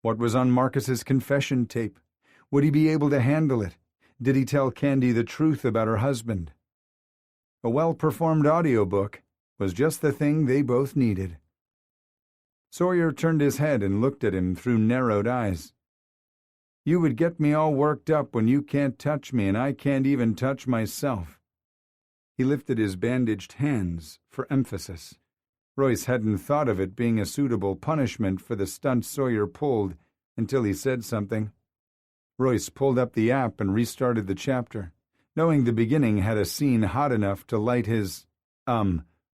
What was on Marcus's confession tape? Would he be able to handle it? Did he tell Candy the truth about her husband? A well-performed audiobook was just the thing they both needed. Sawyer turned his head and looked at him through narrowed eyes. "You would get me all worked up when you can't touch me and I can't even touch myself." He lifted his bandaged hands for emphasis. Royce hadn't thought of it being a suitable punishment for the stunt Sawyer pulled until he said something. Royce pulled up the app and restarted the chapter, knowing the beginning had a scene hot enough to light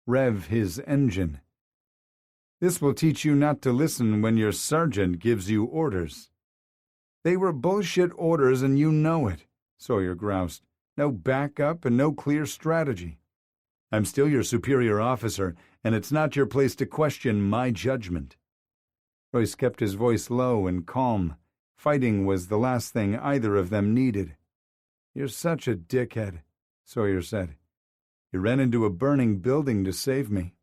rev his engine. "This will teach you not to listen when your sergeant gives you orders." "They were bullshit orders and you know it," Sawyer groused. "No backup and no clear strategy." "I'm still your superior officer, and it's not your place to question my judgment." Royce kept his voice low and calm. Fighting was the last thing either of them needed. "You're such a dickhead," Sawyer said. "You ran into a burning building to save me."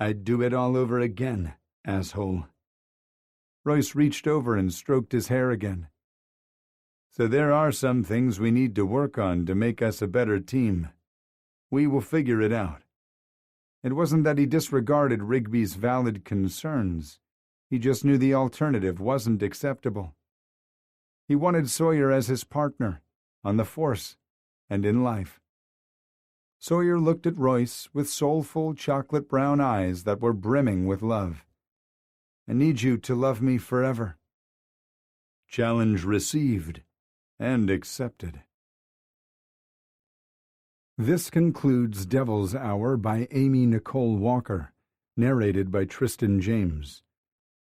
"I'd do it all over again, asshole." Royce reached over and stroked his hair again. "So there are some things we need to work on to make us a better team. We will figure it out." It wasn't that he disregarded Rigby's valid concerns. He just knew the alternative wasn't acceptable. He wanted Sawyer as his partner, on the force and in life. Sawyer looked at Royce with soulful chocolate brown eyes that were brimming with love. "I need you to love me forever." Challenge received and accepted. This concludes Devil's Hour by Amy Nicole Walker, narrated by Tristan James.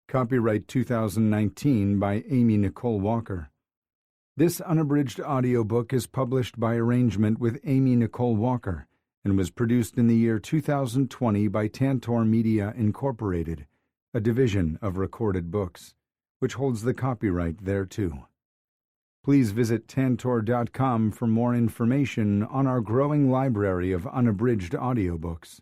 Copyright 2019 by Amy Nicole Walker. This unabridged audiobook is published by arrangement with Amy Nicole Walker and was produced in the year 2020 by Tantor Media Incorporated, a division of Recorded Books, which holds the copyright thereto. Please visit tantor.com for more information on our growing library of unabridged audiobooks.